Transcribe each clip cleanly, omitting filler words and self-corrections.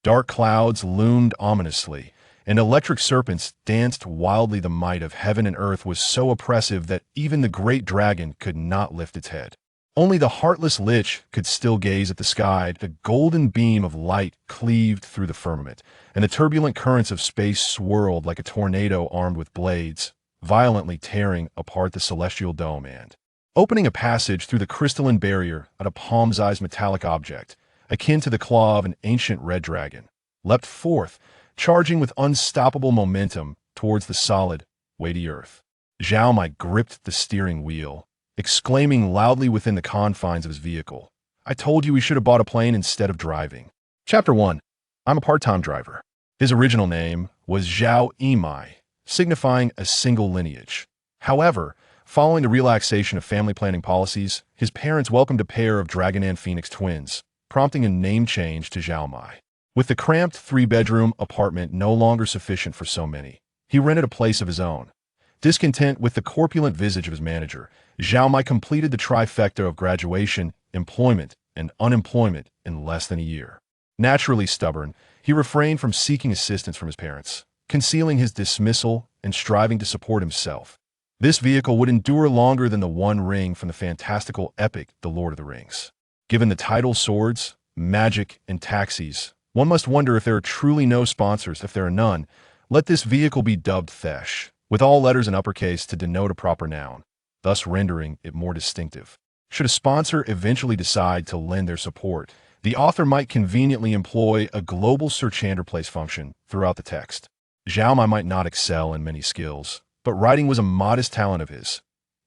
Dark clouds loomed ominously, and electric serpents danced wildly. The might of heaven and earth was so oppressive that even the great dragon could not lift its head. Only the heartless lich could still gaze at the sky. The golden beam of light cleaved through the firmament, and the turbulent currents of space swirled like a tornado armed with blades, violently tearing apart the celestial dome and opening a passage through the crystalline barrier at a palm-sized metallic object, akin to the claw of an ancient red dragon, leapt forth, charging with unstoppable momentum towards the solid, weighty earth. Zhao Mai gripped the steering wheel, exclaiming loudly within the confines of his vehicle, "I told you we should have bought a plane instead of driving." Chapter 1. I'm a part-time driver. His original name was Zhao Mai, signifying a single lineage. However, following the relaxation of family planning policies, his parents welcomed a pair of Dragon and Phoenix twins, prompting a name change to Zhao Mai. With the cramped three-bedroom apartment no longer sufficient for so many, he rented a place of his own. Discontent with the corpulent visage of his manager, Zhao Mai completed the trifecta of graduation, employment, and unemployment in less than a year. Naturally stubborn, he refrained from seeking assistance from his parents, concealing his dismissal and striving to support himself. This vehicle would endure longer than the One Ring from the fantastical epic The Lord of the Rings. Given the title swords, magic, and taxis, one must wonder if there are truly no sponsors. If there are none, let this vehicle be dubbed Thesh, with all letters in uppercase to denote a proper noun, thus rendering it more distinctive. Should a sponsor eventually decide to lend their support, the author might conveniently employ a global search and replace function throughout the text. Zhao Mai might not excel in many skills, but writing was a modest talent of his.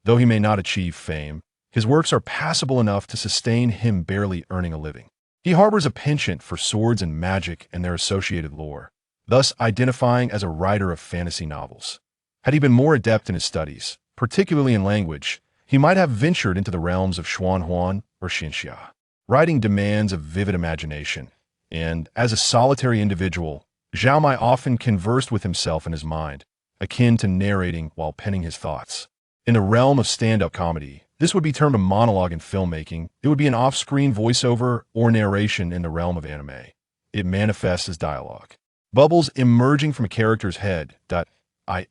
Though he may not achieve fame, his works are passable enough to sustain him barely earning a living. He harbors a penchant for swords and magic and their associated lore, thus identifying as a writer of fantasy novels. Had he been more adept in his studies, particularly in language, he might have ventured into the realms of Xuanhuan or Xinxia. Writing demands a vivid imagination, and as a solitary individual, Zhao Mai often conversed with himself in his mind, akin to narrating while penning his thoughts. In the realm of stand-up comedy, this would be termed a monologue. In filmmaking, it would be an off-screen voiceover or narration. In the realm of anime, it manifests as dialogue. Bubbles emerging from a character's head.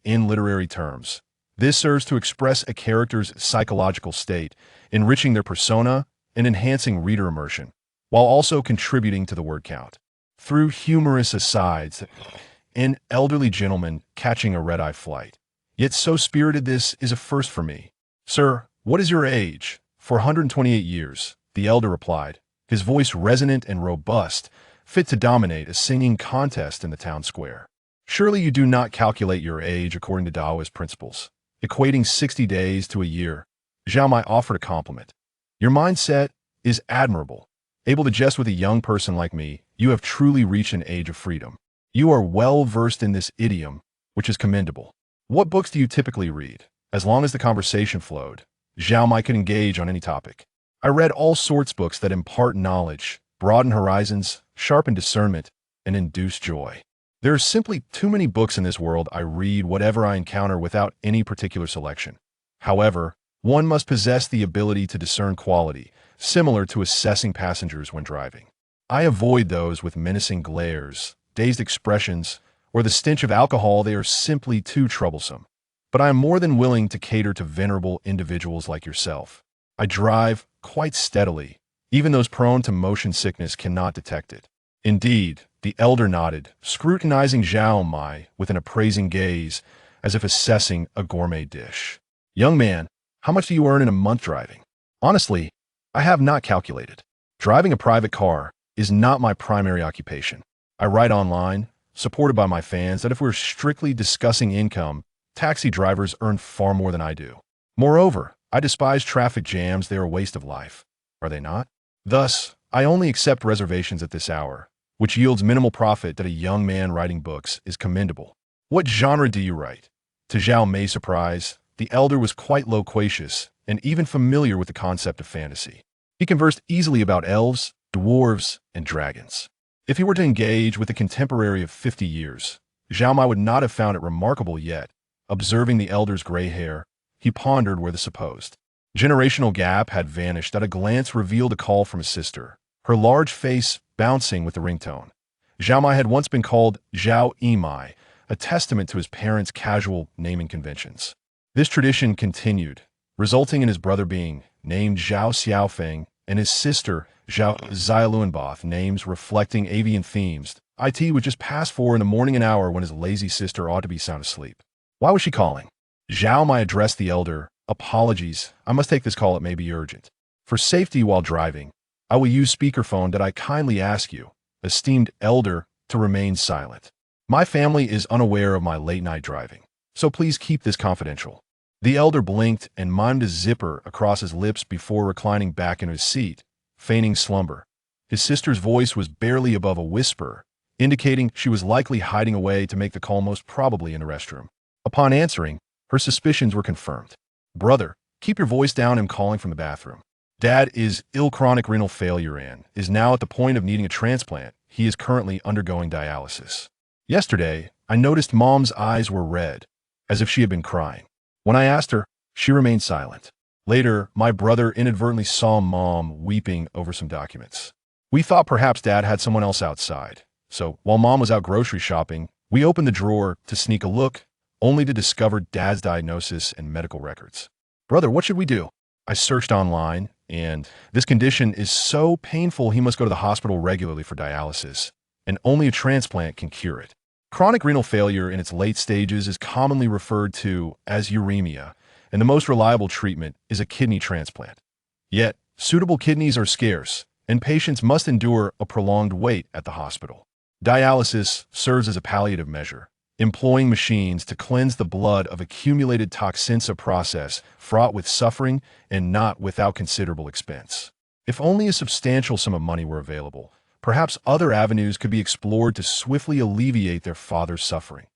In literary terms, this serves to express a character's psychological state, enriching their persona and enhancing reader immersion, while also contributing to the word count. Through humorous asides, an elderly gentleman catching a red-eye flight. Yet so spirited, this is a first for me. "Sir, what is your age?" "428 years, the elder replied, his voice resonant and robust, fit to dominate a singing contest in the town square. "Surely you do not calculate your age according to Taoist principles, equating 60 days to a year." Zhao Mai offered a compliment. "Your mindset is admirable. Able to jest with a young person like me, you have truly reached an age of freedom. You are well versed in this idiom, which is commendable. What books do you typically read?" As long as the conversation flowed, Zhao Mai could engage on any topic. "I read all sorts of books that impart knowledge, broaden horizons, sharpen discernment, and induce joy. There are simply too many books in this world. I read whatever I encounter without any particular selection. However, one must possess the ability to discern quality, similar to assessing passengers when driving. I avoid those with menacing glares, dazed expressions, or the stench of alcohol. They are simply too troublesome. But I am more than willing to cater to venerable individuals like yourself. I drive quite steadily. Even those prone to motion sickness cannot detect it." Indeed, the elder nodded, scrutinizing Zhao Mai with an appraising gaze, as if assessing a gourmet dish. "Young man, how much do you earn in a month driving?" "Honestly, I have not calculated. Driving a private car is not my primary occupation. I write online, supported by my fans, that if we're strictly discussing income, taxi drivers earn far more than I do. Moreover, I despise traffic jams. They are a waste of life. Are they not? Thus, I only accept reservations at this hour, which yields minimal profit. That a young man writing books is commendable." "What genre do you write?" To Zhao Mei's surprise, the elder was quite loquacious and even familiar with the concept of fantasy. He conversed easily about elves, dwarves, and dragons. If he were to engage with a contemporary of 50 years, Zhao Mai would not have found it remarkable. Yet, observing the elder's gray hair, he pondered where the supposed generational gap had vanished. At a glance revealed a call from his sister, her large face bouncing with the ringtone. Zhao Mai had once been called Zhao Mai, a testament to his parents' casual naming conventions. This tradition continued, resulting in his brother being named Zhao Xiaofeng and his sister Zhao Xiaoluanboth, names reflecting avian themes. It would just pass 4 in the morning, an hour when his lazy sister ought to be sound asleep. Why was she calling? Zhao Mai addressed the elder. Apologies, I must take this call, it may be urgent. For safety while driving, I will use speakerphone. Did I kindly ask you, esteemed elder, to remain silent? My family is unaware of my late-night driving, so please keep this confidential. The elder blinked and mimed a zipper across his lips before reclining back in his seat, feigning slumber. His sister's voice was barely above a whisper, indicating she was likely hiding away to make the call, most probably in the restroom. Upon answering, her suspicions were confirmed. Brother, keep your voice down. I'm calling from the bathroom. Dad is ill, chronic renal failure, and is now at the point of needing a transplant. He is currently undergoing dialysis. Yesterday, I noticed Mom's eyes were red, as if she had been crying. When I asked her, she remained silent. Later, my brother inadvertently saw Mom weeping over some documents. We thought perhaps Dad had someone else outside. So, while Mom was out grocery shopping, we opened the drawer to sneak a look, only to discover Dad's diagnosis and medical records. Brother, what should we do? I searched online, and this condition is so painful he must go to the hospital regularly for dialysis, and only a transplant can cure it. Chronic renal failure in its late stages is commonly referred to as uremia, and the most reliable treatment is a kidney transplant. Yet, suitable kidneys are scarce, and patients must endure a prolonged wait at the hospital. Dialysis serves as a palliative measure, employing machines to cleanse the blood of accumulated toxins, a process fraught with suffering and not without considerable expense. If only a substantial sum of money were available, perhaps other avenues could be explored to swiftly alleviate their father's suffering.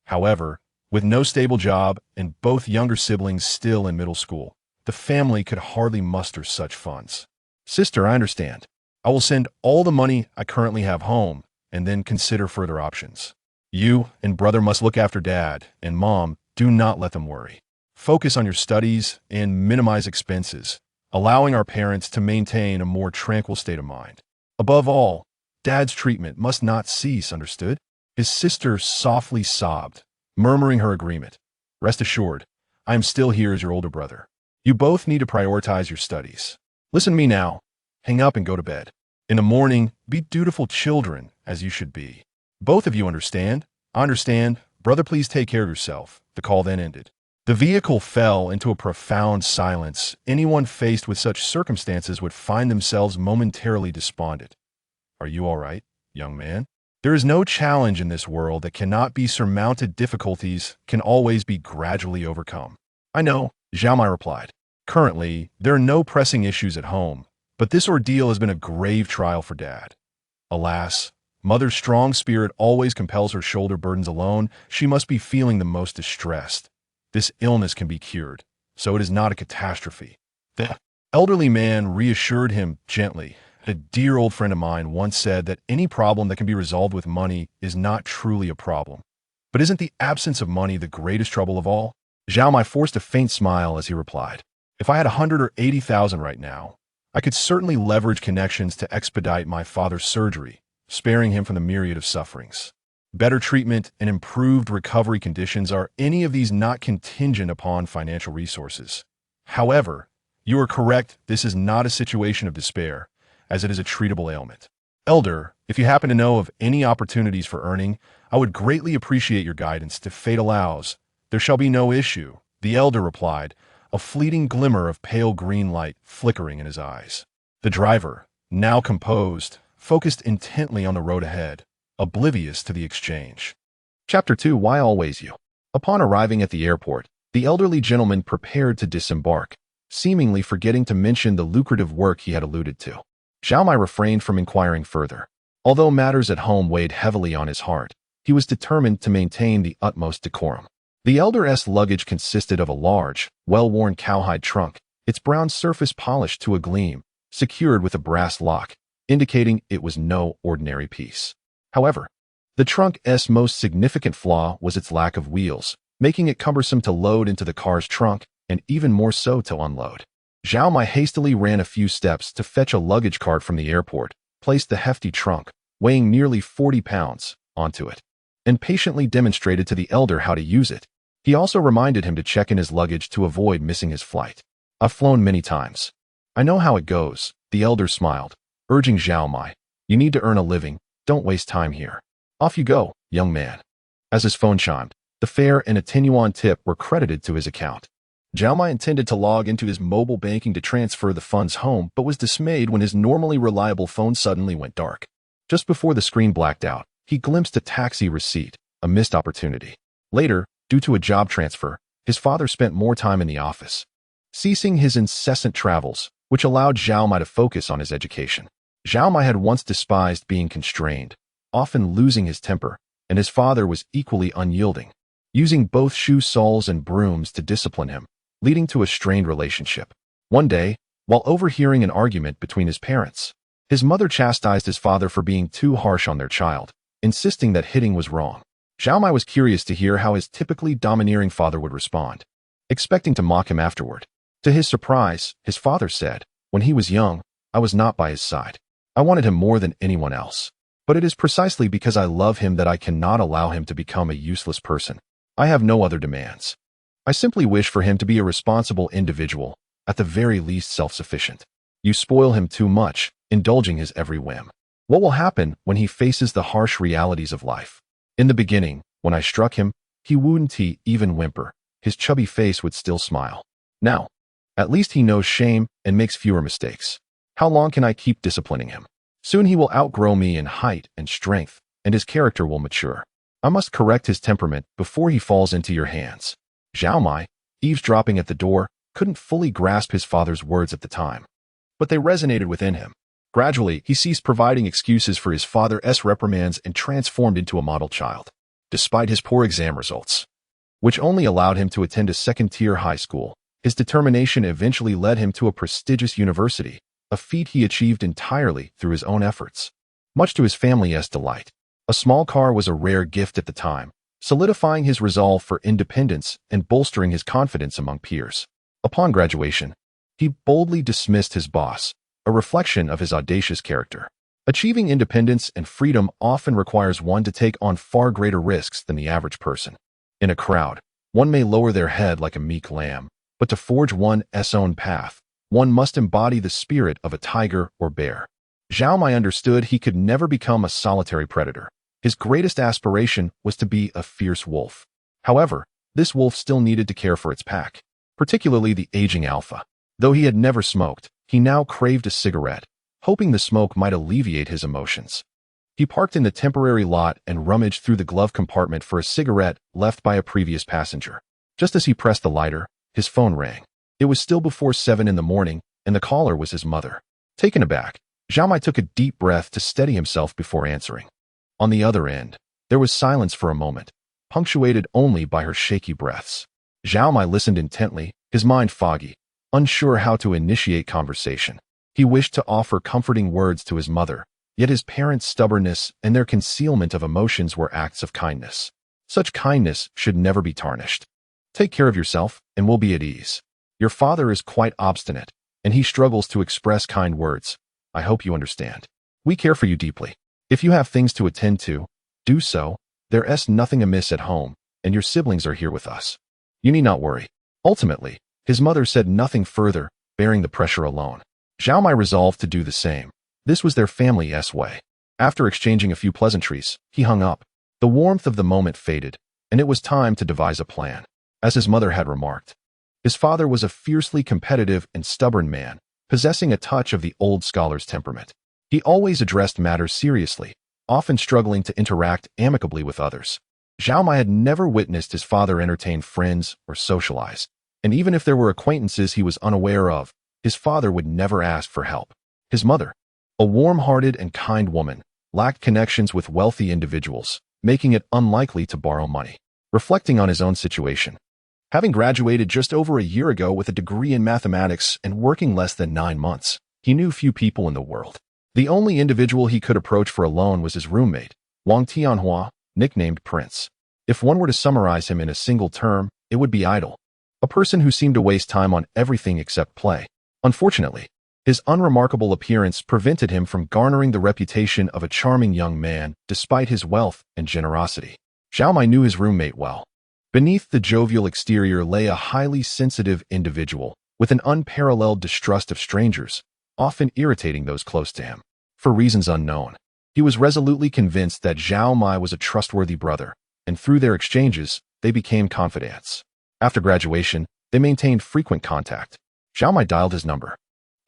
However, with no stable job and both younger siblings still in middle school, the family could hardly muster such funds. Sister, I understand. I will send all the money I currently have home and then consider further options. You and brother must look after Dad, and Mom, do not let them worry. Focus on your studies and minimize expenses, allowing our parents to maintain a more tranquil state of mind. Above all, Dad's treatment must not cease, understood? His sister softly sobbed, murmuring her agreement. Rest assured, I am still here as your older brother. You both need to prioritize your studies. Listen to me now. Hang up and go to bed. In the morning, be dutiful children, as you should be. Both of you understand? I understand. Brother, please take care of yourself. The call then ended. The vehicle fell into a profound silence. Anyone faced with such circumstances would find themselves momentarily despondent. Are you all right, young man? There is no challenge in this world that cannot be surmounted. Difficulties can always be gradually overcome. I know, Zhao Mai replied. Currently, there are no pressing issues at home, but this ordeal has been a grave trial for Dad. Alas, Mother's strong spirit always compels her shoulder burdens alone. She must be feeling the most distressed. This illness can be cured, so it is not a catastrophe. The elderly man reassured him gently. A dear old friend of mine once said that any problem that can be resolved with money is not truly a problem. But isn't the absence of money the greatest trouble of all? Zhao Mai forced a faint smile as he replied, If I had 100 or 80,000 right now, I could certainly leverage connections to expedite my father's surgery, sparing him from the myriad of sufferings. Better treatment and improved recovery conditions, are any of these not contingent upon financial resources? However, you are correct, this is not a situation of despair, as it is a treatable ailment. Elder, if you happen to know of any opportunities for earning, I would greatly appreciate your guidance. If fate allows, there shall be no issue, the elder replied, a fleeting glimmer of pale green light flickering in his eyes. The driver, now composed, focused intently on the road ahead, oblivious to the exchange. Chapter 2. Why Always You? Upon arriving at the airport, the elderly gentleman prepared to disembark, seemingly forgetting to mention the lucrative work he had alluded to. Zhao Mai refrained from inquiring further. Although matters at home weighed heavily on his heart, he was determined to maintain the utmost decorum. The elder's luggage consisted of a large, well-worn cowhide trunk, its brown surface polished to a gleam, secured with a brass lock, indicating it was no ordinary piece. However, the trunk's most significant flaw was its lack of wheels, making it cumbersome to load into the car's trunk and even more so to unload. Zhao Mai hastily ran a few steps to fetch a luggage cart from the airport, placed the hefty trunk, weighing nearly 40 pounds, onto it, and patiently demonstrated to the elder how to use it. He also reminded him to check in his luggage to avoid missing his flight. I've flown many times. I know how it goes, the elder smiled, urging Zhao Mai. You need to earn a living, don't waste time here. Off you go, young man. As his phone chimed, the fare and a 10 yuan tip were credited to his account. Zhao Mai intended to log into his mobile banking to transfer the funds home, but was dismayed when his normally reliable phone suddenly went dark. Just before the screen blacked out, he glimpsed a taxi receipt, a missed opportunity. Later, due to a job transfer, his father spent more time in the office, ceasing his incessant travels, which allowed Zhao Mai to focus on his education. Zhao Mai had once despised being constrained, often losing his temper, and his father was equally unyielding, using both shoe soles and brooms to discipline him, leading to a strained relationship. One day, while overhearing an argument between his parents, his mother chastised his father for being too harsh on their child, insisting that hitting was wrong. Zhao Mai was curious to hear how his typically domineering father would respond, expecting to mock him afterward. To his surprise, his father said, "When he was young, I was not by his side. I wanted him more than anyone else. But it is precisely because I love him that I cannot allow him to become a useless person. I have no other demands. I simply wish for him to be a responsible individual, at the very least self-sufficient. You spoil him too much, indulging his every whim. What will happen when he faces the harsh realities of life? In the beginning, when I struck him, he wouldn't even whimper. His chubby face would still smile. Now, at least he knows shame and makes fewer mistakes. How long can I keep disciplining him? Soon he will outgrow me in height and strength, and his character will mature. I must correct his temperament before he falls into your hands." Zhao Mai, eavesdropping at the door, couldn't fully grasp his father's words at the time, but they resonated within him. Gradually, he ceased providing excuses for his father's reprimands and transformed into a model child. Despite his poor exam results, which only allowed him to attend a second-tier high school, his determination eventually led him to a prestigious university, a feat he achieved entirely through his own efforts. Much to his family's delight, a small car was a rare gift at the time, solidifying his resolve for independence and bolstering his confidence among peers. Upon graduation, he boldly dismissed his boss, a reflection of his audacious character. Achieving independence and freedom often requires one to take on far greater risks than the average person. In a crowd, one may lower their head like a meek lamb, but to forge one's own path, one must embody the spirit of a tiger or bear. Zhao Mai understood he could never become a solitary predator. His greatest aspiration was to be a fierce wolf. However, this wolf still needed to care for its pack, particularly the aging alpha. Though he had never smoked, he now craved a cigarette, hoping the smoke might alleviate his emotions. He parked in the temporary lot and rummaged through the glove compartment for a cigarette left by a previous passenger. Just as he pressed the lighter, his phone rang. It was still before 7 in the morning, and the caller was his mother. Taken aback, Zhao Mai took a deep breath to steady himself before answering. On the other end, there was silence for a moment, punctuated only by her shaky breaths. Zhao Mai listened intently, his mind foggy, unsure how to initiate conversation. He wished to offer comforting words to his mother, yet his parents' stubbornness and their concealment of emotions were acts of kindness. Such kindness should never be tarnished. Take care of yourself, and we'll be at ease. Your father is quite obstinate, and he struggles to express kind words. I hope you understand. We care for you deeply. If you have things to attend to, do so. There's nothing amiss at home, and your siblings are here with us. You need not worry. Ultimately, his mother said nothing further, bearing the pressure alone. Zhao Mai resolved to do the same. This was their family's way. After exchanging a few pleasantries, he hung up. The warmth of the moment faded, and it was time to devise a plan. As his mother had remarked, his father was a fiercely competitive and stubborn man, possessing a touch of the old scholar's temperament. He always addressed matters seriously, often struggling to interact amicably with others. Zhao Mai had never witnessed his father entertain friends or socialize, and even if there were acquaintances he was unaware of, his father would never ask for help. His mother, a warm-hearted and kind woman, lacked connections with wealthy individuals, making it unlikely to borrow money. Reflecting on his own situation, having graduated just over a year ago with a degree in mathematics and working less than 9 months, he knew few people in the world. The only individual he could approach for a loan was his roommate, Wang Tianhua, nicknamed Prince. If one were to summarize him in a single term, it would be idle. A person who seemed to waste time on everything except play. Unfortunately, His unremarkable appearance prevented him from garnering the reputation of a charming young man despite his wealth and generosity. Zhao Mai knew his roommate well. Beneath the jovial exterior lay a highly sensitive individual with an unparalleled distrust of strangers, often irritating those close to him. For reasons unknown, he was resolutely convinced that Zhao Mai was a trustworthy brother, and through their exchanges, they became confidants. After graduation, they maintained frequent contact. Zhao Mai dialed his number,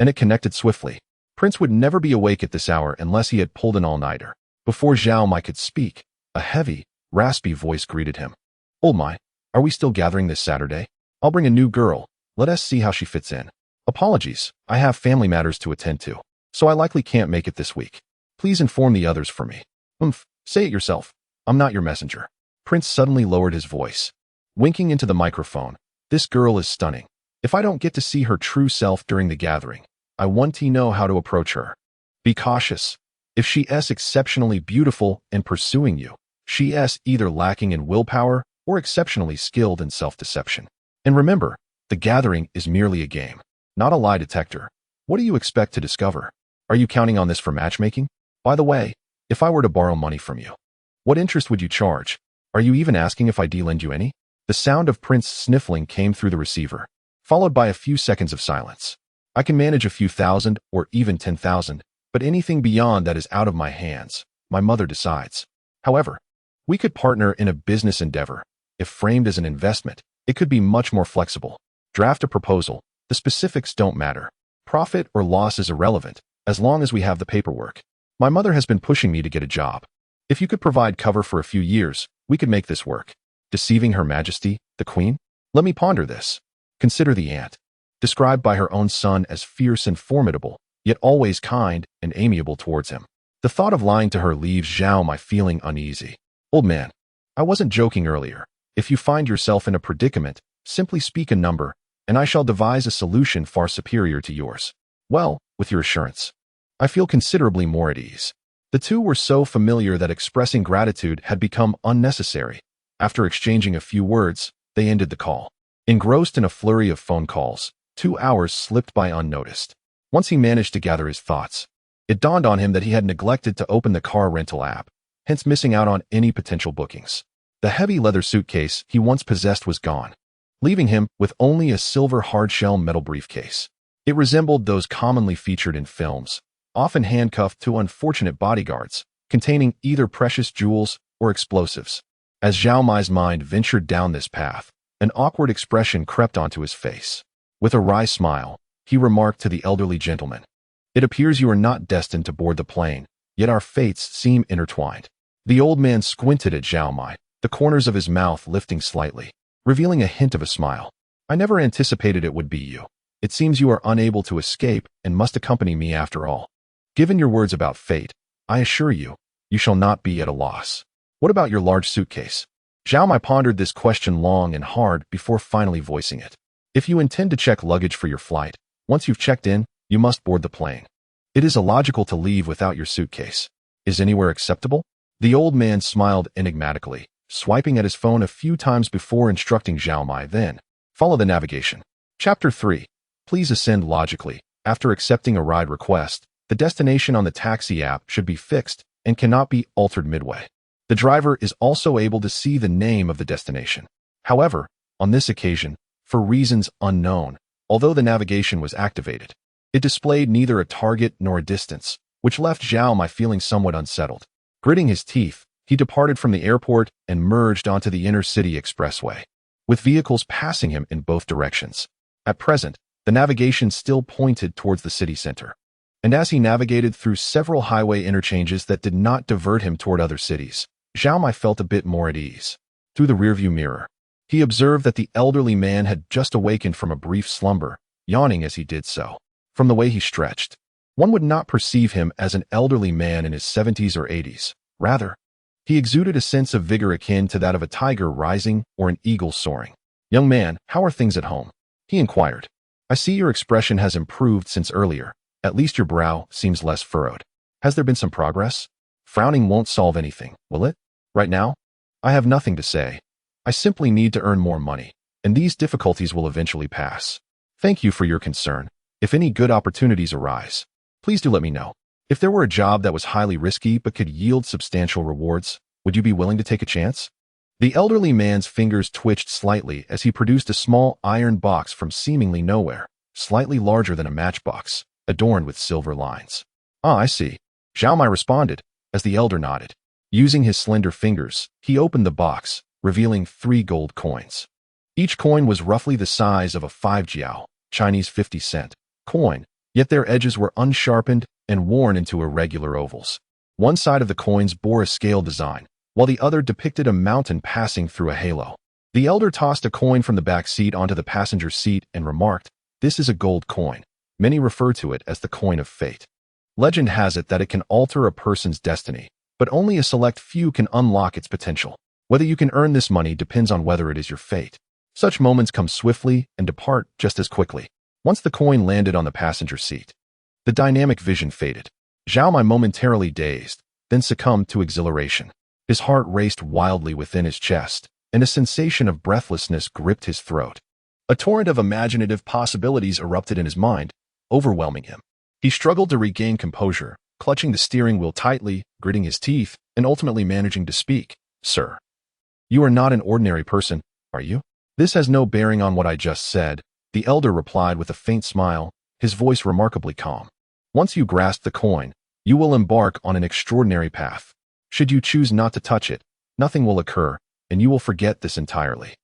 and it connected swiftly. Prince would never be awake at this hour unless he had pulled an all-nighter. Before Zhao Mai could speak, a heavy, raspy voice greeted him. "Old Mai, are we still gathering this Saturday? I'll bring a new girl. Let us see how she fits in. Apologies, I have family matters to attend to, so I likely can't make it this week. Please inform the others for me." Say it yourself. I'm not your messenger." Prince suddenly lowered his voice, winking into the microphone. "This girl is stunning. If I don't get to see her true self during the gathering, I want to know how to approach her. Be cautious. If she is exceptionally beautiful and pursuing you, she is either lacking in willpower or exceptionally skilled in self-deception. And remember, the gathering is merely a game, not a lie detector. What do you expect to discover? Are you counting on this for matchmaking? By the way, if I were to borrow money from you, what interest would you charge? Are you even asking if I lend you any?" The sound of Prince sniffling came through the receiver, followed by a few seconds of silence. "I can manage a few thousand or even 10,000, but anything beyond that is out of my hands. My mother decides. However, we could partner in a business endeavor. If framed as an investment, it could be much more flexible. Draft a proposal. The specifics don't matter. Profit or loss is irrelevant, as long as we have the paperwork. My mother has been pushing me to get a job. If you could provide cover for a few years, we could make this work." Deceiving Her Majesty, the Queen? Let me ponder this. Consider the aunt, described by her own son as fierce and formidable, yet always kind and amiable towards him. The thought of lying to her leaves Zhao Mai feeling uneasy. "Old man, I wasn't joking earlier. If you find yourself in a predicament, simply speak a number, and I shall devise a solution far superior to yours." "Well, with your assurance, I feel considerably more at ease." The two were so familiar that expressing gratitude had become unnecessary. After exchanging a few words, they ended the call. Engrossed in a flurry of phone calls, 2 hours slipped by unnoticed. Once he managed to gather his thoughts, it dawned on him that he had neglected to open the car rental app, hence missing out on any potential bookings. The heavy leather suitcase he once possessed was gone, leaving him with only a silver hard-shell metal briefcase. It resembled those commonly featured in films, often handcuffed to unfortunate bodyguards, containing either precious jewels or explosives. As Zhao Mai's mind ventured down this path, an awkward expression crept onto his face. With a wry smile, he remarked to the elderly gentleman, "It appears you are not destined to board the plane, yet our fates seem intertwined." The old man squinted at Zhao Mai, the corners of his mouth lifting slightly, revealing a hint of a smile. "I never anticipated it would be you. It seems you are unable to escape and must accompany me after all. Given your words about fate, I assure you, you shall not be at a loss. What about your large suitcase?" Zhao Mai pondered this question long and hard before finally voicing it. "If you intend to check luggage for your flight, once you've checked in, you must board the plane. It is illogical to leave without your suitcase. Is anywhere acceptable?" The old man smiled enigmatically, swiping at his phone a few times before instructing Zhao Mai, "Then, follow the navigation." Chapter 3. Please ascend logically. After accepting a ride request, the destination on the taxi app should be fixed and cannot be altered midway. The driver is also able to see the name of the destination. However, on this occasion, for reasons unknown, although the navigation was activated, it displayed neither a target nor a distance, which left Zhao Mai feeling somewhat unsettled. Gritting his teeth, he departed from the airport and merged onto the inner-city expressway, with vehicles passing him in both directions. At present, the navigation still pointed towards the city center. And as he navigated through several highway interchanges that did not divert him toward other cities, Zhao Mai felt a bit more at ease. Through the rearview mirror, he observed that the elderly man had just awakened from a brief slumber, yawning as he did so. From the way he stretched, one would not perceive him as an elderly man in his 70s or 80s. Rather, he exuded a sense of vigor akin to that of a tiger rising or an eagle soaring. "Young man, how are things at home?" he inquired. "I see your expression has improved since earlier. At least your brow seems less furrowed. Has there been some progress? Frowning won't solve anything, will it? Right now, I have nothing to say. I simply need to earn more money, and these difficulties will eventually pass. Thank you for your concern. If any good opportunities arise, please do let me know. If there were a job that was highly risky but could yield substantial rewards, would you be willing to take a chance? The elderly man's fingers twitched slightly as he produced a small iron box from seemingly nowhere, slightly larger than a matchbox, adorned with silver lines. Ah, I see. Zhao Mai responded, as the elder nodded. Using his slender fingers, he opened the box, revealing 3 gold coins. Each coin was roughly the size of a 5 jiao, Chinese 50-cent, coin, yet their edges were unsharpened and worn into irregular ovals. One side of the coins bore a scale design, while the other depicted a mountain passing through a halo. The elder tossed a coin from the back seat onto the passenger seat and remarked, "This is a gold coin. Many refer to it as the coin of fate. Legend has it that it can alter a person's destiny, but only a select few can unlock its potential. Whether you can earn this money depends on whether it is your fate." Such moments come swiftly and depart just as quickly. Once the coin landed on the passenger seat, the dynamic vision faded. Zhao Mai momentarily dazed, then succumbed to exhilaration. His heart raced wildly within his chest, and a sensation of breathlessness gripped his throat. A torrent of imaginative possibilities erupted in his mind, overwhelming him. He struggled to regain composure, clutching the steering wheel tightly, gritting his teeth, and ultimately managing to speak. "Sir, you are not an ordinary person, are you?" "This has no bearing on what I just said," the elder replied with a faint smile, his voice remarkably calm. "Once you grasp the coin, you will embark on an extraordinary path. Should you choose not to touch it, nothing will occur, and you will forget this entirely."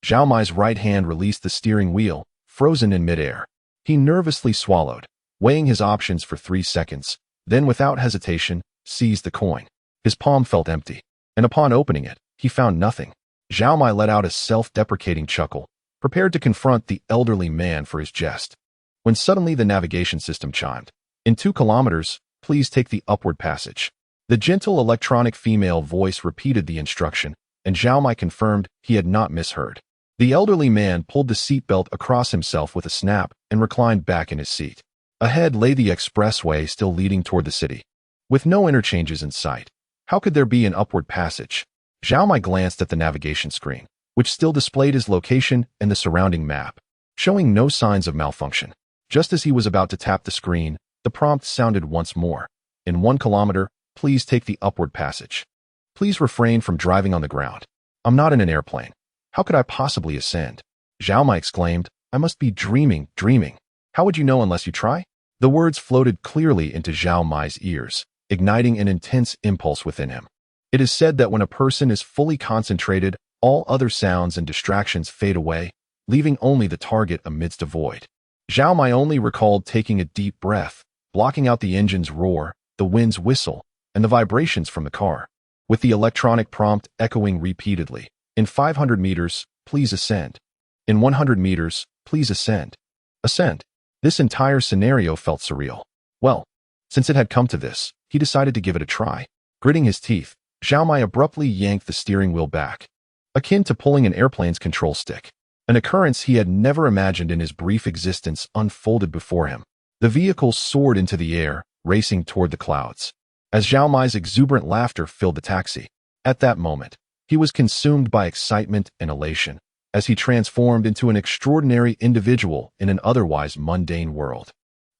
Zhao Mai's right hand released the steering wheel, frozen in midair. He nervously swallowed, weighing his options for 3 seconds, then without hesitation, seized the coin. His palm felt empty, and upon opening it, he found nothing. Zhao Mai let out a self-deprecating chuckle, prepared to confront the elderly man for his jest, when suddenly the navigation system chimed. "In 2 kilometers, please take the upward passage." The gentle electronic female voice repeated the instruction, and Zhao Mai confirmed he had not misheard. The elderly man pulled the seatbelt across himself with a snap and reclined back in his seat. Ahead lay the expressway still leading toward the city. With no interchanges in sight, how could there be an upward passage? Zhao Mai glanced at the navigation screen, which still displayed his location and the surrounding map, showing no signs of malfunction. Just as he was about to tap the screen, the prompt sounded once more. "In 1 kilometer, please take the upward passage. Please refrain from driving on the ground. I'm not in an airplane. How could I possibly ascend?" Zhao Mai exclaimed, "I must be dreaming. How would you know unless you try?" The words floated clearly into Zhao Mai's ears, igniting an intense impulse within him. It is said that when a person is fully concentrated, all other sounds and distractions fade away, leaving only the target amidst a void. Zhao Mai only recalled taking a deep breath, blocking out the engine's roar, the wind's whistle, and the vibrations from the car. With the electronic prompt echoing repeatedly, "In 500 meters, please ascend. In 100 meters, please ascend. Ascend." This entire scenario felt surreal. Well, since it had come to this, he decided to give it a try. Gritting his teeth, Zhao Mai abruptly yanked the steering wheel back, akin to pulling an airplane's control stick. An occurrence he had never imagined in his brief existence unfolded before him. The vehicle soared into the air, racing toward the clouds. As Zhao Mai's exuberant laughter filled the taxi, at that moment, he was consumed by excitement and elation, as he transformed into an extraordinary individual in an otherwise mundane world.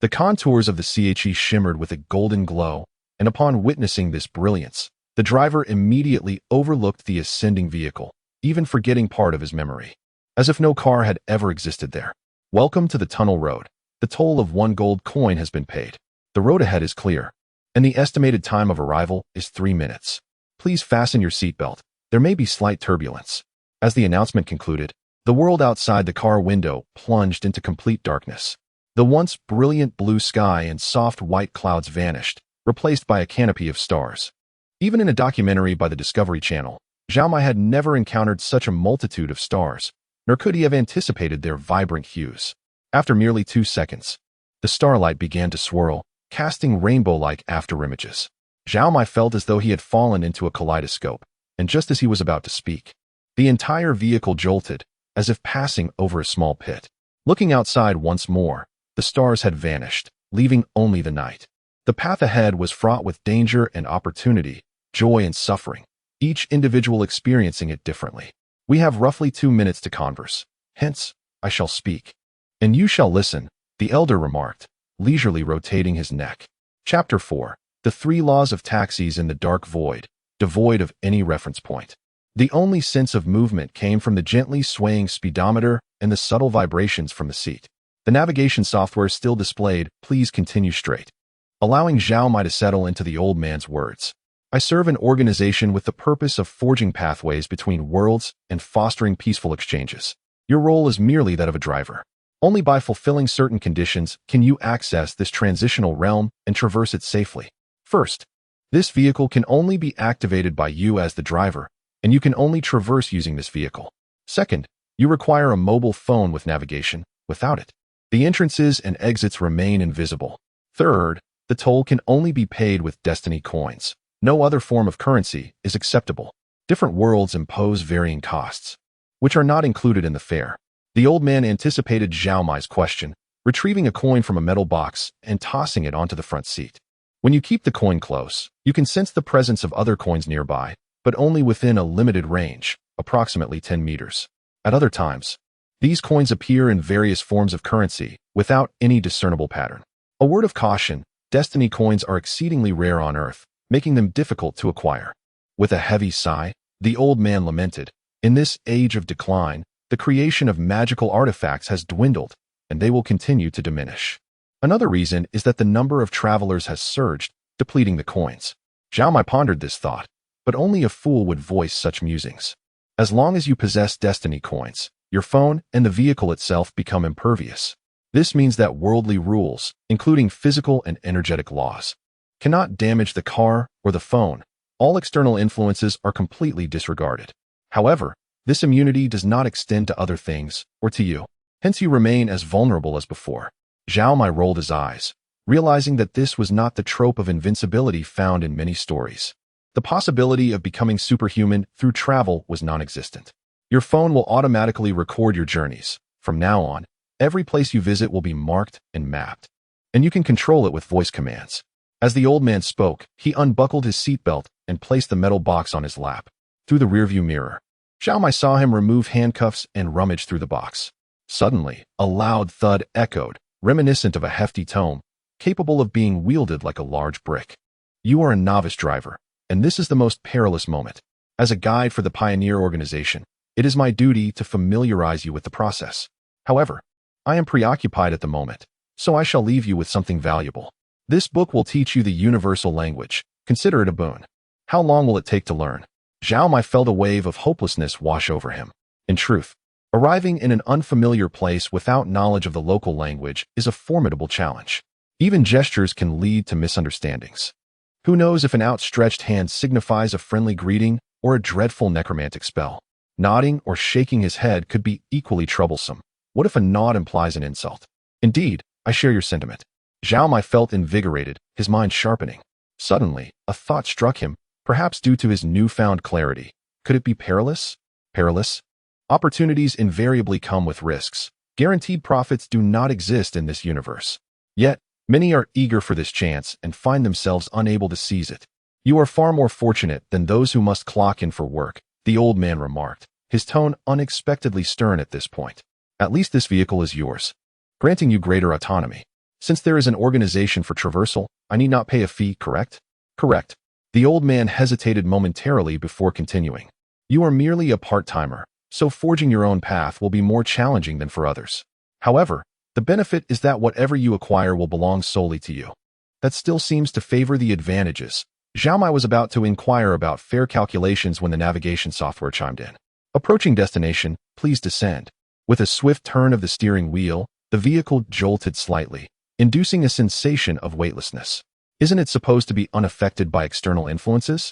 The contours of the CHE shimmered with a golden glow, and upon witnessing this brilliance, the driver immediately overlooked the ascending vehicle, even forgetting part of his memory, as if no car had ever existed there. "Welcome to the tunnel road. The toll of 1 gold coin has been paid. The road ahead is clear, and the estimated time of arrival is 3 minutes. Please fasten your seatbelt. There may be slight turbulence." As the announcement concluded, the world outside the car window plunged into complete darkness. The once brilliant blue sky and soft white clouds vanished, replaced by a canopy of stars. Even in a documentary by the Discovery Channel, Zhao Mai had never encountered such a multitude of stars, nor could he have anticipated their vibrant hues. After merely 2 seconds, the starlight began to swirl, casting rainbow-like afterimages. Zhao Mai felt as though he had fallen into a kaleidoscope, and just as he was about to speak, the entire vehicle jolted, as if passing over a small pit. Looking outside once more, the stars had vanished, leaving only the night. The path ahead was fraught with danger and opportunity, joy and suffering, each individual experiencing it differently. "We have roughly 2 minutes to converse. Hence, I shall speak, and you shall listen," the elder remarked, leisurely rotating his neck. Chapter 4. The Three Laws of Taxis in the Dark Void, devoid of any reference point. The only sense of movement came from the gently swaying speedometer and the subtle vibrations from the seat. The navigation software still displayed, "Please continue straight," allowing Zhao Mai to settle into the old man's words. "I serve an organization with the purpose of forging pathways between worlds and fostering peaceful exchanges. Your role is merely that of a driver. Only by fulfilling certain conditions can you access this transitional realm and traverse it safely. First, this vehicle can only be activated by you as the driver, and you can only traverse using this vehicle. Second, you require a mobile phone with navigation. Without it, the entrances and exits remain invisible. Third, the toll can only be paid with destiny coins. No other form of currency is acceptable. Different worlds impose varying costs, which are not included in the fare." The old man anticipated Zhao Mai's question, retrieving a coin from a metal box and tossing it onto the front seat. When you keep the coin close, you can sense the presence of other coins nearby, but only within a limited range, approximately 10 meters. At other times, these coins appear in various forms of currency, without any discernible pattern. A word of caution: destiny coins are exceedingly rare on Earth, making them difficult to acquire. With a heavy sigh, the old man lamented, "In this age of decline, the creation of magical artifacts has dwindled, and they will continue to diminish. Another reason is that the number of travelers has surged, depleting the coins." Zhao Mai pondered this thought, but only a fool would voice such musings. As long as you possess destiny coins, your phone and the vehicle itself become impervious. This means that worldly rules, including physical and energetic laws, cannot damage the car or the phone. All external influences are completely disregarded. However, this immunity does not extend to other things or to you. Hence you remain as vulnerable as before. Zhao Mai rolled his eyes, realizing that this was not the trope of invincibility found in many stories. The possibility of becoming superhuman through travel was non-existent. Your phone will automatically record your journeys. From now on, every place you visit will be marked and mapped, and you can control it with voice commands. As the old man spoke, he unbuckled his seatbelt and placed the metal box on his lap. Through the rearview mirror, Zhao Mai saw him remove handcuffs and rummage through the box. Suddenly, a loud thud echoed, reminiscent of a hefty tome, capable of being wielded like a large brick. "You are a novice driver, and this is the most perilous moment. As a guide for the Pioneer Organization, it is my duty to familiarize you with the process. However, I am preoccupied at the moment, so I shall leave you with something valuable. This book will teach you the universal language. Consider it a boon. How long will it take to learn?" Zhao Mai felt a wave of hopelessness wash over him. In truth, arriving in an unfamiliar place without knowledge of the local language is a formidable challenge. Even gestures can lead to misunderstandings. Who knows if an outstretched hand signifies a friendly greeting or a dreadful necromantic spell? Nodding or shaking his head could be equally troublesome. What if a nod implies an insult? Indeed, I share your sentiment. Zhao Mai felt invigorated, his mind sharpening. Suddenly, a thought struck him, perhaps due to his newfound clarity. Could it be perilous? Perilous? Opportunities invariably come with risks. Guaranteed profits do not exist in this universe. Yet, many are eager for this chance and find themselves unable to seize it. "You are far more fortunate than those who must clock in for work," the old man remarked, his tone unexpectedly stern at this point. "At least this vehicle is yours, granting you greater autonomy. Since there is an organization for traversal, I need not pay a fee, correct?" "Correct." The old man hesitated momentarily before continuing. "You are merely a part-timer, so forging your own path will be more challenging than for others. However, the benefit is that whatever you acquire will belong solely to you. That still seems to favor the advantages." Zhao Mai was about to inquire about fare calculations when the navigation software chimed in. "Approaching destination, please descend." With a swift turn of the steering wheel, the vehicle jolted slightly, inducing a sensation of weightlessness. Isn't it supposed to be unaffected by external influences?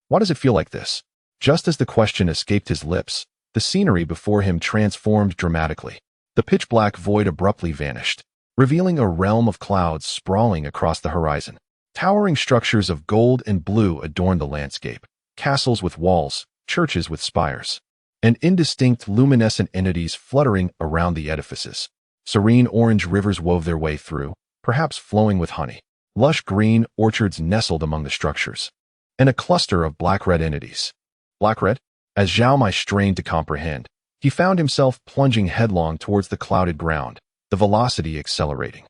Why does it feel like this? Just as the question escaped his lips, the scenery before him transformed dramatically. The pitch-black void abruptly vanished, revealing a realm of clouds sprawling across the horizon. Towering structures of gold and blue adorned the landscape, castles with walls, churches with spires, and indistinct luminescent entities fluttering around the edifices. Serene orange rivers wove their way through, perhaps flowing with honey. Lush green orchards nestled among the structures, and a cluster of black-red entities. Black-red? As Zhao Mai strained to comprehend, he found himself plunging headlong towards the clouded ground, the velocity accelerating.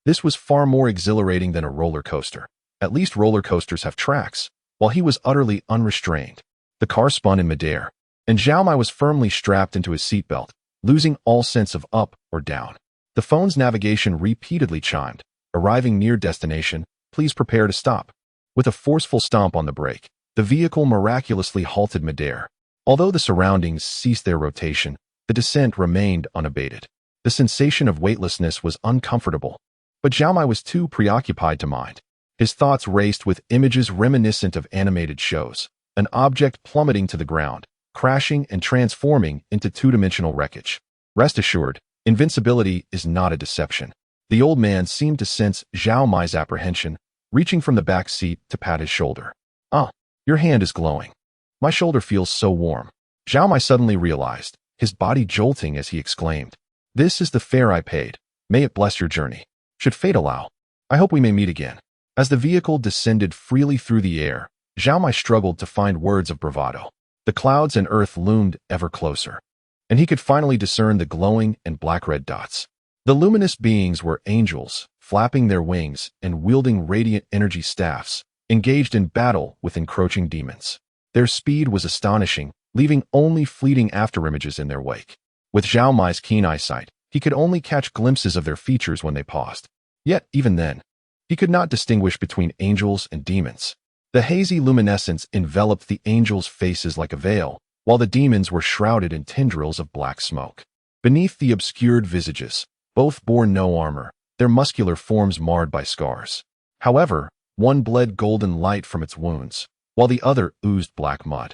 This was far more exhilarating than a roller coaster. At least roller coasters have tracks, while he was utterly unrestrained. The car spun in midair, and Zhao Mai was firmly strapped into his seatbelt, losing all sense of up or down. The phone's navigation repeatedly chimed. Arriving near destination, please prepare to stop. With a forceful stomp on the brake, the vehicle miraculously halted midair. Although the surroundings ceased their rotation, the descent remained unabated. The sensation of weightlessness was uncomfortable, but Zhao Mai was too preoccupied to mind. His thoughts raced with images reminiscent of animated shows, an object plummeting to the ground, crashing and transforming into two-dimensional wreckage. Rest assured, invincibility is not a deception. The old man seemed to sense Zhao Mai's apprehension, reaching from the back seat to pat his shoulder. "Ah, your hand is glowing. My shoulder feels so warm." Zhao Mai suddenly realized, his body jolting as he exclaimed, "This is the fare I paid. May it bless your journey. Should fate allow, I hope we may meet again." As the vehicle descended freely through the air, Zhao Mai struggled to find words of bravado. The clouds and earth loomed ever closer, and he could finally discern the glowing and black-red dots. The luminous beings were angels, flapping their wings and wielding radiant energy staffs, engaged in battle with encroaching demons. Their speed was astonishing, leaving only fleeting afterimages in their wake. With Zhao Mai's keen eyesight, he could only catch glimpses of their features when they paused. Yet, even then, he could not distinguish between angels and demons. The hazy luminescence enveloped the angels' faces like a veil, while the demons were shrouded in tendrils of black smoke. Beneath the obscured visages, both bore no armor, their muscular forms marred by scars. However, one bled golden light from its wounds, while the other oozed black mud.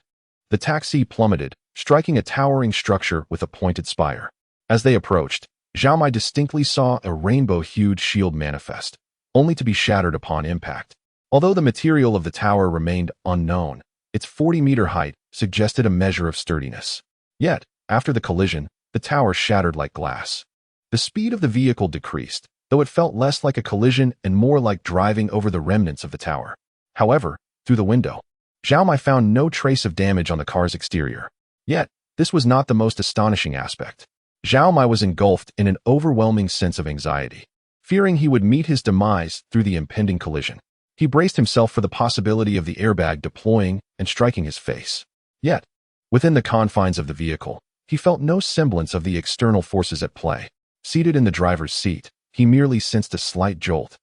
The taxi plummeted, striking a towering structure with a pointed spire. As they approached, Zhao Mai distinctly saw a rainbow-hued shield manifest, only to be shattered upon impact. Although the material of the tower remained unknown, its 40-meter height suggested a measure of sturdiness. Yet, after the collision, the tower shattered like glass. The speed of the vehicle decreased, though it felt less like a collision and more like driving over the remnants of the tower. However, through the window, Zhao Mai found no trace of damage on the car's exterior. Yet, this was not the most astonishing aspect. Zhao Mai was engulfed in an overwhelming sense of anxiety, fearing he would meet his demise through the impending collision. He braced himself for the possibility of the airbag deploying and striking his face. Yet, within the confines of the vehicle, he felt no semblance of the external forces at play. Seated in the driver's seat, he merely sensed a slight jolt,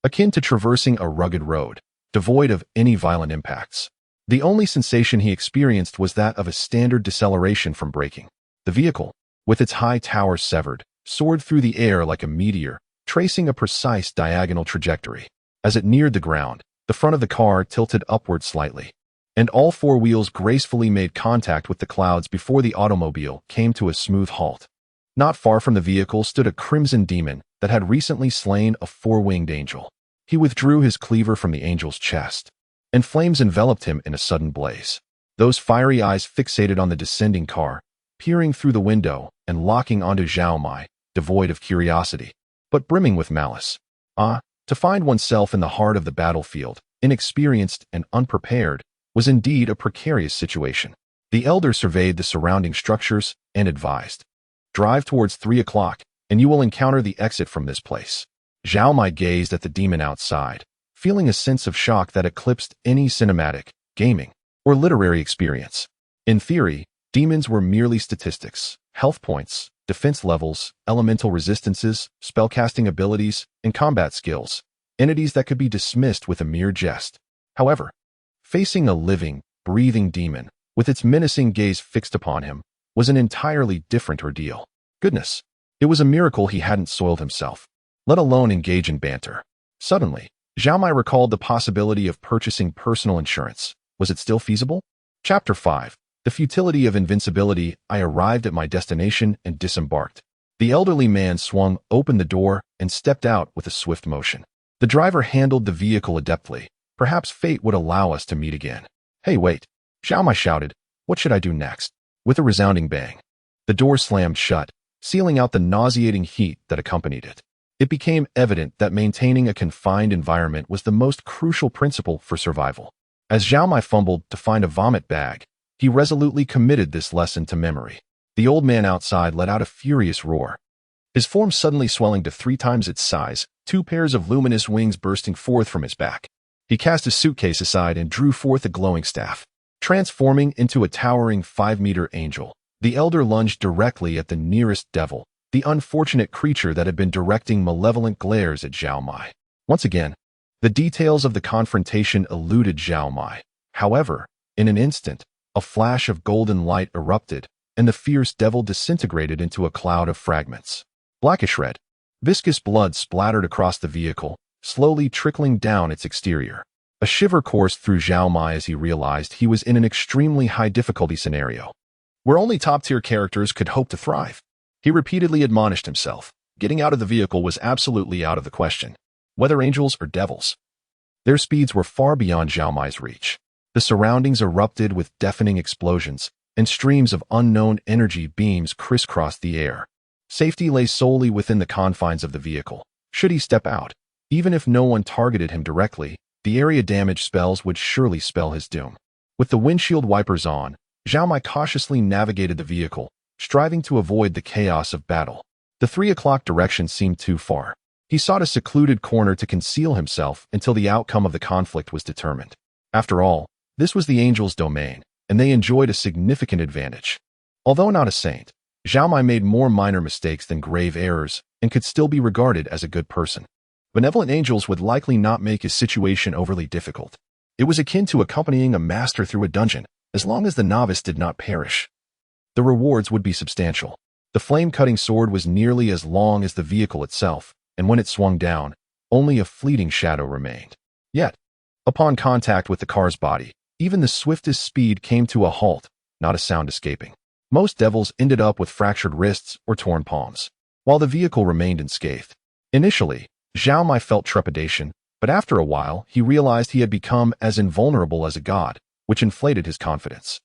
akin to traversing a rugged road, devoid of any violent impacts. The only sensation he experienced was that of a standard deceleration from braking. The vehicle, with its high tower severed, soared through the air like a meteor, tracing a precise diagonal trajectory. As it neared the ground, the front of the car tilted upward slightly, and all four wheels gracefully made contact with the clouds before the automobile came to a smooth halt. Not far from the vehicle stood a crimson demon that had recently slain a four-winged angel. He withdrew his cleaver from the angel's chest, and flames enveloped him in a sudden blaze. Those fiery eyes fixated on the descending car, peering through the window and locking onto Zhao Mai, devoid of curiosity, but brimming with malice. To find oneself in the heart of the battlefield, inexperienced and unprepared, was indeed a precarious situation. The elder surveyed the surrounding structures and advised, "Drive towards 3 o'clock, and you will encounter the exit from this place." Zhao Mai gazed at the demon outside, feeling a sense of shock that eclipsed any cinematic, gaming, or literary experience. In theory, demons were merely statistics, health points, defense levels, elemental resistances, spellcasting abilities, and combat skills, entities that could be dismissed with a mere jest. However, facing a living, breathing demon, with its menacing gaze fixed upon him, was an entirely different ordeal. Goodness, it was a miracle he hadn't soiled himself, let alone engage in banter. Suddenly, Zhao Mai recalled the possibility of purchasing personal insurance. Was it still feasible? Chapter 5. The futility of invincibility. I arrived at my destination and disembarked. The elderly man swung open the door and stepped out with a swift motion. The driver handled the vehicle adeptly. Perhaps fate would allow us to meet again. Hey, wait! Zhao Mai shouted. What should I do next? With a resounding bang, the door slammed shut, sealing out the nauseating heat that accompanied it. It became evident that maintaining a confined environment was the most crucial principle for survival. As Zhao Mai fumbled to find a vomit bag, he resolutely committed this lesson to memory. The old man outside let out a furious roar. his form suddenly swelling to 3 times its size, 2 pairs of luminous wings bursting forth from his back. He cast his suitcase aside and drew forth a glowing staff. Transforming into a towering 5-meter angel, the elder lunged directly at the nearest devil, the unfortunate creature that had been directing malevolent glares at Zhao Mai. Once again, the details of the confrontation eluded Zhao Mai. However, in an instant, a flash of golden light erupted, and the fierce devil disintegrated into a cloud of fragments. Blackish red, viscous blood splattered across the vehicle, slowly trickling down its exterior. A shiver coursed through Zhao Mai as he realized he was in an extremely high-difficulty scenario, where only top-tier characters could hope to thrive. He repeatedly admonished himself. Getting out of the vehicle was absolutely out of the question, whether angels or devils. Their speeds were far beyond Zhao Mai's reach. The surroundings erupted with deafening explosions, and streams of unknown energy beams crisscrossed the air. Safety lay solely within the confines of the vehicle. Should he step out, even if no one targeted him directly, the area damage spells would surely spell his doom. With the windshield wipers on, Zhao Mai cautiously navigated the vehicle, striving to avoid the chaos of battle. The 3 o'clock direction seemed too far. He sought a secluded corner to conceal himself until the outcome of the conflict was determined. After all, this was the angels' domain, and they enjoyed a significant advantage. Although not a saint, Zhao Mai made more minor mistakes than grave errors and could still be regarded as a good person. Benevolent angels would likely not make his situation overly difficult. It was akin to accompanying a master through a dungeon, as long as the novice did not perish. The rewards would be substantial. The flame-cutting sword was nearly as long as the vehicle itself, and when it swung down, only a fleeting shadow remained. Yet, upon contact with the car's body, even the swiftest speed came to a halt, not a sound escaping. Most devils ended up with fractured wrists or torn palms, while the vehicle remained unscathed. Initially, Zhao Mai felt trepidation, but after a while he realized he had become as invulnerable as a god, which inflated his confidence.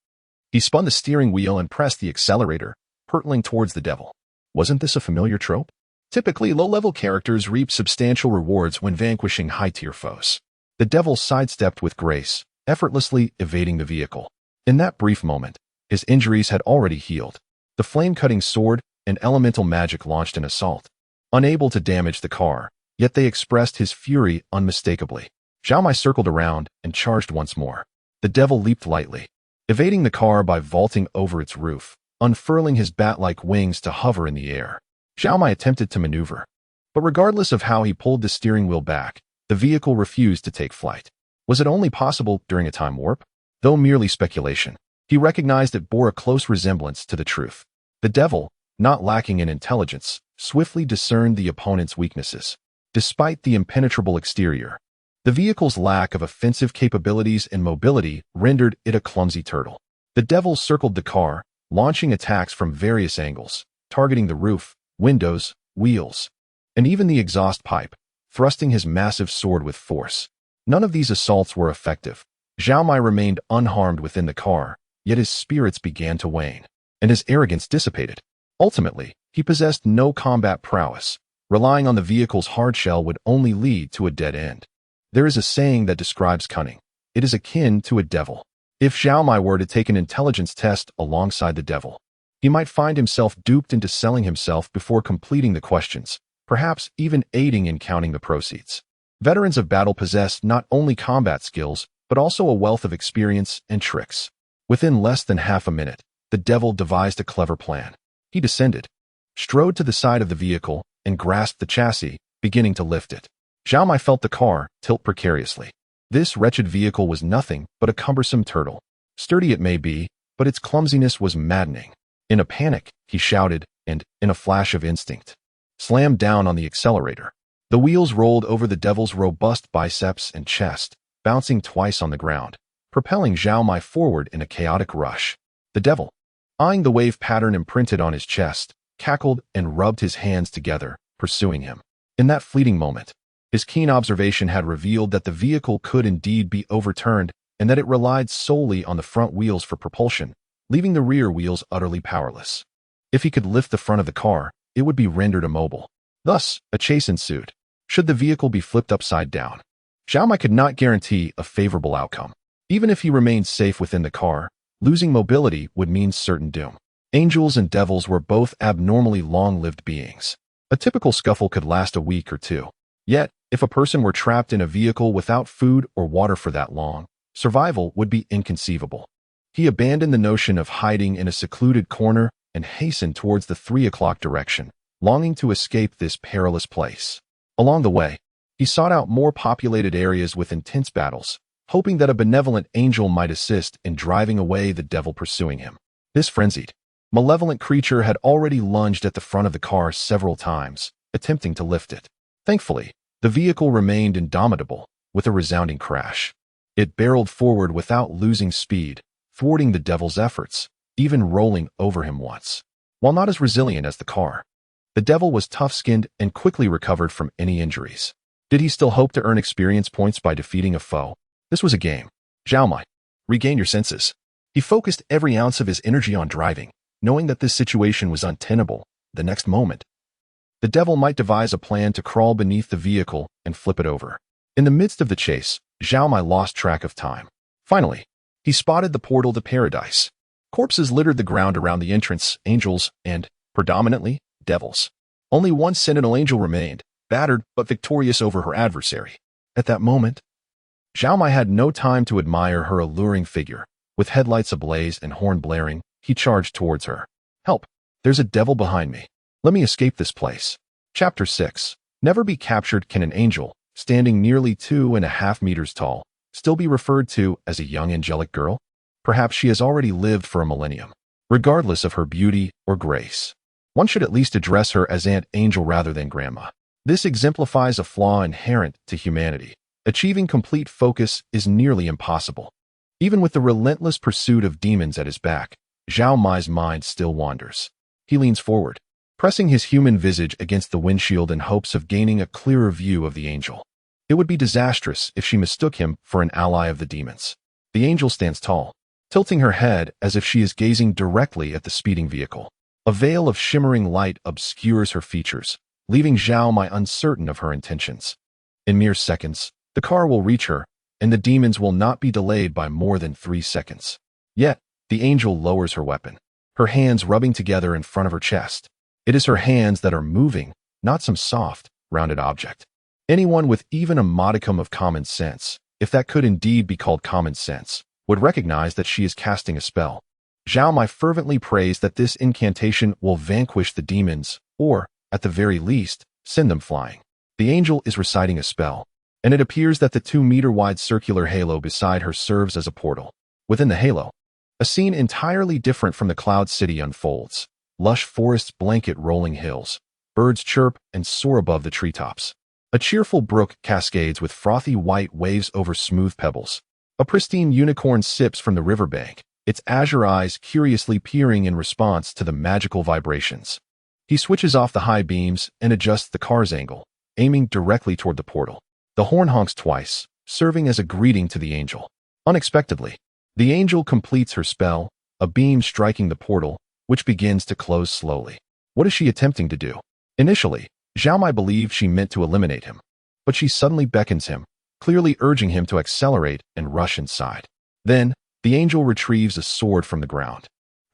He spun the steering wheel and pressed the accelerator, hurtling towards the devil. Wasn't this a familiar trope? Typically, low-level characters reap substantial rewards when vanquishing high-tier foes. The devil sidestepped with grace, effortlessly evading the vehicle. In that brief moment, his injuries had already healed. The flame-cutting sword and elemental magic launched an assault, unable to damage the car, yet they expressed his fury unmistakably. Zhao Mai circled around and charged once more. The devil leaped lightly, evading the car by vaulting over its roof, unfurling his bat-like wings to hover in the air. Zhao Mai attempted to maneuver, but regardless of how he pulled the steering wheel back, the vehicle refused to take flight. Was it only possible during a time warp? Though merely speculation, he recognized it bore a close resemblance to the truth. The devil, not lacking in intelligence, swiftly discerned the opponent's weaknesses. Despite the impenetrable exterior, the vehicle's lack of offensive capabilities and mobility rendered it a clumsy turtle. The devil circled the car, launching attacks from various angles, targeting the roof, windows, wheels, and even the exhaust pipe, thrusting his massive sword with force. None of these assaults were effective. Zhao Mai remained unharmed within the car, yet his spirits began to wane, and his arrogance dissipated. Ultimately, he possessed no combat prowess. Relying on the vehicle's hardshell would only lead to a dead end. There is a saying that describes cunning. It is akin to a devil. If Zhao Mai were to take an intelligence test alongside the devil, he might find himself duped into selling himself before completing the questions, perhaps even aiding in counting the proceeds. Veterans of battle possess not only combat skills, but also a wealth of experience and tricks. Within less than half a minute, the devil devised a clever plan. He descended, strode to the side of the vehicle, and grasped the chassis, beginning to lift it. Zhao Mai felt the car tilt precariously. This wretched vehicle was nothing but a cumbersome turtle. Sturdy it may be, but its clumsiness was maddening. In a panic, he shouted, and, in a flash of instinct, slammed down on the accelerator. The wheels rolled over the devil's robust biceps and chest, bouncing twice on the ground, propelling Zhao Mai forward in a chaotic rush. The devil, eyeing the wave pattern imprinted on his chest, cackled and rubbed his hands together, pursuing him. In that fleeting moment, his keen observation had revealed that the vehicle could indeed be overturned and that it relied solely on the front wheels for propulsion, leaving the rear wheels utterly powerless. If he could lift the front of the car, it would be rendered immobile. Thus, a chase ensued. Should the vehicle be flipped upside down, Zhao Mai could not guarantee a favorable outcome. Even if he remained safe within the car, losing mobility would mean certain doom. Angels and devils were both abnormally long-lived beings. A typical scuffle could last a week or two. Yet, if a person were trapped in a vehicle without food or water for that long, survival would be inconceivable. He abandoned the notion of hiding in a secluded corner and hastened towards the 3 o'clock direction, longing to escape this perilous place. Along the way, he sought out more populated areas with intense battles, hoping that a benevolent angel might assist in driving away the devil pursuing him. This frenzied, malevolent creature had already lunged at the front of the car several times, attempting to lift it. Thankfully, the vehicle remained indomitable, with a resounding crash. It barreled forward without losing speed, thwarting the devil's efforts, even rolling over him once. While not as resilient as the car, the devil was tough-skinned and quickly recovered from any injuries. Did he still hope to earn experience points by defeating a foe? This was a game. Zhao Mai, regain your senses. He focused every ounce of his energy on driving, knowing that this situation was untenable. The next moment, the devil might devise a plan to crawl beneath the vehicle and flip it over. In the midst of the chase, Zhao Mai lost track of time. Finally, he spotted the portal to paradise. Corpses littered the ground around the entrance, angels, and, predominantly, devils. Only one sentinel angel remained, battered but victorious over her adversary. At that moment, Zhao Mai had no time to admire her alluring figure. With headlights ablaze and horn blaring, he charged towards her. Help! There's a devil behind me. Let me escape this place. Chapter 6. Never be captured. Can an angel, standing nearly 2.5 meters tall, still be referred to as a young angelic girl? Perhaps she has already lived for a millennium. Regardless of her beauty or grace, one should at least address her as Aunt Angel rather than Grandma. This exemplifies a flaw inherent to humanity. Achieving complete focus is nearly impossible. Even with the relentless pursuit of demons at his back, Zhao Mai's mind still wanders. He leans forward, pressing his human visage against the windshield in hopes of gaining a clearer view of the angel. It would be disastrous if she mistook him for an ally of the demons. The angel stands tall, tilting her head as if she is gazing directly at the speeding vehicle. A veil of shimmering light obscures her features, leaving Zhao Mai uncertain of her intentions. In mere seconds, the car will reach her, and the demons will not be delayed by more than 3 seconds. Yet, the angel lowers her weapon, her hands rubbing together in front of her chest. It is her hands that are moving, not some soft, rounded object. Anyone with even a modicum of common sense, if that could indeed be called common sense, would recognize that she is casting a spell. Zhao Mai fervently prays that this incantation will vanquish the demons, or, at the very least, send them flying. The angel is reciting a spell, and it appears that the 2-meter-wide circular halo beside her serves as a portal. Within the halo, a scene entirely different from the Cloud City unfolds. Lush forests blanket rolling hills. Birds chirp and soar above the treetops. A cheerful brook cascades with frothy white waves over smooth pebbles. A pristine unicorn sips from the riverbank, its azure eyes curiously peering in response to the magical vibrations. He switches off the high beams and adjusts the car's angle, aiming directly toward the portal. The horn honks twice, serving as a greeting to the angel. Unexpectedly, the angel completes her spell, a beam striking the portal, which begins to close slowly. What is she attempting to do? Initially, Zhao Mai believed she meant to eliminate him, but she suddenly beckons him, clearly urging him to accelerate and rush inside. Then, the angel retrieves a sword from the ground.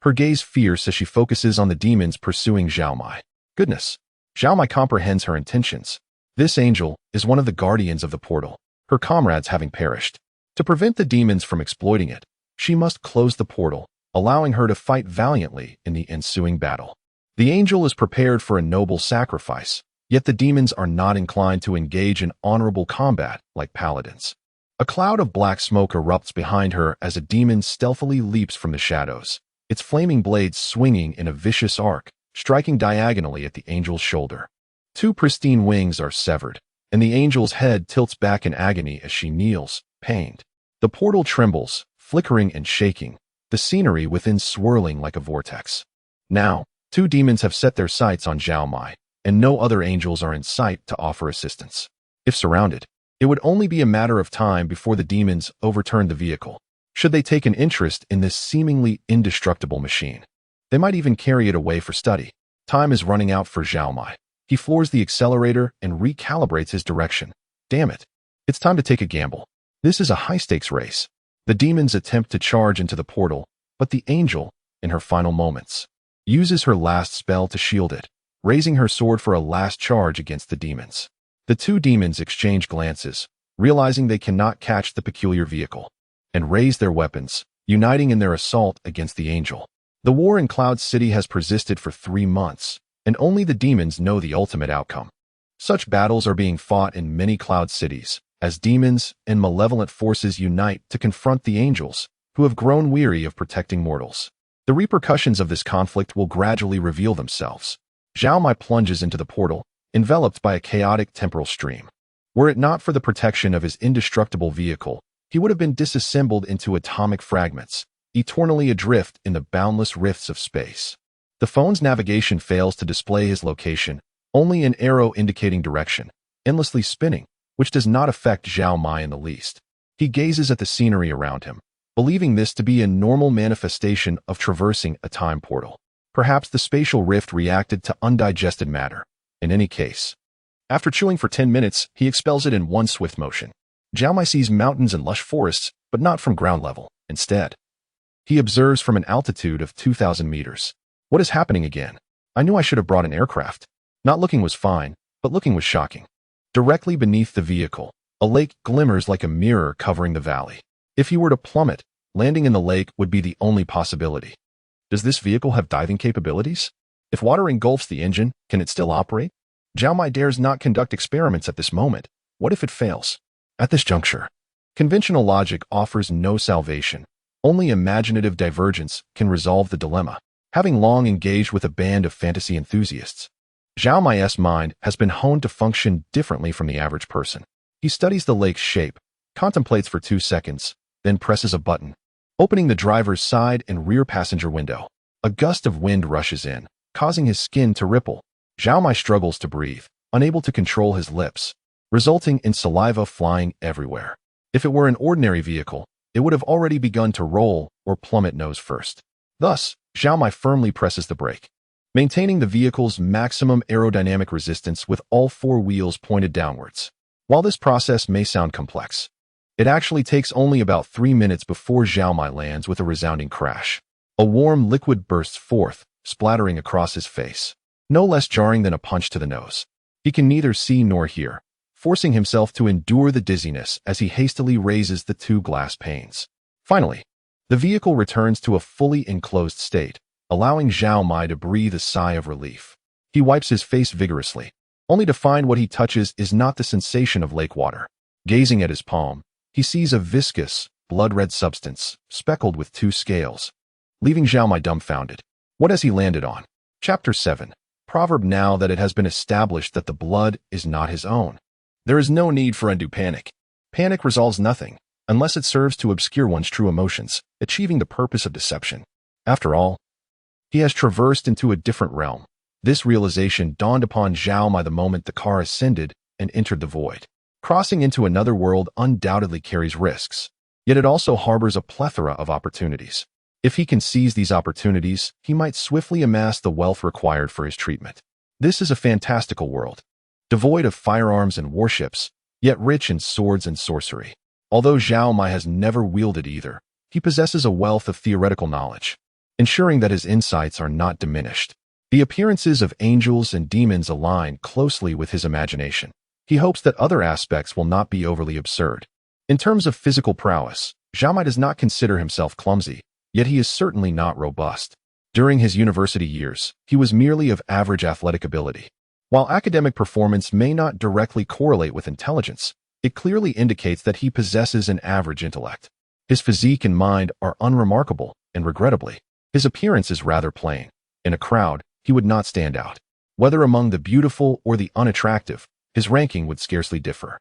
Her gaze fierce as she focuses on the demons pursuing Zhao Mai. Goodness, Zhao Mai comprehends her intentions. This angel is one of the guardians of the portal, her comrades having perished. To prevent the demons from exploiting it, she must close the portal, allowing her to fight valiantly in the ensuing battle. The angel is prepared for a noble sacrifice, yet the demons are not inclined to engage in honorable combat like paladins. A cloud of black smoke erupts behind her as a demon stealthily leaps from the shadows, its flaming blades swinging in a vicious arc, striking diagonally at the angel's shoulder. 2 pristine wings are severed, and the angel's head tilts back in agony as she kneels, pained. The portal trembles, flickering and shaking, the scenery within swirling like a vortex. Now, 2 demons have set their sights on Zhao Mai, and no other angels are in sight to offer assistance. If surrounded, it would only be a matter of time before the demons overturned the vehicle. Should they take an interest in this seemingly indestructible machine, they might even carry it away for study. Time is running out for Zhao Mai. He floors the accelerator and recalibrates his direction. Damn it. It's time to take a gamble. This is a high-stakes race. The demons attempt to charge into the portal, but the angel, in her final moments, uses her last spell to shield it. raising her sword for a last charge against the demons. The two demons exchange glances, realizing they cannot catch the peculiar vehicle, and raise their weapons, uniting in their assault against the angel. The war in Cloud City has persisted for 3 months, and only the demons know the ultimate outcome. Such battles are being fought in many Cloud Cities, as demons and malevolent forces unite to confront the angels, who have grown weary of protecting mortals. The repercussions of this conflict will gradually reveal themselves. Zhao Mai plunges into the portal, enveloped by a chaotic temporal stream. Were it not for the protection of his indestructible vehicle, he would have been disassembled into atomic fragments, eternally adrift in the boundless rifts of space. The phone's navigation fails to display his location, only an arrow indicating direction, endlessly spinning, which does not affect Zhao Mai in the least. He gazes at the scenery around him, believing this to be a normal manifestation of traversing a time portal. Perhaps the spatial rift reacted to undigested matter. In any case, after chewing for 10 minutes, he expels it in one swift motion. Zhao Mai sees mountains and lush forests, but not from ground level. Instead, he observes from an altitude of 2,000 meters. What is happening again? I knew I should have brought an aircraft. Not looking was fine, but looking was shocking. Directly beneath the vehicle, a lake glimmers like a mirror covering the valley. If he were to plummet, landing in the lake would be the only possibility. Does this vehicle have diving capabilities? If water engulfs the engine, can it still operate? Zhao Mai dares not conduct experiments at this moment. What if it fails? At this juncture, conventional logic offers no salvation. Only imaginative divergence can resolve the dilemma. Having long engaged with a band of fantasy enthusiasts, Zhao Mai's mind has been honed to function differently from the average person. He studies the lake's shape, contemplates for 2 seconds, then presses a button, opening the driver's side and rear passenger window. A gust of wind rushes in, causing his skin to ripple. Zhao Mai struggles to breathe, unable to control his lips, resulting in saliva flying everywhere. If it were an ordinary vehicle, it would have already begun to roll or plummet nose first. Thus, Zhao Mai firmly presses the brake, maintaining the vehicle's maximum aerodynamic resistance with all 4 wheels pointed downwards. While this process may sound complex, it actually takes only about 3 minutes before Zhao Mai lands with a resounding crash. A warm liquid bursts forth, splattering across his face, no less jarring than a punch to the nose. He can neither see nor hear, forcing himself to endure the dizziness as he hastily raises the 2 glass panes. Finally, the vehicle returns to a fully enclosed state, allowing Zhao Mai to breathe a sigh of relief. He wipes his face vigorously, only to find what he touches is not the sensation of lake water. Gazing at his palm, he sees a viscous, blood-red substance, speckled with 2 scales, leaving Zhao Mai dumbfounded. What has he landed on? Chapter 7. Proverb. Now that it has been established that the blood is not his own, there is no need for undue panic. Panic resolves nothing, unless it serves to obscure one's true emotions, achieving the purpose of deception. After all, he has traversed into a different realm. This realization dawned upon Zhao Mai the moment the car ascended and entered the void. Crossing into another world undoubtedly carries risks, yet it also harbors a plethora of opportunities. If he can seize these opportunities, he might swiftly amass the wealth required for his treatment. This is a fantastical world, devoid of firearms and warships, yet rich in swords and sorcery. Although Zhao Mai has never wielded either, he possesses a wealth of theoretical knowledge, ensuring that his insights are not diminished. The appearances of angels and demons align closely with his imagination. He hopes that other aspects will not be overly absurd. In terms of physical prowess, Zhao Mai does not consider himself clumsy, yet he is certainly not robust. During his university years, he was merely of average athletic ability. While academic performance may not directly correlate with intelligence, it clearly indicates that he possesses an average intellect. His physique and mind are unremarkable, and regrettably, his appearance is rather plain. In a crowd, he would not stand out. Whether among the beautiful or the unattractive, his ranking would scarcely differ.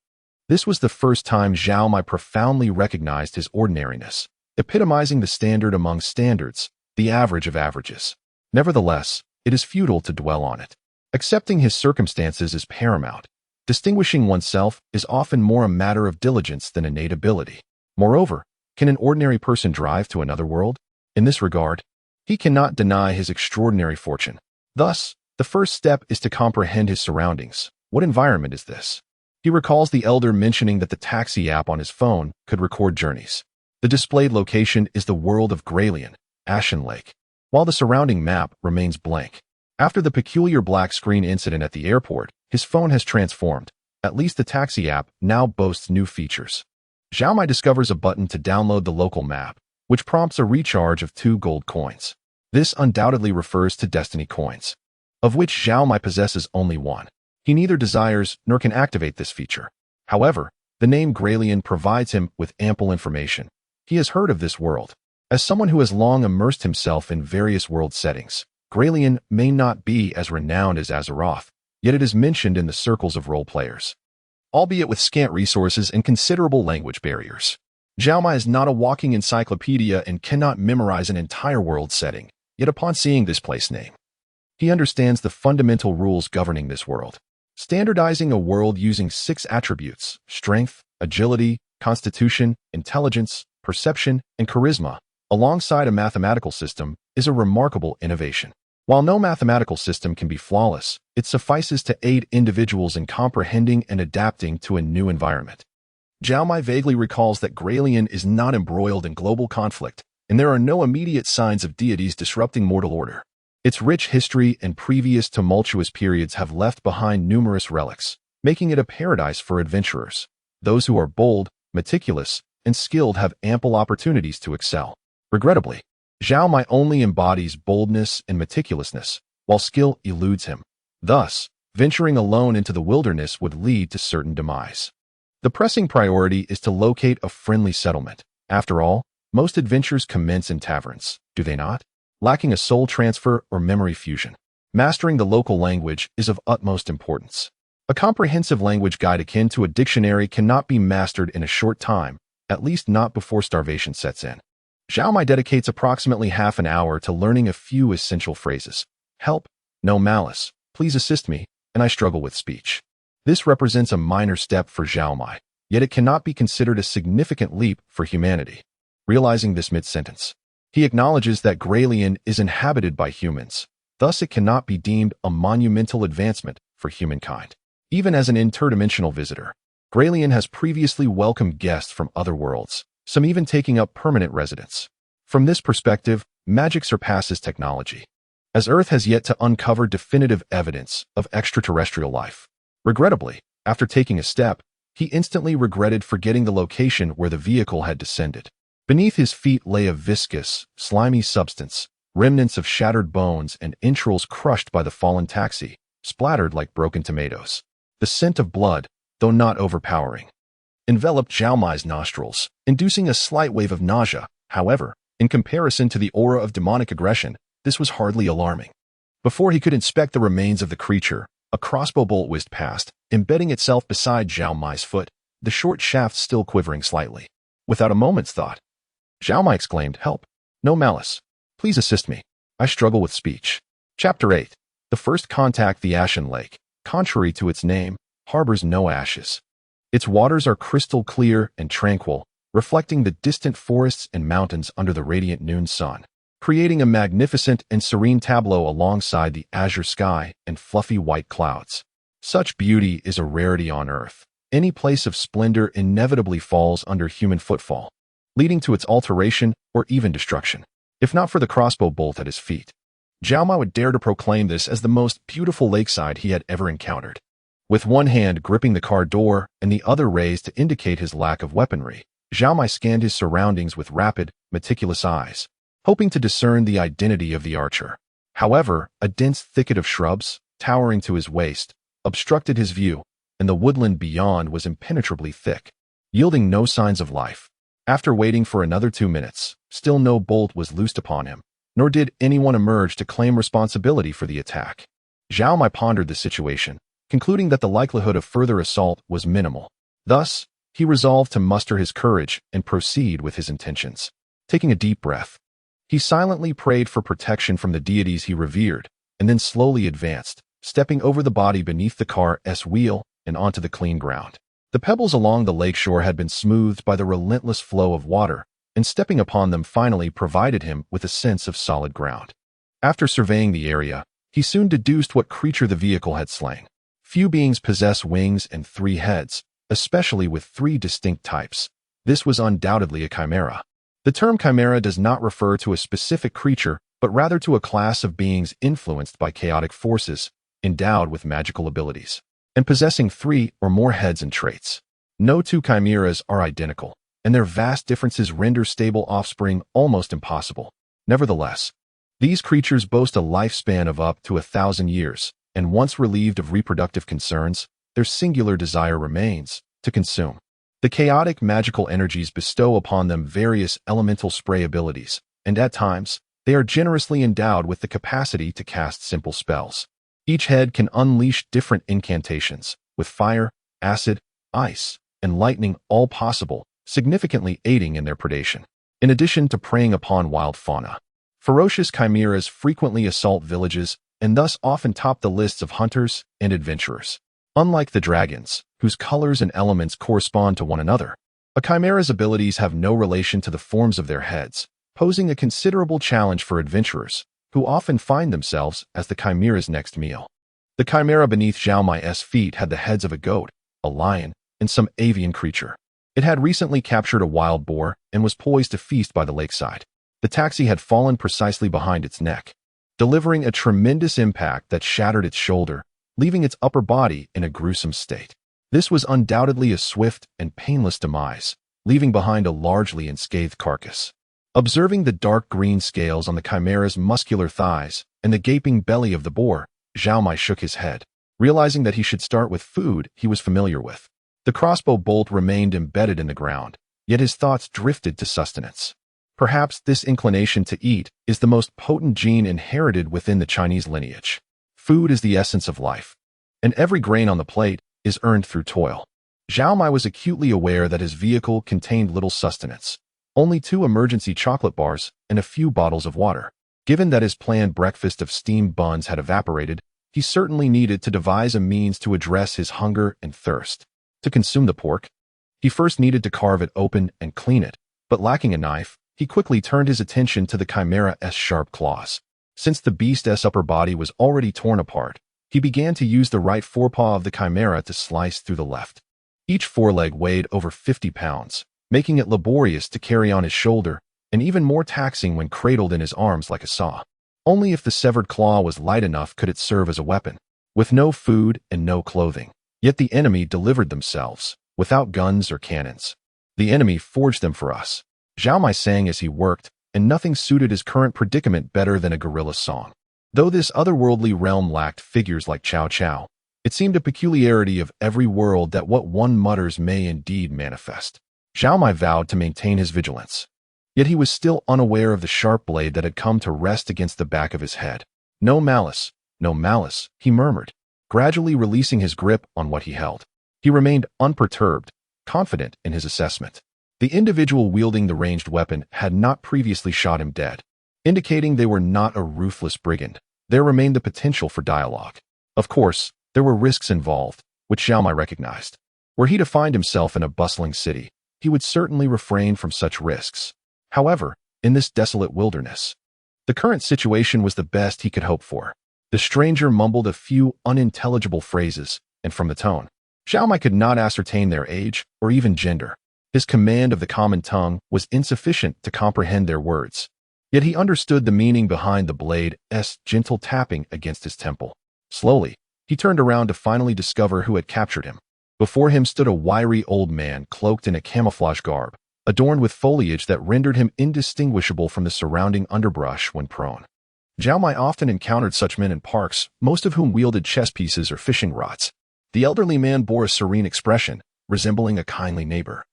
This was the first time Zhao Mai profoundly recognized his ordinariness, epitomizing the standard among standards, the average of averages. Nevertheless, it is futile to dwell on it. Accepting his circumstances is paramount. Distinguishing oneself is often more a matter of diligence than innate ability. Moreover, can an ordinary person drive to another world? In this regard, he cannot deny his extraordinary fortune. Thus, the first step is to comprehend his surroundings. What environment is this? He recalls the elder mentioning that the taxi app on his phone could record journeys. The displayed location is the world of Gralian, Ashen Lake, while the surrounding map remains blank. After the peculiar black screen incident at the airport, his phone has transformed. At least the taxi app now boasts new features. Zhao Mai discovers a button to download the local map, which prompts a recharge of 2 gold coins. This undoubtedly refers to destiny coins, of which Zhao Mai possesses only 1. He neither desires nor can activate this feature. However, the name Gralian provides him with ample information. He has heard of this world. As someone who has long immersed himself in various world settings, Gralian may not be as renowned as Azeroth, yet it is mentioned in the circles of role players, albeit with scant resources and considerable language barriers. Zhao Mai is not a walking encyclopedia and cannot memorize an entire world setting, yet upon seeing this place name, he understands the fundamental rules governing this world. Standardizing a world using 6 attributes: strength, agility, constitution, intelligence, perception, and charisma, alongside a mathematical system, is a remarkable innovation. While no mathematical system can be flawless, it suffices to aid individuals in comprehending and adapting to a new environment. Zhao Mai vaguely recalls that Gralian is not embroiled in global conflict, and there are no immediate signs of deities disrupting mortal order. Its rich history and previous tumultuous periods have left behind numerous relics, making it a paradise for adventurers. Those who are bold, meticulous, and skilled have ample opportunities to excel. Regrettably, Zhao Mai only embodies boldness and meticulousness, while skill eludes him. Thus, venturing alone into the wilderness would lead to certain demise. The pressing priority is to locate a friendly settlement. After all, most adventures commence in taverns, do they not? Lacking a soul transfer or memory fusion, mastering the local language is of utmost importance. A comprehensive language guide akin to a dictionary cannot be mastered in a short time, at least not before starvation sets in. Zhao Mai dedicates approximately half an hour to learning a few essential phrases. Help, no malice, please assist me, and I struggle with speech. This represents a minor step for Zhao Mai, yet it cannot be considered a significant leap for humanity. Realizing this mid-sentence, he acknowledges that Gralian is inhabited by humans, thus it cannot be deemed a monumental advancement for humankind. Even as an interdimensional visitor, Gralian has previously welcomed guests from other worlds, some even taking up permanent residence. From this perspective, magic surpasses technology, as Earth has yet to uncover definitive evidence of extraterrestrial life. Regrettably, after taking a step, he instantly regretted forgetting the location where the vehicle had descended. Beneath his feet lay a viscous, slimy substance, remnants of shattered bones and entrails crushed by the fallen taxi, splattered like broken tomatoes. The scent of blood, though not overpowering, enveloped Zhao Mai's nostrils, inducing a slight wave of nausea. However, in comparison to the aura of demonic aggression, this was hardly alarming. Before he could inspect the remains of the creature, a crossbow bolt whizzed past, embedding itself beside Zhao Mai's foot, the short shaft still quivering slightly. Without a moment's thought, Zhao Mai exclaimed, "Help! No malice. Please assist me. I struggle with speech." Chapter 8. The First Contact. The Ashen Lake, contrary to its name, harbors no ashes. Its waters are crystal clear and tranquil, reflecting the distant forests and mountains under the radiant noon sun, creating a magnificent and serene tableau alongside the azure sky and fluffy white clouds. Such beauty is a rarity on Earth. Any place of splendor inevitably falls under human footfall, leading to its alteration or even destruction. If not for the crossbow bolt at his feet, Zhao Mai would dare to proclaim this as the most beautiful lakeside he had ever encountered. With one hand gripping the car door and the other raised to indicate his lack of weaponry, Zhao Mai scanned his surroundings with rapid, meticulous eyes, hoping to discern the identity of the archer. However, a dense thicket of shrubs, towering to his waist, obstructed his view, and the woodland beyond was impenetrably thick, yielding no signs of life. After waiting for another 2 minutes, still no bolt was loosed upon him, nor did anyone emerge to claim responsibility for the attack. Zhao Mai pondered the situation, concluding that the likelihood of further assault was minimal. Thus, he resolved to muster his courage and proceed with his intentions. Taking a deep breath, he silently prayed for protection from the deities he revered, and then slowly advanced, stepping over the body beneath the car's wheel and onto the clean ground. The pebbles along the lakeshore had been smoothed by the relentless flow of water, and stepping upon them finally provided him with a sense of solid ground. After surveying the area, he soon deduced what creature the vehicle had slain. Few beings possess wings and 3 heads, especially with 3 distinct types. This was undoubtedly a chimera. The term chimera does not refer to a specific creature, but rather to a class of beings influenced by chaotic forces, endowed with magical abilities, and possessing 3 or more heads and traits. No two chimeras are identical, and their vast differences render stable offspring almost impossible. Nevertheless, these creatures boast a lifespan of up to 1,000 years, and once relieved of reproductive concerns, their singular desire remains to consume. The chaotic magical energies bestow upon them various elemental spray abilities, and at times, they are generously endowed with the capacity to cast simple spells. Each head can unleash different incantations, with fire, acid, ice, and lightning all possible, significantly aiding in their predation. In addition to preying upon wild fauna, ferocious chimeras frequently assault villages and thus often top the lists of hunters and adventurers. Unlike the dragons, whose colors and elements correspond to one another, a chimera's abilities have no relation to the forms of their heads, posing a considerable challenge for adventurers, who often find themselves as the chimera's next meal. The chimera beneath Zhao Mai's feet had the heads of a goat, a lion, and some avian creature. It had recently captured a wild boar and was poised to feast by the lakeside. The taxi had fallen precisely behind its neck, delivering a tremendous impact that shattered its shoulder, leaving its upper body in a gruesome state. This was undoubtedly a swift and painless demise, leaving behind a largely unscathed carcass. Observing the dark green scales on the chimera's muscular thighs and the gaping belly of the boar, Zhao Mai shook his head, realizing that he should start with food he was familiar with. The crossbow bolt remained embedded in the ground, yet his thoughts drifted to sustenance. Perhaps this inclination to eat is the most potent gene inherited within the Chinese lineage. Food is the essence of life, and every grain on the plate is earned through toil. Zhao Mai was acutely aware that his vehicle contained little sustenance, only 2 emergency chocolate bars and a few bottles of water. Given that his planned breakfast of steamed buns had evaporated, he certainly needed to devise a means to address his hunger and thirst. To consume the pork, he first needed to carve it open and clean it, but lacking a knife, he quickly turned his attention to the chimera's sharp claws. Since the beast's upper body was already torn apart, he began to use the right forepaw of the chimera to slice through the left. Each foreleg weighed over 50 pounds, making it laborious to carry on his shoulder, and even more taxing when cradled in his arms like a saw. Only if the severed claw was light enough could it serve as a weapon. With no food and no clothing, yet the enemy delivered themselves, without guns or cannons. The enemy forged them for us, Zhao Mai sang as he worked, and nothing suited his current predicament better than a guerrilla song. Though this otherworldly realm lacked figures like Cao Cao, it seemed a peculiarity of every world that what one mutters may indeed manifest. Zhao Mai vowed to maintain his vigilance. Yet he was still unaware of the sharp blade that had come to rest against the back of his head. No malice, he murmured, gradually releasing his grip on what he held. He remained unperturbed, confident in his assessment. The individual wielding the ranged weapon had not previously shot him dead, indicating they were not a ruthless brigand. There remained the potential for dialogue. Of course, there were risks involved, which Zhao Mai recognized. Were he to find himself in a bustling city, he would certainly refrain from such risks. However, in this desolate wilderness, the current situation was the best he could hope for. The stranger mumbled a few unintelligible phrases, and from the tone, Zhao Mai could not ascertain their age or even gender. His command of the common tongue was insufficient to comprehend their words. Yet he understood the meaning behind the blade's gentle tapping against his temple. Slowly, he turned around to finally discover who had captured him. Before him stood a wiry old man cloaked in a camouflage garb, adorned with foliage that rendered him indistinguishable from the surrounding underbrush when prone. Zhao Mai often encountered such men in parks, most of whom wielded chess pieces or fishing rods. The elderly man bore a serene expression, resembling a kindly neighbor.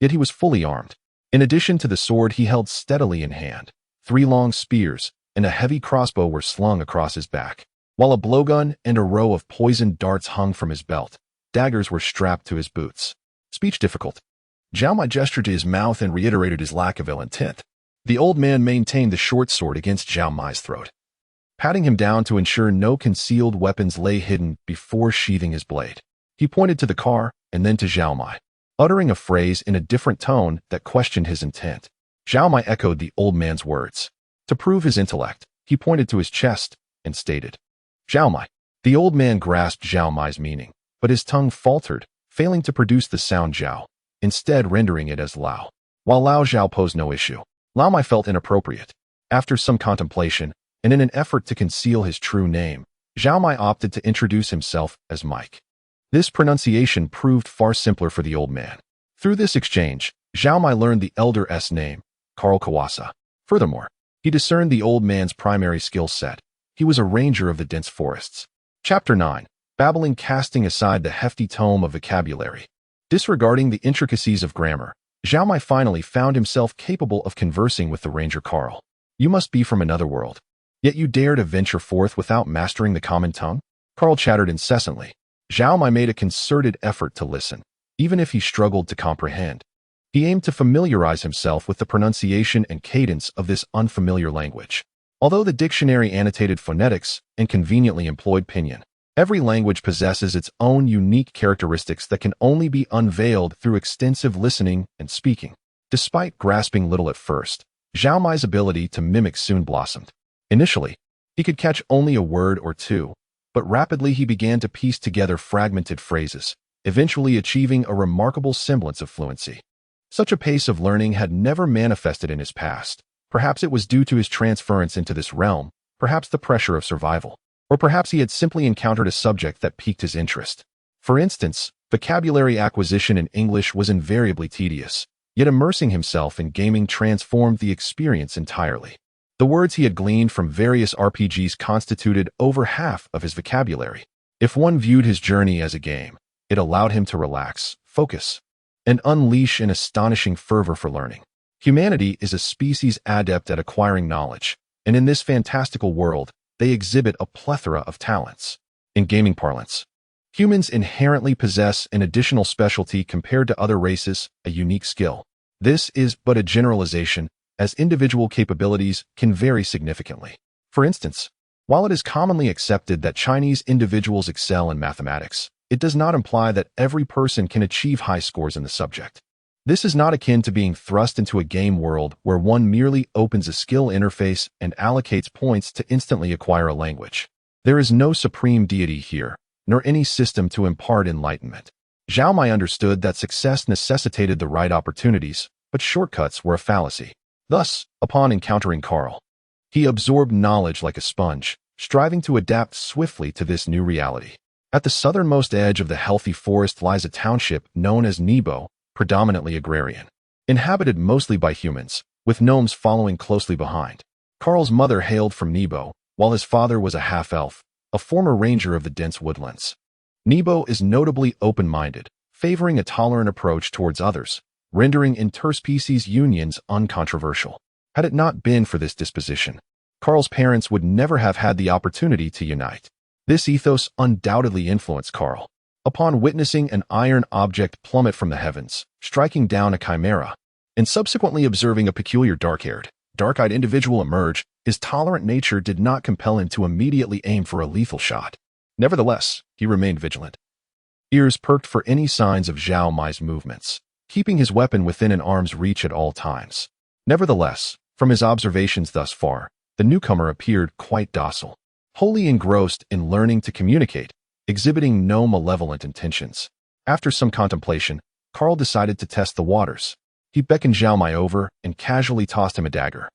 Yet he was fully armed. In addition to the sword he held steadily in hand, 3 long spears and a heavy crossbow were slung across his back, while a blowgun and a row of poisoned darts hung from his belt. Daggers were strapped to his boots. Speech difficult. Zhao Mai gestured to his mouth and reiterated his lack of ill intent. The old man maintained the short sword against Zhao Mai's throat, patting him down to ensure no concealed weapons lay hidden before sheathing his blade. He pointed to the car and then to Zhao Mai, uttering a phrase in a different tone that questioned his intent. Zhao Mai echoed the old man's words. To prove his intellect, he pointed to his chest and stated, Zhao Mai. The old man grasped Zhao Mai's meaning, but his tongue faltered, failing to produce the sound Zhao, instead rendering it as Lao. While Lao Zhao posed no issue, Lao Mai felt inappropriate. After some contemplation, and in an effort to conceal his true name, Zhao Mai opted to introduce himself as Mike. This pronunciation proved far simpler for the old man. Through this exchange, Zhao Mai learned the elder's name, Karl Kawasa. Furthermore, he discerned the old man's primary skill set. He was a ranger of the dense forests. Chapter 9. Babbling. Casting aside the hefty tome of vocabulary. Disregarding the intricacies of grammar, Zhao Mai finally found himself capable of conversing with the ranger Karl. You must be from another world. Yet you dare to venture forth without mastering the common tongue? Karl chattered incessantly. Zhao Mai made a concerted effort to listen, even if he struggled to comprehend. He aimed to familiarize himself with the pronunciation and cadence of this unfamiliar language. Although the dictionary annotated phonetics and conveniently employed pinyin, every language possesses its own unique characteristics that can only be unveiled through extensive listening and speaking. Despite grasping little at first, Zhao Mai's ability to mimic soon blossomed. Initially, he could catch only a word or two, but rapidly he began to piece together fragmented phrases, eventually achieving a remarkable semblance of fluency. Such a pace of learning had never manifested in his past. Perhaps it was due to his transference into this realm, perhaps the pressure of survival, or perhaps he had simply encountered a subject that piqued his interest. For instance, vocabulary acquisition in English was invariably tedious, yet immersing himself in gaming transformed the experience entirely. The words he had gleaned from various RPGs constituted over half of his vocabulary. If one viewed his journey as a game, it allowed him to relax, focus, and unleash an astonishing fervor for learning. Humanity is a species adept at acquiring knowledge, and in this fantastical world, they exhibit a plethora of talents. In gaming parlance, humans inherently possess an additional specialty compared to other races, a unique skill. This is but a generalization, as individual capabilities can vary significantly. For instance, while it is commonly accepted that Chinese individuals excel in mathematics, it does not imply that every person can achieve high scores in the subject. This is not akin to being thrust into a game world where one merely opens a skill interface and allocates points to instantly acquire a language. There is no supreme deity here, nor any system to impart enlightenment. Zhao Mai understood that success necessitated the right opportunities, but shortcuts were a fallacy. Thus, upon encountering Karl, he absorbed knowledge like a sponge, striving to adapt swiftly to this new reality. At the southernmost edge of the healthy forest lies a township known as Nebo, predominantly agrarian, inhabited mostly by humans, with gnomes following closely behind. Karl's mother hailed from Nebo, while his father was a half-elf, a former ranger of the dense woodlands. Nebo is notably open-minded, favoring a tolerant approach towards others, rendering interspecies unions uncontroversial. Had it not been for this disposition, Karl's parents would never have had the opportunity to unite. This ethos undoubtedly influenced Karl. Upon witnessing an iron object plummet from the heavens, striking down a chimera, and subsequently observing a peculiar dark-haired, dark-eyed individual emerge, his tolerant nature did not compel him to immediately aim for a lethal shot. Nevertheless, he remained vigilant. Ears perked for any signs of Zhao Mai's movements, keeping his weapon within an arm's reach at all times. Nevertheless, from his observations thus far, the newcomer appeared quite docile, wholly engrossed in learning to communicate, exhibiting no malevolent intentions. After some contemplation, Karl decided to test the waters. He beckoned Zhao Mai over and casually tossed him a dagger.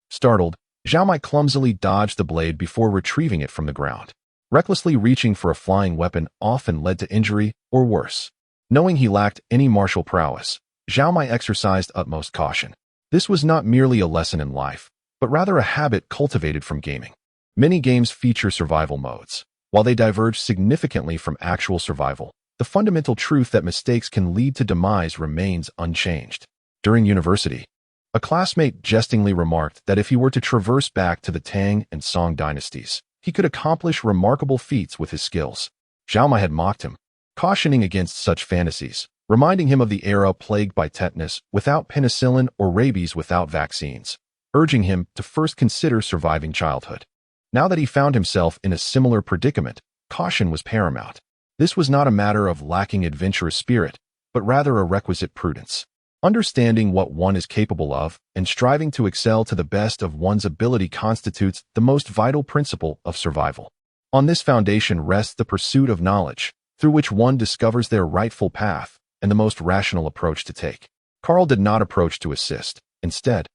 Startled, Zhao Mai clumsily dodged the blade before retrieving it from the ground. Recklessly reaching for a flying weapon often led to injury or worse. Knowing he lacked any martial prowess, Zhao Mai exercised utmost caution. This was not merely a lesson in life, but rather a habit cultivated from gaming. Many games feature survival modes. While they diverge significantly from actual survival, the fundamental truth that mistakes can lead to demise remains unchanged. During university, a classmate jestingly remarked that if he were to traverse back to the Tang and Song dynasties, he could accomplish remarkable feats with his skills. Zhao Mai had mocked him, cautioning against such fantasies, reminding him of the era plagued by tetanus without penicillin or rabies without vaccines, urging him to first consider surviving childhood. Now that he found himself in a similar predicament, caution was paramount. This was not a matter of lacking adventurous spirit, but rather a requisite prudence. Understanding what one is capable of and striving to excel to the best of one's ability constitutes the most vital principle of survival. On this foundation rests the pursuit of knowledge, through which one discovers their rightful path and the most rational approach to take. Karl did not approach to assist. Instead,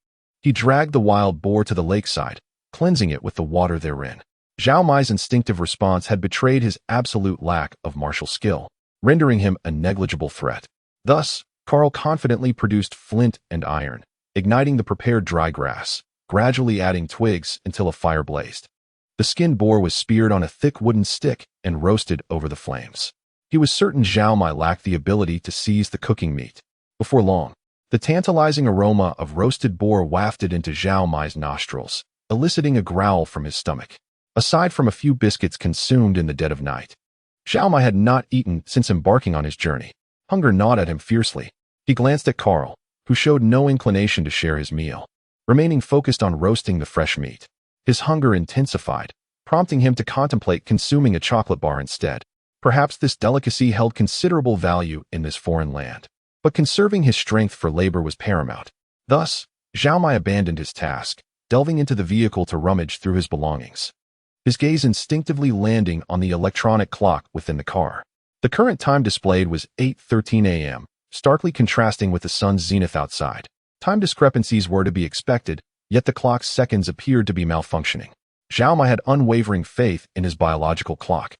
He dragged the wild boar to the lakeside, cleansing it with the water therein. Zhao Mai's instinctive response had betrayed his absolute lack of martial skill, rendering him a negligible threat. Thus, Carl confidently produced flint and iron, igniting the prepared dry grass, gradually adding twigs until a fire blazed. The skinned boar was speared on a thick wooden stick and roasted over the flames. He was certain Zhao Mai lacked the ability to seize the cooking meat. Before long, the tantalizing aroma of roasted boar wafted into Zhao Mai's nostrils, eliciting a growl from his stomach. Aside from a few biscuits consumed in the dead of night, Zhao Mai had not eaten since embarking on his journey. Hunger gnawed at him fiercely. He glanced at Carl, who showed no inclination to share his meal, remaining focused on roasting the fresh meat. His hunger intensified, prompting him to contemplate consuming a chocolate bar instead. Perhaps this delicacy held considerable value in this foreign land, but conserving his strength for labor was paramount. Thus, Zhao Mai abandoned his task, delving into the vehicle to rummage through his belongings. His gaze instinctively landing on the electronic clock within the car. The current time displayed was 8:13 a.m., starkly contrasting with the sun's zenith outside. Time discrepancies were to be expected, yet the clock's seconds appeared to be malfunctioning. Zhao Mai had unwavering faith in his biological clock.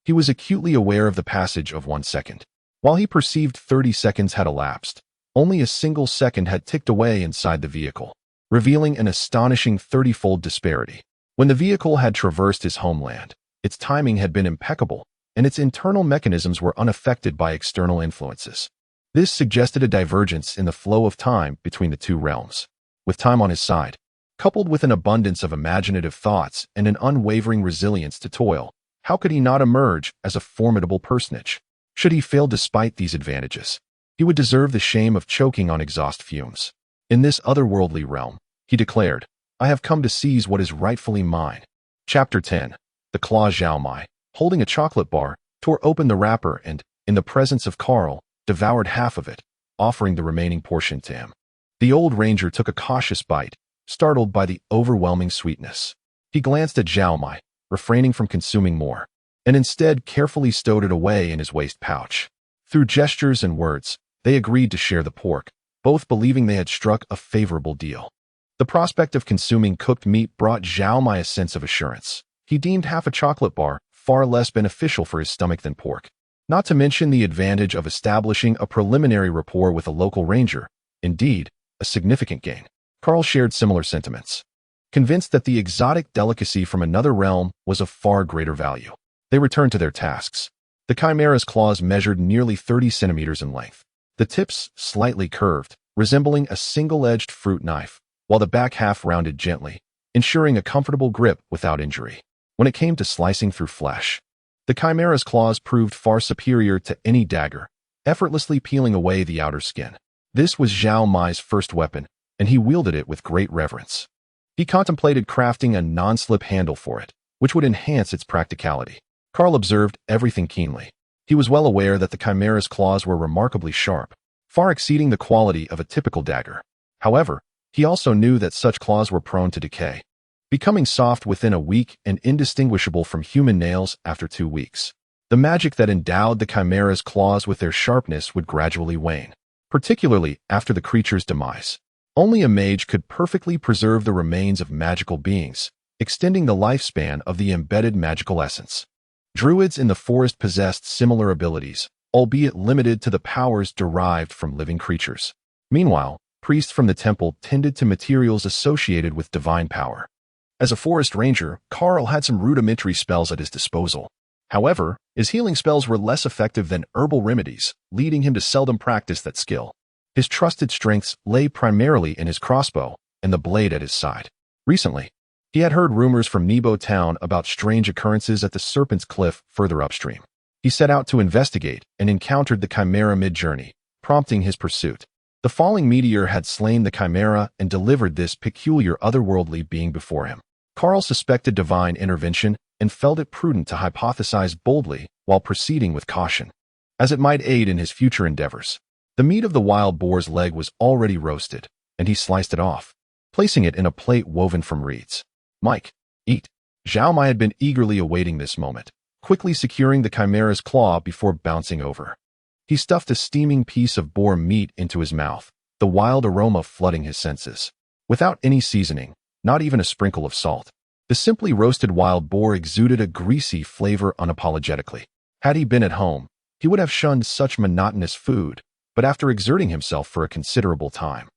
He was acutely aware of the passage of 1 second. While he perceived 30 seconds had elapsed, only a single second had ticked away inside the vehicle, revealing an astonishing 30-fold disparity. When the vehicle had traversed his homeland, its timing had been impeccable, and its internal mechanisms were unaffected by external influences. This suggested a divergence in the flow of time between the two realms. With time on his side, coupled with an abundance of imaginative thoughts and an unwavering resilience to toil, how could he not emerge as a formidable personage? Should he fail despite these advantages, he would deserve the shame of choking on exhaust fumes. In this otherworldly realm, he declared, I have come to seize what is rightfully mine. Chapter 10. The Claw. Zhao Mai, holding a chocolate bar, tore open the wrapper and, in the presence of Carl, devoured half of it, offering the remaining portion to him. The old ranger took a cautious bite, startled by the overwhelming sweetness. He glanced at Zhao Mai, refraining from consuming more, and instead carefully stowed it away in his waist pouch. Through gestures and words, they agreed to share the pork, both believing they had struck a favorable deal. The prospect of consuming cooked meat brought Zhao Mai a sense of assurance. He deemed half a chocolate bar far less beneficial for his stomach than pork, not to mention the advantage of establishing a preliminary rapport with a local ranger, indeed, a significant gain. Carl shared similar sentiments, convinced that the exotic delicacy from another realm was of far greater value. They returned to their tasks. The chimera's claws measured nearly 30 centimeters in length, the tips slightly curved, resembling a single-edged fruit knife, while the back half rounded gently, ensuring a comfortable grip without injury. When it came to slicing through flesh, the chimera's claws proved far superior to any dagger, effortlessly peeling away the outer skin. This was Zhao Mai's first weapon, and he wielded it with great reverence. He contemplated crafting a non-slip handle for it, which would enhance its practicality. Carl observed everything keenly. He was well aware that the chimera's claws were remarkably sharp, far exceeding the quality of a typical dagger. However, he also knew that such claws were prone to decay, becoming soft within a week and indistinguishable from human nails after 2 weeks. The magic that endowed the chimera's claws with their sharpness would gradually wane, particularly after the creature's demise. Only a mage could perfectly preserve the remains of magical beings, extending the lifespan of the embedded magical essence. Druids in the forest possessed similar abilities, albeit limited to the powers derived from living creatures. Meanwhile, priests from the temple tended to materials associated with divine power. As a forest ranger, Carl had some rudimentary spells at his disposal. However, his healing spells were less effective than herbal remedies, leading him to seldom practice that skill. His trusted strengths lay primarily in his crossbow and the blade at his side. Recently, he had heard rumors from Nebo Town about strange occurrences at the Serpents Cliff further upstream. He set out to investigate and encountered the chimera mid-journey, prompting his pursuit. The falling meteor had slain the chimera and delivered this peculiar otherworldly being before him. Carl suspected divine intervention and felt it prudent to hypothesize boldly while proceeding with caution, as it might aid in his future endeavors. The meat of the wild boar's leg was already roasted, and he sliced it off, placing it in a plate woven from reeds. Mike, eat. Zhao Mai had been eagerly awaiting this moment, quickly securing the chimera's claw before bouncing over. He stuffed a steaming piece of boar meat into his mouth, the wild aroma flooding his senses. Without any seasoning, not even a sprinkle of salt. The simply roasted wild boar exuded a greasy flavor unapologetically. Had he been at home, he would have shunned such monotonous food, but after exerting himself for a considerable time,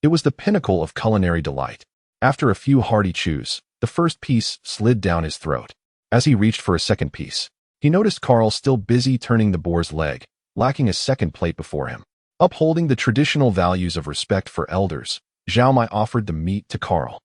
it was the pinnacle of culinary delight. After a few hearty chews, the first piece slid down his throat. As he reached for a second piece, he noticed Carl still busy turning the boar's leg, lacking a second plate before him. Upholding the traditional values of respect for elders, Zhao Mai offered the meat to Carl,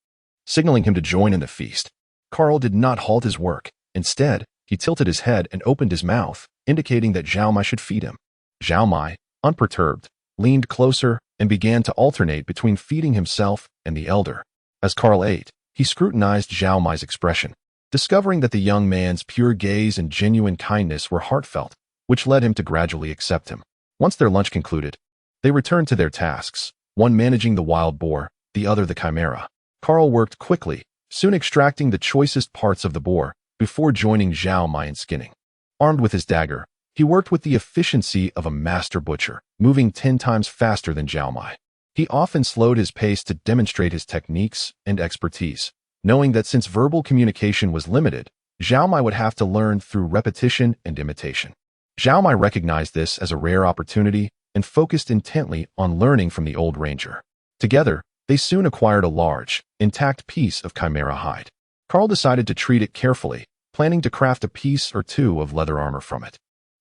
signaling him to join in the feast. Carl did not halt his work. Instead, he tilted his head and opened his mouth, indicating that Zhao Mai should feed him. Zhao Mai, unperturbed, leaned closer and began to alternate between feeding himself and the elder. As Carl ate, he scrutinized Zhao Mai's expression, discovering that the young man's pure gaze and genuine kindness were heartfelt, which led him to gradually accept him. Once their lunch concluded, they returned to their tasks, one managing the wild boar, the other the chimera. Carl worked quickly, soon extracting the choicest parts of the boar before joining Zhao Mai in skinning. Armed with his dagger, he worked with the efficiency of a master butcher, moving 10 times faster than Zhao Mai. He often slowed his pace to demonstrate his techniques and expertise, knowing that since verbal communication was limited, Zhao Mai would have to learn through repetition and imitation. Zhao Mai recognized this as a rare opportunity and focused intently on learning from the old ranger. Together, they soon acquired a large, intact piece of chimera hide. Carl decided to treat it carefully, planning to craft a piece or two of leather armor from it.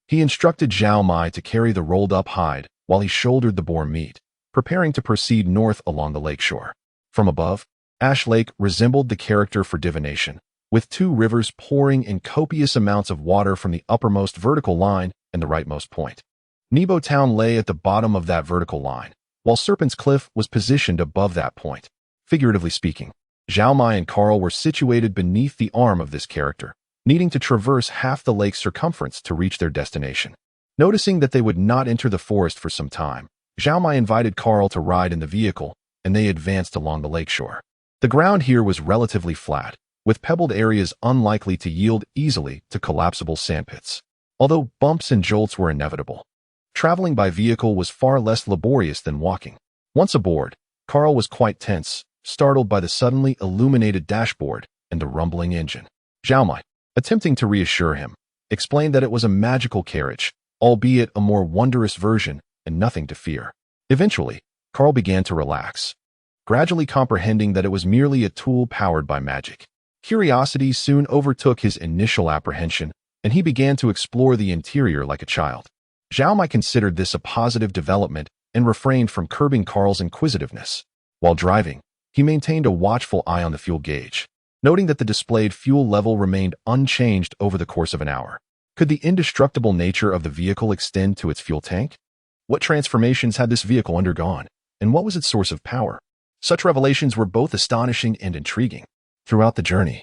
He instructed Zhao Mai to carry the rolled-up hide while he shouldered the boar meat, preparing to proceed north along the lakeshore. From above, Ash Lake resembled the character for divination, with 2 rivers pouring in copious amounts of water from the uppermost vertical line and the rightmost point. Nebo Town lay at the bottom of that vertical line, while Serpent's Cliff was positioned above that point. Figuratively speaking, Zhao Mai and Carl were situated beneath the arm of this character, needing to traverse half the lake's circumference to reach their destination. Noticing that they would not enter the forest for some time, Zhao Mai invited Carl to ride in the vehicle, and they advanced along the lakeshore. The ground here was relatively flat, with pebbled areas unlikely to yield easily to collapsible sandpits. Although bumps and jolts were inevitable, traveling by vehicle was far less laborious than walking. Once aboard, Carl was quite tense, startled by the suddenly illuminated dashboard and the rumbling engine. Zhao Mai, attempting to reassure him, explained that it was a magical carriage, albeit a more wondrous version and nothing to fear. Eventually, Carl began to relax, gradually comprehending that it was merely a tool powered by magic. Curiosity soon overtook his initial apprehension, and he began to explore the interior like a child. Zhao Mai considered this a positive development and refrained from curbing Carl's inquisitiveness. While driving, he maintained a watchful eye on the fuel gauge, noting that the displayed fuel level remained unchanged over the course of an hour. Could the indestructible nature of the vehicle extend to its fuel tank? What transformations had this vehicle undergone, and what was its source of power? Such revelations were both astonishing and intriguing. Throughout the journey,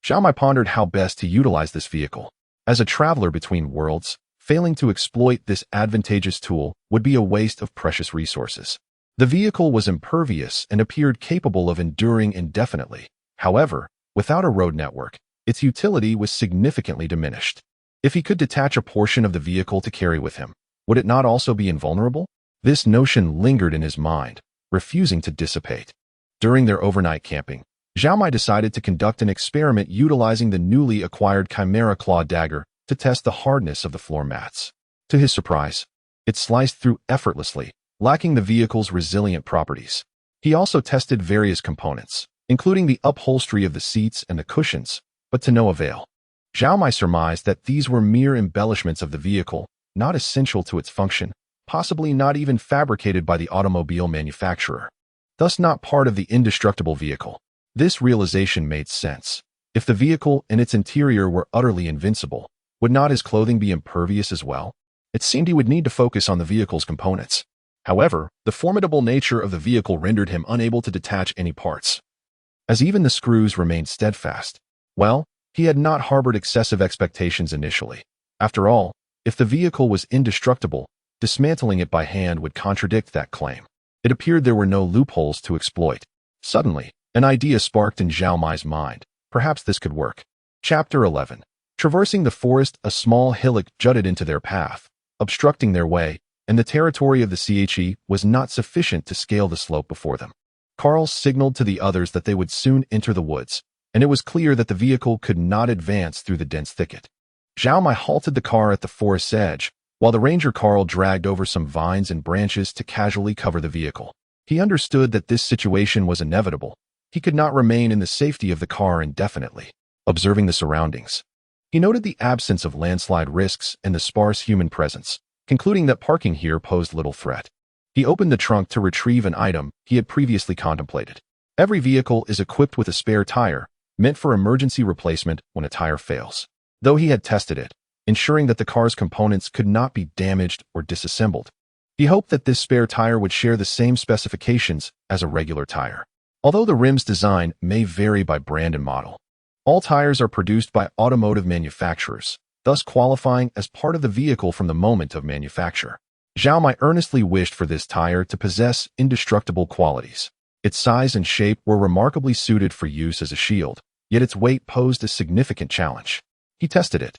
Zhao Mai pondered how best to utilize this vehicle. As a traveler between worlds, failing to exploit this advantageous tool would be a waste of precious resources. The vehicle was impervious and appeared capable of enduring indefinitely. However, without a road network, its utility was significantly diminished. If he could detach a portion of the vehicle to carry with him, would it not also be invulnerable? This notion lingered in his mind, refusing to dissipate. During their overnight camping, Zhao Mai decided to conduct an experiment utilizing the newly acquired Chimera Claw dagger to test the hardness of the floor mats. To his surprise, it sliced through effortlessly, lacking the vehicle's resilient properties. He also tested various components, including the upholstery of the seats and the cushions, but to no avail. Zhao Mai surmised that these were mere embellishments of the vehicle, not essential to its function, possibly not even fabricated by the automobile manufacturer, thus not part of the indestructible vehicle. This realization made sense. If the vehicle and its interior were utterly invincible, would not his clothing be impervious as well? It seemed he would need to focus on the vehicle's components. However, the formidable nature of the vehicle rendered him unable to detach any parts, as even the screws remained steadfast. Well, he had not harbored excessive expectations initially. After all, if the vehicle was indestructible, dismantling it by hand would contradict that claim. It appeared there were no loopholes to exploit. Suddenly, an idea sparked in Zhao Mai's mind. Perhaps this could work. Chapter 11. Traversing the forest, a small hillock jutted into their path, obstructing their way, and the territory of the CHE was not sufficient to scale the slope before them. Carl signaled to the others that they would soon enter the woods, and it was clear that the vehicle could not advance through the dense thicket. Zhao Mai halted the car at the forest's edge, while the ranger Carl dragged over some vines and branches to casually cover the vehicle. He understood that this situation was inevitable. He could not remain in the safety of the car indefinitely. Observing the surroundings, he noted the absence of landslide risks and the sparse human presence, concluding that parking here posed little threat. He opened the trunk to retrieve an item he had previously contemplated. Every vehicle is equipped with a spare tire, meant for emergency replacement when a tire fails. Though he had tested it, ensuring that the car's components could not be damaged or disassembled. He hoped that this spare tire would share the same specifications as a regular tire. Although the rim's design may vary by brand and model, all tires are produced by automotive manufacturers, thus qualifying as part of the vehicle from the moment of manufacture. Zhao Mai earnestly wished for this tire to possess indestructible qualities. Its size and shape were remarkably suited for use as a shield, yet its weight posed a significant challenge. He tested it.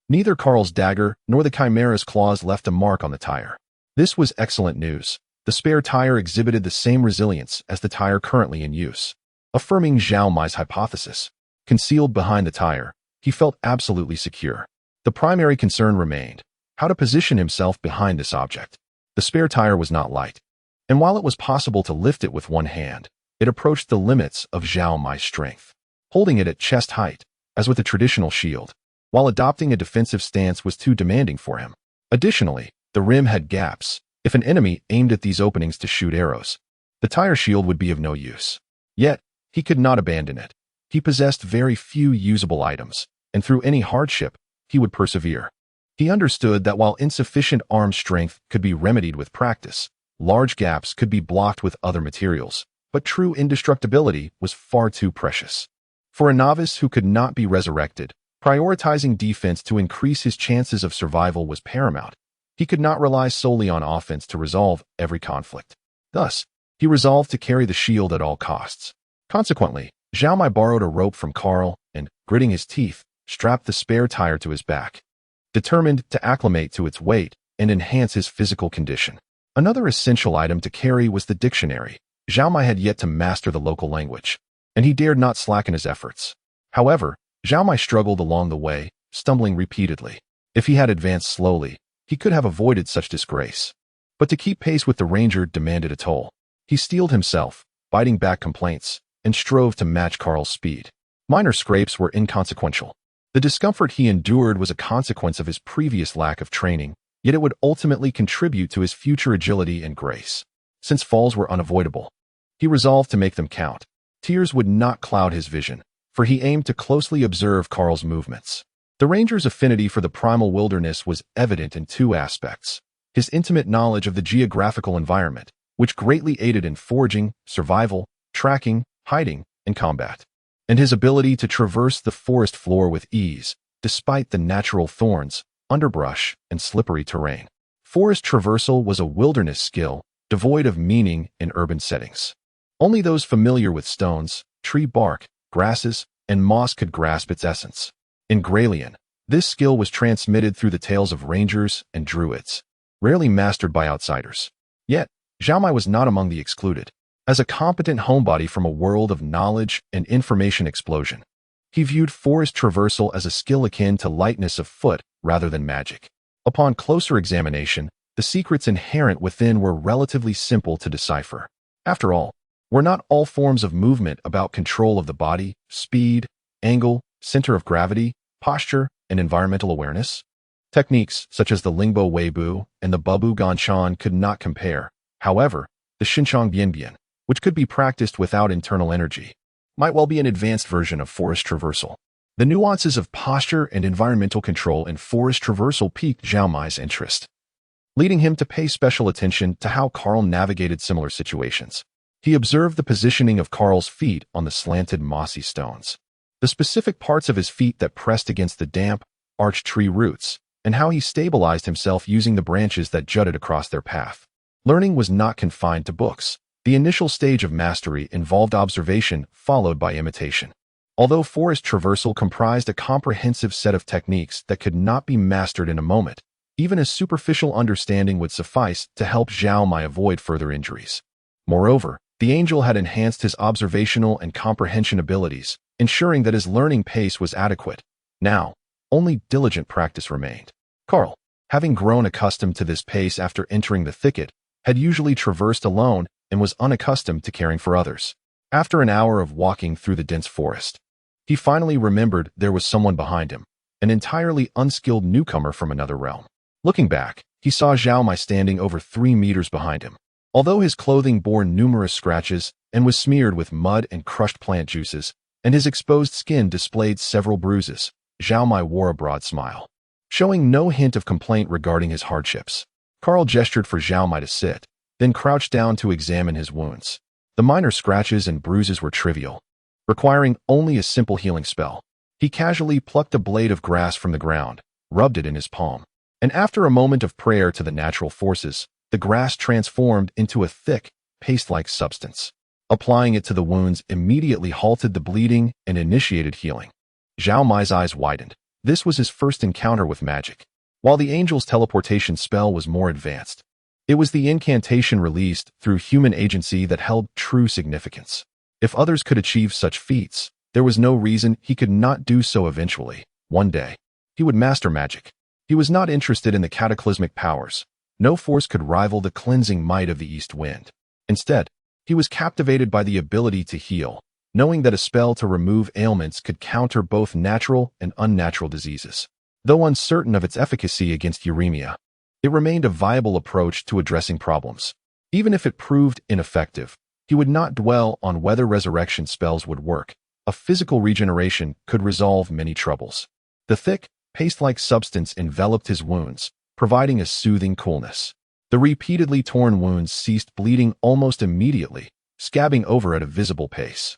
Neither Carl's dagger nor the Chimera's claws left a mark on the tire. This was excellent news. The spare tire exhibited the same resilience as the tire currently in use, affirming Zhao Mai's hypothesis. Concealed behind the tire, he felt absolutely secure. The primary concern remained: how to position himself behind this object. The spare tire was not light, and while it was possible to lift it with one hand, it approached the limits of Zhao Mai's strength. Holding it at chest height, as with a traditional shield, while adopting a defensive stance was too demanding for him. Additionally, the rim had gaps. If an enemy aimed at these openings to shoot arrows, the tire shield would be of no use. Yet, he could not abandon it. He possessed very few usable items, and through any hardship, he would persevere. He understood that while insufficient arm strength could be remedied with practice, large gaps could be blocked with other materials, but true indestructibility was far too precious. For a novice who could not be resurrected, prioritizing defense to increase his chances of survival was paramount. He could not rely solely on offense to resolve every conflict. Thus, he resolved to carry the shield at all costs. Consequently, Zhao Mai borrowed a rope from Carl and, gritting his teeth, strapped the spare tire to his back, determined to acclimate to its weight and enhance his physical condition. Another essential item to carry was the dictionary. Zhao Mai had yet to master the local language, and he dared not slacken his efforts. However, Zhao Mai struggled along the way, stumbling repeatedly. If he had advanced slowly, he could have avoided such disgrace. But to keep pace with the ranger demanded a toll. He steeled himself, biting back complaints, and strove to match Carl's speed. Minor scrapes were inconsequential. The discomfort he endured was a consequence of his previous lack of training, yet it would ultimately contribute to his future agility and grace. Since falls were unavoidable, he resolved to make them count. Tears would not cloud his vision, for he aimed to closely observe Carl's movements. The ranger's affinity for the primal wilderness was evident in two aspects: his intimate knowledge of the geographical environment, which greatly aided in foraging, survival, tracking, hiding, and combat, and his ability to traverse the forest floor with ease, despite the natural thorns, underbrush, and slippery terrain. Forest traversal was a wilderness skill, devoid of meaning in urban settings. Only those familiar with stones, tree bark, grasses, and moss could grasp its essence. In Gralian, this skill was transmitted through the tales of rangers and druids, rarely mastered by outsiders. Yet, Zhao Mai was not among the excluded. As a competent homebody from a world of knowledge and information explosion, he viewed forest traversal as a skill akin to lightness of foot rather than magic. Upon closer examination, the secrets inherent within were relatively simple to decipher. After all, were not all forms of movement about control of the body, speed, angle, center of gravity, posture, and environmental awareness? Techniques such as the Lingbo Weibu and the Babu Ganshan could not compare. However, the Xinchang Bianbian, which could be practiced without internal energy, might well be an advanced version of forest traversal. The nuances of posture and environmental control in forest traversal piqued Zhao Mai's interest, leading him to pay special attention to how Carl navigated similar situations. He observed the positioning of Carl's feet on the slanted mossy stones, the specific parts of his feet that pressed against the damp, arched tree roots, and how he stabilized himself using the branches that jutted across their path. Learning was not confined to books. The initial stage of mastery involved observation followed by imitation. Although forest traversal comprised a comprehensive set of techniques that could not be mastered in a moment, even a superficial understanding would suffice to help Zhao Mai avoid further injuries. Moreover, The angel had enhanced his observational and comprehension abilities, ensuring that his learning pace was adequate. Now, only diligent practice remained. Carl, having grown accustomed to this pace after entering the thicket, had usually traversed alone and was unaccustomed to caring for others. After an hour of walking through the dense forest, he finally remembered there was someone behind him, an entirely unskilled newcomer from another realm. Looking back, he saw Zhao Mai standing over 3 meters behind him. Although his clothing bore numerous scratches and was smeared with mud and crushed plant juices, and his exposed skin displayed several bruises, Zhao Mai wore a broad smile, showing no hint of complaint regarding his hardships. Carl gestured for Zhao Mai to sit, then crouched down to examine his wounds. The minor scratches and bruises were trivial, requiring only a simple healing spell. He casually plucked a blade of grass from the ground, rubbed it in his palm, and after a moment of prayer to the natural forces, the grass transformed into a thick, paste-like substance. Applying it to the wounds immediately halted the bleeding and initiated healing. Zhao Mai's eyes widened. This was his first encounter with magic. While the angel's teleportation spell was more advanced, it was the incantation released through human agency that held true significance. If others could achieve such feats, there was no reason he could not do so eventually. One day, he would master magic. He was not interested in the cataclysmic powers. No force could rival the cleansing might of the east wind. Instead, he was captivated by the ability to heal, knowing that a spell to remove ailments could counter both natural and unnatural diseases. Though uncertain of its efficacy against uremia, it remained a viable approach to addressing problems. Even if it proved ineffective, he would not dwell on whether resurrection spells would work. A physical regeneration could resolve many troubles. The thick, paste-like substance enveloped his wounds, providing a soothing coolness. The repeatedly torn wounds ceased bleeding almost immediately, scabbing over at a visible pace.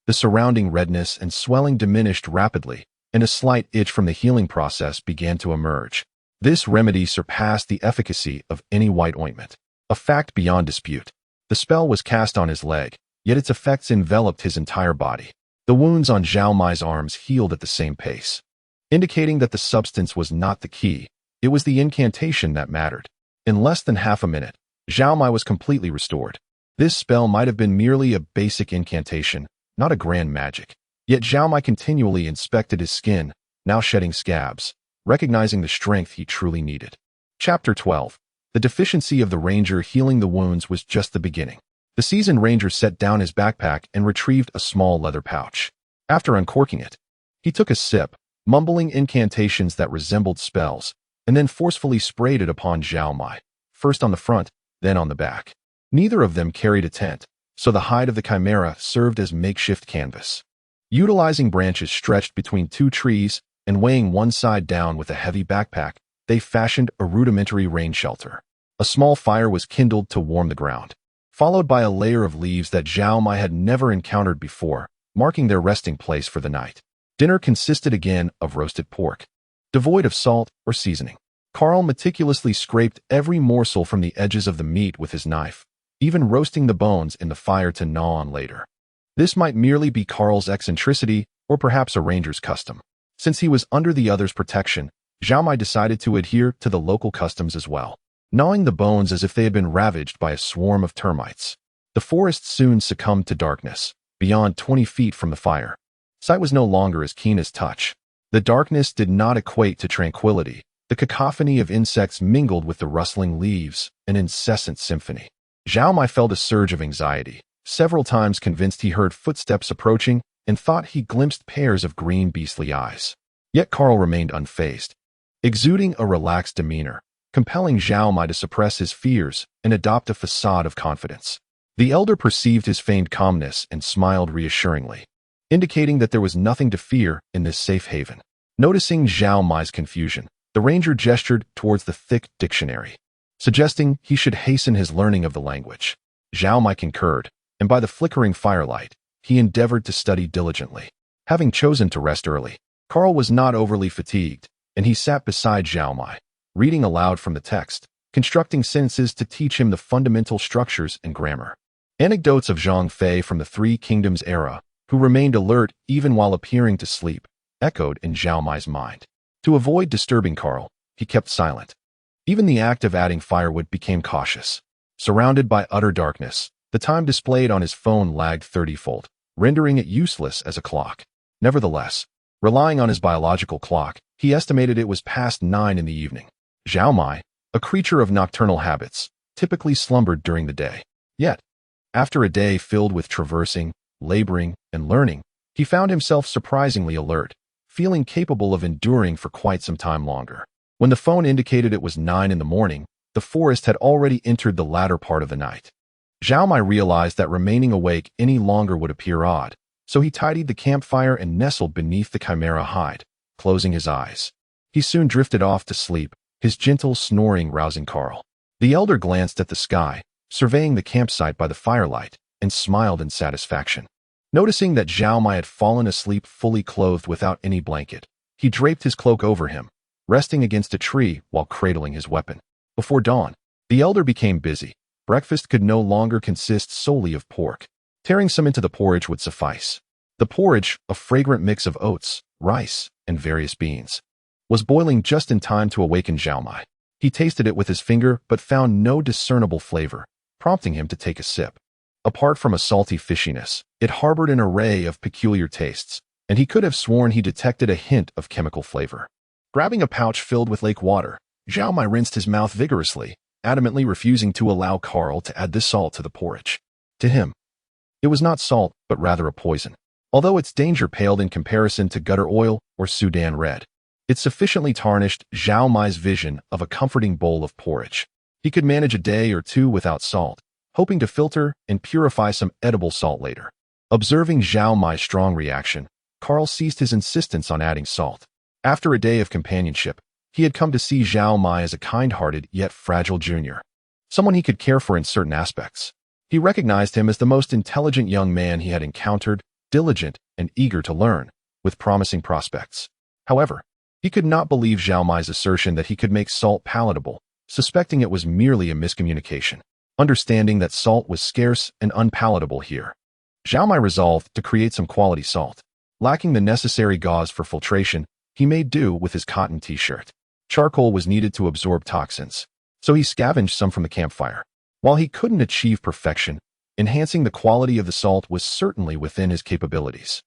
The surrounding redness and swelling diminished rapidly, and a slight itch from the healing process began to emerge. This remedy surpassed the efficacy of any white ointment, a fact beyond dispute. The spell was cast on his leg, yet its effects enveloped his entire body. The wounds on Zhao Mai's arms healed at the same pace, indicating that the substance was not the key. It was the incantation that mattered. In less than half a minute, Zhao Mai was completely restored. This spell might have been merely a basic incantation, not a grand magic. Yet Zhao Mai continually inspected his skin, now shedding scabs, recognizing the strength he truly needed. Chapter 12. The deficiency of the ranger healing the wounds was just the beginning. The seasoned ranger set down his backpack and retrieved a small leather pouch. After uncorking it, he took a sip, mumbling incantations that resembled spells, and then forcefully sprayed it upon Zhao Mai, first on the front, then on the back. Neither of them carried a tent, so the hide of the chimera served as makeshift canvas. Utilizing branches stretched between 2 trees and weighing one side down with a heavy backpack, they fashioned a rudimentary rain shelter. A small fire was kindled to warm the ground, followed by a layer of leaves that Zhao Mai had never encountered before, marking their resting place for the night. Dinner consisted again of roasted pork, devoid of salt or seasoning. Carl meticulously scraped every morsel from the edges of the meat with his knife, even roasting the bones in the fire to gnaw on later. This might merely be Carl's eccentricity or perhaps a ranger's custom. Since he was under the other's protection, Zhao Mai decided to adhere to the local customs as well, gnawing the bones as if they had been ravaged by a swarm of termites. The forest soon succumbed to darkness, beyond 20 feet from the fire. Sight was no longer as keen as touch. The darkness did not equate to tranquility. The cacophony of insects mingled with the rustling leaves, an incessant symphony. Zhao Mai felt a surge of anxiety, several times convinced he heard footsteps approaching and thought he glimpsed pairs of green beastly eyes. Yet Carl remained unfazed, exuding a relaxed demeanor, compelling Zhao Mai to suppress his fears and adopt a facade of confidence. The elder perceived his feigned calmness and smiled reassuringly, indicating that there was nothing to fear in this safe haven. Noticing Zhao Mai's confusion, the ranger gestured towards the thick dictionary, suggesting he should hasten his learning of the language. Zhao Mai concurred, and by the flickering firelight, he endeavored to study diligently. Having chosen to rest early, Carl was not overly fatigued, and he sat beside Zhao Mai, reading aloud from the text, constructing sentences to teach him the fundamental structures and grammar. Anecdotes of Zhang Fei from the Three Kingdoms era, who remained alert even while appearing to sleep, echoed in Zhao Mai's mind. To avoid disturbing Carl, he kept silent. Even the act of adding firewood became cautious. Surrounded by utter darkness, The time displayed on his phone lagged 30-fold, rendering it useless as a clock. Nevertheless, relying on his biological clock, he estimated it was past 9 in the evening. Zhao Mai, a creature of nocturnal habits, typically slumbered during the day. Yet, after a day filled with traversing, laboring, and learning, he found himself surprisingly alert, feeling capable of enduring for quite some time longer. When the phone indicated it was 9 in the morning, the forest had already entered the latter part of the night. Zhao Mai realized that remaining awake any longer would appear odd, so he tidied the campfire and nestled beneath the chimera hide, closing his eyes. He soon drifted off to sleep, his gentle snoring rousing Carl. The elder glanced at the sky, surveying the campsite by the firelight, and smiled in satisfaction. Noticing that Zhao Mai had fallen asleep fully clothed without any blanket, he draped his cloak over him, resting against a tree while cradling his weapon. Before dawn, the elder became busy. Breakfast could no longer consist solely of pork. Tearing some into the porridge would suffice. The porridge, a fragrant mix of oats, rice, and various beans, was boiling just in time to awaken Zhao Mai. He tasted it with his finger but found no discernible flavor, prompting him to take a sip. Apart from a salty fishiness, it harbored an array of peculiar tastes, and he could have sworn he detected a hint of chemical flavor. Grabbing a pouch filled with lake water, Zhao Mai rinsed his mouth vigorously, adamantly refusing to allow Carl to add this salt to the porridge. To him, it was not salt, but rather a poison. Although its danger paled in comparison to gutter oil or Sudan red, it sufficiently tarnished Zhao Mai's vision of a comforting bowl of porridge. He could manage a day or two without salt, hoping to filter and purify some edible salt later. Observing Zhao Mai's strong reaction, Carl ceased his insistence on adding salt. After a day of companionship, he had come to see Zhao Mai as a kind-hearted yet fragile junior, someone he could care for in certain aspects. He recognized him as the most intelligent young man he had encountered, diligent and eager to learn, with promising prospects. However, he could not believe Zhao Mai's assertion that he could make salt palatable, suspecting it was merely a miscommunication. Understanding that salt was scarce and unpalatable here, Zhao Mai resolved to create some quality salt. Lacking the necessary gauze for filtration, he made do with his cotton t-shirt. Charcoal was needed to absorb toxins, so he scavenged some from the campfire. While he couldn't achieve perfection, enhancing the quality of the salt was certainly within his capabilities.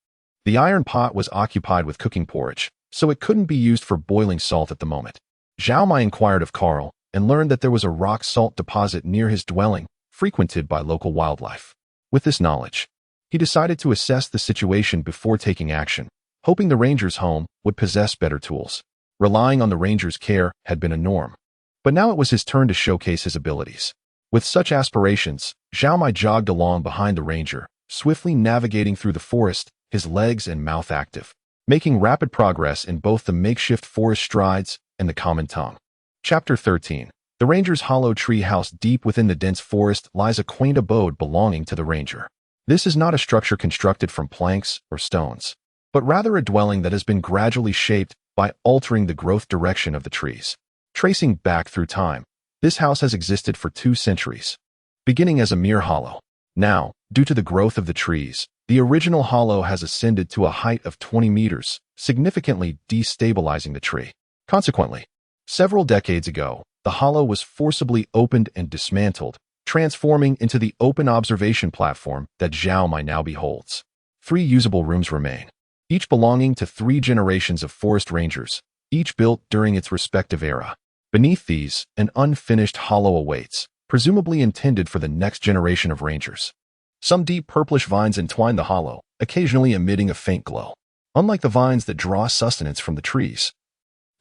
The iron pot was occupied with cooking porridge, so it couldn't be used for boiling salt at the moment. Zhao Mai inquired of Carl and learned that there was a rock salt deposit near his dwelling, frequented by local wildlife. With this knowledge, he decided to assess the situation before taking action, hoping the ranger's home would possess better tools. Relying on the ranger's care had been a norm, but now it was his turn to showcase his abilities. With such aspirations, Zhao Mai jogged along behind the ranger, swiftly navigating through the forest, his legs and mouth active, making rapid progress in both the makeshift forest strides and the common tongue. Chapter 13. The ranger's hollow tree house deep within the dense forest lies a quaint abode belonging to the ranger. This is not a structure constructed from planks or stones, but rather a dwelling that has been gradually shaped by altering the growth direction of the trees. Tracing back through time, this house has existed for 2 centuries, beginning as a mere hollow. Now, due to the growth of the trees, the original hollow has ascended to a height of 20 meters, significantly destabilizing the tree. Consequently, several decades ago, the hollow was forcibly opened and dismantled, transforming into the open observation platform that Zhao Mai now beholds. 3 usable rooms remain, each belonging to 3 generations of forest rangers, each built during its respective era. Beneath these, an unfinished hollow awaits, presumably intended for the next generation of rangers. Some deep purplish vines entwine the hollow, occasionally emitting a faint glow. Unlike the vines that draw sustenance from the trees,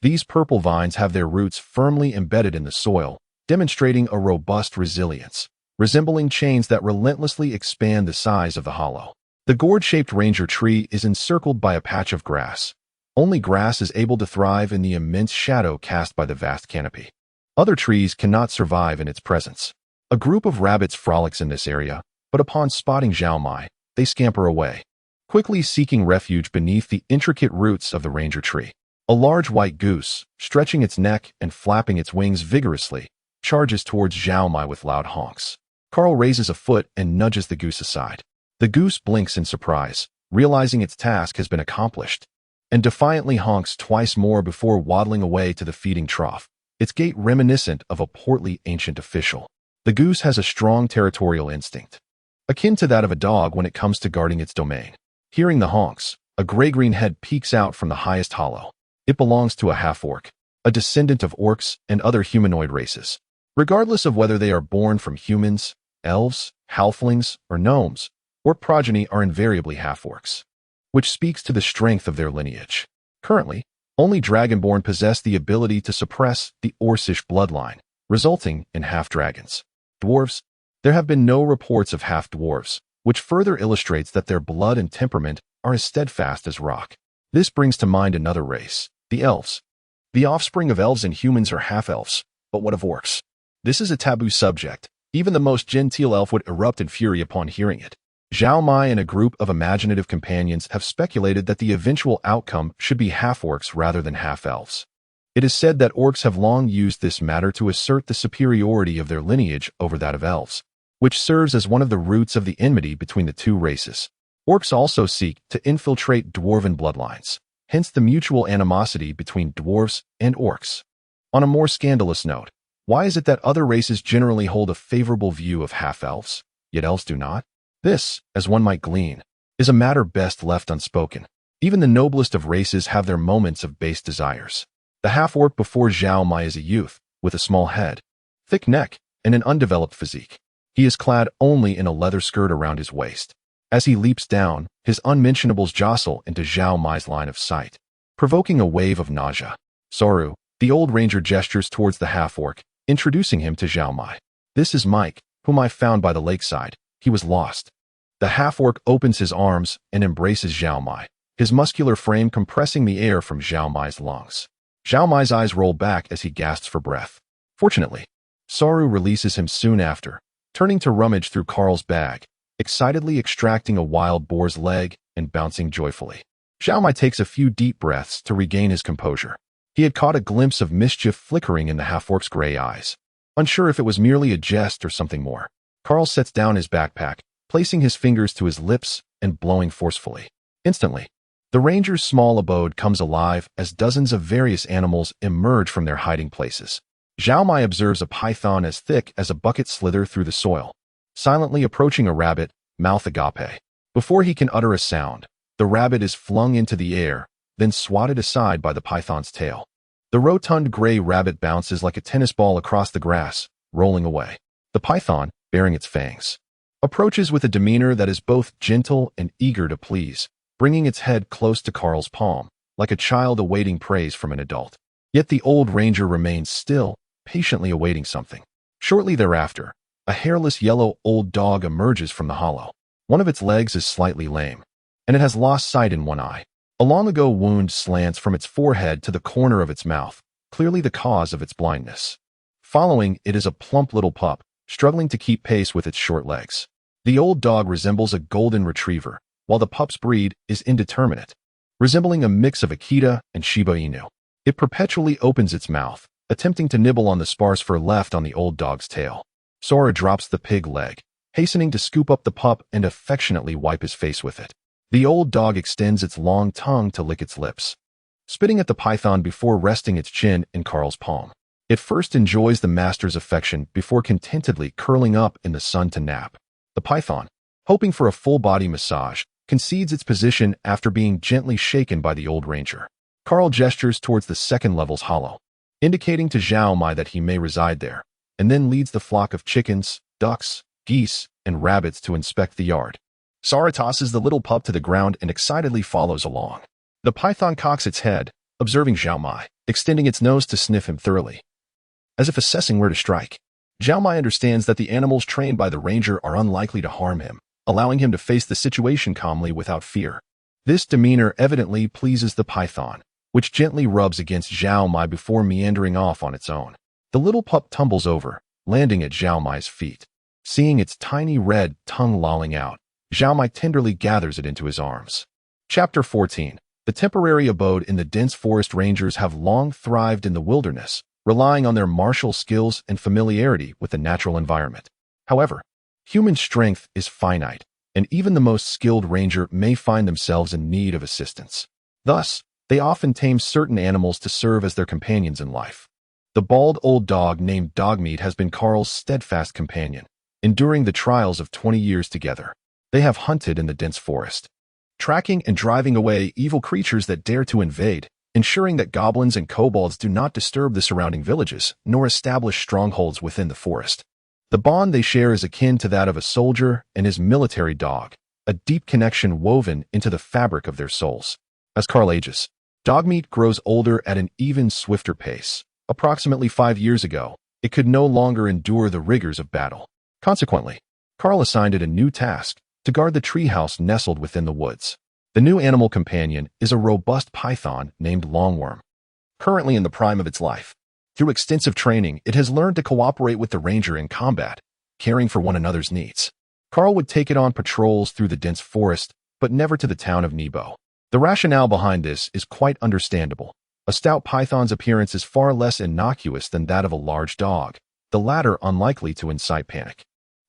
these purple vines have their roots firmly embedded in the soil, demonstrating a robust resilience, resembling chains that relentlessly expand the size of the hollow. The gourd-shaped ranger tree is encircled by a patch of grass. Only grass is able to thrive in the immense shadow cast by the vast canopy. Other trees cannot survive in its presence. A group of rabbits frolics in this area, but upon spotting Zhao Mai, they scamper away, quickly seeking refuge beneath the intricate roots of the ranger tree. A large white goose, stretching its neck and flapping its wings vigorously, charges towards Zhao Mai with loud honks. Carl raises a foot and nudges the goose aside. The goose blinks in surprise, realizing its task has been accomplished, and defiantly honks twice more before waddling away to the feeding trough, its gait reminiscent of a portly ancient official. The goose has a strong territorial instinct. akin to that of a dog when it comes to guarding its domain. Hearing the honks, a gray-green head peeks out from the highest hollow. It belongs to a half-orc, a descendant of orcs and other humanoid races. Regardless of whether they are born from humans, elves, halflings, or gnomes, orc progeny are invariably half-orcs, which speaks to the strength of their lineage. Currently, only Dragonborn possess the ability to suppress the Orcish bloodline, resulting in half-dragons. Dwarves, there have been no reports of half-dwarves, which further illustrates that their blood and temperament are as steadfast as rock. This brings to mind another race, the elves. The offspring of elves and humans are half-elves, but what of orcs? This is a taboo subject. Even the most genteel elf would erupt in fury upon hearing it. Zhao Mai and a group of imaginative companions have speculated that the eventual outcome should be half-orcs rather than half-elves. It is said that orcs have long used this matter to assert the superiority of their lineage over that of elves, which serves as one of the roots of the enmity between the two races. Orcs also seek to infiltrate dwarven bloodlines, hence the mutual animosity between dwarves and orcs. On a more scandalous note, why is it that other races generally hold a favorable view of half-elves, yet elves do not? This, as one might glean, is a matter best left unspoken. Even the noblest of races have their moments of base desires. The half-orc before Zhao Mai is a youth, with a small head, thick neck, and an undeveloped physique. He is clad only in a leather skirt around his waist. As he leaps down, his unmentionables jostle into Zhao Mai's line of sight, provoking a wave of nausea. Soru, the old ranger, gestures towards the half-orc, introducing him to Zhao Mai. This is Mike, whom I found by the lakeside. He was lost. The half-orc opens his arms and embraces Zhao Mai, his muscular frame compressing the air from Zhao Mai's lungs. Zhao Mai's eyes roll back as he gasps for breath. Fortunately, Soru releases him soon after, turning to rummage through Carl's bag, excitedly extracting a wild boar's leg and bouncing joyfully. Zhao Mai takes a few deep breaths to regain his composure. He had caught a glimpse of mischief flickering in the half-orc's gray eyes, unsure if it was merely a jest or something more. Carl sets down his backpack, placing his fingers to his lips and blowing forcefully. Instantly, the ranger's small abode comes alive as dozens of various animals emerge from their hiding places. Zhao Mai observes a python as thick as a bucket slither through the soil, silently approaching a rabbit, mouth agape. Before he can utter a sound, the rabbit is flung into the air, then swatted aside by the python's tail. The rotund gray rabbit bounces like a tennis ball across the grass, rolling away. The python, baring its fangs, approaches with a demeanor that is both gentle and eager to please, bringing its head close to Carl's palm, like a child awaiting praise from an adult. Yet the old ranger remains still, patiently awaiting something. Shortly thereafter, a hairless yellow old dog emerges from the hollow. One of its legs is slightly lame, and it has lost sight in one eye. A long-ago wound slants from its forehead to the corner of its mouth, clearly the cause of its blindness. Following it is a plump little pup, struggling to keep pace with its short legs. The old dog resembles a golden retriever, while the pup's breed is indeterminate, resembling a mix of Akita and Shiba Inu. It perpetually opens its mouth, attempting to nibble on the sparse fur left on the old dog's tail. Sora drops the pig leg, hastening to scoop up the pup and affectionately wipe his face with it. The old dog extends its long tongue to lick its lips, spitting at the python before resting its chin in Carl's palm. It first enjoys the master's affection before contentedly curling up in the sun to nap. The python, hoping for a full-body massage, concedes its position after being gently shaken by the old ranger. Carl gestures towards the second level's hollow, indicating to Zhao Mai that he may reside there, and then leads the flock of chickens, ducks, geese, and rabbits to inspect the yard. Sara tosses the little pup to the ground and excitedly follows along. The python cocks its head, observing Zhao Mai, extending its nose to sniff him thoroughly, as if assessing where to strike. Zhao Mai understands that the animals trained by the ranger are unlikely to harm him, allowing him to face the situation calmly without fear. This demeanor evidently pleases the python, which gently rubs against Zhao Mai before meandering off on its own. The little pup tumbles over, landing at Zhao Mai's feet. Seeing its tiny red tongue lolling out, Zhao Mai tenderly gathers it into his arms. Chapter 14. The temporary abode in the dense forest. Rangers have long thrived in the wilderness, relying on their martial skills and familiarity with the natural environment. However, human strength is finite, and even the most skilled ranger may find themselves in need of assistance. Thus, they often tame certain animals to serve as their companions in life. The bald old dog named Dogmeat has been Carl's steadfast companion, enduring the trials of 20 years together. They have hunted in the dense forest, tracking and driving away evil creatures that dare to invade, ensuring that goblins and kobolds do not disturb the surrounding villages, nor establish strongholds within the forest. The bond they share is akin to that of a soldier and his military dog, a deep connection woven into the fabric of their souls. As Carl ages, Dogmeat grows older at an even swifter pace. Approximately 5 years ago, it could no longer endure the rigors of battle. Consequently, Carl assigned it a new task: to guard the treehouse nestled within the woods. The new animal companion is a robust python named Longworm, currently in the prime of its life. Through extensive training, it has learned to cooperate with the ranger in combat, caring for one another's needs. Carl would take it on patrols through the dense forest, but never to the town of Nebo. The rationale behind this is quite understandable. A stout python's appearance is far less innocuous than that of a large dog, the latter unlikely to incite panic.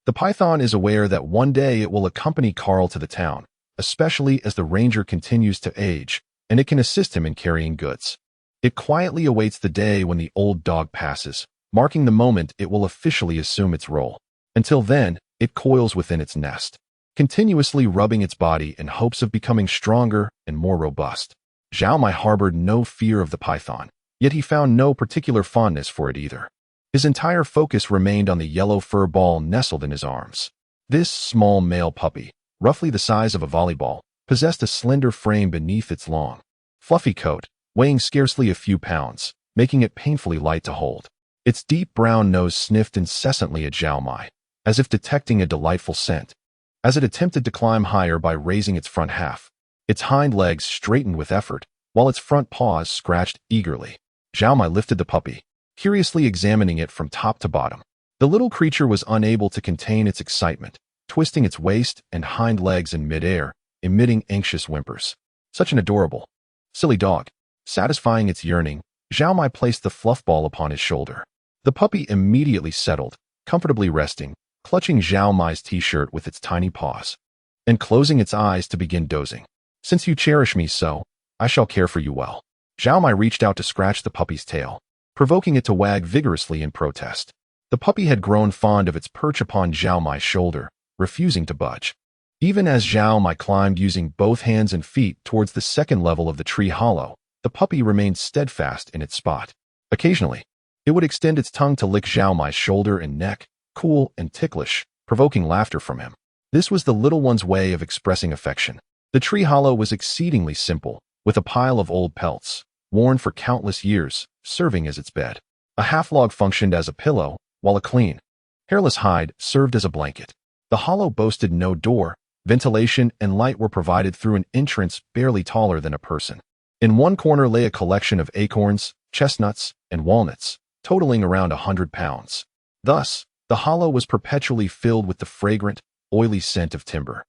The python is aware that one day it will accompany Carl to the town, especially as the ranger continues to age, and it can assist him in carrying goods. It quietly awaits the day when the old dog passes, marking the moment it will officially assume its role. Until then, it coils within its nest, continuously rubbing its body in hopes of becoming stronger and more robust. Zhao Mai harbored no fear of the python, yet he found no particular fondness for it either. His entire focus remained on the yellow fur ball nestled in his arms. This small male puppy, roughly the size of a volleyball, possessed a slender frame beneath its long, fluffy coat, weighing scarcely a few pounds, making it painfully light to hold. Its deep brown nose sniffed incessantly at Zhao Mai, as if detecting a delightful scent. As it attempted to climb higher by raising its front half, its hind legs straightened with effort, while its front paws scratched eagerly. Zhao Mai lifted the puppy, curiously examining it from top to bottom. The little creature was unable to contain its excitement, twisting its waist and hind legs in midair, emitting anxious whimpers. Such an adorable, silly dog. Satisfying its yearning, Zhao Mai placed the fluff ball upon his shoulder. The puppy immediately settled, comfortably resting, clutching Zhao Mai's t-shirt with its tiny paws, and closing its eyes to begin dozing. Since you cherish me so, I shall care for you well. Zhao Mai reached out to scratch the puppy's tail, provoking it to wag vigorously in protest. The puppy had grown fond of its perch upon Zhao Mai's shoulder, refusing to budge. Even as Zhao Mai climbed using both hands and feet towards the second level of the tree hollow, the puppy remained steadfast in its spot. Occasionally, it would extend its tongue to lick Zhao Mai's shoulder and neck, cool and ticklish, provoking laughter from him. This was the little one's way of expressing affection. The tree hollow was exceedingly simple, with a pile of old pelts, worn for countless years, serving as its bed. A half-log functioned as a pillow, while a clean, hairless hide served as a blanket. The hollow boasted no door. Ventilation and light were provided through an entrance barely taller than a person. In one corner lay a collection of acorns, chestnuts, and walnuts, totaling around 100 pounds. Thus, the hollow was perpetually filled with the fragrant, oily scent of timber.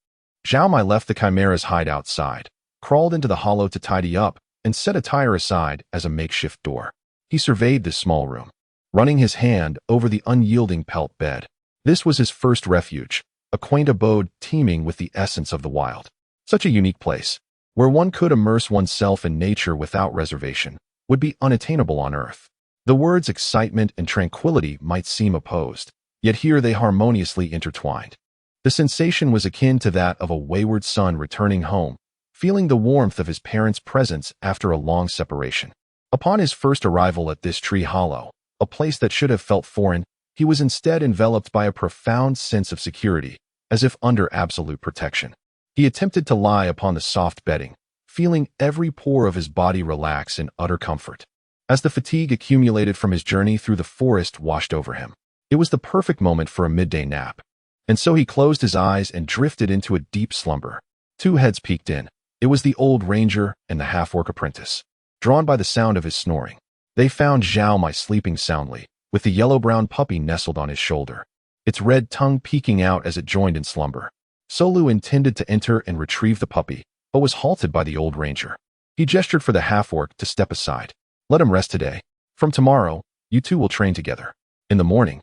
Zhao Mai left the chimera's hide outside, crawled into the hollow to tidy up, and set a tire aside as a makeshift door. He surveyed this small room, running his hand over the unyielding pelt bed. This was his first refuge, a quaint abode teeming with the essence of the wild. Such a unique place, where one could immerse oneself in nature without reservation, would be unattainable on earth. The words excitement and tranquility might seem opposed, yet here they harmoniously intertwined. The sensation was akin to that of a wayward son returning home, feeling the warmth of his parents' presence after a long separation. Upon his first arrival at this tree hollow, a place that should have felt foreign, he was instead enveloped by a profound sense of security, as if under absolute protection. He attempted to lie upon the soft bedding, feeling every pore of his body relax in utter comfort. As the fatigue accumulated from his journey through the forest washed over him, it was the perfect moment for a midday nap. And so he closed his eyes and drifted into a deep slumber. Two heads peeked in. It was the old ranger and the half-orc apprentice. Drawn by the sound of his snoring, they found Zhao Mai sleeping soundly, with the yellow-brown puppy nestled on his shoulder, its red tongue peeking out as it joined in slumber. Solu intended to enter and retrieve the puppy, but was halted by the old ranger. He gestured for the half-orc to step aside. Let him rest today. From tomorrow, you two will train together. In the morning,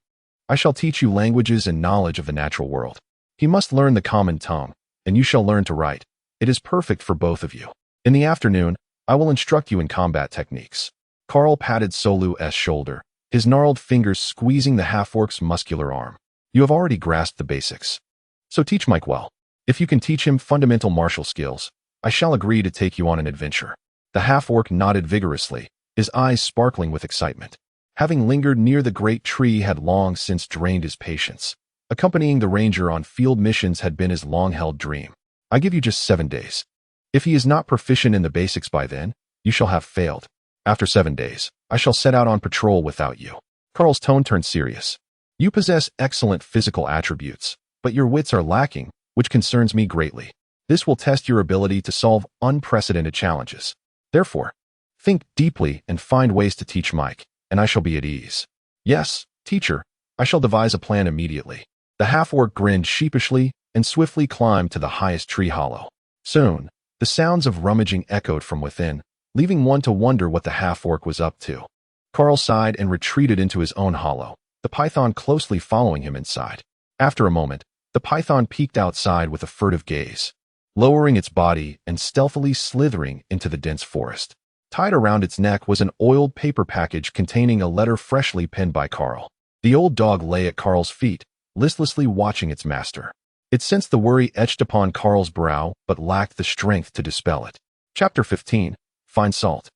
I shall teach you languages and knowledge of the natural world. He must learn the common tongue, and you shall learn to write. It is perfect for both of you. In the afternoon, I will instruct you in combat techniques. Carl patted Solu's shoulder, his gnarled fingers squeezing the half-orc's muscular arm. You have already grasped the basics. So teach Mike well. If you can teach him fundamental martial skills, I shall agree to take you on an adventure." The half-orc nodded vigorously, his eyes sparkling with excitement. Having lingered near the great tree had long since drained his patience. Accompanying the ranger on field missions had been his long-held dream. "I give you just 7 days. If he is not proficient in the basics by then, you shall have failed. After 7 days, I shall set out on patrol without you." Carl's tone turned serious. "You possess excellent physical attributes, but your wits are lacking, which concerns me greatly. This will test your ability to solve unprecedented challenges. Therefore, think deeply and find ways to teach Mike, and I shall be at ease." "Yes, teacher, I shall devise a plan immediately." The half-orc grinned sheepishly and swiftly climbed to the highest tree hollow. Soon, the sounds of rummaging echoed from within, leaving one to wonder what the half-orc was up to. Carl sighed and retreated into his own hollow, the python closely following him inside. After a moment, the python peeked outside with a furtive gaze, lowering its body and stealthily slithering into the dense forest. Tied around its neck was an oiled paper package containing a letter freshly penned by Carl. The old dog lay at Carl's feet, listlessly watching its master. It sensed the worry etched upon Carl's brow, but lacked the strength to dispel it. Chapter 15. Fine Salt.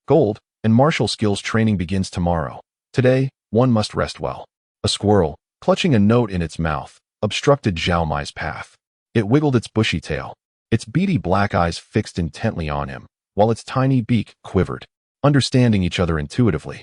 Gold and martial skills training begins tomorrow. Today, one must rest well. A squirrel, clutching a note in its mouth, obstructed Zhao Mai's path. It wiggled its bushy tail, its beady black eyes fixed intently on him, while its tiny beak quivered. Understanding each other intuitively,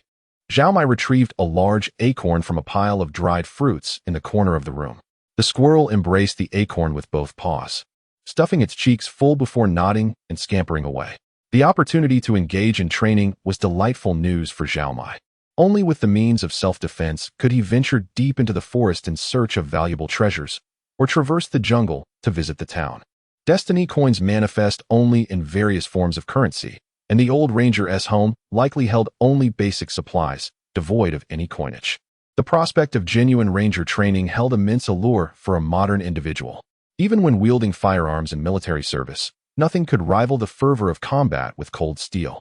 Zhao Mai retrieved a large acorn from a pile of dried fruits in the corner of the room. The squirrel embraced the acorn with both paws, stuffing its cheeks full before nodding and scampering away. The opportunity to engage in training was delightful news for Zhao Mai. Only with the means of self-defense could he venture deep into the forest in search of valuable treasures, or traverse the jungle to visit the town. Destiny coins manifest only in various forms of currency, and the old ranger's home likely held only basic supplies, devoid of any coinage. The prospect of genuine ranger training held immense allure for a modern individual. Even when wielding firearms in military service, nothing could rival the fervor of combat with cold steel.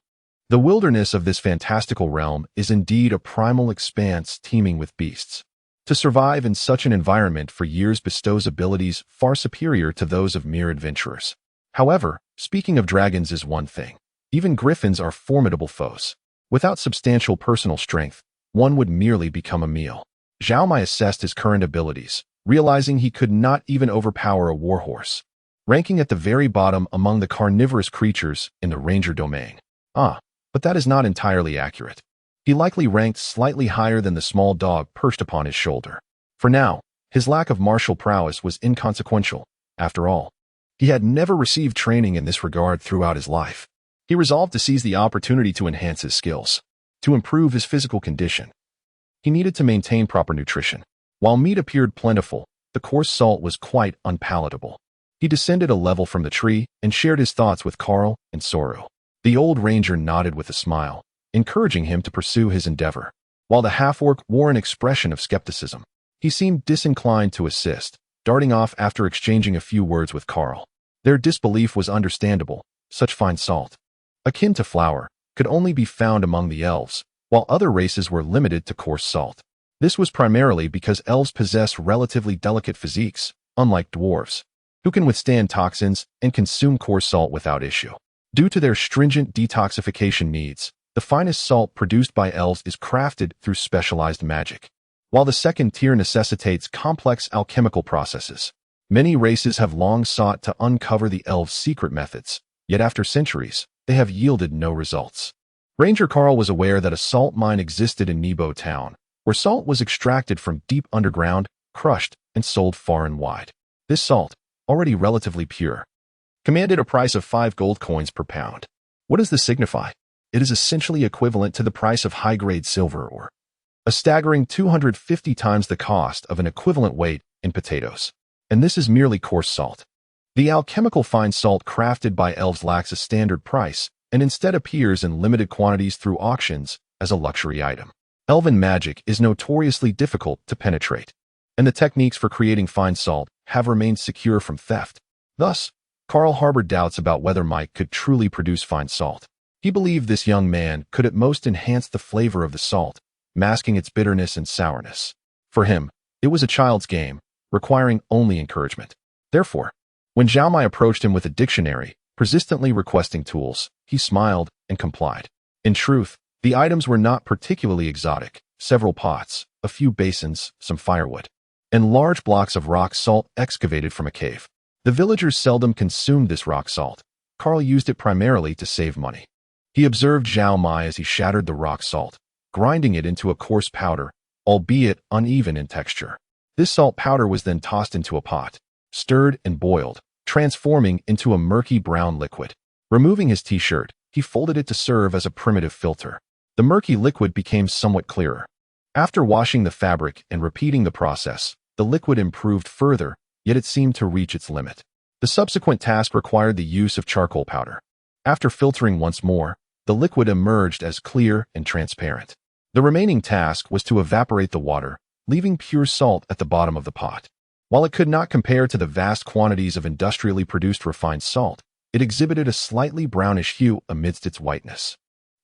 The wilderness of this fantastical realm is indeed a primal expanse teeming with beasts. To survive in such an environment for years bestows abilities far superior to those of mere adventurers. However, speaking of dragons is one thing. Even griffins are formidable foes. Without substantial personal strength, one would merely become a meal. Zhao Mai assessed his current abilities, realizing he could not even overpower a warhorse, ranking at the very bottom among the carnivorous creatures in the ranger domain. But that is not entirely accurate. He likely ranked slightly higher than the small dog perched upon his shoulder. For now, his lack of martial prowess was inconsequential. After all, he had never received training in this regard throughout his life. He resolved to seize the opportunity to enhance his skills. To improve his physical condition, he needed to maintain proper nutrition. While meat appeared plentiful, the coarse salt was quite unpalatable. He descended a level from the tree and shared his thoughts with Carl and Soru. The old ranger nodded with a smile, encouraging him to pursue his endeavor. While the half-orc wore an expression of skepticism, he seemed disinclined to assist, darting off after exchanging a few words with Carl. Their disbelief was understandable. Such fine salt, akin to flour, could only be found among the elves, while other races were limited to coarse salt. This was primarily because elves possess relatively delicate physiques, unlike dwarves, who can withstand toxins and consume coarse salt without issue. Due to their stringent detoxification needs, the finest salt produced by elves is crafted through specialized magic, while the second tier necessitates complex alchemical processes. Many races have long sought to uncover the elves' secret methods, yet after centuries, they have yielded no results. Ranger Carl was aware that a salt mine existed in Nebo Town, where salt was extracted from deep underground, crushed, and sold far and wide. This salt, already relatively pure, commanded a price of 5 gold coins per pound. What does this signify? It is essentially equivalent to the price of high-grade silver ore, a staggering 250 times the cost of an equivalent weight in potatoes. And this is merely coarse salt. The alchemical fine salt crafted by elves lacks a standard price and instead appears in limited quantities through auctions as a luxury item. Elven magic is notoriously difficult to penetrate, and the techniques for creating fine salt have remained secure from theft. Thus, Carl harbored doubts about whether Mike could truly produce fine salt. He believed this young man could at most enhance the flavor of the salt, masking its bitterness and sourness. For him, It was a child's game, requiring only encouragement. Therefore, when Zhao Mai approached him with a dictionary, persistently requesting tools, he smiled and complied. In truth, the items were not particularly exotic: several pots, a few basins, some firewood, and large blocks of rock salt excavated from a cave. The villagers seldom consumed this rock salt. Carl used it primarily to save money. He observed Zhao Mai as he shattered the rock salt, grinding it into a coarse powder, albeit uneven in texture. This salt powder was then tossed into a pot, stirred and boiled, transforming into a murky brown liquid. Removing his t-shirt, he folded it to serve as a primitive filter. The murky liquid became somewhat clearer. After washing the fabric and repeating the process, the liquid improved further, yet it seemed to reach its limit. The subsequent task required the use of charcoal powder. After filtering once more, the liquid emerged as clear and transparent. The remaining task was to evaporate the water, leaving pure salt at the bottom of the pot. While it could not compare to the vast quantities of industrially produced refined salt, it exhibited a slightly brownish hue amidst its whiteness.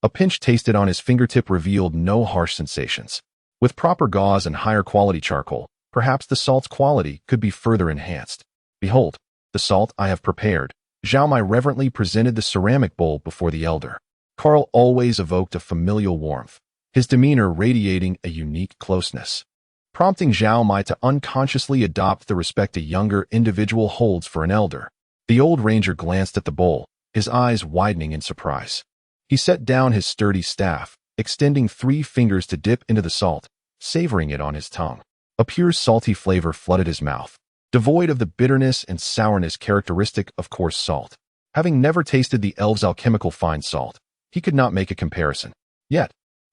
A pinch tasted on his fingertip revealed no harsh sensations. With proper gauze and higher quality charcoal, perhaps the salt's quality could be further enhanced. Behold, the salt I have prepared. Zhao Mai reverently presented the ceramic bowl before the elder. Carl always evoked a familial warmth, his demeanor radiating a unique closeness, prompting Zhao Mai to unconsciously adopt the respect a younger individual holds for an elder. The old ranger glanced at the bowl, his eyes widening in surprise. He set down his sturdy staff, extending 3 fingers to dip into the salt, savoring it on his tongue. A pure salty flavor flooded his mouth, devoid of the bitterness and sourness characteristic of coarse salt. Having never tasted the elves' alchemical fine salt, he could not make a comparison. Yet,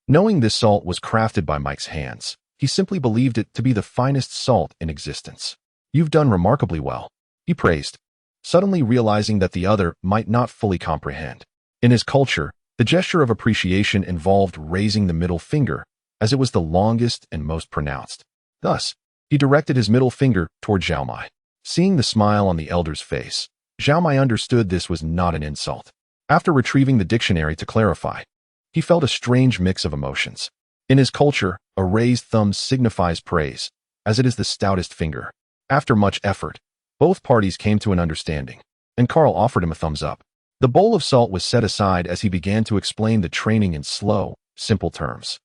knowing this salt was crafted by Mike's hands, he simply believed it to be the finest salt in existence. "You've done remarkably well," he praised, suddenly realizing that the other might not fully comprehend. In his culture, the gesture of appreciation involved raising the middle finger, as it was the longest and most pronounced. Thus, he directed his middle finger toward Zhao Mai. Seeing the smile on the elder's face, Zhao Mai understood this was not an insult. After retrieving the dictionary to clarify, he felt a strange mix of emotions. In his culture, a raised thumb signifies praise, as it is the stoutest finger. After much effort, both parties came to an understanding, and Carl offered him a thumbs up. The bowl of salt was set aside as he began to explain the training in slow, simple terms.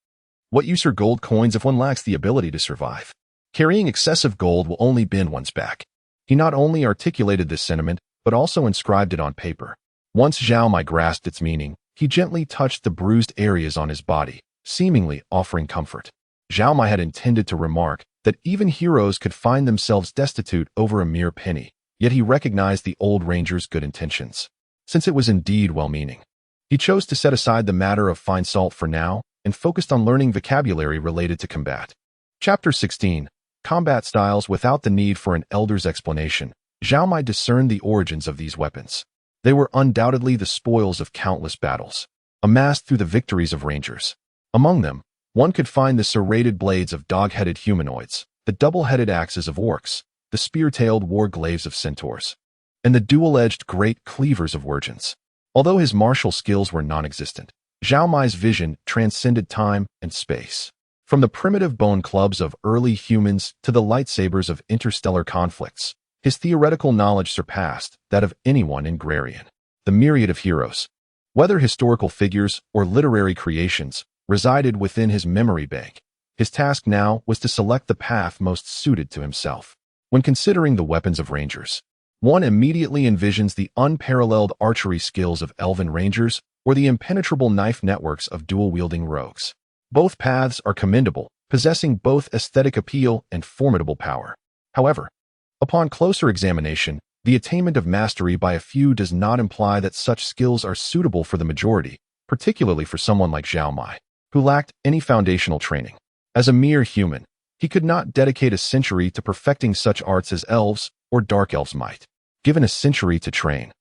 What use are gold coins if one lacks the ability to survive? Carrying excessive gold will only bend one's back. He not only articulated this sentiment, but also inscribed it on paper. Once Zhao Mai grasped its meaning, he gently touched the bruised areas on his body, seemingly offering comfort. Zhao Mai had intended to remark that even heroes could find themselves destitute over a mere penny, yet he recognized the old ranger's good intentions. Since it was indeed well-meaning, he chose to set aside the matter of fine salt for now and focused on learning vocabulary related to combat. Chapter 16. Combat Styles. Without the need for an elder's explanation, Zhao Mai discerned the origins of these weapons. They were undoubtedly the spoils of countless battles, amassed through the victories of rangers. Among them, one could find the serrated blades of dog-headed humanoids, the double-headed axes of orcs, the spear-tailed war-glaives of centaurs, and the dual-edged great cleavers of wirgins. Although his martial skills were non-existent, Zhao Mai's vision transcended time and space. From the primitive bone clubs of early humans to the lightsabers of interstellar conflicts, his theoretical knowledge surpassed that of anyone in Grarian. The myriad of heroes, whether historical figures or literary creations, resided within his memory bank. His task now was to select the path most suited to himself. When considering the weapons of rangers, one immediately envisions the unparalleled archery skills of elven rangers or the impenetrable knife networks of dual-wielding rogues. Both paths are commendable, possessing both aesthetic appeal and formidable power. However, upon closer examination, the attainment of mastery by a few does not imply that such skills are suitable for the majority, particularly for someone like Zhao Mai, who lacked any foundational training. As a mere human, he could not dedicate a century to perfecting such arts as elves or dark elves might. Given a century to train,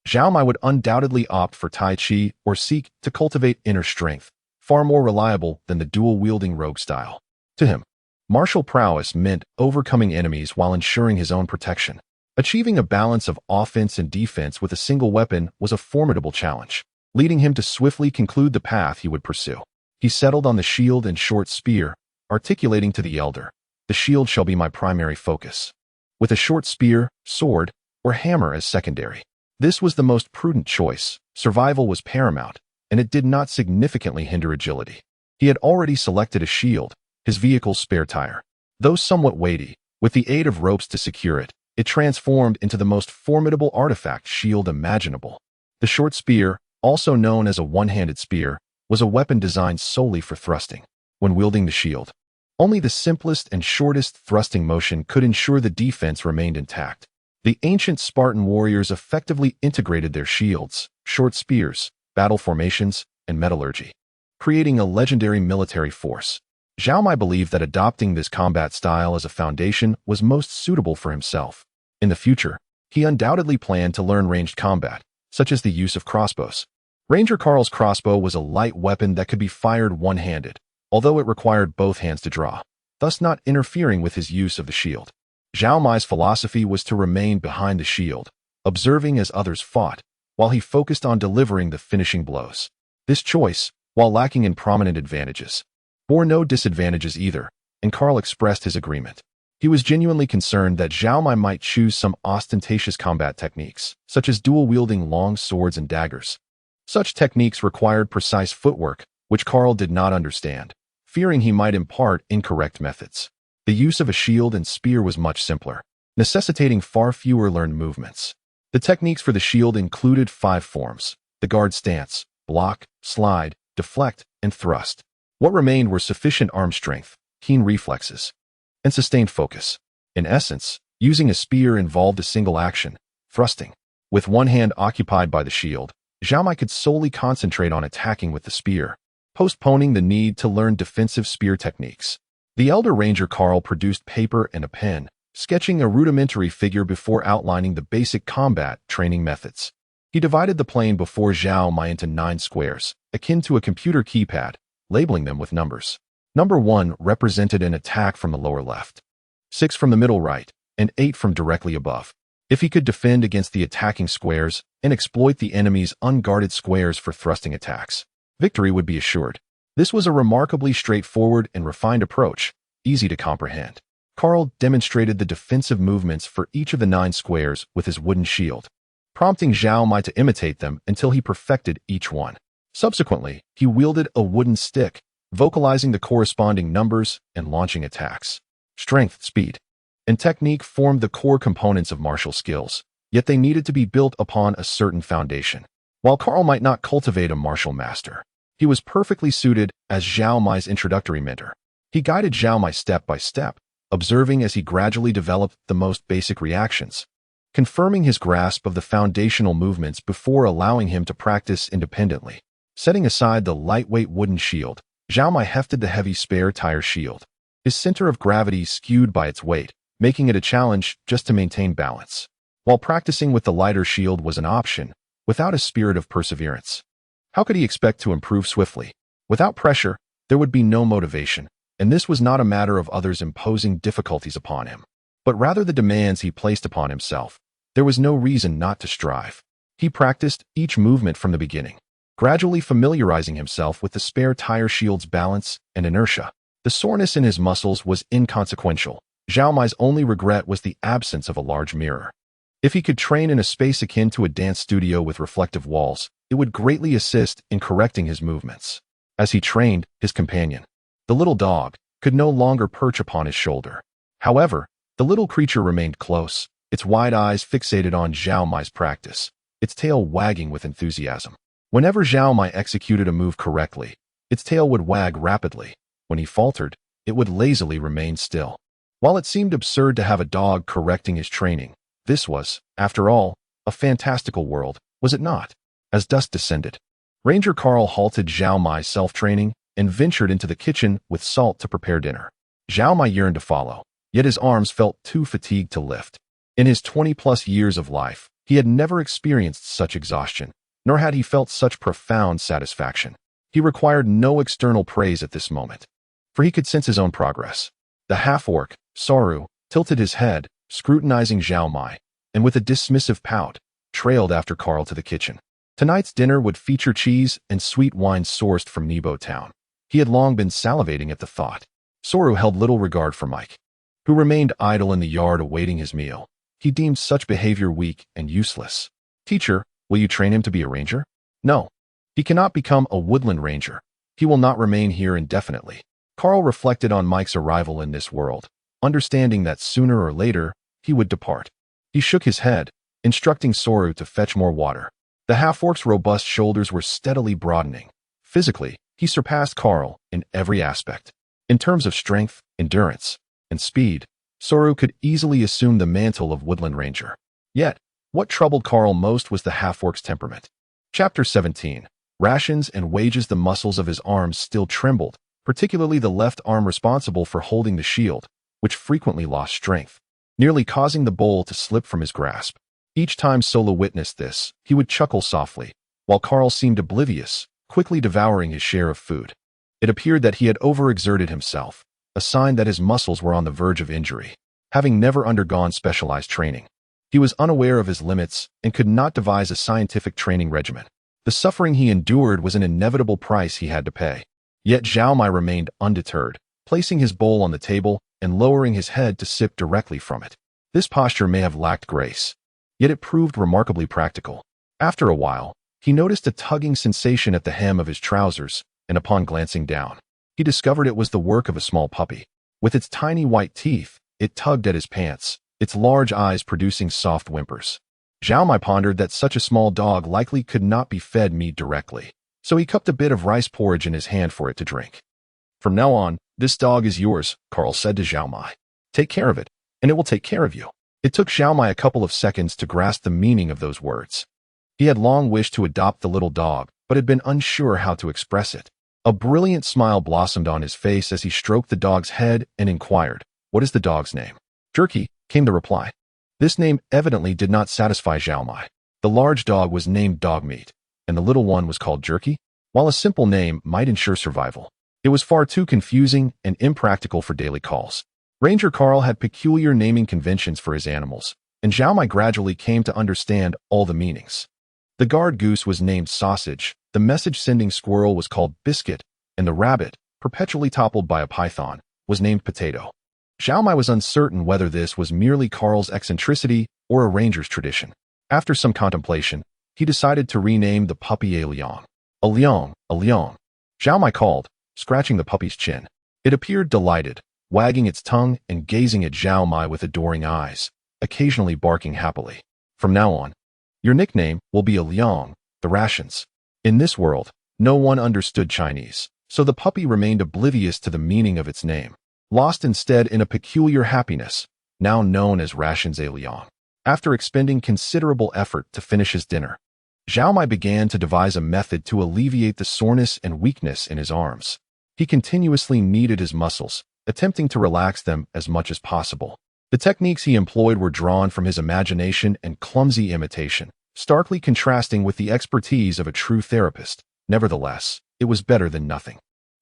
Zhao Mai would undoubtedly opt for Tai Chi or seek to cultivate inner strength, far more reliable than the dual-wielding rogue style. To him, martial prowess meant overcoming enemies while ensuring his own protection. Achieving a balance of offense and defense with a single weapon was a formidable challenge, leading him to swiftly conclude the path he would pursue. He settled on the shield and short spear, articulating to the elder, The shield shall be my primary focus, with a short spear, sword, or hammer as secondary. This was the most prudent choice. Survival was paramount, and it did not significantly hinder agility. He had already selected a shield, his vehicle's spare tire. Though somewhat weighty, with the aid of ropes to secure it, it transformed into the most formidable artifact shield imaginable. The short spear, also known as a one-handed spear, was a weapon designed solely for thrusting. When wielding the shield, only the simplest and shortest thrusting motion could ensure the defense remained intact. The ancient Spartan warriors effectively integrated their shields, short spears, battle formations, and metallurgy, creating a legendary military force. Zhao Mai believed that adopting this combat style as a foundation was most suitable for himself. In the future, he undoubtedly planned to learn ranged combat, such as the use of crossbows. Ranger Karl's crossbow was a light weapon that could be fired one-handed, although it required both hands to draw, thus not interfering with his use of the shield. Zhao Mai's philosophy was to remain behind the shield, observing as others fought, while he focused on delivering the finishing blows. This choice, while lacking in prominent advantages, bore no disadvantages either, and Karl expressed his agreement. He was genuinely concerned that Zhao Mai might choose some ostentatious combat techniques, such as dual-wielding long swords and daggers. Such techniques required precise footwork, which Karl did not understand, fearing he might impart incorrect methods. The use of a shield and spear was much simpler, necessitating far fewer learned movements. The techniques for the shield included 5 forms: the guard stance, block, slide, deflect, and thrust. What remained were sufficient arm strength, keen reflexes, and sustained focus. In essence, using a spear involved a single action, thrusting. With one hand occupied by the shield, Zhao Mai could solely concentrate on attacking with the spear, postponing the need to learn defensive spear techniques. The elder Ranger Karl produced paper and a pen, sketching a rudimentary figure before outlining the basic combat training methods. He divided the plane before Zhao Mai into 9 squares, akin to a computer keypad, labeling them with numbers. Number 1 represented an attack from the lower left, 6 from the middle right, and 8 from directly above. If he could defend against the attacking squares and exploit the enemy's unguarded squares for thrusting attacks, victory would be assured. This was a remarkably straightforward and refined approach, easy to comprehend. Karl demonstrated the defensive movements for each of the 9 squares with his wooden shield, prompting Zhao Mai to imitate them until he perfected each one. Subsequently, he wielded a wooden stick, vocalizing the corresponding numbers and launching attacks. Strength, speed, and technique formed the core components of martial skills, yet they needed to be built upon a certain foundation. While Karl might not cultivate a martial master, he was perfectly suited as Zhao Mai's introductory mentor. He guided Zhao Mai step by step, observing as he gradually developed the most basic reactions, confirming his grasp of the foundational movements before allowing him to practice independently. Setting aside the lightweight wooden shield, Zhao Mai hefted the heavy spare tire shield, his center of gravity skewed by its weight, making it a challenge just to maintain balance. While practicing with the lighter shield was an option, without a spirit of perseverance, how could he expect to improve swiftly? Without pressure, there would be no motivation, and this was not a matter of others imposing difficulties upon him, but rather the demands he placed upon himself. There was no reason not to strive. He practiced each movement from the beginning, gradually familiarizing himself with the spare tire shield's balance and inertia. The soreness in his muscles was inconsequential. Zhao Mai's only regret was the absence of a large mirror. If he could train in a space akin to a dance studio with reflective walls, it would greatly assist in correcting his movements. As he trained, his companion, the little dog, could no longer perch upon his shoulder. However, the little creature remained close, its wide eyes fixated on Zhao Mai's practice, its tail wagging with enthusiasm. Whenever Zhao Mai executed a move correctly, its tail would wag rapidly. When he faltered, it would lazily remain still. While it seemed absurd to have a dog correcting his training, this was, after all, a fantastical world, was it not? As dusk descended, Ranger Karl halted Zhao Mai's self-training and ventured into the kitchen with salt to prepare dinner. Zhao Mai yearned to follow, yet his arms felt too fatigued to lift. In his 20-plus years of life, he had never experienced such exhaustion, nor had he felt such profound satisfaction. He required no external praise at this moment, for he could sense his own progress. The half-orc, Saru, tilted his head, scrutinizing Zhao Mai, and with a dismissive pout, trailed after Karl to the kitchen. Tonight's dinner would feature cheese and sweet wine sourced from Nebo Town. He had long been salivating at the thought. Saru held little regard for Mike. who remained idle in the yard awaiting his meal. He deemed such behavior weak and useless. Teacher, will you train him to be a ranger? No. He cannot become a woodland ranger. He will not remain here indefinitely. Carl reflected on Mike's arrival in this world, understanding that sooner or later he would depart. He shook his head, instructing Soru to fetch more water. The half-orc's robust shoulders were steadily broadening. Physically, he surpassed Carl in every aspect. In terms of strength, endurance, and speed, Soru could easily assume the mantle of woodland ranger. Yet, what troubled Carl most was the half-orc's temperament. Chapter 17. Rations and wages. The muscles of his arms still trembled, particularly the left arm responsible for holding the shield, which frequently lost strength, nearly causing the bowl to slip from his grasp. Each time Solo witnessed this, he would chuckle softly, while Carl seemed oblivious, quickly devouring his share of food. It appeared that he had overexerted himself, a sign that his muscles were on the verge of injury. Having never undergone specialized training, he was unaware of his limits and could not devise a scientific training regimen. The suffering he endured was an inevitable price he had to pay. Yet Zhao Mai remained undeterred, placing his bowl on the table and lowering his head to sip directly from it. This posture may have lacked grace, yet it proved remarkably practical. After a while, he noticed a tugging sensation at the hem of his trousers, and upon glancing down, he discovered it was the work of a small puppy. With its tiny white teeth, it tugged at his pants, its large eyes producing soft whimpers. Zhao Mai pondered that such a small dog likely could not be fed meat directly, so he cupped a bit of rice porridge in his hand for it to drink. From now on, this dog is yours, Carl said to Zhao Mai. Take care of it, and it will take care of you. It took Zhao Mai a couple of seconds to grasp the meaning of those words. He had long wished to adopt the little dog, but had been unsure how to express it. A brilliant smile blossomed on his face as he stroked the dog's head and inquired, "What is the dog's name?" "Jerky," came the reply. This name evidently did not satisfy Zhao Mai. The large dog was named Dogmeat, and the little one was called Jerky. While a simple name might ensure survival, it was far too confusing and impractical for daily calls. Ranger Carl had peculiar naming conventions for his animals, and Zhao Mai gradually came to understand all the meanings. The guard goose was named Sausage, the message-sending squirrel was called Biscuit, and the rabbit, perpetually toppled by a python, was named Potato. Zhao Mai was uncertain whether this was merely Carl's eccentricity or a ranger's tradition. After some contemplation, he decided to rename the puppy a Liang. "A Liang, a Liang," Zhao Mai called, scratching the puppy's chin. It appeared delighted, wagging its tongue and gazing at Zhao Mai with adoring eyes, occasionally barking happily. "From now on, your nickname will be a Liang, the rations." In this world, no one understood Chinese, so the puppy remained oblivious to the meaning of its name, lost instead in a peculiar happiness, now known as rations a Liang. After expending considerable effort to finish his dinner, Zhao Mai began to devise a method to alleviate the soreness and weakness in his arms. He continuously kneaded his muscles, attempting to relax them as much as possible. The techniques he employed were drawn from his imagination and clumsy imitation, starkly contrasting with the expertise of a true therapist. Nevertheless, it was better than nothing.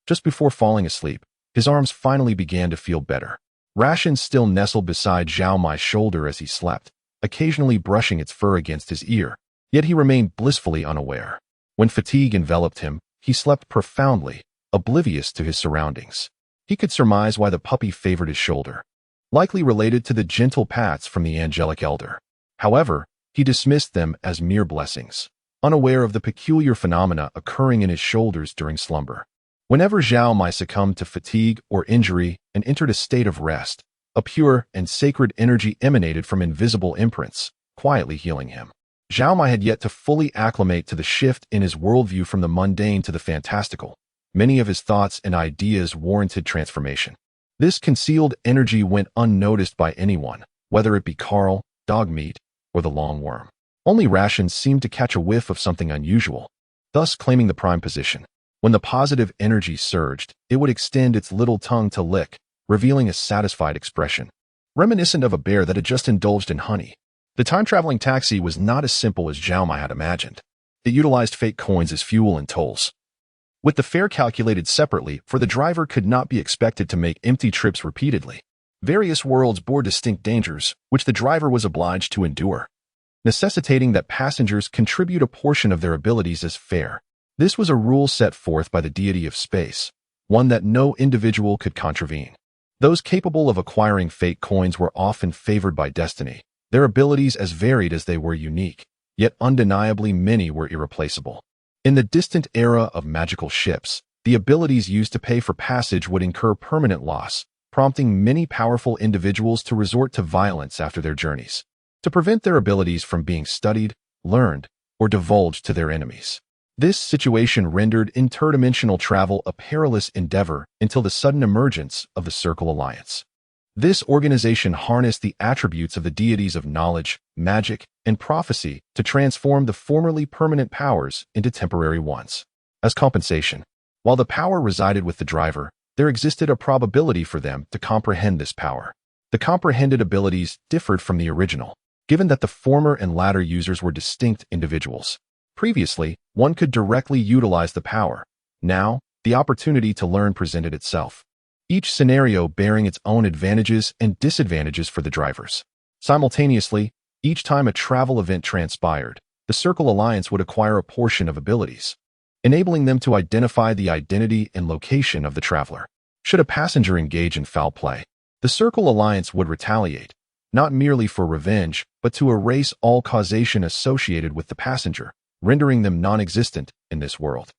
Just before falling asleep, his arms finally began to feel better. Rations still nestled beside Zhao Mai's shoulder as he slept, occasionally brushing its fur against his ear, yet he remained blissfully unaware. When fatigue enveloped him, he slept profoundly, oblivious to his surroundings. He could surmise why the puppy favored his shoulder, likely related to the gentle pats from the angelic elder. However, he dismissed them as mere blessings, unaware of the peculiar phenomena occurring in his shoulders during slumber. Whenever Zhao Mai succumbed to fatigue or injury and entered a state of rest, a pure and sacred energy emanated from invisible imprints, quietly healing him. Zhao Mai had yet to fully acclimate to the shift in his worldview from the mundane to the fantastical. Many of his thoughts and ideas warranted transformation. This concealed energy went unnoticed by anyone, whether it be Carl, Dogmeat, or the long worm. Only rations seemed to catch a whiff of something unusual, thus claiming the prime position. When the positive energy surged, it would extend its little tongue to lick, revealing a satisfied expression, reminiscent of a bear that had just indulged in honey. The time-traveling taxi was not as simple as Zhao Mai had imagined. It utilized fake coins as fuel and tolls, with the fare calculated separately, for the driver could not be expected to make empty trips repeatedly. Various worlds bore distinct dangers, which the driver was obliged to endure, necessitating that passengers contribute a portion of their abilities as fare. This was a rule set forth by the deity of space, one that no individual could contravene. Those capable of acquiring fake coins were often favored by destiny, their abilities as varied as they were unique, yet undeniably many were irreplaceable. In the distant era of magical ships, the abilities used to pay for passage would incur permanent loss, prompting many powerful individuals to resort to violence after their journeys, to prevent their abilities from being studied, learned, or divulged to their enemies. This situation rendered interdimensional travel a perilous endeavor until the sudden emergence of the Circle Alliance. This organization harnessed the attributes of the deities of knowledge, magic, and prophecy to transform the formerly permanent powers into temporary ones. As compensation, while the power resided with the driver, there existed a probability for them to comprehend this power. The comprehended abilities differed from the original, given that the former and latter users were distinct individuals. Previously, one could directly utilize the power. Now, the opportunity to learn presented itself, each scenario bearing its own advantages and disadvantages for the drivers. Simultaneously, each time a travel event transpired, the Circle Alliance would acquire a portion of abilities, enabling them to identify the identity and location of the traveler. Should a passenger engage in foul play, the Circle Alliance would retaliate, not merely for revenge, but to erase all causation associated with the passenger, rendering them non-existent in this world.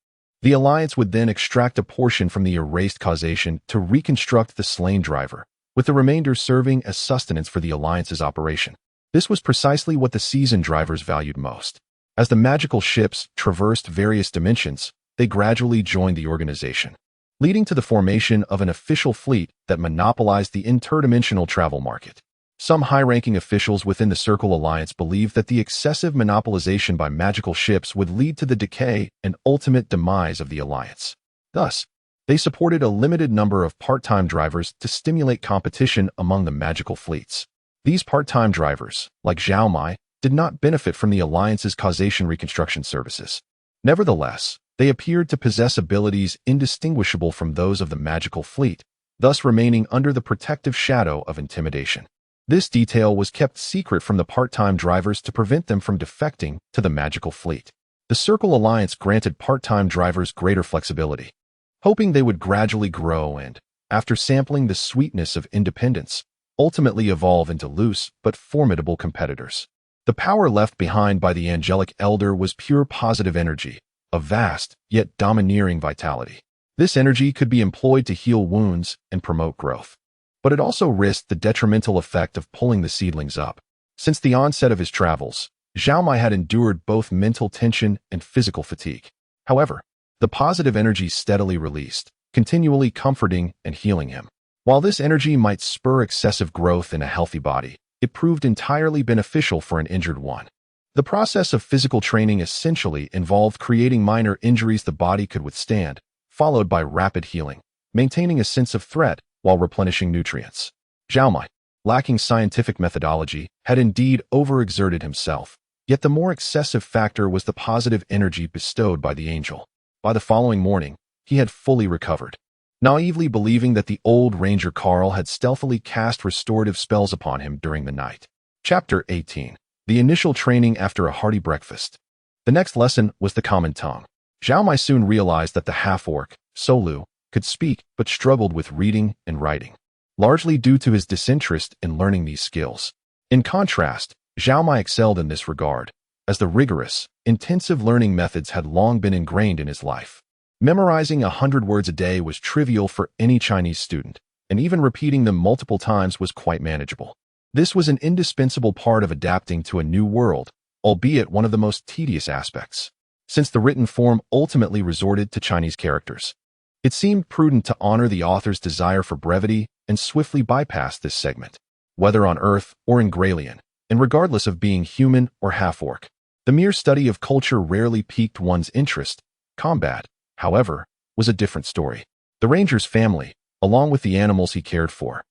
The Alliance would then extract a portion from the erased causation to reconstruct the slain driver, with the remainder serving as sustenance for the Alliance's operation. This was precisely what the seasoned drivers valued most. As the magical ships traversed various dimensions, they gradually joined the organization, leading to the formation of an official fleet that monopolized the interdimensional travel market. Some high-ranking officials within the Circle Alliance believed that the excessive monopolization by magical ships would lead to the decay and ultimate demise of the Alliance. Thus, they supported a limited number of part-time drivers to stimulate competition among the magical fleets. These part-time drivers, like Zhao Mai, did not benefit from the Alliance's causation reconstruction services. Nevertheless, they appeared to possess abilities indistinguishable from those of the magical fleet, thus remaining under the protective shadow of intimidation. This detail was kept secret from the part-time drivers to prevent them from defecting to the magical fleet. The Circle Alliance granted part-time drivers greater flexibility, hoping they would gradually grow and, after sampling the sweetness of independence, ultimately evolve into loose but formidable competitors. The power left behind by the angelic elder was pure positive energy, a vast yet domineering vitality. This energy could be employed to heal wounds and promote growth. But it also risked the detrimental effect of pulling the seedlings up. Since the onset of his travels, Zhao Mai had endured both mental tension and physical fatigue. However, the positive energy steadily released, continually comforting and healing him. While this energy might spur excessive growth in a healthy body, it proved entirely beneficial for an injured one. The process of physical training essentially involved creating minor injuries the body could withstand, followed by rapid healing, maintaining a sense of threat while replenishing nutrients. Zhao Mai, lacking scientific methodology, had indeed overexerted himself, yet the more excessive factor was the positive energy bestowed by the angel. By the following morning, he had fully recovered, naively believing that the old Ranger Carl had stealthily cast restorative spells upon him during the night. Chapter 18. The initial training after a hearty breakfast. The next lesson was the common tongue. Zhao Mai soon realized that the half-orc, Solu, could speak but struggled with reading and writing, largely due to his disinterest in learning these skills. In contrast, Zhao Mai excelled in this regard, as the rigorous, intensive learning methods had long been ingrained in his life. Memorizing 100 words a day was trivial for any Chinese student, and even repeating them multiple times was quite manageable. This was an indispensable part of adapting to a new world, albeit one of the most tedious aspects, since the written form ultimately resorted to Chinese characters. It seemed prudent to honor the author's desire for brevity and swiftly bypass this segment, whether on Earth or in Graylian, and regardless of being human or half-orc. The mere study of culture rarely piqued one's interest. Combat, however, was a different story. The ranger's family, along with the animals he cared for,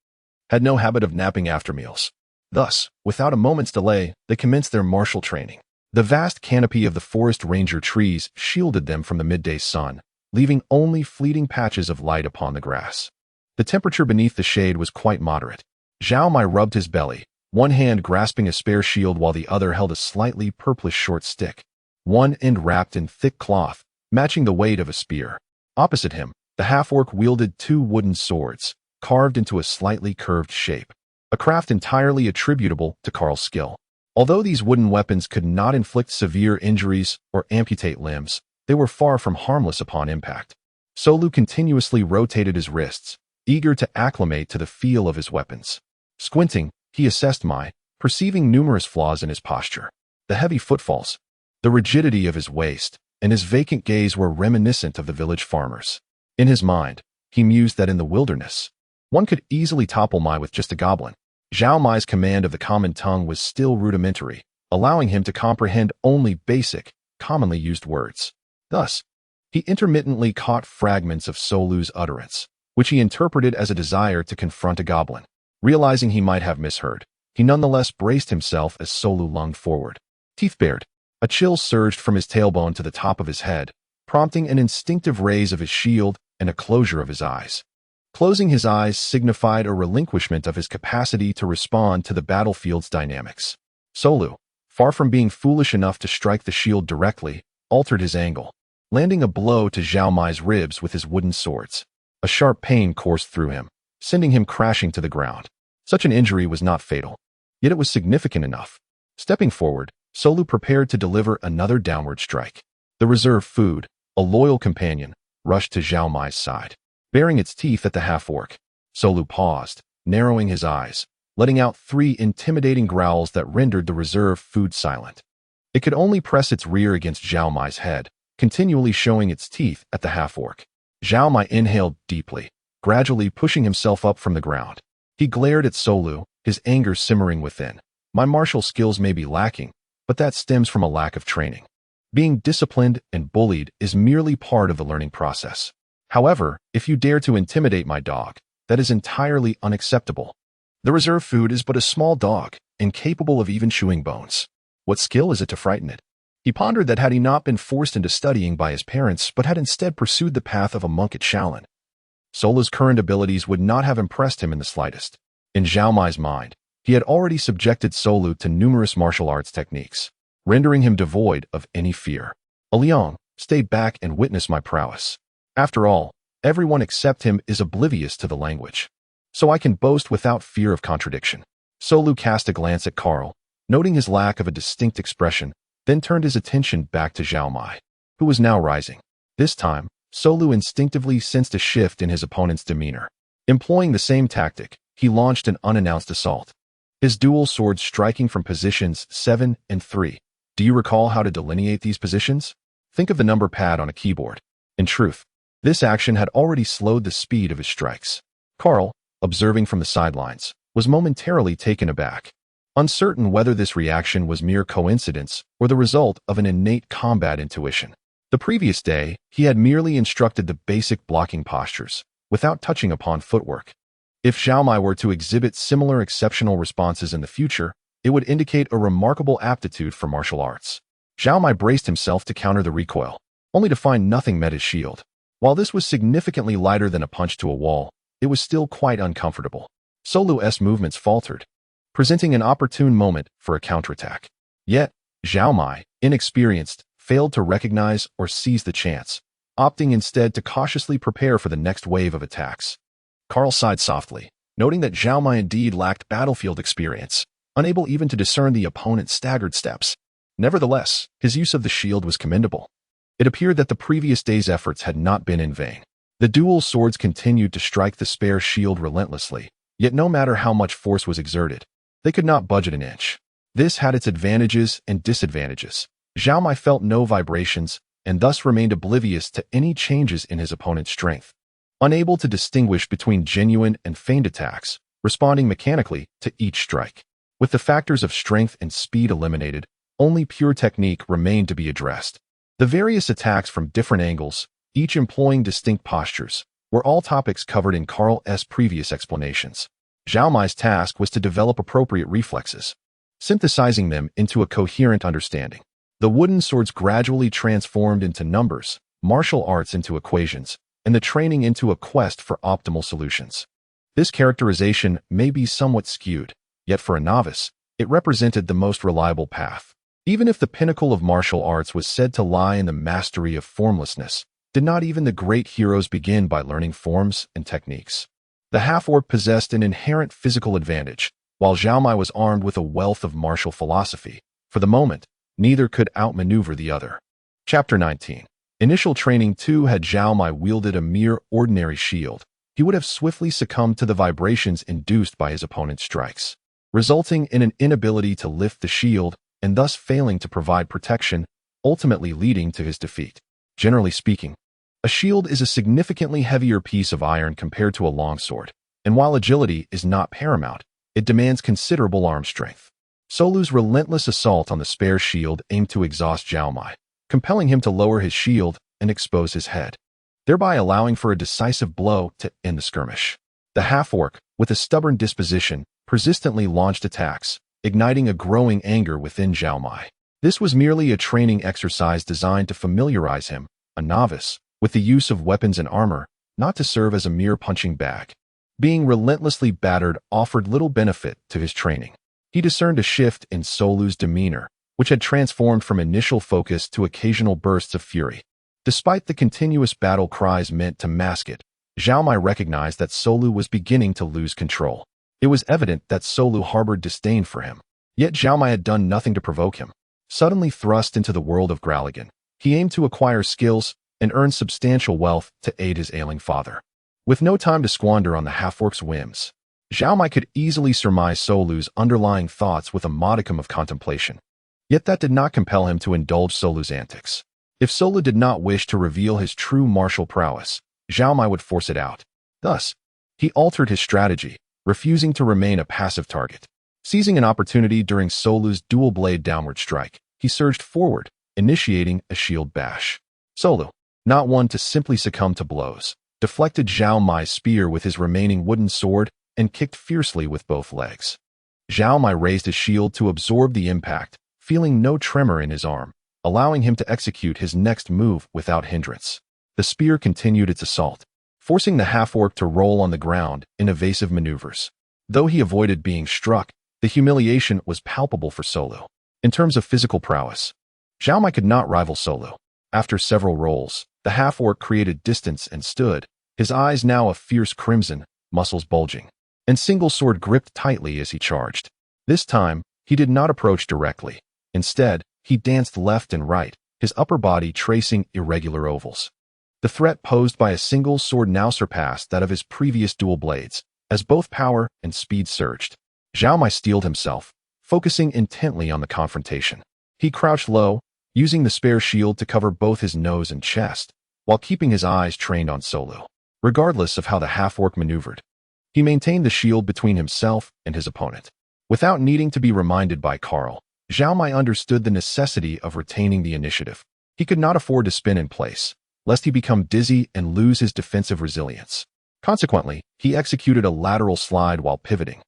had no habit of napping after meals. Thus, without a moment's delay, they commenced their martial training. The vast canopy of the forest ranger trees shielded them from the midday sun, leaving only fleeting patches of light upon the grass. The temperature beneath the shade was quite moderate. Zhao Mai rubbed his belly, one hand grasping a spare shield while the other held a slightly purplish short stick, one end wrapped in thick cloth, matching the weight of a spear. Opposite him, the half-orc wielded two wooden swords, carved into a slightly curved shape, a craft entirely attributable to Karl's skill. Although these wooden weapons could not inflict severe injuries or amputate limbs, they were far from harmless upon impact. Solu continuously rotated his wrists, eager to acclimate to the feel of his weapons. Squinting, he assessed Mai, perceiving numerous flaws in his posture. The heavy footfalls, the rigidity of his waist, and his vacant gaze were reminiscent of the village farmers. In his mind, he mused that in the wilderness, one could easily topple Mai with just a goblin. Zhao Mai's command of the common tongue was still rudimentary, allowing him to comprehend only basic, commonly used words. Thus, he intermittently caught fragments of Solu's utterance, which he interpreted as a desire to confront a goblin. Realizing he might have misheard, he nonetheless braced himself as Solu lunged forward. Teeth bared, a chill surged from his tailbone to the top of his head, prompting an instinctive raise of his shield and a closure of his eyes. Closing his eyes signified a relinquishment of his capacity to respond to the battlefield's dynamics. Solu, far from being foolish enough to strike the shield directly, altered his angle, landing a blow to Zhao Mai's ribs with his wooden swords. A sharp pain coursed through him, sending him crashing to the ground. Such an injury was not fatal, yet it was significant enough. Stepping forward, Solu prepared to deliver another downward strike. The reserve food, a loyal companion, rushed to Zhao Mai's side. Baring its teeth at the half-orc, Solu paused, narrowing his eyes, letting out 3 intimidating growls that rendered the reserve food silent. It could only press its rear against Zhao Mai's head, continually showing its teeth at the half-orc. Zhao Mai inhaled deeply, gradually pushing himself up from the ground. He glared at Solu, his anger simmering within. My martial skills may be lacking, but that stems from a lack of training. Being disciplined and bullied is merely part of the learning process. However, if you dare to intimidate my dog, that is entirely unacceptable. The reserve food is but a small dog, incapable of even chewing bones. What skill is it to frighten it? He pondered that had he not been forced into studying by his parents, but had instead pursued the path of a monk at Shaolin, Solu's current abilities would not have impressed him in the slightest. In Zhao Mai's mind, he had already subjected Solu to numerous martial arts techniques, rendering him devoid of any fear. Liang, stay back and witness my prowess. After all, everyone except him is oblivious to the language, so I can boast without fear of contradiction. Solu cast a glance at Karl, noting his lack of a distinct expression, then turned his attention back to Zhao Mai, who was now rising. This time, Solu instinctively sensed a shift in his opponent's demeanor. Employing the same tactic, he launched an unannounced assault, his dual swords striking from positions 7 and 3. Do you recall how to delineate these positions? Think of the number pad on a keyboard. In truth, this action had already slowed the speed of his strikes. Karl, observing from the sidelines, was momentarily taken aback, uncertain whether this reaction was mere coincidence or the result of an innate combat intuition. The previous day, he had merely instructed the basic blocking postures, without touching upon footwork. If Zhao Mai were to exhibit similar exceptional responses in the future, it would indicate a remarkable aptitude for martial arts. Zhao Mai braced himself to counter the recoil, only to find nothing met his shield. While this was significantly lighter than a punch to a wall, it was still quite uncomfortable. Solu's movements faltered, presenting an opportune moment for a counterattack. Yet, Zhao Mai, inexperienced, failed to recognize or seize the chance, opting instead to cautiously prepare for the next wave of attacks. Karl sighed softly, noting that Zhao Mai indeed lacked battlefield experience, unable even to discern the opponent's staggered steps. Nevertheless, his use of the shield was commendable. It appeared that the previous day's efforts had not been in vain. The dual swords continued to strike the spare shield relentlessly, yet no matter how much force was exerted, they could not budge it an inch. This had its advantages and disadvantages. Zhao Mai felt no vibrations and thus remained oblivious to any changes in his opponent's strength. Unable to distinguish between genuine and feigned attacks, responding mechanically to each strike. With the factors of strength and speed eliminated, only pure technique remained to be addressed. The various attacks from different angles, each employing distinct postures, were all topics covered in Karl's previous explanations. Zhao Mai's task was to develop appropriate reflexes, synthesizing them into a coherent understanding. The wooden swords gradually transformed into numbers, martial arts into equations, and the training into a quest for optimal solutions. This characterization may be somewhat skewed, yet for a novice, it represented the most reliable path. Even if the pinnacle of martial arts was said to lie in the mastery of formlessness, did not even the great heroes begin by learning forms and techniques? The half-orc possessed an inherent physical advantage, while Zhao Mai was armed with a wealth of martial philosophy. For the moment, neither could outmaneuver the other. Chapter 19. Initial training 2. Had Zhao Mai wielded a mere ordinary shield, he would have swiftly succumbed to the vibrations induced by his opponent's strikes, resulting in an inability to lift the shield and thus failing to provide protection, ultimately leading to his defeat. Generally speaking, a shield is a significantly heavier piece of iron compared to a longsword, and while agility is not paramount, it demands considerable arm strength. Solu's relentless assault on the spare shield aimed to exhaust Zhao Mai, compelling him to lower his shield and expose his head, thereby allowing for a decisive blow to end the skirmish. The half-orc, with a stubborn disposition, persistently launched attacks, igniting a growing anger within Zhao Mai. This was merely a training exercise designed to familiarize him, a novice, with the use of weapons and armor, not to serve as a mere punching bag. Being relentlessly battered offered little benefit to his training. He discerned a shift in Solu's demeanor, which had transformed from initial focus to occasional bursts of fury. Despite the continuous battle cries meant to mask it, Zhao Mai recognized that Solu was beginning to lose control. It was evident that Solu harbored disdain for him, yet Zhao Mai had done nothing to provoke him. Suddenly thrust into the world of Graligan, he aimed to acquire skills and earn substantial wealth to aid his ailing father. With no time to squander on the half-orc's whims, Zhao Mai could easily surmise Solu's underlying thoughts with a modicum of contemplation. Yet that did not compel him to indulge Solu's antics. If Solu did not wish to reveal his true martial prowess, Zhao Mai would force it out. Thus, he altered his strategy, refusing to remain a passive target. Seizing an opportunity during Solu's dual-blade downward strike, he surged forward, initiating a shield bash. Solu, not one to simply succumb to blows, deflected Zhao Mai's spear with his remaining wooden sword and kicked fiercely with both legs. Zhao Mai raised his shield to absorb the impact, feeling no tremor in his arm, allowing him to execute his next move without hindrance. The spear continued its assault, forcing the half-orc to roll on the ground in evasive maneuvers. Though he avoided being struck, the humiliation was palpable for Solu. In terms of physical prowess, Zhao Mai could not rival Solu. After several rolls, the half-orc created distance and stood, his eyes now a fierce crimson, muscles bulging, and single sword gripped tightly as he charged. This time, he did not approach directly. Instead, he danced left and right, his upper body tracing irregular ovals. The threat posed by a single sword now surpassed that of his previous dual blades, as both power and speed surged. Zhao Mai steeled himself, focusing intently on the confrontation. He crouched low, using the spare shield to cover both his nose and chest, while keeping his eyes trained on Solu. Regardless of how the half-orc maneuvered, he maintained the shield between himself and his opponent. Without needing to be reminded by Carl, Zhao Mai understood the necessity of retaining the initiative. He could not afford to spin in place, lest he become dizzy and lose his defensive resilience. Consequently, he executed a lateral slide while pivoting,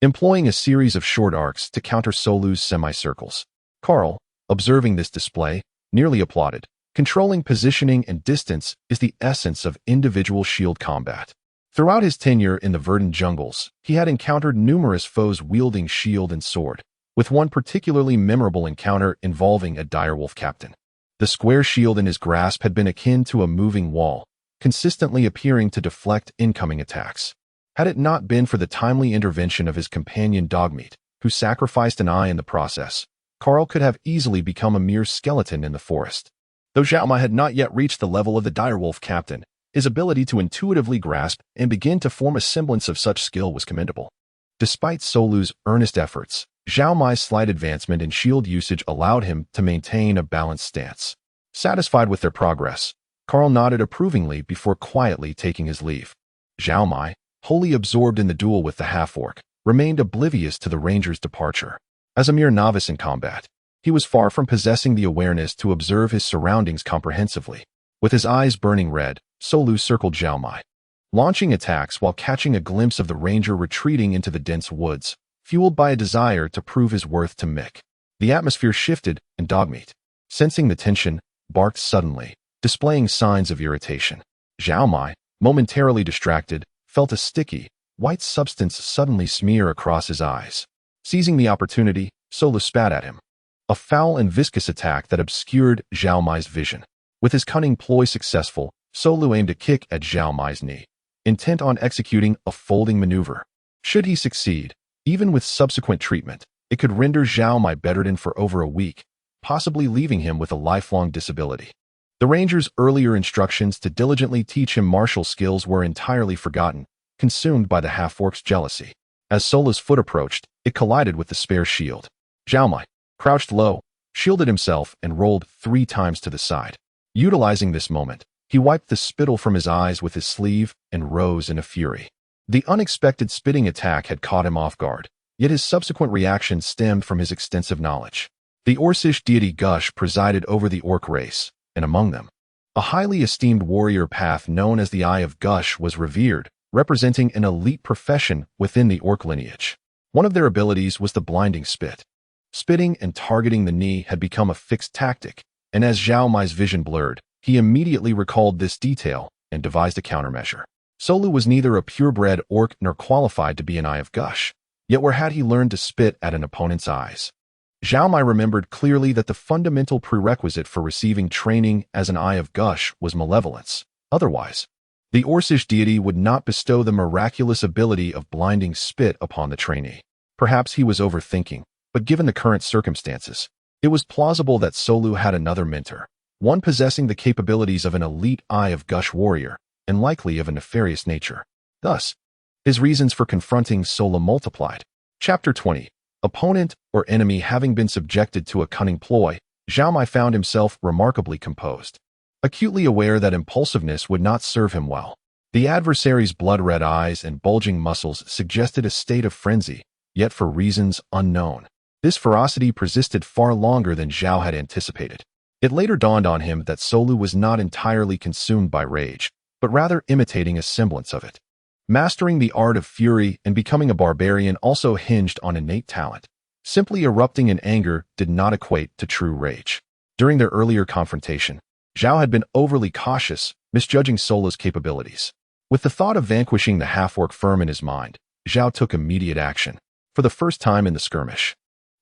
employing a series of short arcs to counter Solu's semicircles. Carl, observing this display, nearly applauded. Controlling positioning and distance is the essence of individual shield combat. Throughout his tenure in the verdant jungles, he had encountered numerous foes wielding shield and sword, with one particularly memorable encounter involving a direwolf captain. The square shield in his grasp had been akin to a moving wall, consistently appearing to deflect incoming attacks. Had it not been for the timely intervention of his companion Dogmeat, who sacrificed an eye in the process, Carl could have easily become a mere skeleton in the forest. Though Zhao Mai had not yet reached the level of the direwolf captain, his ability to intuitively grasp and begin to form a semblance of such skill was commendable. Despite Solu's earnest efforts, Zhao Mai's slight advancement in shield usage allowed him to maintain a balanced stance. Satisfied with their progress, Carl nodded approvingly before quietly taking his leave. Zhao Mai, wholly absorbed in the duel with the half-orc, remained oblivious to the ranger's departure. As a mere novice in combat, he was far from possessing the awareness to observe his surroundings comprehensively. With his eyes burning red, Solu circled Zhao Mai, launching attacks while catching a glimpse of the ranger retreating into the dense woods, fueled by a desire to prove his worth to Mick. The atmosphere shifted, and Dogmeat, sensing the tension, barked suddenly, displaying signs of irritation. Zhao Mai, momentarily distracted, felt a sticky, white substance suddenly smear across his eyes. Seizing the opportunity, Solu spat at him, a foul and viscous attack that obscured Zhao Mai's vision. With his cunning ploy successful, Solu aimed a kick at Zhao Mai's knee. intent on executing a folding maneuver. Should he succeed, even with subsequent treatment, it could render Zhao Mai bedridden for over a week, possibly leaving him with a lifelong disability. The ranger's earlier instructions to diligently teach him martial skills were entirely forgotten, consumed by the half-orc's jealousy. As Solo's foot approached, it collided with the spare shield. Zhao Mai crouched low, shielded himself, and rolled 3 times to the side. Utilizing this moment, he wiped the spittle from his eyes with his sleeve and rose in a fury. The unexpected spitting attack had caught him off guard, yet his subsequent reaction stemmed from his extensive knowledge. The Orcish deity Gush presided over the orc race, and among them, a highly esteemed warrior path known as the Eye of Gush was revered, representing an elite profession within the orc lineage. One of their abilities was the blinding spit. Spitting and targeting the knee had become a fixed tactic, and as Zhao Mai's vision blurred, he immediately recalled this detail and devised a countermeasure. Solu was neither a purebred orc nor qualified to be an Eye of Gush, yet where had he learned to spit at an opponent's eyes? Zhao Mai remembered clearly that the fundamental prerequisite for receiving training as an Eye of Gush was malevolence. Otherwise, the Orcish deity would not bestow the miraculous ability of blinding spit upon the trainee. Perhaps he was overthinking, but given the current circumstances, it was plausible that Solu had another mentor, one possessing the capabilities of an elite Eye of Gush warrior, and likely of a nefarious nature. Thus, his reasons for confronting Solu multiplied. Chapter 20. Opponent or enemy having been subjected to a cunning ploy, Zhao Mai found himself remarkably composed, acutely aware that impulsiveness would not serve him well. The adversary's blood-red eyes and bulging muscles suggested a state of frenzy, yet for reasons unknown. This ferocity persisted far longer than Zhao had anticipated. It later dawned on him that Solu was not entirely consumed by rage, but rather imitating a semblance of it. Mastering the art of fury and becoming a barbarian also hinged on innate talent. Simply erupting in anger did not equate to true rage. During their earlier confrontation, Zhao had been overly cautious, misjudging Solo's capabilities. With the thought of vanquishing the half-orc firm in his mind, Zhao took immediate action. For the first time in the skirmish,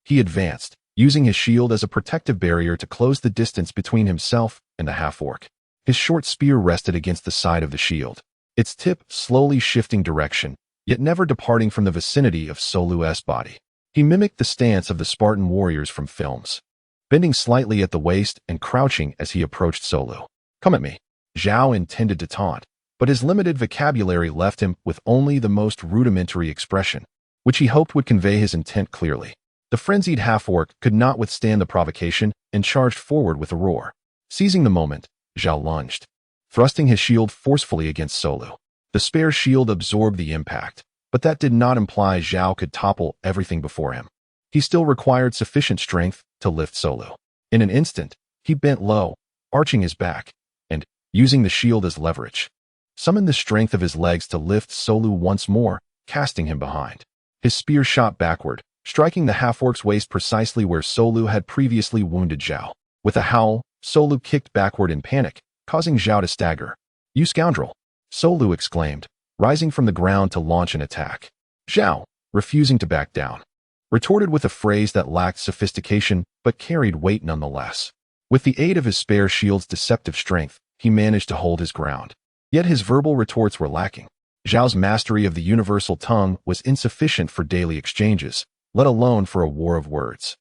he advanced, using his shield as a protective barrier to close the distance between himself and the half-orc. His short spear rested against the side of the shield, its tip slowly shifting direction, yet never departing from the vicinity of Solu's body. He mimicked the stance of the Spartan warriors from films, bending slightly at the waist and crouching as he approached Solu. "Come at me." Zhao intended to taunt, but his limited vocabulary left him with only the most rudimentary expression, which he hoped would convey his intent clearly. The frenzied half-orc could not withstand the provocation and charged forward with a roar. Seizing the moment, Zhao lunged, thrusting his shield forcefully against Solu. The spare shield absorbed the impact, but that did not imply Zhao could topple everything before him. He still required sufficient strength to lift Solu. In an instant, he bent low, arching his back, and, using the shield as leverage, summoned the strength of his legs to lift Solu once more, casting him behind. His spear shot backward, striking the half-orc's waist precisely where Solu had previously wounded Zhao. With a howl, Solu kicked backward in panic, causing Zhao to stagger. "You scoundrel!" Solu exclaimed, rising from the ground to launch an attack. Zhao, refusing to back down, retorted with a phrase that lacked sophistication but carried weight nonetheless. With the aid of his spare shield's deceptive strength, he managed to hold his ground. Yet his verbal retorts were lacking. Zhao's mastery of the universal tongue was insufficient for daily exchanges, let alone for a war of words.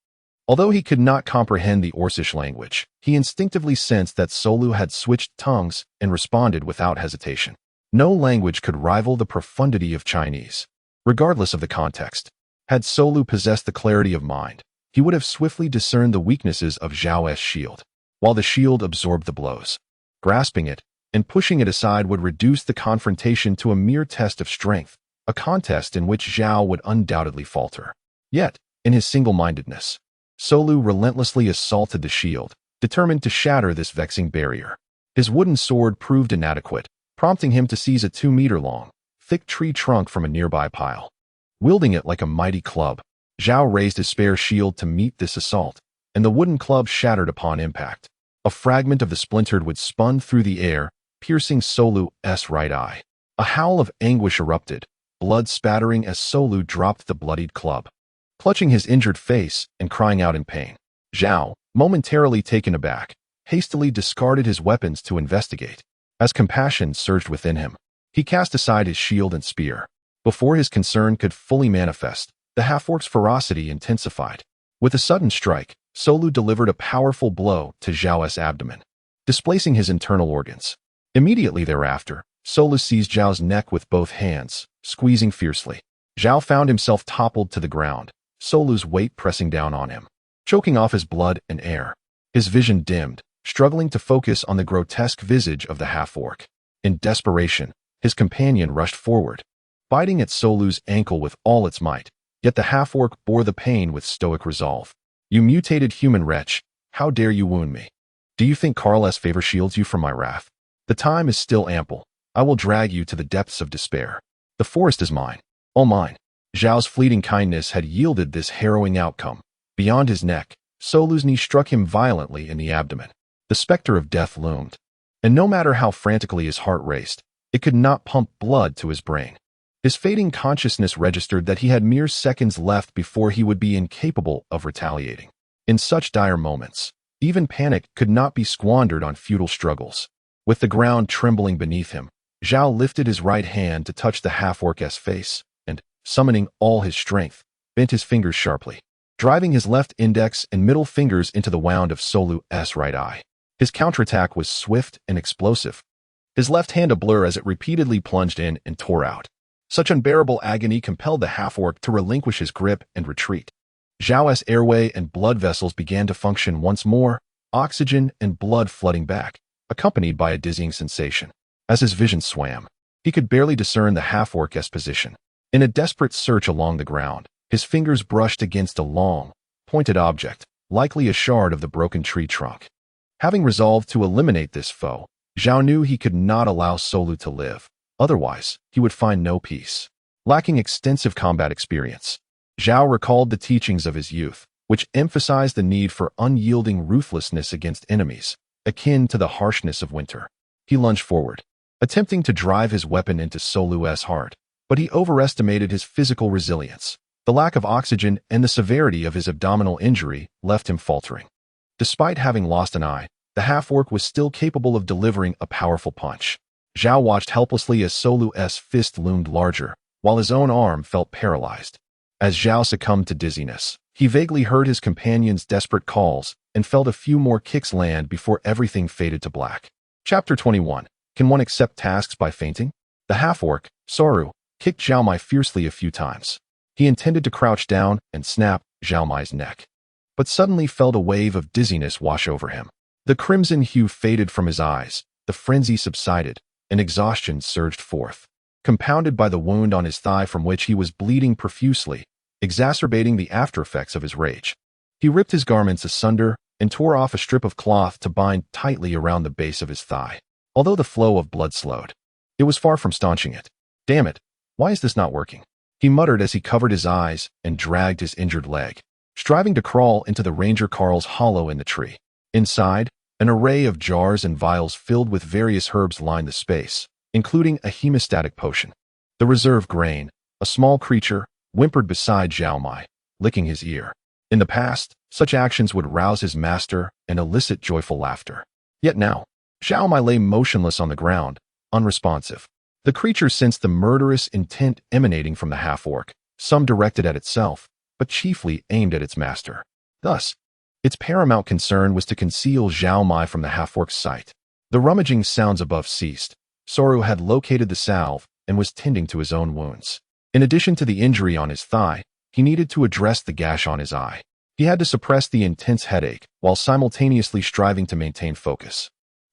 Although he could not comprehend the Orcish language, he instinctively sensed that Solu had switched tongues and responded without hesitation. No language could rival the profundity of Chinese, regardless of the context. Had Solu possessed the clarity of mind, he would have swiftly discerned the weaknesses of Zhao's shield, while the shield absorbed the blows. Grasping it and pushing it aside would reduce the confrontation to a mere test of strength, a contest in which Zhao would undoubtedly falter. Yet, in his single-mindedness, Solu relentlessly assaulted the shield, determined to shatter this vexing barrier. His wooden sword proved inadequate, prompting him to seize a 2-meter-long, thick tree trunk from a nearby pile. Wielding it like a mighty club, Zhao raised his spare shield to meet this assault, and the wooden club shattered upon impact. A fragment of the splintered wood spun through the air, piercing Solu's right eye. A howl of anguish erupted, blood spattering as Solu dropped the bloodied club, clutching his injured face and crying out in pain. Zhao, momentarily taken aback, hastily discarded his weapons to investigate. As compassion surged within him, He cast aside his shield and spear. Before his concern could fully manifest, the half-orc's ferocity intensified. With a sudden strike, Solu delivered a powerful blow to Zhao's abdomen, displacing his internal organs. Immediately thereafter, Solu seized Zhao's neck with both hands, squeezing fiercely. Zhao found himself toppled to the ground, Solu's weight pressing down on him, choking off his blood and air. His vision dimmed, struggling to focus on the grotesque visage of the half-orc. In desperation, his companion rushed forward, biting at Solu's ankle with all its might, yet the half-orc bore the pain with stoic resolve. "You mutated human wretch, how dare you wound me? Do you think Carl's favor shields you from my wrath? The time is still ample. I will drag you to the depths of despair. The forest is mine, all mine." Zhao's fleeting kindness had yielded this harrowing outcome. Beyond his neck, Solu's knee struck him violently in the abdomen. The specter of death loomed, and no matter how frantically his heart raced, it could not pump blood to his brain. His fading consciousness registered that he had mere seconds left before he would be incapable of retaliating. In such dire moments, even panic could not be squandered on futile struggles. With the ground trembling beneath him, Zhao lifted his right hand to touch the half-orc's face, and, summoning all his strength, bent his fingers sharply, driving his left index and middle fingers into the wound of Solu's right eye. His counterattack was swift and explosive, his left hand a blur as it repeatedly plunged in and tore out. Such unbearable agony compelled the half-orc to relinquish his grip and retreat. Zhao's airway and blood vessels began to function once more, oxygen and blood flooding back, accompanied by a dizzying sensation. As his vision swam, he could barely discern the half-orc's position. In a desperate search along the ground, his fingers brushed against a long, pointed object, likely a shard of the broken tree trunk. Having resolved to eliminate this foe, Zhao knew he could not allow Solu to live. Otherwise, he would find no peace. Lacking extensive combat experience, Zhao recalled the teachings of his youth, which emphasized the need for unyielding ruthlessness against enemies, akin to the harshness of winter. He lunged forward, attempting to drive his weapon into Solu's heart, but he overestimated his physical resilience. The lack of oxygen and the severity of his abdominal injury left him faltering. Despite having lost an eye, the half-orc was still capable of delivering a powerful punch. Zhao watched helplessly as Solu's fist loomed larger, while his own arm felt paralyzed. As Zhao succumbed to dizziness, he vaguely heard his companion's desperate calls and felt a few more kicks land before everything faded to black. Chapter 21. Can one accept tasks by fainting? The half-orc, Soru, kicked Zhao Mai fiercely a few times. He intended to crouch down and snap Zhao Mai's neck, but suddenly felt a wave of dizziness wash over him. The crimson hue faded from his eyes, the frenzy subsided, and exhaustion surged forth, compounded by the wound on his thigh from which he was bleeding profusely, exacerbating the aftereffects of his rage. He ripped his garments asunder and tore off a strip of cloth to bind tightly around the base of his thigh. Although the flow of blood slowed, it was far from staunching it. "Damn it, why is this not working?" he muttered as he covered his eyes and dragged his injured leg, striving to crawl into the Ranger Carl's hollow in the tree. Inside, an array of jars and vials filled with various herbs lined the space, including a hemostatic potion. The reserve grain, a small creature, whimpered beside Zhao Mai, licking his ear. In the past, such actions would rouse his master and elicit joyful laughter. Yet now, Zhao Mai lay motionless on the ground, unresponsive. The creature sensed the murderous intent emanating from the half-orc, some directed at itself, but chiefly aimed at its master. Thus, its paramount concern was to conceal Zhao Mai from the half-orc's sight. The rummaging sounds above ceased. Soru had located the salve and was tending to his own wounds. In addition to the injury on his thigh, he needed to address the gash on his eye. He had to suppress the intense headache while simultaneously striving to maintain focus.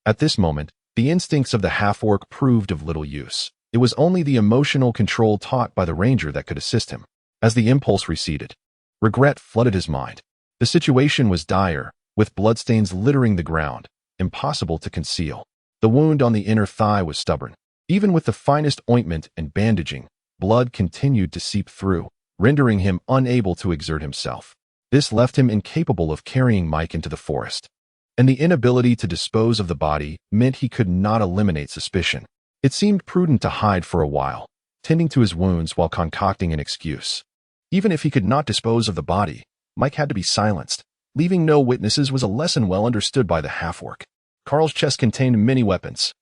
At this moment, the instincts of the half-orc proved of little use. It was only the emotional control taught by the ranger that could assist him. As the impulse receded, regret flooded his mind. The situation was dire, with bloodstains littering the ground, impossible to conceal. The wound on the inner thigh was stubborn. Even with the finest ointment and bandaging, blood continued to seep through, rendering him unable to exert himself. This left him incapable of carrying Mike into the forest, and the inability to dispose of the body meant he could not eliminate suspicion. It seemed prudent to hide for a while, tending to his wounds while concocting an excuse. Even if he could not dispose of the body, Mike had to be silenced. Leaving no witnesses was a lesson well understood by the half-orc. Carl's chest contained many weapons.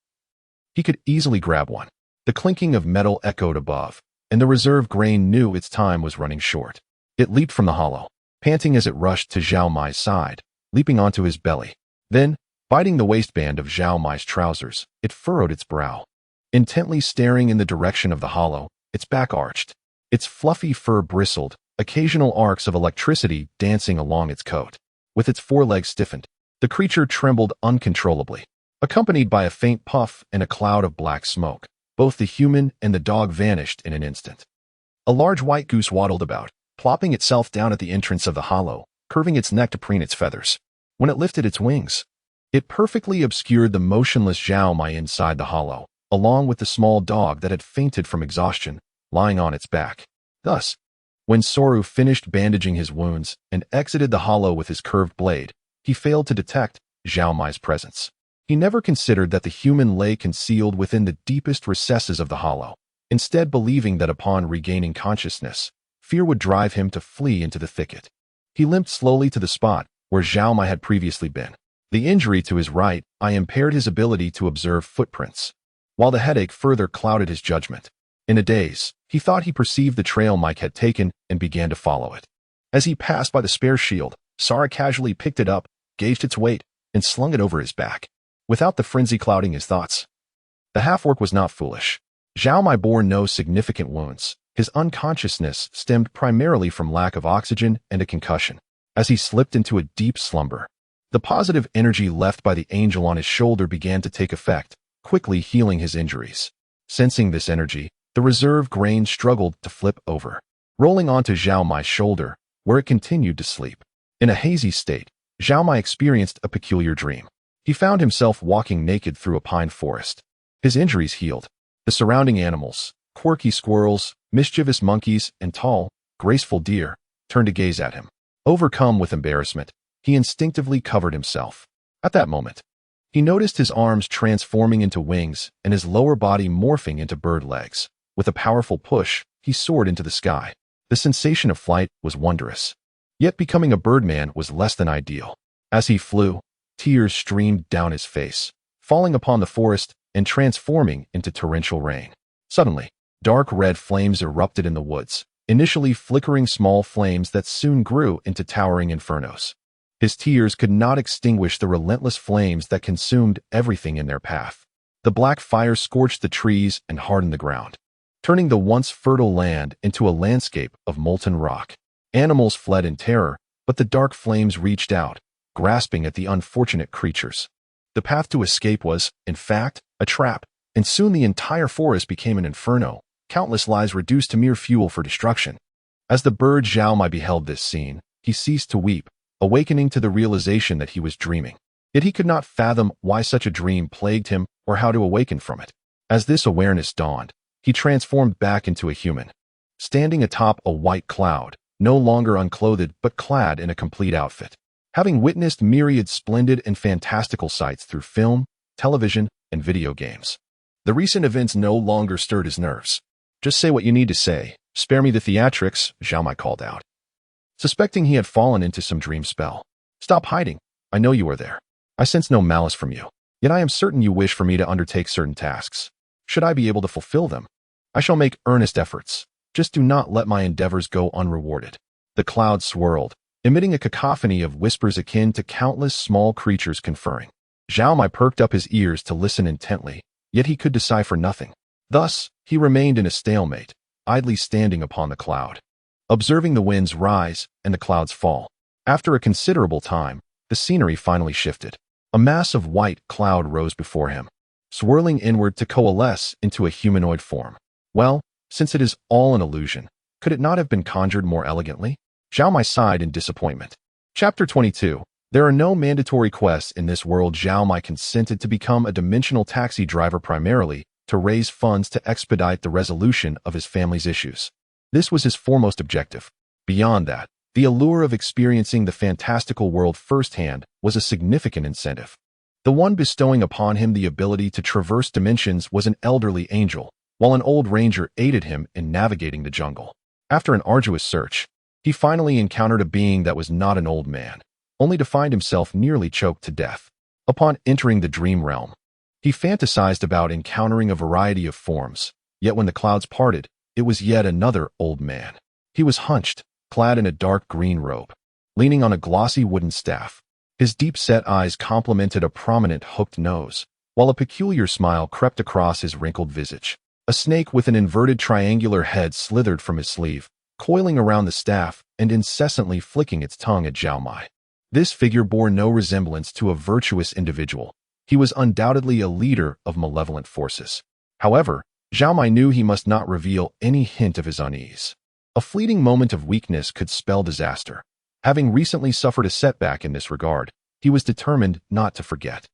He could easily grab one. The clinking of metal echoed above, and the reserve grain knew its time was running short. It leaped from the hollow, panting as it rushed to Zhao Mai's side, leaping onto his belly. Then, biting the waistband of Zhao Mai's trousers, it furrowed its brow. Intently staring in the direction of the hollow, its back arched. Its fluffy fur bristled, occasional arcs of electricity dancing along its coat. With its forelegs stiffened, the creature trembled uncontrollably. Accompanied by a faint puff and a cloud of black smoke, both the human and the dog vanished in an instant. A large white goose waddled about, plopping itself down at the entrance of the hollow, curving its neck to preen its feathers. When it lifted its wings, it perfectly obscured the motionless Zhao Mai inside the hollow, along with the small dog that had fainted from exhaustion, lying on its back. Thus, when Soru finished bandaging his wounds and exited the hollow with his curved blade, he failed to detect Zhao Mai's presence. He never considered that the human lay concealed within the deepest recesses of the hollow, instead believing that upon regaining consciousness, fear would drive him to flee into the thicket. He limped slowly to the spot where Zhao Mai had previously been. The injury to his right eye impaired his ability to observe footprints, while the headache further clouded his judgment. In a daze, he thought he perceived the trail Mike had taken and began to follow it. As he passed by the spare shield, Sara casually picked it up, gauged its weight, and slung it over his back, without the frenzy clouding his thoughts. The half-orc was not foolish. Zhao Mai bore no significant wounds. His unconsciousness stemmed primarily from lack of oxygen and a concussion. As he slipped into a deep slumber, the positive energy left by the angel on his shoulder began to take effect, quickly healing his injuries. Sensing this energy, the reserve grain struggled to flip over, rolling onto Zhao Mai's shoulder, where it continued to sleep. In a hazy state, Zhao Mai experienced a peculiar dream. He found himself walking naked through a pine forest. His injuries healed. The surrounding animals, quirky squirrels, mischievous monkeys, and tall, graceful deer, turned to gaze at him. Overcome with embarrassment, he instinctively covered himself. At that moment, he noticed his arms transforming into wings and his lower body morphing into bird legs. With a powerful push, he soared into the sky. The sensation of flight was wondrous. Yet becoming a birdman was less than ideal. As he flew, tears streamed down his face, falling upon the forest and transforming into torrential rain. Suddenly, dark red flames erupted in the woods, initially flickering small flames that soon grew into towering infernos. His tears could not extinguish the relentless flames that consumed everything in their path. The black fire scorched the trees and hardened the ground, turning the once fertile land into a landscape of molten rock. Animals fled in terror, but the dark flames reached out, grasping at the unfortunate creatures. The path to escape was, in fact, a trap, and soon the entire forest became an inferno, countless lives reduced to mere fuel for destruction. As the bird Zhao Mai beheld this scene, he ceased to weep, awakening to the realization that he was dreaming. Yet he could not fathom why such a dream plagued him or how to awaken from it. As this awareness dawned, he transformed back into a human. Standing atop a white cloud, no longer unclothed but clad in a complete outfit. Having witnessed myriad splendid and fantastical sights through film, television, and video games, the recent events no longer stirred his nerves. "Just say what you need to say. Spare me the theatrics," Zhao Mai called out, suspecting he had fallen into some dream spell. "Stop hiding. I know you are there. I sense no malice from you. Yet I am certain you wish for me to undertake certain tasks. Should I be able to fulfill them, I shall make earnest efforts. Just do not let my endeavors go unrewarded." The cloud swirled, emitting a cacophony of whispers akin to countless small creatures conferring. Zhao Mai perked up his ears to listen intently, yet he could decipher nothing. Thus, he remained in a stalemate, idly standing upon the cloud, observing the winds rise and the clouds fall. After a considerable time, the scenery finally shifted. A mass of white cloud rose before him, swirling inward to coalesce into a humanoid form. Well, since it is all an illusion, could it not have been conjured more elegantly? Zhao Mai sighed in disappointment. Chapter 22. There are no mandatory quests in this world. Zhao Mai consented to become a dimensional taxi driver primarily to raise funds to expedite the resolution of his family's issues. This was his foremost objective. Beyond that, the allure of experiencing the fantastical world firsthand was a significant incentive. The one bestowing upon him the ability to traverse dimensions was an elderly angel, while an old ranger aided him in navigating the jungle. After an arduous search, he finally encountered a being that was not an old man, only to find himself nearly choked to death. Upon entering the dream realm, He fantasized about encountering a variety of forms, yet when the clouds parted, it was yet another old man. He was hunched, clad in a dark green robe, leaning on a glossy wooden staff. His deep-set eyes complemented a prominent hooked nose, while a peculiar smile crept across his wrinkled visage. A snake with an inverted triangular head slithered from his sleeve, coiling around the staff and incessantly flicking its tongue at Zhao Mai. This figure bore no resemblance to a virtuous individual. He was undoubtedly a leader of malevolent forces. However, Zhao Mai knew he must not reveal any hint of his unease. A fleeting moment of weakness could spell disaster. Having recently suffered a setback in this regard, he was determined not to forget.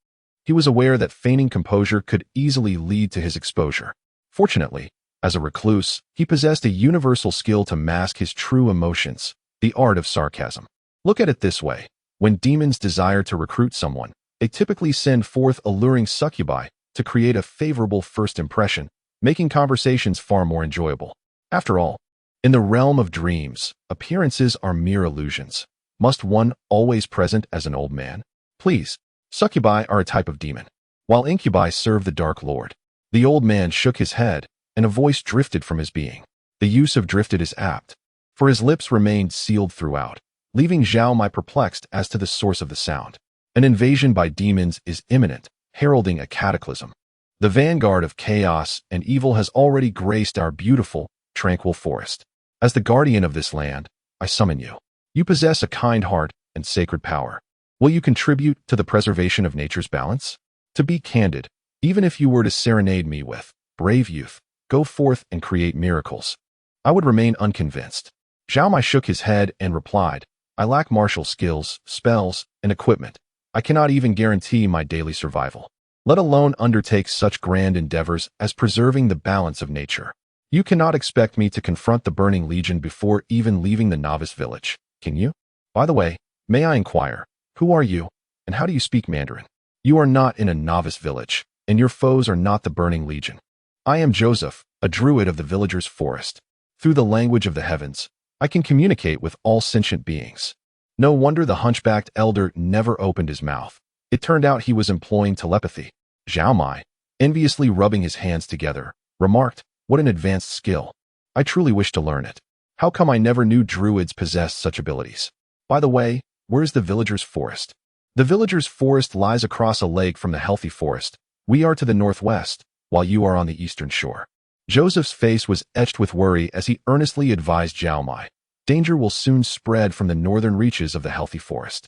He was aware that feigning composure could easily lead to his exposure. Fortunately, as a recluse, he possessed a universal skill to mask his true emotions, the art of sarcasm. Look at it this way. When demons desire to recruit someone, they typically send forth alluring succubi to create a favorable first impression, making conversations far more enjoyable. After all, in the realm of dreams, appearances are mere illusions. Must one always present as an old man? Please, succubi are a type of demon, while incubi serve the Dark Lord. The old man shook his head, and a voice drifted from his being. The use of drifted is apt, for his lips remained sealed throughout, leaving Zhao Mai perplexed as to the source of the sound. An invasion by demons is imminent, heralding a cataclysm. The vanguard of chaos and evil has already graced our beautiful, tranquil forest. As the guardian of this land, I summon you. You possess a kind heart and sacred power. Will you contribute to the preservation of nature's balance? To be candid, even if you were to serenade me with, brave youth, go forth and create miracles, I would remain unconvinced. Zhao Mai shook his head and replied, I lack martial skills, spells, and equipment. I cannot even guarantee my daily survival, let alone undertake such grand endeavors as preserving the balance of nature. You cannot expect me to confront the burning legion before even leaving the novice village, can you? By the way, may I inquire, who are you, and how do you speak Mandarin? You are not in a novice village, and your foes are not the burning legion. I am Joseph, a druid of the villagers' forest. Through the language of the heavens, I can communicate with all sentient beings. No wonder the hunchbacked elder never opened his mouth. It turned out he was employing telepathy. Zhao Mai, enviously rubbing his hands together, remarked, what an advanced skill. I truly wish to learn it. How come I never knew druids possessed such abilities? By the way, where's the villagers' forest? The villagers' forest lies across a lake from the healthy forest. We are to the northwest, while you are on the eastern shore. Joseph's face was etched with worry as he earnestly advised Zhao Mai. Danger will soon spread from the northern reaches of the healthy forest.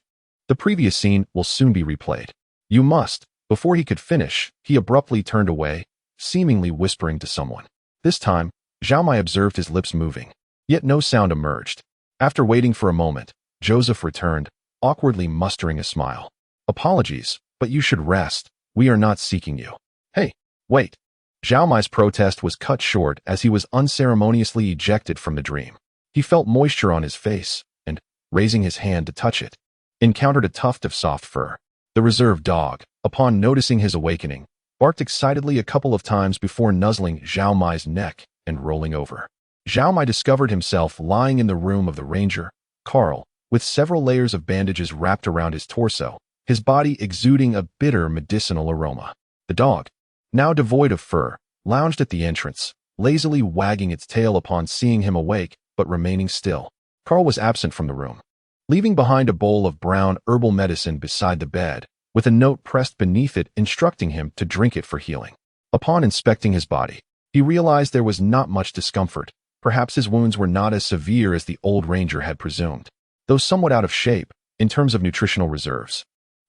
The previous scene will soon be replayed. You must. Before he could finish, he abruptly turned away, seemingly whispering to someone. This time, Zhao Mai observed his lips moving, yet no sound emerged. After waiting for a moment, Joseph returned, awkwardly mustering a smile. Apologies, but you should rest. We are not seeking you. Hey, wait. Zhao Mai's protest was cut short as he was unceremoniously ejected from the dream. He felt moisture on his face, and, raising his hand to touch it, encountered a tuft of soft fur. The reserve dog, upon noticing his awakening, barked excitedly a couple of times before nuzzling Zhao Mai's neck and rolling over. Zhao Mai discovered himself lying in the room of the ranger, Carl, with several layers of bandages wrapped around his torso, his body exuding a bitter medicinal aroma. The dog, now devoid of fur, lounged at the entrance, lazily wagging its tail upon seeing him awake, but remaining still. Carl was absent from the room, leaving behind a bowl of brown herbal medicine beside the bed, with a note pressed beneath it instructing him to drink it for healing. Upon inspecting his body, he realized there was not much discomfort. Perhaps his wounds were not as severe as the old ranger had presumed, though somewhat out of shape in terms of nutritional reserves.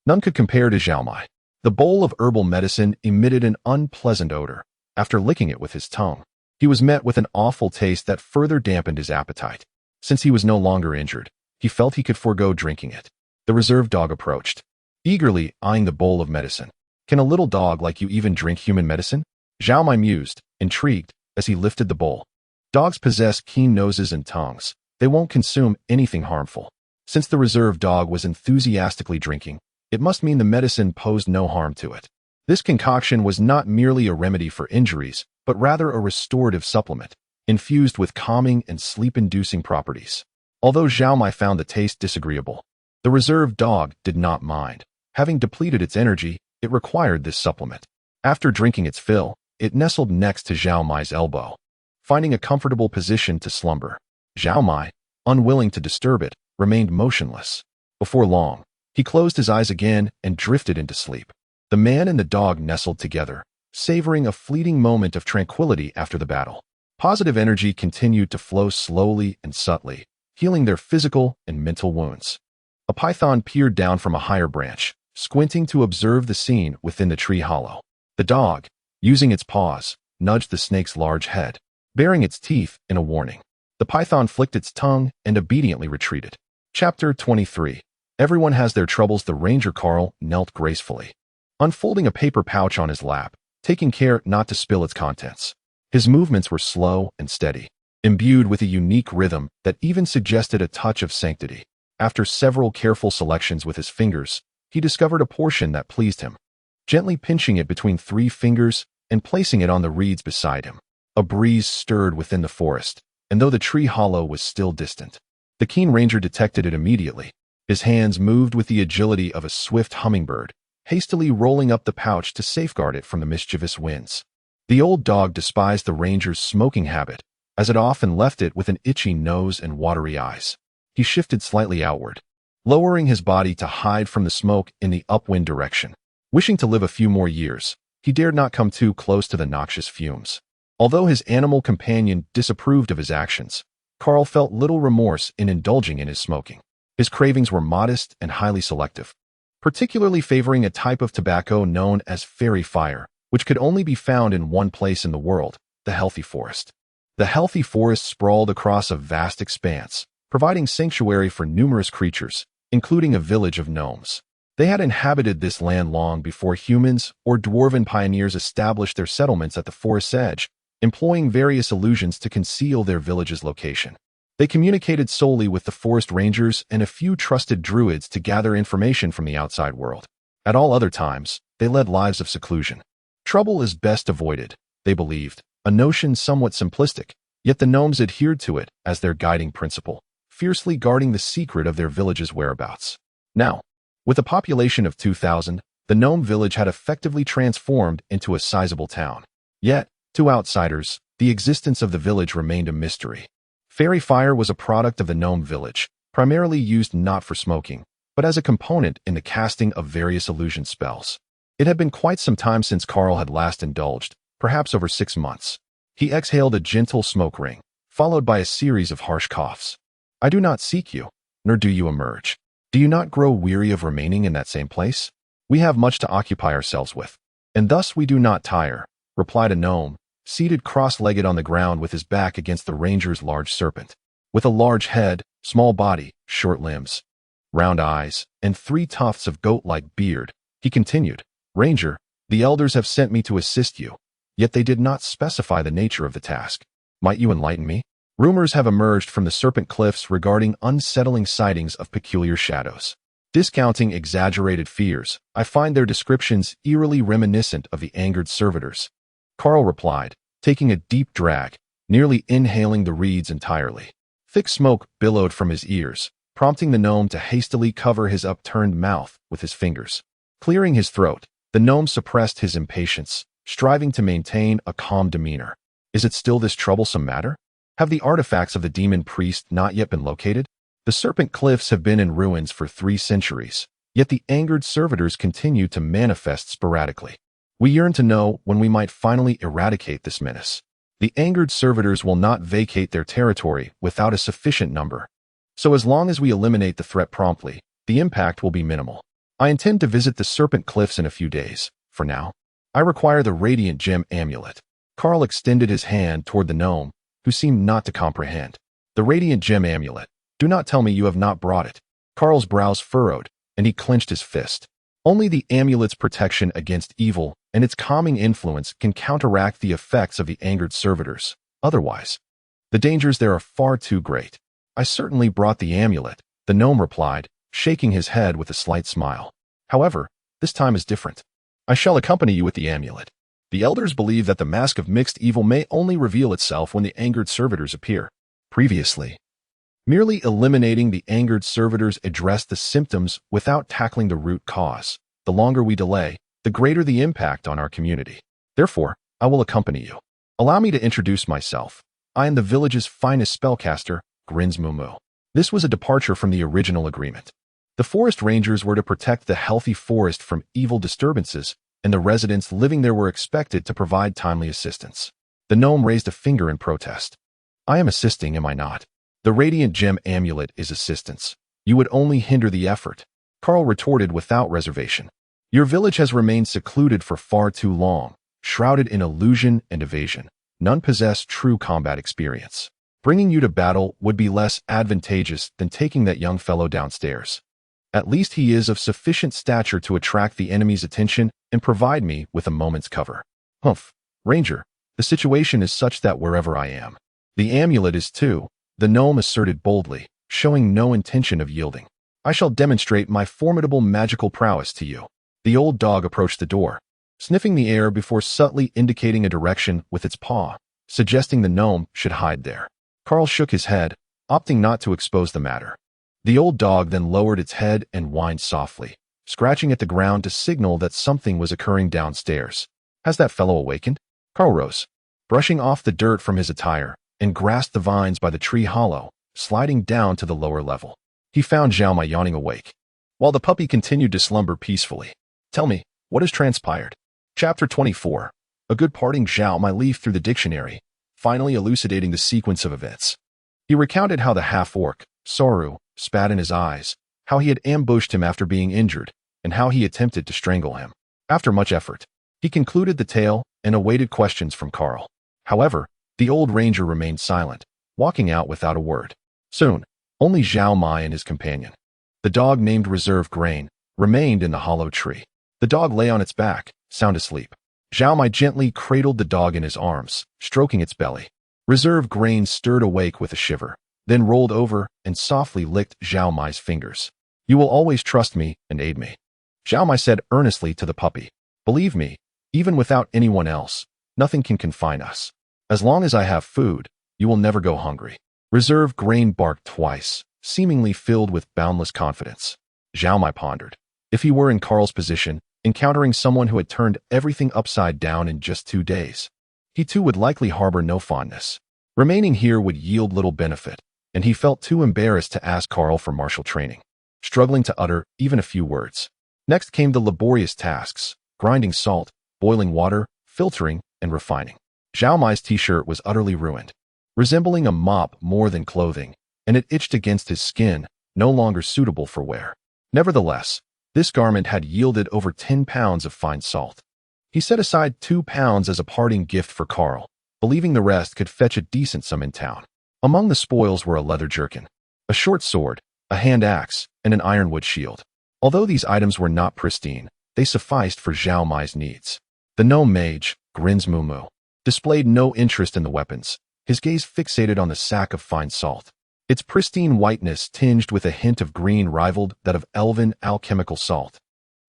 None could compare to Zhao Mai. The bowl of herbal medicine emitted an unpleasant odor. After licking it with his tongue, he was met with an awful taste that further dampened his appetite. Since he was no longer injured, he felt he could forego drinking it. The reserve dog approached, eagerly eyeing the bowl of medicine. Can a little dog like you even drink human medicine? Zhao Mai mused, intrigued, as he lifted the bowl. Dogs possess keen noses and tongues. They won't consume anything harmful. Since the reserve dog was enthusiastically drinking, it must mean the medicine posed no harm to it. This concoction was not merely a remedy for injuries, but rather a restorative supplement, infused with calming and sleep-inducing properties. Although Zhao Mai found the taste disagreeable, the reserve dog did not mind. Having depleted its energy, it required this supplement. After drinking its fill, it nestled next to Zhao Mai's elbow, finding a comfortable position to slumber. Zhao Mai, unwilling to disturb it, remained motionless. Before long, he closed his eyes again and drifted into sleep. The man and the dog nestled together, savoring a fleeting moment of tranquility after the battle. Positive energy continued to flow slowly and subtly, healing their physical and mental wounds. A python peered down from a higher branch, squinting to observe the scene within the tree hollow. The dog, using its paws, nudged the snake's large head, baring its teeth in a warning. The python flicked its tongue and obediently retreated. Chapter 23. Everyone has their troubles. The ranger Carl knelt gracefully, unfolding a paper pouch on his lap, taking care not to spill its contents. His movements were slow and steady, imbued with a unique rhythm that even suggested a touch of sanctity. After several careful selections with his fingers, he discovered a portion that pleased him, gently pinching it between 3 fingers and placing it on the reeds beside him. A breeze stirred within the forest, and though the tree hollow was still distant, the keen ranger detected it immediately. His hands moved with the agility of a swift hummingbird, hastily rolling up the pouch to safeguard it from the mischievous winds. The old dog despised the ranger's smoking habit, as it often left it with an itchy nose and watery eyes. He shifted slightly outward, lowering his body to hide from the smoke in the upwind direction. Wishing to live a few more years, he dared not come too close to the noxious fumes. Although his animal companion disapproved of his actions, Carl felt little remorse in indulging in his smoking. His cravings were modest and highly selective, particularly favoring a type of tobacco known as fairy fire, which could only be found in one place in the world, the healthy forest. The healthy forest sprawled across a vast expanse, providing sanctuary for numerous creatures, including a village of gnomes. They had inhabited this land long before humans or dwarven pioneers established their settlements at the forest's edge, employing various illusions to conceal their village's location. They communicated solely with the forest rangers and a few trusted druids to gather information from the outside world. At all other times, they led lives of seclusion. Trouble is best avoided, they believed, a notion somewhat simplistic, yet the gnomes adhered to it as their guiding principle, fiercely guarding the secret of their village's whereabouts. Now, with a population of 2,000, the gnome village had effectively transformed into a sizable town. Yet, to outsiders, the existence of the village remained a mystery. Fairy fire was a product of the gnome village, primarily used not for smoking, but as a component in the casting of various illusion spells. It had been quite some time since Carl had last indulged, perhaps over 6 months. He exhaled a gentle smoke ring, followed by a series of harsh coughs. I do not seek you, nor do you emerge. Do you not grow weary of remaining in that same place? We have much to occupy ourselves with, and thus we do not tire, replied a gnome, seated cross-legged on the ground with his back against the ranger's large serpent. With a large head, small body, short limbs, round eyes, and 3 tufts of goat-like beard, he continued, Ranger, the elders have sent me to assist you, yet they did not specify the nature of the task. Might you enlighten me? Rumors have emerged from the Serpent Cliffs regarding unsettling sightings of peculiar shadows. Discounting exaggerated fears, I find their descriptions eerily reminiscent of the angered servitors. Carl replied, taking a deep drag, nearly inhaling the reeds entirely. Thick smoke billowed from his ears, prompting the gnome to hastily cover his upturned mouth with his fingers. Clearing his throat, the gnome suppressed his impatience, striving to maintain a calm demeanor. Is it still this troublesome matter? Have the artifacts of the demon priest not yet been located? The Serpent Cliffs have been in ruins for 3 centuries, yet the angered servitors continue to manifest sporadically. We yearn to know when we might finally eradicate this menace. The angered servitors will not vacate their territory without a sufficient number. So as long as we eliminate the threat promptly, the impact will be minimal. I intend to visit the Serpent Cliffs in a few days. For now, I require the Radiant Gem Amulet. Carl extended his hand toward the gnome, who seemed not to comprehend. The Radiant Gem Amulet. Do not tell me you have not brought it. Carl's brows furrowed, and he clenched his fist. Only the amulet's protection against evil and its calming influence can counteract the effects of the angered servitors. Otherwise, the dangers there are far too great. I certainly brought the amulet, the gnome replied, shaking his head with a slight smile. However, this time is different. I shall accompany you with the amulet. The elders believe that the mask of mixed evil may only reveal itself when the angered servitors appear. Previously, merely eliminating the angered servitors addressed the symptoms without tackling the root cause. The longer we delay, the greater the impact on our community. Therefore, I will accompany you. Allow me to introduce myself. I am the village's finest spellcaster, Grimoire. This was a departure from the original agreement. The forest rangers were to protect the healthy forest from evil disturbances, and the residents living there were expected to provide timely assistance. The gnome raised a finger in protest. I am assisting, am I not? The radiant gem amulet is assistance. You would only hinder the effort. Carl retorted without reservation. Your village has remained secluded for far too long, shrouded in illusion and evasion. None possess true combat experience. Bringing you to battle would be less advantageous than taking that young fellow downstairs. At least he is of sufficient stature to attract the enemy's attention and provide me with a moment's cover. Humph, Ranger, the situation is such that wherever I am, the amulet is too, the gnome asserted boldly, showing no intention of yielding. I shall demonstrate my formidable magical prowess to you. The old dog approached the door, sniffing the air before subtly indicating a direction with its paw, suggesting the gnome should hide there. Carl shook his head, opting not to expose the matter. The old dog then lowered its head and whined softly, scratching at the ground to signal that something was occurring downstairs. Has that fellow awakened? Carl rose, brushing off the dirt from his attire, and grasped the vines by the tree hollow, sliding down to the lower level. He found Zhao Mai yawning awake, while the puppy continued to slumber peacefully. Tell me, what has transpired? Chapter 24. A good parting. Zhao Mai leafed through the dictionary, finally elucidating the sequence of events. He recounted how the half-orc, Soru, spat in his eyes, how he had ambushed him after being injured, and how he attempted to strangle him. After much effort, he concluded the tale and awaited questions from Carl. However, the old ranger remained silent, walking out without a word. Soon, only Zhao Mai and his companion, the dog named Reserve Grain, remained in the hollow tree. The dog lay on its back, sound asleep. Zhao Mai gently cradled the dog in his arms, stroking its belly. Reserve Grain stirred awake with a shiver, then rolled over and softly licked Zhao Mai's fingers. You will always trust me and aid me, Zhao Mai said earnestly to the puppy. Believe me, even without anyone else, nothing can confine us. As long as I have food, you will never go hungry. Reserve Grain barked twice, seemingly filled with boundless confidence. Zhao Mai pondered. If he were in Carl's position, encountering someone who had turned everything upside down in just 2 days, he too would likely harbor no fondness. Remaining here would yield little benefit, and he felt too embarrassed to ask Carl for martial training, struggling to utter even a few words. Next came the laborious tasks, grinding salt, boiling water, filtering, and refining. Zhao Mai's t-shirt was utterly ruined, resembling a mop more than clothing, and it itched against his skin, no longer suitable for wear. Nevertheless, this garment had yielded over 10 pounds of fine salt. He set aside 2 pounds as a parting gift for Carl, believing the rest could fetch a decent sum in town. Among the spoils were a leather jerkin, a short sword, a hand axe, and an ironwood shield. Although these items were not pristine, they sufficed for Zhao Mai's needs. The gnome mage, Grimoire, displayed no interest in the weapons, his gaze fixated on the sack of fine salt. Its pristine whiteness tinged with a hint of green rivaled that of elven alchemical salt.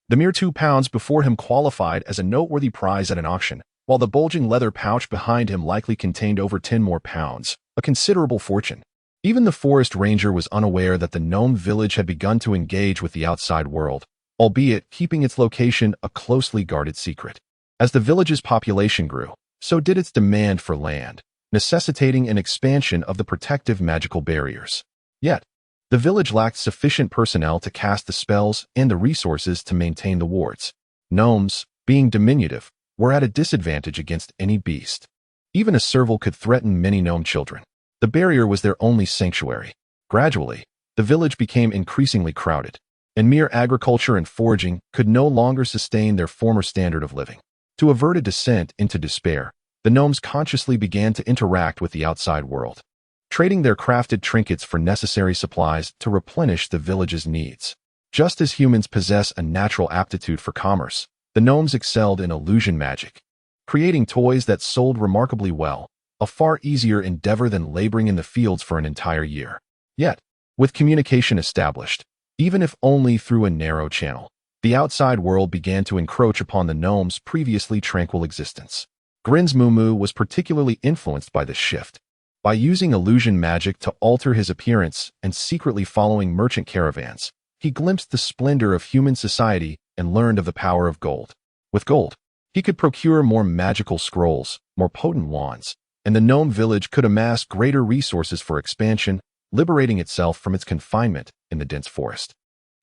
The mere 2 pounds before him qualified as a noteworthy prize at an auction, while the bulging leather pouch behind him likely contained over 10 more pounds, a considerable fortune. Even the forest ranger was unaware that the gnome village had begun to engage with the outside world, albeit keeping its location a closely guarded secret. As the village's population grew, so did its demand for land, necessitating an expansion of the protective magical barriers. Yet, the village lacked sufficient personnel to cast the spells and the resources to maintain the wards. Gnomes, being diminutive, were at a disadvantage against any beast. Even a serval could threaten many gnome children. The barrier was their only sanctuary. Gradually, the village became increasingly crowded, and mere agriculture and foraging could no longer sustain their former standard of living. To avert a descent into despair, the gnomes consciously began to interact with the outside world, trading their crafted trinkets for necessary supplies to replenish the village's needs. Just as humans possess a natural aptitude for commerce, the gnomes excelled in illusion magic, creating toys that sold remarkably well, a far easier endeavor than laboring in the fields for an entire year. Yet, with communication established, even if only through a narrow channel, the outside world began to encroach upon the gnomes' previously tranquil existence. Grimoire was particularly influenced by this shift. By using illusion magic to alter his appearance and secretly following merchant caravans, he glimpsed the splendor of human society and learned of the power of gold. With gold, he could procure more magical scrolls, more potent wands, and the gnome village could amass greater resources for expansion, liberating itself from its confinement in the dense forest.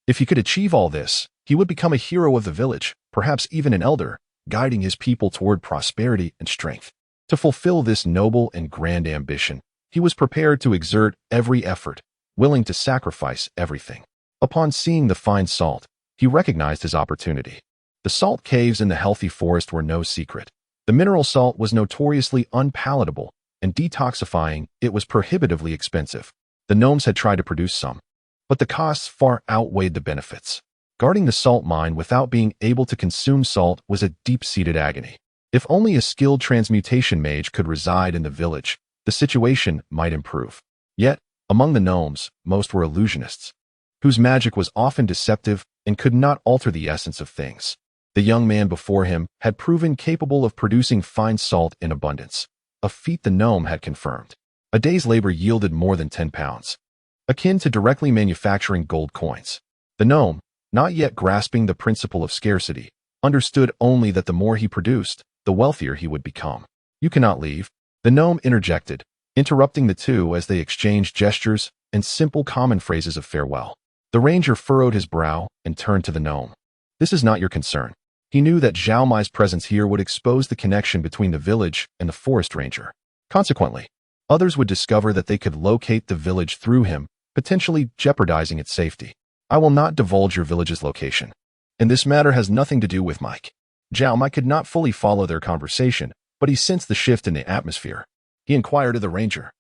If he could achieve all this, he would become a hero of the village, perhaps even an elder, guiding his people toward prosperity and strength. To fulfill this noble and grand ambition, he was prepared to exert every effort, willing to sacrifice everything. Upon seeing the fine salt, he recognized his opportunity. The salt caves in the healthy forest were no secret. The mineral salt was notoriously unpalatable, and detoxifying it was prohibitively expensive. The gnomes had tried to produce some, but the costs far outweighed the benefits. Guarding the salt mine without being able to consume salt was a deep-seated agony. If only a skilled transmutation mage could reside in the village, the situation might improve. Yet, among the gnomes, most were illusionists, whose magic was often deceptive and could not alter the essence of things. The young man before him had proven capable of producing fine salt in abundance, a feat the gnome had confirmed. A day's labor yielded more than 10 pounds, akin to directly manufacturing gold coins. The gnome, not yet grasping the principle of scarcity, understood only that the more he produced, the wealthier he would become. "You cannot leave," the gnome interjected, interrupting the two as they exchanged gestures and simple common phrases of farewell. The ranger furrowed his brow and turned to the gnome. "This is not your concern." He knew that Zhao Mai's presence here would expose the connection between the village and the forest ranger. Consequently, others would discover that they could locate the village through him, potentially jeopardizing its safety. "I will not divulge your village's location, and this matter has nothing to do with Mike." Zhao Mai could not fully follow their conversation, but he sensed the shift in the atmosphere. He inquired of the ranger,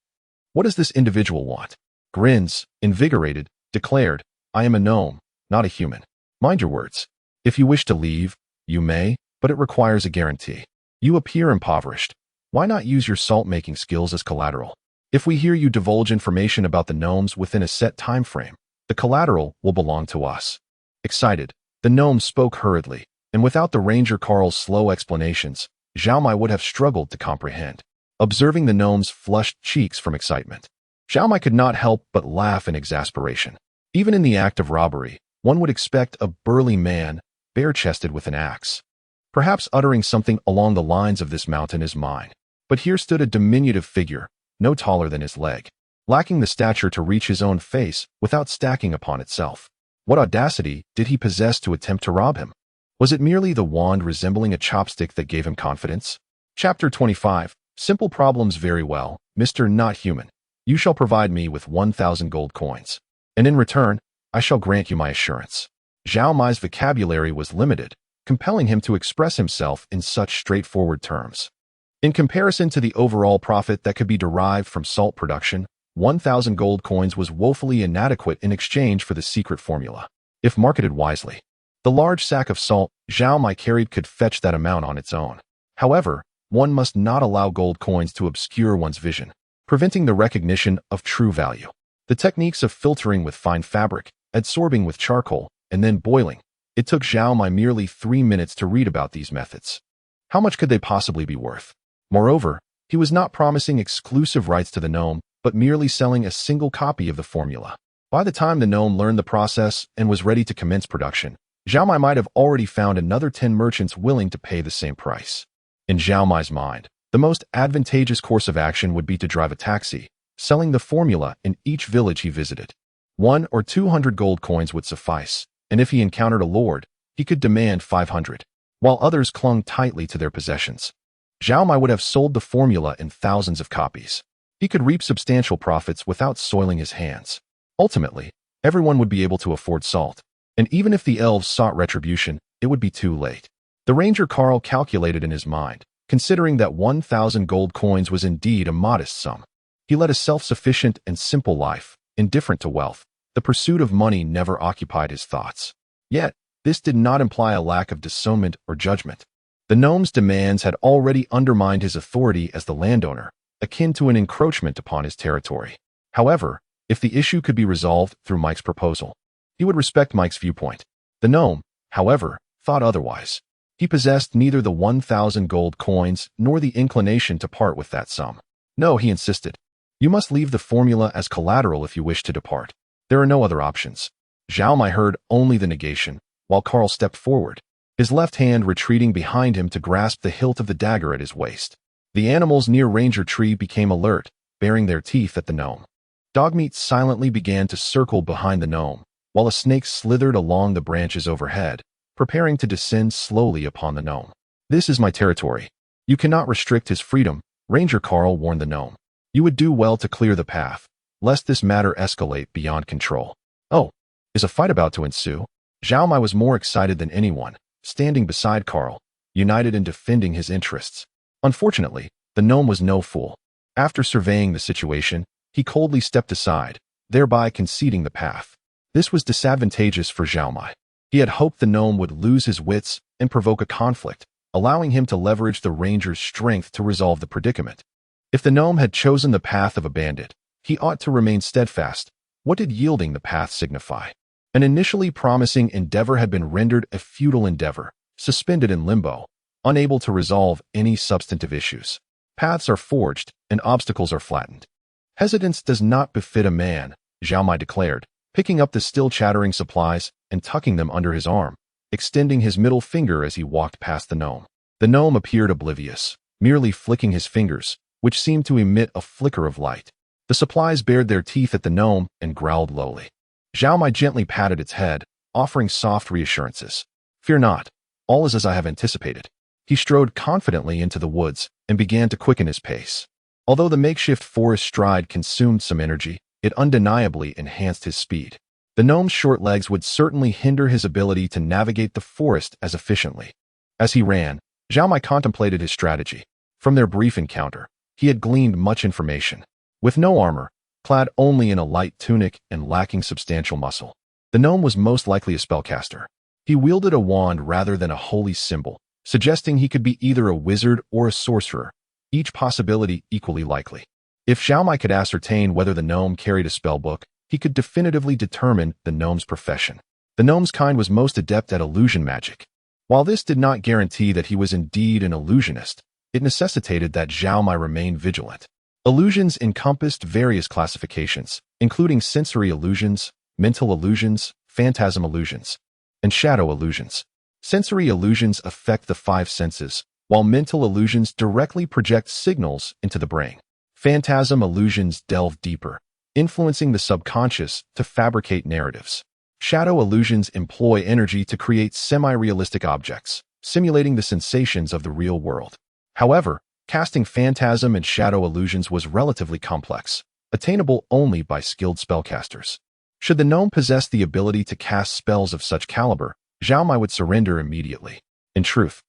"What does this individual want?" Grins, invigorated, declared, "I am a gnome, not a human. Mind your words. If you wish to leave, you may, but it requires a guarantee. You appear impoverished. Why not use your salt-making skills as collateral? If we hear you divulge information about the gnomes within a set time frame, the collateral will belong to us." Excited, the gnome spoke hurriedly, and without the ranger Carl's slow explanations, Zhao Mai would have struggled to comprehend. Observing the gnome's flushed cheeks from excitement, Zhao Mai could not help but laugh in exasperation. Even in the act of robbery, one would expect a burly man, bare-chested with an axe, perhaps uttering something along the lines of "This mountain is mine." But here stood a diminutive figure, no taller than his leg, lacking the stature to reach his own face without stacking upon itself. What audacity did he possess to attempt to rob him? Was it merely the wand resembling a chopstick that gave him confidence? Chapter 25. Simple problems. Very well, Mr. Not Human. You shall provide me with 1,000 gold coins, and in return, I shall grant you my assurance. Zhao Mai's vocabulary was limited, compelling him to express himself in such straightforward terms. In comparison to the overall profit that could be derived from salt production, 1,000 gold coins was woefully inadequate in exchange for the secret formula. If marketed wisely, the large sack of salt Zhao Mai carried could fetch that amount on its own. However, one must not allow gold coins to obscure one's vision, preventing the recognition of true value. The techniques of filtering with fine fabric, adsorbing with charcoal, and then boiling. It took Zhao Mai merely 3 minutes to read about these methods. How much could they possibly be worth? Moreover, he was not promising exclusive rights to the gnome, but merely selling a single copy of the formula. By the time the gnome learned the process and was ready to commence production, Zhao Mai might have already found another 10 merchants willing to pay the same price. In Zhao Mai's mind, the most advantageous course of action would be to drive a taxi, selling the formula in each village he visited. 100 or 200 gold coins would suffice, and if he encountered a lord, he could demand 500, while others clung tightly to their possessions. Zhao Mai would have sold the formula in thousands of copies. He could reap substantial profits without soiling his hands. Ultimately, everyone would be able to afford salt, and even if the elves sought retribution, it would be too late. The ranger Carl calculated in his mind, considering that 1,000 gold coins was indeed a modest sum. He led a self-sufficient and simple life, indifferent to wealth. The pursuit of money never occupied his thoughts. Yet, this did not imply a lack of discernment or judgment. The gnome's demands had already undermined his authority as the landowner, akin to an encroachment upon his territory. However, if the issue could be resolved through Mike's proposal, he would respect Mike's viewpoint. The gnome, however, thought otherwise. He possessed neither the 1,000 gold coins nor the inclination to part with that sum. "No," he insisted. "You must leave the formula as collateral if you wish to depart. There are no other options." Zhao Mai heard only the negation, while Carl stepped forward. his left hand retreating behind him to grasp the hilt of the dagger at his waist. The animals near Ranger Tree became alert, baring their teeth at the gnome. Dogmeat silently began to circle behind the gnome, while a snake slithered along the branches overhead, preparing to descend slowly upon the gnome. "This is my territory. You cannot restrict his freedom," Ranger Carl warned the gnome. "You would do well to clear the path, lest this matter escalate beyond control." "Oh, is a fight about to ensue?" Zhao Mai was more excited than anyone, standing beside Carl, united in defending his interests. Unfortunately, the gnome was no fool. After surveying the situation, he coldly stepped aside, thereby conceding the path. This was disadvantageous for Zhao Mai. He had hoped the gnome would lose his wits and provoke a conflict, allowing him to leverage the ranger's strength to resolve the predicament. If the gnome had chosen the path of a bandit, he ought to remain steadfast. What did yielding the path signify? An initially promising endeavor had been rendered a futile endeavor, suspended in limbo, unable to resolve any substantive issues. Paths are forged, and obstacles are flattened. "Hesitance does not befit a man," Zhao Mai declared, picking up the still chattering supplies and tucking them under his arm, extending his middle finger as he walked past the gnome. The gnome appeared oblivious, merely flicking his fingers, which seemed to emit a flicker of light. The supplies bared their teeth at the gnome and growled lowly. Zhao Mai gently patted its head, offering soft reassurances. "Fear not, all is as I have anticipated." He strode confidently into the woods and began to quicken his pace. Although the makeshift forest stride consumed some energy, it undeniably enhanced his speed. The gnome's short legs would certainly hinder his ability to navigate the forest as efficiently. As he ran, Zhao Mai contemplated his strategy. From their brief encounter, he had gleaned much information. With no armor, clad only in a light tunic and lacking substantial muscle, the gnome was most likely a spellcaster. He wielded a wand rather than a holy symbol, suggesting he could be either a wizard or a sorcerer, each possibility equally likely. If Zhao Mai could ascertain whether the gnome carried a spellbook, he could definitively determine the gnome's profession. The gnome's kind was most adept at illusion magic. While this did not guarantee that he was indeed an illusionist, it necessitated that Zhao Mai remain vigilant. Illusions encompassed various classifications, including sensory illusions, mental illusions, phantasm illusions, and shadow illusions. Sensory illusions affect the five senses, while mental illusions directly project signals into the brain. Phantasm illusions delve deeper, influencing the subconscious to fabricate narratives. Shadow illusions employ energy to create semi-realistic objects, simulating the sensations of the real world. However, casting phantasm and shadow illusions was relatively complex, attainable only by skilled spellcasters. Should the gnome possess the ability to cast spells of such caliber, Zhao Mai would surrender immediately. In truth,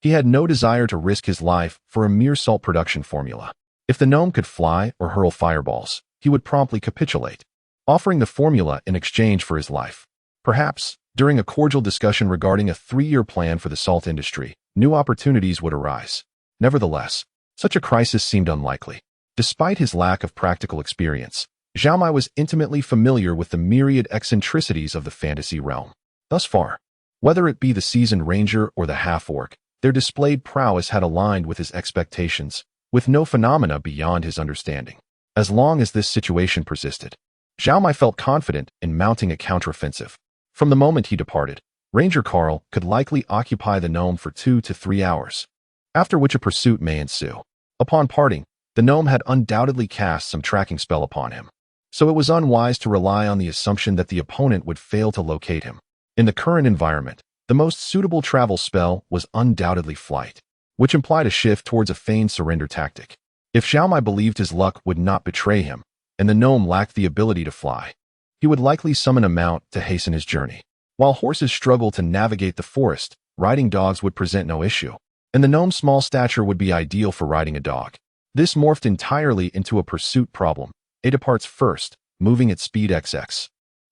he had no desire to risk his life for a mere salt production formula. If the gnome could fly or hurl fireballs, he would promptly capitulate, offering the formula in exchange for his life. Perhaps, during a cordial discussion regarding a 3-year plan for the salt industry, new opportunities would arise. Nevertheless, such a crisis seemed unlikely. Despite his lack of practical experience, Zhao Mai was intimately familiar with the myriad eccentricities of the fantasy realm. Thus far, whether it be the seasoned ranger or the half-orc, their displayed prowess had aligned with his expectations, with no phenomena beyond his understanding. As long as this situation persisted, Zhao Mai felt confident in mounting a counteroffensive. From the moment he departed, Ranger Carl could likely occupy the gnome for 2 to 3 hours, after which a pursuit may ensue. Upon parting, the gnome had undoubtedly cast some tracking spell upon him, so it was unwise to rely on the assumption that the opponent would fail to locate him. In the current environment, the most suitable travel spell was undoubtedly flight, which implied a shift towards a feigned surrender tactic. If Zhao Mai believed his luck would not betray him, and the gnome lacked the ability to fly, he would likely summon a mount to hasten his journey. While horses struggle to navigate the forest, riding dogs would present no issue, and the gnome's small stature would be ideal for riding a dog. This morphed entirely into a pursuit problem. A departs first, moving at speed XX.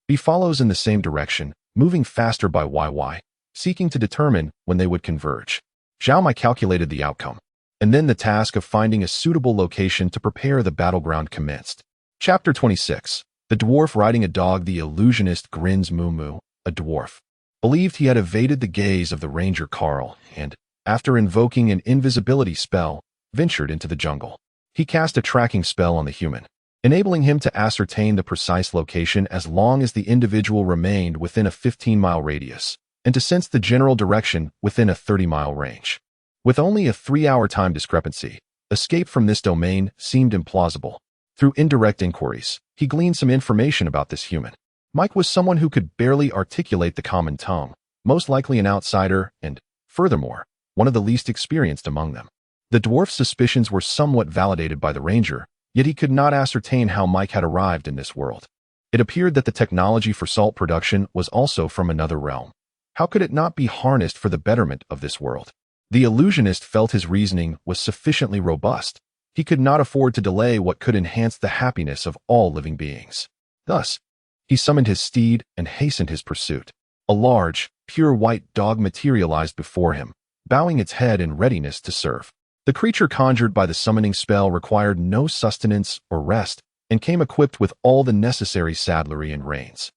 B follows in the same direction, moving faster by YY, seeking to determine when they would converge. Zhao Mai calculated the outcome, and then the task of finding a suitable location to prepare the battleground commenced. Chapter 26. The dwarf riding a dog. The illusionist Grins Moo Moo, a dwarf, believed he had evaded the gaze of the Ranger Carl and, after invoking an invisibility spell, ventured into the jungle. He cast a tracking spell on the human, enabling him to ascertain the precise location as long as the individual remained within a 15-mile radius. and to sense the general direction within a 30-mile range. With only a 3-hour time discrepancy, escape from this domain seemed implausible. Through indirect inquiries, he gleaned some information about this human. Mike was someone who could barely articulate the common tongue, most likely an outsider and, furthermore, one of the least experienced among them. The dwarf's suspicions were somewhat validated by the ranger, yet he could not ascertain how Mike had arrived in this world. It appeared that the technology for salt production was also from another realm. How could it not be harnessed for the betterment of this world? The illusionist felt his reasoning was sufficiently robust. He could not afford to delay what could enhance the happiness of all living beings. Thus, he summoned his steed and hastened his pursuit. A large, pure white dog materialized before him, bowing its head in readiness to serve. The creature conjured by the summoning spell required no sustenance or rest and came equipped with all the necessary saddlery and reins,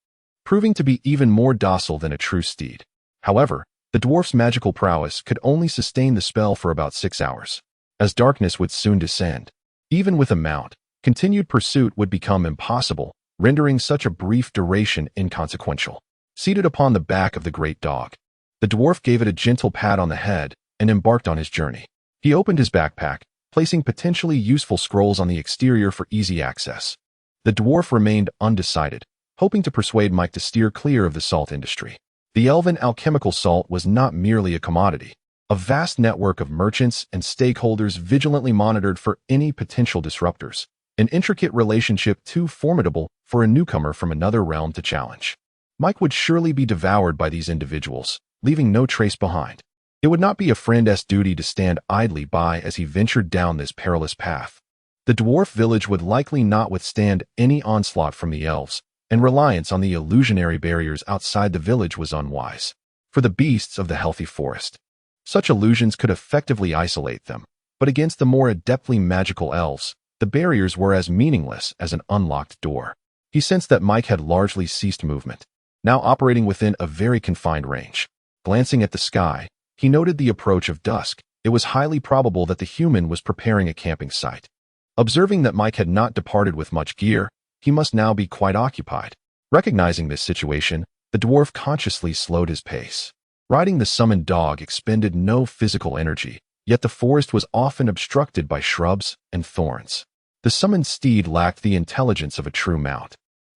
proving to be even more docile than a true steed. However, the dwarf's magical prowess could only sustain the spell for about 6 hours. As darkness would soon descend, even with a mount, continued pursuit would become impossible, rendering such a brief duration inconsequential. Seated upon the back of the great dog, the dwarf gave it a gentle pat on the head and embarked on his journey. He opened his backpack, placing potentially useful scrolls on the exterior for easy access. The dwarf remained undecided, hoping to persuade Mike to steer clear of the salt industry. The elven alchemical salt was not merely a commodity. A vast network of merchants and stakeholders vigilantly monitored for any potential disruptors, an intricate relationship too formidable for a newcomer from another realm to challenge. Mike would surely be devoured by these individuals, leaving no trace behind. It would not be a friend's duty to stand idly by as he ventured down this perilous path. The dwarf village would likely not withstand any onslaught from the elves, and reliance on the illusionary barriers outside the village was unwise. For the beasts of the healthy forest, such illusions could effectively isolate them, but against the more adeptly magical elves, the barriers were as meaningless as an unlocked door. He sensed that Mike had largely ceased movement, now operating within a very confined range. Glancing at the sky, he noted the approach of dusk. It was highly probable that the human was preparing a camping site. Observing that Mike had not departed with much gear, he must now be quite occupied. Recognizing this situation, the dwarf consciously slowed his pace. Riding the summoned dog expended no physical energy, yet the forest was often obstructed by shrubs and thorns. The summoned steed lacked the intelligence of a true mount.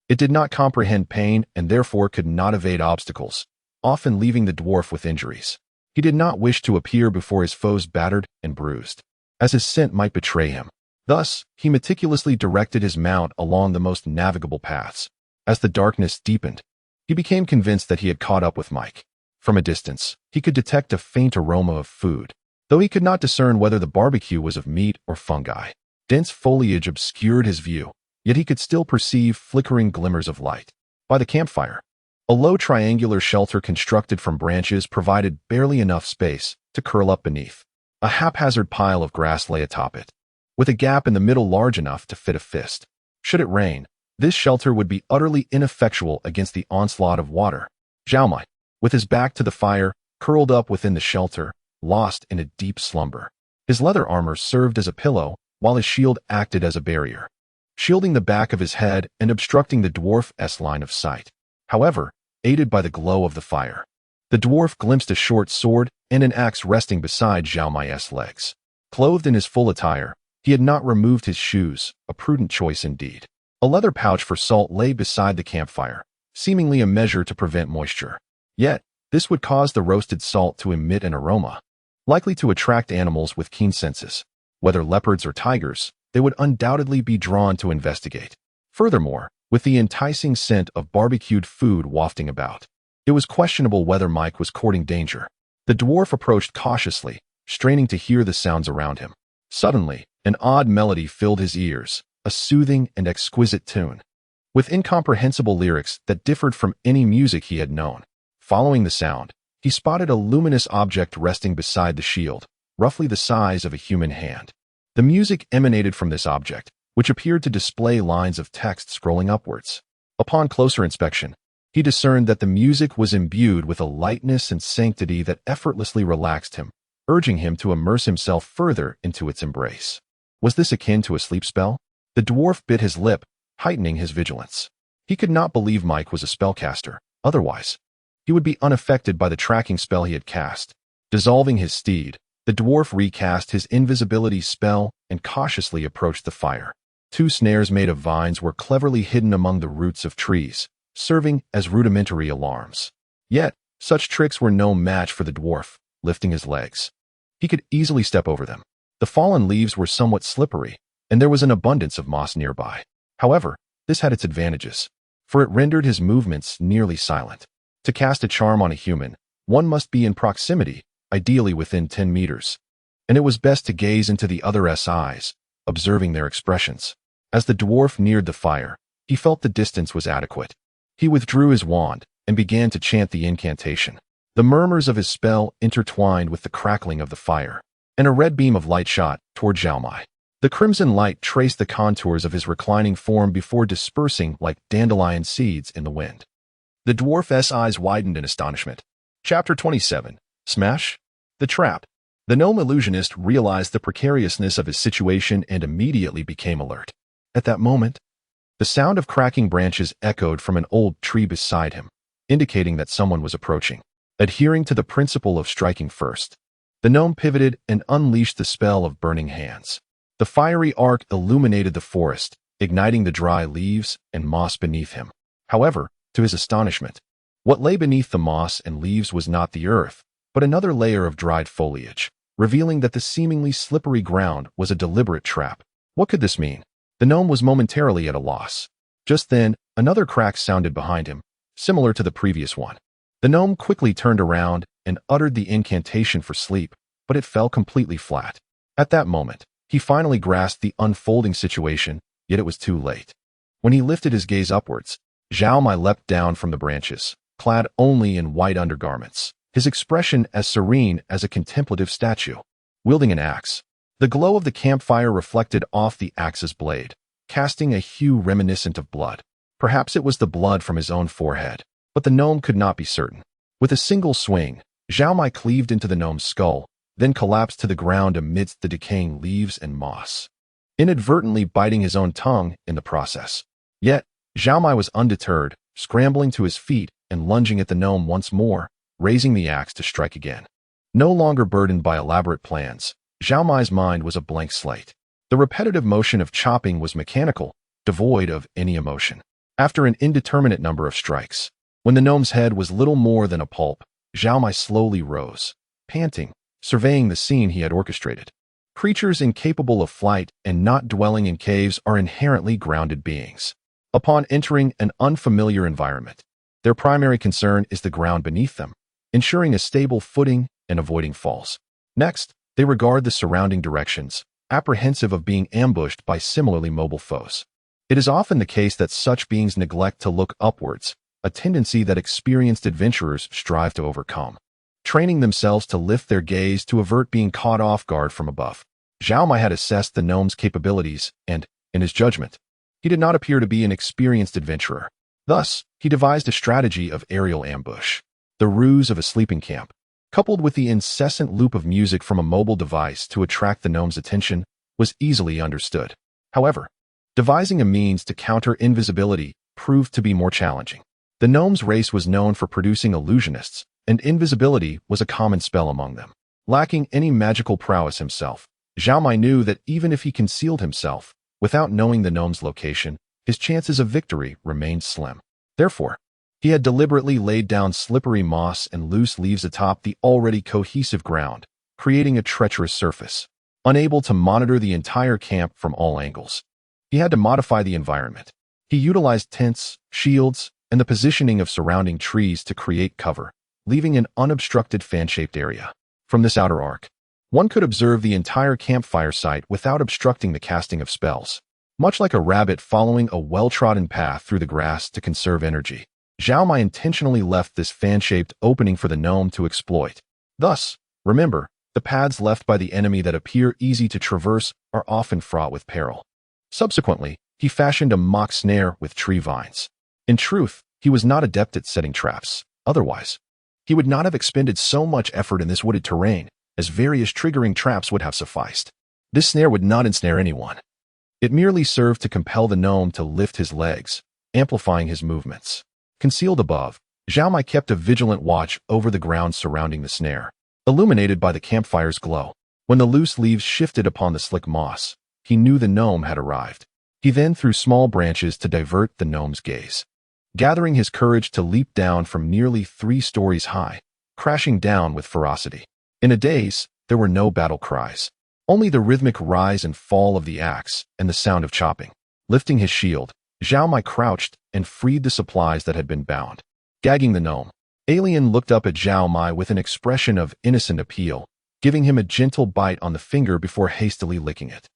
It did not comprehend pain and therefore could not evade obstacles, often leaving the dwarf with injuries. He did not wish to appear before his foes battered and bruised, as his scent might betray him. Thus, he meticulously directed his mount along the most navigable paths. As the darkness deepened, he became convinced that he had caught up with Mike. From a distance, he could detect a faint aroma of food, though he could not discern whether the barbecue was of meat or fungi. Dense foliage obscured his view, yet he could still perceive flickering glimmers of light. By the campfire, a low triangular shelter constructed from branches provided barely enough space to curl up beneath. A haphazard pile of grass lay atop it, with a gap in the middle large enough to fit a fist. Should it rain, this shelter would be utterly ineffectual against the onslaught of water. Zhao Mai, with his back to the fire, curled up within the shelter, lost in a deep slumber. His leather armor served as a pillow, while his shield acted as a barrier, shielding the back of his head and obstructing the dwarf's line of sight. However, aided by the glow of the fire, the dwarf glimpsed a short sword and an axe resting beside Zhao Mai's legs. Clothed in his full attire, he had not removed his shoes, a prudent choice indeed. A leather pouch for salt lay beside the campfire, seemingly a measure to prevent moisture. Yet, this would cause the roasted salt to emit an aroma, likely to attract animals with keen senses. Whether leopards or tigers, they would undoubtedly be drawn to investigate. Furthermore, with the enticing scent of barbecued food wafting about, it was questionable whether Mike was courting danger. The dwarf approached cautiously, straining to hear the sounds around him. Suddenly, an odd melody filled his ears, a soothing and exquisite tune, with incomprehensible lyrics that differed from any music he had known. Following the sound, he spotted a luminous object resting beside the shield, roughly the size of a human hand. The music emanated from this object, which appeared to display lines of text scrolling upwards. Upon closer inspection, he discerned that the music was imbued with a lightness and sanctity that effortlessly relaxed him, urging him to immerse himself further into its embrace. Was this akin to a sleep spell? The dwarf bit his lip, heightening his vigilance. He could not believe Mike was a spellcaster. Otherwise, he would be unaffected by the tracking spell he had cast. Dissolving his steed, the dwarf recast his invisibility spell and cautiously approached the fire. 2 snares made of vines were cleverly hidden among the roots of trees, serving as rudimentary alarms. Yet, such tricks were no match for the dwarf, lifting his legs. He could easily step over them. The fallen leaves were somewhat slippery, and there was an abundance of moss nearby. However, this had its advantages, for it rendered his movements nearly silent. To cast a charm on a human, one must be in proximity, ideally within 10 meters, and it was best to gaze into the other's eyes, observing their expressions. As the dwarf neared the fire, he felt the distance was adequate. He withdrew his wand and began to chant the incantation. The murmurs of his spell intertwined with the crackling of the fire, and a red beam of light shot toward Zhao Mai. The crimson light traced the contours of his reclining form before dispersing like dandelion seeds in the wind. The dwarf's eyes widened in astonishment. Chapter 27. Smash? The Trap. The gnome illusionist realized the precariousness of his situation and immediately became alert. At that moment, the sound of cracking branches echoed from an old tree beside him, indicating that someone was approaching. Adhering to the principle of striking first, the gnome pivoted and unleashed the spell of burning hands. The fiery arc illuminated the forest, igniting the dry leaves and moss beneath him. However, to his astonishment, what lay beneath the moss and leaves was not the earth, but another layer of dried foliage, revealing that the seemingly slippery ground was a deliberate trap. What could this mean? The gnome was momentarily at a loss. Just then, another crack sounded behind him, similar to the previous one. The gnome quickly turned around and uttered the incantation for sleep, but it fell completely flat. At that moment, he finally grasped the unfolding situation, yet it was too late. When he lifted his gaze upwards, Zhao Mai leapt down from the branches, clad only in white undergarments, his expression as serene as a contemplative statue, wielding an axe. The glow of the campfire reflected off the axe's blade, casting a hue reminiscent of blood. Perhaps it was the blood from his own forehead, but the gnome could not be certain. With a single swing, Zhao Mai cleaved into the gnome's skull, then collapsed to the ground amidst the decaying leaves and moss, inadvertently biting his own tongue in the process. Yet, Zhao Mai was undeterred, scrambling to his feet and lunging at the gnome once more, raising the axe to strike again. No longer burdened by elaborate plans, Zhao Mai's mind was a blank slate. The repetitive motion of chopping was mechanical, devoid of any emotion. After an indeterminate number of strikes, when the gnome's head was little more than a pulp, Zhao Mai slowly rose, panting, surveying the scene he had orchestrated. Creatures incapable of flight and not dwelling in caves are inherently grounded beings. Upon entering an unfamiliar environment, their primary concern is the ground beneath them, ensuring a stable footing and avoiding falls. Next, they regard the surrounding directions, apprehensive of being ambushed by similarly mobile foes. It is often the case that such beings neglect to look upwards, a tendency that experienced adventurers strive to overcome, training themselves to lift their gaze to avert being caught off guard from above. Zhao Mai had assessed the gnome's capabilities and, in his judgment, he did not appear to be an experienced adventurer. Thus, he devised a strategy of aerial ambush. The ruse of a sleeping camp, coupled with the incessant loop of music from a mobile device to attract the gnome's attention, was easily understood. However, devising a means to counter invisibility proved to be more challenging. The gnome's race was known for producing illusionists, and invisibility was a common spell among them. Lacking any magical prowess himself, Zhao Mai knew that even if he concealed himself, without knowing the gnome's location, his chances of victory remained slim. Therefore, he had deliberately laid down slippery moss and loose leaves atop the already cohesive ground, creating a treacherous surface. Unable to monitor the entire camp from all angles, he had to modify the environment. He utilized tents, shields, and the positioning of surrounding trees to create cover, leaving an unobstructed fan-shaped area. From this outer arc, one could observe the entire campfire site without obstructing the casting of spells. Much like a rabbit following a well-trodden path through the grass to conserve energy, Zhao Mai intentionally left this fan-shaped opening for the gnome to exploit. Thus, remember, the paths left by the enemy that appear easy to traverse are often fraught with peril. Subsequently, he fashioned a mock snare with tree vines. In truth, he was not adept at setting traps. Otherwise, he would not have expended so much effort in this wooded terrain, as various triggering traps would have sufficed. This snare would not ensnare anyone. It merely served to compel the gnome to lift his legs, amplifying his movements. Concealed above, Zhao Mai kept a vigilant watch over the ground surrounding the snare, illuminated by the campfire's glow. When the loose leaves shifted upon the slick moss, he knew the gnome had arrived. He then threw small branches to divert the gnome's gaze, gathering his courage to leap down from nearly 3 stories high, crashing down with ferocity. In a daze, there were no battle cries, only the rhythmic rise and fall of the axe and the sound of chopping. Lifting his shield, Zhao Mai crouched and freed the supplies that had been bound, gagging the gnome. Alien looked up at Zhao Mai with an expression of innocent appeal, giving him a gentle bite on the finger before hastily licking it.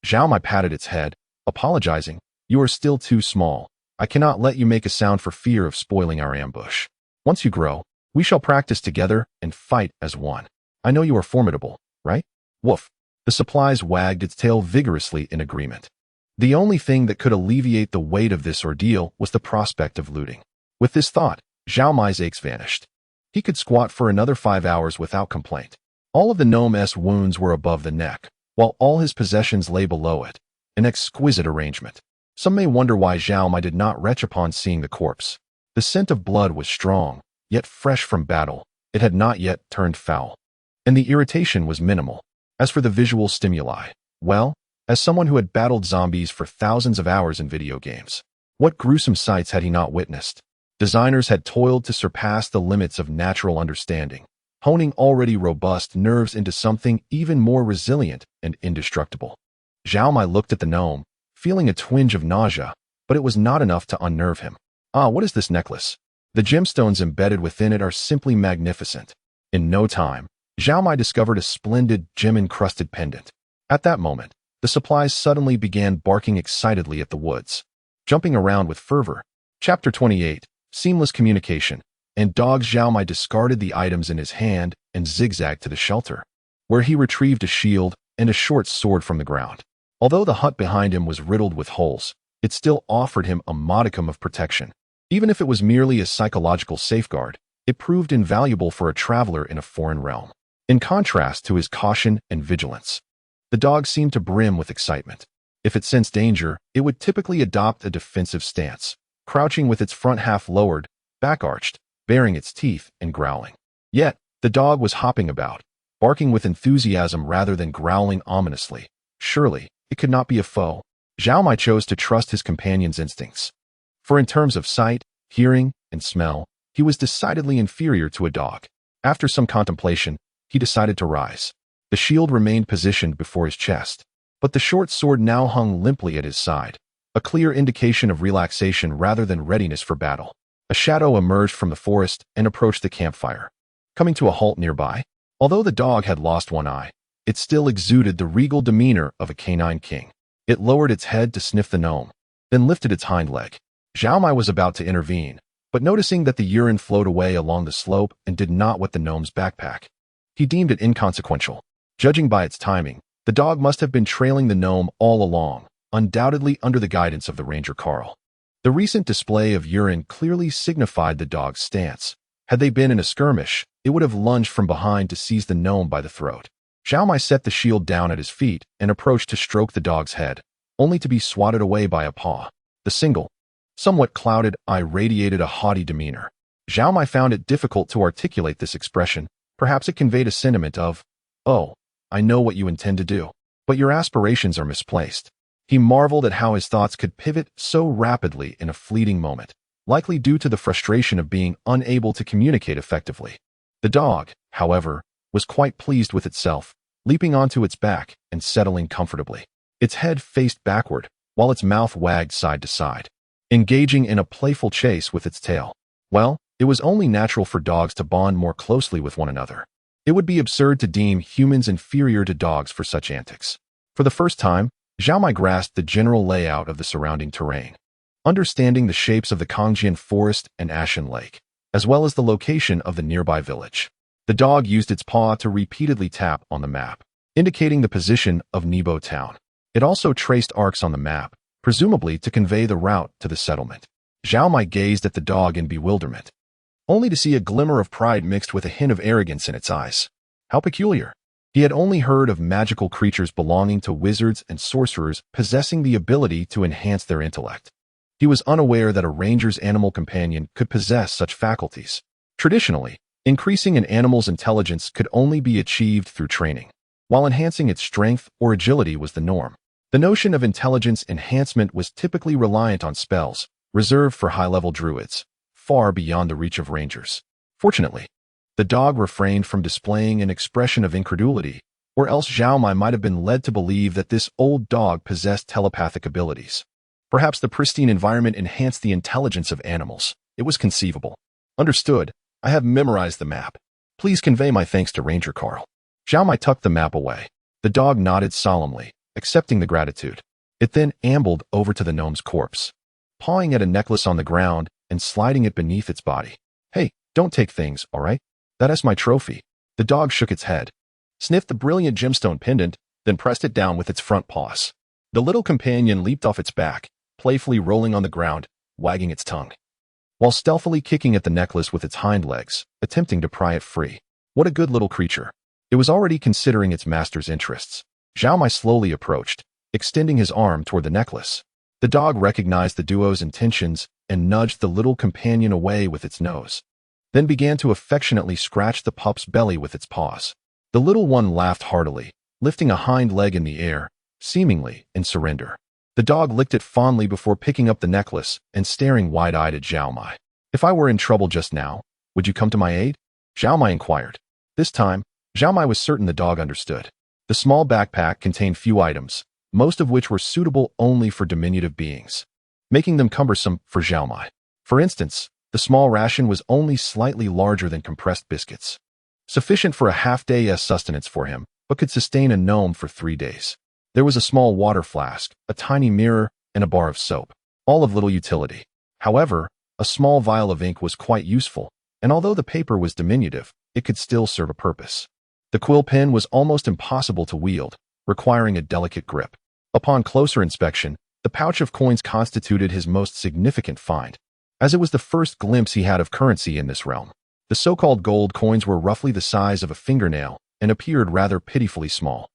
Zhao Mai patted its head, apologizing. "You are still too small. I cannot let you make a sound for fear of spoiling our ambush. Once you grow, we shall practice together and fight as one. I know you are formidable, right?" Woof. The supplies wagged its tail vigorously in agreement. The only thing that could alleviate the weight of this ordeal was the prospect of looting. With this thought, Zhao Mai's aches vanished. He could squat for another 5 hours without complaint. All of the gnome's wounds were above the neck, while all his possessions lay below it. An exquisite arrangement. Some may wonder why Zhao Mai did not retch upon seeing the corpse. The scent of blood was strong, yet fresh from battle. It had not yet turned foul. And the irritation was minimal. As for the visual stimuli, well, as someone who had battled zombies for thousands of hours in video games, what gruesome sights had he not witnessed? Designers had toiled to surpass the limits of natural understanding, honing already robust nerves into something even more resilient and indestructible. Zhao Mai looked at the gnome, feeling a twinge of nausea, but it was not enough to unnerve him. "Ah, what is this necklace? The gemstones embedded within it are simply magnificent." In no time, Zhao Mai discovered a splendid gem-encrusted pendant. At that moment, the supplies suddenly began barking excitedly at the woods, jumping around with fervor. Chapter 28, Seamless Communication. And dogs. Zhao Mai discarded the items in his hand and zigzagged to the shelter, where he retrieved a shield and a short sword from the ground. Although the hut behind him was riddled with holes, it still offered him a modicum of protection. Even if it was merely a psychological safeguard, it proved invaluable for a traveler in a foreign realm. In contrast to his caution and vigilance, the dog seemed to brim with excitement. If it sensed danger, it would typically adopt a defensive stance, crouching with its front half lowered, back arched, baring its teeth and growling. Yet, the dog was hopping about, barking with enthusiasm rather than growling ominously. Surely, it could not be a foe. Zhao Mai chose to trust his companion's instincts. For in terms of sight, hearing, and smell, he was decidedly inferior to a dog. After some contemplation, he decided to rise. The shield remained positioned before his chest, but the short sword now hung limply at his side, a clear indication of relaxation rather than readiness for battle. A shadow emerged from the forest and approached the campfire, coming to a halt nearby. Although the dog had lost one eye, it still exuded the regal demeanor of a canine king. It lowered its head to sniff the gnome, then lifted its hind leg. Zhao Mai was about to intervene, but noticing that the urine flowed away along the slope and did not wet the gnome's backpack, he deemed it inconsequential. Judging by its timing, the dog must have been trailing the gnome all along, undoubtedly under the guidance of the ranger Carl. The recent display of urine clearly signified the dog's stance. Had they been in a skirmish, it would have lunged from behind to seize the gnome by the throat. Zhao Mai set the shield down at his feet and approached to stroke the dog's head, only to be swatted away by a paw. The single, somewhat clouded eye radiated a haughty demeanor. Zhao Mai found it difficult to articulate this expression. Perhaps it conveyed a sentiment of, "Oh, I know what you intend to do, but your aspirations are misplaced." He marveled at how his thoughts could pivot so rapidly in a fleeting moment, likely due to the frustration of being unable to communicate effectively. The dog, however, was quite pleased with itself, leaping onto its back and settling comfortably. Its head faced backward, while its mouth wagged side to side, engaging in a playful chase with its tail. Well, it was only natural for dogs to bond more closely with one another. It would be absurd to deem humans inferior to dogs for such antics. For the first time, Zhao Mai grasped the general layout of the surrounding terrain, understanding the shapes of the Kangjian forest and Ashen Lake, as well as the location of the nearby village. The dog used its paw to repeatedly tap on the map, indicating the position of Nebo town. It also traced arcs on the map, presumably to convey the route to the settlement. Zhao Mai gazed at the dog in bewilderment, only to see a glimmer of pride mixed with a hint of arrogance in its eyes. How peculiar! He had only heard of magical creatures belonging to wizards and sorcerers possessing the ability to enhance their intellect. He was unaware that a ranger's animal companion could possess such faculties. Traditionally, increasing an animal's intelligence could only be achieved through training, while enhancing its strength or agility was the norm. The notion of intelligence enhancement was typically reliant on spells, reserved for high-level druids, far beyond the reach of rangers. Fortunately, the dog refrained from displaying an expression of incredulity, or else Zhao Mai might have been led to believe that this old dog possessed telepathic abilities. Perhaps the pristine environment enhanced the intelligence of animals. It was conceivable. Understood. I have memorized the map. Please convey my thanks to Ranger Carl. Zhao Mai tucked the map away. The dog nodded solemnly, accepting the gratitude. It then ambled over to the gnome's corpse, pawing at a necklace on the ground and sliding it beneath its body. Hey, don't take things, all right? That is my trophy. The dog shook its head, sniffed the brilliant gemstone pendant, then pressed it down with its front paws. The little companion leaped off its back, playfully rolling on the ground, wagging its tongue, while stealthily kicking at the necklace with its hind legs, attempting to pry it free. What a good little creature. It was already considering its master's interests. Zhao Mai slowly approached, extending his arm toward the necklace. The dog recognized the duo's intentions and nudged the little companion away with its nose, then began to affectionately scratch the pup's belly with its paws. The little one laughed heartily, lifting a hind leg in the air, seemingly in surrender. The dog licked it fondly before picking up the necklace and staring wide-eyed at Zhao Mai. If I were in trouble just now, would you come to my aid? Zhao Mai inquired. This time, Zhao Mai was certain the dog understood. The small backpack contained few items, most of which were suitable only for diminutive beings, making them cumbersome for Zhao Mai. For instance, the small ration was only slightly larger than compressed biscuits, sufficient for a half-day's sustenance for him, but could sustain a gnome for 3 days. There was a small water flask, a tiny mirror, and a bar of soap, all of little utility. However, a small vial of ink was quite useful, and although the paper was diminutive, it could still serve a purpose. The quill pen was almost impossible to wield, requiring a delicate grip. Upon closer inspection, the pouch of coins constituted his most significant find, as it was the first glimpse he had of currency in this realm. The so-called gold coins were roughly the size of a fingernail and appeared rather pitifully small.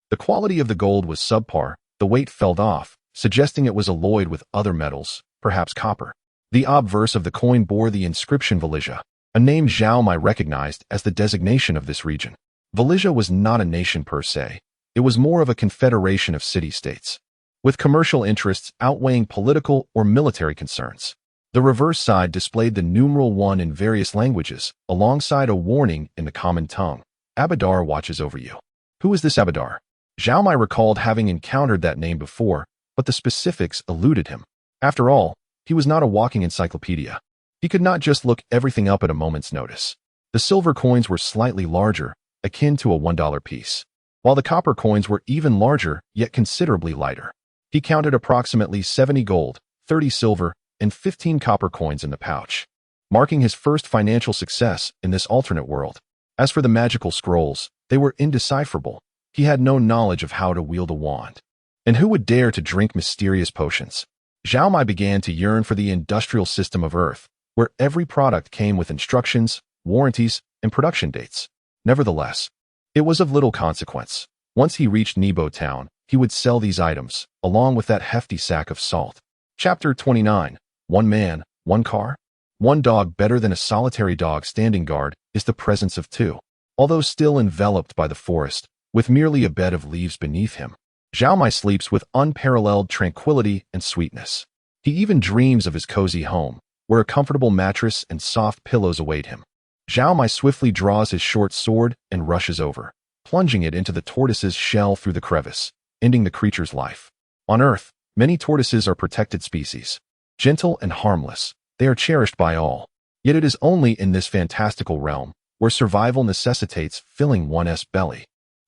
The quality of the gold was subpar, the weight fell off, suggesting it was alloyed with other metals, perhaps copper. The obverse of the coin bore the inscription Valysia, a name Zhao Mai recognized as the designation of this region. Valysia was not a nation per se. It was more of a confederation of city-states, with commercial interests outweighing political or military concerns. The reverse side displayed the numeral 1 in various languages, alongside a warning in the common tongue. Abadar watches over you. Who is this Abadar? Zhao Mai recalled having encountered that name before, but the specifics eluded him. After all, he was not a walking encyclopedia. He could not just look everything up at a moment's notice. The silver coins were slightly larger, akin to a $1 piece, while the copper coins were even larger, yet considerably lighter. He counted approximately 70 gold, 30 silver, and 15 copper coins in the pouch, marking his first financial success in this alternate world. As for the magical scrolls, they were indecipherable. He had no knowledge of how to wield a wand. And who would dare to drink mysterious potions? Zhao Mai began to yearn for the industrial system of Earth, where every product came with instructions, warranties, and production dates. Nevertheless, it was of little consequence. Once he reached Nebo Town, he would sell these items, along with that hefty sack of salt. Chapter 29. One man, one car? One dog better than a solitary dog standing guard is the presence of two. Although still enveloped by the forest, with merely a bed of leaves beneath him, Zhao Mai sleeps with unparalleled tranquility and sweetness. He even dreams of his cozy home, where a comfortable mattress and soft pillows await him. Zhao Mai swiftly draws his short sword and rushes over, plunging it into the tortoise's shell through the crevice, ending the creature's life. On Earth, many tortoises are protected species. Gentle and harmless, they are cherished by all. Yet it is only in this fantastical realm, where survival necessitates filling one's belly,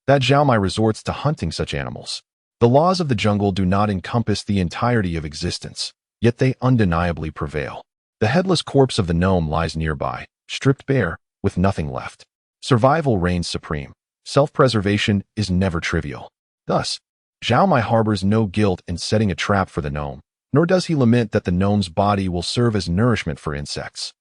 that Zhao Mai resorts to hunting such animals. The laws of the jungle do not encompass the entirety of existence, yet they undeniably prevail. The headless corpse of the gnome lies nearby, stripped bare, with nothing left. Survival reigns supreme. Self-preservation is never trivial. Thus, Zhao Mai harbors no guilt in setting a trap for the gnome, nor does he lament that the gnome's body will serve as nourishment for insects.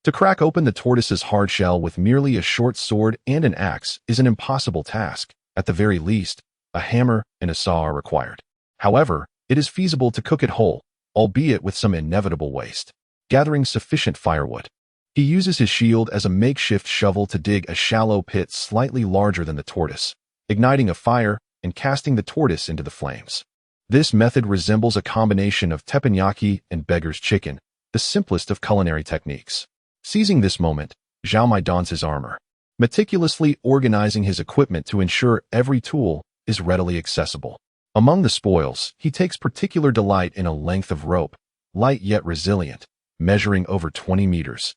To crack open the tortoise's hard shell with merely a short sword and an axe is an impossible task. At the very least, a hammer and a saw are required. However, it is feasible to cook it whole, albeit with some inevitable waste. Gathering sufficient firewood, he uses his shield as a makeshift shovel to dig a shallow pit slightly larger than the tortoise, igniting a fire and casting the tortoise into the flames. This method resembles a combination of teppanyaki and beggar's chicken, the simplest of culinary techniques. Seizing this moment, Zhao Mai dons his armor, meticulously organizing his equipment to ensure every tool is readily accessible. Among the spoils, he takes particular delight in a length of rope, light yet resilient, measuring over 20 meters.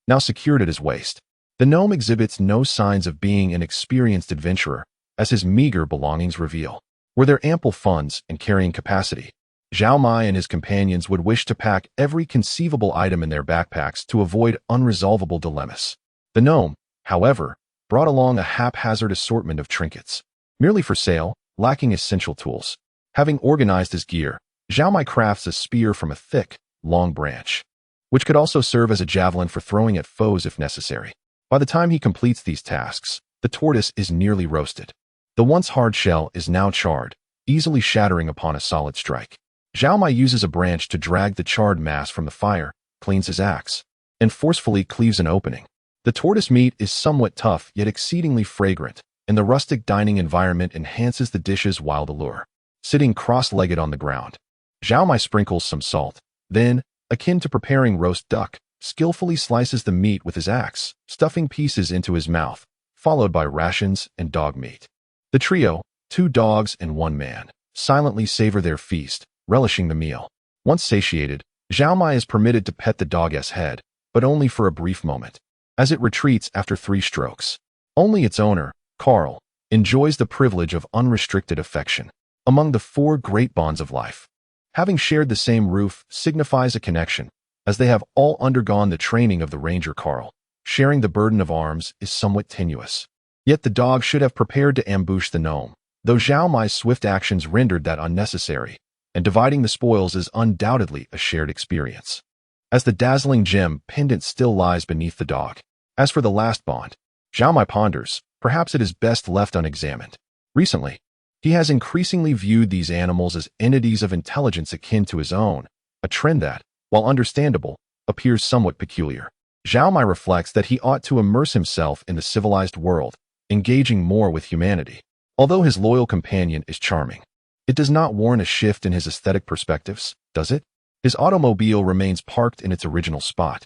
Now secured at his waist, the gnome exhibits no signs of being an experienced adventurer, as his meager belongings reveal. Were there ample funds and carrying capacity, Zhao Mai and his companions would wish to pack every conceivable item in their backpacks to avoid unresolvable dilemmas. The gnome, however, brought along a haphazard assortment of trinkets, merely for sale, lacking essential tools. Having organized his gear, Zhao Mai crafts a spear from a thick, long branch, which could also serve as a javelin for throwing at foes if necessary. By the time he completes these tasks, the tortoise is nearly roasted. The once hard shell is now charred, easily shattering upon a solid strike. Zhao Mai uses a branch to drag the charred mass from the fire, cleans his axe, and forcefully cleaves an opening. The tortoise meat is somewhat tough yet exceedingly fragrant, and the rustic dining environment enhances the dish's wild allure. Sitting cross-legged on the ground, Zhao Mai sprinkles some salt, then, akin to preparing roast duck, skillfully slices the meat with his axe, stuffing pieces into his mouth, followed by rations and dog meat. The trio, 2 dogs and 1 man, silently savor their feast, relishing the meal. Once satiated, Zhao Mai is permitted to pet the dog's head, but only for a brief moment, as it retreats after 3 strokes. Only its owner, Carl, enjoys the privilege of unrestricted affection. Among the 4 great bonds of life, having shared the same roof signifies a connection, as they have all undergone the training of the ranger Carl. Sharing the burden of arms is somewhat tenuous. Yet the dog should have prepared to ambush the gnome, though Zhao Mai's swift actions rendered that unnecessary, and dividing the spoils is undoubtedly a shared experience, as the dazzling gem pendant still lies beneath the dog. As for the last bond, Zhao Mai ponders, perhaps it is best left unexamined. Recently, he has increasingly viewed these animals as entities of intelligence akin to his own, a trend that, while understandable, appears somewhat peculiar. Zhao Mai reflects that he ought to immerse himself in the civilized world, engaging more with humanity. Although his loyal companion is charming, it does not warrant a shift in his aesthetic perspectives, does it? His automobile remains parked in its original spot,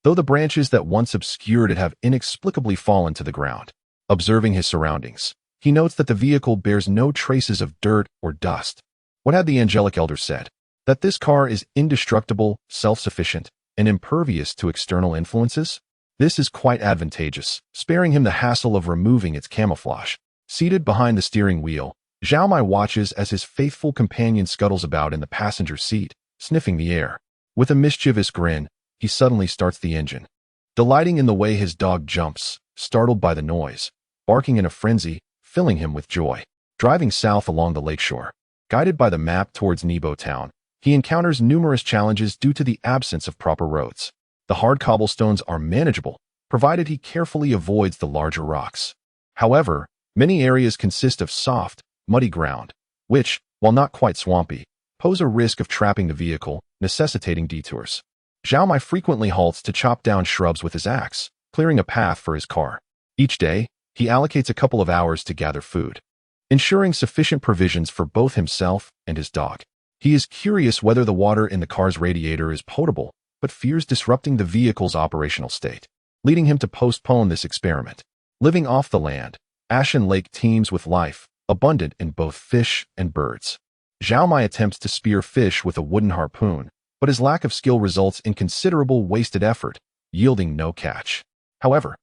though the branches that once obscured it have inexplicably fallen to the ground. Observing his surroundings, he notes that the vehicle bears no traces of dirt or dust. What had the angelic elder said? That this car is indestructible, self-sufficient, and impervious to external influences? This is quite advantageous, sparing him the hassle of removing its camouflage. Seated behind the steering wheel, Zhao Mai watches as his faithful companion scuttles about in the passenger seat, sniffing the air. With a mischievous grin, he suddenly starts the engine, delighting in the way his dog jumps, startled by the noise, barking in a frenzy, filling him with joy. Driving south along the lakeshore, guided by the map towards Nebo Town, he encounters numerous challenges due to the absence of proper roads. The hard cobblestones are manageable, provided he carefully avoids the larger rocks. However, many areas consist of soft, muddy ground, which, while not quite swampy, pose a risk of trapping the vehicle, necessitating detours. Zhao Mai frequently halts to chop down shrubs with his axe, clearing a path for his car. Each day, he allocates a couple of hours to gather food, ensuring sufficient provisions for both himself and his dog. He is curious whether the water in the car's radiator is potable, but fears disrupting the vehicle's operational state, leading him to postpone this experiment. Living off the land, Ashen Lake teems with life, abundant in both fish and birds. Zhao Mai attempts to spear fish with a wooden harpoon, but his lack of skill results in considerable wasted effort, yielding no catch. However,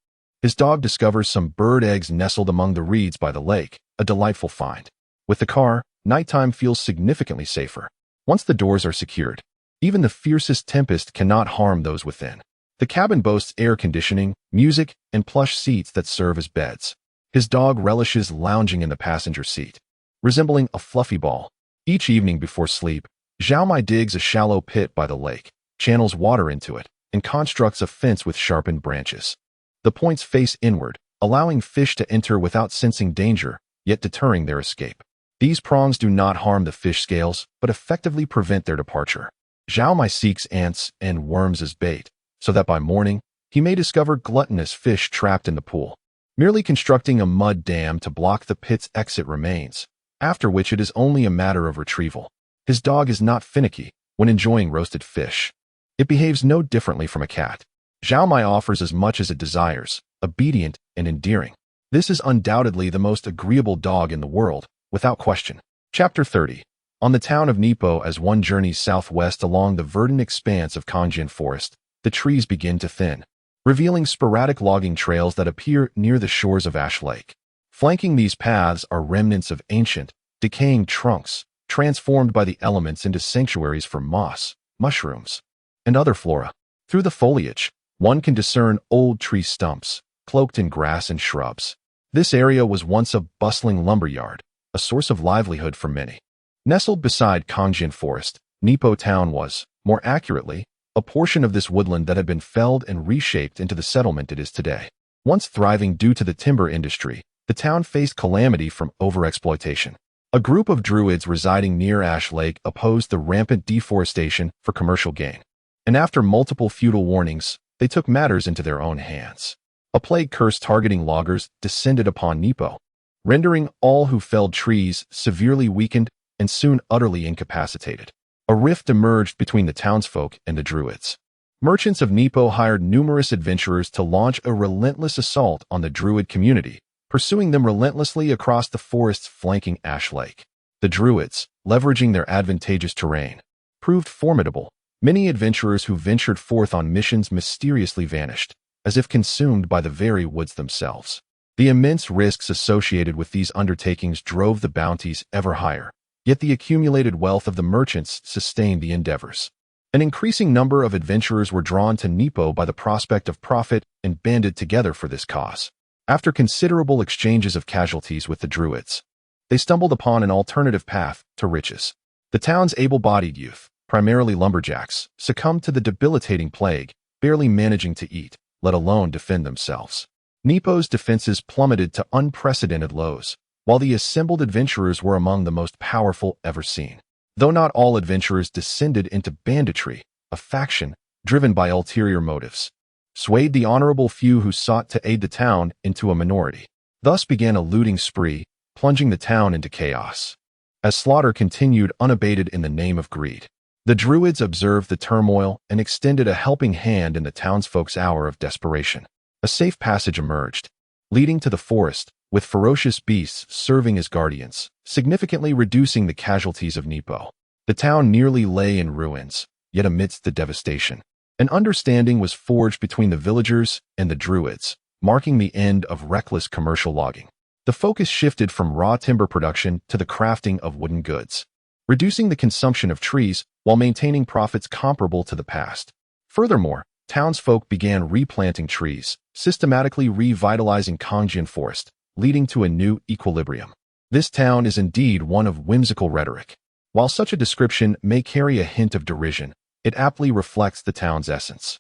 his dog discovers some bird eggs nestled among the reeds by the lake, a delightful find. With the car, nighttime feels significantly safer. Once the doors are secured, even the fiercest tempest cannot harm those within. The cabin boasts air conditioning, music, and plush seats that serve as beds. His dog relishes lounging in the passenger seat, resembling a fluffy ball. Each evening before sleep, Zhao Mai digs a shallow pit by the lake, channels water into it, and constructs a fence with sharpened branches. The points face inward, allowing fish to enter without sensing danger, yet deterring their escape. These prongs do not harm the fish scales, but effectively prevent their departure. Zhao Mai seeks ants and worms as bait, so that by morning, he may discover gluttonous fish trapped in the pool. Merely constructing a mud dam to block the pit's exit remains, after which it is only a matter of retrieval. His dog is not finicky when enjoying roasted fish. It behaves no differently from a cat. Zhao Mai offers as much as it desires, obedient and endearing. This is undoubtedly the most agreeable dog in the world, without question. Chapter 30. On the town of Nipo. As one journeys southwest along the verdant expanse of Kangjian Forest, the trees begin to thin, revealing sporadic logging trails that appear near the shores of Ash Lake. Flanking these paths are remnants of ancient, decaying trunks, transformed by the elements into sanctuaries for moss, mushrooms, and other flora. Through the foliage, one can discern old tree stumps, cloaked in grass and shrubs. This area was once a bustling lumberyard, a source of livelihood for many. Nestled beside Kangjian Forest, Nipo Town was, more accurately, a portion of this woodland that had been felled and reshaped into the settlement it is today. Once thriving due to the timber industry, the town faced calamity from overexploitation. A group of druids residing near Ash Lake opposed the rampant deforestation for commercial gain. And after multiple futile warnings, they took matters into their own hands. A plague curse targeting loggers descended upon Nipo, rendering all who felled trees severely weakened and soon utterly incapacitated. A rift emerged between the townsfolk and the druids. Merchants of Nipo hired numerous adventurers to launch a relentless assault on the druid community, pursuing them relentlessly across the forests flanking Ash Lake. The druids, leveraging their advantageous terrain, proved formidable. Many adventurers who ventured forth on missions mysteriously vanished, as if consumed by the very woods themselves. The immense risks associated with these undertakings drove the bounties ever higher, yet the accumulated wealth of the merchants sustained the endeavors. An increasing number of adventurers were drawn to Nipo by the prospect of profit and banded together for this cause. After considerable exchanges of casualties with the druids, they stumbled upon an alternative path to riches. The town's able-bodied youth, primarily lumberjacks, succumbed to the debilitating plague, barely managing to eat, let alone defend themselves. Nipo's defenses plummeted to unprecedented lows, while the assembled adventurers were among the most powerful ever seen. Though not all adventurers descended into banditry, a faction, driven by ulterior motives, swayed the honorable few who sought to aid the town into a minority. Thus began a looting spree, plunging the town into chaos. As slaughter continued unabated in the name of greed, the druids observed the turmoil and extended a helping hand in the townsfolk's hour of desperation. A safe passage emerged, leading to the forest, with ferocious beasts serving as guardians, significantly reducing the casualties of Nipo. The town nearly lay in ruins, yet amidst the devastation, an understanding was forged between the villagers and the druids, marking the end of reckless commercial logging. The focus shifted from raw timber production to the crafting of wooden goods, reducing the consumption of trees while maintaining profits comparable to the past. Furthermore, townsfolk began replanting trees, systematically revitalizing Kangjian Forest, leading to a new equilibrium. This town is indeed one of whimsical rhetoric. While such a description may carry a hint of derision, it aptly reflects the town's essence.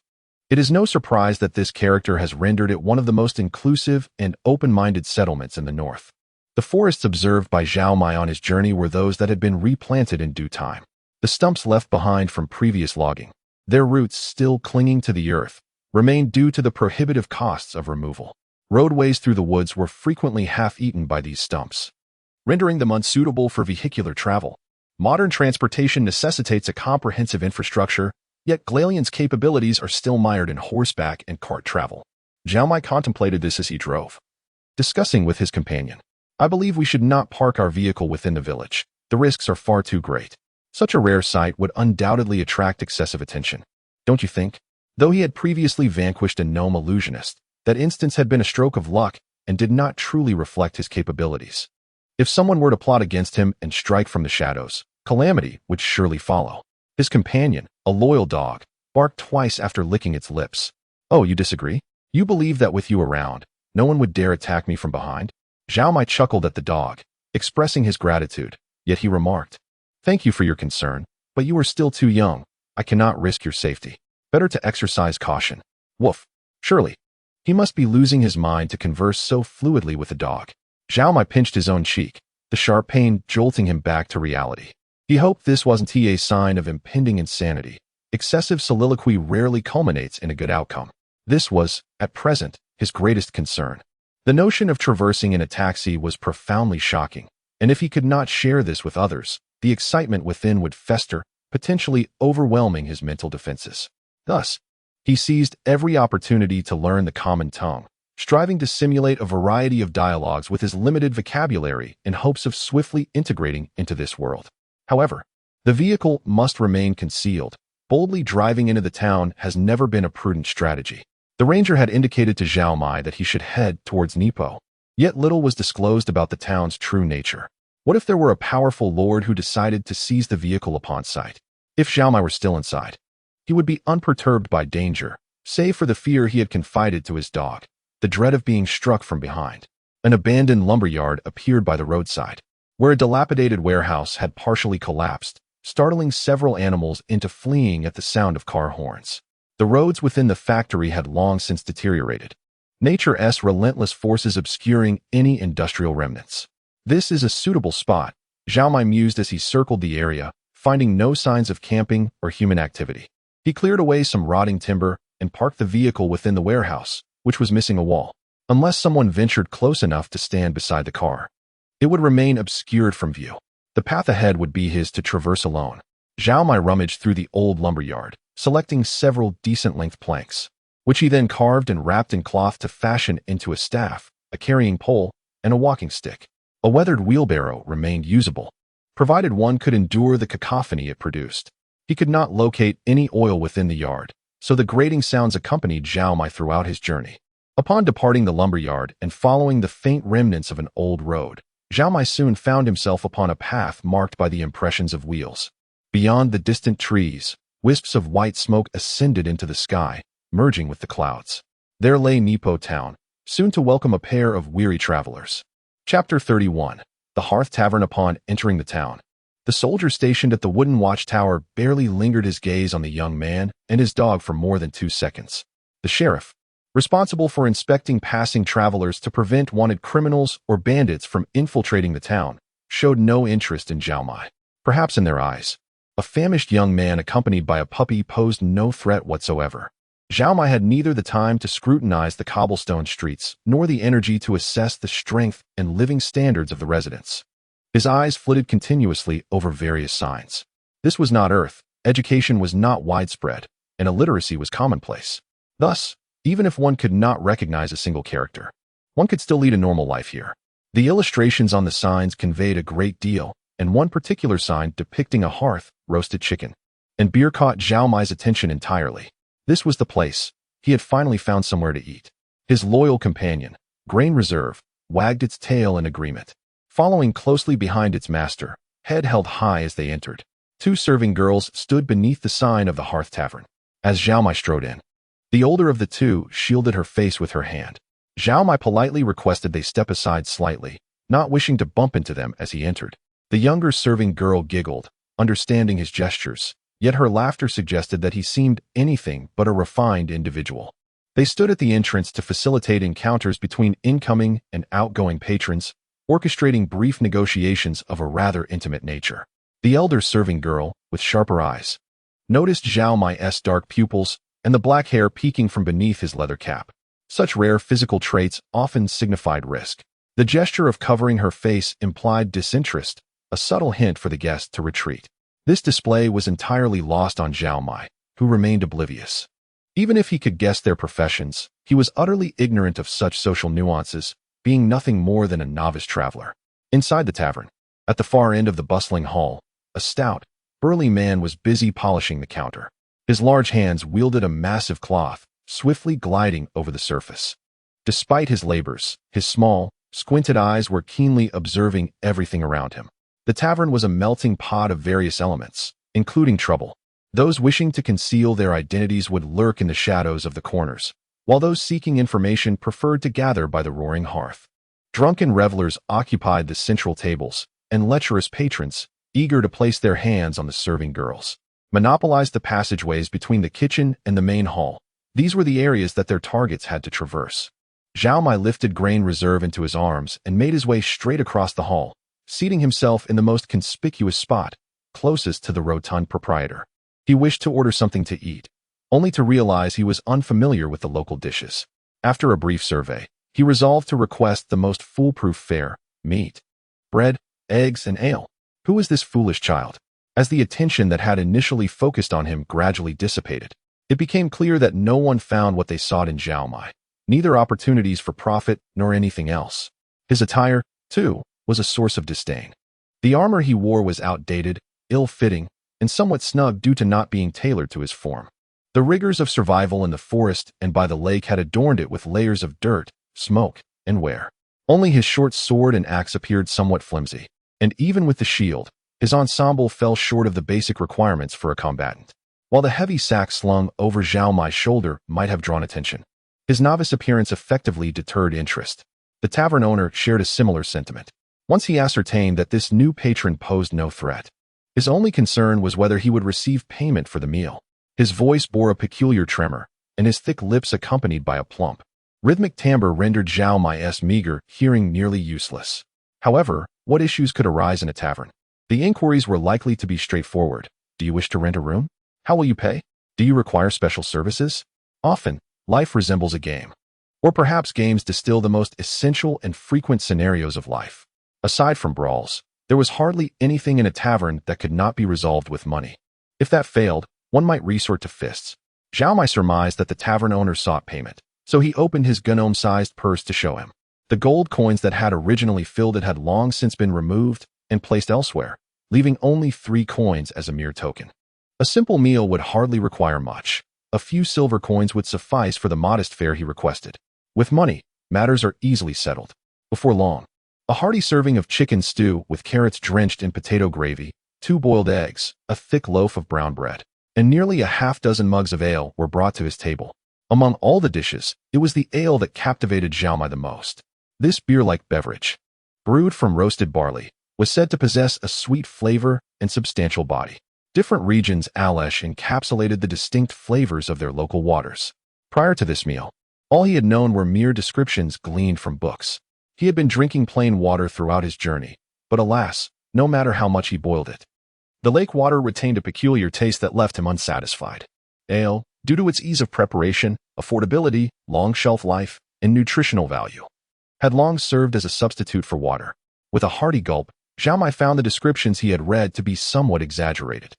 It is no surprise that this character has rendered it one of the most inclusive and open-minded settlements in the north. The forests observed by Zhao Mai on his journey were those that had been replanted in due time. The stumps left behind from previous logging, their roots still clinging to the earth, remained due to the prohibitive costs of removal. Roadways through the woods were frequently half-eaten by these stumps, rendering them unsuitable for vehicular travel. Modern transportation necessitates a comprehensive infrastructure, yet Glalian's capabilities are still mired in horseback and cart travel. Zhao Mai contemplated this as he drove, discussing with his companion. I believe we should not park our vehicle within the village. The risks are far too great. Such a rare sight would undoubtedly attract excessive attention. Don't you think? Though he had previously vanquished a gnome illusionist, that instance had been a stroke of luck and did not truly reflect his capabilities. If someone were to plot against him and strike from the shadows, calamity would surely follow. His companion, a loyal dog, barked twice after licking its lips. Oh, you disagree? You believe that with you around, no one would dare attack me from behind? Zhao Mai chuckled at the dog, expressing his gratitude, yet he remarked, Thank you for your concern, but you are still too young. I cannot risk your safety. Better to exercise caution. Woof. Surely. He must be losing his mind to converse so fluidly with the dog. Zhao Mai pinched his own cheek, the sharp pain jolting him back to reality. He hoped this wasn't a sign of impending insanity. Excessive soliloquy rarely culminates in a good outcome. This was, at present, his greatest concern. The notion of traversing in a taxi was profoundly shocking, and if he could not share this with others, the excitement within would fester, potentially overwhelming his mental defenses. Thus, he seized every opportunity to learn the common tongue, striving to simulate a variety of dialogues with his limited vocabulary in hopes of swiftly integrating into this world. However, the vehicle must remain concealed. Boldly driving into the town has never been a prudent strategy. The ranger had indicated to Zhao Mai that he should head towards Nipo, yet little was disclosed about the town's true nature. What if there were a powerful lord who decided to seize the vehicle upon sight? If Zhao Mai were still inside, he would be unperturbed by danger, save for the fear he had confided to his dog, the dread of being struck from behind. An abandoned lumberyard appeared by the roadside, where a dilapidated warehouse had partially collapsed, startling several animals into fleeing at the sound of car horns. The roads within the factory had long since deteriorated, nature's relentless forces obscuring any industrial remnants. This is a suitable spot, Zhao Mai mused as he circled the area, finding no signs of camping or human activity. He cleared away some rotting timber and parked the vehicle within the warehouse, which was missing a wall. Unless someone ventured close enough to stand beside the car, it would remain obscured from view. The path ahead would be his to traverse alone. Zhao Mai rummaged through the old lumberyard, selecting several decent-length planks, which he then carved and wrapped in cloth to fashion into a staff, a carrying pole, and a walking stick. A weathered wheelbarrow remained usable, provided one could endure the cacophony it produced. He could not locate any oil within the yard, so the grating sounds accompanied Zhao Mai throughout his journey. Upon departing the lumberyard and following the faint remnants of an old road, Zhao Mai soon found himself upon a path marked by the impressions of wheels. Beyond the distant trees, wisps of white smoke ascended into the sky, merging with the clouds. There lay Nipo town, soon to welcome a pair of weary travelers. Chapter 31. The Hearth Tavern. Upon entering the town, the soldier stationed at the wooden watchtower barely lingered his gaze on the young man and his dog for more than 2 seconds. The sheriff, responsible for inspecting passing travelers to prevent wanted criminals or bandits from infiltrating the town, showed no interest in Zhao Mai. Perhaps in their eyes, a famished young man accompanied by a puppy posed no threat whatsoever. Zhao Mai had neither the time to scrutinize the cobblestone streets nor the energy to assess the strength and living standards of the residents. His eyes flitted continuously over various signs. This was not Earth, education was not widespread, and illiteracy was commonplace. Thus, even if one could not recognize a single character, one could still lead a normal life here. The illustrations on the signs conveyed a great deal, and one particular sign depicting a hearth, roasted chicken, and beer caught Zhao Mai's attention entirely. This was the place. He had finally found somewhere to eat. His loyal companion, Grain Reserve, wagged its tail in agreement, following closely behind its master, head held high as they entered. 2 serving girls stood beneath the sign of the Hearth Tavern. As Zhao Mai strode in, the older of the 2 shielded her face with her hand. Zhao Mai politely requested they step aside slightly, not wishing to bump into them as he entered. The younger serving girl giggled, understanding his gestures, yet her laughter suggested that he seemed anything but a refined individual. They stood at the entrance to facilitate encounters between incoming and outgoing patrons, orchestrating brief negotiations of a rather intimate nature. The elder serving girl, with sharper eyes, noticed Zhao Mai's dark pupils and the black hair peeking from beneath his leather cap. Such rare physical traits often signified risk. The gesture of covering her face implied disinterest, a subtle hint for the guest to retreat. This display was entirely lost on Zhao Mai, who remained oblivious. Even if he could guess their professions, he was utterly ignorant of such social nuances, being nothing more than a novice traveler. Inside the tavern, at the far end of the bustling hall, a stout, burly man was busy polishing the counter. His large hands wielded a massive cloth, swiftly gliding over the surface. Despite his labors, his small, squinted eyes were keenly observing everything around him. The tavern was a melting pot of various elements, including trouble. Those wishing to conceal their identities would lurk in the shadows of the corners, while those seeking information preferred to gather by the roaring hearth. Drunken revelers occupied the central tables, and lecherous patrons, eager to place their hands on the serving girls, monopolized the passageways between the kitchen and the main hall. These were the areas that their targets had to traverse. Zhao Mai lifted Grain Reserve into his arms and made his way straight across the hall, seating himself in the most conspicuous spot, closest to the rotund proprietor. He wished to order something to eat, only to realize he was unfamiliar with the local dishes. After a brief survey, he resolved to request the most foolproof fare: meat, bread, eggs, and ale. Who was this foolish child? As the attention that had initially focused on him gradually dissipated, it became clear that no one found what they sought in Zhao Mai, neither opportunities for profit nor anything else. His attire, too, was a source of disdain. The armor he wore was outdated, ill-fitting, and somewhat snug due to not being tailored to his form. The rigors of survival in the forest and by the lake had adorned it with layers of dirt, smoke, and wear. Only his short sword and axe appeared somewhat flimsy, and even with the shield, his ensemble fell short of the basic requirements for a combatant. While the heavy sack slung over Zhao Mai's shoulder might have drawn attention, his novice appearance effectively deterred interest. The tavern owner shared a similar sentiment. Once he ascertained that this new patron posed no threat, his only concern was whether he would receive payment for the meal. His voice bore a peculiar tremor, and his thick lips accompanied by a plump, rhythmic timbre rendered Zhao Mai's meager hearing nearly useless. However, what issues could arise in a tavern? The inquiries were likely to be straightforward. Do you wish to rent a room? How will you pay? Do you require special services? Often, life resembles a game. Or perhaps games distill the most essential and frequent scenarios of life. Aside from brawls, there was hardly anything in a tavern that could not be resolved with money. If that failed, one might resort to fists. Zhao Mai surmised that the tavern owner sought payment, so he opened his gnome-sized purse to show him. The gold coins that had originally filled it had long since been removed and placed elsewhere, leaving only 3 coins as a mere token. A simple meal would hardly require much. A few silver coins would suffice for the modest fare he requested. With money, matters are easily settled. Before long, a hearty serving of chicken stew with carrots drenched in potato gravy, 2 boiled eggs, a thick loaf of brown bread, and nearly a half-dozen mugs of ale were brought to his table. Among all the dishes, it was the ale that captivated Zhao Mai the most. This beer-like beverage, brewed from roasted barley, was said to possess a sweet flavor and substantial body. Different regions Alesh encapsulated the distinct flavors of their local waters. Prior to this meal, all he had known were mere descriptions gleaned from books. He had been drinking plain water throughout his journey, but alas, no matter how much he boiled it, the lake water retained a peculiar taste that left him unsatisfied. Ale, due to its ease of preparation, affordability, long shelf life, and nutritional value, had long served as a substitute for water. With a hearty gulp, Zhao Mai found the descriptions he had read to be somewhat exaggerated.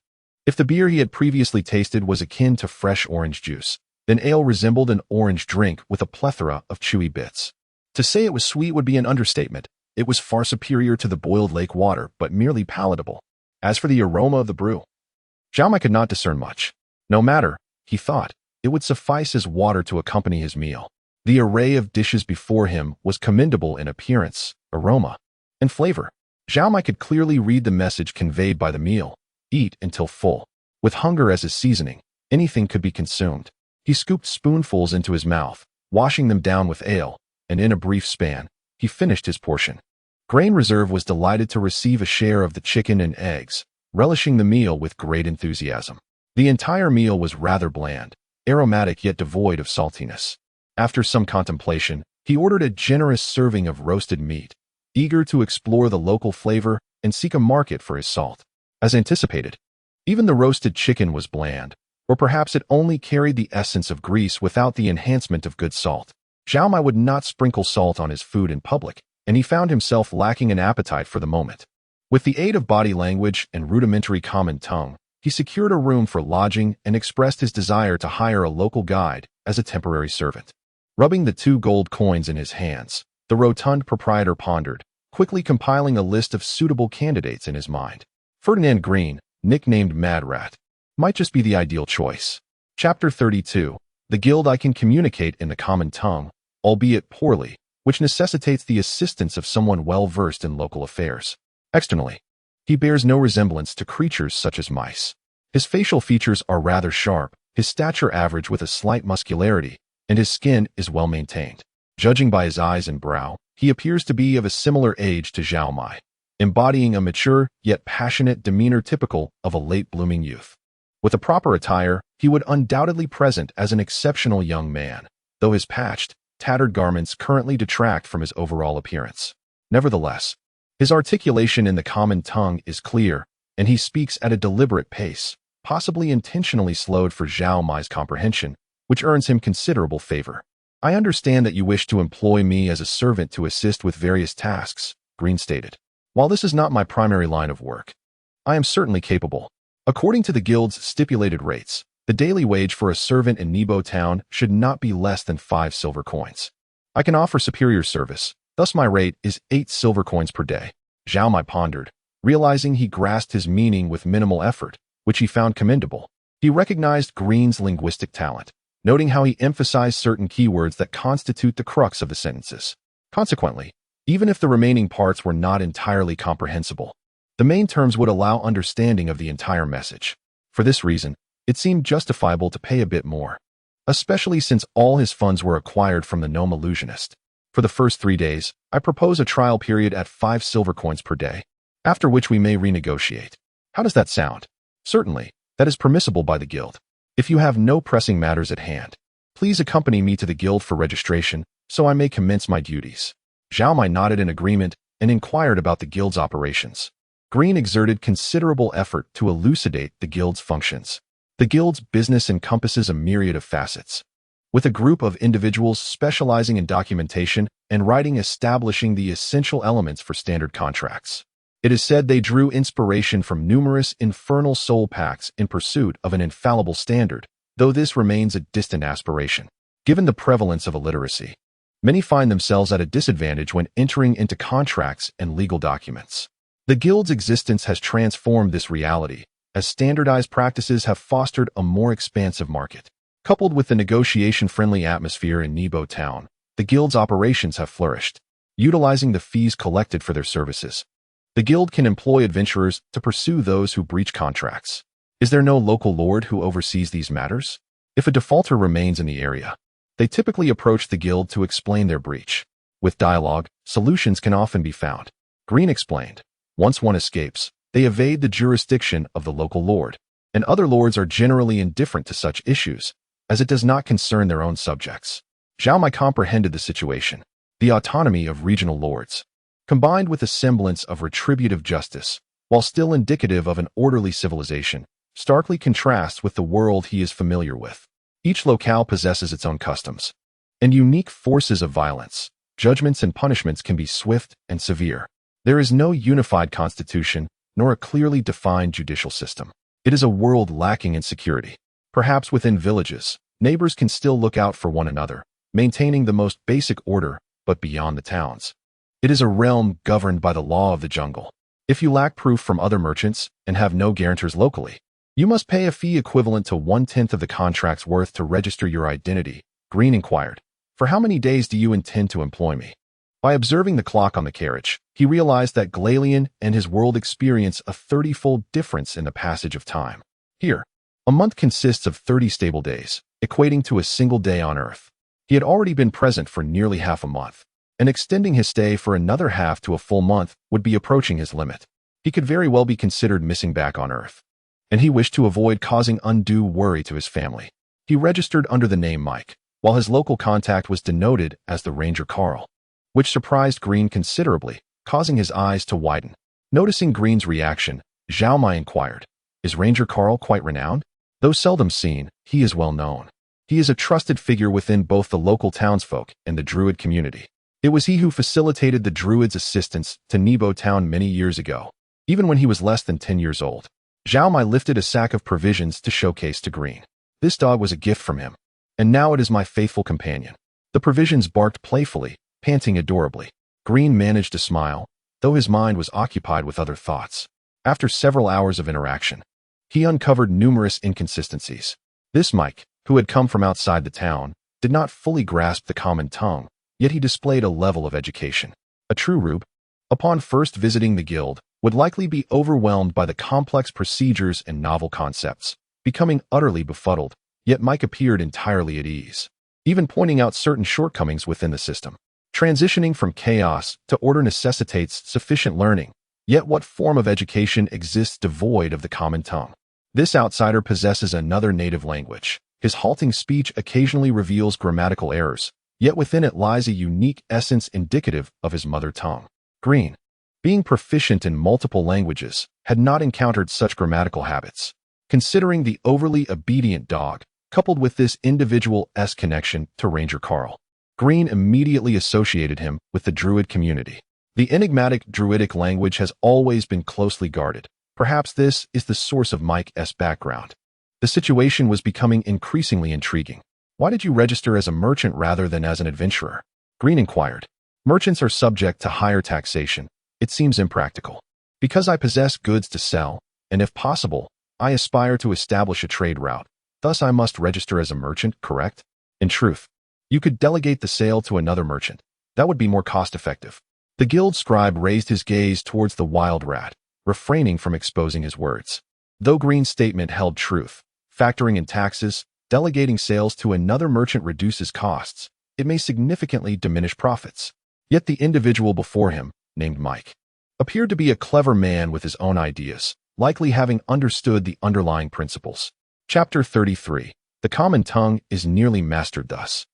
If the beer he had previously tasted was akin to fresh orange juice, then ale resembled an orange drink with a plethora of chewy bits. To say it was sweet would be an understatement. It was far superior to the boiled lake water, but merely palatable. As for the aroma of the brew, Zhao Mai could not discern much. No matter, he thought, it would suffice as water to accompany his meal. The array of dishes before him was commendable in appearance, aroma, and flavor. Zhao Mai could clearly read the message conveyed by the meal: eat until full. With hunger as his seasoning, anything could be consumed. He scooped spoonfuls into his mouth, washing them down with ale, and in a brief span, he finished his portion. Grain Reserve was delighted to receive a share of the chicken and eggs, relishing the meal with great enthusiasm. The entire meal was rather bland, aromatic yet devoid of saltiness. After some contemplation, he ordered a generous serving of roasted meat, eager to explore the local flavor and seek a market for his salt. As anticipated, even the roasted chicken was bland, or perhaps it only carried the essence of grease without the enhancement of good salt. Zhao Mai would not sprinkle salt on his food in public, and he found himself lacking an appetite for the moment. With the aid of body language and rudimentary common tongue, he secured a room for lodging and expressed his desire to hire a local guide as a temporary servant. Rubbing the 2 gold coins in his hands, the rotund proprietor pondered, quickly compiling a list of suitable candidates in his mind. Ferdinand Green, nicknamed Mad Rat, might just be the ideal choice. Chapter 32. The Guild. I can communicate in the common tongue, albeit poorly, which necessitates the assistance of someone well-versed in local affairs. Externally, he bears no resemblance to creatures such as mice. His facial features are rather sharp, his stature average with a slight muscularity, and his skin is well maintained. Judging by his eyes and brow, he appears to be of a similar age to Zhao Mai, embodying a mature yet passionate demeanor typical of a late-blooming youth. With a proper attire, he would undoubtedly present as an exceptional young man, though his patched, tattered garments currently detract from his overall appearance. Nevertheless, his articulation in the common tongue is clear, and he speaks at a deliberate pace, possibly intentionally slowed for Zhao Mai's comprehension, which earns him considerable favor. I understand that you wish to employ me as a servant to assist with various tasks, Green stated. While this is not my primary line of work, I am certainly capable. According to the guild's stipulated rates, the daily wage for a servant in Nebo Town should not be less than 5 silver coins. I can offer superior service, thus my rate is 8 silver coins per day. Zhao Mai pondered, realizing he grasped his meaning with minimal effort, which he found commendable. He recognized Green's linguistic talent, noting how he emphasized certain keywords that constitute the crux of the sentences. Consequently, even if the remaining parts were not entirely comprehensible, the main terms would allow understanding of the entire message. For this reason, it seemed justifiable to pay a bit more, especially since all his funds were acquired from the gnome illusionist. For the first 3 days, I propose a trial period at 5 silver coins per day, after which we may renegotiate. How does that sound? Certainly, that is permissible by the guild. If you have no pressing matters at hand, please accompany me to the guild for registration so I may commence my duties. Zhao Mai nodded in agreement and inquired about the guild's operations. Green exerted considerable effort to elucidate the guild's functions. The guild's business encompasses a myriad of facets, with a group of individuals specializing in documentation and writing establishing the essential elements for standard contracts. It is said they drew inspiration from numerous infernal soul pacts in pursuit of an infallible standard, though this remains a distant aspiration. Given the prevalence of illiteracy, many find themselves at a disadvantage when entering into contracts and legal documents. The guild's existence has transformed this reality, as standardized practices have fostered a more expansive market. Coupled with the negotiation-friendly atmosphere in Nebo Town, the guild's operations have flourished. Utilizing the fees collected for their services, the guild can employ adventurers to pursue those who breach contracts. Is there no local lord who oversees these matters? If a defaulter remains in the area, they typically approach the guild to explain their breach. With dialogue, solutions can often be found. Green explained. Once one escapes, they evade the jurisdiction of the local lord, and other lords are generally indifferent to such issues, as it does not concern their own subjects. Zhao Mai comprehended the situation. The autonomy of regional lords, combined with a semblance of retributive justice, while still indicative of an orderly civilization, starkly contrasts with the world he is familiar with. Each locale possesses its own customs and unique forces of violence. Judgments and punishments can be swift and severe. There is no unified constitution, nor a clearly defined judicial system. It is a world lacking in security. Perhaps within villages, neighbors can still look out for one another, maintaining the most basic order, but beyond the towns, it is a realm governed by the law of the jungle. If you lack proof from other merchants and have no guarantors locally, you must pay a fee equivalent to 1/10 of the contract's worth to register your identity. Green inquired, "For how many days do you intend to employ me?" By observing the clock on the carriage, he realized that Glalian and his world experience a 30-fold difference in the passage of time. Here, a month consists of 30 stable days, equating to a single day on Earth. He had already been present for nearly half a month, and extending his stay for another half to a full month would be approaching his limit. He could very well be considered missing back on Earth, and he wished to avoid causing undue worry to his family. He registered under the name Mike, while his local contact was denoted as the Ranger Carl, which surprised Green considerably, causing his eyes to widen. Noticing Green's reaction, Zhao Mai inquired, "Is Ranger Carl quite renowned?" Though seldom seen, he is well known. He is a trusted figure within both the local townsfolk and the Druid community. It was he who facilitated the Druids' assistance to Nebo Town many years ago, even when he was less than 10 years old. Zhao Mai lifted a sack of provisions to showcase to Green. "This dog was a gift from him, and now it is my faithful companion." The provisions barked playfully, panting adorably. Green managed to smile, though his mind was occupied with other thoughts. After several hours of interaction, he uncovered numerous inconsistencies. This Mike, who had come from outside the town, did not fully grasp the common tongue, yet he displayed a level of education. A true rube, upon first visiting the guild, would likely be overwhelmed by the complex procedures and novel concepts, becoming utterly befuddled, yet Mike appeared entirely at ease, even pointing out certain shortcomings within the system. Transitioning from chaos to order necessitates sufficient learning, yet what form of education exists devoid of the common tongue? This outsider possesses another native language. His halting speech occasionally reveals grammatical errors, yet within it lies a unique essence indicative of his mother tongue. Green, being proficient in multiple languages, had not encountered such grammatical habits. Considering the overly obedient dog, coupled with this individual-esque connection to Ranger Carl, Green immediately associated him with the Druid community. The enigmatic Druidic language has always been closely guarded. Perhaps this is the source of Mike's background. The situation was becoming increasingly intriguing. Why did you register as a merchant rather than as an adventurer? Green inquired. Merchants are subject to higher taxation. It seems impractical. Because I possess goods to sell, and if possible, I aspire to establish a trade route. Thus I must register as a merchant, correct? In truth, you could delegate the sale to another merchant. That would be more cost-effective. The guild scribe raised his gaze towards the wild rat, refraining from exposing his words. Though Green's statement held truth, factoring in taxes, delegating sales to another merchant reduces costs. It may significantly diminish profits. Yet the individual before him, named Mike, appeared to be a clever man with his own ideas, likely having understood the underlying principles. Chapter 33. The common tongue is nearly mastered thus.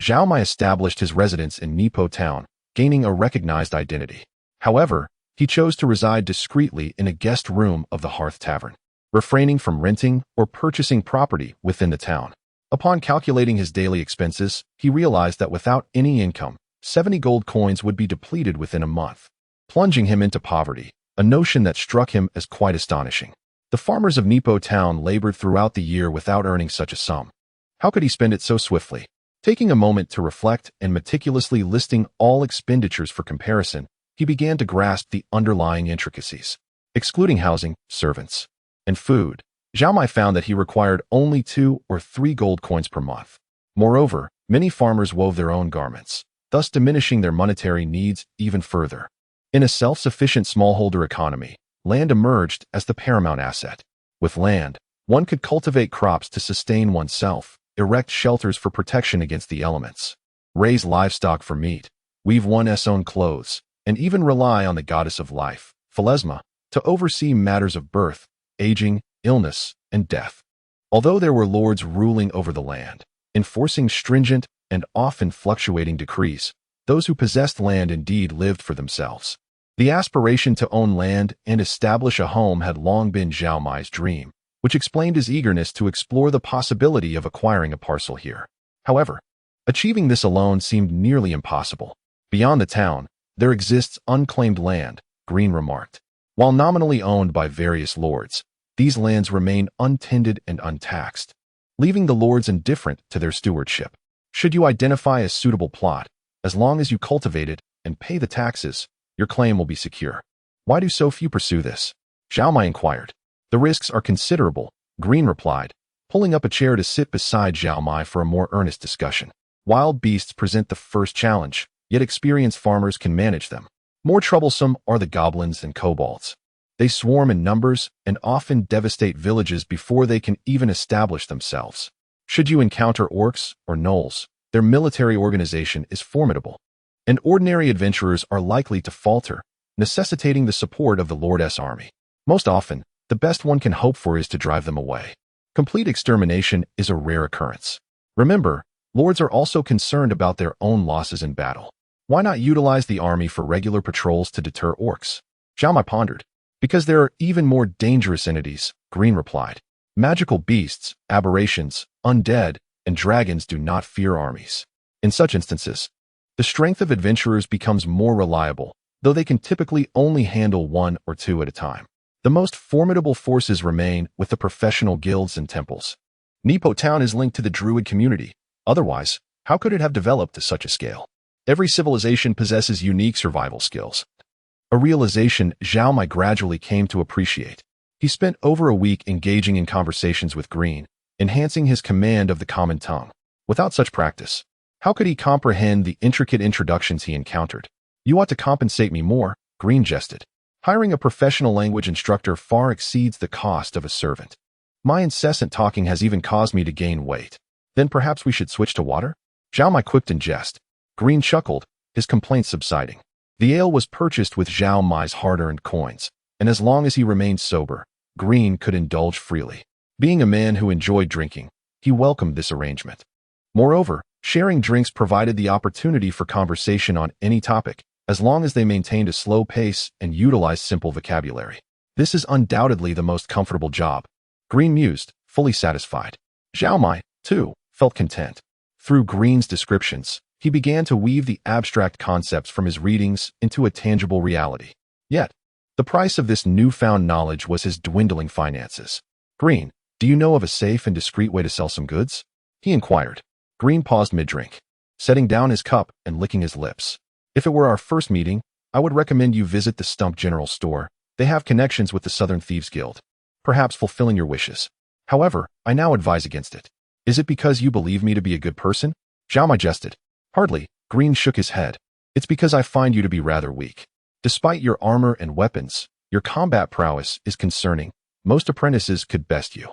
Zhao Mai established his residence in Nipo town, gaining a recognized identity. However, he chose to reside discreetly in a guest room of the Hearth Tavern, refraining from renting or purchasing property within the town. Upon calculating his daily expenses, he realized that without any income, 70 gold coins would be depleted within a month, plunging him into poverty, a notion that struck him as quite astonishing. The farmers of Nipo town labored throughout the year without earning such a sum. How could he spend it so swiftly? Taking a moment to reflect and meticulously listing all expenditures for comparison, he began to grasp the underlying intricacies. Excluding housing, servants, and food, Zhao Mai found that he required only 2 or 3 gold coins per month. Moreover, many farmers wove their own garments, thus diminishing their monetary needs even further. In a self-sufficient smallholder economy, land emerged as the paramount asset. With land, one could cultivate crops to sustain oneself, erect shelters for protection against the elements, raise livestock for meat, weave one's own clothes, and even rely on the goddess of life, Phalesma, to oversee matters of birth, aging, illness, and death. Although there were lords ruling over the land, enforcing stringent and often fluctuating decrees, those who possessed land indeed lived for themselves. The aspiration to own land and establish a home had long been Zhao Mai's dream, which explained his eagerness to explore the possibility of acquiring a parcel here. However, achieving this alone seemed nearly impossible. Beyond the town, there exists unclaimed land, Green remarked. While nominally owned by various lords, these lands remain untended and untaxed, leaving the lords indifferent to their stewardship. Should you identify a suitable plot, as long as you cultivate it and pay the taxes, your claim will be secure. Why do so few pursue this? Zhao Mai inquired. The risks are considerable, Green replied, pulling up a chair to sit beside Zhao Mai for a more earnest discussion. Wild beasts present the first challenge, yet experienced farmers can manage them. More troublesome are the goblins and kobolds. They swarm in numbers and often devastate villages before they can even establish themselves. Should you encounter orcs or gnolls, their military organization is formidable, and ordinary adventurers are likely to falter, necessitating the support of the Lord's army. Most often, the best one can hope for is to drive them away. Complete extermination is a rare occurrence. Remember, lords are also concerned about their own losses in battle. Why not utilize the army for regular patrols to deter orcs? Zhao Mai pondered. Because there are even more dangerous entities, Green replied. Magical beasts, aberrations, undead, and dragons do not fear armies. In such instances, the strength of adventurers becomes more reliable, though they can typically only handle 1 or 2 at a time. The most formidable forces remain with the professional guilds and temples. Nipo town is linked to the Druid community. Otherwise, how could it have developed to such a scale? Every civilization possesses unique survival skills. A realization Zhao Mai gradually came to appreciate. He spent over a week engaging in conversations with Green, enhancing his command of the common tongue. Without such practice, how could he comprehend the intricate introductions he encountered? You ought to compensate me more, Green jested. Hiring a professional language instructor far exceeds the cost of a servant. My incessant talking has even caused me to gain weight. Then perhaps we should switch to water? Zhao Mai quipped in jest. Green chuckled, his complaints subsiding. The ale was purchased with Zhao Mai's hard-earned coins, and as long as he remained sober, Green could indulge freely. Being a man who enjoyed drinking, he welcomed this arrangement. Moreover, sharing drinks provided the opportunity for conversation on any topic, as long as they maintained a slow pace and utilized simple vocabulary. This is undoubtedly the most comfortable job. Green mused, fully satisfied. Zhao Mai, too, felt content. Through Green's descriptions, he began to weave the abstract concepts from his readings into a tangible reality. Yet, the price of this newfound knowledge was his dwindling finances. Green, do you know of a safe and discreet way to sell some goods? He inquired. Green paused mid-drink, setting down his cup and licking his lips. If it were our first meeting, I would recommend you visit the Stump General Store. They have connections with the Southern Thieves Guild, perhaps fulfilling your wishes. However, I now advise against it. Is it because you believe me to be a good person? Zhao Mai jested. Hardly. Green shook his head. It's because I find you to be rather weak. Despite your armor and weapons, your combat prowess is concerning. Most apprentices could best you.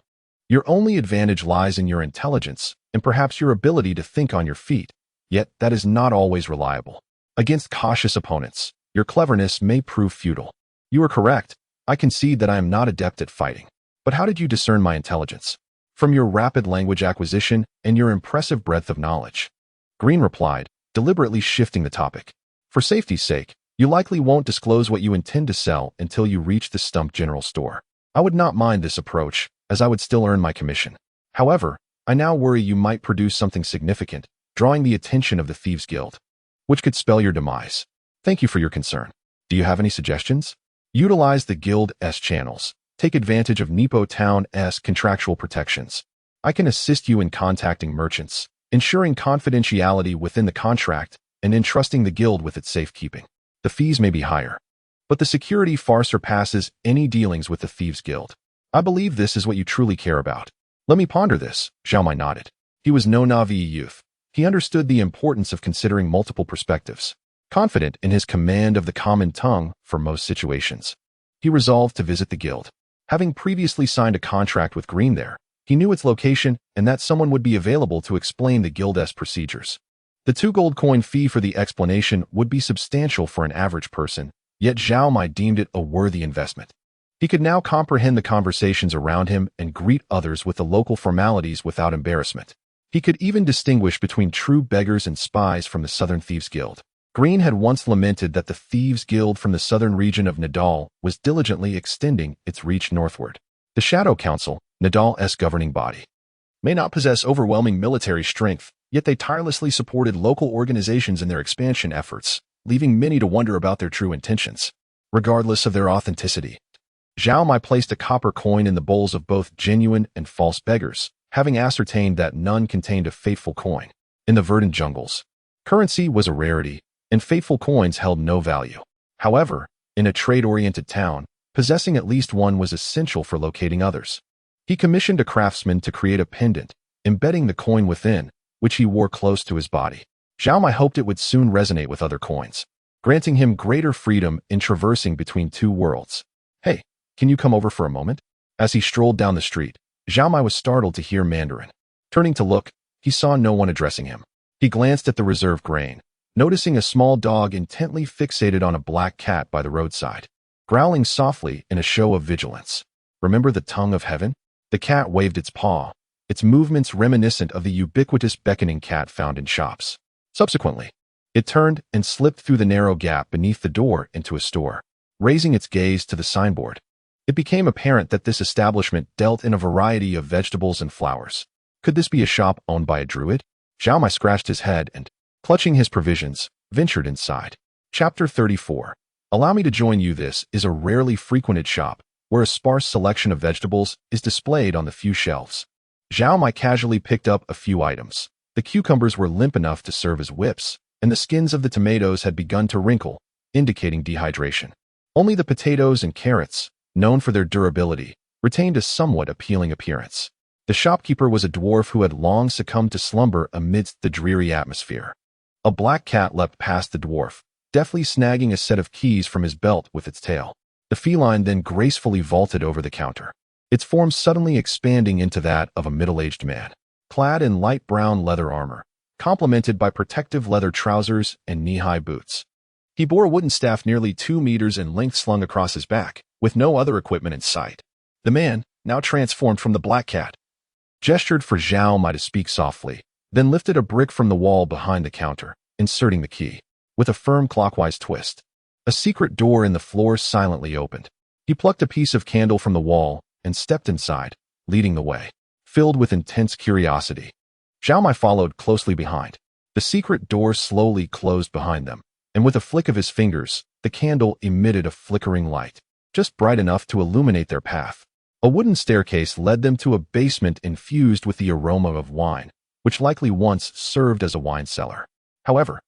Your only advantage lies in your intelligence and perhaps your ability to think on your feet, yet that is not always reliable. Against cautious opponents, your cleverness may prove futile. You are correct. I concede that I am not adept at fighting. But how did you discern my intelligence? From your rapid language acquisition and your impressive breadth of knowledge. Green replied, deliberately shifting the topic. For safety's sake, you likely won't disclose what you intend to sell until you reach the Stump General Store. I would not mind this approach, as I would still earn my commission. However, I now worry you might produce something significant, drawing the attention of the Thieves Guild, which could spell your demise. Thank you for your concern. Do you have any suggestions? Utilize the Guild's channels. Take advantage of Nepo Town's contractual protections. I can assist you in contacting merchants, ensuring confidentiality within the contract, and entrusting the guild with its safekeeping. The fees may be higher, but the security far surpasses any dealings with the Thieves Guild. I believe this is what you truly care about. Let me ponder this. Zhao Mai nodded. He was no naive youth. He understood the importance of considering multiple perspectives. Confident in his command of the common tongue for most situations, he resolved to visit the guild. Having previously signed a contract with Green there, he knew its location and that someone would be available to explain the guild's procedures. The 2 gold coin fee for the explanation would be substantial for an average person, yet Zhao Mai deemed it a worthy investment. He could now comprehend the conversations around him and greet others with the local formalities without embarrassment. He could even distinguish between true beggars and spies from the Southern Thieves Guild. Green had once lamented that the Thieves Guild from the southern region of Nadal was diligently extending its reach northward. The Shadow Council, Nadal's governing body, may not possess overwhelming military strength, yet they tirelessly supported local organizations in their expansion efforts, leaving many to wonder about their true intentions, regardless of their authenticity. Zhao Mai placed a copper coin in the bowls of both genuine and false beggars, having ascertained that none contained a faithful coin. In the verdant jungles, currency was a rarity, and faithful coins held no value. However, in a trade-oriented town, possessing at least one was essential for locating others. He commissioned a craftsman to create a pendant, embedding the coin within, which he wore close to his body. Zhao Mai hoped it would soon resonate with other coins, granting him greater freedom in traversing between 2 worlds. Hey, can you come over for a moment? As he strolled down the street, Zhao Mai was startled to hear Mandarin. Turning to look, he saw no one addressing him. He glanced at the reserve grain, noticing a small dog intently fixated on a black cat by the roadside, growling softly in a show of vigilance. Remember the tongue of heaven? The cat waved its paw, its movements reminiscent of the ubiquitous beckoning cat found in shops. Subsequently, it turned and slipped through the narrow gap beneath the door into a store, raising its gaze to the signboard. It became apparent that this establishment dealt in a variety of vegetables and flowers. Could this be a shop owned by a druid? Zhao Mai scratched his head and, clutching his provisions, ventured inside. Chapter 34. Allow me to join you. This is a rarely frequented shop, where a sparse selection of vegetables is displayed on the few shelves. Zhao Mai casually picked up a few items. The cucumbers were limp enough to serve as whips, and the skins of the tomatoes had begun to wrinkle, indicating dehydration. Only the potatoes and carrots, known for their durability, retained a somewhat appealing appearance. The shopkeeper was a dwarf who had long succumbed to slumber amidst the dreary atmosphere. A black cat leapt past the dwarf, deftly snagging a set of keys from his belt with its tail. The feline then gracefully vaulted over the counter, its form suddenly expanding into that of a middle-aged man, clad in light brown leather armor, complemented by protective leather trousers and knee-high boots. He bore a wooden staff nearly 2 meters in length slung across his back, with no other equipment in sight. The man, now transformed from the black cat, gestured for Zhao Mai to speak softly, then lifted a brick from the wall behind the counter, inserting the key. With a firm clockwise twist, a secret door in the floor silently opened. He plucked a piece of candle from the wall and stepped inside, leading the way, filled with intense curiosity. Zhao Mai followed closely behind. The secret door slowly closed behind them, and with a flick of his fingers, the candle emitted a flickering light, just bright enough to illuminate their path. A wooden staircase led them to a basement infused with the aroma of wine, which likely once served as a wine cellar. However,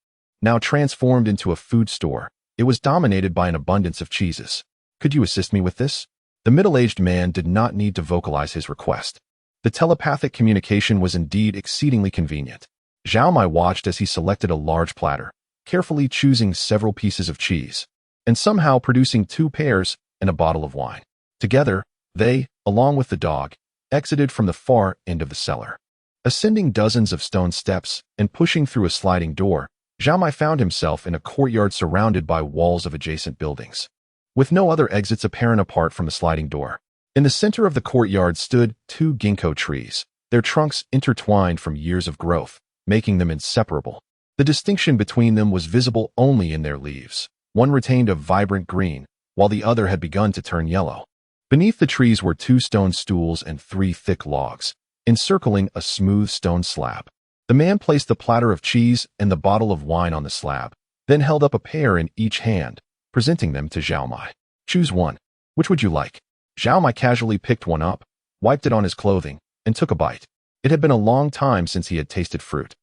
now transformed into a food store, it was dominated by an abundance of cheeses. "Could you assist me with this?" The middle-aged man did not need to vocalize his request. The telepathic communication was indeed exceedingly convenient. Zhao Mai watched as he selected a large platter, carefully choosing several pieces of cheese, and somehow producing 2 pears and a bottle of wine. Together, they, along with the dog, exited from the far end of the cellar. Ascending dozens of stone steps and pushing through a sliding door, Zhao Mai found himself in a courtyard surrounded by walls of adjacent buildings, with no other exits apparent apart from the sliding door. In the center of the courtyard stood 2 ginkgo trees, their trunks intertwined from years of growth, making them inseparable. The distinction between them was visible only in their leaves. One retained a vibrant green, while the other had begun to turn yellow. Beneath the trees were 2 stone stools and 3 thick logs, encircling a smooth stone slab. The man placed the platter of cheese and the bottle of wine on the slab, then held up a pear in each hand, presenting them to Zhao Mai. "Choose one. Which would you like?" Zhao Mai casually picked one up, wiped it on his clothing, and took a bite. It had been a long time since he had tasted fruit.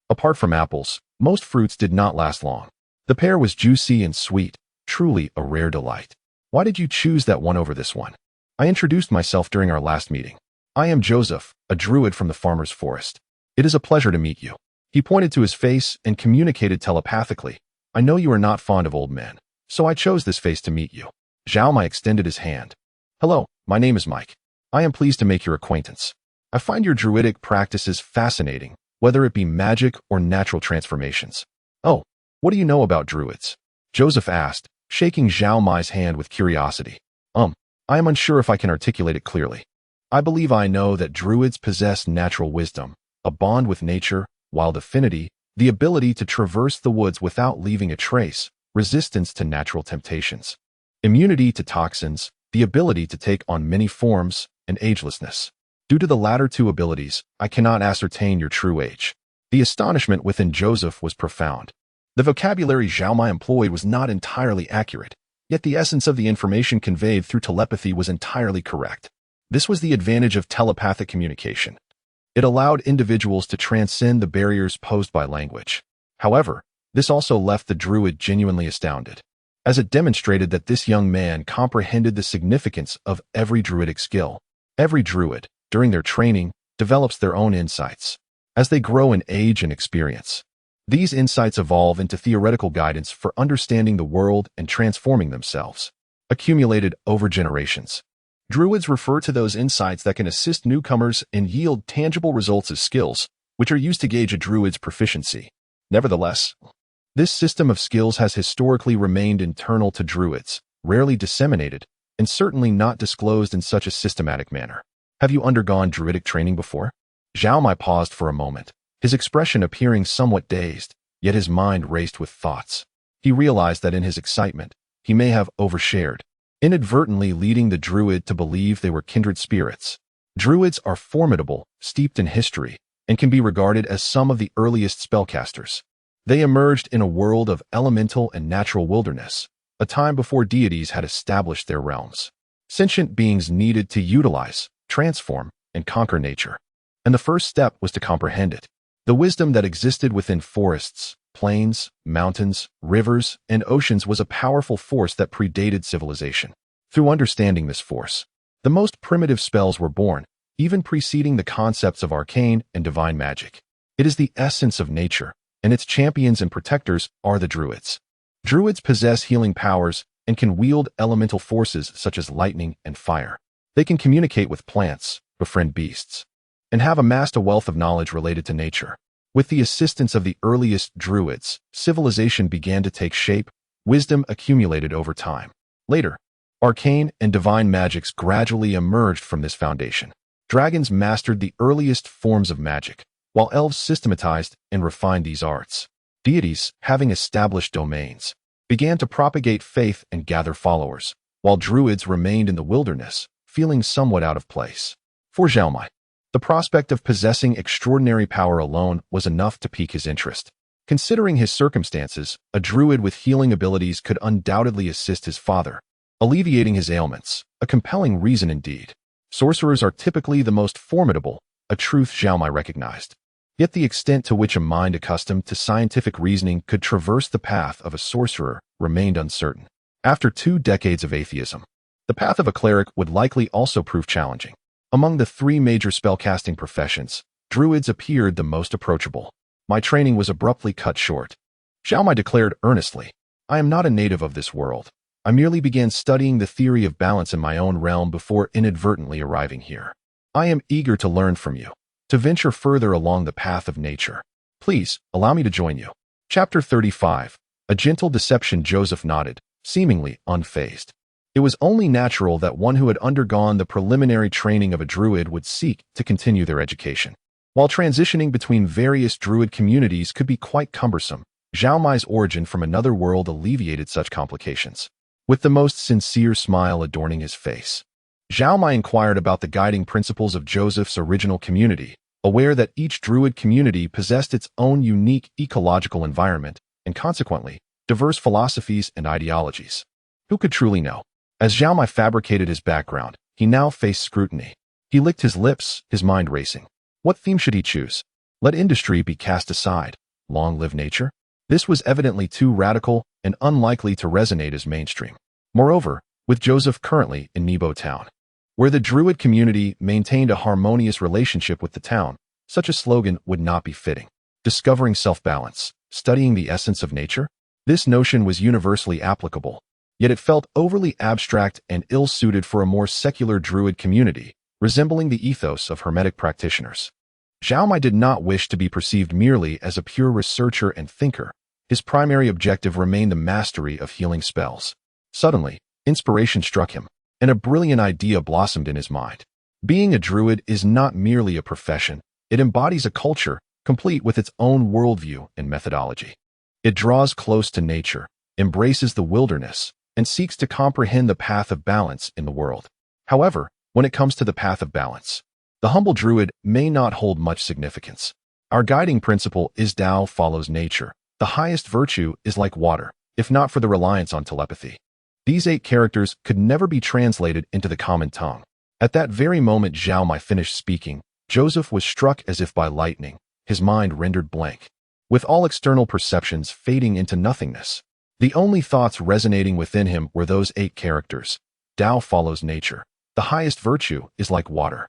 Apart from apples, most fruits did not last long. The pear was juicy and sweet, truly a rare delight. "Why did you choose that one over this one?" "I introduced myself during our last meeting. I am Joseph, a druid from the farmer's forest. It is a pleasure to meet you." He pointed to his face and communicated telepathically. "I know you are not fond of old men, so I chose this face to meet you." Zhao Mai extended his hand. "Hello, my name is Mike. I am pleased to make your acquaintance. I find your druidic practices fascinating, whether it be magic or natural transformations." "Oh, what do you know about druids?" Joseph asked, shaking Zhao Mai's hand with curiosity. I am unsure if I can articulate it clearly. I believe I know that druids possess natural wisdom, a bond with nature, wild affinity, the ability to traverse the woods without leaving a trace, resistance to natural temptations, immunity to toxins, the ability to take on many forms, and agelessness. Due to the latter 2 abilities, I cannot ascertain your true age." The astonishment within Joseph was profound. The vocabulary Zhao Mai employed was not entirely accurate, yet the essence of the information conveyed through telepathy was entirely correct. This was the advantage of telepathic communication. It allowed individuals to transcend the barriers posed by language. However, this also left the druid genuinely astounded, as it demonstrated that this young man comprehended the significance of every druidic skill. Every druid, during their training, develops their own insights. As they grow in age and experience, these insights evolve into theoretical guidance for understanding the world and transforming themselves, accumulated over generations. Druids refer to those insights that can assist newcomers and yield tangible results as skills, which are used to gauge a druid's proficiency. Nevertheless, this system of skills has historically remained internal to druids, rarely disseminated, and certainly not disclosed in such a systematic manner. "Have you undergone druidic training before?" Zhao Mai paused for a moment, his expression appearing somewhat dazed, yet his mind raced with thoughts. He realized that in his excitement, he may have overshared, inadvertently leading the druid to believe they were kindred spirits. Druids are formidable, steeped in history, and can be regarded as some of the earliest spellcasters. They emerged in a world of elemental and natural wilderness, a time before deities had established their realms. Sentient beings needed to utilize, transform, and conquer nature. And the first step was to comprehend it. The wisdom that existed within forests, plains, mountains, rivers, and oceans was a powerful force that predated civilization. Through understanding this force, the most primitive spells were born, even preceding the concepts of arcane and divine magic. It is the essence of nature, and its champions and protectors are the druids. Druids possess healing powers and can wield elemental forces such as lightning and fire. They can communicate with plants, befriend beasts, and have amassed a wealth of knowledge related to nature. With the assistance of the earliest druids, civilization began to take shape, wisdom accumulated over time. Later, arcane and divine magics gradually emerged from this foundation. Dragons mastered the earliest forms of magic, while elves systematized and refined these arts. Deities, having established domains, began to propagate faith and gather followers, while druids remained in the wilderness, feeling somewhat out of place. For Zhao Mai, the prospect of possessing extraordinary power alone was enough to pique his interest. Considering his circumstances, a druid with healing abilities could undoubtedly assist his father, alleviating his ailments, a compelling reason indeed. Sorcerers are typically the most formidable, a truth Zhao Mai recognized. Yet the extent to which a mind accustomed to scientific reasoning could traverse the path of a sorcerer remained uncertain. After 2 decades of atheism, the path of a cleric would likely also prove challenging. Among the 3 major spellcasting professions, druids appeared the most approachable. My training was abruptly cut short. Zhao Mai declared earnestly, I am not a native of this world. I merely began studying the theory of balance in my own realm before inadvertently arriving here. I am eager to learn from you, to venture further along the path of nature. Please, allow me to join you. Chapter 35. A gentle deception. Joseph nodded, seemingly unfazed. It was only natural that one who had undergone the preliminary training of a druid would seek to continue their education. While transitioning between various druid communities could be quite cumbersome, Zhao Mai's origin from another world alleviated such complications. With the most sincere smile adorning his face, Zhao Mai inquired about the guiding principles of Joseph's original community, aware that each druid community possessed its own unique ecological environment and, consequently, diverse philosophies and ideologies. Who could truly know? As Zhao Mai fabricated his background, he now faced scrutiny. He licked his lips, his mind racing. What theme should he choose? Let industry be cast aside. Long live nature? This was evidently too radical and unlikely to resonate as mainstream. Moreover, with Joseph currently in Nebo Town, where the druid community maintained a harmonious relationship with the town, such a slogan would not be fitting. Discovering self-balance, studying the essence of nature? This notion was universally applicable, yet it felt overly abstract and ill-suited for a more secular druid community, resembling the ethos of hermetic practitioners. Zhao Mai did not wish to be perceived merely as a pure researcher and thinker. His primary objective remained the mastery of healing spells. Suddenly, inspiration struck him, and a brilliant idea blossomed in his mind. Being a druid is not merely a profession, it embodies a culture, complete with its own worldview and methodology. It draws close to nature, embraces the wilderness, and seeks to comprehend the path of balance in the world. However, when it comes to the path of balance, the humble druid may not hold much significance. Our guiding principle is Tao follows nature. The highest virtue is like water, if not for the reliance on telepathy. These 8 characters could never be translated into the common tongue. At that very moment Zhao Mai finished speaking, Joseph was struck as if by lightning, his mind rendered blank. With all external perceptions fading into nothingness, the only thoughts resonating within him were those 8 characters. Tao follows nature. The highest virtue is like water.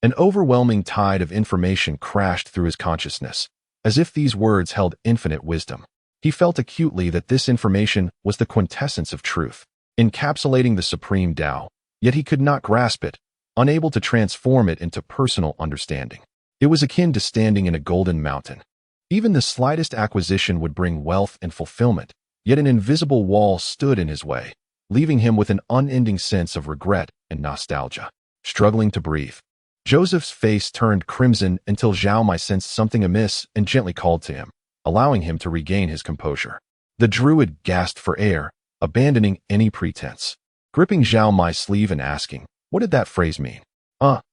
An overwhelming tide of information crashed through his consciousness, as if these words held infinite wisdom. He felt acutely that this information was the quintessence of truth, encapsulating the supreme Tao, yet he could not grasp it, unable to transform it into personal understanding. It was akin to standing in a golden mountain. Even the slightest acquisition would bring wealth and fulfillment, yet an invisible wall stood in his way, leaving him with an unending sense of regret and nostalgia. Struggling to breathe, Joseph's face turned crimson until Zhao Mai sensed something amiss and gently called to him, allowing him to regain his composure. The druid gasped for air, abandoning any pretense, gripping Zhao Mai's sleeve and asking, what did that phrase mean?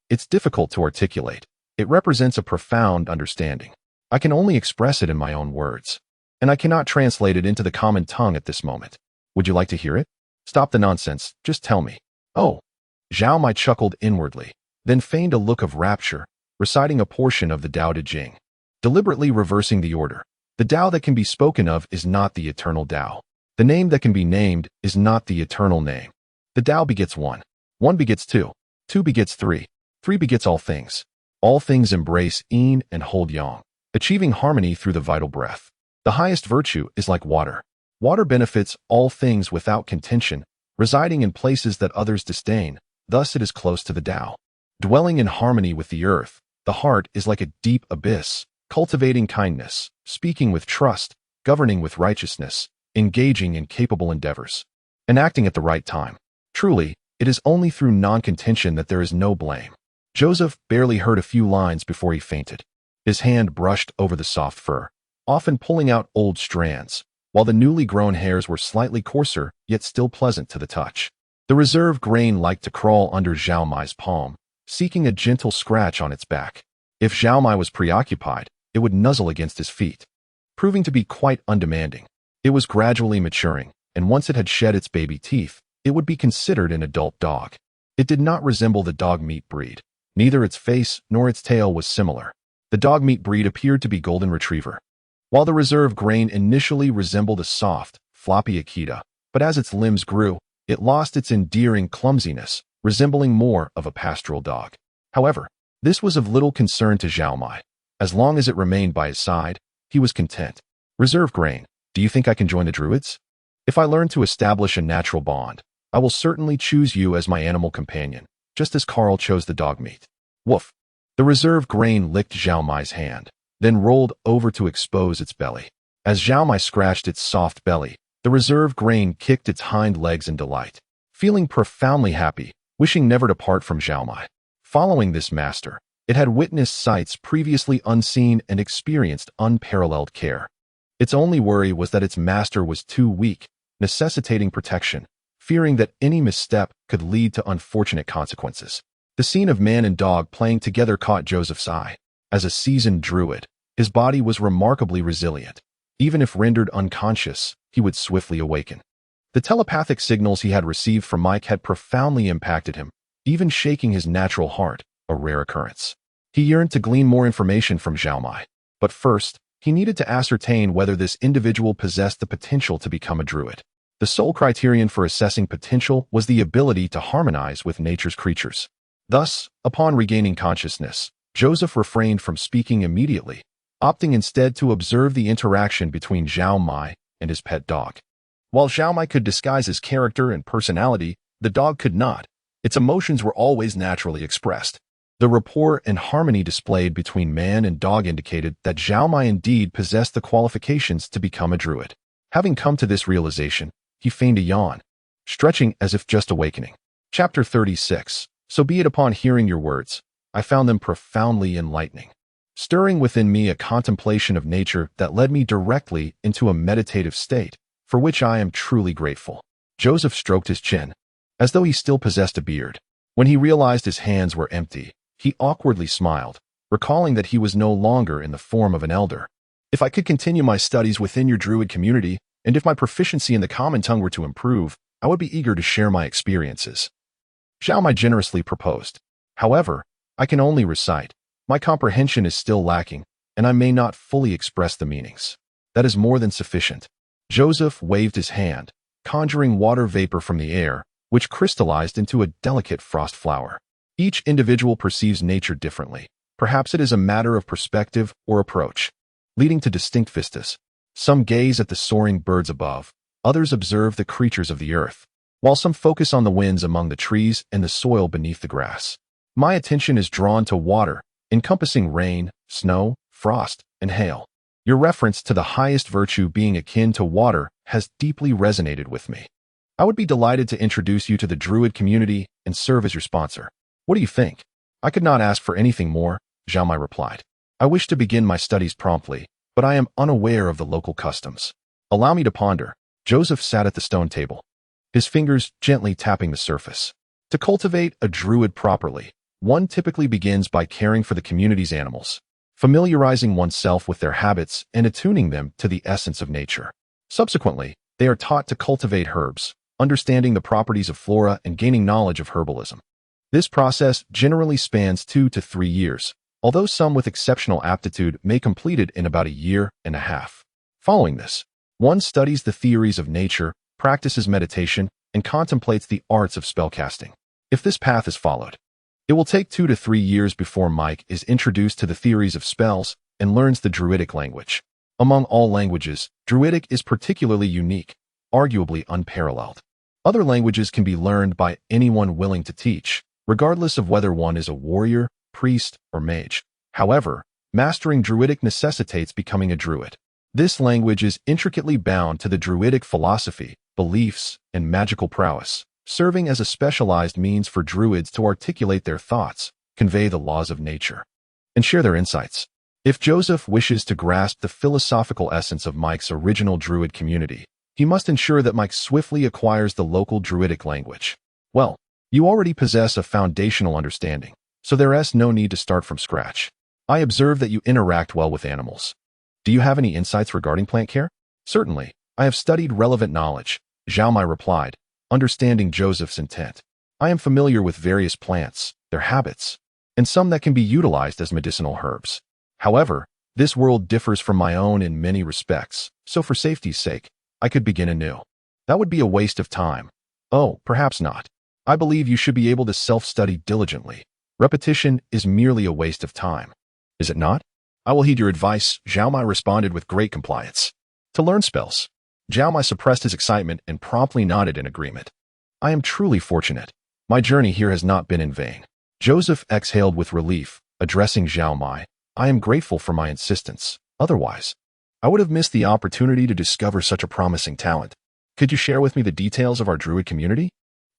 It's difficult to articulate. It represents a profound understanding. I can only express it in my own words, and I cannot translate it into the common tongue at this moment. Would you like to hear it? Stop the nonsense, just tell me. Oh. Zhao Mai chuckled inwardly, then feigned a look of rapture, reciting a portion of the Tao Te Ching, deliberately reversing the order. The Tao that can be spoken of is not the eternal Tao. The name that can be named is not the eternal name. The Tao begets 1. 1 begets 2. 2 begets 3. 3 begets all things. All things embrace yin and hold yang, achieving harmony through the vital breath. The highest virtue is like water. Water benefits all things without contention, residing in places that others disdain, thus it is close to the Tao. Dwelling in harmony with the earth, the heart is like a deep abyss, cultivating kindness, speaking with trust, governing with righteousness, engaging in capable endeavors, and acting at the right time. Truly, it is only through non-contention that there is no blame. Joseph barely heard a few lines before he fainted. His hand brushed over the soft fur, often pulling out old strands, while the newly grown hairs were slightly coarser yet still pleasant to the touch. The reserve grain liked to crawl under Zhao Mai's palm, seeking a gentle scratch on its back. If Zhao Mai was preoccupied, it would nuzzle against his feet, proving to be quite undemanding. It was gradually maturing, and once it had shed its baby teeth, it would be considered an adult dog. It did not resemble the dog meat breed. Neither its face nor its tail was similar. The dog meat breed appeared to be golden retriever, while the reserve grain initially resembled a soft, floppy Akita, but as its limbs grew, it lost its endearing clumsiness, resembling more of a pastoral dog. However, this was of little concern to Zhao Mai. As long as it remained by his side, he was content. Reserve grain, do you think I can join the druids? If I learn to establish a natural bond, I will certainly choose you as my animal companion, just as Carl chose the dog meat. Woof. The reserve grain licked Zhao Mai's hand, then rolled over to expose its belly. As Zhao Mai scratched its soft belly, the reserve grain kicked its hind legs in delight, feeling profoundly happy, wishing never to part from Zhao Mai. Following this master, it had witnessed sights previously unseen and experienced unparalleled care. Its only worry was that its master was too weak, necessitating protection, fearing that any misstep could lead to unfortunate consequences. The scene of man and dog playing together caught Joseph's eye. As a seasoned druid, his body was remarkably resilient. Even if rendered unconscious, he would swiftly awaken. The telepathic signals he had received from Mike had profoundly impacted him, even shaking his natural heart, a rare occurrence. He yearned to glean more information from Zhao Mai, but first, he needed to ascertain whether this individual possessed the potential to become a druid. The sole criterion for assessing potential was the ability to harmonize with nature's creatures. Thus, upon regaining consciousness, Joseph refrained from speaking immediately, opting instead to observe the interaction between Zhao Mai and his pet dog. While Zhao Mai could disguise his character and personality, the dog could not. Its emotions were always naturally expressed. The rapport and harmony displayed between man and dog indicated that Zhao Mai indeed possessed the qualifications to become a druid. Having come to this realization, he feigned a yawn, stretching as if just awakening. Chapter 36. So be it. Upon hearing your words, I found them profoundly enlightening, stirring within me a contemplation of nature that led me directly into a meditative state, for which I am truly grateful. Joseph stroked his chin, as though he still possessed a beard. When he realized his hands were empty, he awkwardly smiled, recalling that he was no longer in the form of an elder. If I could continue my studies within your druid community, and if my proficiency in the common tongue were to improve, I would be eager to share my experiences. Zhao Mai generously proposed. However, I can only recite. My comprehension is still lacking, and I may not fully express the meanings. That is more than sufficient. Joseph waved his hand, conjuring water vapor from the air, which crystallized into a delicate frost flower. Each individual perceives nature differently. Perhaps it is a matter of perspective or approach, leading to distinct vistas. Some gaze at the soaring birds above, others observe the creatures of the earth, while some focus on the winds among the trees and the soil beneath the grass. My attention is drawn to water, encompassing rain, snow, frost, and hail. Your reference to the highest virtue being akin to water has deeply resonated with me. I would be delighted to introduce you to the druid community and serve as your sponsor. What do you think? I could not ask for anything more, Zhao Mai replied. I wish to begin my studies promptly, but I am unaware of the local customs. Allow me to ponder. Joseph sat at the stone table, his fingers gently tapping the surface. To cultivate a druid properly, one typically begins by caring for the community's animals, familiarizing oneself with their habits and attuning them to the essence of nature. Subsequently, they are taught to cultivate herbs, understanding the properties of flora and gaining knowledge of herbalism. This process generally spans 2 to 3 years, although some with exceptional aptitude may complete it in about a year and a half. Following this, one studies the theories of nature, practices meditation, and contemplates the arts of spellcasting. If this path is followed, it will take 2 to 3 years before Mike is introduced to the theories of spells and learns the Druidic language. Among all languages, Druidic is particularly unique, arguably unparalleled. Other languages can be learned by anyone willing to teach, regardless of whether one is a warrior, priest, or mage. However, mastering Druidic necessitates becoming a druid. This language is intricately bound to the Druidic philosophy, beliefs, and magical prowess, serving as a specialized means for druids to articulate their thoughts, convey the laws of nature, and share their insights. If Joseph wishes to grasp the philosophical essence of Mike's original druid community, he must ensure that Mike swiftly acquires the local Druidic language. Well, you already possess a foundational understanding, so there is no need to start from scratch. I observe that you interact well with animals. Do you have any insights regarding plant care? Certainly, I have studied relevant knowledge, Zhao Mai replied, understanding Joseph's intent. I am familiar with various plants, their habits, and some that can be utilized as medicinal herbs. However, this world differs from my own in many respects, so for safety's sake, I could begin anew. That would be a waste of time. Oh, perhaps not. I believe you should be able to self-study diligently. Repetition is merely a waste of time. Is it not? I will heed your advice, Zhao Mai responded with great compliance. To learn spells. Zhao Mai suppressed his excitement and promptly nodded in agreement. I am truly fortunate. My journey here has not been in vain. Joseph exhaled with relief, addressing Zhao Mai. I am grateful for my insistence. Otherwise, I would have missed the opportunity to discover such a promising talent. Could you share with me the details of our druid community?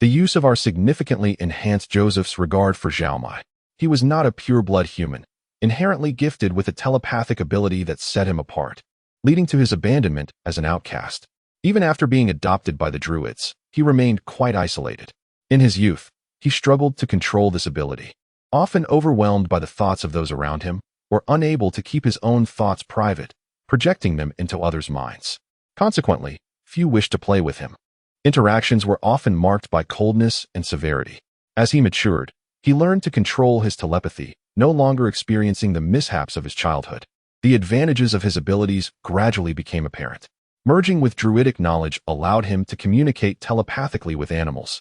The use of our significantly enhanced Joseph's regard for Zhao Mai. He was not a pure-blood human, inherently gifted with a telepathic ability that set him apart, leading to his abandonment as an outcast. Even after being adopted by the druids, he remained quite isolated. In his youth, he struggled to control this ability, often overwhelmed by the thoughts of those around him, or unable to keep his own thoughts private, projecting them into others' minds. Consequently, few wished to play with him. Interactions were often marked by coldness and severity. As he matured, he learned to control his telepathy, no longer experiencing the mishaps of his childhood. The advantages of his abilities gradually became apparent. Merging with druidic knowledge allowed him to communicate telepathically with animals,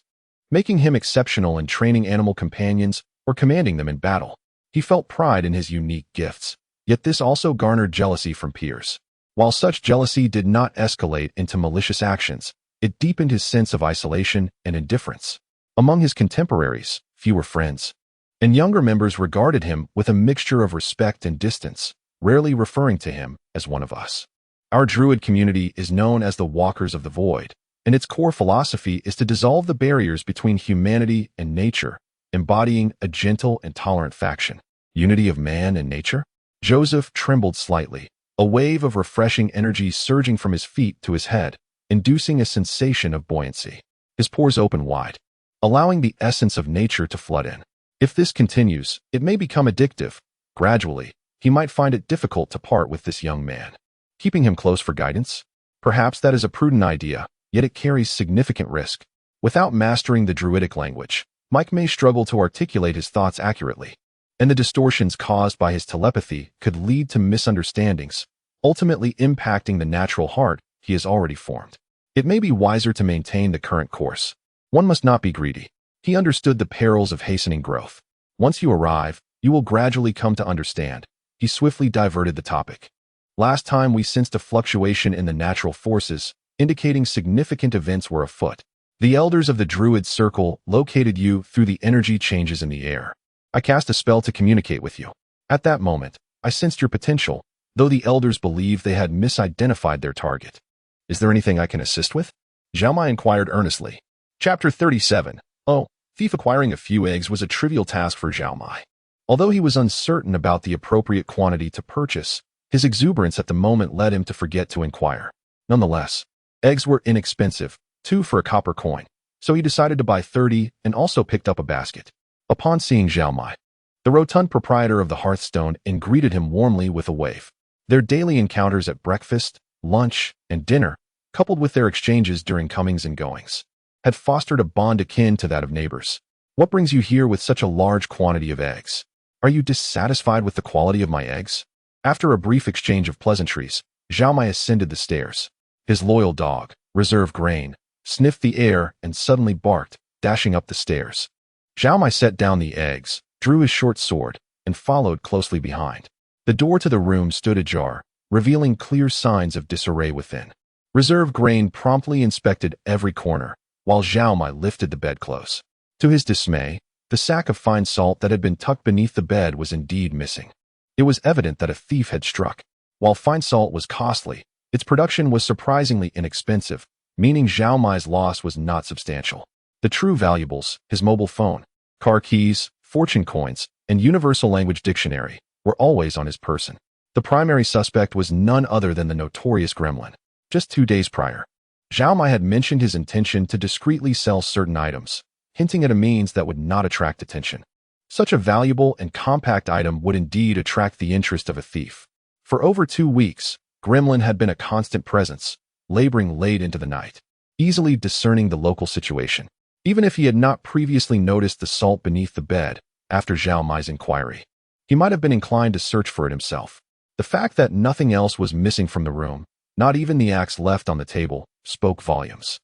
making him exceptional in training animal companions or commanding them in battle. He felt pride in his unique gifts, yet this also garnered jealousy from peers. While such jealousy did not escalate into malicious actions, it deepened his sense of isolation and indifference. Among his contemporaries, fewer friends, and younger members regarded him with a mixture of respect and distance, rarely referring to him as one of us. Our druid community is known as the Walkers of the Void, and its core philosophy is to dissolve the barriers between humanity and nature, embodying a gentle and tolerant faction. Unity of man and nature? Joseph trembled slightly, a wave of refreshing energy surging from his feet to his head, inducing a sensation of buoyancy. His pores opened wide, allowing the essence of nature to flood in. If this continues, it may become addictive. Gradually, he might find it difficult to part with this young man. Keeping him close for guidance? Perhaps that is a prudent idea, yet it carries significant risk. Without mastering the druidic language, Mike may struggle to articulate his thoughts accurately, and the distortions caused by his telepathy could lead to misunderstandings, ultimately impacting the natural heart he has already formed. It may be wiser to maintain the current course. One must not be greedy. He understood the perils of hastening growth. Once you arrive, you will gradually come to understand. He swiftly diverted the topic. Last time we sensed a fluctuation in the natural forces, indicating significant events were afoot. The elders of the Druid Circle located you through the energy changes in the air. I cast a spell to communicate with you. At that moment, I sensed your potential, though the elders believed they had misidentified their target. Is there anything I can assist with? Zhao Mai inquired earnestly. Chapter 37. Oh, thief acquiring a few eggs was a trivial task for Zhao Mai. Although he was uncertain about the appropriate quantity to purchase, his exuberance at the moment led him to forget to inquire. Nonetheless, eggs were inexpensive, 2 for a copper coin, so he decided to buy 30 and also picked up a basket. Upon seeing Zhao Mai, the rotund proprietor of the Hearthstone greeted him warmly with a wave. Their daily encounters at breakfast, lunch, and dinner, coupled with their exchanges during comings and goings, had fostered a bond akin to that of neighbors. What brings you here with such a large quantity of eggs? Are you dissatisfied with the quality of my eggs? After a brief exchange of pleasantries, Zhao Mai ascended the stairs. His loyal dog, Reserve Grain, sniffed the air and suddenly barked, dashing up the stairs. Zhao Mai set down the eggs, drew his short sword, and followed closely behind. The door to the room stood ajar, revealing clear signs of disarray within. Reserve Grain promptly inspected every corner, while Zhao Mai lifted the bedclothes. To his dismay, the sack of fine salt that had been tucked beneath the bed was indeed missing. It was evident that a thief had struck. While fine salt was costly, its production was surprisingly inexpensive, meaning Zhao Mai's loss was not substantial. The true valuables, his mobile phone, car keys, fortune coins, and universal language dictionary, were always on his person. The primary suspect was none other than the notorious gremlin. Just 2 days prior, Zhao Mai had mentioned his intention to discreetly sell certain items, hinting at a means that would not attract attention. Such a valuable and compact item would indeed attract the interest of a thief. For over 2 weeks, Gremlin had been a constant presence, laboring late into the night, easily discerning the local situation. Even if he had not previously noticed the salt beneath the bed, after Zhao Mai's inquiry, he might have been inclined to search for it himself. The fact that nothing else was missing from the room, not even the axe left on the table, spoke volumes.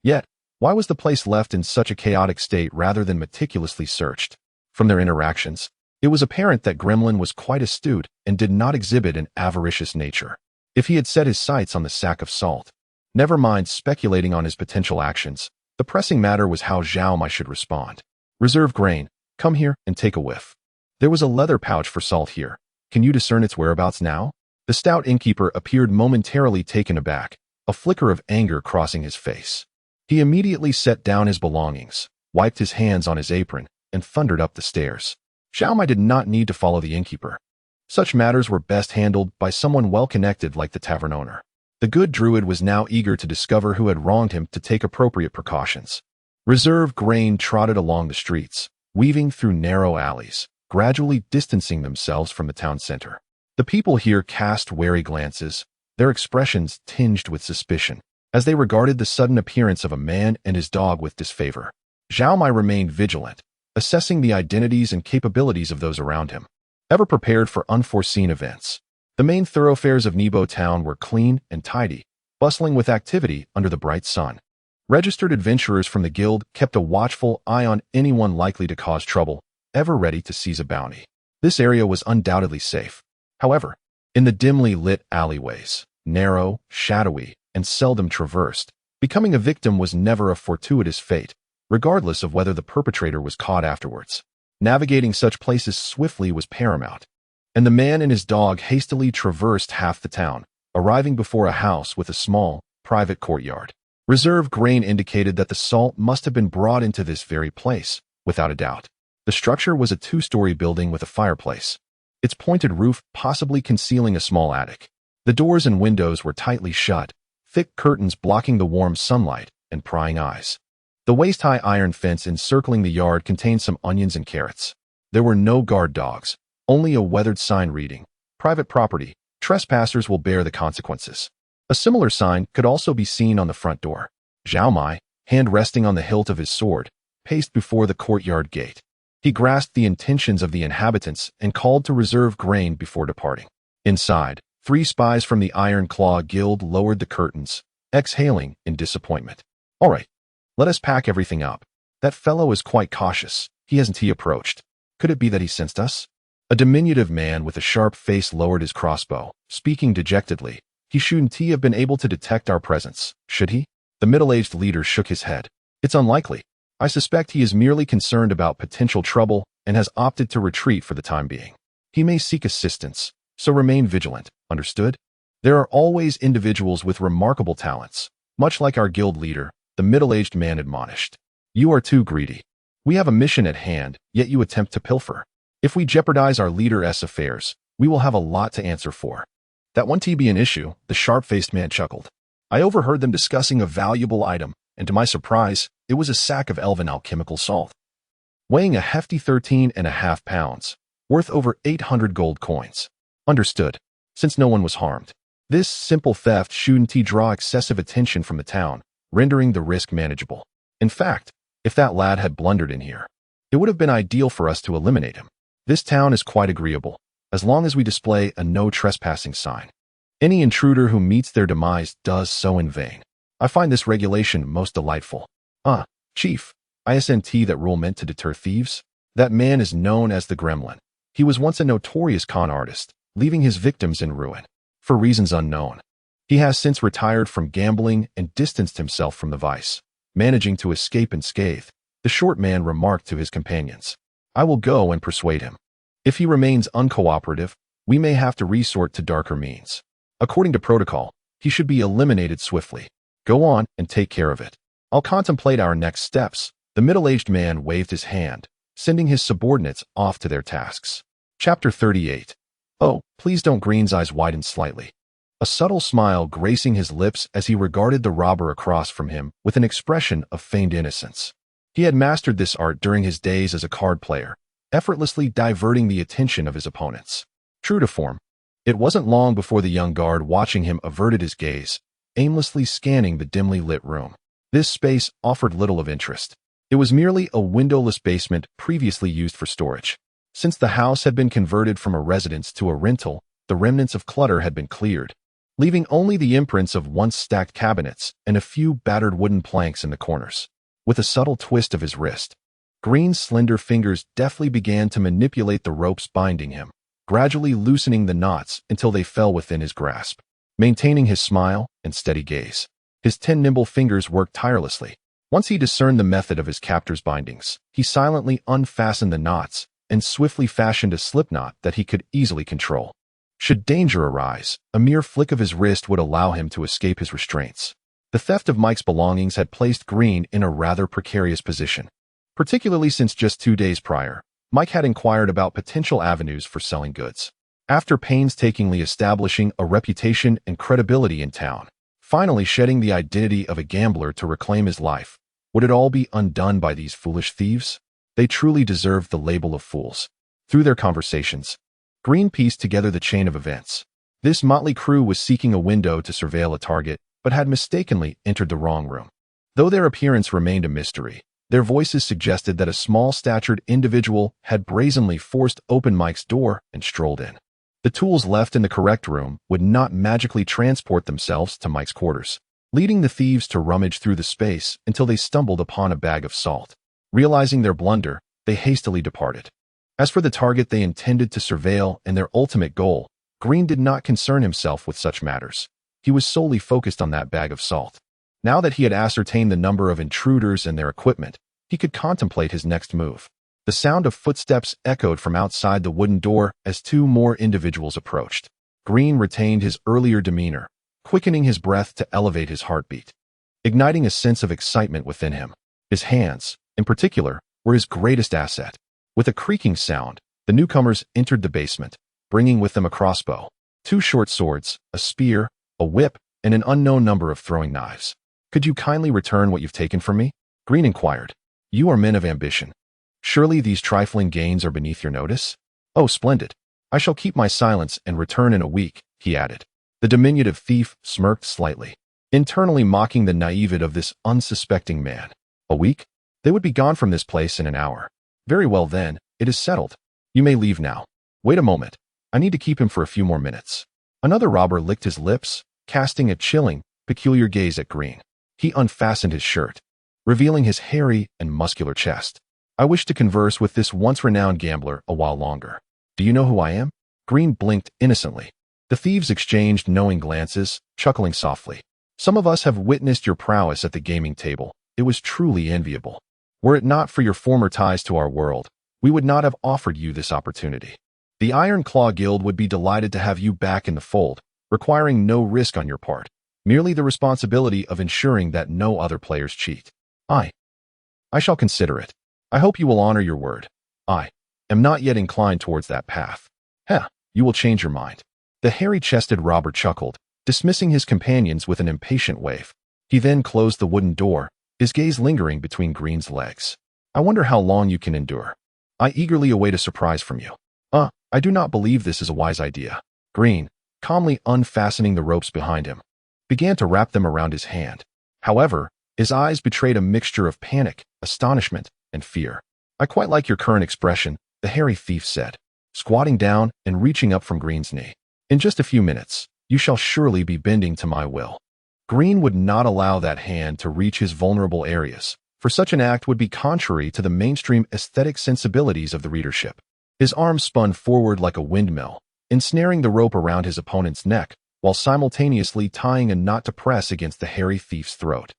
Yet, why was the place left in such a chaotic state rather than meticulously searched? From their interactions, it was apparent that Gremlin was quite astute and did not exhibit an avaricious nature. If he had set his sights on the sack of salt, never mind speculating on his potential actions, the pressing matter was how Zhao Mai should respond. Reserve grain, come here and take a whiff. There was a leather pouch for salt here. Can you discern its whereabouts now? The stout innkeeper appeared momentarily taken aback, a flicker of anger crossing his face. He immediately set down his belongings, wiped his hands on his apron, and thundered up the stairs. Zhao Mai did not need to follow the innkeeper. Such matters were best handled by someone well-connected like the tavern owner. The good druid was now eager to discover who had wronged him to take appropriate precautions. Reserve grain trotted along the streets, weaving through narrow alleys, gradually distancing themselves from the town center. The people here cast wary glances, their expressions tinged with suspicion, as they regarded the sudden appearance of a man and his dog with disfavor. Zhao Mai remained vigilant, assessing the identities and capabilities of those around him, ever prepared for unforeseen events. The main thoroughfares of Nebo town were clean and tidy, bustling with activity under the bright sun. Registered adventurers from the guild kept a watchful eye on anyone likely to cause trouble, ever ready to seize a bounty. This area was undoubtedly safe. However, in the dimly lit alleyways, narrow, shadowy, and seldom traversed, becoming a victim was never a fortuitous fate, regardless of whether the perpetrator was caught afterwards. Navigating such places swiftly was paramount, and the man and his dog hastily traversed half the town, arriving before a house with a small, private courtyard. Reserve grain indicated that the salt must have been brought into this very place, without a doubt. The structure was a 2-story building with a fireplace, its pointed roof possibly concealing a small attic. The doors and windows were tightly shut, thick curtains blocking the warm sunlight and prying eyes. The waist-high iron fence encircling the yard contained some onions and carrots. There were no guard dogs, only a weathered sign reading, "Private property, trespassers will bear the consequences." A similar sign could also be seen on the front door. Zhao Mai, hand resting on the hilt of his sword, paced before the courtyard gate. He grasped the intentions of the inhabitants and called to reserve grain before departing. Inside, 3 spies from the Iron Claw Guild lowered the curtains, exhaling in disappointment. "All right, let us pack everything up. That fellow is quite cautious. He approached. Could it be that he sensed us?" A diminutive man with a sharp face lowered his crossbow, speaking dejectedly. "He shouldn't have been able to detect our presence, should he?" The middle-aged leader shook his head. "It's unlikely. I suspect he is merely concerned about potential trouble and has opted to retreat for the time being. He may seek assistance, so remain vigilant, understood? There are always individuals with remarkable talents, much like our guild leader," the middle-aged man admonished. "You are too greedy. We have a mission at hand, yet you attempt to pilfer. If we jeopardize our leader's affairs, we will have a lot to answer for." "That won't be an issue," the sharp-faced man chuckled. "I overheard them discussing a valuable item, and to my surprise, it was a sack of elven alchemical salt, weighing a hefty 13.5 pounds, worth over 800 gold coins. Understood. Since no one was harmed, this simple theft shouldn't draw excessive attention from the town, rendering the risk manageable. In fact, if that lad had blundered in here, it would have been ideal for us to eliminate him. This town is quite agreeable, as long as we display a no trespassing sign. Any intruder who meets their demise does so in vain. I find this regulation most delightful." Chief, isn't that rule meant to deter thieves? That man is known as the Gremlin. He was once a notorious con artist, leaving his victims in ruin. For reasons unknown, he has since retired from gambling and distanced himself from the vice, managing to escape unscathed. The short man remarked to his companions. "I will go and persuade him. If he remains uncooperative, we may have to resort to darker means. According to protocol, he should be eliminated swiftly. Go on and take care of it. I'll contemplate our next steps." The middle-aged man waved his hand, sending his subordinates off to their tasks. Chapter 38. "Oh, please don't." Green's eyes widened slightly, a subtle smile gracing his lips as he regarded the robber across from him with an expression of feigned innocence. He had mastered this art during his days as a card player, effortlessly diverting the attention of his opponents. True to form, it wasn't long before the young guard watching him averted his gaze, aimlessly scanning the dimly lit room. This space offered little of interest. It was merely a windowless basement previously used for storage. Since the house had been converted from a residence to a rental, the remnants of clutter had been cleared, leaving only the imprints of once stacked cabinets and a few battered wooden planks in the corners. With a subtle twist of his wrist, Green's slender fingers deftly began to manipulate the ropes binding him, gradually loosening the knots until they fell within his grasp. Maintaining his smile and steady gaze, his 10 nimble fingers worked tirelessly. Once he discerned the method of his captor's bindings, he silently unfastened the knots and swiftly fashioned a slipknot that he could easily control. Should danger arise, a mere flick of his wrist would allow him to escape his restraints. The theft of Mike's belongings had placed Green in a rather precarious position, particularly since just 2 days prior, Mike had inquired about potential avenues for selling goods. After painstakingly establishing a reputation and credibility in town, finally shedding the identity of a gambler to reclaim his life, would it all be undone by these foolish thieves? They truly deserved the label of fools. Through their conversations, Green pieced together the chain of events. This motley crew was seeking a window to surveil a target, but had mistakenly entered the wrong room. Though their appearance remained a mystery, their voices suggested that a small-statured individual had brazenly forced open Mike's door and strolled in. The tools left in the correct room would not magically transport themselves to Mike's quarters, leading the thieves to rummage through the space until they stumbled upon a bag of salt. Realizing their blunder, they hastily departed. As for the target they intended to surveil and their ultimate goal, Green did not concern himself with such matters. He was solely focused on that bag of salt. Now that he had ascertained the number of intruders and their equipment, he could contemplate his next move. The sound of footsteps echoed from outside the wooden door as 2 more individuals approached. Green retained his earlier demeanor, quickening his breath to elevate his heartbeat, igniting a sense of excitement within him. His hands, in particular, were his greatest asset. With a creaking sound, the newcomers entered the basement, bringing with them a crossbow, 2 short swords, a spear, a whip, and an unknown number of throwing knives. "Could you kindly return what you've taken from me?" Green inquired. "You are men of ambition. Surely these trifling gains are beneath your notice?" "Oh, splendid. I shall keep my silence and return in a week," he added. The diminutive thief smirked slightly, internally mocking the naivete of this unsuspecting man. "A week? They would be gone from this place in an hour." "Very well then, it is settled. You may leave now. Wait a moment. I need to keep him for a few more minutes." Another robber licked his lips, casting a chilling, peculiar gaze at Green. He unfastened his shirt, revealing his hairy and muscular chest. "I wish to converse with this once-renowned gambler a while longer. Do you know who I am?" Green blinked innocently. The thieves exchanged knowing glances, chuckling softly. "Some of us have witnessed your prowess at the gaming table. It was truly enviable. Were it not for your former ties to our world, we would not have offered you this opportunity. The Iron Claw Guild would be delighted to have you back in the fold, requiring no risk on your part, merely the responsibility of ensuring that no other players cheat." I shall consider it. I hope you will honor your word. I am not yet inclined towards that path." "Heh, you will change your mind." The hairy-chested robber chuckled, dismissing his companions with an impatient wave. He then closed the wooden door, his gaze lingering between Green's legs. "I wonder how long you can endure. I eagerly await a surprise from you." I do not believe this is a wise idea." Green, calmly unfastening the ropes behind him, began to wrap them around his hand. However, his eyes betrayed a mixture of panic, astonishment, and fear. "I quite like your current expression," the hairy thief said, squatting down and reaching up from Green's knee. "In just a few minutes, you shall surely be bending to my will." Green would not allow that hand to reach his vulnerable areas, for such an act would be contrary to the mainstream aesthetic sensibilities of the readership. His arm spun forward like a windmill, ensnaring the rope around his opponent's neck, while simultaneously tying a knot to press against the hairy thief's throat.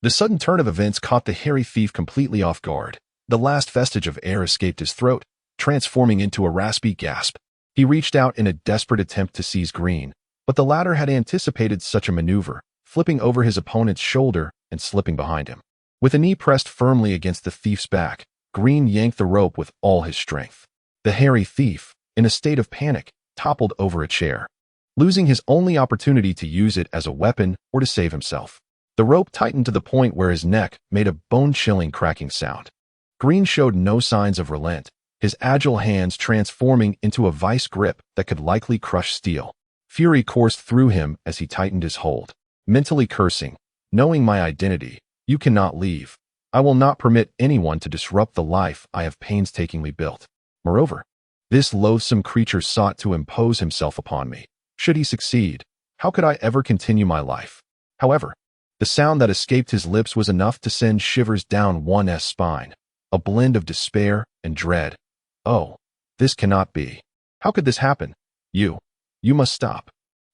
The sudden turn of events caught the hairy thief completely off guard. The last vestige of air escaped his throat, transforming into a raspy gasp. He reached out in a desperate attempt to seize Green, but the latter had anticipated such a maneuver, flipping over his opponent's shoulder and slipping behind him. With a knee pressed firmly against the thief's back, Green yanked the rope with all his strength. The hairy thief, in a state of panic, toppled over a chair, losing his only opportunity to use it as a weapon or to save himself. The rope tightened to the point where his neck made a bone-chilling cracking sound. Green showed no signs of relent, his agile hands transforming into a vice grip that could likely crush steel. Fury coursed through him as he tightened his hold, mentally cursing, "Knowing my identity, you cannot leave. I will not permit anyone to disrupt the life I have painstakingly built." Moreover, this loathsome creature sought to impose himself upon me. Should he succeed, how could I ever continue my life? However, the sound that escaped his lips was enough to send shivers down one's spine, a blend of despair and dread. "Oh, this cannot be. How could this happen? You must stop."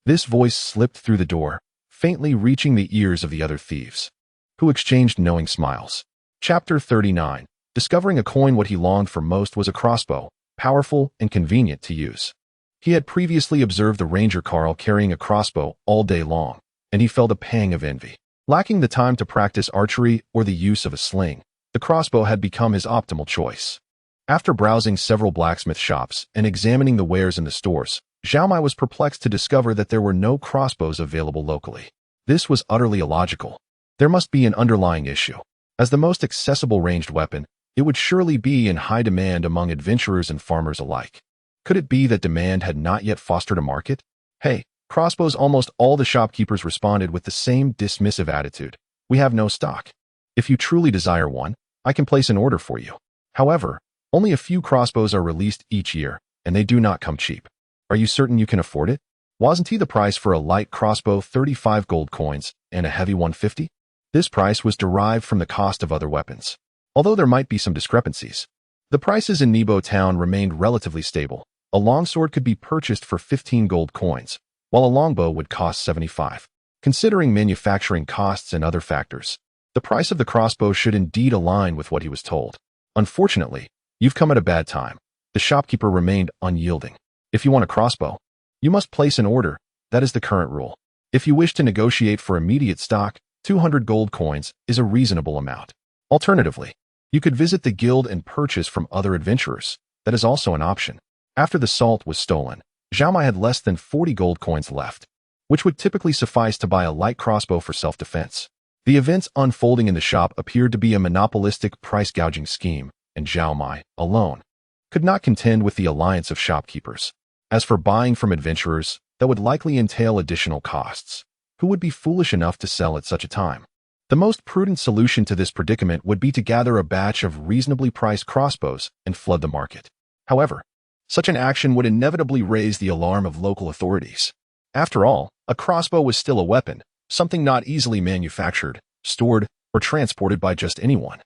This voice slipped through the door, faintly reaching the ears of the other thieves, who exchanged knowing smiles. Chapter 39. Discovering a coin. What he longed for most was a crossbow, powerful and convenient to use. He had previously observed the ranger Carl carrying a crossbow all day long, and he felt a pang of envy. Lacking the time to practice archery or the use of a sling, the crossbow had become his optimal choice. After browsing several blacksmith shops and examining the wares in the stores, Zhao Mai was perplexed to discover that there were no crossbows available locally. This was utterly illogical. There must be an underlying issue. As the most accessible ranged weapon, it would surely be in high demand among adventurers and farmers alike. Could it be that demand had not yet fostered a market? "Hey, crossbows." Almost all the shopkeepers responded with the same dismissive attitude. "We have no stock. If you truly desire one, I can place an order for you." However, only a few crossbows are released each year, and they do not come cheap. "Are you certain you can afford it? Wasn't the price for a light crossbow 35 gold coins and a heavy 150? This price was derived from the cost of other weapons. Although there might be some discrepancies, the prices in Nebo town remained relatively stable. A longsword could be purchased for 15 gold coins, while a longbow would cost 75. Considering manufacturing costs and other factors, the price of the crossbow should indeed align with what he was told. "Unfortunately, you've come at a bad time." The shopkeeper remained unyielding. "If you want a crossbow, you must place an order. That is the current rule. If you wish to negotiate for immediate stock, 200 gold coins is a reasonable amount. Alternatively, you could visit the guild and purchase from other adventurers. That is also an option." After the salt was stolen, Zhao Mai had less than 40 gold coins left, which would typically suffice to buy a light crossbow for self-defense. The events unfolding in the shop appeared to be a monopolistic price-gouging scheme, and Zhao Mai, alone, could not contend with the alliance of shopkeepers. As for buying from adventurers, that would likely entail additional costs. Who would be foolish enough to sell at such a time? The most prudent solution to this predicament would be to gather a batch of reasonably priced crossbows and flood the market. However, such an action would inevitably raise the alarm of local authorities. After all, a crossbow was still a weapon, something not easily manufactured, stored, or transported by just anyone.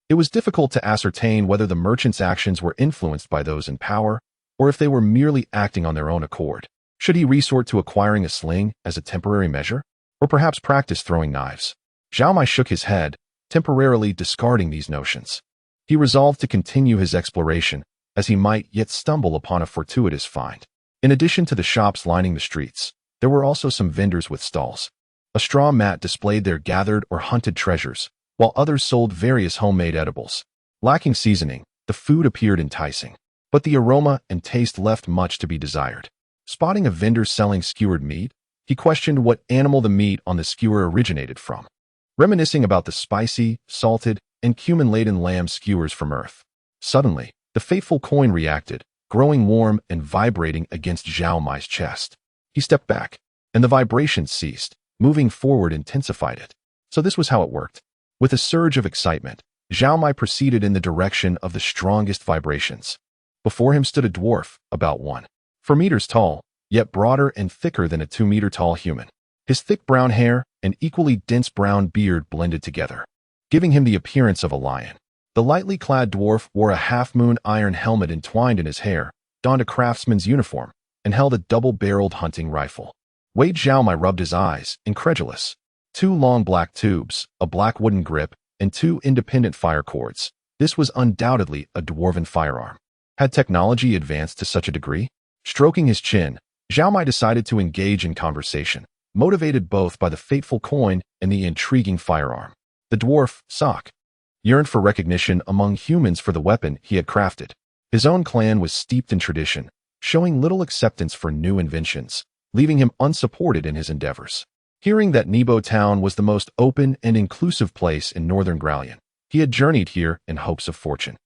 It was difficult to ascertain whether the merchant's actions were influenced by those in power, or if they were merely acting on their own accord. Should he resort to acquiring a sling as a temporary measure, or perhaps practice throwing knives? Zhao Mai shook his head, temporarily discarding these notions. He resolved to continue his exploration, as he might yet stumble upon a fortuitous find. In addition to the shops lining the streets, there were also some vendors with stalls. A straw mat displayed their gathered or hunted treasures, while others sold various homemade edibles. Lacking seasoning, the food appeared enticing, but the aroma and taste left much to be desired. Spotting a vendor selling skewered meat, he questioned what animal the meat on the skewer originated from, reminiscing about the spicy, salted, and cumin-laden lamb skewers from Earth. Suddenly, the fateful coin reacted, growing warm and vibrating against Zhao Mai's chest. He stepped back, and the vibrations ceased. Moving forward intensified it. So this was how it worked. With a surge of excitement, Zhao Mai proceeded in the direction of the strongest vibrations. Before him stood a dwarf, about 1.4 meters tall, yet broader and thicker than a 2-meter-tall human. His thick brown hair and equally dense brown beard blended together, giving him the appearance of a lion. The lightly clad dwarf wore a half-moon iron helmet entwined in his hair, donned a craftsman's uniform, and held a double-barreled hunting rifle. Wade Zhao Mai rubbed his eyes, incredulous. 2 long black tubes, a black wooden grip, and 2 independent fire cords. This was undoubtedly a dwarven firearm. Had technology advanced to such a degree? Stroking his chin, Zhao Mai decided to engage in conversation, motivated both by the fateful coin and the intriguing firearm. The dwarf, Sok, yearned for recognition among humans for the weapon he had crafted. His own clan was steeped in tradition, showing little acceptance for new inventions, leaving him unsupported in his endeavors. Hearing that Nebo Town was the most open and inclusive place in northern Gralian, he had journeyed here in hopes of fortune.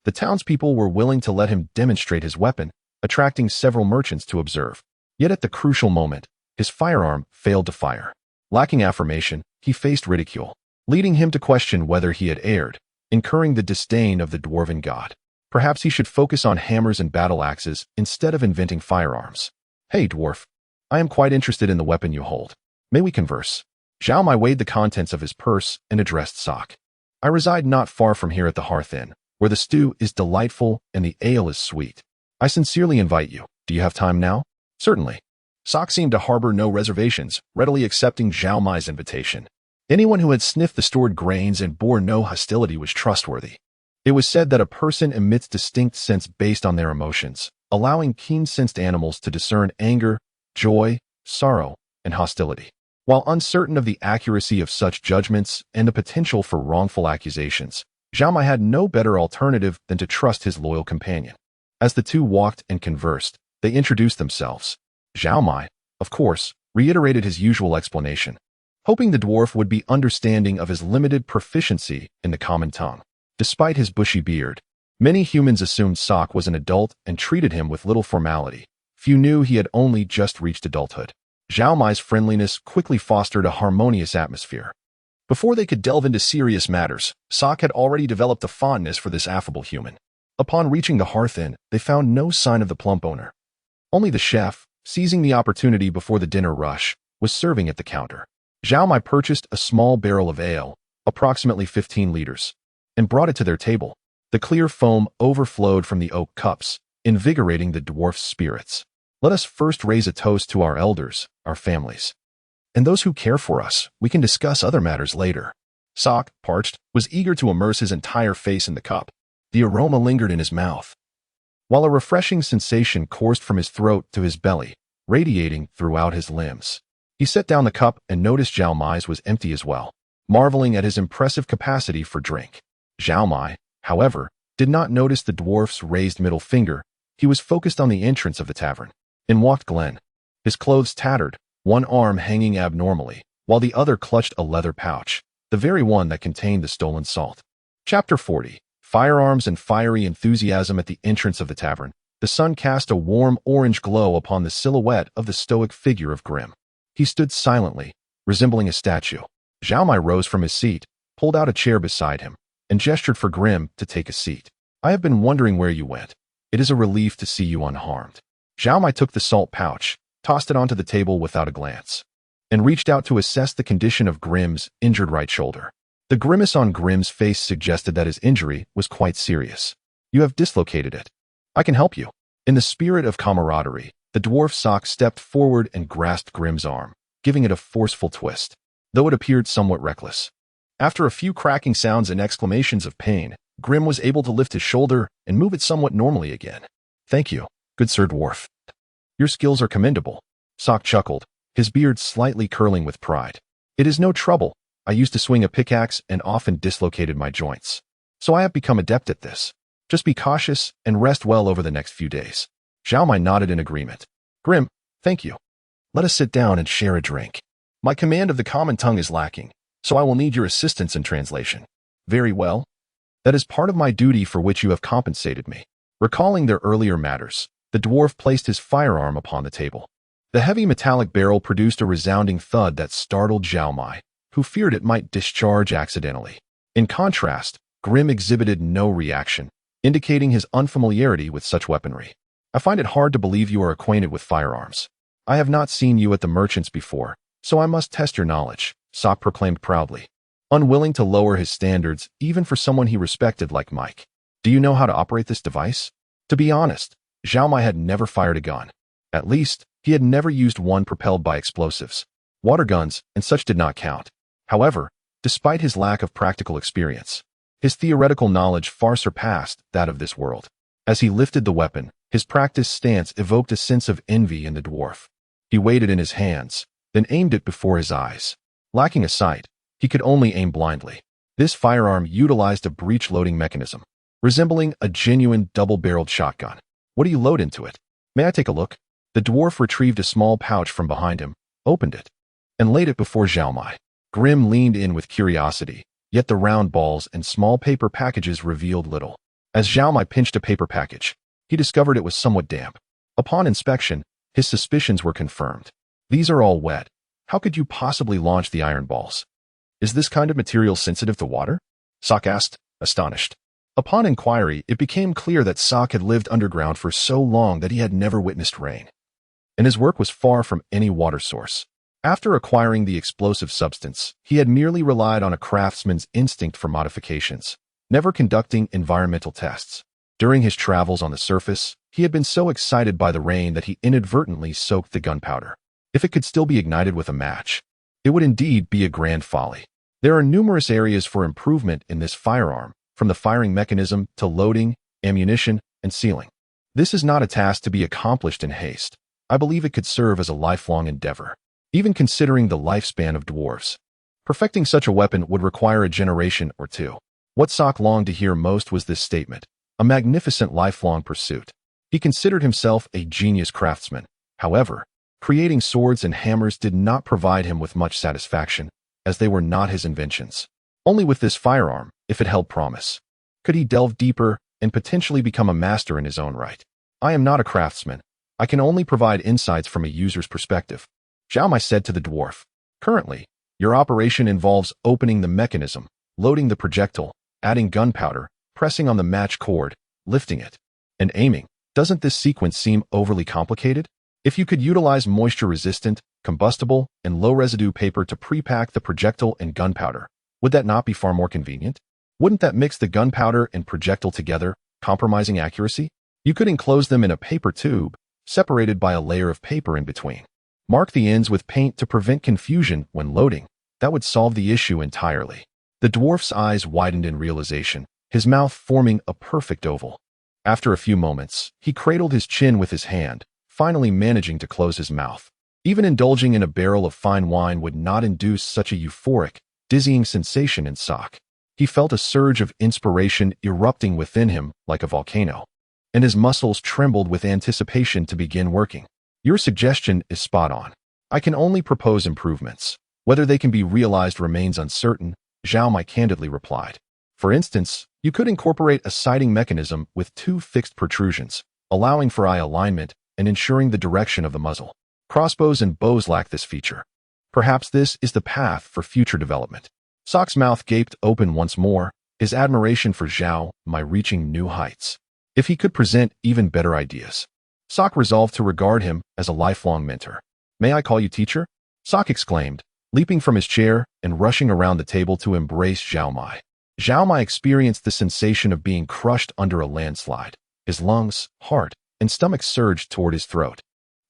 The townspeople were willing to let him demonstrate his weapon, attracting several merchants to observe. Yet at the crucial moment, his firearm failed to fire. Lacking affirmation, he faced ridicule, leading him to question whether he had erred, incurring the disdain of the dwarven god. Perhaps he should focus on hammers and battle axes instead of inventing firearms. Hey, dwarf. I am quite interested in the weapon you hold. May we converse? Zhao Mai weighed the contents of his purse and addressed Sok. I reside not far from here at the Hearth Inn, where the stew is delightful and the ale is sweet. I sincerely invite you. Do you have time now? Certainly. Sok seemed to harbor no reservations, readily accepting Zhao Mai's invitation. Anyone who had sniffed the stored grains and bore no hostility was trustworthy. It was said that a person emits distinct scents based on their emotions, allowing keen-sensed animals to discern anger, joy, sorrow, and hostility. While uncertain of the accuracy of such judgments and the potential for wrongful accusations, Zhao Mai had no better alternative than to trust his loyal companion. As the two walked and conversed, they introduced themselves. Zhao Mai, of course, reiterated his usual explanation, hoping the dwarf would be understanding of his limited proficiency in the common tongue. Despite his bushy beard, many humans assumed Sok was an adult and treated him with little formality. Few knew he had only just reached adulthood. Zhao Mai's friendliness quickly fostered a harmonious atmosphere. Before they could delve into serious matters, Sok had already developed a fondness for this affable human. Upon reaching the Hearth Inn, they found no sign of the plump owner. Only the chef, seizing the opportunity before the dinner rush, was serving at the counter. Zhao Mai purchased a small barrel of ale, approximately 15 liters, and brought it to their table. The clear foam overflowed from the oak cups, invigorating the dwarf's spirits. Let us first raise a toast to our elders, our families, and those who care for us. We can discuss other matters later. Sok, parched, was eager to immerse his entire face in the cup. The aroma lingered in his mouth, while a refreshing sensation coursed from his throat to his belly, radiating throughout his limbs. He set down the cup and noticed Zhao Mai's was empty as well, marveling at his impressive capacity for drink. Zhao Mai, however, did not notice the dwarf's raised middle finger. He was focused on the entrance of the tavern. In walked Glenn, his clothes tattered, one arm hanging abnormally, while the other clutched a leather pouch, the very one that contained the stolen salt. Chapter 40. Firearms and fiery enthusiasm. At the entrance of the tavern, the sun cast a warm orange glow upon the silhouette of the stoic figure of Grim. He stood silently, resembling a statue. Zhao Mai rose from his seat, pulled out a chair beside him, and gestured for Grim to take a seat. I have been wondering where you went. It is a relief to see you unharmed. Zhao Mai took the salt pouch, tossed it onto the table without a glance, and reached out to assess the condition of Grim's injured right shoulder. The grimace on Grim's face suggested that his injury was quite serious. You have dislocated it. I can help you. In the spirit of camaraderie, the dwarf Sok stepped forward and grasped Grim's arm, giving it a forceful twist, though it appeared somewhat reckless. After a few cracking sounds and exclamations of pain, Grim was able to lift his shoulder and move it somewhat normally again. Thank you, good Sir Dwarf. Your skills are commendable. Sok chuckled, his beard slightly curling with pride. It is no trouble. I used to swing a pickaxe and often dislocated my joints, so I have become adept at this. Just be cautious and rest well over the next few days. Zhao Mai nodded in agreement. Grim, thank you. Let us sit down and share a drink. My command of the common tongue is lacking, so I will need your assistance in translation. Very well. That is part of my duty for which you have compensated me. Recalling their earlier matters, the dwarf placed his firearm upon the table. The heavy metallic barrel produced a resounding thud that startled Zhao Mai, who feared it might discharge accidentally. In contrast, Grim exhibited no reaction, indicating his unfamiliarity with such weaponry. I find it hard to believe you are acquainted with firearms. I have not seen you at the merchants before, so I must test your knowledge, Sok proclaimed proudly, unwilling to lower his standards even for someone he respected like Mike. Do you know how to operate this device? To be honest, Zhao Mai had never fired a gun. At least, he had never used one propelled by explosives. Water guns and such did not count. However, despite his lack of practical experience, his theoretical knowledge far surpassed that of this world. As he lifted the weapon, his practiced stance evoked a sense of envy in the dwarf. He weighed it in his hands, then aimed it before his eyes. Lacking a sight, he could only aim blindly. This firearm utilized a breech-loading mechanism, resembling a genuine double-barreled shotgun. What do you load into it? May I take a look? The dwarf retrieved a small pouch from behind him, opened it, and laid it before Zhao Mai. Grim leaned in with curiosity, yet the round balls and small paper packages revealed little. As Zhao Mai pinched a paper package, he discovered it was somewhat damp. Upon inspection, his suspicions were confirmed. These are all wet. How could you possibly launch the iron balls? Is this kind of material sensitive to water? Sok asked, astonished. Upon inquiry, it became clear that Sok had lived underground for so long that he had never witnessed rain, and his work was far from any water source. After acquiring the explosive substance, he had merely relied on a craftsman's instinct for modifications, never conducting environmental tests. During his travels on the surface, he had been so excited by the rain that he inadvertently soaked the gunpowder. If it could still be ignited with a match, it would indeed be a grand folly. There are numerous areas for improvement in this firearm, from the firing mechanism to loading, ammunition, and sealing. This is not a task to be accomplished in haste. I believe it could serve as a lifelong endeavor, even considering the lifespan of dwarves. Perfecting such a weapon would require a generation or two. What Sok longed to hear most was this statement, a magnificent lifelong pursuit. He considered himself a genius craftsman. However, creating swords and hammers did not provide him with much satisfaction, as they were not his inventions. Only with this firearm, if it held promise, could he delve deeper and potentially become a master in his own right. I am not a craftsman. I can only provide insights from a user's perspective, Zhao Mai said to the dwarf. Currently, your operation involves opening the mechanism, loading the projectile, adding gunpowder, pressing on the match cord, lifting it, and aiming. Doesn't this sequence seem overly complicated? If you could utilize moisture-resistant, combustible, and low-residue paper to pre-pack the projectile and gunpowder, would that not be far more convenient? Wouldn't that mix the gunpowder and projectile together, compromising accuracy? You could enclose them in a paper tube, separated by a layer of paper in between. Mark the ends with paint to prevent confusion when loading. That would solve the issue entirely. The dwarf's eyes widened in realization, his mouth forming a perfect oval. After a few moments, he cradled his chin with his hand, finally managing to close his mouth. Even indulging in a barrel of fine wine would not induce such a euphoric, dizzying sensation in Sok. He felt a surge of inspiration erupting within him like a volcano, and his muscles trembled with anticipation to begin working. Your suggestion is spot on. I can only propose improvements. Whether they can be realized remains uncertain, Zhao Mai candidly replied. For instance, you could incorporate a sighting mechanism with 2 fixed protrusions, allowing for eye alignment and ensuring the direction of the muzzle. Crossbows and bows lack this feature. Perhaps this is the path for future development. Sok's mouth gaped open once more, his admiration for Zhao Mai reaching new heights. If he could present even better ideas. Sok resolved to regard him as a lifelong mentor. May I call you teacher? Sok exclaimed, leaping from his chair and rushing around the table to embrace Zhao Mai. Zhao Mai experienced the sensation of being crushed under a landslide. His lungs, heart, and stomach surged toward his throat,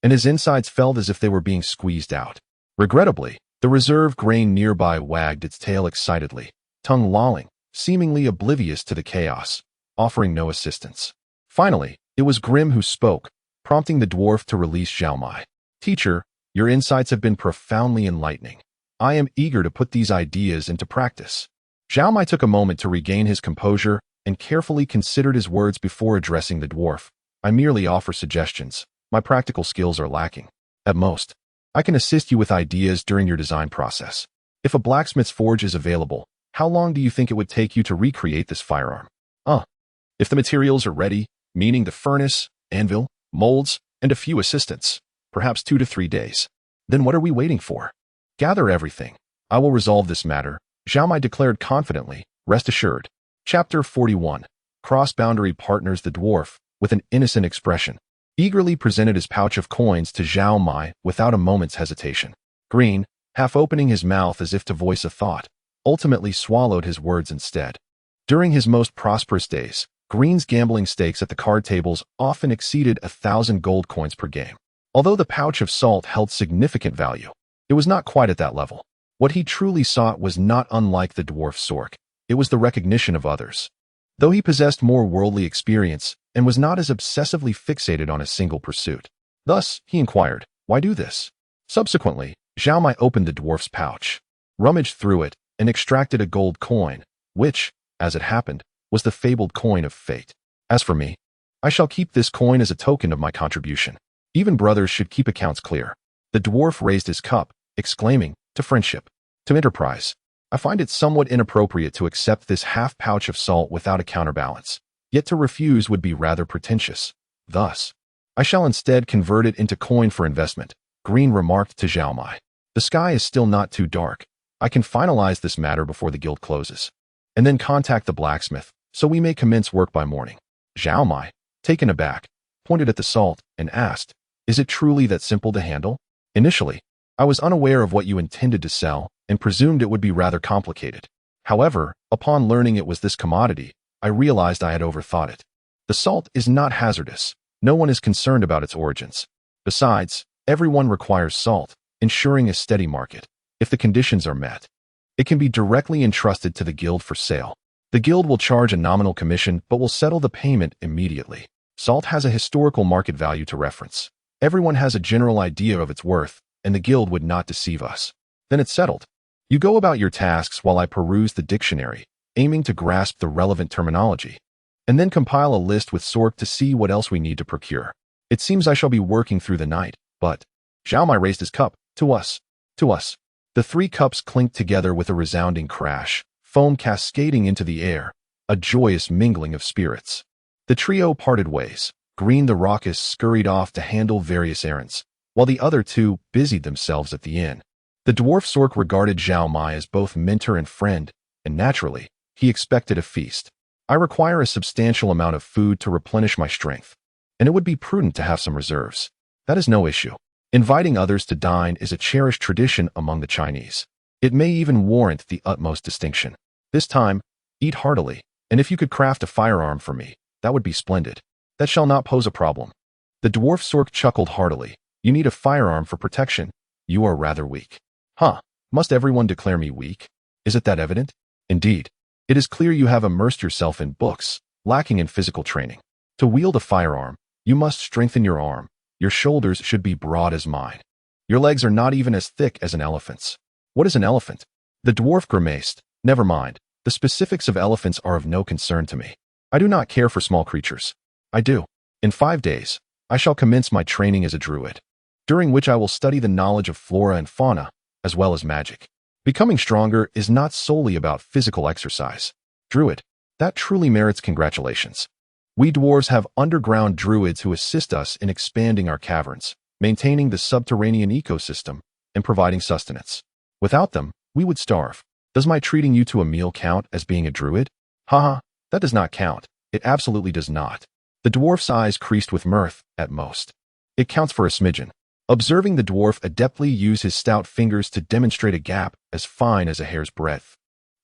and his insides felt as if they were being squeezed out. Regrettably, the reserve grain nearby wagged its tail excitedly, tongue lolling, seemingly oblivious to the chaos, offering no assistance. Finally, it was Grim who spoke, prompting the dwarf to release Zhao Mai. Teacher, your insights have been profoundly enlightening. I am eager to put these ideas into practice. Zhao Mai took a moment to regain his composure and carefully considered his words before addressing the dwarf. I merely offer suggestions. My practical skills are lacking. At most, I can assist you with ideas during your design process. If a blacksmith's forge is available, how long do you think it would take you to recreate this firearm? If the materials are ready, meaning the furnace, anvil, molds, and a few assistants, perhaps 2 to 3 days. Then what are we waiting for? Gather everything. I will resolve this matter, Zhao Mai declared confidently, rest assured. Chapter 41. Cross-boundary partners. The dwarf, with an innocent expression, eagerly presented his pouch of coins to Zhao Mai without a moment's hesitation. Green, half opening his mouth as if to voice a thought, ultimately swallowed his words instead. During his most prosperous days, Green's gambling stakes at the card tables often exceeded 1,000 gold coins per game. Although the pouch of salt held significant value, it was not quite at that level. What he truly sought was not unlike the dwarf Sork. It was the recognition of others. Though he possessed more worldly experience and was not as obsessively fixated on a single pursuit. Thus, he inquired, why do this? Subsequently, Zhao Mai opened the dwarf's pouch, rummaged through it, and extracted a gold coin, which, as it happened, was the fabled coin of fate. As for me, I shall keep this coin as a token of my contribution. Even brothers should keep accounts clear. The dwarf raised his cup, exclaiming, "To friendship, to enterprise." I find it somewhat inappropriate to accept this half pouch of salt without a counterbalance, yet to refuse would be rather pretentious. Thus, I shall instead convert it into coin for investment, Green remarked to Zhao Mai. The sky is still not too dark. I can finalize this matter before the guild closes, and then contact the blacksmith, so we may commence work by morning. Zhao Mai, taken aback, pointed at the salt and asked, "Is it truly that simple to handle?" Initially, I was unaware of what you intended to sell and presumed it would be rather complicated. However, upon learning it was this commodity, I realized I had overthought it. The salt is not hazardous. No one is concerned about its origins. Besides, everyone requires salt, ensuring a steady market. If the conditions are met, it can be directly entrusted to the guild for sale. The guild will charge a nominal commission but will settle the payment immediately. Salt has a historical market value to reference. Everyone has a general idea of its worth, and the guild would not deceive us. Then it's settled. You go about your tasks while I peruse the dictionary, aiming to grasp the relevant terminology, and then compile a list with Sork to see what else we need to procure. It seems I shall be working through the night, but Zhao Mai raised his cup. To us. To us. The three cups clinked together with a resounding crash, foam cascading into the air, a joyous mingling of spirits. The trio parted ways. Green the raucous scurried off to handle various errands, while the other two busied themselves at the inn. The dwarf Sork regarded Zhao Mai as both mentor and friend, and naturally, he expected a feast. I require a substantial amount of food to replenish my strength, and it would be prudent to have some reserves. That is no issue. Inviting others to dine is a cherished tradition among the Chinese. It may even warrant the utmost distinction. This time, eat heartily, and if you could craft a firearm for me, that would be splendid. That shall not pose a problem. The dwarf Sork chuckled heartily. You need a firearm for protection. You are rather weak. Huh, must everyone declare me weak? Is it that evident? Indeed. It is clear you have immersed yourself in books, lacking in physical training. To wield a firearm, you must strengthen your arm. Your shoulders should be broad as mine. Your legs are not even as thick as an elephant's. What is an elephant? The dwarf grimaced. Never mind. The specifics of elephants are of no concern to me. I do not care for small creatures. I do. In 5 days, I shall commence my training as a druid, during which I will study the knowledge of flora and fauna, as well as magic. Becoming stronger is not solely about physical exercise. Druid, that truly merits congratulations. We dwarves have underground druids who assist us in expanding our caverns, maintaining the subterranean ecosystem, and providing sustenance. Without them, we would starve. Does my treating you to a meal count as being a druid? Haha, that does not count. It absolutely does not. The dwarf's eyes creased with mirth, at most. It counts for a smidgen. Observing the dwarf adeptly use his stout fingers to demonstrate a gap as fine as a hair's breadth,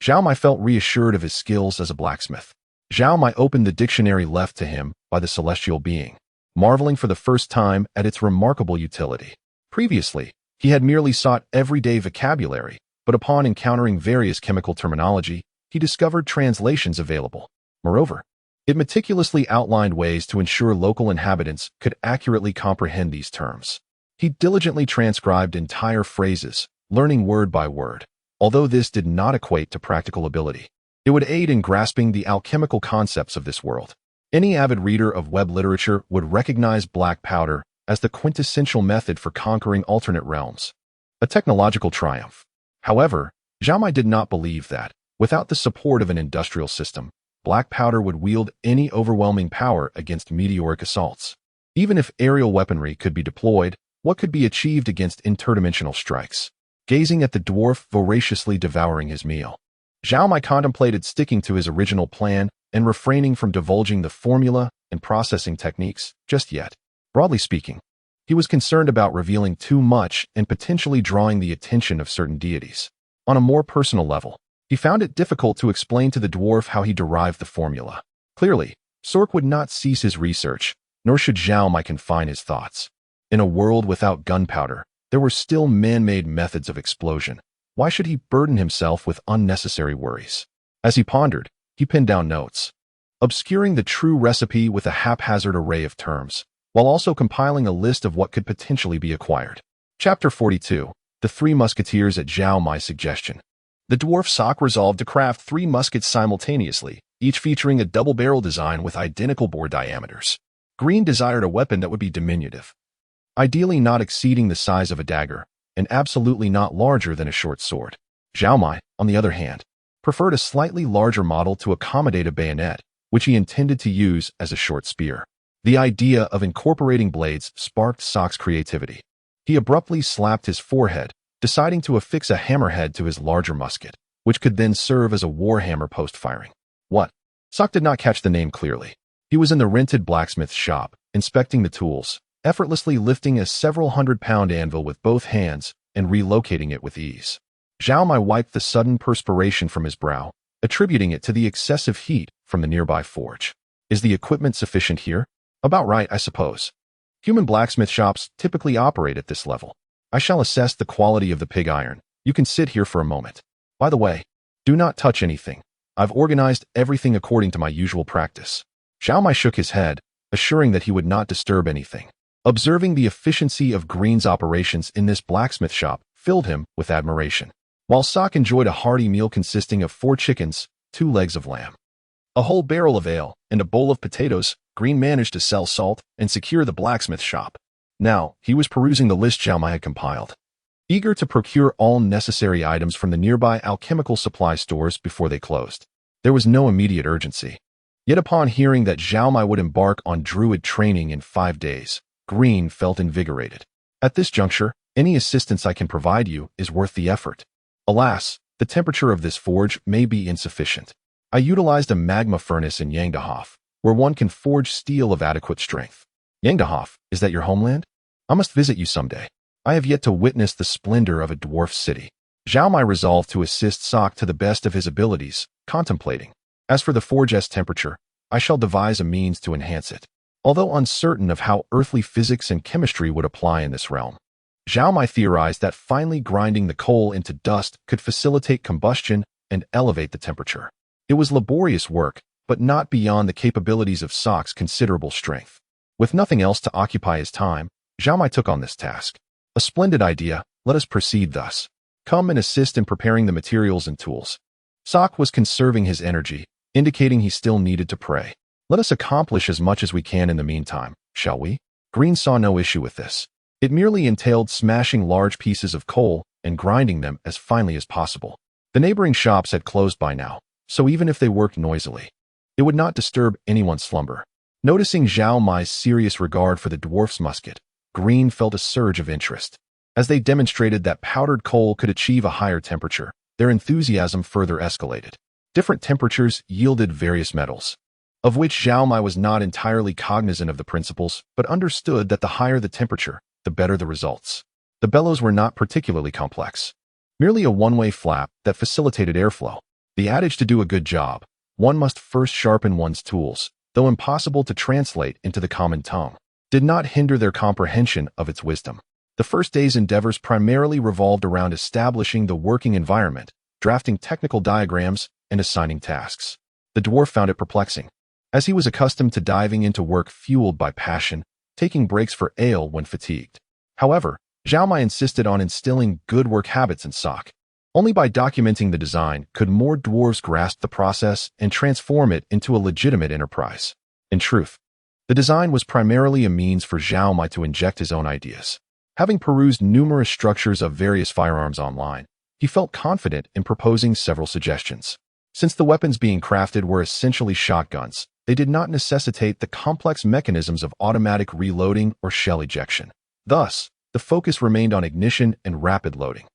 Zhao Mai felt reassured of his skills as a blacksmith. Zhao Mai opened the dictionary left to him by the celestial being, marveling for the first time at its remarkable utility. Previously, he had merely sought everyday vocabulary, but upon encountering various chemical terminology, he discovered translations available. Moreover, it meticulously outlined ways to ensure local inhabitants could accurately comprehend these terms. He diligently transcribed entire phrases, learning word by word. Although this did not equate to practical ability, it would aid in grasping the alchemical concepts of this world. Any avid reader of web literature would recognize black powder as the quintessential method for conquering alternate realms. A technological triumph. However, Zhao Mai did not believe that, without the support of an industrial system, black powder would wield any overwhelming power against meteoric assaults. Even if aerial weaponry could be deployed, what could be achieved against interdimensional strikes? Gazing at the dwarf voraciously devouring his meal, Zhao Mai contemplated sticking to his original plan and refraining from divulging the formula and processing techniques just yet. Broadly speaking, he was concerned about revealing too much and potentially drawing the attention of certain deities. On a more personal level, he found it difficult to explain to the dwarf how he derived the formula. Clearly, Sork would not cease his research, nor should Zhao Mai confine his thoughts. In a world without gunpowder, there were still man-made methods of explosion. Why should he burden himself with unnecessary worries? As he pondered, he pinned down notes, obscuring the true recipe with a haphazard array of terms, while also compiling a list of what could potentially be acquired. Chapter 42. The Three Musketeers at Zhao Mai's suggestion. The dwarf Sok resolved to craft 3 muskets simultaneously, each featuring a double-barrel design with identical bore diameters. Green desired a weapon that would be diminutive, ideally not exceeding the size of a dagger, and absolutely not larger than a short sword. Zhao Mai, on the other hand, preferred a slightly larger model to accommodate a bayonet, which he intended to use as a short spear. The idea of incorporating blades sparked Sock's creativity. He abruptly slapped his forehead, deciding to affix a hammerhead to his larger musket, which could then serve as a warhammer post-firing. What? Sock did not catch the name clearly. He was in the rented blacksmith's shop, inspecting the tools, effortlessly lifting a several hundred-pound anvil with both hands and relocating it with ease. Zhao Mai wiped the sudden perspiration from his brow, attributing it to the excessive heat from the nearby forge. Is the equipment sufficient here? About right, I suppose. Human blacksmith shops typically operate at this level. I shall assess the quality of the pig iron. You can sit here for a moment. By the way, do not touch anything. I've organized everything according to my usual practice. Zhao Mai shook his head, assuring that he would not disturb anything. Observing the efficiency of Green's operations in this blacksmith shop filled him with admiration. While Sock enjoyed a hearty meal consisting of 4 chickens, 2 legs of lamb, a whole barrel of ale, and a bowl of potatoes, Green managed to sell salt and secure the blacksmith shop. Now, he was perusing the list Zhao Mai had compiled, eager to procure all necessary items from the nearby alchemical supply stores before they closed. There was no immediate urgency. Yet upon hearing that Zhao Mai would embark on druid training in 5 days, Green felt invigorated. At this juncture, any assistance I can provide you is worth the effort. Alas, the temperature of this forge may be insufficient. I utilized a magma furnace in Yangdahof, where one can forge steel of adequate strength. Yangdahof, is that your homeland? I must visit you someday. I have yet to witness the splendor of a dwarf city. Zhao Mai resolved to assist Sock to the best of his abilities, contemplating. As for the forge's temperature, I shall devise a means to enhance it. Although uncertain of how earthly physics and chemistry would apply in this realm, Zhao Mai theorized that finely grinding the coal into dust could facilitate combustion and elevate the temperature. It was laborious work, but not beyond the capabilities of Sock's considerable strength. With nothing else to occupy his time, Zhao Mai took on this task. A splendid idea, let us proceed thus. Come and assist in preparing the materials and tools. Sock was conserving his energy, indicating he still needed to pray. Let us accomplish as much as we can in the meantime, shall we? Green saw no issue with this. It merely entailed smashing large pieces of coal and grinding them as finely as possible. The neighboring shops had closed by now, so even if they worked noisily, it would not disturb anyone's slumber. Noticing Zhao Mai's serious regard for the dwarf's musket, Green felt a surge of interest. As they demonstrated that powdered coal could achieve a higher temperature, their enthusiasm further escalated. Different temperatures yielded various metals, of which Zhao Mai was not entirely cognizant of the principles, but understood that the higher the temperature, the better the results. The bellows were not particularly complex, merely a one-way flap that facilitated airflow. The adage to do a good job, one must first sharpen one's tools, though impossible to translate into the common tongue, did not hinder their comprehension of its wisdom. The first day's endeavors primarily revolved around establishing the working environment, drafting technical diagrams, and assigning tasks. The dwarf found it perplexing, as he was accustomed to diving into work fueled by passion, taking breaks for ale when fatigued. However, Zhao Mai insisted on instilling good work habits in Sock. Only by documenting the design could more dwarves grasp the process and transform it into a legitimate enterprise. In truth, the design was primarily a means for Zhao Mai to inject his own ideas. Having perused numerous structures of various firearms online, he felt confident in proposing several suggestions. Since the weapons being crafted were essentially shotguns, they did not necessitate the complex mechanisms of automatic reloading or shell ejection. Thus, the focus remained on ignition and rapid loading.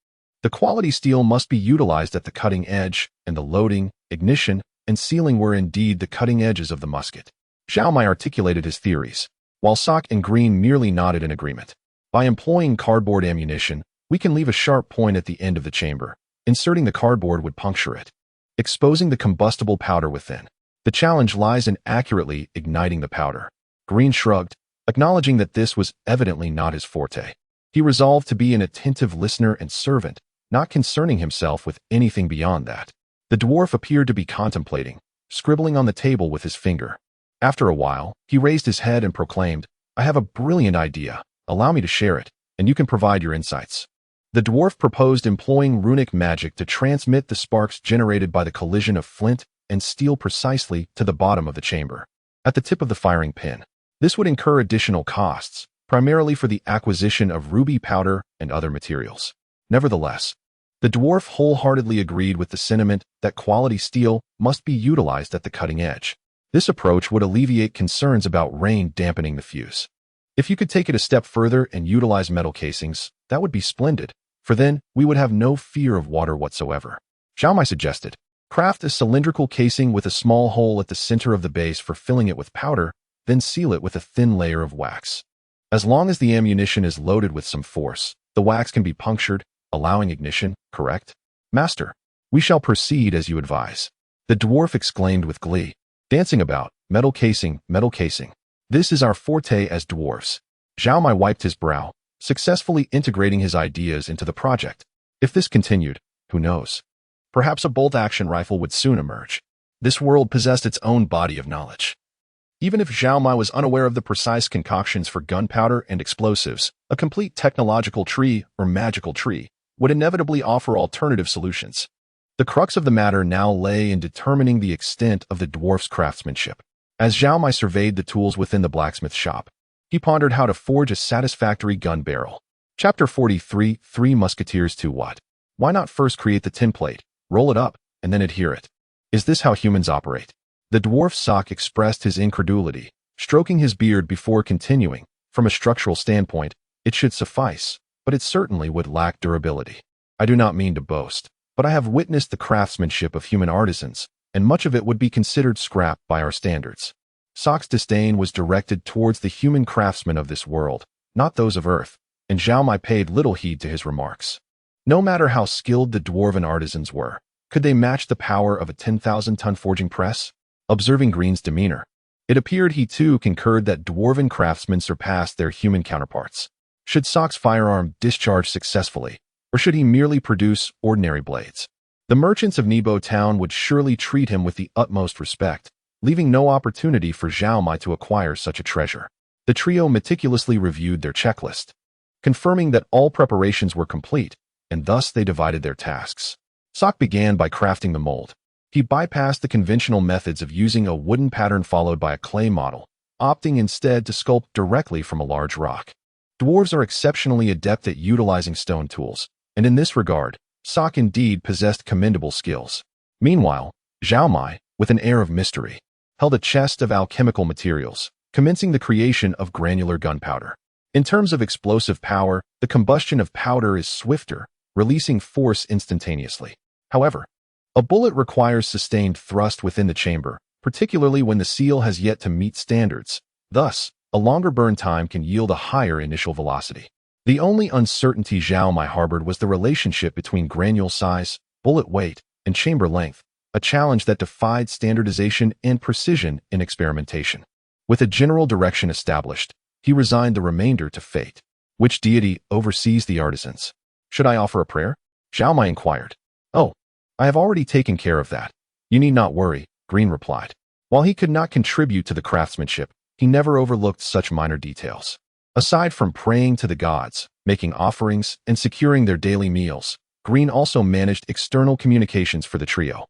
The quality steel must be utilized at the cutting edge, and the loading, ignition, and sealing were indeed the cutting edges of the musket. Zhao Mai articulated his theories, while Sock and Green merely nodded in agreement. By employing cardboard ammunition, we can leave a sharp point at the end of the chamber. Inserting the cardboard would puncture it, exposing the combustible powder within. The challenge lies in accurately igniting the powder. Green shrugged, acknowledging that this was evidently not his forte. He resolved to be an attentive listener and servant, not concerning himself with anything beyond that. The dwarf appeared to be contemplating, scribbling on the table with his finger. After a while, he raised his head and proclaimed, "I have a brilliant idea. Allow me to share it, and you can provide your insights." The dwarf proposed employing runic magic to transmit the sparks generated by the collision of flint and steel precisely to the bottom of the chamber, at the tip of the firing pin. This would incur additional costs, primarily for the acquisition of ruby powder and other materials. Nevertheless, the dwarf wholeheartedly agreed with the sentiment that quality steel must be utilized at the cutting edge. This approach would alleviate concerns about rain dampening the fuse. If you could take it a step further and utilize metal casings, that would be splendid, for then we would have no fear of water whatsoever. Zhao Mai suggested, craft a cylindrical casing with a small hole at the center of the base for filling it with powder, then seal it with a thin layer of wax. As long as the ammunition is loaded with some force, the wax can be punctured, allowing ignition, correct? Master, we shall proceed as you advise. The dwarf exclaimed with glee. Dancing about, metal casing, metal casing. This is our forte as dwarfs. Zhao Mai wiped his brow, successfully integrating his ideas into the project. If this continued, who knows? Perhaps a bolt-action rifle would soon emerge. This world possessed its own body of knowledge. Even if Zhao Mai was unaware of the precise concoctions for gunpowder and explosives, a complete technological tree or magical tree would inevitably offer alternative solutions. The crux of the matter now lay in determining the extent of the dwarf's craftsmanship. As Zhao Mai surveyed the tools within the blacksmith shop, he pondered how to forge a satisfactory gun barrel. Chapter 43, Three Musketeers to what? Why not first create the tin plate, roll it up, and then adhere it? Is this how humans operate? The dwarf Sok expressed his incredulity, stroking his beard before continuing. From a structural standpoint, it should suffice, but it certainly would lack durability. I do not mean to boast, but I have witnessed the craftsmanship of human artisans, and much of it would be considered scrap by our standards. Sok's disdain was directed towards the human craftsmen of this world, not those of Earth, and Zhao Mai paid little heed to his remarks. No matter how skilled the dwarven artisans were, could they match the power of a 10,000-ton forging press? Observing Green's demeanor, it appeared he too concurred that dwarven craftsmen surpassed their human counterparts. Should Sok's firearm discharge successfully, or should he merely produce ordinary blades? The merchants of Nebo Town would surely treat him with the utmost respect, leaving no opportunity for Zhao Mai to acquire such a treasure. The trio meticulously reviewed their checklist, confirming that all preparations were complete, and thus they divided their tasks. Sok began by crafting the mold. He bypassed the conventional methods of using a wooden pattern followed by a clay model, opting instead to sculpt directly from a large rock. Dwarves are exceptionally adept at utilizing stone tools, and in this regard, Sok indeed possessed commendable skills. Meanwhile, Zhao Mai, with an air of mystery, held a chest of alchemical materials, commencing the creation of granular gunpowder. In terms of explosive power, the combustion of powder is swifter, releasing force instantaneously. However, a bullet requires sustained thrust within the chamber, particularly when the seal has yet to meet standards. Thus, a longer burn time can yield a higher initial velocity. The only uncertainty Zhao Mai harbored was the relationship between granule size, bullet weight, and chamber length, a challenge that defied standardization and precision in experimentation. With a general direction established, he resigned the remainder to fate. Which deity oversees the artisans? Should I offer a prayer? Zhao Mai inquired. Oh, I have already taken care of that. You need not worry, Green replied. While he could not contribute to the craftsmanship, he never overlooked such minor details. Aside from praying to the gods, making offerings, and securing their daily meals, Green also managed external communications for the trio.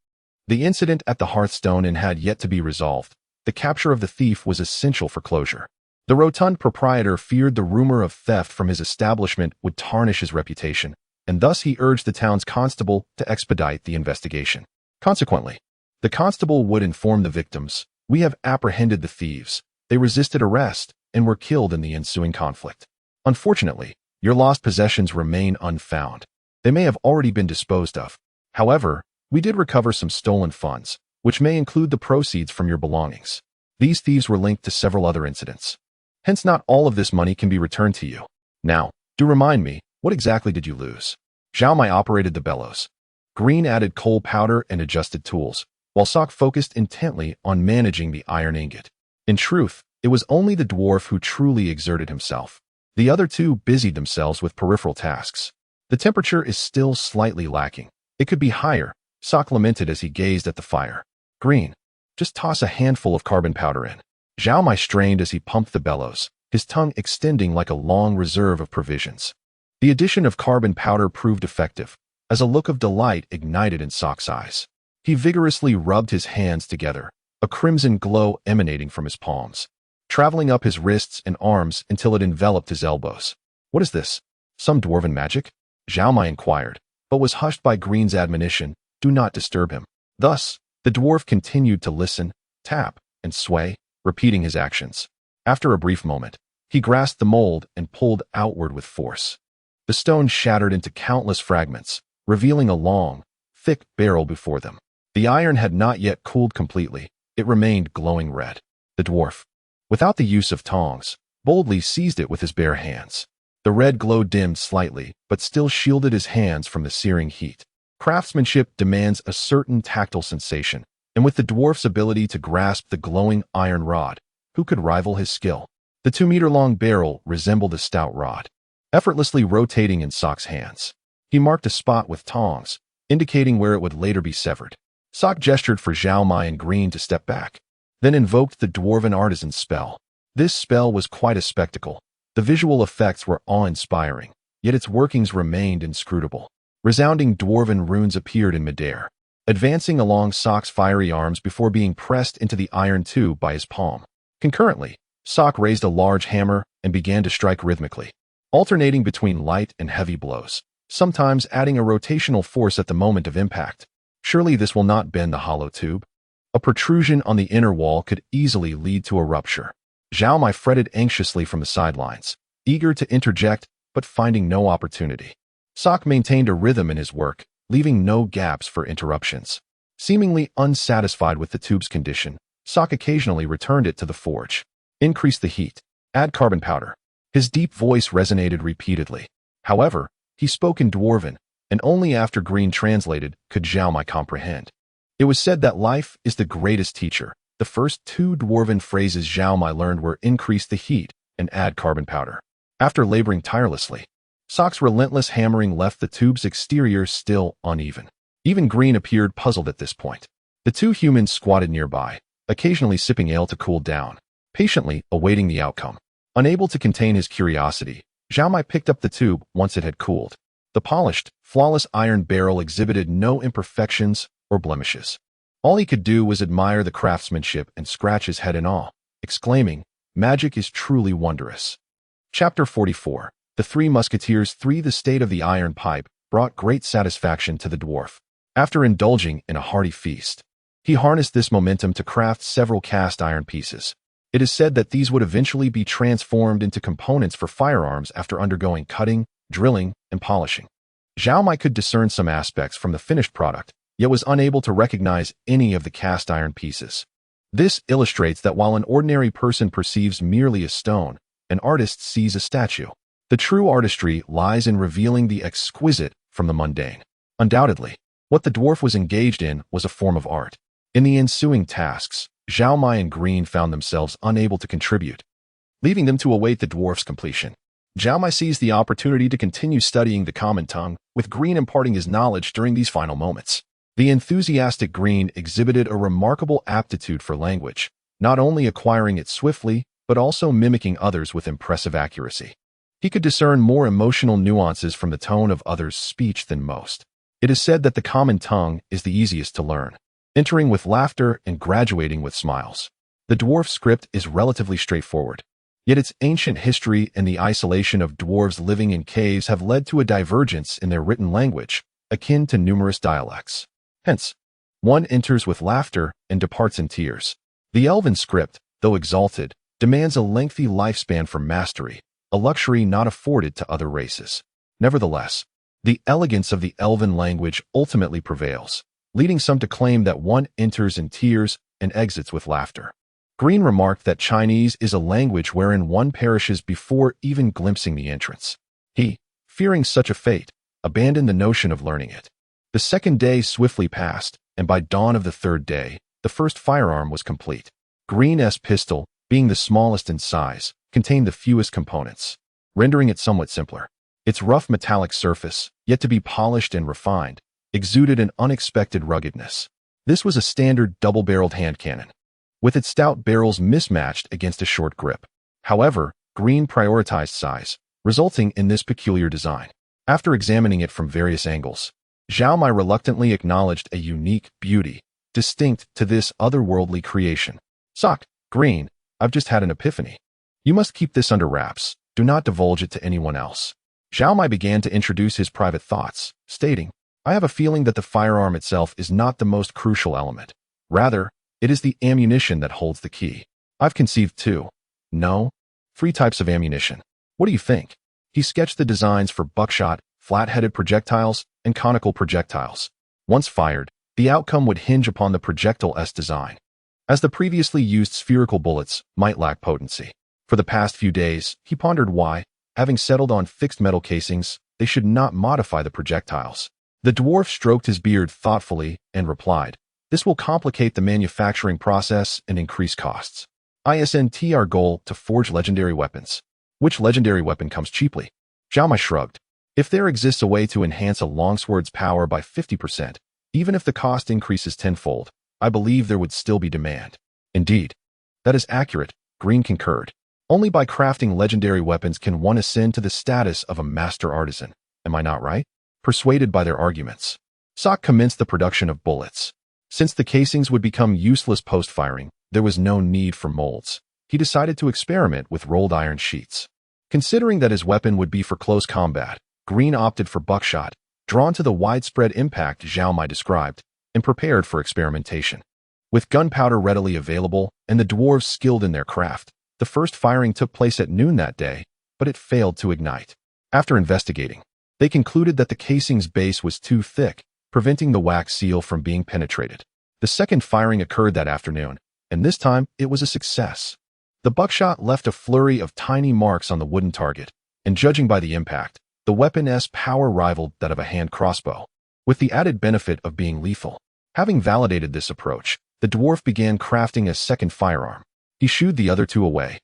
The incident at the Hearthstone Inn had yet to be resolved. The capture of the thief was essential for closure. The rotund proprietor feared the rumor of theft from his establishment would tarnish his reputation, and thus he urged the town's constable to expedite the investigation. Consequently, the constable would inform the victims, "We have apprehended the thieves. They resisted arrest and were killed in the ensuing conflict. Unfortunately, your lost possessions remain unfound. They may have already been disposed of. However, we did recover some stolen funds, which may include the proceeds from your belongings. These thieves were linked to several other incidents. Hence not all of this money can be returned to you. Now, do remind me, what exactly did you lose?" Zhao Mai operated the bellows. Green added coal powder and adjusted tools, while Sok focused intently on managing the iron ingot. In truth, it was only the dwarf who truly exerted himself. The other two busied themselves with peripheral tasks. The temperature is still slightly lacking. It could be higher, Sok lamented as he gazed at the fire. Green, just toss a handful of carbon powder in. Zhao Mai strained as he pumped the bellows, his tongue extending like a long reserve of provisions. The addition of carbon powder proved effective, as a look of delight ignited in Sok's eyes. He vigorously rubbed his hands together, a crimson glow emanating from his palms. traveling up his wrists and arms until it enveloped his elbows. "What is this? Some dwarven magic?" Zhao Mai inquired, but was hushed by Green's admonition, "Do not disturb him." Thus, the dwarf continued to listen, tap, and sway, repeating his actions. After a brief moment, he grasped the mold and pulled outward with force. The stone shattered into countless fragments, revealing a long, thick barrel before them. The iron had not yet cooled completely. It remained glowing red. The dwarf, without the use of tongs, boldly seized it with his bare hands. The red glow dimmed slightly, but still shielded his hands from the searing heat. Craftsmanship demands a certain tactile sensation, and with the dwarf's ability to grasp the glowing iron rod, who could rival his skill? The 2-meter-long barrel resembled a stout rod, effortlessly rotating in Sock's hands. He marked a spot with tongs, indicating where it would later be severed. Sock gestured for Zhao Mai and Green to step back, then invoked the dwarven artisan's spell. This spell was quite a spectacle. The visual effects were awe-inspiring, yet its workings remained inscrutable. Resounding dwarven runes appeared in midair, advancing along Sock's fiery arms before being pressed into the iron tube by his palm. Concurrently, Sock raised a large hammer and began to strike rhythmically, alternating between light and heavy blows, sometimes adding a rotational force at the moment of impact. Surely this will not bend the hollow tube. A protrusion on the inner wall could easily lead to a rupture. Zhao Mai fretted anxiously from the sidelines, eager to interject, but finding no opportunity. Sock maintained a rhythm in his work, leaving no gaps for interruptions. Seemingly unsatisfied with the tube's condition, Sock occasionally returned it to the forge. Increase the heat. Add carbon powder. His deep voice resonated repeatedly. However, he spoke in Dwarven, and only after Green translated could Zhao Mai comprehend. It was said that life is the greatest teacher. The first 2 Dwarven phrases Zhao Mai learned were increase the heat and add carbon powder. After laboring tirelessly, Sock's relentless hammering left the tube's exterior still uneven. Even Green appeared puzzled at this point. The 2 humans squatted nearby, occasionally sipping ale to cool down, patiently awaiting the outcome. Unable to contain his curiosity, Zhao Mai picked up the tube once it had cooled. The polished, flawless iron barrel exhibited no imperfections or blemishes. All he could do was admire the craftsmanship and scratch his head in awe, exclaiming, "Magic is truly wondrous." Chapter 44. The 3 Musketeers. The state of the iron pipe brought great satisfaction to the dwarf. After indulging in a hearty feast, he harnessed this momentum to craft several cast iron pieces. It is said that these would eventually be transformed into components for firearms after undergoing cutting, drilling, and polishing. Zhao Mai could discern some aspects from the finished product, yet was unable to recognize any of the cast iron pieces. This illustrates that while an ordinary person perceives merely a stone, an artist sees a statue. The true artistry lies in revealing the exquisite from the mundane. Undoubtedly, what the dwarf was engaged in was a form of art. In the ensuing tasks, Zhao Mai and Green found themselves unable to contribute, leaving them to await the dwarf's completion. Zhao Mai seized the opportunity to continue studying the common tongue, with Green imparting his knowledge during these final moments. The enthusiastic Green exhibited a remarkable aptitude for language, not only acquiring it swiftly, but also mimicking others with impressive accuracy. He could discern more emotional nuances from the tone of others' speech than most. It is said that the common tongue is the easiest to learn, entering with laughter and graduating with smiles. The dwarf script is relatively straightforward, yet its ancient history and the isolation of dwarves living in caves have led to a divergence in their written language, akin to numerous dialects. Hence, one enters with laughter and departs in tears. The Elven script, though exalted, demands a lengthy lifespan for mastery, a luxury not afforded to other races. Nevertheless, the elegance of the Elven language ultimately prevails, leading some to claim that one enters in tears and exits with laughter. Green remarked that Chinese is a language wherein one perishes before even glimpsing the entrance. He, fearing such a fate, abandoned the notion of learning it. The second day swiftly passed, and by dawn of the third day, the first firearm was complete. Green's pistol, being the smallest in size, contained the fewest components, rendering it somewhat simpler. Its rough metallic surface, yet to be polished and refined, exuded an unexpected ruggedness. This was a standard double-barreled hand cannon, with its stout barrels mismatched against a short grip. However, Green prioritized size, resulting in this peculiar design. After examining it from various angles, Zhao Mai reluctantly acknowledged a unique beauty, distinct to this otherworldly creation. Sock, Green, I've just had an epiphany. You must keep this under wraps. Do not divulge it to anyone else. Zhao Mai began to introduce his private thoughts, stating, I have a feeling that the firearm itself is not the most crucial element. Rather, it is the ammunition that holds the key. I've conceived two. No? 3 types of ammunition. What do you think? He sketched the designs for buckshot, flat-headed projectiles, and conical projectiles. Once fired, the outcome would hinge upon the projectile's design, as the previously used spherical bullets might lack potency. For the past few days, he pondered why, having settled on fixed metal casings, they should not modify the projectiles. The dwarf stroked his beard thoughtfully and replied, This will complicate the manufacturing process and increase costs. Isn't our goal to forge legendary weapons? Which legendary weapon comes cheaply? Zhao Mai shrugged. If there exists a way to enhance a longsword's power by 50%, even if the cost increases tenfold, I believe there would still be demand. Indeed. That is accurate, Green concurred. Only by crafting legendary weapons can one ascend to the status of a master artisan. Am I not right? Persuaded by their arguments, Sok commenced the production of bullets. Since the casings would become useless post-firing, there was no need for molds. He decided to experiment with rolled iron sheets. Considering that his weapon would be for close combat, Green opted for buckshot, drawn to the widespread impact Zhao Mai described, and prepared for experimentation. With gunpowder readily available and the dwarves skilled in their craft, the first firing took place at noon that day, but it failed to ignite. After investigating, they concluded that the casing's base was too thick, preventing the wax seal from being penetrated. The second firing occurred that afternoon, and this time it was a success. The buckshot left a flurry of tiny marks on the wooden target, and judging by the impact, the weapon's power rivaled that of a hand crossbow, with the added benefit of being lethal. Having validated this approach, the dwarf began crafting a second firearm. He shooed the other 2 away,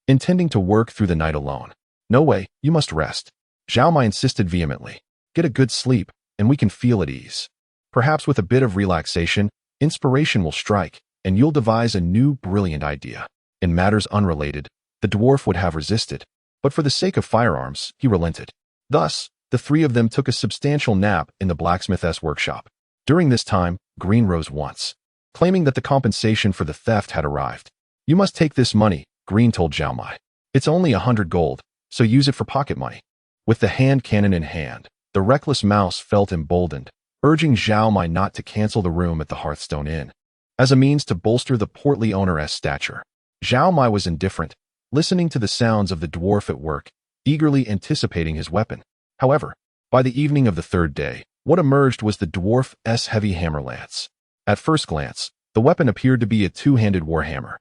intending to work through the night alone. No way, you must rest. Zhao Mai insisted vehemently. Get a good sleep, and we can feel at ease. Perhaps with a bit of relaxation, inspiration will strike, and you'll devise a new brilliant idea. In matters unrelated, the dwarf would have resisted, but for the sake of firearms, he relented. Thus, the 3 of them took a substantial nap in the blacksmith's workshop. During this time, Green rose once, claiming that the compensation for the theft had arrived. You must take this money, Green told Zhao Mai. It's only 100 gold, so use it for pocket money. With the hand cannon in hand, the reckless mouse felt emboldened, urging Zhao Mai not to cancel the room at the Hearthstone Inn. As a means to bolster the portly owner's stature, Zhao Mai was indifferent, listening to the sounds of the dwarf at work, eagerly anticipating his weapon. However, by the evening of the 3rd day, what emerged was the dwarf's heavy hammer lance. At first glance, the weapon appeared to be a 2-handed warhammer,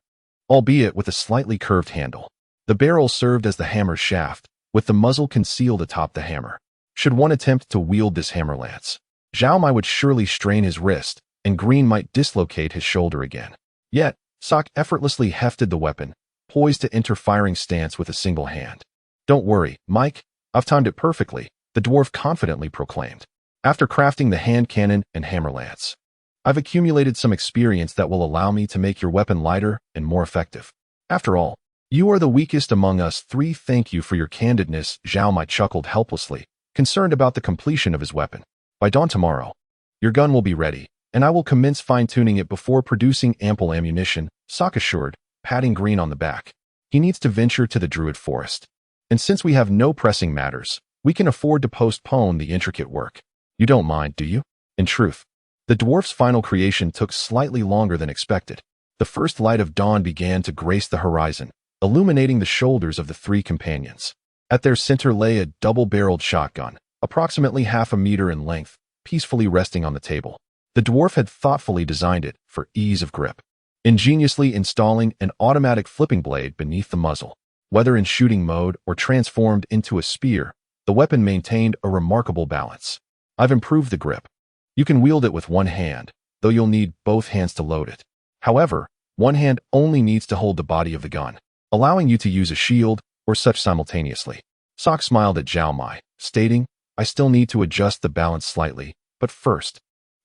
albeit with a slightly curved handle. The barrel served as the hammer's shaft, with the muzzle concealed atop the hammer. Should one attempt to wield this hammer lance, Zhao Mai would surely strain his wrist, and Green might dislocate his shoulder again. Yet, Sok effortlessly hefted the weapon, poised to enter firing stance with a single hand. Don't worry, Mike, I've timed it perfectly, the dwarf confidently proclaimed. After crafting the hand cannon and hammer lance, I've accumulated some experience that will allow me to make your weapon lighter and more effective. After all, you are the weakest among us 3. Thank you for your candidness, Zhao Mai chuckled helplessly, concerned about the completion of his weapon. By dawn tomorrow, your gun will be ready, and I will commence fine-tuning it before producing ample ammunition, Sok assured, patting Green on the back. He needs to venture to the Druid Forest. And since we have no pressing matters, we can afford to postpone the intricate work. You don't mind, do you? In truth, the dwarf's final creation took slightly longer than expected. The first light of dawn began to grace the horizon, illuminating the shoulders of the 3 companions. At their center lay a double-barreled shotgun, approximately half a meter in length, peacefully resting on the table. The dwarf had thoughtfully designed it for ease of grip, ingeniously installing an automatic flipping blade beneath the muzzle. Whether in shooting mode or transformed into a spear, the weapon maintained a remarkable balance. I've improved the grip. You can wield it with one hand, though you'll need both hands to load it. However, one hand only needs to hold the body of the gun, allowing you to use a shield or such simultaneously. Sok smiled at Zhao Mai, stating, I still need to adjust the balance slightly, but first,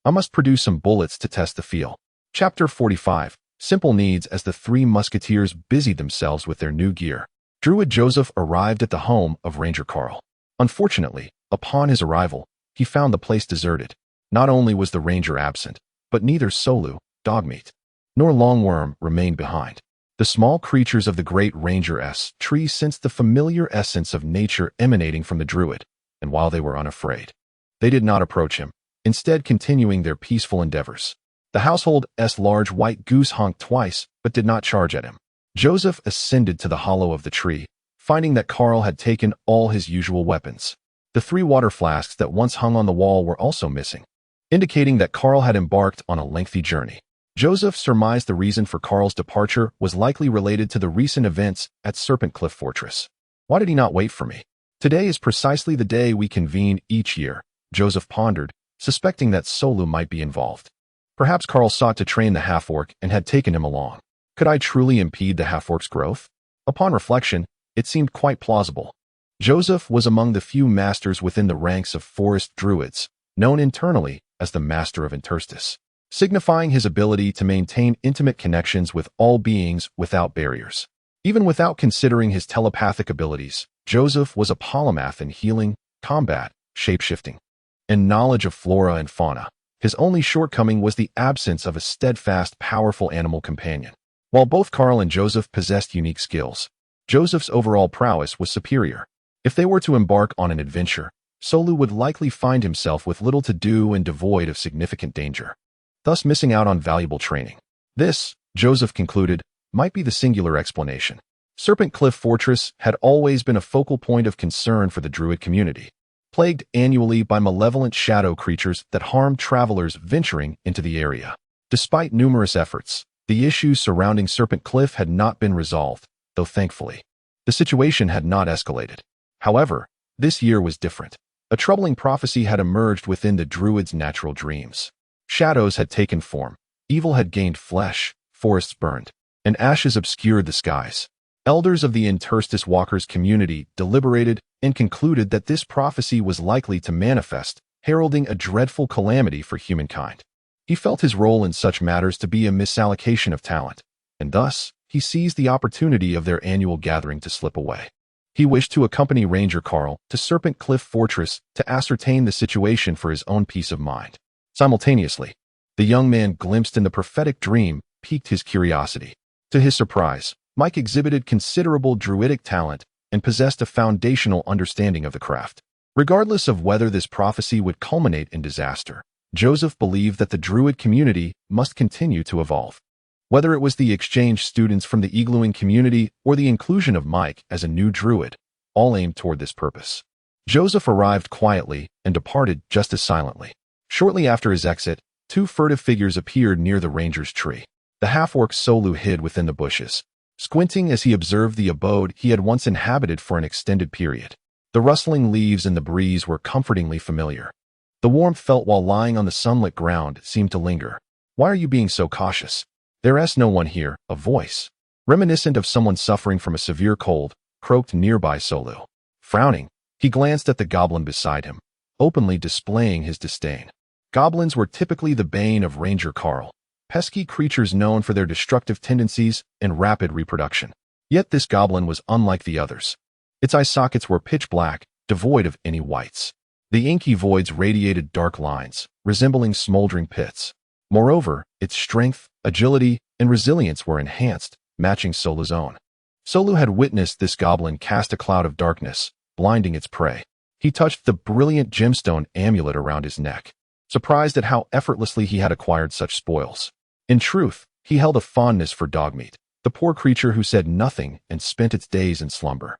I must produce some bullets to test the feel. Chapter 45. Simple needs. As the 3 musketeers busied themselves with their new gear, Druid Joseph arrived at the home of Ranger Carl. Unfortunately, upon his arrival, he found the place deserted. Not only was the ranger absent, but neither Solu, Dogmeat, nor Longworm remained behind. The small creatures of the great Ranger-S tree sensed the familiar essence of nature emanating from the druid, and while they were unafraid, they did not approach him, instead continuing their peaceful endeavors. The household's large white goose honked twice, but did not charge at him. Joseph ascended to the hollow of the tree, finding that Carl had taken all his usual weapons. The 3 water flasks that once hung on the wall were also missing, indicating that Carl had embarked on a lengthy journey. Joseph surmised the reason for Carl's departure was likely related to the recent events at Serpent Cliff Fortress. Why did he not wait for me? Today is precisely the day we convene each year, Joseph pondered, suspecting that Solu might be involved. Perhaps Carl sought to train the half-orc and had taken him along. Could I truly impede the half-orc's growth? Upon reflection, it seemed quite plausible. Joseph was among the few masters within the ranks of forest druids, known internally as the Master of Interstis, signifying his ability to maintain intimate connections with all beings without barriers. Even without considering his telepathic abilities, Joseph was a polymath in healing, combat, shape-shifting, and knowledge of flora and fauna. His only shortcoming was the absence of a steadfast, powerful animal companion. While both Carl and Joseph possessed unique skills, Joseph's overall prowess was superior. If they were to embark on an adventure, Solu would likely find himself with little to do and devoid of significant danger, thus missing out on valuable training. This, Joseph concluded, might be the singular explanation. Serpent Cliff Fortress had always been a focal point of concern for the druid community, plagued annually by malevolent shadow creatures that harmed travelers venturing into the area. Despite numerous efforts, the issues surrounding Serpent Cliff had not been resolved, though thankfully, the situation had not escalated. However, this year was different. A troubling prophecy had emerged within the druids' natural dreams. Shadows had taken form, evil had gained flesh, forests burned, and ashes obscured the skies. Elders of the Interstis Walkers community deliberated and concluded that this prophecy was likely to manifest, heralding a dreadful calamity for humankind. He felt his role in such matters to be a misallocation of talent, and thus, he seized the opportunity of their annual gathering to slip away. He wished to accompany Ranger Carl to Serpent Cliff Fortress to ascertain the situation for his own peace of mind. Simultaneously, the young man glimpsed in the prophetic dream piqued his curiosity. To his surprise, Mike exhibited considerable druidic talent and possessed a foundational understanding of the craft. Regardless of whether this prophecy would culminate in disaster, Joseph believed that the druid community must continue to evolve. Whether it was the exchange students from the iglooing community or the inclusion of Mike as a new druid, all aimed toward this purpose. Joseph arrived quietly and departed just as silently. Shortly after his exit, 2 furtive figures appeared near the ranger's tree. The half-orc Solu hid within the bushes, squinting as he observed the abode he had once inhabited for an extended period. The rustling leaves and the breeze were comfortingly familiar. The warmth felt while lying on the sunlit ground seemed to linger. "Why are you being so cautious? There's no one here," a voice, reminiscent of someone suffering from a severe cold, croaked nearby Solu. Frowning, he glanced at the goblin beside him, openly displaying his disdain. Goblins were typically the bane of Ranger Carl, pesky creatures known for their destructive tendencies and rapid reproduction. Yet this goblin was unlike the others. Its eye sockets were pitch black, devoid of any whites. The inky voids radiated dark lines, resembling smoldering pits. Moreover, its strength, agility, and resilience were enhanced, matching Solu's own. Solu had witnessed this goblin cast a cloud of darkness, blinding its prey. He touched the brilliant gemstone amulet around his neck, surprised at how effortlessly he had acquired such spoils. In truth, he held a fondness for dogmeat, the poor creature who said nothing and spent its days in slumber.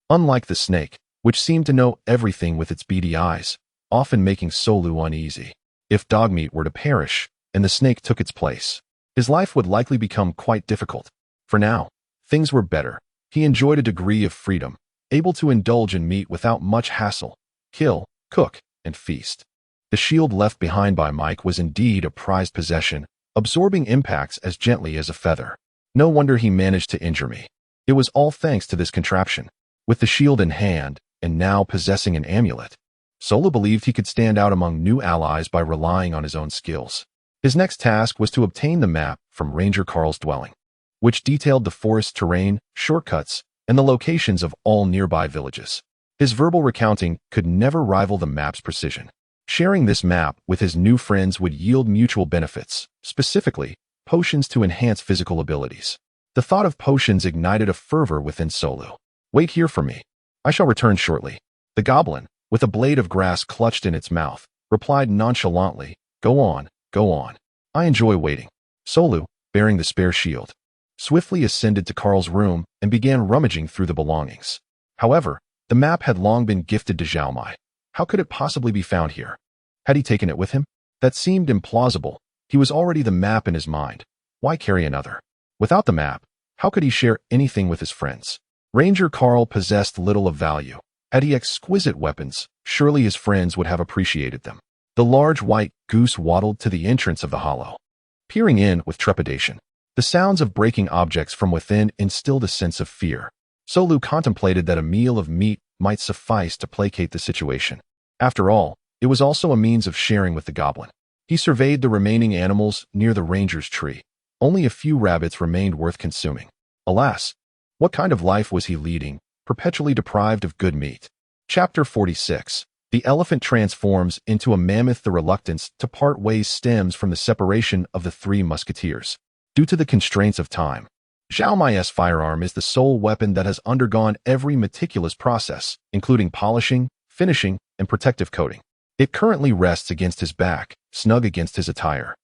Unlike the snake, which seemed to know everything with its beady eyes, often making Solu uneasy. If dogmeat were to perish, and the snake took its place, his life would likely become quite difficult. For now, things were better. He enjoyed a degree of freedom, able to indulge in meat without much hassle, kill, cook, and feast. The shield left behind by Mike was indeed a prized possession, absorbing impacts as gently as a feather. No wonder he managed to injure me. It was all thanks to this contraption. With the shield in hand, and now possessing an amulet, Solu believed he could stand out among new allies by relying on his own skills. His next task was to obtain the map from Ranger Carl's dwelling, which detailed the forest terrain, shortcuts, and the locations of all nearby villages. His verbal recounting could never rival the map's precision. Sharing this map with his new friends would yield mutual benefits, specifically, potions to enhance physical abilities. The thought of potions ignited a fervor within Solu. "Wait here for me. I shall return shortly." The goblin, with a blade of grass clutched in its mouth, replied nonchalantly, Go on, go on. I enjoy waiting." Solu, bearing the spare shield, swiftly ascended to Karl's room and began rummaging through the belongings. However, the map had long been gifted to Zhao Mai. How could it possibly be found here? Had he taken it with him? That seemed implausible. He was already the map in his mind. Why carry another? Without the map, how could he share anything with his friends? Ranger Karl possessed little of value. Had he exquisite weapons, surely his friends would have appreciated them. The large white goose waddled to the entrance of the hollow, peering in with trepidation. The sounds of breaking objects from within instilled a sense of fear. Solu contemplated that a meal of meat might suffice to placate the situation. After all, it was also a means of sharing with the goblin. He surveyed the remaining animals near the ranger's tree. Only a few rabbits remained worth consuming. Alas, what kind of life was he leading, perpetually deprived of good meat? Chapter 46. The elephant transforms into a mammoth. The reluctance to part ways stems from the separation of the three musketeers. Due to the constraints of time, Zhao Mai's firearm is the sole weapon that has undergone every meticulous process, including polishing, finishing, and protective coating. It currently rests against his back, snug against his attire,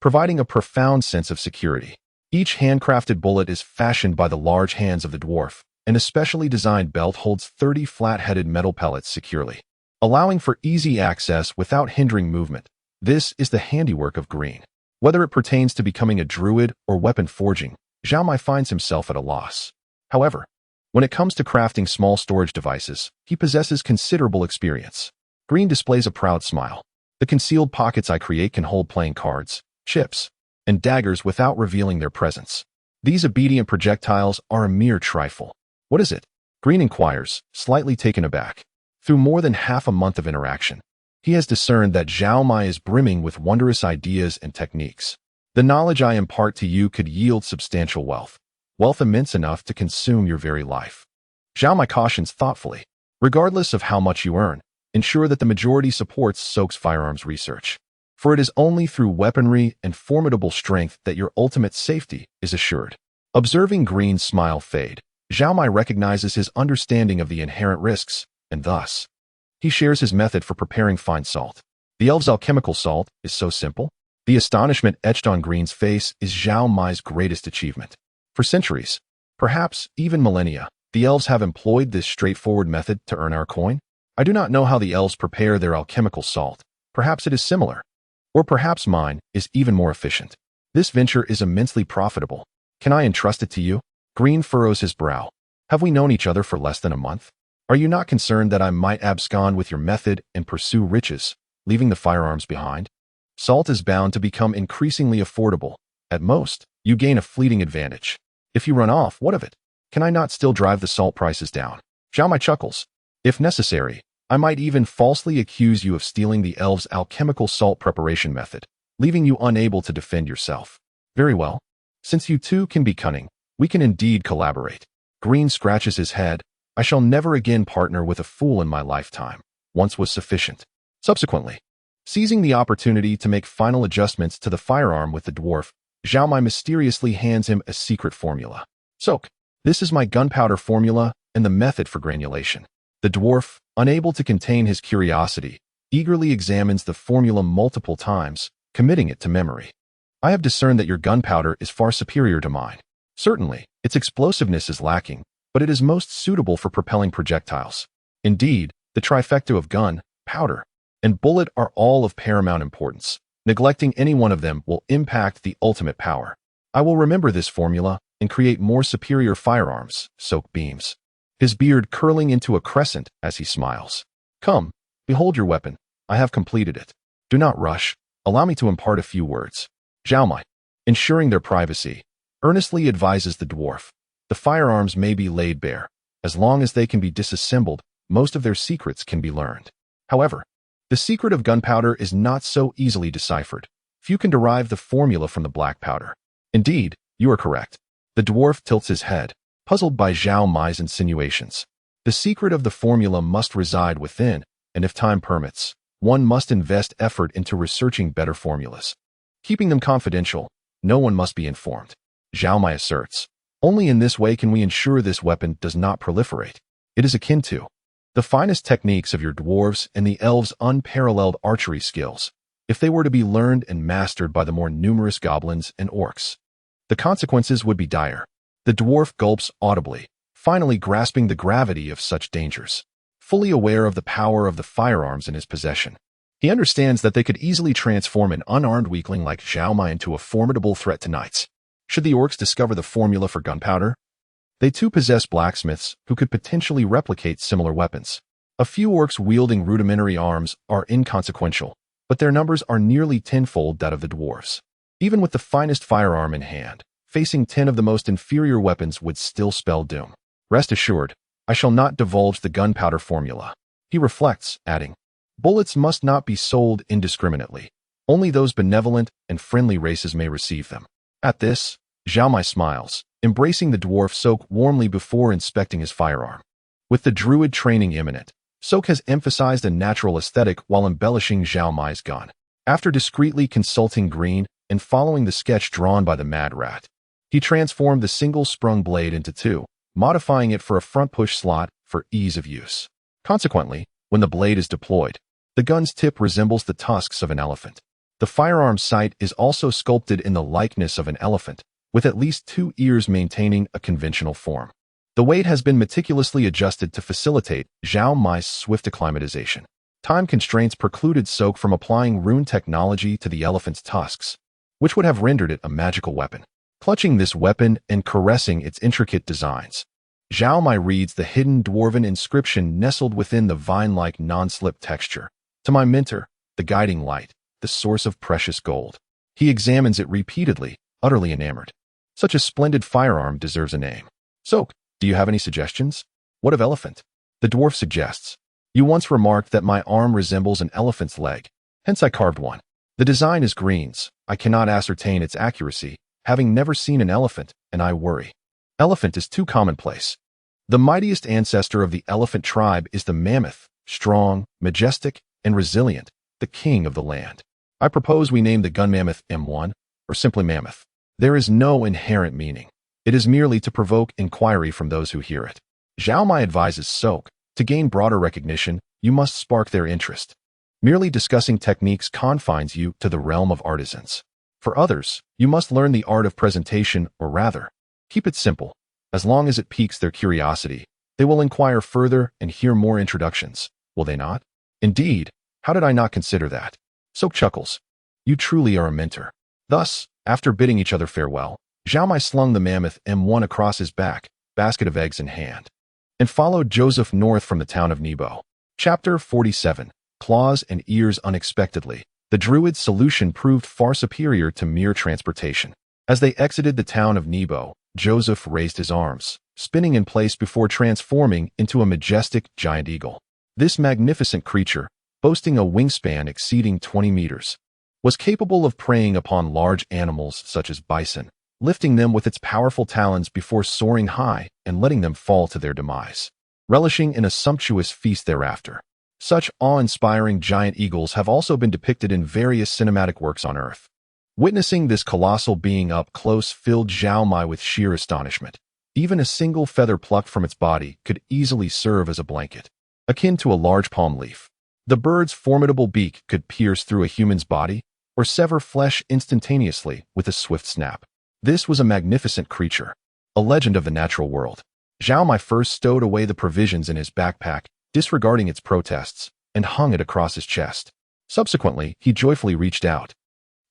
providing a profound sense of security. Each handcrafted bullet is fashioned by the large hands of the dwarf. An especially designed belt holds 30 flat-headed metal pellets securely, allowing for easy access without hindering movement. This is the handiwork of Green. Whether it pertains to becoming a druid or weapon forging, Zhao Mai finds himself at a loss. However, when it comes to crafting small storage devices, he possesses considerable experience. Green displays a proud smile. The concealed pockets I create can hold playing cards, chips, and daggers without revealing their presence. These obedient projectiles are a mere trifle. What is it? Green inquires, slightly taken aback. Through more than half a month of interaction, he has discerned that Zhao Mai is brimming with wondrous ideas and techniques. The knowledge I impart to you could yield substantial wealth immense enough to consume your very life. Zhao Mai cautions thoughtfully. Regardless of how much you earn, ensure that the majority supports Soak's firearms research. For it is only through weaponry and formidable strength that your ultimate safety is assured. Observing Green's smile fade, Zhao Mai recognizes his understanding of the inherent risks, and thus, he shares his method for preparing fine salt. The elves' alchemical salt is so simple. The astonishment etched on Green's face is Zhao Mai's greatest achievement. For centuries, perhaps even millennia, the elves have employed this straightforward method to earn our coin. I do not know how the elves prepare their alchemical salt. Perhaps it is similar. Or perhaps mine is even more efficient. This venture is immensely profitable. Can I entrust it to you? Green furrows his brow. Have we known each other for less than a month? Are you not concerned that I might abscond with your method and pursue riches, leaving the firearms behind? Salt is bound to become increasingly affordable. At most, you gain a fleeting advantage. If you run off, what of it? Can I not still drive the salt prices down? Zhao Mai chuckles. If necessary, I might even falsely accuse you of stealing the elves' alchemical salt preparation method, leaving you unable to defend yourself. Very well. Since you two can be cunning, we can indeed collaborate. Green scratches his head. I shall never again partner with a fool in my lifetime. Once was sufficient. Subsequently, seizing the opportunity to make final adjustments to the firearm with the dwarf, Zhao Mai mysteriously hands him a secret formula. Soak. This is my gunpowder formula and the method for granulation. The dwarf, unable to contain his curiosity, eagerly examines the formula multiple times, committing it to memory. I have discerned that your gunpowder is far superior to mine. Certainly, its explosiveness is lacking, but it is most suitable for propelling projectiles. Indeed, the trifecta of gun, powder, and bullet are all of paramount importance. Neglecting any one of them will impact the ultimate power. I will remember this formula and create more superior firearms, Soak beams, his beard curling into a crescent as he smiles. Come, behold your weapon. I have completed it. Do not rush. Allow me to impart a few words. Zhao Mai, ensuring their privacy, earnestly advises the dwarf. The firearms may be laid bare. As long as they can be disassembled, most of their secrets can be learned. However, the secret of gunpowder is not so easily deciphered. Few can derive the formula from the black powder. Indeed, you are correct. The dwarf tilts his head, puzzled by Zhao Mai's insinuations. The secret of the formula must reside within, and if time permits, one must invest effort into researching better formulas. Keeping them confidential, no one must be informed. Zhao Mai asserts. Only in this way can we ensure this weapon does not proliferate. It is akin to the finest techniques of your dwarves and the elves' unparalleled archery skills, if they were to be learned and mastered by the more numerous goblins and orcs. The consequences would be dire. The dwarf gulps audibly, finally grasping the gravity of such dangers. Fully aware of the power of the firearms in his possession, he understands that they could easily transform an unarmed weakling like Zhao Mai into a formidable threat to knights. Should the orcs discover the formula for gunpowder, they too possess blacksmiths who could potentially replicate similar weapons. A few orcs wielding rudimentary arms are inconsequential, but their numbers are nearly tenfold that of the dwarves. Even with the finest firearm in hand, facing 10 of the most inferior weapons would still spell doom. Rest assured, I shall not divulge the gunpowder formula. He reflects, adding, bullets must not be sold indiscriminately. Only those benevolent and friendly races may receive them. At this, Zhao Mai smiles, embracing the dwarf Sok warmly before inspecting his firearm. With the druid training imminent, Sok has emphasized a natural aesthetic while embellishing Zhao Mai's gun. After discreetly consulting Green and following the sketch drawn by the Mad Rat, he transformed the single-sprung blade into two, modifying it for a front push slot for ease of use. Consequently, when the blade is deployed, the gun's tip resembles the tusks of an elephant. The firearm sight is also sculpted in the likeness of an elephant, with at least 2 ears maintaining a conventional form. The weight has been meticulously adjusted to facilitate Zhao Mai's swift acclimatization. Time constraints precluded Sok from applying rune technology to the elephant's tusks, which would have rendered it a magical weapon. Clutching this weapon and caressing its intricate designs, Zhao Mai reads the hidden dwarven inscription nestled within the vine-like non-slip texture. To my mentor, the guiding light, the source of precious gold. He examines it repeatedly, utterly enamored. Such a splendid firearm deserves a name. Sok, do you have any suggestions? What of elephant? The dwarf suggests. You once remarked that my arm resembles an elephant's leg, hence I carved one. The design is Green's. I cannot ascertain its accuracy, having never seen an elephant, and I worry. Elephant is too commonplace. The mightiest ancestor of the elephant tribe is the mammoth, strong, majestic, and resilient, the king of the land. I propose we name the gun mammoth M1, or simply mammoth. There is no inherent meaning. It is merely to provoke inquiry from those who hear it. Zhao Mai advises Sok, to gain broader recognition, you must spark their interest. Merely discussing techniques confines you to the realm of artisans. For others, you must learn the art of presentation, or rather, keep it simple. As long as it piques their curiosity, they will inquire further and hear more introductions, will they not? Indeed, how did I not consider that? Sok chuckles. You truly are a mentor. Thus, after bidding each other farewell, Zhao Mai slung the mammoth M1 across his back, basket of eggs in hand, and followed Joseph north from the town of Nebo. Chapter 47. Claws and Ears. Unexpectedly, the druid's solution proved far superior to mere transportation. As they exited the town of Nebo, Joseph raised his arms, spinning in place before transforming into a majestic giant eagle. This magnificent creature, boasting a wingspan exceeding 20 meters, was capable of preying upon large animals such as bison, lifting them with its powerful talons before soaring high and letting them fall to their demise, relishing in a sumptuous feast thereafter. Such awe-inspiring giant eagles have also been depicted in various cinematic works on Earth. Witnessing this colossal being up close filled Zhao Mai with sheer astonishment. Even a single feather plucked from its body could easily serve as a blanket, akin to a large palm leaf. The bird's formidable beak could pierce through a human's body or sever flesh instantaneously with a swift snap. This was a magnificent creature, a legend of the natural world. Zhao Mai first stowed away the provisions in his backpack, disregarding its protests, and hung it across his chest. Subsequently, he joyfully reached out,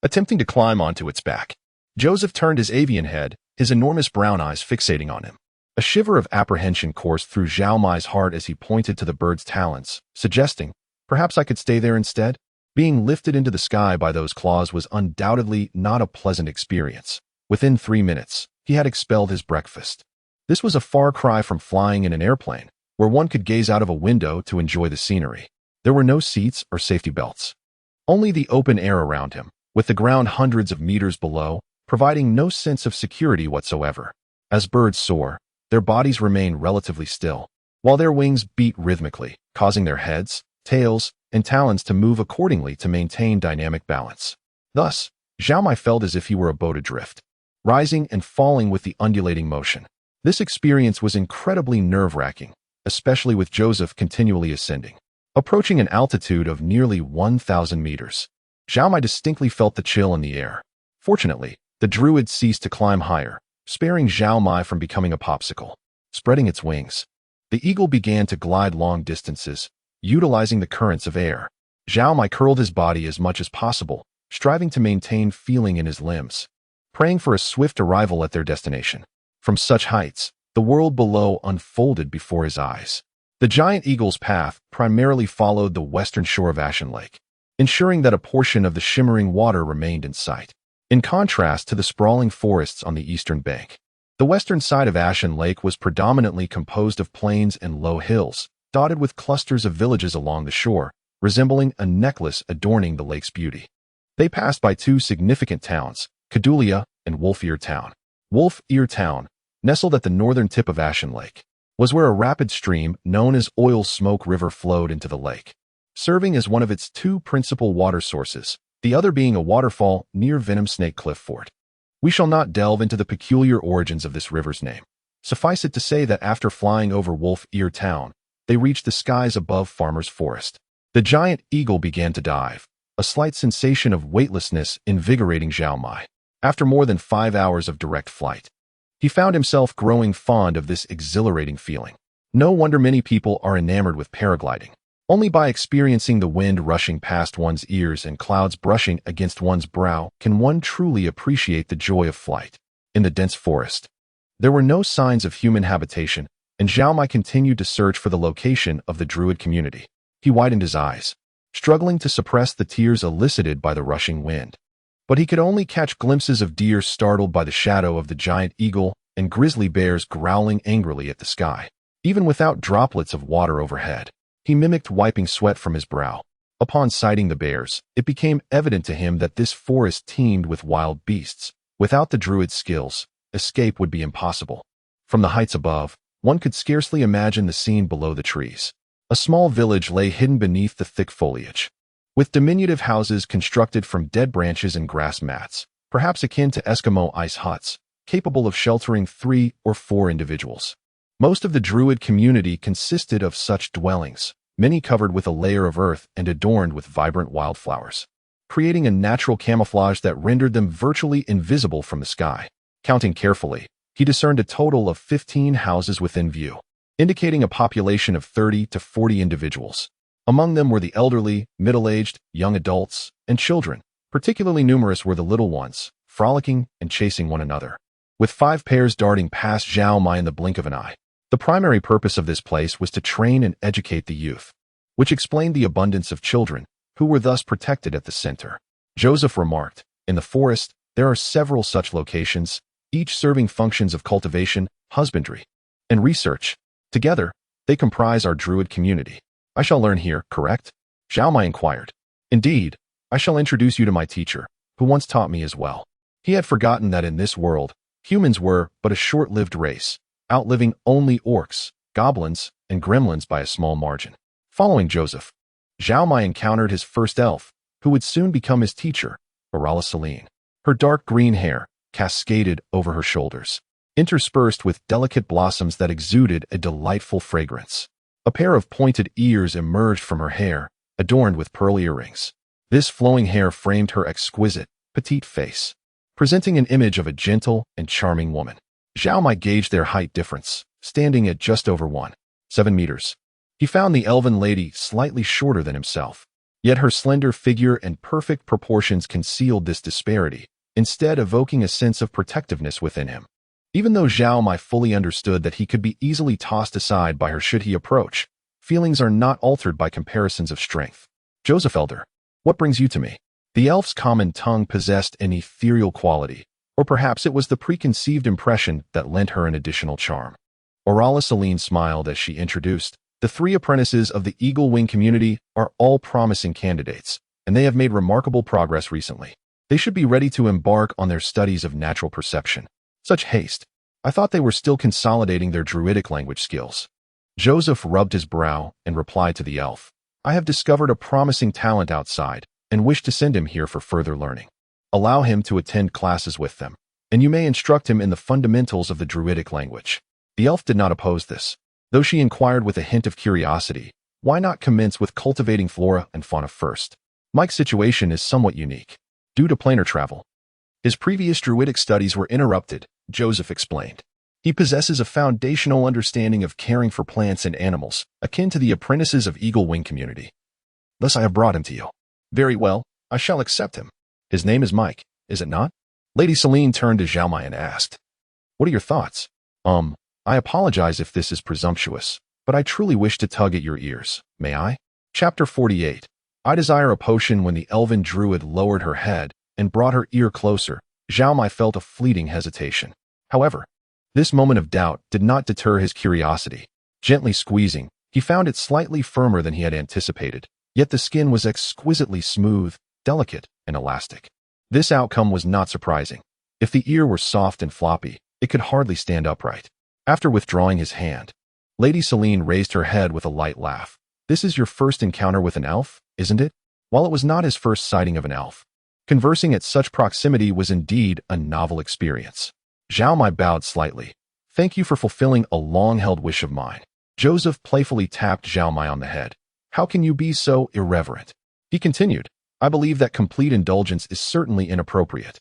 attempting to climb onto its back. Joseph turned his avian head, his enormous brown eyes fixating on him. A shiver of apprehension coursed through Zhao Mai's heart as he pointed to the bird's talons, suggesting, perhaps I could stay there instead? Being lifted into the sky by those claws was undoubtedly not a pleasant experience. Within 3 minutes, he had expelled his breakfast. This was a far cry from flying in an airplane, where one could gaze out of a window to enjoy the scenery. There were no seats or safety belts. Only the open air around him, with the ground hundreds of meters below, providing no sense of security whatsoever. As birds soar, their bodies remain relatively still, while their wings beat rhythmically, causing their heads, tails, and talons to move accordingly to maintain dynamic balance. Thus, Zhao Mai felt as if he were a boat adrift. rising and falling with the undulating motion. This experience was incredibly nerve-wracking, especially with Joseph continually ascending. Approaching an altitude of nearly 1,000 meters, Zhao Mai distinctly felt the chill in the air. Fortunately, the druid ceased to climb higher, sparing Zhao Mai from becoming a popsicle. Spreading its wings, the eagle began to glide long distances, utilizing the currents of air. Zhao Mai curled his body as much as possible, striving to maintain feeling in his limbs, praying for a swift arrival at their destination. From such heights, the world below unfolded before his eyes. The giant eagle's path primarily followed the western shore of Ashen Lake, ensuring that a portion of the shimmering water remained in sight. In contrast to the sprawling forests on the eastern bank, the western side of Ashen Lake was predominantly composed of plains and low hills, dotted with clusters of villages along the shore, resembling a necklace adorning the lake's beauty. They passed by two significant towns, Cadulia and Wolf Ear Town. Wolf Ear Town, nestled at the northern tip of Ashen Lake, was where a rapid stream known as Oil Smoke River flowed into the lake, serving as one of its two principal water sources, the other being a waterfall near Venom Snake Cliff Fort. We shall not delve into the peculiar origins of this river's name. Suffice it to say that after flying over Wolf Ear Town, they reached the skies above Farmer's Forest. The giant eagle began to dive, a slight sensation of weightlessness invigorating Zhao Mai. After more than 5 hours of direct flight, he found himself growing fond of this exhilarating feeling. No wonder many people are enamored with paragliding. Only by experiencing the wind rushing past one's ears and clouds brushing against one's brow can one truly appreciate the joy of flight. In the dense forest, there were no signs of human habitation, and Zhao Mai continued to search for the location of the druid community. He widened his eyes, struggling to suppress the tears elicited by the rushing wind. But he could only catch glimpses of deer startled by the shadow of the giant eagle and grizzly bears growling angrily at the sky. Even without droplets of water overhead, he mimicked wiping sweat from his brow. Upon sighting the bears, it became evident to him that this forest teemed with wild beasts. Without the druid's skills, escape would be impossible. From the heights above, one could scarcely imagine the scene below the trees. A small village lay hidden beneath the thick foliage, with diminutive houses constructed from dead branches and grass mats, perhaps akin to Eskimo ice huts, capable of sheltering 3 or 4 individuals. Most of the druid community consisted of such dwellings, many covered with a layer of earth and adorned with vibrant wildflowers, creating a natural camouflage that rendered them virtually invisible from the sky. Counting carefully, he discerned a total of 15 houses within view, indicating a population of 30 to 40 individuals. Among them were the elderly, middle-aged, young adults, and children. Particularly numerous were the little ones, frolicking and chasing one another, with 5 pairs darting past Zhao Mai in the blink of an eye. The primary purpose of this place was to train and educate the youth, which explained the abundance of children, who were thus protected at the center. Joseph remarked, in the forest, there are several such locations, each serving functions of cultivation, husbandry, and research. Together, they comprise our druid community. I shall learn here, correct? Zhao Mai inquired. Indeed, I shall introduce you to my teacher, who once taught me as well. He had forgotten that in this world, humans were but a short-lived race, outliving only orcs, goblins, and gremlins by a small margin. Following Joseph, Zhao Mai encountered his first elf, who would soon become his teacher, Celine. Her dark green hair cascaded over her shoulders, interspersed with delicate blossoms that exuded a delightful fragrance. A pair of pointed ears emerged from her hair, adorned with pearl earrings. This flowing hair framed her exquisite, petite face, presenting an image of a gentle and charming woman. Zhao Mai gauged their height difference, standing at just over 1.7 meters. He found the elven lady slightly shorter than himself, yet her slender figure and perfect proportions concealed this disparity, instead evoking a sense of protectiveness within him. Even though Zhao Mai fully understood that he could be easily tossed aside by her should he approach, feelings are not altered by comparisons of strength. Joseph Elder, what brings you to me? The elf's common tongue possessed an ethereal quality, or perhaps it was the preconceived impression that lent her an additional charm. Celine smiled as she introduced, the 3 apprentices of the Eagle Wing community are all promising candidates, and they have made remarkable progress recently. They should be ready to embark on their studies of natural perception. Such haste. I thought they were still consolidating their druidic language skills. Joseph rubbed his brow and replied to the elf, I have discovered a promising talent outside and wish to send him here for further learning. Allow him to attend classes with them. and you may instruct him in the fundamentals of the Druidic language. The elf did not oppose this. Though she inquired with a hint of curiosity, why not commence with cultivating flora and fauna first? Mike's situation is somewhat unique. Due to planar travel, his previous Druidic studies were interrupted, Joseph explained. He possesses a foundational understanding of caring for plants and animals, akin to the apprentices of Eagle Wing community. Thus I have brought him to you. Very well, I shall accept him. His name is Mike, is it not? Lady Celine turned to Zhao Mai and asked, What are your thoughts? I apologize if this is presumptuous, but I truly wish to tug at your ears. May I? Chapter 48. I desire a potion. When the elven druid lowered her head and brought her ear closer, Zhao Mai felt a fleeting hesitation. However, this moment of doubt did not deter his curiosity. Gently squeezing, he found it slightly firmer than he had anticipated, yet the skin was exquisitely smooth, delicate, and elastic. This outcome was not surprising. If the ear were soft and floppy, it could hardly stand upright. After withdrawing his hand, Lady Celine raised her head with a light laugh. This is your first encounter with an elf, isn't it? While it was not his first sighting of an elf, conversing at such proximity was indeed a novel experience. Zhao Mai bowed slightly. Thank you for fulfilling a long-held wish of mine. Joseph playfully tapped Zhao Mai on the head. How can you be so irreverent? He continued, I believe that complete indulgence is certainly inappropriate.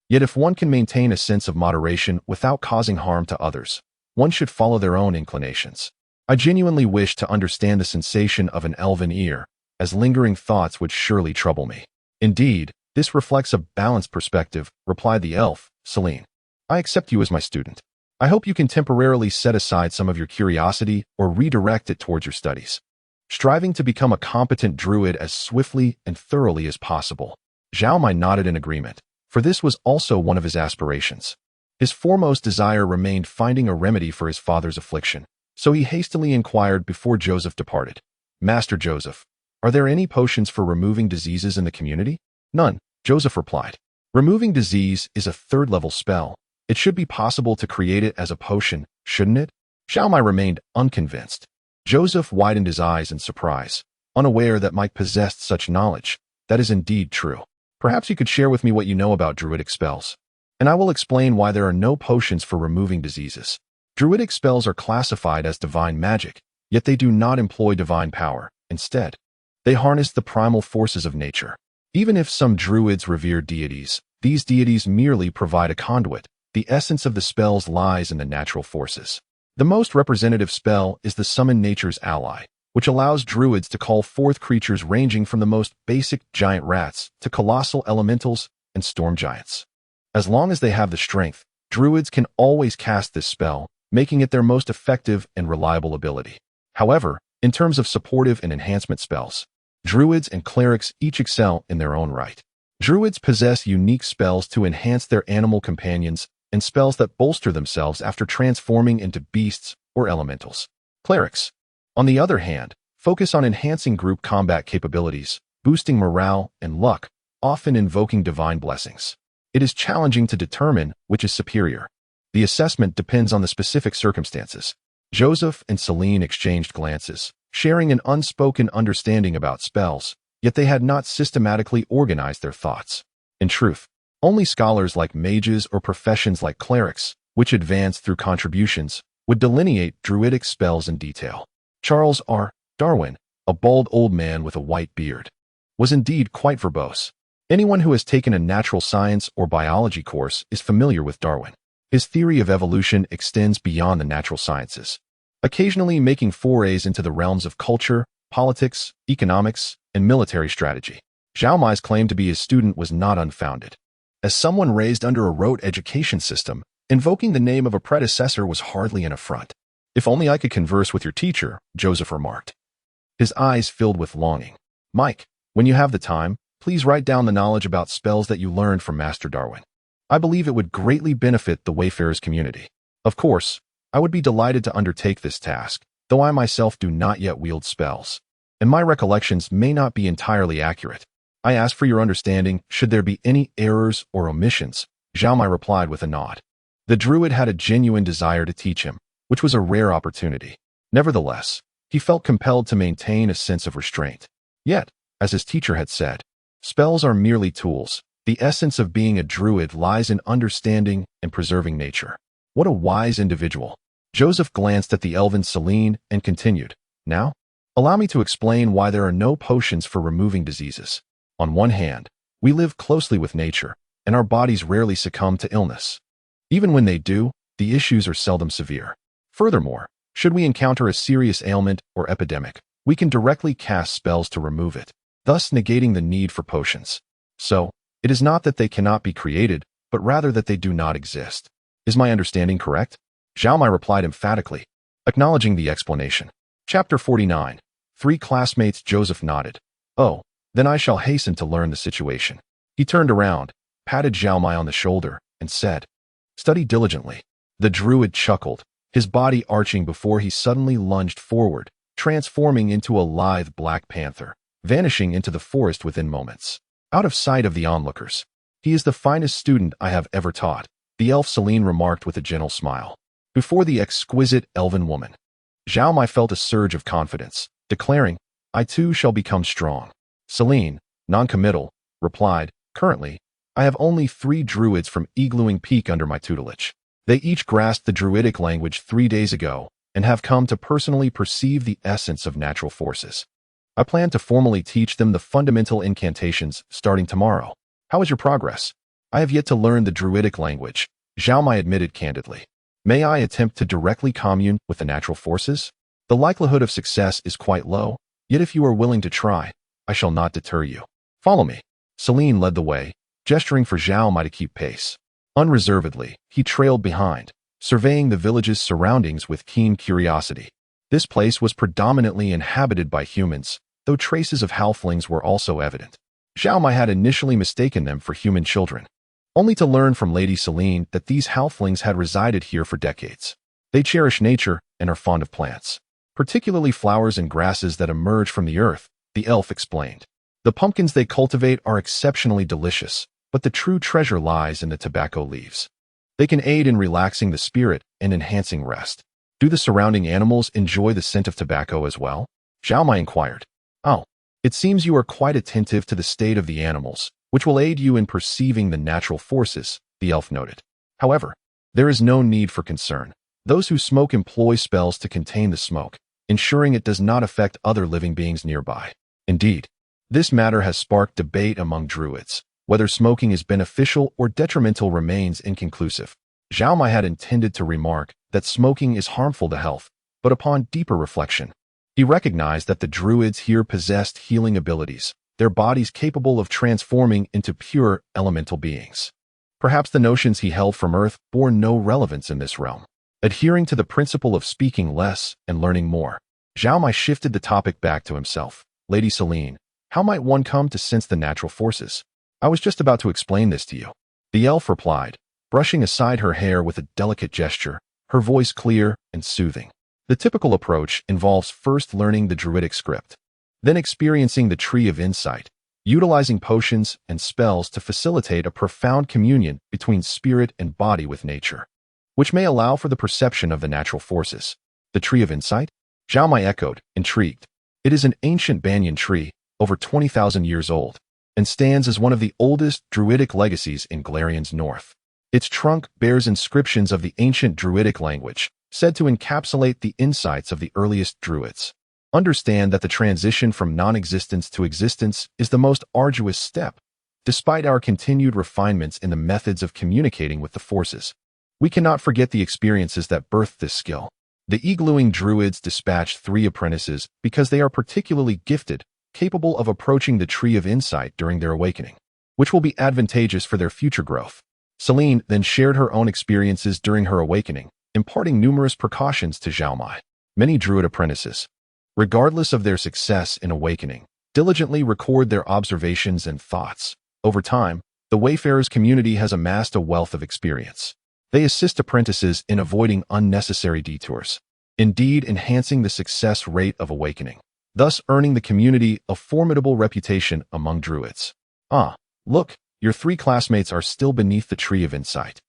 Yet if one can maintain a sense of moderation without causing harm to others, one should follow their own inclinations. I genuinely wish to understand the sensation of an elven ear, as lingering thoughts would surely trouble me. Indeed, this reflects a balanced perspective, replied the elf, Celine. I accept you as my student. I hope you can temporarily set aside some of your curiosity or redirect it towards your studies, striving to become a competent druid as swiftly and thoroughly as possible. Zhao Mai nodded in agreement, for this was also one of his aspirations. His foremost desire remained finding a remedy for his father's affliction, so he hastily inquired before Joseph departed. Master Joseph, are there any potions for removing diseases in the community? None, Joseph replied. Removing disease is a third-level spell. It should be possible to create it as a potion, shouldn't it? Zhao Mai remained unconvinced. Joseph widened his eyes in surprise, unaware that Mike possessed such knowledge. That is indeed true. Perhaps you could share with me what you know about Druidic spells, and I will explain why there are no potions for removing diseases. Druidic spells are classified as divine magic, yet they do not employ divine power. Instead, they harness the primal forces of nature. Even if some druids revere deities, these deities merely provide a conduit. The essence of the spells lies in the natural forces. The most representative spell is the Summon Nature's Ally, which allows druids to call forth creatures ranging from the most basic giant rats to colossal elementals and storm giants. As long as they have the strength, druids can always cast this spell, making it their most effective and reliable ability. However, in terms of supportive and enhancement spells, druids and clerics each excel in their own right. Druids possess unique spells to enhance their animal companions and spells that bolster themselves after transforming into beasts or elementals. Clerics, on the other hand, focus on enhancing group combat capabilities, boosting morale and luck, often invoking divine blessings. It is challenging to determine which is superior. The assessment depends on the specific circumstances. Joseph and Celine exchanged glances, sharing an unspoken understanding about spells, yet they had not systematically organized their thoughts. In truth, only scholars like mages or professions like clerics, which advance through contributions, would delineate druidic spells in detail. Charles R. Darwin, a bald old man with a white beard, was indeed quite verbose. Anyone who has taken a natural science or biology course is familiar with Darwin. His theory of evolution extends beyond the natural sciences, occasionally making forays into the realms of culture, politics, economics, and military strategy. Zhao Mai's claim to be his student was not unfounded. As someone raised under a rote education system, invoking the name of a predecessor was hardly an affront. If only I could converse with your teacher, Joseph remarked. His eyes filled with longing. Mike, when you have the time, please write down the knowledge about spells that you learned from Master Darwin. I believe it would greatly benefit the Wayfarers community. Of course, I would be delighted to undertake this task, though I myself do not yet wield spells, and my recollections may not be entirely accurate. I ask for your understanding should there be any errors or omissions. Zhao Mai replied with a nod. The druid had a genuine desire to teach him, which was a rare opportunity. Nevertheless, he felt compelled to maintain a sense of restraint. Yet, as his teacher had said, spells are merely tools, The essence of being a druid lies in understanding and preserving nature. What a wise individual. Joseph glanced at the elven Celine and continued, "Now, allow me to explain why there are no potions for removing diseases. On one hand, we live closely with nature, and our bodies rarely succumb to illness. Even when they do, the issues are seldom severe. Furthermore, should we encounter a serious ailment or epidemic, we can directly cast spells to remove it, thus negating the need for potions. So, it is not that they cannot be created, but rather that they do not exist. Is my understanding correct?" Zhao Mai replied emphatically, acknowledging the explanation. Chapter 49. 3 classmates. Joseph nodded. "Oh, then I shall hasten to learn the situation." He turned around, patted Zhao Mai on the shoulder, and said, "Study diligently." The druid chuckled, his body arching before he suddenly lunged forward, transforming into a lithe black panther, vanishing into the forest within moments, out of sight of the onlookers. "He is the finest student I have ever taught," the elf Celine remarked with a gentle smile. Before the exquisite elven woman, Zhao Mai felt a surge of confidence, declaring, "I too shall become strong." Celine, non-committal, replied, "Currently, I have only 3 druids from Iglooing Peak under my tutelage. They each grasped the druidic language 3 days ago and have come to personally perceive the essence of natural forces. I plan to formally teach them the fundamental incantations starting tomorrow. How is your progress?" "I have yet to learn the druidic language," Zhao Mai admitted candidly. "May I attempt to directly commune with the natural forces? The likelihood of success is quite low, yet if you are willing to try, I shall not deter you. Follow me." Celine led the way, gesturing for Zhao Mai to keep pace. Unreservedly, he trailed behind, surveying the village's surroundings with keen curiosity. This place was predominantly inhabited by humans, though traces of halflings were also evident. Zhao Mai had initially mistaken them for human children, only to learn from Lady Celine that these halflings had resided here for decades. They cherish nature and are fond of plants, particularly flowers and grasses that emerge from the earth, the elf explained. The pumpkins they cultivate are exceptionally delicious, but the true treasure lies in the tobacco leaves. They can aid in relaxing the spirit and enhancing rest. "Do the surrounding animals enjoy the scent of tobacco as well?" Zhao Mai inquired. "Oh, it seems you are quite attentive to the state of the animals, which will aid you in perceiving the natural forces," the elf noted. "However, there is no need for concern. Those who smoke employ spells to contain the smoke, ensuring it does not affect other living beings nearby. Indeed, this matter has sparked debate among druids. Whether smoking is beneficial or detrimental remains inconclusive." Zhao Mai had intended to remark that smoking is harmful to health, but upon deeper reflection, he recognized that the druids here possessed healing abilities, their bodies capable of transforming into pure elemental beings. Perhaps the notions he held from Earth bore no relevance in this realm. Adhering to the principle of speaking less and learning more, Zhao Mai shifted the topic back to himself. "Lady Celine, how might one come to sense the natural forces?" "I was just about to explain this to you," the elf replied, brushing aside her hair with a delicate gesture, her voice clear and soothing. "The typical approach involves first learning the druidic script, then experiencing the tree of insight, utilizing potions and spells to facilitate a profound communion between spirit and body with nature, which may allow for the perception of the natural forces." "The tree of insight?" Zhao Mai echoed, intrigued. "It is an ancient banyan tree, over 20,000 years old, and stands as one of the oldest druidic legacies in Glareon's north. Its trunk bears inscriptions of the ancient druidic language, said to encapsulate the insights of the earliest druids. Understand that the transition from non-existence to existence is the most arduous step. Despite our continued refinements in the methods of communicating with the forces, we cannot forget the experiences that birthed this skill. The Iglooing druids dispatched 3 apprentices because they are particularly gifted, capable of approaching the tree of insight during their awakening, which will be advantageous for their future growth." Celine then shared her own experiences during her awakening, imparting numerous precautions to Zhao Mai. Many druid apprentices, regardless of their success in awakening, diligently record their observations and thoughts. Over time, the Wayfarers community has amassed a wealth of experience. They assist apprentices in avoiding unnecessary detours, indeed enhancing the success rate of awakening, thus earning the community a formidable reputation among druids. "Ah, look, your 3 classmates are still beneath the tree of insight.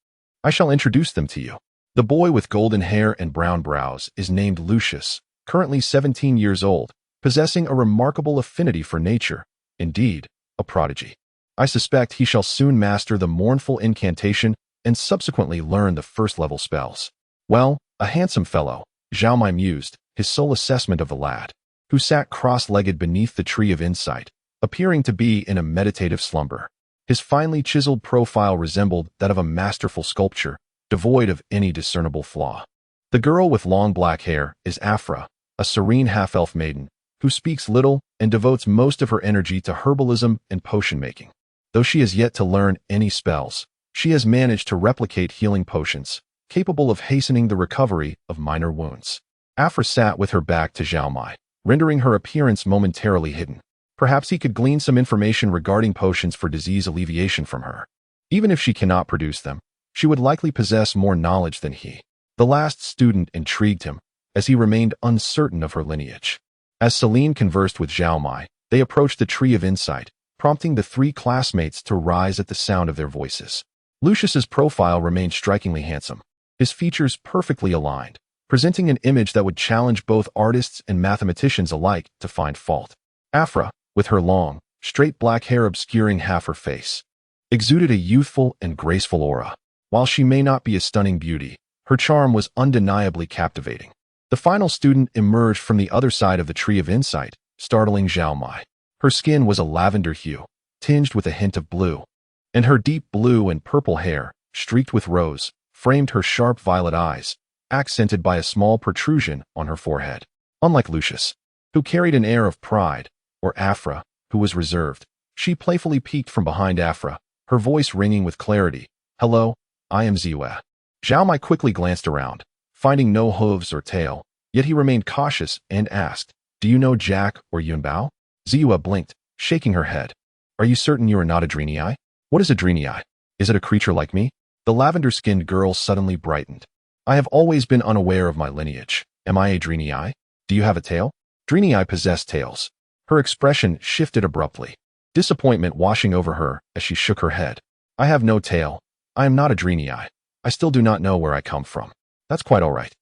I shall introduce them to you." The boy with golden hair and brown brows is named Lucius, currently 17 years old, possessing a remarkable affinity for nature, indeed, a prodigy. I suspect he shall soon master the mournful incantation and subsequently learn the first-level spells. Well, a handsome fellow, Zhao Mai mused, his sole assessment of the lad, who sat cross-legged beneath the tree of insight, appearing to be in a meditative slumber. His finely chiseled profile resembled that of a masterful sculpture, devoid of any discernible flaw. The girl with long black hair is Afra, a serene half-elf maiden, who speaks little and devotes most of her energy to herbalism and potion-making. Though she has yet to learn any spells, she has managed to replicate healing potions, capable of hastening the recovery of minor wounds. Afra sat with her back to Zhao Mai, rendering her appearance momentarily hidden. Perhaps he could glean some information regarding potions for disease alleviation from her. Even if she cannot produce them, she would likely possess more knowledge than he. The last student intrigued him, as he remained uncertain of her lineage. As Celine conversed with Zhao Mai, they approached the tree of insight, prompting the three classmates to rise at the sound of their voices. Lucius's profile remained strikingly handsome, his features perfectly aligned, presenting an image that would challenge both artists and mathematicians alike to find fault. Afra, with her long, straight black hair obscuring half her face, exuded a youthful and graceful aura. While she may not be a stunning beauty, her charm was undeniably captivating. The final student emerged from the other side of the tree of insight, startling Zhao Mai. Her skin was a lavender hue, tinged with a hint of blue, and her deep blue and purple hair, streaked with rose, framed her sharp violet eyes, accented by a small protrusion on her forehead. Unlike Lucius, who carried an air of pride, or Afra, who was reserved, she playfully peeked from behind Afra, her voice ringing with clarity. "Hello, I am Ziwa." Zhao Mai quickly glanced around, finding no hooves or tail, yet he remained cautious and asked, "Do you know Jack or Yunbao?" Ziwa blinked, shaking her head. "Are you certain you are not a Dreenii? What is a Dreenii? Is it a creature like me?" The lavender-skinned girl suddenly brightened. "I have always been unaware of my lineage. Am I a Dreenii? Do you have a tail?" Dreenii possess tails. Her expression shifted abruptly, disappointment washing over her as she shook her head. "I have no tail. I am not a Dreenii. I still do not know where I come from." "That's quite all right.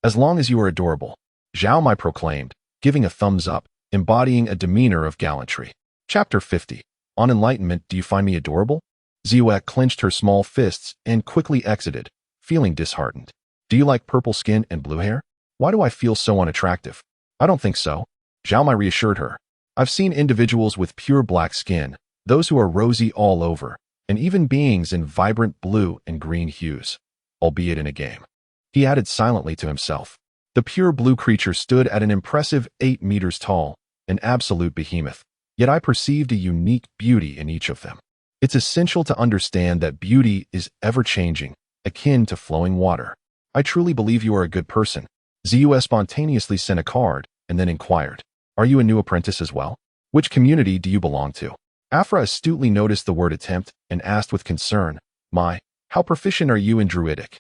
As long as you are adorable," Zhao Mai proclaimed, giving a thumbs up, embodying a demeanor of gallantry. Chapter 50. On enlightenment, do you find me adorable? Ziwa clenched her small fists and quickly exited, feeling disheartened. "Do you like purple skin and blue hair? Why do I feel so unattractive?" "I don't think so," Zhao Mai reassured her. "I've seen individuals with pure black skin, those who are rosy all over, and even beings in vibrant blue and green hues, albeit in a game." He added silently to himself. The pure blue creature stood at an impressive 8 meters tall, an absolute behemoth, yet I perceived a unique beauty in each of them. It's essential to understand that beauty is ever-changing, akin to flowing water. "I truly believe you are a good person." Ziwa spontaneously sent a card and then inquired, "Are you a new apprentice as well? Which community do you belong to?" Afra astutely noticed the word attempt and asked with concern, "Mai, how proficient are you in Druidic?"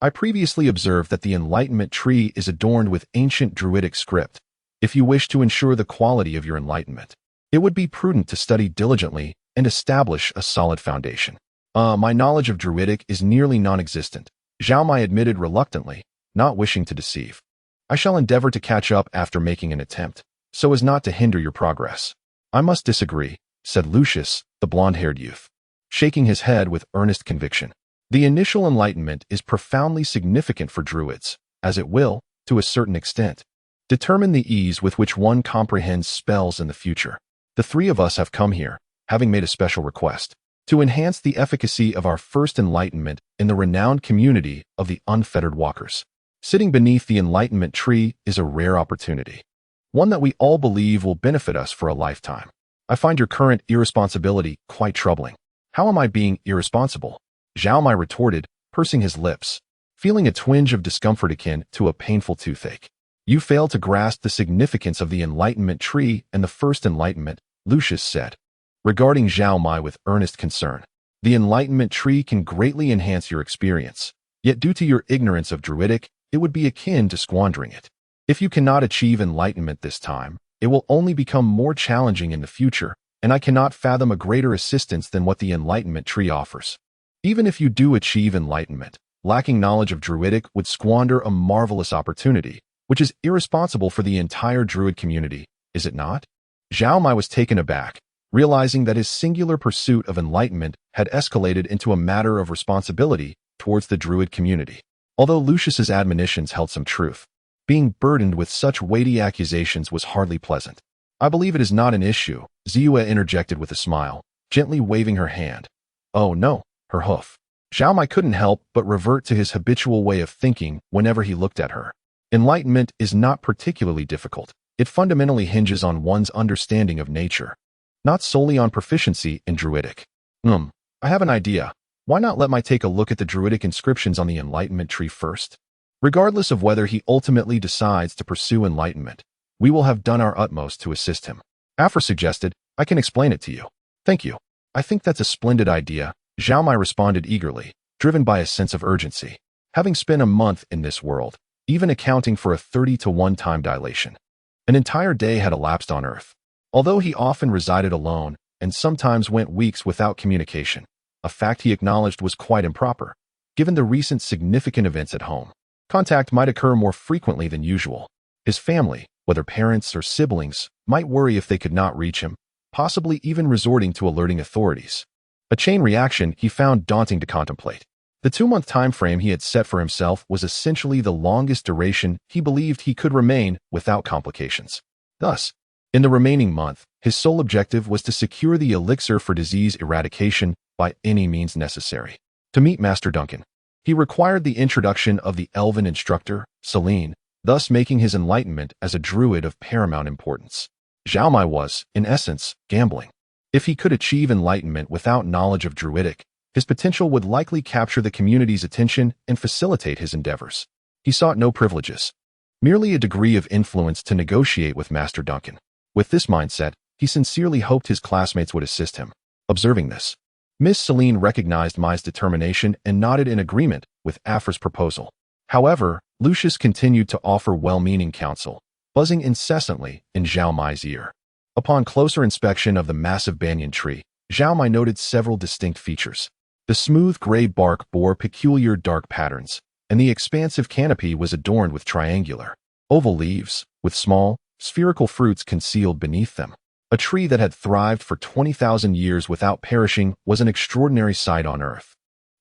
"I previously observed that the Enlightenment tree is adorned with ancient Druidic script. If you wish to ensure the quality of your enlightenment, it would be prudent to study diligently and establish a solid foundation." My knowledge of Druidic is nearly non-existent," Zhao Mai admitted reluctantly, not wishing to deceive. "I shall endeavor to catch up after making an attempt, so as not to hinder your progress." "I must disagree," said Lucius, the blonde-haired youth, shaking his head with earnest conviction. "The initial enlightenment is profoundly significant for druids, as it will, to a certain extent, determine the ease with which one comprehends spells in the future. The three of us have come here, having made a special request, to enhance the efficacy of our first enlightenment in the renowned community of the unfettered walkers. Sitting beneath the enlightenment tree is a rare opportunity, one that we all believe will benefit us for a lifetime. I find your current irresponsibility quite troubling." "How am I being irresponsible?" Zhao Mai retorted, pursing his lips, feeling a twinge of discomfort akin to a painful toothache. "You fail to grasp the significance of the enlightenment tree and the first enlightenment," Lucius said, regarding Zhao Mai with earnest concern. "The enlightenment tree can greatly enhance your experience, yet due to your ignorance of Druidic, it would be akin to squandering it. If you cannot achieve enlightenment this time, it will only become more challenging in the future, and I cannot fathom a greater assistance than what the enlightenment tree offers. Even if you do achieve enlightenment, lacking knowledge of Druidic would squander a marvelous opportunity, which is irresponsible for the entire Druid community, is it not?" Zhao Mai was taken aback, realizing that his singular pursuit of enlightenment had escalated into a matter of responsibility towards the druid community. Although Lucius's admonitions held some truth, being burdened with such weighty accusations was hardly pleasant. "I believe it is not an issue," Ziyue interjected with a smile, gently waving her hand. "Oh no," her hoof. Zhao Mai couldn't help but revert to his habitual way of thinking whenever he looked at her. Enlightenment is not particularly difficult. It fundamentally hinges on one's understanding of nature, not solely on proficiency in druidic. I have an idea. Why not let Mai take a look at the druidic inscriptions on the enlightenment tree first? Regardless of whether he ultimately decides to pursue enlightenment, we will have done our utmost to assist him. Afra suggested, "I can explain it to you." "Thank you. I think that's a splendid idea," Zhao Mai responded eagerly, driven by a sense of urgency. Having spent a month in this world, even accounting for a 30-to-1 time dilation, an entire day had elapsed on Earth. Although he often resided alone and sometimes went weeks without communication, a fact he acknowledged was quite improper, given the recent significant events at home. Contact might occur more frequently than usual. His family, whether parents or siblings, might worry if they could not reach him, possibly even resorting to alerting authorities. A chain reaction he found daunting to contemplate. The 2-month time frame he had set for himself was essentially the longest duration he believed he could remain without complications. Thus, in the remaining month, his sole objective was to secure the elixir for disease eradication by any means necessary. To meet Master Duncan, he required the introduction of the elven instructor, Celine, thus making his enlightenment as a druid of paramount importance. Zhao Mai was, in essence, gambling. If he could achieve enlightenment without knowledge of druidic, his potential would likely capture the community's attention and facilitate his endeavors. He sought no privileges, merely a degree of influence to negotiate with Master Duncan. With this mindset, he sincerely hoped his classmates would assist him. Observing this, Miss Celine recognized Mai's determination and nodded in agreement with Afra's proposal. However, Lucius continued to offer well-meaning counsel, buzzing incessantly in Zhao Mai's ear. Upon closer inspection of the massive banyan tree, Zhao Mai noted several distinct features. The smooth gray bark bore peculiar dark patterns, and the expansive canopy was adorned with triangular, oval leaves, with small, spherical fruits concealed beneath them. A tree that had thrived for 20,000 years without perishing was an extraordinary sight on Earth.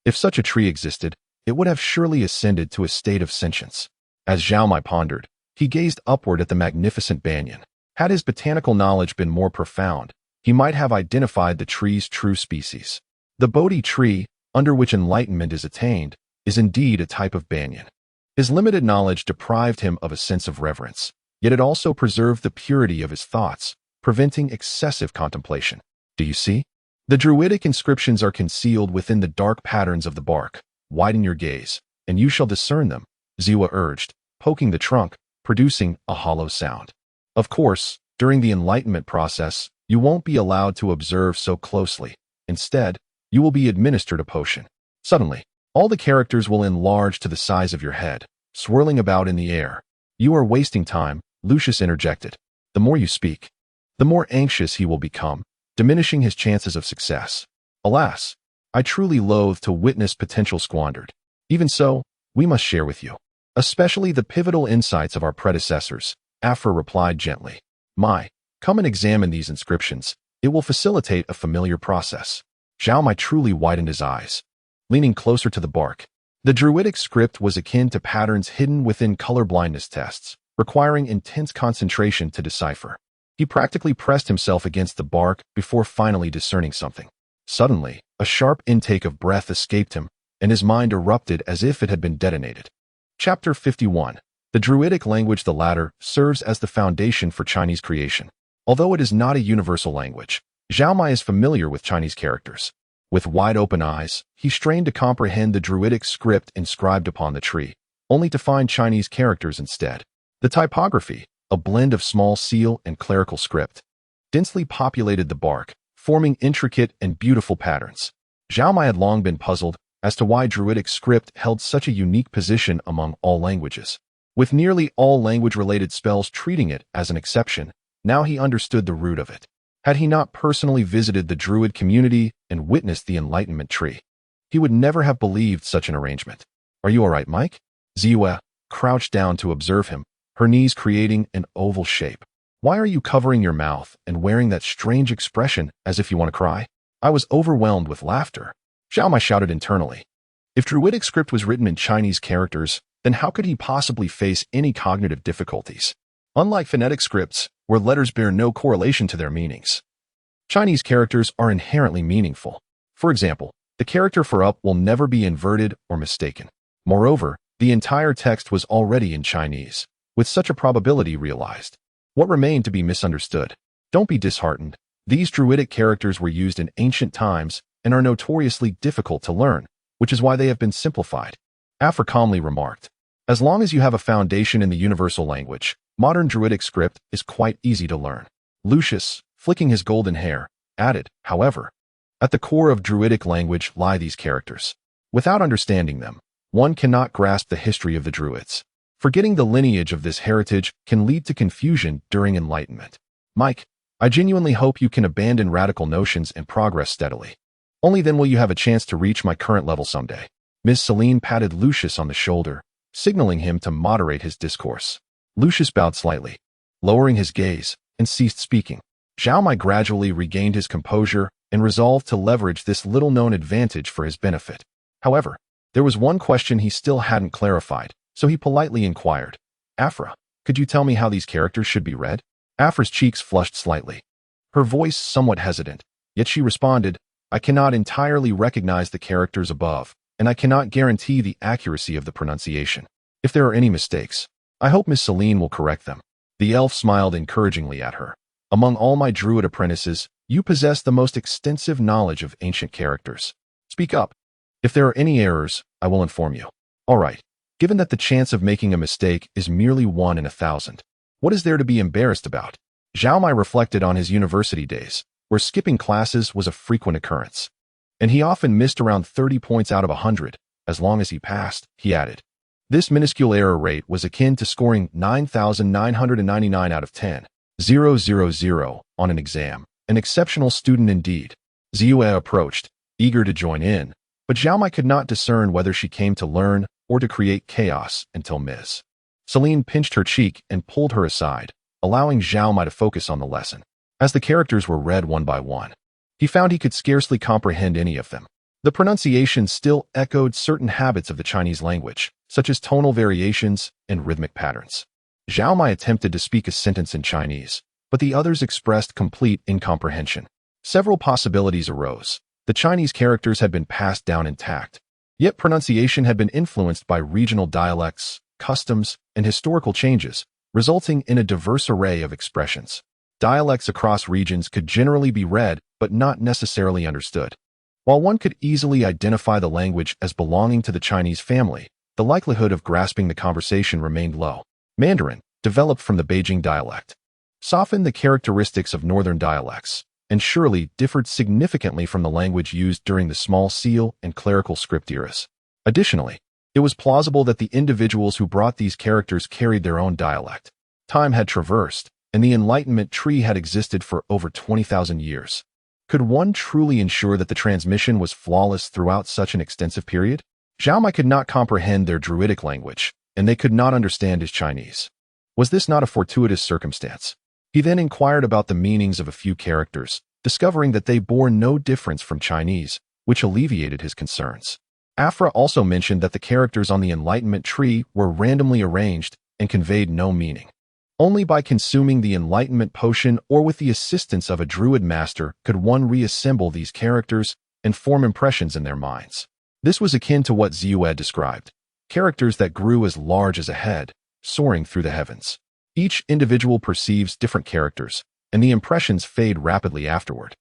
If such a tree existed, it would have surely ascended to a state of sentience. As Zhao Mai pondered, he gazed upward at the magnificent banyan. Had his botanical knowledge been more profound, he might have identified the tree's true species. The Bodhi tree, under which enlightenment is attained, is indeed a type of banyan. His limited knowledge deprived him of a sense of reverence, yet it also preserved the purity of his thoughts, preventing excessive contemplation. Do you see? The druidic inscriptions are concealed within the dark patterns of the bark. Widen your gaze, and you shall discern them, Ziyue urged, poking the trunk, producing a hollow sound. Of course, during the enlightenment process, you won't be allowed to observe so closely. Instead, you will be administered a potion. Suddenly, all the characters will enlarge to the size of your head, swirling about in the air. "You are wasting time," Lucius interjected. "The more you speak, the more anxious he will become, diminishing his chances of success. Alas, I truly loathe to witness potential squandered. Even so, we must share with you, especially the pivotal insights of our predecessors," Afra replied gently. "Mai, come and examine these inscriptions. It will facilitate a familiar process." Zhao Mai truly widened his eyes, leaning closer to the bark. The druidic script was akin to patterns hidden within colorblindness tests, requiring intense concentration to decipher. He practically pressed himself against the bark before finally discerning something. Suddenly, a sharp intake of breath escaped him, and his mind erupted as if it had been detonated. Chapter 51. The Druidic language. The latter serves as the foundation for Chinese creation. Although it is not a universal language, Zhao Mai is familiar with Chinese characters. With wide-open eyes, he strained to comprehend the Druidic script inscribed upon the tree, only to find Chinese characters instead. The typography, a blend of small seal and clerical script, densely populated the bark, forming intricate and beautiful patterns. Zhao Mai had long been puzzled as to why Druidic script held such a unique position among all languages. With nearly all language-related spells treating it as an exception, now he understood the root of it. Had he not personally visited the Druid community and witnessed the Enlightenment tree, he would never have believed such an arrangement. "Are you all right, Mike?" Ziyue crouched down to observe him, her knees creating an oval shape. Why are you covering your mouth and wearing that strange expression as if you want to cry? I was overwhelmed with laughter. Zhao Mai shouted internally. If Druidic script was written in Chinese characters, then how could he possibly face any cognitive difficulties? Unlike phonetic scripts, where letters bear no correlation to their meanings, Chinese characters are inherently meaningful. For example, the character for up will never be inverted or mistaken. Moreover, the entire text was already in Chinese, with such a probability realized. What remained to be misunderstood? Don't be disheartened. These Druidic characters were used in ancient times and are notoriously difficult to learn, which is why they have been simplified. Afra calmly remarked. As long as you have a foundation in the universal language, modern Druidic script is quite easy to learn. Lucius, flicking his golden hair, added, however, at the core of Druidic language lie these characters. Without understanding them, one cannot grasp the history of the Druids. Forgetting the lineage of this heritage can lead to confusion during enlightenment. Mike, I genuinely hope you can abandon radical notions and progress steadily. Only then will you have a chance to reach my current level someday. Ms. Celine patted Lucius on the shoulder, signaling him to moderate his discourse. Lucius bowed slightly, lowering his gaze, and ceased speaking. Zhao Mai gradually regained his composure and resolved to leverage this little-known advantage for his benefit. However, there was one question he still hadn't clarified, so he politely inquired, Afra, could you tell me how these characters should be read? Afra's cheeks flushed slightly, her voice somewhat hesitant, yet she responded, I cannot entirely recognize the characters above, and I cannot guarantee the accuracy of the pronunciation. If there are any mistakes, I hope Miss Celine will correct them. The elf smiled encouragingly at her. Among all my druid apprentices, you possess the most extensive knowledge of ancient characters. Speak up. If there are any errors, I will inform you. All right. Given that the chance of making a mistake is merely 1 in 1,000, what is there to be embarrassed about? Zhao Mai reflected on his university days, where skipping classes was a frequent occurrence. And he often missed around 30 points out of 100, as long as he passed, he added. This minuscule error rate was akin to scoring 9,999 out of 10, 000 on an exam. An exceptional student indeed. Ziyue approached, eager to join in, but Zhao Mai could not discern whether she came to learn or to create chaos until Ms. Celine pinched her cheek and pulled her aside, allowing Zhao Mai to focus on the lesson. As the characters were read one by one, he found he could scarcely comprehend any of them. The pronunciation still echoed certain habits of the Chinese language, such as tonal variations and rhythmic patterns. Zhao Mai attempted to speak a sentence in Chinese, but the others expressed complete incomprehension. Several possibilities arose. The Chinese characters had been passed down intact, yet pronunciation had been influenced by regional dialects, customs, and historical changes, resulting in a diverse array of expressions. Dialects across regions could generally be read, but not necessarily understood. While one could easily identify the language as belonging to the Chinese family, the likelihood of grasping the conversation remained low. Mandarin, developed from the Beijing dialect, softened the characteristics of northern dialects, and surely differed significantly from the language used during the small seal and clerical script eras. Additionally, it was plausible that the individuals who brought these characters carried their own dialect. Time had traversed, and the Enlightenment tree had existed for over 20,000 years. Could one truly ensure that the transmission was flawless throughout such an extensive period? Zhao Mai could not comprehend their Druidic language, and they could not understand his Chinese. Was this not a fortuitous circumstance? He then inquired about the meanings of a few characters, discovering that they bore no difference from Chinese, which alleviated his concerns. Afra also mentioned that the characters on the Enlightenment tree were randomly arranged and conveyed no meaning. Only by consuming the Enlightenment potion or with the assistance of a Druid master could one reassemble these characters and form impressions in their minds. This was akin to what Ziyue described, characters that grew as large as a head, soaring through the heavens. Each individual perceives different characters, and the impressions fade rapidly afterward,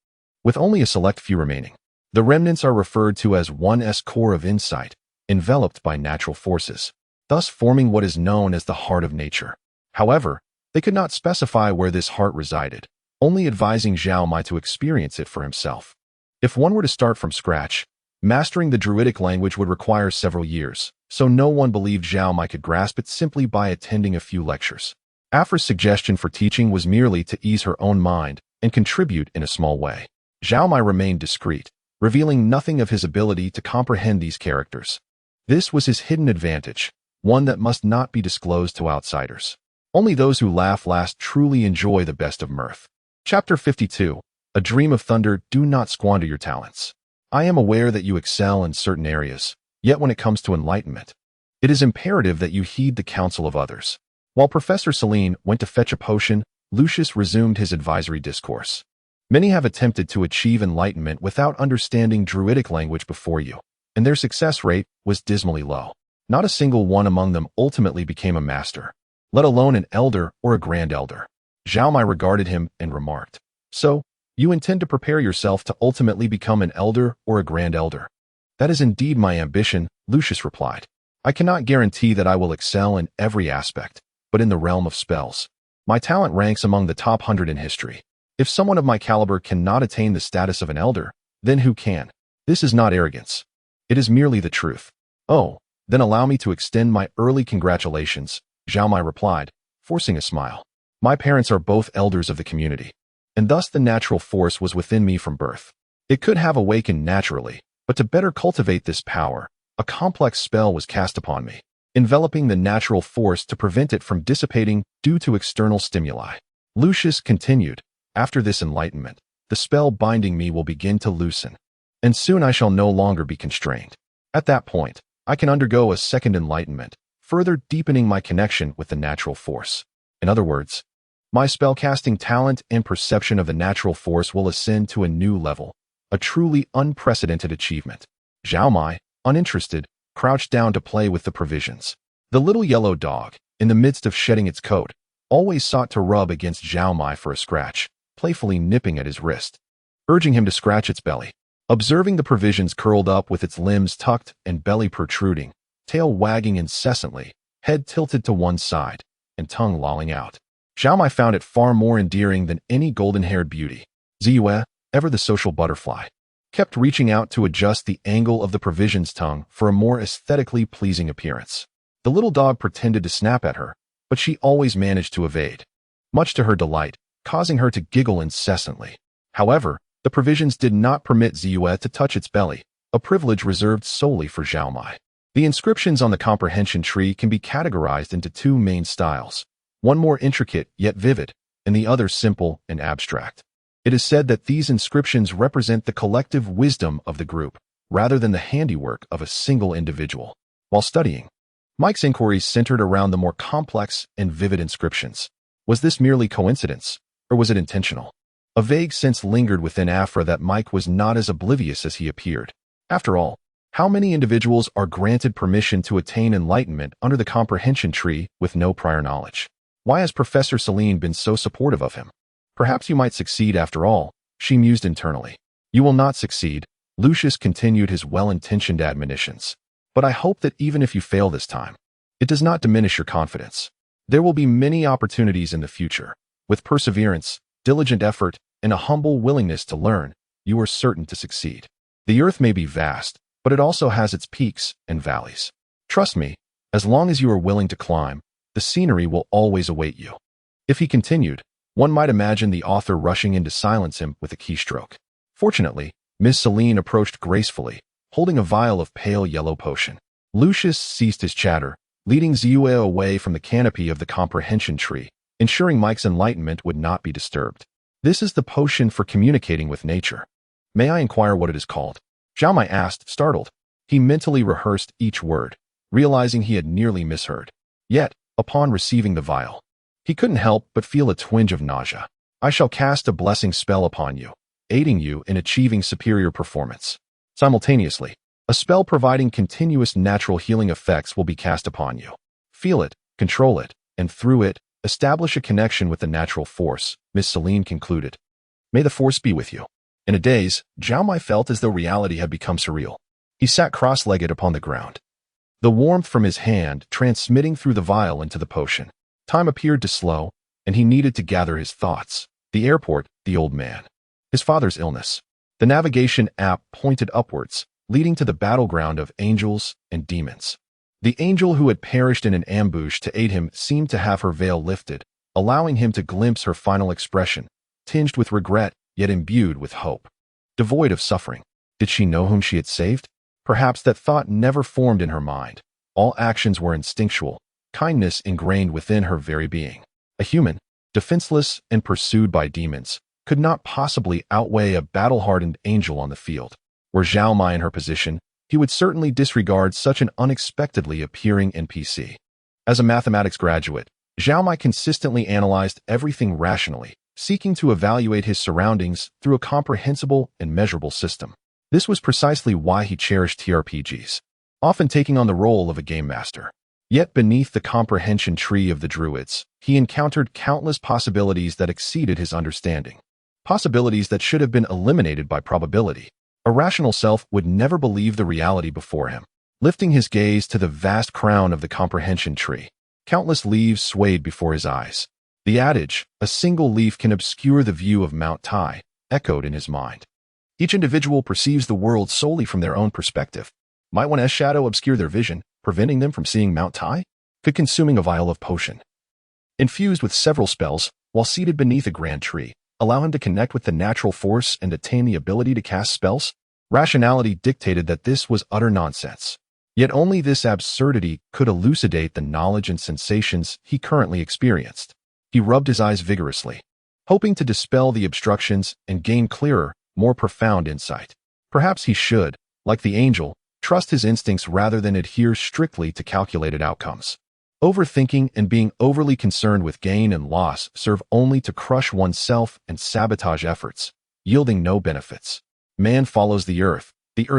with only a select few remaining. The remnants are referred to as one's core of insight, enveloped by natural forces, thus forming what is known as the heart of nature. However, they could not specify where this heart resided, only advising Zhao Mai to experience it for himself. If one were to start from scratch, mastering the Druidic language would require several years, so no one believed Zhao Mai could grasp it simply by attending a few lectures. Afra's suggestion for teaching was merely to ease her own mind and contribute in a small way. Zhao Mai remained discreet, revealing nothing of his ability to comprehend these characters. This was his hidden advantage, one that must not be disclosed to outsiders. Only those who laugh last truly enjoy the best of mirth. Chapter 52. A Dream of Thunder. Do not squander your talents. I am aware that you excel in certain areas, yet when it comes to enlightenment, it is imperative that you heed the counsel of others. While Professor Celine went to fetch a potion, Lucius resumed his advisory discourse. Many have attempted to achieve enlightenment without understanding Druidic language before you, and their success rate was dismally low. Not a single one among them ultimately became a master, let alone an elder or a grand elder. Zhao Mai regarded him and remarked, "So, you intend to prepare yourself to ultimately become an elder or a grand elder?" "That is indeed my ambition," Lucius replied. "I cannot guarantee that I will excel in every aspect, but in the realm of spells, my talent ranks among the top 100 in history. If someone of my caliber cannot attain the status of an elder, then who can? This is not arrogance. It is merely the truth." "Oh, then allow me to extend my early congratulations," Zhao Mai replied, forcing a smile. "My parents are both elders of the community, and thus the natural force was within me from birth. It could have awakened naturally, but to better cultivate this power, a complex spell was cast upon me, enveloping the natural force to prevent it from dissipating due to external stimuli." Lucius continued, "After this enlightenment, the spell binding me will begin to loosen, and soon I shall no longer be constrained. At that point, I can undergo a second enlightenment, further deepening my connection with the natural force. In other words, my spellcasting talent and perception of the natural force will ascend to a new level, a truly unprecedented achievement." Zhao Mai, uninterested, crouched down to play with the provisions. The little yellow dog, in the midst of shedding its coat, always sought to rub against Zhao Mai for a scratch, playfully nipping at his wrist, urging him to scratch its belly. Observing the provisions curled up with its limbs tucked and belly protruding, tail wagging incessantly, head tilted to one side, and tongue lolling out, Zhao Mai found it far more endearing than any golden-haired beauty. Ziyue, ever the social butterfly, kept reaching out to adjust the angle of the provision's tongue for a more aesthetically pleasing appearance. The little dog pretended to snap at her, but she always managed to evade, much to her delight, causing her to giggle incessantly. However, the provisions did not permit Ziyue to touch its belly, a privilege reserved solely for Zhao Mai. The inscriptions on the comprehension tree can be categorized into two main styles, one more intricate yet vivid, and the other simple and abstract. It is said that these inscriptions represent the collective wisdom of the group, rather than the handiwork of a single individual. While studying, Mike's inquiries centered around the more complex and vivid inscriptions. Was this merely coincidence, or was it intentional? A vague sense lingered within Afra that Mike was not as oblivious as he appeared. After all, how many individuals are granted permission to attain enlightenment under the comprehension tree with no prior knowledge? Why has Professor Celine been so supportive of him? Perhaps you might succeed after all, she mused internally. You will not succeed, Lucius continued his well-intentioned admonitions. But I hope that even if you fail this time, it does not diminish your confidence. There will be many opportunities in the future. With perseverance, diligent effort, and a humble willingness to learn, you are certain to succeed. The earth may be vast, but it also has its peaks and valleys. Trust me, as long as you are willing to climb, the scenery will always await you. If he continued, one might imagine the author rushing in to silence him with a keystroke. Fortunately, Miss Celine approached gracefully, holding a vial of pale yellow potion. Lucius ceased his chatter, leading Ziyue away from the canopy of the comprehension tree, ensuring Mike's enlightenment would not be disturbed. This is the potion for communicating with nature. May I inquire what it is called? Zhao Mai asked, startled. He mentally rehearsed each word, realizing he had nearly misheard. Yet, upon receiving the vial, he couldn't help but feel a twinge of nausea. I shall cast a blessing spell upon you, aiding you in achieving superior performance. Simultaneously, a spell providing continuous natural healing effects will be cast upon you. Feel it, control it, and through it, establish a connection with the natural force, Miss Celine concluded. May the force be with you. In a daze, Zhao Mai felt as though reality had become surreal. He sat cross-legged upon the ground, the warmth from his hand transmitting through the vial into the potion. Time appeared to slow, and he needed to gather his thoughts. The airport, the old man, his father's illness. The navigation app pointed upwards, leading to the battleground of angels and demons. The angel who had perished in an ambush to aid him seemed to have her veil lifted, allowing him to glimpse her final expression, tinged with regret, yet imbued with hope. Devoid of suffering. Did she know whom she had saved? Perhaps that thought never formed in her mind. All actions were instinctual, kindness ingrained within her very being. A human, defenseless and pursued by demons, could not possibly outweigh a battle-hardened angel on the field. Were Zhao Mai in her position, he would certainly disregard such an unexpectedly appearing NPC. As a mathematics graduate, Zhao Mai consistently analyzed everything rationally, seeking to evaluate his surroundings through a comprehensible and measurable system. This was precisely why he cherished TRPGs, often taking on the role of a game master. Yet beneath the comprehension tree of the druids, he encountered countless possibilities that exceeded his understanding. Possibilities that should have been eliminated by probability. A rational self would never believe the reality before him. Lifting his gaze to the vast crown of the comprehension tree, countless leaves swayed before his eyes. The adage, "a single leaf can obscure the view of Mount Tai," echoed in his mind. Each individual perceives the world solely from their own perspective. Might one shadow obscure their vision, preventing them from seeing Mount Tai? Could consuming a vial of potion, infused with several spells, while seated beneath a grand tree, allow him to connect with the natural force and attain the ability to cast spells? Rationality dictated that this was utter nonsense. Yet only this absurdity could elucidate the knowledge and sensations he currently experienced. He rubbed his eyes vigorously, hoping to dispel the obstructions and gain clearer, more profound insight. Perhaps he should, like the angel, trust his instincts rather than adhere strictly to calculated outcomes. Overthinking and being overly concerned with gain and loss serve only to crush oneself and sabotage efforts, yielding no benefits. Man follows the earth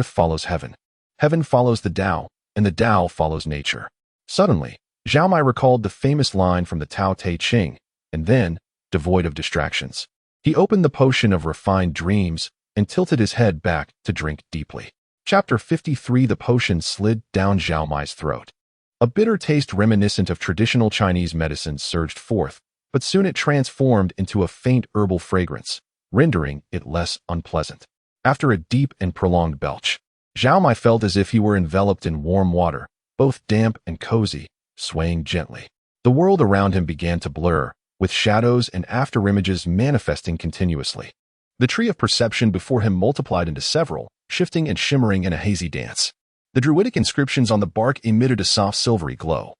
follows heaven. Heaven follows the Tao, and the Tao follows nature. Suddenly, Zhao Mai recalled the famous line from the Tao Te Ching, and then, devoid of distractions, he opened the potion of refined dreams and tilted his head back to drink deeply. Chapter 53. The potion slid down Zhao Mai's throat. A bitter taste reminiscent of traditional Chinese medicine surged forth, but soon it transformed into a faint herbal fragrance, rendering it less unpleasant. After a deep and prolonged belch, Zhao Mai felt as if he were enveloped in warm water, both damp and cozy, swaying gently. The world around him began to blur, with shadows and afterimages manifesting continuously. The tree of perception before him multiplied into several, shifting and shimmering in a hazy dance. The druidic inscriptions on the bark emitted a soft silvery glow,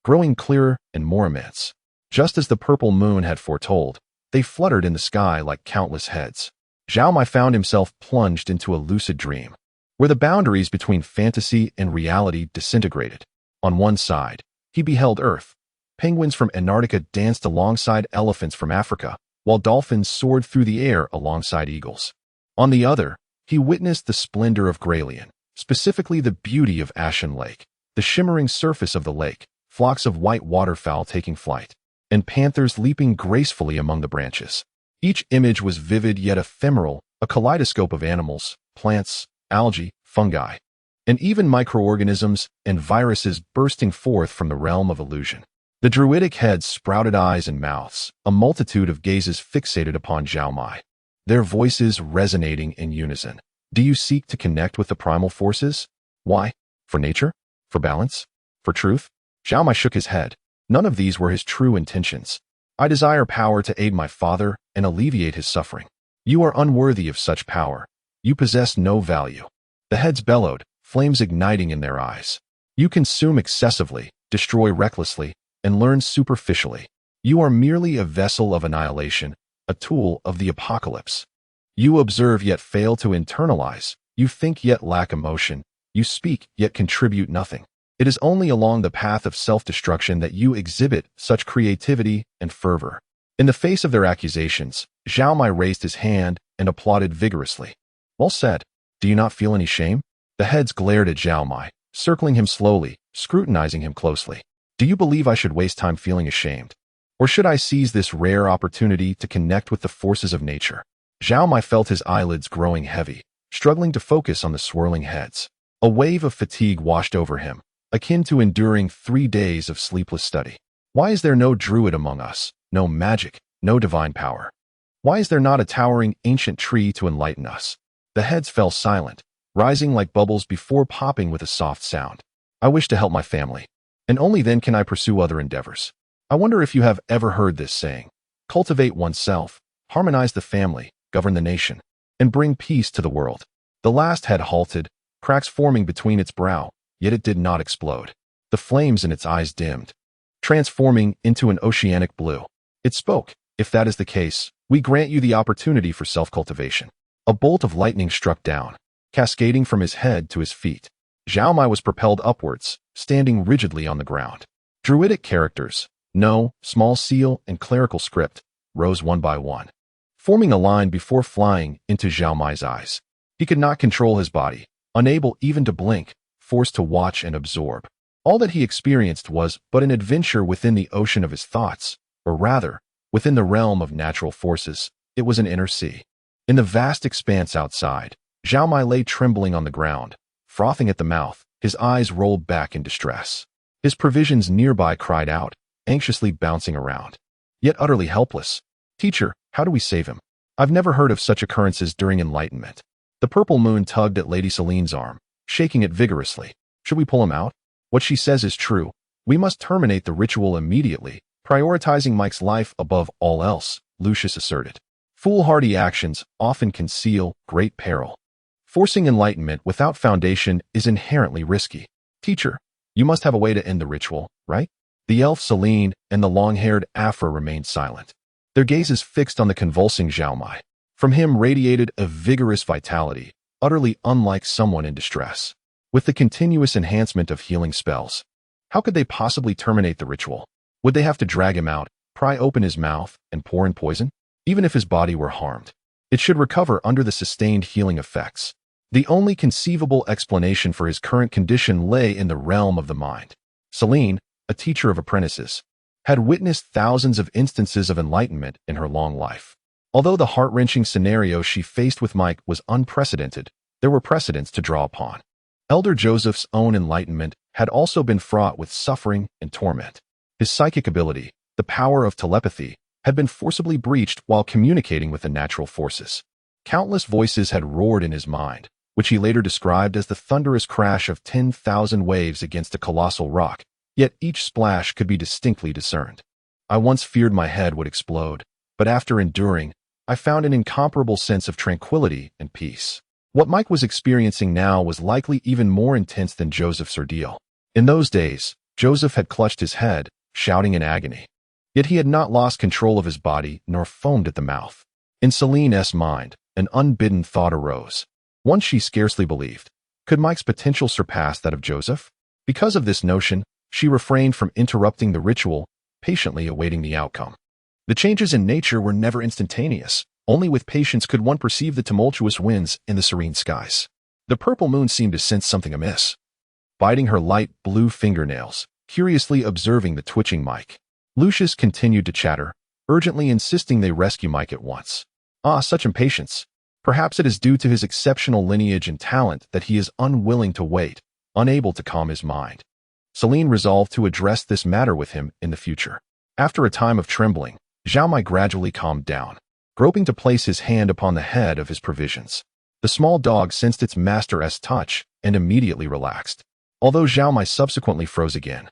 growing clearer and more immense. Just as the purple moon had foretold, they fluttered in the sky like countless heads. Zhao Mai found himself plunged into a lucid dream, where the boundaries between fantasy and reality disintegrated. On one side, he beheld Earth. Penguins from Antarctica danced alongside elephants from Africa, while dolphins soared through the air alongside eagles. On the other, he witnessed the splendor of Graelian, specifically the beauty of Ashen Lake, the shimmering surface of the lake, flocks of white waterfowl taking flight, and panthers leaping gracefully among the branches. Each image was vivid yet ephemeral, a kaleidoscope of animals, plants, algae, fungi, and even microorganisms and viruses bursting forth from the realm of illusion. The druidic heads sprouted eyes and mouths, a multitude of gazes fixated upon Zhao Mai, their voices resonating in unison. Do you seek to connect with the primal forces? Why? For nature? For balance? For truth? Zhao Mai shook his head. None of these were his true intentions. I desire power to aid my father and alleviate his suffering. You are unworthy of such power. You possess no value. The heads bellowed, flames igniting in their eyes. You consume excessively, destroy recklessly, and learn superficially. You are merely a vessel of annihilation, a tool of the apocalypse. You observe yet fail to internalize. You think yet lack emotion. You speak yet contribute nothing. It is only along the path of self-destruction that you exhibit such creativity and fervor. In the face of their accusations, Zhao Mai raised his hand and applauded vigorously. Well said. Do you not feel any shame? The heads glared at Zhao Mai, circling him slowly, scrutinizing him closely. Do you believe I should waste time feeling ashamed? Or should I seize this rare opportunity to connect with the forces of nature? Zhao Mai felt his eyelids growing heavy, struggling to focus on the swirling heads. A wave of fatigue washed over him, akin to enduring 3 days of sleepless study. Why is there no druid among us, no magic, no divine power? Why is there not a towering ancient tree to enlighten us? The heads fell silent, rising like bubbles before popping with a soft sound. I wish to help my family, and only then can I pursue other endeavors. I wonder if you have ever heard this saying: cultivate oneself, harmonize the family, govern the nation, and bring peace to the world. The last head halted, cracks forming between its brow, yet it did not explode. The flames in its eyes dimmed. transforming into an oceanic blue. It spoke, "If that is the case, we grant you the opportunity for self-cultivation." A bolt of lightning struck down, cascading from his head to his feet. Zhao Mai was propelled upwards, standing rigidly on the ground. Druidic characters, No, small seal, and clerical script, rose one by one, forming a line before flying into Zhao Mai's eyes. He could not control his body, unable even to blink, forced to watch and absorb. All that he experienced was but an adventure within the ocean of his thoughts, or rather, within the realm of natural forces. It was an inner sea. In the vast expanse outside, Zhao Mai lay trembling on the ground, frothing at the mouth, his eyes rolled back in distress. His provisions nearby cried out, anxiously bouncing around. Yet utterly helpless. "Teacher, how do we save him? I've never heard of such occurrences during enlightenment." The purple moon tugged at Lady Celine's arm, shaking it vigorously. "Should we pull him out? What she says is true. We must terminate the ritual immediately, prioritizing Mike's life above all else," Lucius asserted. Foolhardy actions often conceal great peril. Forcing enlightenment without foundation is inherently risky. "Teacher, you must have a way to end the ritual, right?" The elf Celine and the long-haired Afra remained silent, their gazes fixed on the convulsing Zhao Mai. From him radiated a vigorous vitality, utterly unlike someone in distress. With the continuous enhancement of healing spells, how could they possibly terminate the ritual? Would they have to drag him out, pry open his mouth, and pour in poison? Even if his body were harmed, it should recover under the sustained healing effects. The only conceivable explanation for his current condition lay in the realm of the mind. Celine, a teacher of apprentices, had witnessed thousands of instances of enlightenment in her long life. Although the heart-wrenching scenario she faced with Mike was unprecedented, there were precedents to draw upon. Elder Joseph's own enlightenment had also been fraught with suffering and torment. His psychic ability, the power of telepathy, had been forcibly breached while communicating with the natural forces. Countless voices had roared in his mind, which he later described as the thunderous crash of 10,000 waves against a colossal rock, yet each splash could be distinctly discerned. "I once feared my head would explode, but after enduring, I found an incomparable sense of tranquility and peace." What Mike was experiencing now was likely even more intense than Joseph's ordeal. In those days, Joseph had clutched his head, shouting in agony. Yet he had not lost control of his body nor foamed at the mouth. In Celine's mind, an unbidden thought arose, one she scarcely believed. Could Mike's potential surpass that of Joseph? Because of this notion, she refrained from interrupting the ritual, patiently awaiting the outcome. The changes in nature were never instantaneous. Only with patience could one perceive the tumultuous winds in the serene skies. The purple moon seemed to sense something amiss, biting her light blue fingernails, curiously observing the twitching Mike. Lucius continued to chatter, urgently insisting they rescue Mike at once. "Ah, such impatience. Perhaps it is due to his exceptional lineage and talent that he is unwilling to wait, unable to calm his mind." Celine resolved to address this matter with him in the future. After a time of trembling, Zhao Mai gradually calmed down, groping to place his hand upon the head of his provisions. The small dog sensed its master's touch and immediately relaxed, although Zhao Mai subsequently froze again.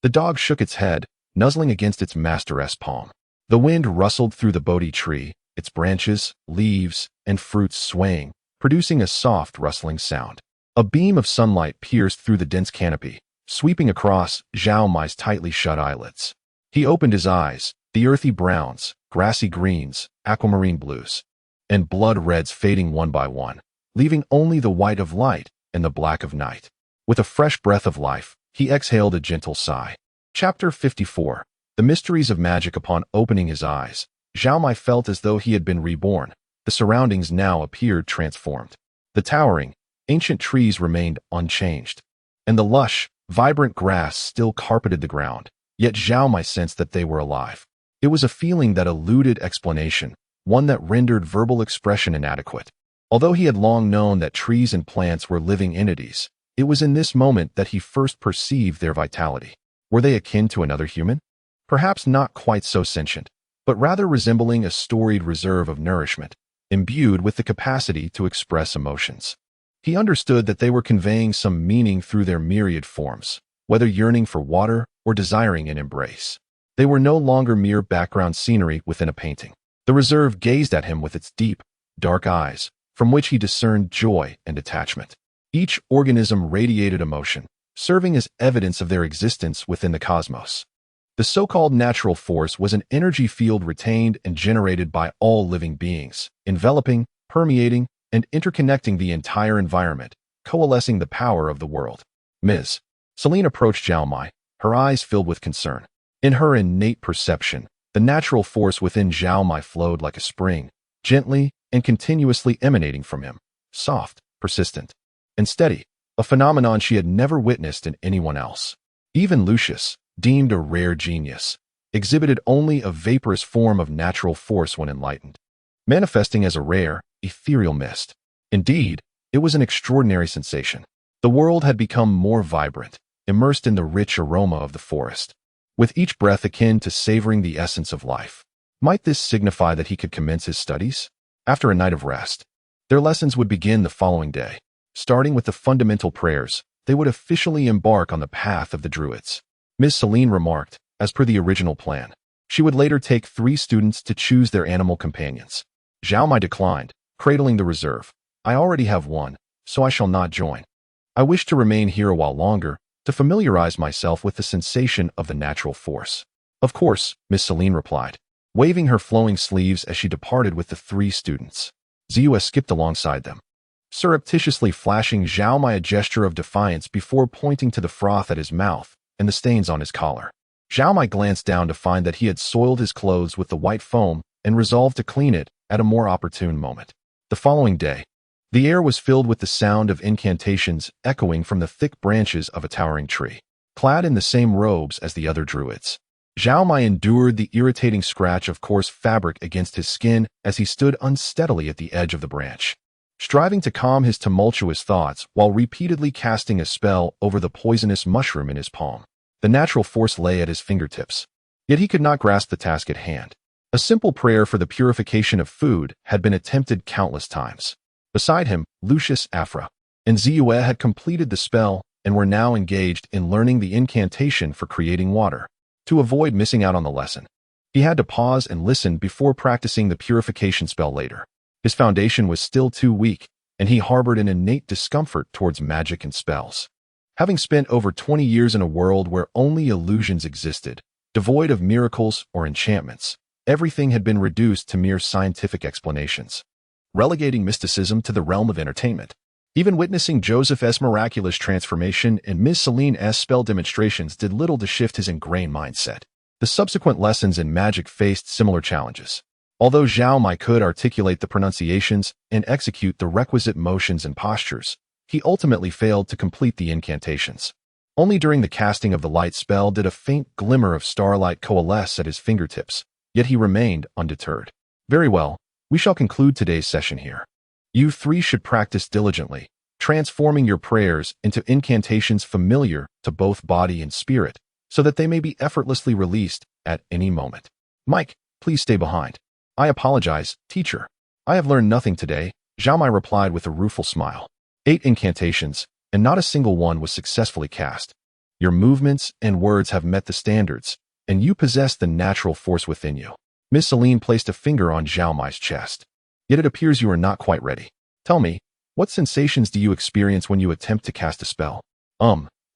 The dog shook its head, nuzzling against its master's palm. The wind rustled through the Bodhi tree, its branches, leaves, and fruits swaying, producing a soft rustling sound. A beam of sunlight pierced through the dense canopy, sweeping across Zhao Mai's tightly shut eyelids. He opened his eyes, the earthy browns, grassy greens, aquamarine blues, and blood reds fading one by one, leaving only the white of light and the black of night. With a fresh breath of life, he exhaled a gentle sigh. Chapter 54. The Mysteries of Magic. Upon opening his eyes, Zhao Mai felt as though he had been reborn. The surroundings now appeared transformed. The towering, ancient trees remained unchanged, and the lush, vibrant grass still carpeted the ground, yet Zhao Mai sensed that they were alive. It was a feeling that eluded explanation, one that rendered verbal expression inadequate. Although he had long known that trees and plants were living entities, it was in this moment that he first perceived their vitality. Were they akin to another human? Perhaps not quite so sentient, but rather resembling a storied reserve of nourishment, imbued with the capacity to express emotions. He understood that they were conveying some meaning through their myriad forms, whether yearning for water or desiring an embrace. They were no longer mere background scenery within a painting. The reserve gazed at him with its deep, dark eyes, from which he discerned joy and attachment. Each organism radiated emotion, serving as evidence of their existence within the cosmos. The so-called natural force was an energy field retained and generated by all living beings, enveloping, permeating, and interconnecting the entire environment, coalescing the power of the world. Ms. Celine approached Zhao Mai, her eyes filled with concern. In her innate perception, the natural force within Zhao Mai flowed like a spring, gently and continuously emanating from him, soft, persistent, and steady, a phenomenon she had never witnessed in anyone else. Even Lucius, deemed a rare genius, exhibited only a vaporous form of natural force when enlightened, manifesting as a rare, ethereal mist. Indeed, it was an extraordinary sensation. The world had become more vibrant, immersed in the rich aroma of the forest, with each breath akin to savoring the essence of life. Might this signify that he could commence his studies? After a night of rest, their lessons would begin the following day. Starting with the fundamental prayers, they would officially embark on the path of the Druids. Ms. Celine remarked, as per the original plan, she would later take 3 students to choose their animal companions. Zhao Mai declined, cradling the reserve. I already have one, so I shall not join. I wish to remain here a while longer, to familiarize myself with the sensation of the natural force. Of course, Ms. Celine replied, waving her flowing sleeves as she departed with the 3 students. Zhao skipped alongside them, surreptitiously flashing Zhao Mai a gesture of defiance before pointing to the froth at his mouth and the stains on his collar. Zhao Mai glanced down to find that he had soiled his clothes with the white foam and resolved to clean it at a more opportune moment. The following day, the air was filled with the sound of incantations echoing from the thick branches of a towering tree. Clad in the same robes as the other druids, Zhao Mai endured the irritating scratch of coarse fabric against his skin as he stood unsteadily at the edge of the branch, striving to calm his tumultuous thoughts while repeatedly casting a spell over the poisonous mushroom in his palm. The natural force lay at his fingertips, yet he could not grasp the task at hand. A simple prayer for the purification of food had been attempted countless times. Beside him, Lucius, Afra, and Zhao had completed the spell and were now engaged in learning the incantation for creating water. To avoid missing out on the lesson, he had to pause and listen before practicing the purification spell later. His foundation was still too weak, and he harbored an innate discomfort towards magic and spells. Having spent over 20 years in a world where only illusions existed, devoid of miracles or enchantments, everything had been reduced to mere scientific explanations, relegating mysticism to the realm of entertainment. Even witnessing Joseph's miraculous transformation and Ms. Celine's spell demonstrations did little to shift his ingrained mindset. The subsequent lessons in magic faced similar challenges. Although Zhao Mai could articulate the pronunciations and execute the requisite motions and postures, he ultimately failed to complete the incantations. Only during the casting of the light spell did a faint glimmer of starlight coalesce at his fingertips, yet he remained undeterred. Very well, we shall conclude today's session here. You 3 should practice diligently, transforming your prayers into incantations familiar to both body and spirit, so that they may be effortlessly released at any moment. Mike, please stay behind. I apologize, teacher. I have learned nothing today, Zhao Mai replied with a rueful smile. 8 incantations, and not a single one was successfully cast. Your movements and words have met the standards, and you possess the natural force within you. Miss Celine placed a finger on Zhao Mai's chest. Yet it appears you are not quite ready. Tell me, what sensations do you experience when you attempt to cast a spell?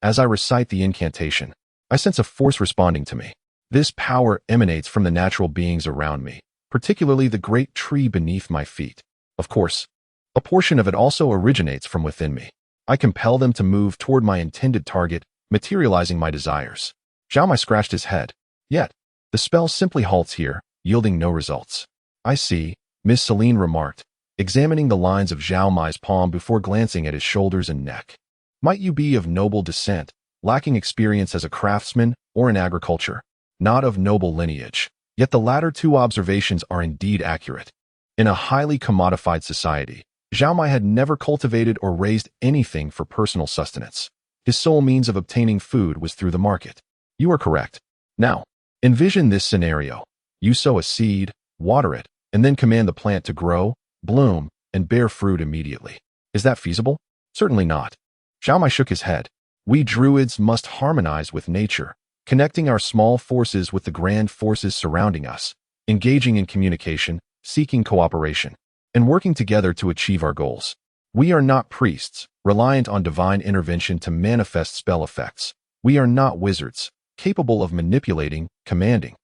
As I recite the incantation, I sense a force responding to me. This power emanates from the natural beings around me, particularly the great tree beneath my feet. Of course, a portion of it also originates from within me. I compel them to move toward my intended target, materializing my desires. Zhao Mai scratched his head. Yet, the spell simply halts here, yielding no results. I see, Miss Celine remarked, examining the lines of Zhao Mai's palm before glancing at his shoulders and neck. Might you be of noble descent, lacking experience as a craftsman or in agriculture, not of noble lineage? Yet the latter 2 observations are indeed accurate. In a highly commodified society, Zhao Mai had never cultivated or raised anything for personal sustenance. His sole means of obtaining food was through the market. You are correct. Now, envision this scenario. You sow a seed, water it, and then command the plant to grow, bloom, and bear fruit immediately. Is that feasible? Certainly not. Zhao Mai shook his head. We druids must harmonize with nature, connecting our small forces with the grand forces surrounding us, engaging in communication, seeking cooperation, and working together to achieve our goals. We are not priests, reliant on divine intervention to manifest spell effects. We are not wizards, capable of manipulating, commanding,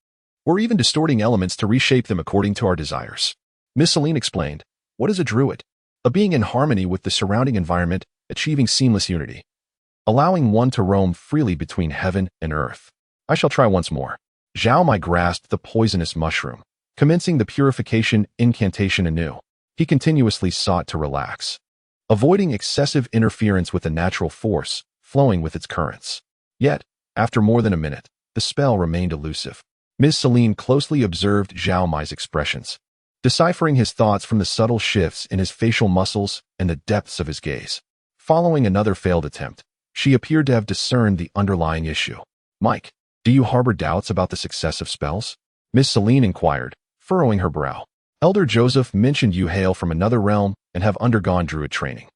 or even distorting elements to reshape them according to our desires. Miss Celine explained, "What is a druid? A being in harmony with the surrounding environment, achieving seamless unity, allowing one to roam freely between heaven and earth. I shall try once more." Zhao Mai grasped the poisonous mushroom, commencing the purification incantation anew. He continuously sought to relax, avoiding excessive interference with the natural force flowing with its currents. Yet, after more than a minute, the spell remained elusive. Miss Celine closely observed Zhao Mai's expressions, deciphering his thoughts from the subtle shifts in his facial muscles and the depths of his gaze. Following another failed attempt, she appeared to have discerned the underlying issue. "Mike, do you harbor doubts about the success of spells?" Miss Celine inquired, furrowing her brow. "Elder Joseph mentioned you hail from another realm and have undergone druid training.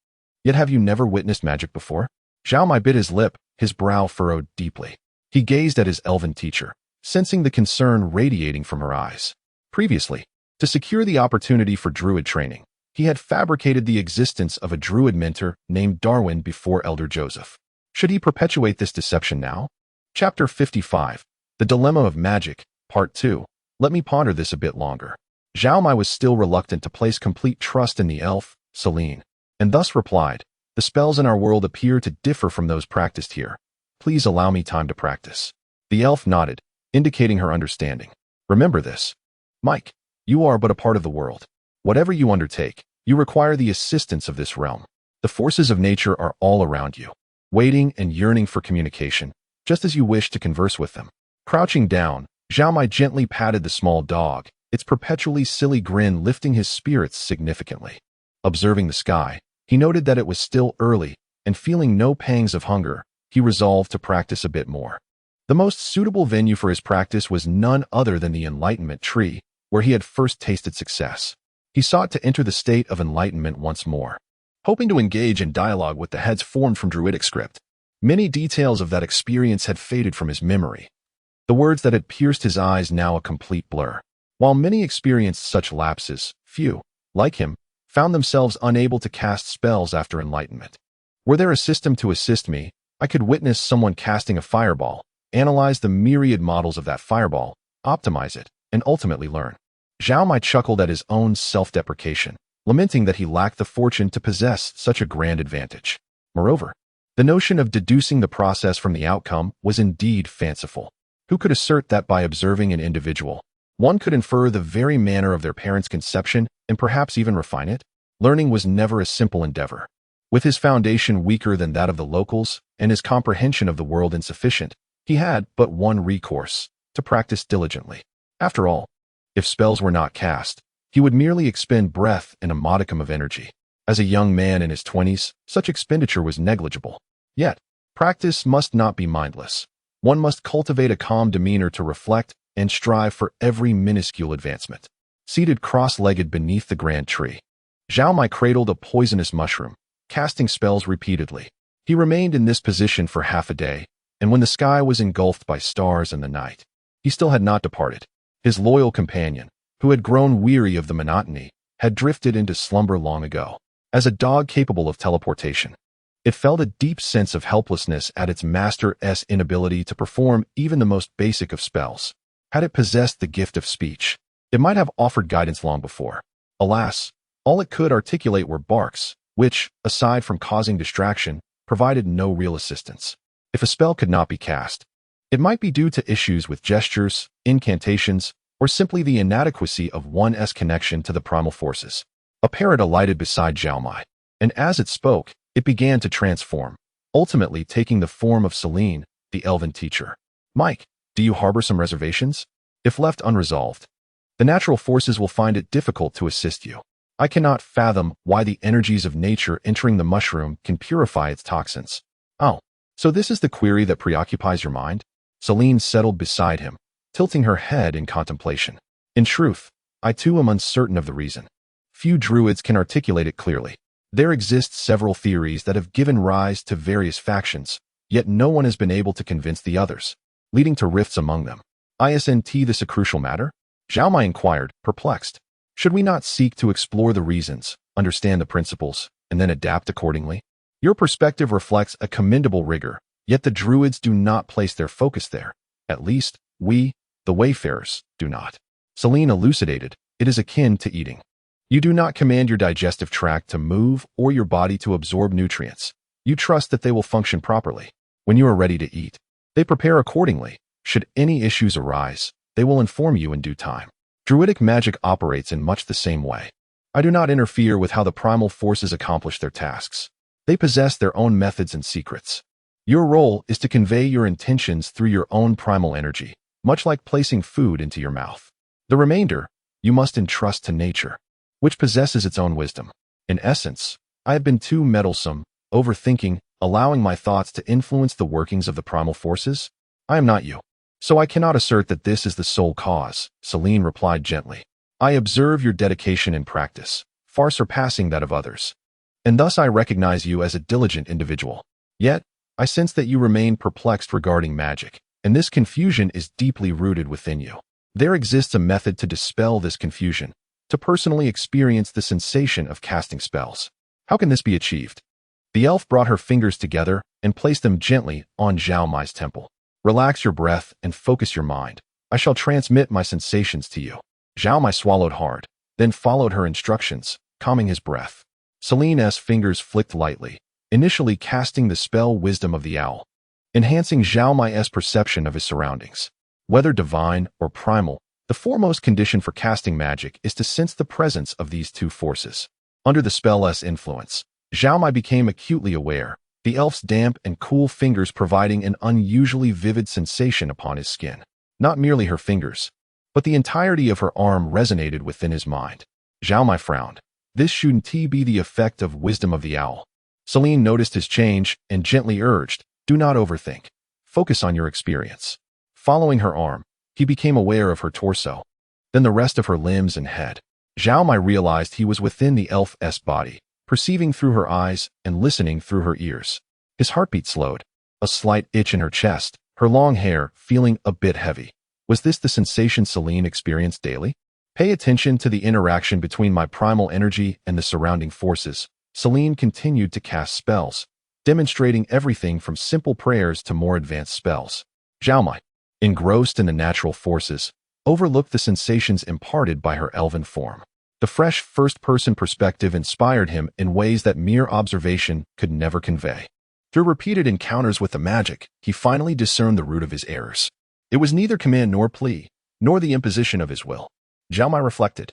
Yet have you never witnessed magic before?" Zhao Mai bit his lip, his brow furrowed deeply. He gazed at his elven teacher, sensing the concern radiating from her eyes. Previously, to secure the opportunity for druid training, he had fabricated the existence of a druid mentor named Darwin before Elder Joseph. Should he perpetuate this deception now? Chapter 55, The Dilemma of Magic, Part 2. Let me ponder this a bit longer. Zhao Mai was still reluctant to place complete trust in the elf, Celine, and thus replied, "The spells in our world appear to differ from those practiced here. Please allow me time to practice." The elf nodded, indicating her understanding. "Remember this, Mike, you are but a part of the world. Whatever you undertake, you require the assistance of this realm. The forces of nature are all around you, waiting and yearning for communication, just as you wish to converse with them." Crouching down, Zhao Mai gently patted the small dog, its perpetually silly grin lifting his spirits significantly. Observing the sky, he noted that it was still early, and feeling no pangs of hunger, he resolved to practice a bit more. The most suitable venue for his practice was none other than the enlightenment tree, where he had first tasted success. He sought to enter the state of enlightenment once more, hoping to engage in dialogue with the heads formed from druidic script. Many details of that experience had faded from his memory, the words that had pierced his eyes now a complete blur. While many experienced such lapses, few, like him, found themselves unable to cast spells after enlightenment. Were there a system to assist me, I could witness someone casting a fireball, analyze the myriad models of that fireball, optimize it, and ultimately learn. Zhao Mai chuckled at his own self-deprecation, lamenting that he lacked the fortune to possess such a grand advantage. Moreover, the notion of deducing the process from the outcome was indeed fanciful. Who could assert that by observing an individual, one could infer the very manner of their parents' conception and perhaps even refine it? Learning was never a simple endeavor. With his foundation weaker than that of the locals and his comprehension of the world insufficient, he had but one recourse: to practice diligently. After all, if spells were not cast, he would merely expend breath and a modicum of energy. As a young man in his 20s, such expenditure was negligible. Yet, practice must not be mindless. One must cultivate a calm demeanor to reflect and strive for every minuscule advancement. Seated cross-legged beneath the grand tree, Zhao Mai cradled a poisonous mushroom, casting spells repeatedly. He remained in this position for half a day, and when the sky was engulfed by stars and the night, he still had not departed. His loyal companion, who had grown weary of the monotony, had drifted into slumber long ago. As a dog capable of teleportation, it felt a deep sense of helplessness at its master's inability to perform even the most basic of spells. Had it possessed the gift of speech, it might have offered guidance long before. Alas, all it could articulate were barks, which, aside from causing distraction, provided no real assistance. If a spell could not be cast, it might be due to issues with gestures, incantations, or simply the inadequacy of one's connection to the primal forces. A parrot alighted beside Zhao Mai, and as it spoke, it began to transform, ultimately taking the form of Celine, the elven teacher. "Mike, do you harbor some reservations? If left unresolved, the natural forces will find it difficult to assist you. I cannot fathom why the energies of nature entering the mushroom can purify its toxins." "Oh, so this is the query that preoccupies your mind?" Celine settled beside him, tilting her head in contemplation. "In truth, I too am uncertain of the reason. Few druids can articulate it clearly. There exist several theories that have given rise to various factions, yet no one has been able to convince the others, leading to rifts among them. Isn't this a crucial matter?" Zhao Mai inquired, perplexed. "Should we not seek to explore the reasons, understand the principles, and then adapt accordingly? Your perspective reflects a commendable rigor, yet the druids do not place their focus there. At least, we, the wayfarers, do not. Celine elucidated, it is akin to eating. You do not command your digestive tract to move or your body to absorb nutrients. You trust that they will function properly. When you are ready to eat, they prepare accordingly. Should any issues arise, they will inform you in due time. Druidic magic operates in much the same way. I do not interfere with how the primal forces accomplish their tasks. They possess their own methods and secrets. Your role is to convey your intentions through your own primal energy, much like placing food into your mouth. The remainder, you must entrust to nature, which possesses its own wisdom. In essence, I have been too meddlesome, overthinking, allowing my thoughts to influence the workings of the primal forces. I am not you. So I cannot assert that this is the sole cause, Celine replied gently. I observe your dedication and practice, far surpassing that of others. And thus I recognize you as a diligent individual. Yet, I sense that you remain perplexed regarding magic, and this confusion is deeply rooted within you. There exists a method to dispel this confusion, to personally experience the sensation of casting spells. How can this be achieved? The elf brought her fingers together and placed them gently on Zhao Mai's temple. Relax your breath and focus your mind. I shall transmit my sensations to you. Zhao Mai swallowed hard, then followed her instructions, calming his breath. Celine's fingers flicked lightly, initially casting the spell Wisdom of the Owl, enhancing Zhao Mai's perception of his surroundings. Whether divine or primal, the foremost condition for casting magic is to sense the presence of these two forces. Under the spell's influence, Zhao Mai became acutely aware, the elf's damp and cool fingers providing an unusually vivid sensation upon his skin. Not merely her fingers, but the entirety of her arm resonated within his mind. Zhao Mai frowned. This shouldn't be the effect of Wisdom of the Owl. Celine noticed his change and gently urged, do not overthink. Focus on your experience. Following her arm, he became aware of her torso, then the rest of her limbs and head. Zhao Mai realized he was within the elf's body, perceiving through her eyes and listening through her ears. His heartbeat slowed, a slight itch in her chest, her long hair feeling a bit heavy. Was this the sensation Celine experienced daily? Pay attention to the interaction between my primal energy and the surrounding forces. Celine continued to cast spells, demonstrating everything from simple prayers to more advanced spells. Zhao Mai, engrossed in the natural forces, overlooked the sensations imparted by her elven form. The fresh first-person perspective inspired him in ways that mere observation could never convey. Through repeated encounters with the magic, he finally discerned the root of his errors. It was neither command nor plea, nor the imposition of his will. Zhao Mai reflected.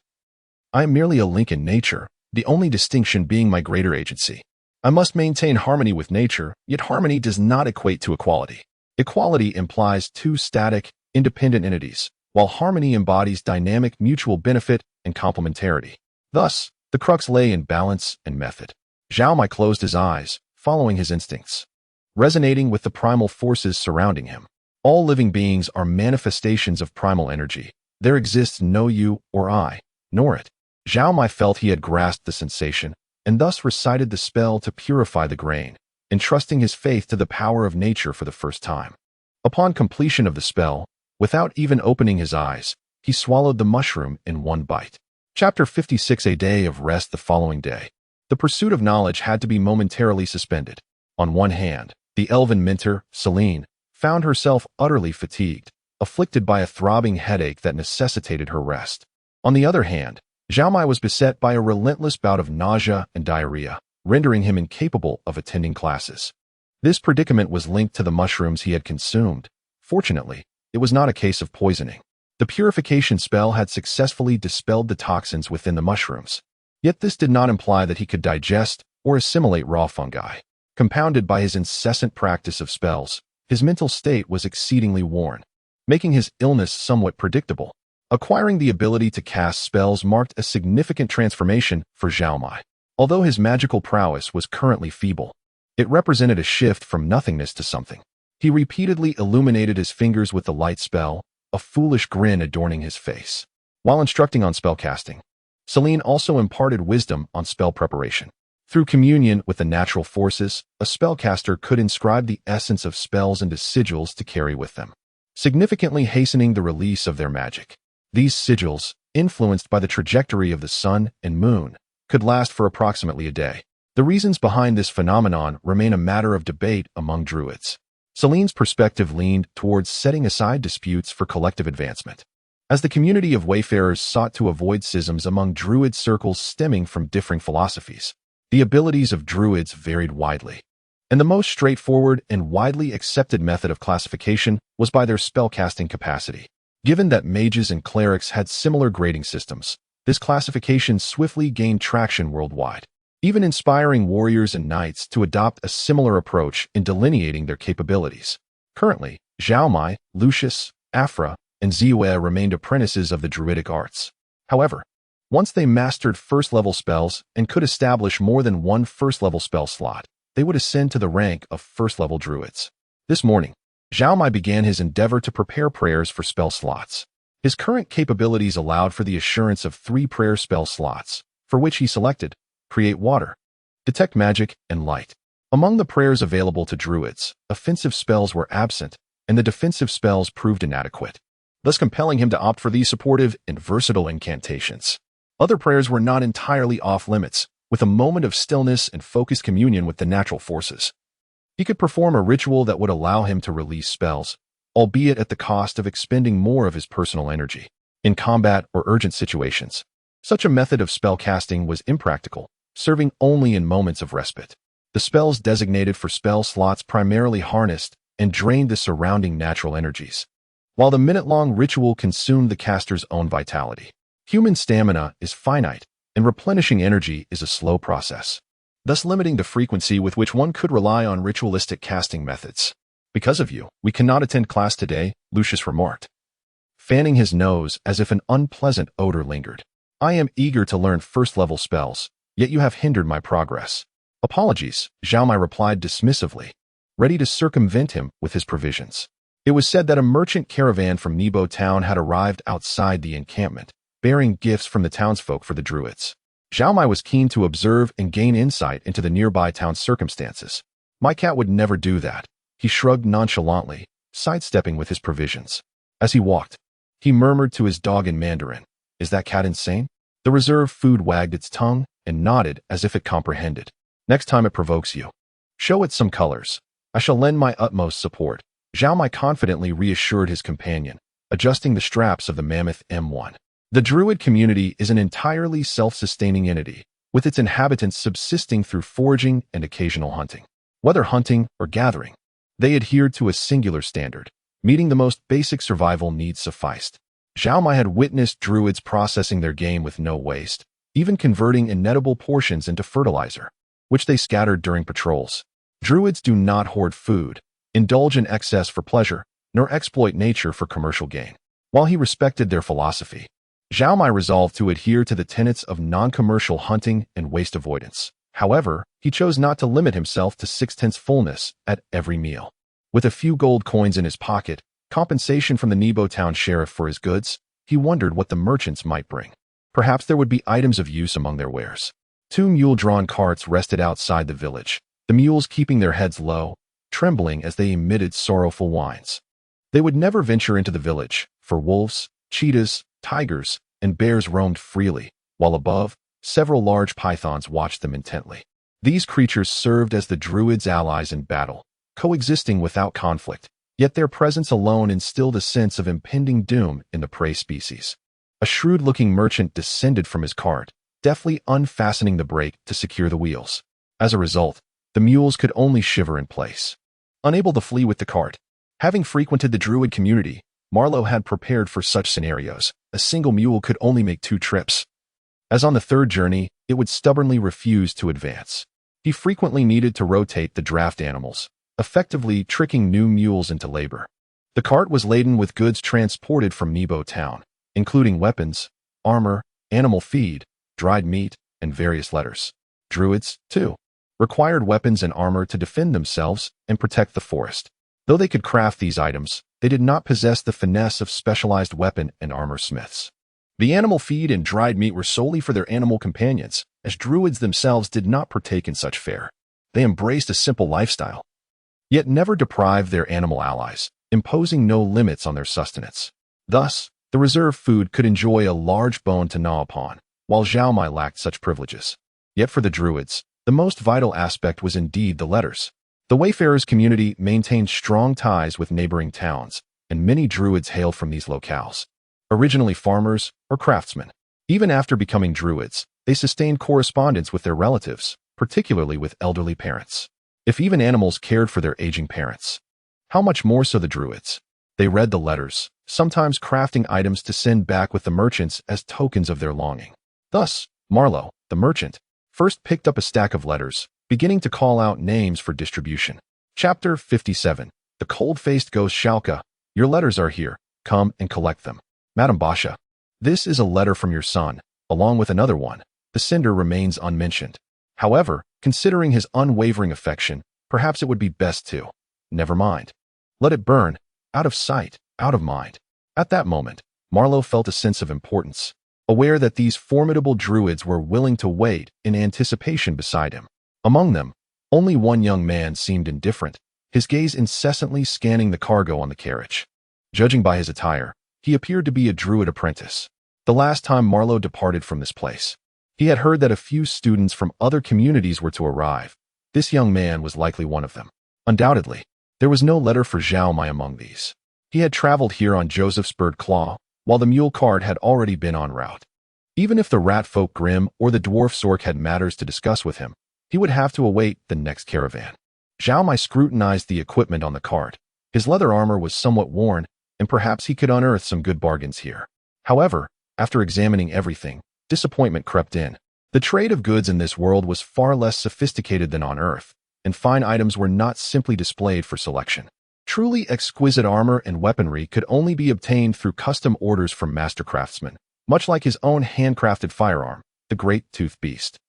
I am merely a link in nature, the only distinction being my greater agency. I must maintain harmony with nature, yet harmony does not equate to equality. Equality implies two static, independent entities, while harmony embodies dynamic mutual benefit and complementarity. Thus, the crux lay in balance and method. Zhao Mai closed his eyes, following his instincts, resonating with the primal forces surrounding him. All living beings are manifestations of primal energy. There exists no you or I, nor it. Zhao Mai felt he had grasped the sensation, and thus recited the spell to purify the grain, entrusting his faith to the power of nature for the first time. Upon completion of the spell, without even opening his eyes, he swallowed the mushroom in one bite. Chapter 56. A day of rest the following day. The pursuit of knowledge had to be momentarily suspended. On one hand, the elven mentor, Celine, found herself utterly fatigued, afflicted by a throbbing headache that necessitated her rest. On the other hand, Zhao Mai was beset by a relentless bout of nausea and diarrhea, rendering him incapable of attending classes. This predicament was linked to the mushrooms he had consumed. Fortunately, it was not a case of poisoning. The purification spell had successfully dispelled the toxins within the mushrooms. Yet this did not imply that he could digest or assimilate raw fungi. Compounded by his incessant practice of spells, his mental state was exceedingly worn, making his illness somewhat predictable. Acquiring the ability to cast spells marked a significant transformation for Zhao Mai. Although his magical prowess was currently feeble, it represented a shift from nothingness to something. He repeatedly illuminated his fingers with the light spell, a foolish grin adorning his face. While instructing on spellcasting, Celine also imparted wisdom on spell preparation. Through communion with the natural forces, a spellcaster could inscribe the essence of spells into sigils to carry with them, significantly hastening the release of their magic. These sigils, influenced by the trajectory of the sun and moon, could last for approximately a day. The reasons behind this phenomenon remain a matter of debate among druids. Celine's perspective leaned towards setting aside disputes for collective advancement. As the community of wayfarers sought to avoid schisms among druid circles stemming from differing philosophies, the abilities of druids varied widely. And the most straightforward and widely accepted method of classification was by their spellcasting capacity. Given that mages and clerics had similar grading systems, this classification swiftly gained traction worldwide, even inspiring warriors and knights to adopt a similar approach in delineating their capabilities. Currently, Zhao Mai, Lucius, Afra, and Ziyue remained apprentices of the druidic arts. However, once they mastered first-level spells and could establish more than one first-level spell slot, they would ascend to the rank of first-level druids. This morning, Zhao Mai began his endeavor to prepare prayers for spell slots. His current capabilities allowed for the assurance of 3 prayer spell slots, for which he selected Create Water, Detect Magic, and Light. Among the prayers available to druids, offensive spells were absent, and the defensive spells proved inadequate, thus compelling him to opt for these supportive and versatile incantations. Other prayers were not entirely off-limits, with a moment of stillness and focused communion with the natural forces. He could perform a ritual that would allow him to release spells, albeit at the cost of expending more of his personal energy. In combat or urgent situations, such a method of spellcasting was impractical, serving only in moments of respite. The spells designated for spell slots primarily harnessed and drained the surrounding natural energies, while the minute-long ritual consumed the caster's own vitality. Human stamina is finite, and replenishing energy is a slow process, thus limiting the frequency with which one could rely on ritualistic casting methods. Because of you, we cannot attend class today, Lucius remarked, fanning his nose as if an unpleasant odor lingered. I am eager to learn first-level spells, yet you have hindered my progress. Apologies, Zhao Mai replied dismissively, ready to circumvent him with his provisions. It was said that a merchant caravan from Nebo town had arrived outside the encampment, bearing gifts from the townsfolk for the druids. Zhao Mai was keen to observe and gain insight into the nearby town's circumstances. My cat would never do that, he shrugged nonchalantly, sidestepping with his provisions. As he walked, he murmured to his dog in Mandarin, "Is that cat insane?" The reserved food wagged its tongue and nodded as if it comprehended. "Next time it provokes you, show it some colors. I shall lend my utmost support," Zhao Mai confidently reassured his companion, adjusting the straps of the mammoth M1. The druid community is an entirely self-sustaining entity, with its inhabitants subsisting through foraging and occasional hunting. Whether hunting or gathering, they adhered to a singular standard. Meeting the most basic survival needs sufficed. Zhao Mai had witnessed druids processing their game with no waste, even converting inedible portions into fertilizer, which they scattered during patrols. Druids do not hoard food, indulge in excess for pleasure, nor exploit nature for commercial gain. While he respected their philosophy, Zhao Mai resolved to adhere to the tenets of non-commercial hunting and waste avoidance. However, he chose not to limit himself to 6/10 fullness at every meal. With a few gold coins in his pocket, compensation from the Nebo town sheriff for his goods, he wondered what the merchants might bring. Perhaps there would be items of use among their wares. 2 mule-drawn carts rested outside the village, the mules keeping their heads low, trembling as they emitted sorrowful whines. They would never venture into the village, for wolves, cheetahs, tigers, and bears roamed freely, while above, several large pythons watched them intently. These creatures served as the druids' allies in battle, coexisting without conflict, yet their presence alone instilled a sense of impending doom in the prey species. A shrewd-looking merchant descended from his cart, deftly unfastening the brake to secure the wheels. As a result, the mules could only shiver in place. Unable to flee with the cart, having frequented the druid community, Marlowe had prepared for such scenarios. A single mule could only make 2 trips. As on the 3rd journey, it would stubbornly refuse to advance. He frequently needed to rotate the draft animals, effectively tricking new mules into labor. The cart was laden with goods transported from Nebo town, including weapons, armor, animal feed, dried meat, and various letters. Druids, too, required weapons and armor to defend themselves and protect the forest. Though they could craft these items, they did not possess the finesse of specialized weapon and armor smiths. The animal feed and dried meat were solely for their animal companions, as druids themselves did not partake in such fare. They embraced a simple lifestyle, yet never deprived their animal allies, imposing no limits on their sustenance. Thus, the reserve food could enjoy a large bone to gnaw upon, while Zhao Mai lacked such privileges. Yet for the druids, the most vital aspect was indeed the letters. The Wayfarers community maintained strong ties with neighboring towns, and many druids hailed from these locales. Originally farmers or craftsmen. Even after becoming druids, they sustained correspondence with their relatives, particularly with elderly parents. If even animals cared for their aging parents, how much more so the druids? They read the letters, sometimes crafting items to send back with the merchants as tokens of their longing. Thus, Marlowe, the merchant, first picked up a stack of letters, beginning to call out names for distribution. Chapter 57. The Cold-Faced Ghost Shalka. Your letters are here. Come and collect them. Madam Basha. This is a letter from your son, along with another one. The sender remains unmentioned. However, considering his unwavering affection, perhaps it would be best to. Never mind. Let it burn, out of sight, out of mind. At that moment, Marlowe felt a sense of importance, aware that these formidable druids were willing to wait in anticipation beside him. Among them, only one young man seemed indifferent, his gaze incessantly scanning the cargo on the carriage. Judging by his attire, he appeared to be a druid apprentice. The last time Marlowe departed from this place, he had heard that a few students from other communities were to arrive. This young man was likely one of them. Undoubtedly, there was no letter for Zhao Mai among these. He had traveled here on Joseph's bird claw, while the mule cart had already been en route. Even if the rat folk Grim or the dwarf Sork had matters to discuss with him, he would have to await the next caravan. Zhao Mai scrutinized the equipment on the cart. His leather armor was somewhat worn, and perhaps he could unearth some good bargains here. However, after examining everything, disappointment crept in. The trade of goods in this world was far less sophisticated than on Earth, and fine items were not simply displayed for selection. Truly exquisite armor and weaponry could only be obtained through custom orders from master craftsmen, much like his own handcrafted firearm, the Great Tooth Beast.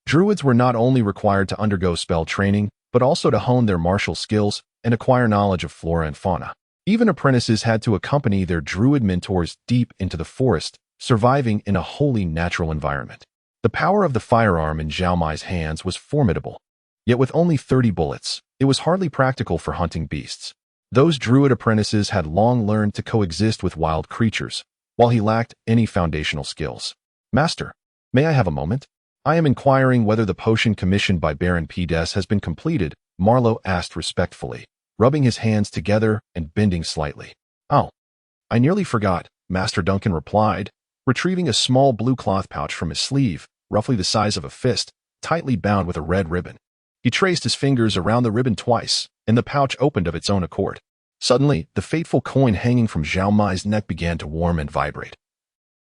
Druids were not only required to undergo spell training, but also to hone their martial skills and acquire knowledge of flora and fauna. Even apprentices had to accompany their druid mentors deep into the forest, surviving in a wholly natural environment. The power of the firearm in Zhao Mai's hands was formidable. Yet with only 30 bullets, it was hardly practical for hunting beasts. Those druid apprentices had long learned to coexist with wild creatures, while he lacked any foundational skills. Master, may I have a moment? I am inquiring whether the potion commissioned by Baron Pides has been completed, Marlowe asked respectfully, rubbing his hands together and bending slightly. Oh, I nearly forgot, Master Duncan replied, retrieving a small blue cloth pouch from his sleeve, roughly the size of a fist, tightly bound with a red ribbon. He traced his fingers around the ribbon twice, and the pouch opened of its own accord. Suddenly, the fateful coin hanging from Zhao Mai's neck began to warm and vibrate.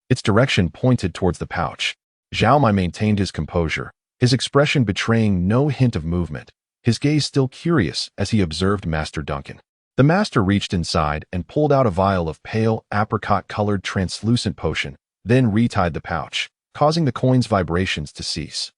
Its direction pointed towards the pouch. Zhao Mai maintained his composure, his expression betraying no hint of movement, his gaze still curious as he observed Master Duncan. The master reached inside and pulled out a vial of pale, apricot-colored translucent potion, then retied the pouch, causing the coin's vibrations to cease.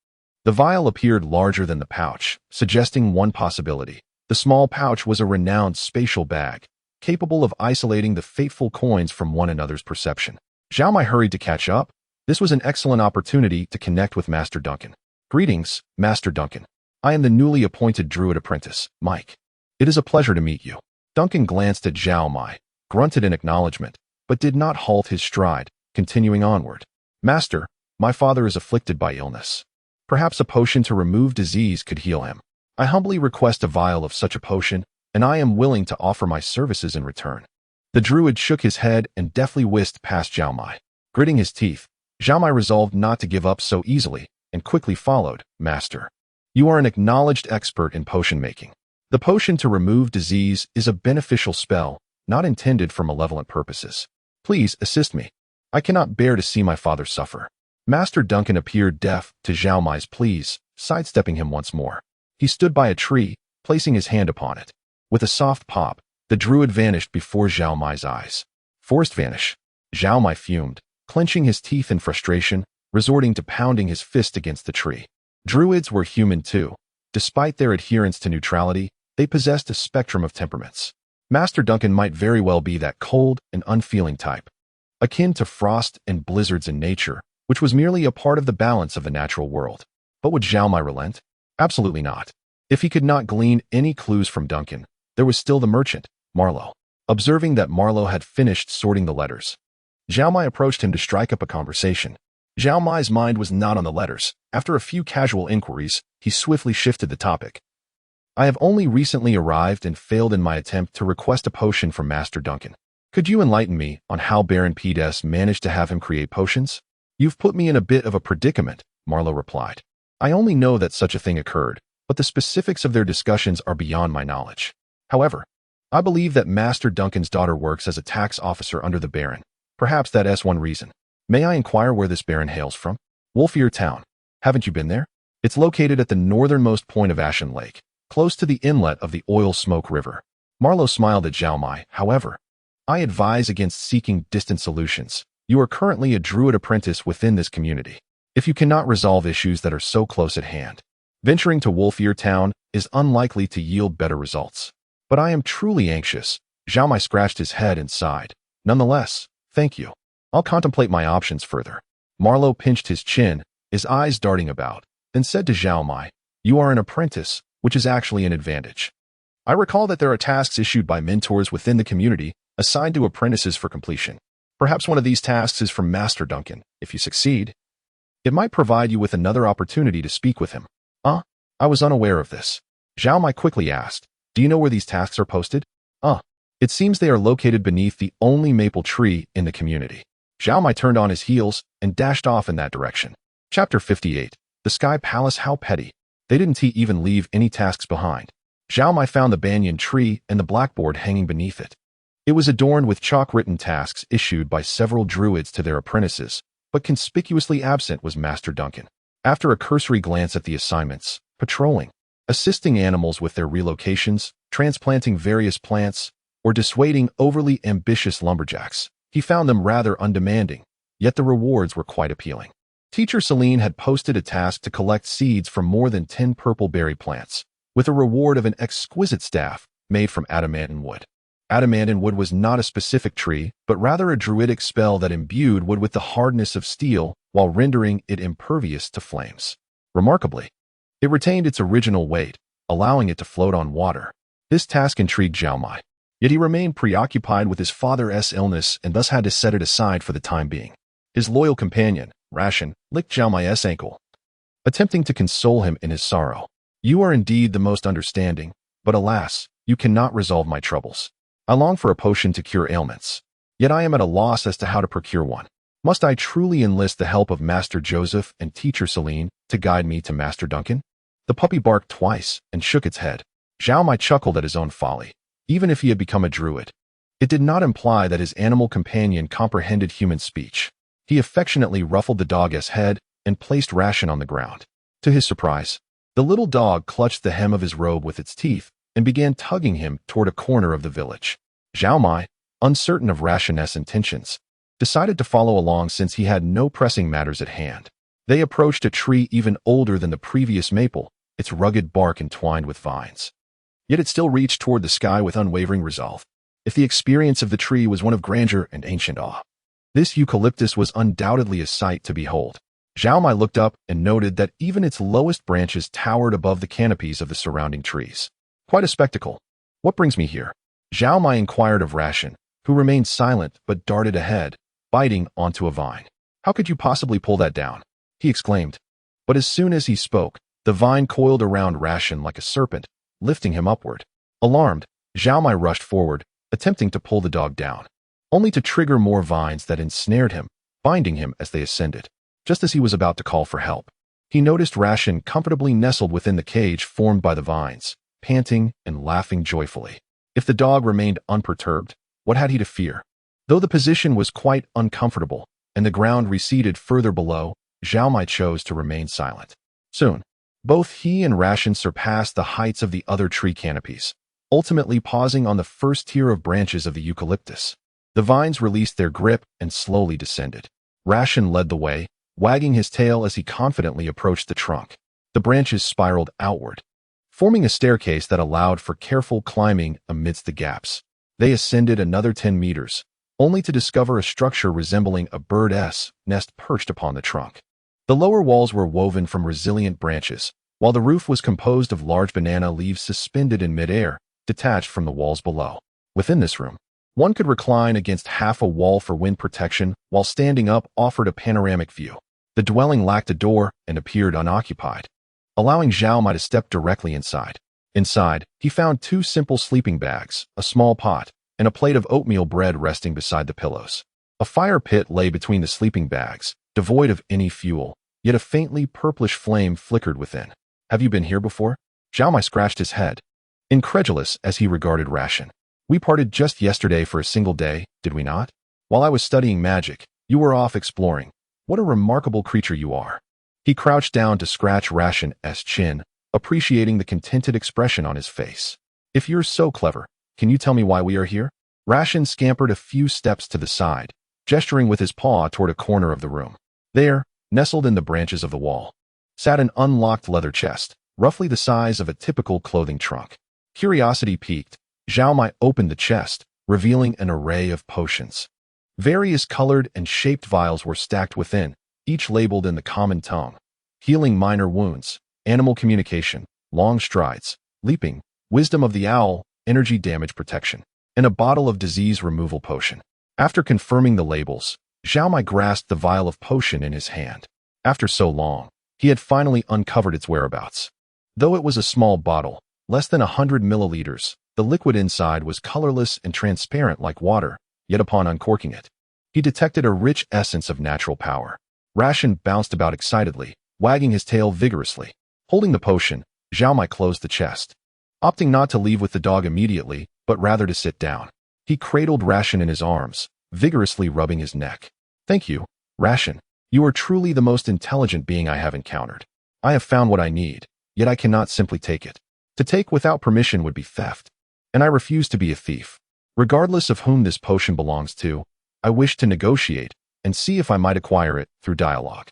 The vial appeared larger than the pouch, suggesting one possibility. The small pouch was a renowned spatial bag, capable of isolating the fateful coins from one another's perception. Zhao Mai hurried to catch up. This was an excellent opportunity to connect with Master Duncan. Greetings, Master Duncan. I am the newly appointed druid apprentice, Mike. It is a pleasure to meet you. Duncan glanced at Zhao Mai, grunted in acknowledgement, but did not halt his stride, continuing onward. Master, my father is afflicted by illness. Perhaps a potion to remove disease could heal him. I humbly request a vial of such a potion, and I am willing to offer my services in return. The druid shook his head and deftly whisked past Zhao Mai. Gritting his teeth, Zhao Mai resolved not to give up so easily, and quickly followed, Master. You are an acknowledged expert in potion making. The potion to remove disease is a beneficial spell, not intended for malevolent purposes. Please assist me. I cannot bear to see my father suffer. Master Duncan appeared deaf to Zhao Mai's pleas, sidestepping him once more. He stood by a tree, placing his hand upon it. With a soft pop, the druid vanished before Zhao Mai's eyes. Forced vanish. Zhao Mai fumed, clenching his teeth in frustration, resorting to pounding his fist against the tree. Druids were human too. Despite their adherence to neutrality, they possessed a spectrum of temperaments. Master Duncan might very well be that cold and unfeeling type, akin to frost and blizzards in nature, which was merely a part of the balance of the natural world. But would Zhao Mai relent? Absolutely not. If he could not glean any clues from Duncan, there was still the merchant, Marlowe. Observing that Marlowe had finished sorting the letters, Zhao Mai approached him to strike up a conversation. Zhao Mai's mind was not on the letters. After a few casual inquiries, he swiftly shifted the topic. I have only recently arrived and failed in my attempt to request a potion from Master Duncan. Could you enlighten me on how Baron Pedes managed to have him create potions? You've put me in a bit of a predicament, Marlowe replied. I only know that such a thing occurred, but the specifics of their discussions are beyond my knowledge. However, I believe that Master Duncan's daughter works as a tax officer under the Baron. Perhaps that's one reason. May I inquire where this Baron hails from? Wolfear Town. Haven't you been there? It's located at the northernmost point of Ashen Lake, close to the inlet of the Oil Smoke River. Marlowe smiled at Zhao Mai. However, I advise against seeking distant solutions. You are currently a druid apprentice within this community. If you cannot resolve issues that are so close at hand, venturing to Wolfear Town is unlikely to yield better results. But I am truly anxious. Zhao Mai scratched his head and sighed. Nonetheless, thank you. I'll contemplate my options further. Marlowe pinched his chin, his eyes darting about, then said to Zhao Mai, You are an apprentice, which is actually an advantage. I recall that there are tasks issued by mentors within the community assigned to apprentices for completion. Perhaps one of these tasks is from Master Duncan. If you succeed, it might provide you with another opportunity to speak with him. I was unaware of this. Zhao Mai quickly asked, Do you know where these tasks are posted? It seems they are located beneath the only maple tree in the community. Zhao Mai turned on his heels and dashed off in that direction. Chapter 58. The Sky Palace. How petty. They didn't even leave any tasks behind. Zhao Mai found the banyan tree and the blackboard hanging beneath it. It was adorned with chalk-written tasks issued by several druids to their apprentices, but conspicuously absent was Master Duncan. After a cursory glance at the assignments, patrolling, assisting animals with their relocations, transplanting various plants, or dissuading overly ambitious lumberjacks, he found them rather undemanding, yet the rewards were quite appealing. Teacher Celine had posted a task to collect seeds from more than 10 purple berry plants, with a reward of an exquisite staff made from adamantine wood. Adamantine wood was not a specific tree, but rather a druidic spell that imbued wood with the hardness of steel while rendering it impervious to flames. Remarkably, it retained its original weight, allowing it to float on water. This task intrigued Zhao Mai, yet he remained preoccupied with his father's illness and thus had to set it aside for the time being. His loyal companion, Ration, licked Zhao Mai's ankle, attempting to console him in his sorrow. You are indeed the most understanding, but alas, you cannot resolve my troubles. I long for a potion to cure ailments, yet I am at a loss as to how to procure one. Must I truly enlist the help of Master Joseph and Teacher Celine to guide me to Master Duncan? The puppy barked twice and shook its head. Zhao Mai chuckled at his own folly. Even if he had become a druid, it did not imply that his animal companion comprehended human speech. He affectionately ruffled the dog's head and placed Ration on the ground. To his surprise, the little dog clutched the hem of his robe with its teeth and began tugging him toward a corner of the village. Zhao Mai, uncertain of Ration's intentions, decided to follow along since he had no pressing matters at hand. They approached a tree even older than the previous maple, its rugged bark entwined with vines. Yet it still reached toward the sky with unwavering resolve. If the experience of the tree was one of grandeur and ancient awe, this eucalyptus was undoubtedly a sight to behold. Zhao Mai looked up and noted that even its lowest branches towered above the canopies of the surrounding trees. Quite a spectacle. What brings me here? Zhao Mai inquired of Ration, who remained silent but darted ahead, biting onto a vine. How could you possibly pull that down? He exclaimed. But as soon as he spoke, the vine coiled around Ration like a serpent, lifting him upward. Alarmed, Zhao Mai rushed forward, attempting to pull the dog down, only to trigger more vines that ensnared him, binding him as they ascended. Just as he was about to call for help, he noticed Ration comfortably nestled within the cage formed by the vines, panting and laughing joyfully. If the dog remained unperturbed, what had he to fear? Though the position was quite uncomfortable and the ground receded further below, Zhao Mai chose to remain silent. Soon, both he and Ration surpassed the heights of the other tree canopies, ultimately pausing on the first tier of branches of the eucalyptus. The vines released their grip and slowly descended. Ration led the way, wagging his tail as he confidently approached the trunk. The branches spiraled outward, forming a staircase that allowed for careful climbing amidst the gaps. They ascended another 10 meters, only to discover a structure resembling a bird's nest perched upon the trunk. The lower walls were woven from resilient branches, while the roof was composed of large banana leaves suspended in midair, detached from the walls below. Within this room, one could recline against half a wall for wind protection, while standing up offered a panoramic view. The dwelling lacked a door and appeared unoccupied, allowing Zhao Mai to step directly inside. Inside, he found 2 simple sleeping bags, a small pot, and a plate of oatmeal bread resting beside the pillows. A fire pit lay between the sleeping bags, devoid of any fuel, yet a faintly purplish flame flickered within. Have you been here before? Zhao Mai scratched his head, incredulous as he regarded Ration. We parted just yesterday for a single day, did we not? While I was studying magic, you were off exploring. What a remarkable creature you are. He crouched down to scratch Ration's chin, appreciating the contented expression on his face. If you're so clever, can you tell me why we are here? Ration scampered a few steps to the side, gesturing with his paw toward a corner of the room. There, nestled in the branches of the wall, sat an unlocked leather chest, roughly the size of a typical clothing trunk. Curiosity piqued, Zhao Mai opened the chest, revealing an array of potions. Various colored and shaped vials were stacked within, each labeled in the common tongue. Healing minor wounds, animal communication, long strides, leaping, wisdom of the owl, energy damage protection, and a bottle of disease removal potion. After confirming the labels, Zhao Mai grasped the vial of potion in his hand. After so long, he had finally uncovered its whereabouts. Though it was a small bottle, less than 100 milliliters, the liquid inside was colorless and transparent like water, yet upon uncorking it, he detected a rich essence of natural power. Ration bounced about excitedly, wagging his tail vigorously. Holding the potion, Zhao Mai closed the chest, opting not to leave with the dog immediately, but rather to sit down. He cradled Ration in his arms, vigorously rubbing his neck. Thank you, Ration. You are truly the most intelligent being I have encountered. I have found what I need, yet I cannot simply take it. To take without permission would be theft, and I refuse to be a thief. Regardless of whom this potion belongs to, I wish to negotiate and see if I might acquire it through dialogue.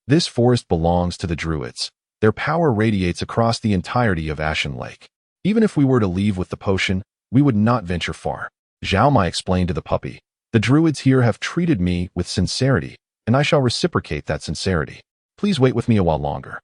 This forest belongs to the druids. Their power radiates across the entirety of Ashen Lake. Even if we were to leave with the potion, we would not venture far. Zhao Mai explained to the puppy. The druids here have treated me with sincerity, and I shall reciprocate that sincerity. Please wait with me a while longer.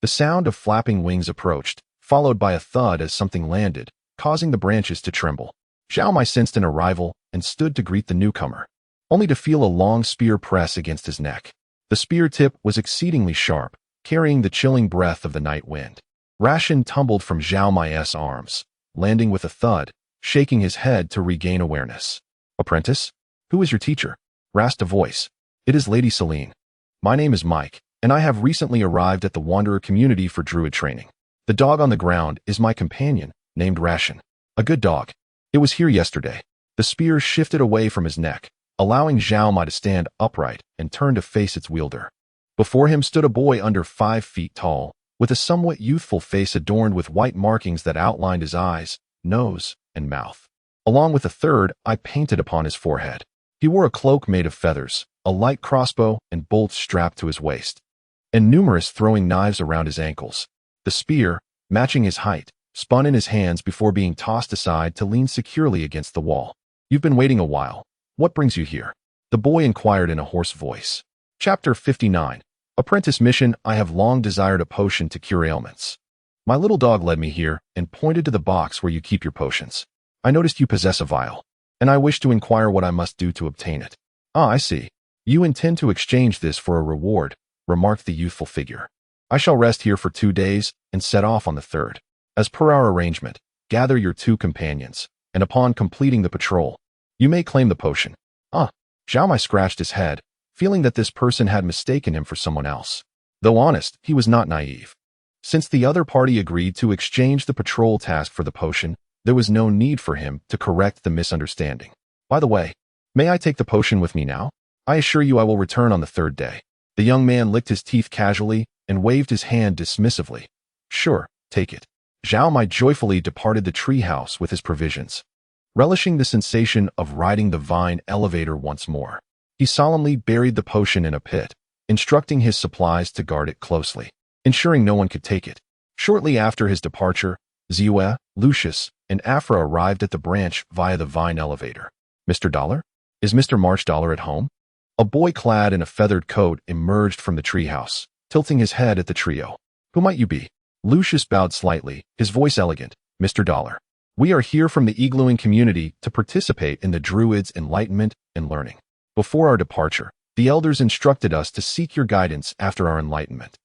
The sound of flapping wings approached, followed by a thud as something landed, causing the branches to tremble. Zhao Mai sensed an arrival and stood to greet the newcomer, only to feel a long spear press against his neck. The spear tip was exceedingly sharp, carrying the chilling breath of the night wind. Ration tumbled from Zhao Mai's arms, landing with a thud, shaking his head to regain awareness. Apprentice? Who is your teacher? Rasped a voice. It is Lady Celine. My name is Mike, and I have recently arrived at the Wanderer community for druid training. The dog on the ground is my companion, named Ration. A good dog. It was here yesterday. The spear shifted away from his neck, allowing Zhao Mai to stand upright and turn to face its wielder. Before him stood a boy under 5 feet tall, with a somewhat youthful face adorned with white markings that outlined his eyes, nose, and mouth. Along with a third eye painted upon his forehead. He wore a cloak made of feathers, a light crossbow and bolts strapped to his waist, and numerous throwing knives around his ankles. The spear, matching his height, spun in his hands before being tossed aside to lean securely against the wall. You've been waiting a while. What brings you here? The boy inquired in a hoarse voice. Chapter 59. Apprentice Mission. I have long desired a potion to cure ailments. My little dog led me here and pointed to the box where you keep your potions. I noticed you possess a vial, and I wish to inquire what I must do to obtain it. Ah, I see. You intend to exchange this for a reward, remarked the youthful figure. I shall rest here for 2 days and set off on the 3rd. As per our arrangement, gather your 2 companions, and upon completing the patrol, you may claim the potion. Ah, Zhao Mai scratched his head, feeling that this person had mistaken him for someone else. Though honest, he was not naive. Since the other party agreed to exchange the patrol task for the potion, there was no need for him to correct the misunderstanding. By the way, may I take the potion with me now? I assure you I will return on the 3rd day. The young man licked his teeth casually and waved his hand dismissively. Sure, take it. Zhao Mai joyfully departed the treehouse with his provisions, relishing the sensation of riding the vine elevator once more. He solemnly buried the potion in a pit, instructing his supplies to guard it closely, ensuring no one could take it. Shortly after his departure, Ziyue, Lucius, and Afra arrived at the branch via the vine elevator. Mr. Dollar? Is Mr. March Dollar at home? A boy clad in a feathered coat emerged from the treehouse, tilting his head at the trio. Who might you be? Lucius bowed slightly, his voice elegant. Mr. Dollar. We are here from the iglooing community to participate in the Druids' enlightenment and learning. Before our departure, the elders instructed us to seek your guidance after our enlightenment.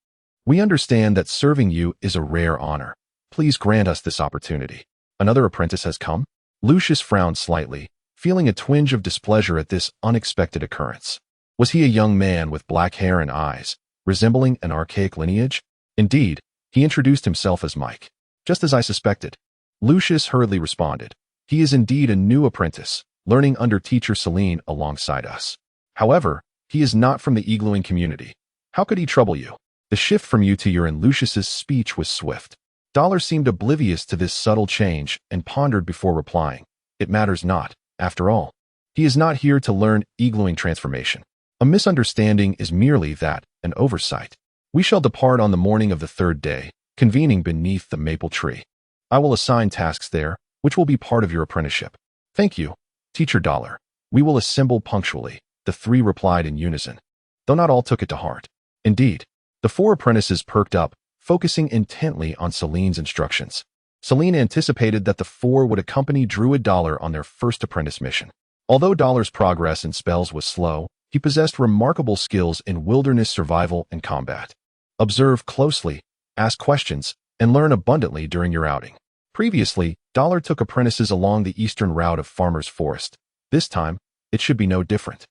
We understand that serving you is a rare honor, Please grant us this opportunity. Another apprentice has come? Lucius frowned slightly, feeling a twinge of displeasure at this unexpected occurrence. Was he a young man with black hair and eyes, resembling an archaic lineage? Indeed, he introduced himself as Mike. Just as I suspected. Lucius hurriedly responded. He is indeed a new apprentice, learning under teacher Celine alongside us. However, he is not from the iglooing community. How could he trouble you? The shift from you to your and Lucius's speech was swift. Dollar seemed oblivious to this subtle change and pondered before replying. It matters not, after all. He is not here to learn iglooing transformation. A misunderstanding is merely that, an oversight. We shall depart on the morning of the third day, convening beneath the maple tree. I will assign tasks there, which will be part of your apprenticeship. Thank you, Teacher Dollar. We will assemble punctually, the three replied in unison, though not all took it to heart. Indeed, the four apprentices perked up, focusing intently on Celine's instructions. Celine anticipated that the four would accompany Druid Dollar on their first apprentice mission. Although Dollar's progress in spells was slow, he possessed remarkable skills in wilderness survival and combat. Observe closely, ask questions, and learn abundantly during your outing. Previously, Dollar took apprentices along the eastern route of Farmer's Forest. This time, it should be no different.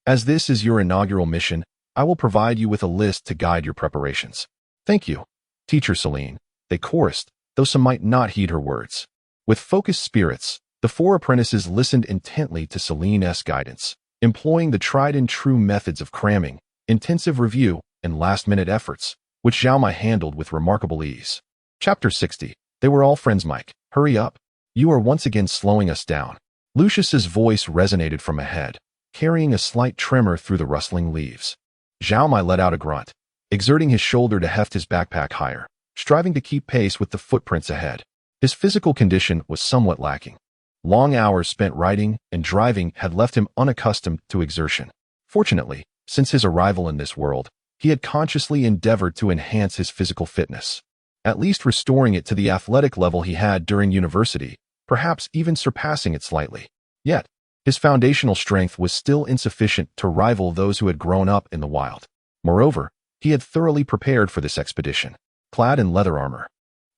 As this is your inaugural mission, I will provide you with a list to guide your preparations. Thank you, Teacher Celine, they chorused, though some might not heed her words. With focused spirits, the four apprentices listened intently to Celine's guidance, employing the tried-and-true methods of cramming, intensive review, and last-minute efforts, which Zhao Mai handled with remarkable ease. Chapter 60. They were all friends, Mike. Hurry up. You are once again slowing us down. Lucius's voice resonated from ahead, carrying a slight tremor through the rustling leaves. Zhao Mai let out a grunt, exerting his shoulder to heft his backpack higher, striving to keep pace with the footprints ahead. His physical condition was somewhat lacking. Long hours spent riding and driving had left him unaccustomed to exertion. Fortunately, since his arrival in this world, he had consciously endeavored to enhance his physical fitness, at least restoring it to the athletic level he had during university, perhaps even surpassing it slightly. Yet, his foundational strength was still insufficient to rival those who had grown up in the wild. Moreover, he had thoroughly prepared for this expedition, clad in leather armor.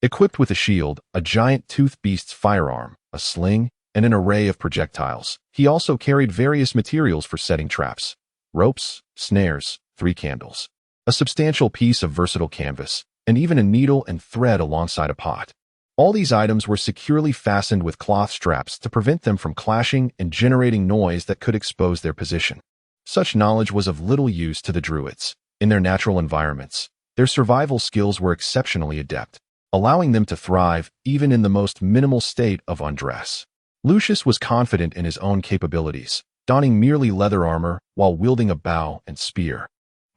Equipped with a shield, a giant toothed beast's firearm, a sling, and an array of projectiles, he also carried various materials for setting traps: ropes, snares, 3 candles, a substantial piece of versatile canvas, and even a needle and thread alongside a pot. All these items were securely fastened with cloth straps to prevent them from clashing and generating noise that could expose their position. Such knowledge was of little use to the Druids. In their natural environments, their survival skills were exceptionally adept, allowing them to thrive even in the most minimal state of undress. Lucius was confident in his own capabilities, donning merely leather armor while wielding a bow and spear.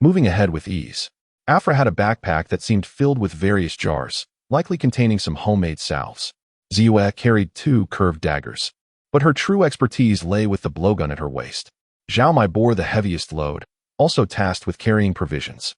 Moving ahead with ease, Afra had a backpack that seemed filled with various jars, likely containing some homemade salves. Ziyue carried 2 curved daggers, but her true expertise lay with the blowgun at her waist. Zhao Mai bore the heaviest load, also tasked with carrying provisions.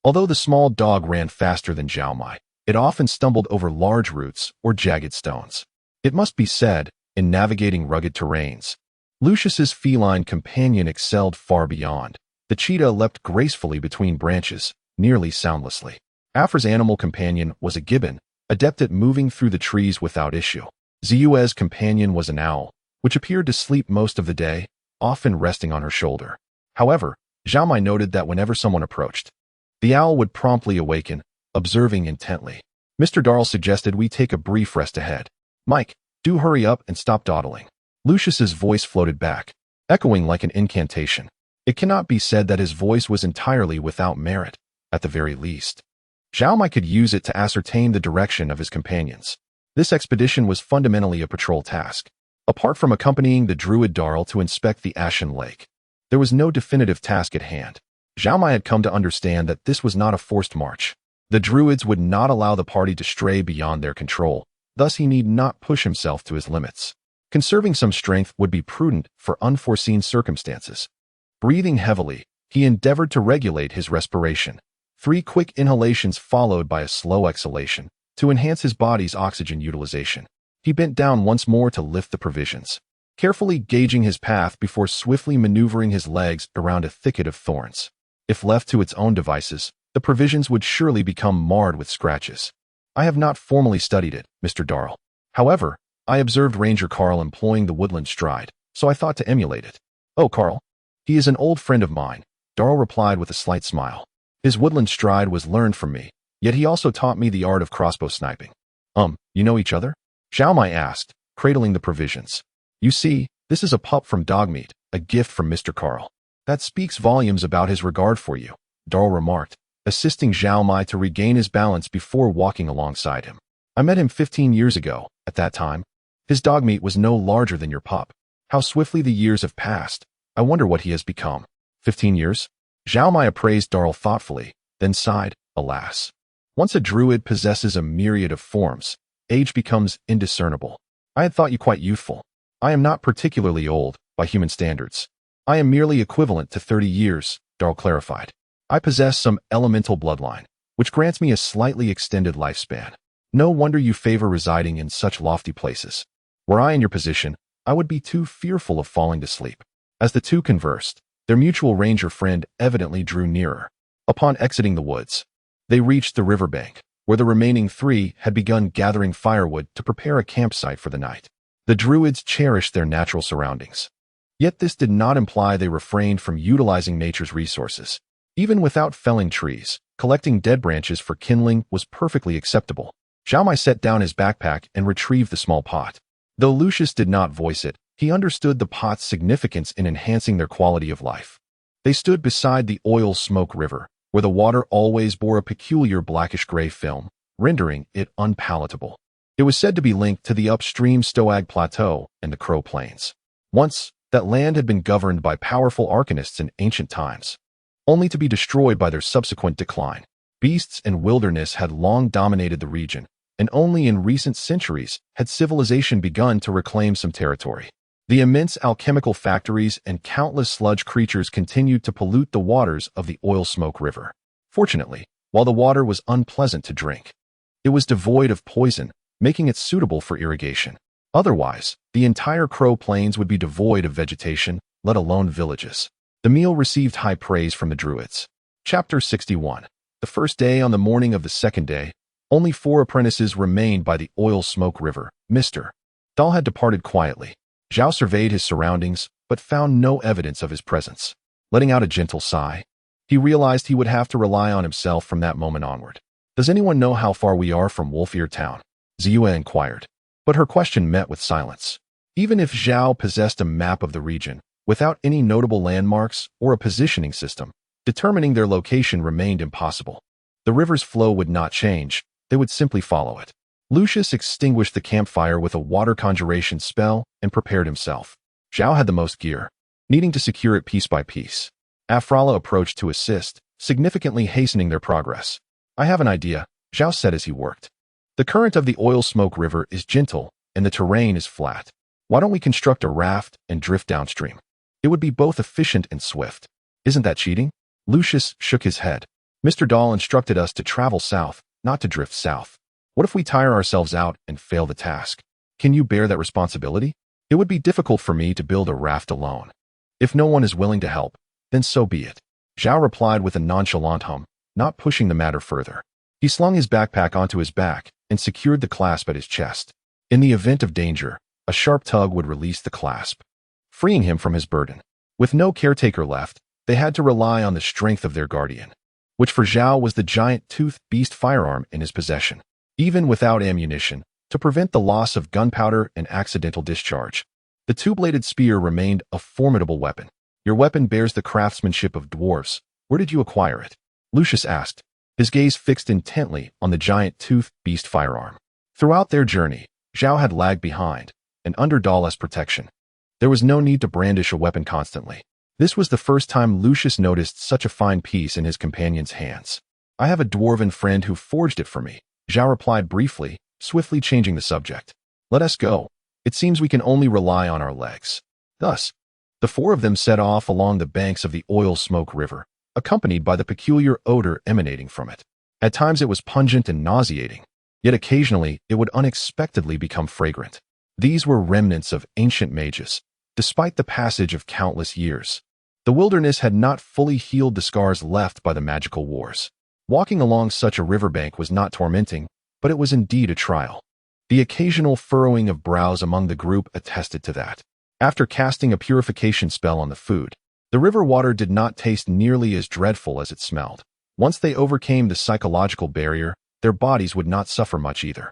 Although the small dog ran faster than Zhao Mai, it often stumbled over large roots or jagged stones. It must be said, in navigating rugged terrains, Lucius's feline companion excelled far beyond. The cheetah leapt gracefully between branches, nearly soundlessly. Afra's animal companion was a gibbon, adept at moving through the trees without issue. Ziyue's companion was an owl, which appeared to sleep most of the day, often resting on her shoulder. However, Zhao Mai noted that whenever someone approached, the owl would promptly awaken, observing intently. Mr. Darl suggested we take a brief rest ahead. Mike, do hurry up and stop dawdling. Lucius's voice floated back, echoing like an incantation. It cannot be said that his voice was entirely without merit, at the very least. Zhao Mai could use it to ascertain the direction of his companions. This expedition was fundamentally a patrol task. Apart from accompanying the Druid Darl to inspect the Ashen Lake, there was no definitive task at hand. Zhao Mai had come to understand that this was not a forced march. The Druids would not allow the party to stray beyond their control, thus he need not push himself to his limits. Conserving some strength would be prudent for unforeseen circumstances. Breathing heavily, he endeavored to regulate his respiration. 3 quick inhalations followed by a slow exhalation to enhance his body's oxygen utilization. He bent down once more to lift the provisions, carefully gauging his path before swiftly maneuvering his legs around a thicket of thorns. If left to its own devices, the provisions would surely become marred with scratches. I have not formally studied it, Mr. Darl. However, I observed Ranger Carl employing the woodland stride, so I thought to emulate it. Oh, Carl? He is an old friend of mine, Darl replied with a slight smile. His woodland stride was learned from me, yet he also taught me the art of crossbow sniping. You know each other? Zhao Mai asked, cradling the provisions. You see, this is a pup from Dogmeat, a gift from Mr. Carl. That speaks volumes about his regard for you, Darl remarked, assisting Zhao Mai to regain his balance before walking alongside him. I met him 15 years ago. At that time, his Dogmeat was no larger than your pup. How swiftly the years have passed. I wonder what he has become. 15 years? Zhao Mai appraised Darl thoughtfully, then sighed, alas. Once a druid possesses a myriad of forms, age becomes indiscernible. I had thought you quite youthful. I am not particularly old, by human standards. I am merely equivalent to 30 years, Darl clarified. I possess some elemental bloodline, which grants me a slightly extended lifespan. No wonder you favor residing in such lofty places. Were I in your position, I would be too fearful of falling to sleep. As the two conversed, their mutual ranger friend evidently drew nearer. Upon exiting the woods, they reached the riverbank, where the remaining three had begun gathering firewood to prepare a campsite for the night. The druids cherished their natural surroundings. Yet this did not imply they refrained from utilizing nature's resources. Even without felling trees, collecting dead branches for kindling was perfectly acceptable. Zhao Mai set down his backpack and retrieved the small pot. Though Lucius did not voice it, he understood the pot's significance in enhancing their quality of life. They stood beside the oil smoke river, where the water always bore a peculiar blackish-gray film, rendering it unpalatable. It was said to be linked to the upstream Stoag Plateau and the Crow Plains. Once, that land had been governed by powerful arcanists in ancient times, only to be destroyed by their subsequent decline. Beasts and wilderness had long dominated the region, and only in recent centuries had civilization begun to reclaim some territory. The immense alchemical factories and countless sludge creatures continued to pollute the waters of the oil smoke river. Fortunately, while the water was unpleasant to drink, it was devoid of poison, making it suitable for irrigation. Otherwise, the entire Crow Plains would be devoid of vegetation, let alone villages. The meal received high praise from the druids. Chapter 61. The first day. On the morning of the second day, only 4 apprentices remained by the oil smoke river. Mr. Dahl had departed quietly. Zhao surveyed his surroundings, but found no evidence of his presence. Letting out a gentle sigh, he realized he would have to rely on himself from that moment onward. Does anyone know how far we are from Wolf-Ear Town? Ziyue inquired. But her question met with silence. Even if Zhao possessed a map of the region, without any notable landmarks or a positioning system, determining their location remained impossible. The river's flow would not change, they would simply follow it. Lucius extinguished the campfire with a water conjuration spell and prepared himself. Zhao had the most gear, needing to secure it piece by piece. Afrala approached to assist, significantly hastening their progress. I have an idea, Zhao said as he worked. The current of the oil smoke river is gentle, and the terrain is flat. Why don't we construct a raft and drift downstream? It would be both efficient and swift. Isn't that cheating? Lucius shook his head. Mr. Dahl instructed us to travel south, not to drift south. What if we tire ourselves out and fail the task? Can you bear that responsibility? It would be difficult for me to build a raft alone. If no one is willing to help, then so be it. Zhao replied with a nonchalant hum, not pushing the matter further. He slung his backpack onto his back and secured the clasp at his chest. In the event of danger, a sharp tug would release the clasp, freeing him from his burden. With no caretaker left, they had to rely on the strength of their guardian, which for Zhao was the giant toothed beast firearm in his possession. Even without ammunition, to prevent the loss of gunpowder and accidental discharge, the two-bladed spear remained a formidable weapon. Your weapon bears the craftsmanship of dwarves. Where did you acquire it? Lucius asked, his gaze fixed intently on the giant toothed beast firearm. Throughout their journey, Zhao had lagged behind, and under Dahle's protection. There was no need to brandish a weapon constantly. This was the first time Lucius noticed such a fine piece in his companion's hands. I have a dwarven friend who forged it for me, Zhao replied briefly, swiftly changing the subject. Let us go. It seems we can only rely on our legs. Thus, the 4 of them set off along the banks of the oil smoke river, accompanied by the peculiar odor emanating from it. At times it was pungent and nauseating, yet occasionally it would unexpectedly become fragrant. These were remnants of ancient mages, despite the passage of countless years. The wilderness had not fully healed the scars left by the magical wars. Walking along such a riverbank was not tormenting, but it was indeed a trial. The occasional furrowing of brows among the group attested to that. After casting a purification spell on the food, the river water did not taste nearly as dreadful as it smelled. Once they overcame the psychological barrier, their bodies would not suffer much either.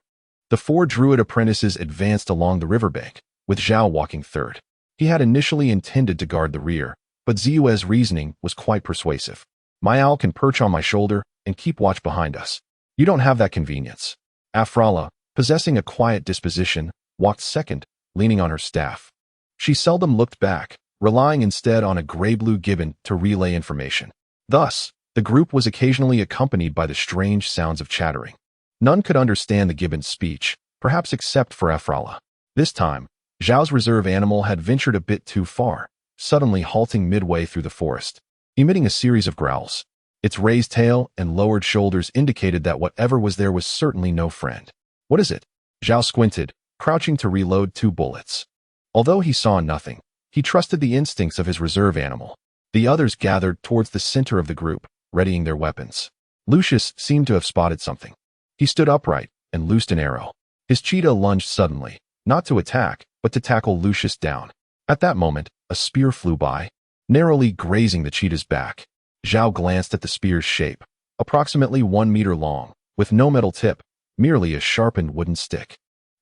The 4 druid apprentices advanced along the riverbank, with Zhao walking third. He had initially intended to guard the rear, but Ziyue's reasoning was quite persuasive. My owl can perch on my shoulder and keep watch behind us. You don't have that convenience. Afrala, possessing a quiet disposition, walked second, leaning on her staff. She seldom looked back, relying instead on a gray-blue gibbon to relay information. Thus, the group was occasionally accompanied by the strange sounds of chattering. None could understand the gibbon's speech, perhaps except for Afrala. This time, Zhao's reserve animal had ventured a bit too far, suddenly halting midway through the forest, emitting a series of growls. Its raised tail and lowered shoulders indicated that whatever was there was certainly no friend. What is it? Zhao squinted, crouching to reload 2 bullets. Although he saw nothing, he trusted the instincts of his reserve animal. The others gathered towards the center of the group, readying their weapons. Lucius seemed to have spotted something. He stood upright and loosed an arrow. His cheetah lunged suddenly, not to attack, but to tackle Lucius down. At that moment, a spear flew by, narrowly grazing the cheetah's back. Zhao glanced at the spear's shape, approximately 1 meter long, with no metal tip, merely a sharpened wooden stick.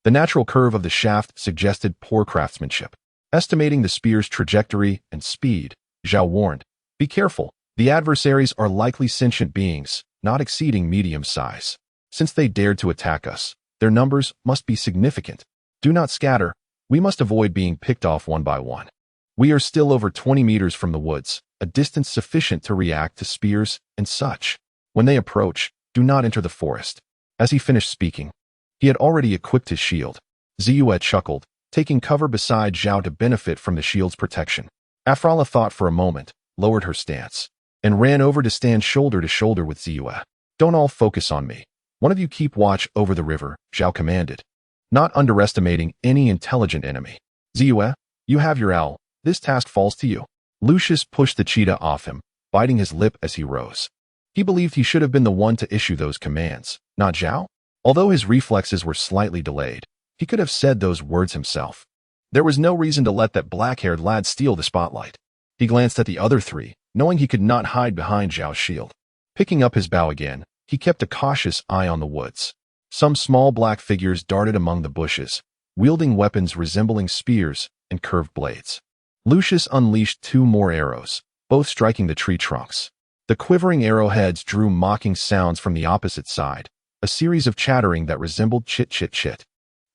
The natural curve of the shaft suggested poor craftsmanship. Estimating the spear's trajectory and speed, Zhao warned, "Be careful, the adversaries are likely sentient beings, not exceeding medium size. Since they dared to attack us, their numbers must be significant. Do not scatter, we must avoid being picked off one by one. We are still over 20 meters from the woods, a distance sufficient to react to spears and such. When they approach, do not enter the forest." As he finished speaking, he had already equipped his shield. Ziyue chuckled, taking cover beside Zhao to benefit from the shield's protection. Afrala thought for a moment, lowered her stance, and ran over to stand shoulder to shoulder with Ziyue. "Don't all focus on me. One of you keep watch over the river," Zhao commanded, not underestimating any intelligent enemy. "Ziyue, you have your owl. This task falls to you." Lucius pushed the cheetah off him, biting his lip as he rose. He believed he should have been the one to issue those commands, not Zhao. Although his reflexes were slightly delayed, he could have said those words himself. There was no reason to let that black-haired lad steal the spotlight. He glanced at the other 3, knowing he could not hide behind Zhao's shield. Picking up his bow again, he kept a cautious eye on the woods. Some small black figures darted among the bushes, wielding weapons resembling spears and curved blades. Lucius unleashed 2 more arrows, both striking the tree trunks. The quivering arrowheads drew mocking sounds from the opposite side, a series of chattering that resembled chit-chit-chit.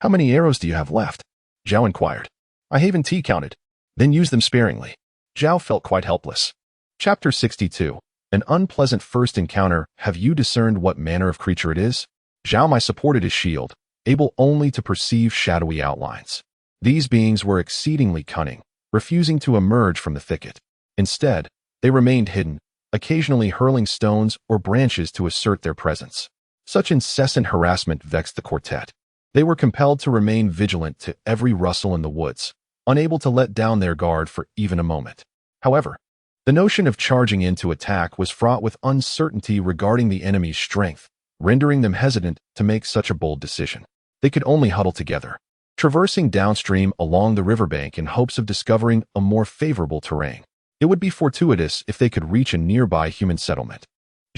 "How many arrows do you have left?" Zhao inquired. "I haven't counted." "Then use them sparingly." Zhao felt quite helpless. Chapter 62. An unpleasant first encounter. Have you discerned what manner of creature it is? Zhao Mai supported his shield, able only to perceive shadowy outlines. These beings were exceedingly cunning, refusing to emerge from the thicket. Instead, they remained hidden, occasionally hurling stones or branches to assert their presence. Such incessant harassment vexed the quartet. They were compelled to remain vigilant to every rustle in the woods, unable to let down their guard for even a moment. However, the notion of charging in to attack was fraught with uncertainty regarding the enemy's strength, rendering them hesitant to make such a bold decision. They could only huddle together, traversing downstream along the riverbank in hopes of discovering a more favorable terrain. It would be fortuitous if they could reach a nearby human settlement.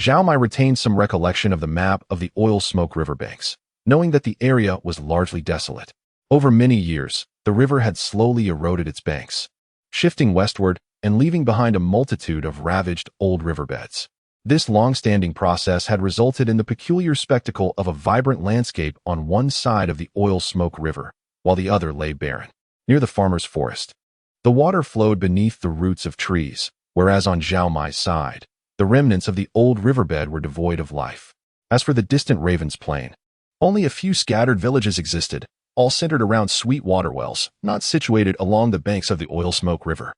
Zhao Mai retained some recollection of the map of the oil smoke riverbanks, knowing that the area was largely desolate. Over many years, the river had slowly eroded its banks, shifting westward and leaving behind a multitude of ravaged old riverbeds. This long-standing process had resulted in the peculiar spectacle of a vibrant landscape on one side of the oil smoke river, while the other lay barren, near the farmer's forest. The water flowed beneath the roots of trees, whereas on Zhao Mai's side, the remnants of the old riverbed were devoid of life. As for the distant Raven's Plain, only a few scattered villages existed, all centered around sweet water wells, not situated along the banks of the oil smoke river.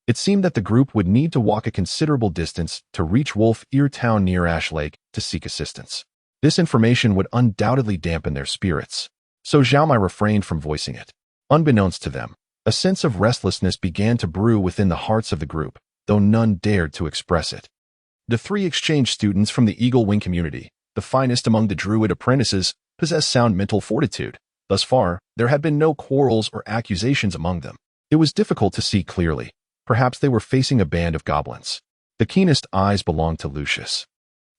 It seemed that the group would need to walk a considerable distance to reach Wolf Ear Town near Ash Lake to seek assistance. This information would undoubtedly dampen their spirits, so Zhao Mai refrained from voicing it. Unbeknownst to them, a sense of restlessness began to brew within the hearts of the group, though none dared to express it. The 3 exchange students from the Eagle Wing community, the finest among the druid apprentices, possessed sound mental fortitude. Thus far, there had been no quarrels or accusations among them. It was difficult to see clearly. Perhaps they were facing a band of goblins. The keenest eyes belonged to Lucius,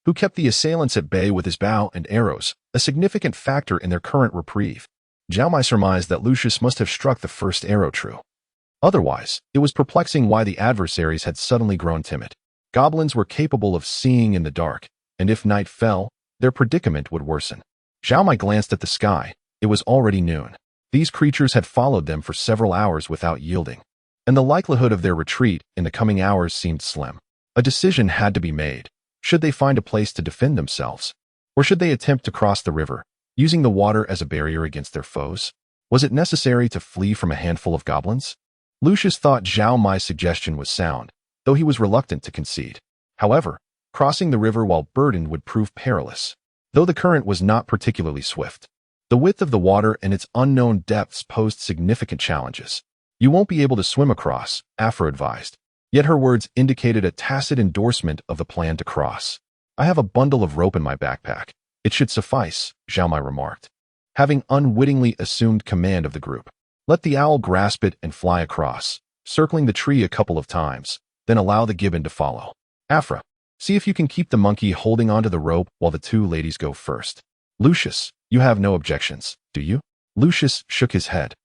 who kept the assailants at bay with his bow and arrows, a significant factor in their current reprieve. Zhao Mai surmised that Lucius must have struck the first arrow true. Otherwise, it was perplexing why the adversaries had suddenly grown timid. Goblins were capable of seeing in the dark, and if night fell, their predicament would worsen. Zhao Mai glanced at the sky. It was already noon. These creatures had followed them for several hours without yielding, and the likelihood of their retreat in the coming hours seemed slim. A decision had to be made. Should they find a place to defend themselves? Or should they attempt to cross the river, using the water as a barrier against their foes? Was it necessary to flee from a handful of goblins? Lucius thought Zhao Mai's suggestion was sound, though he was reluctant to concede. However, crossing the river while burdened would prove perilous, though the current was not particularly swift. The width of the water and its unknown depths posed significant challenges. You won't be able to swim across, Afra advised. Yet her words indicated a tacit endorsement of the plan to cross. I have a bundle of rope in my backpack. It should suffice, Zhao Mai remarked, having unwittingly assumed command of the group. Let the owl grasp it and fly across, circling the tree a couple of times, then allow the gibbon to follow. Afra, see if you can keep the monkey holding onto the rope while the two ladies go first. Lucius, you have no objections, do you? Lucius shook his head.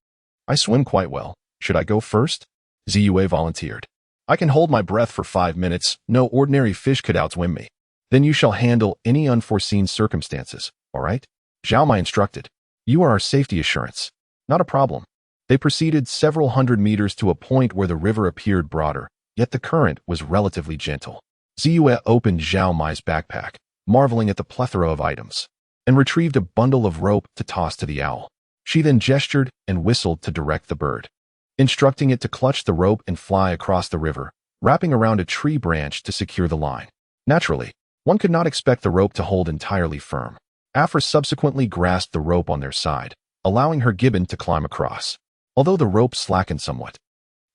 I swim quite well. Should I go first? Ziyue volunteered. I can hold my breath for 5 minutes. No ordinary fish could outswim me. Then you shall handle any unforeseen circumstances, all right? Zhao Mai instructed. You are our safety assurance. Not a problem. They proceeded several hundred meters to a point where the river appeared broader, yet the current was relatively gentle. Ziyue opened Zhao Mai's backpack, marveling at the plethora of items, and retrieved a bundle of rope to toss to the owl. She then gestured and whistled to direct the bird, instructing it to clutch the rope and fly across the river, wrapping around a tree branch to secure the line. Naturally, one could not expect the rope to hold entirely firm. Afra subsequently grasped the rope on their side, allowing her gibbon to climb across. Although the rope slackened somewhat,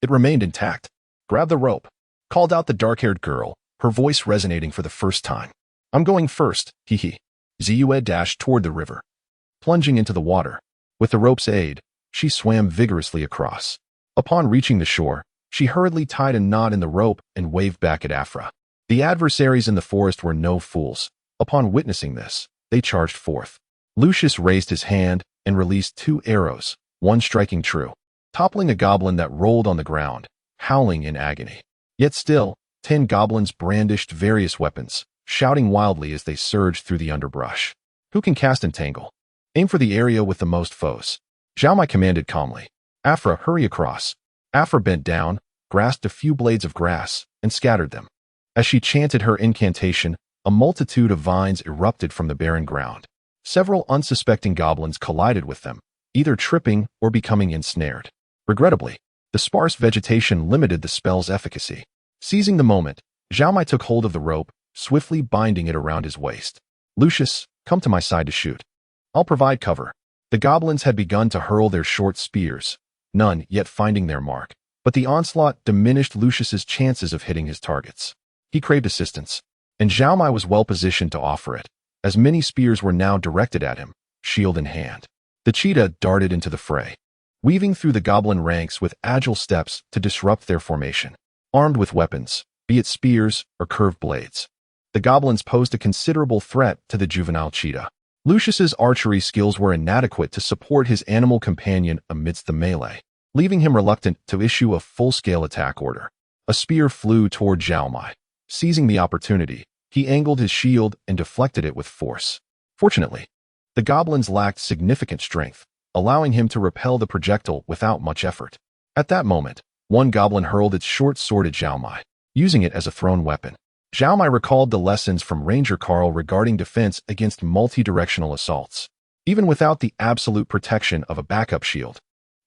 it remained intact. Grab the rope, called out the dark-haired girl, her voice resonating for the first time. I'm going first, hee. Ziyue dashed toward the river, plunging into the water. With the rope's aid, she swam vigorously across. Upon reaching the shore, she hurriedly tied a knot in the rope and waved back at Afra. The adversaries in the forest were no fools. Upon witnessing this, they charged forth. Lucius raised his hand and released 2 arrows, one striking true, toppling a goblin that rolled on the ground, howling in agony. Yet still, 10 goblins brandished various weapons, shouting wildly as they surged through the underbrush. Who can cast Entangle? Aim for the area with the most foes. Zhao Mai commanded calmly. Afra, hurry across. Afra bent down, grasped a few blades of grass, and scattered them. As she chanted her incantation, a multitude of vines erupted from the barren ground. Several unsuspecting goblins collided with them, either tripping or becoming ensnared. Regrettably, the sparse vegetation limited the spell's efficacy. Seizing the moment, Zhao Mai took hold of the rope, swiftly binding it around his waist. Lucius, come to my side to shoot. I'll provide cover. The goblins had begun to hurl their short spears, none yet finding their mark, but the onslaught diminished Lucius's chances of hitting his targets. He craved assistance, and Zhao Mai was well positioned to offer it, as many spears were now directed at him, shield in hand. The cheetah darted into the fray, weaving through the goblin ranks with agile steps to disrupt their formation. Armed with weapons, be it spears or curved blades, the goblins posed a considerable threat to the juvenile cheetah. Lucius's archery skills were inadequate to support his animal companion amidst the melee, leaving him reluctant to issue a full-scale attack order. A spear flew toward Zhao Mai. Seizing the opportunity, he angled his shield and deflected it with force. Fortunately, the goblins lacked significant strength, allowing him to repel the projectile without much effort. At that moment, one goblin hurled its short sword at Zhao Mai, using it as a thrown weapon. Zhao Mai recalled the lessons from Ranger Carl regarding defense against multi-directional assaults. Even without the absolute protection of a backup shield,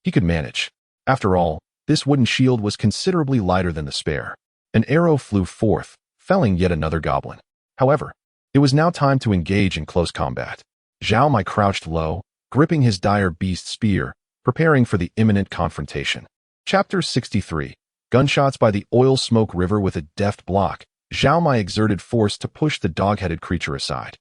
he could manage. After all, this wooden shield was considerably lighter than the spare. An arrow flew forth, felling yet another goblin. However, it was now time to engage in close combat. Zhao Mai crouched low, gripping his dire beast spear, preparing for the imminent confrontation. Chapter 63. Gunshots by the oil smoke river with a deft block. Zhao Mai exerted force to push the dog-headed creature aside.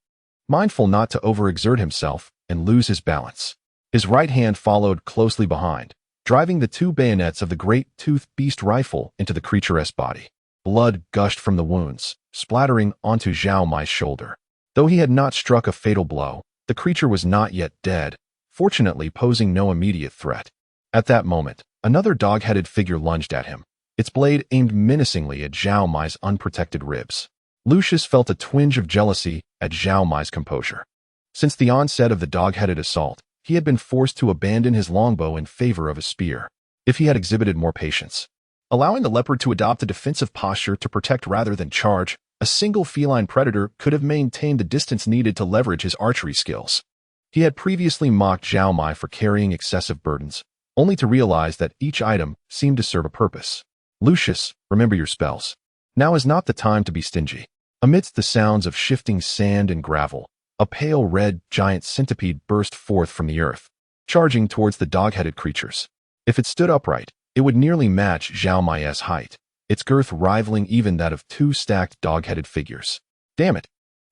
Mindful not to overexert himself, and lose his balance. His right hand followed closely behind, driving the two bayonets of the great toothed beast rifle into the creature's body. Blood gushed from the wounds, splattering onto Zhao Mai's shoulder. Though he had not struck a fatal blow, the creature was not yet dead, fortunately posing no immediate threat. At that moment, another dog-headed figure lunged at him, its blade aimed menacingly at Zhao Mai's unprotected ribs. Lucius felt a twinge of jealousy at Zhao Mai's composure. Since the onset of the dog-headed assault, he had been forced to abandon his longbow in favor of a spear. If he had exhibited more patience, allowing the leopard to adopt a defensive posture to protect rather than charge, a single feline predator could have maintained the distance needed to leverage his archery skills. He had previously mocked Zhao Mai for carrying excessive burdens, only to realize that each item seemed to serve a purpose. Lucius, remember your spells. Now is not the time to be stingy. Amidst the sounds of shifting sand and gravel, a pale red giant centipede burst forth from the earth, charging towards the dog-headed creatures. If it stood upright, it would nearly match Zhao Mai's height, its girth rivaling even that of two stacked dog-headed figures. Damn it!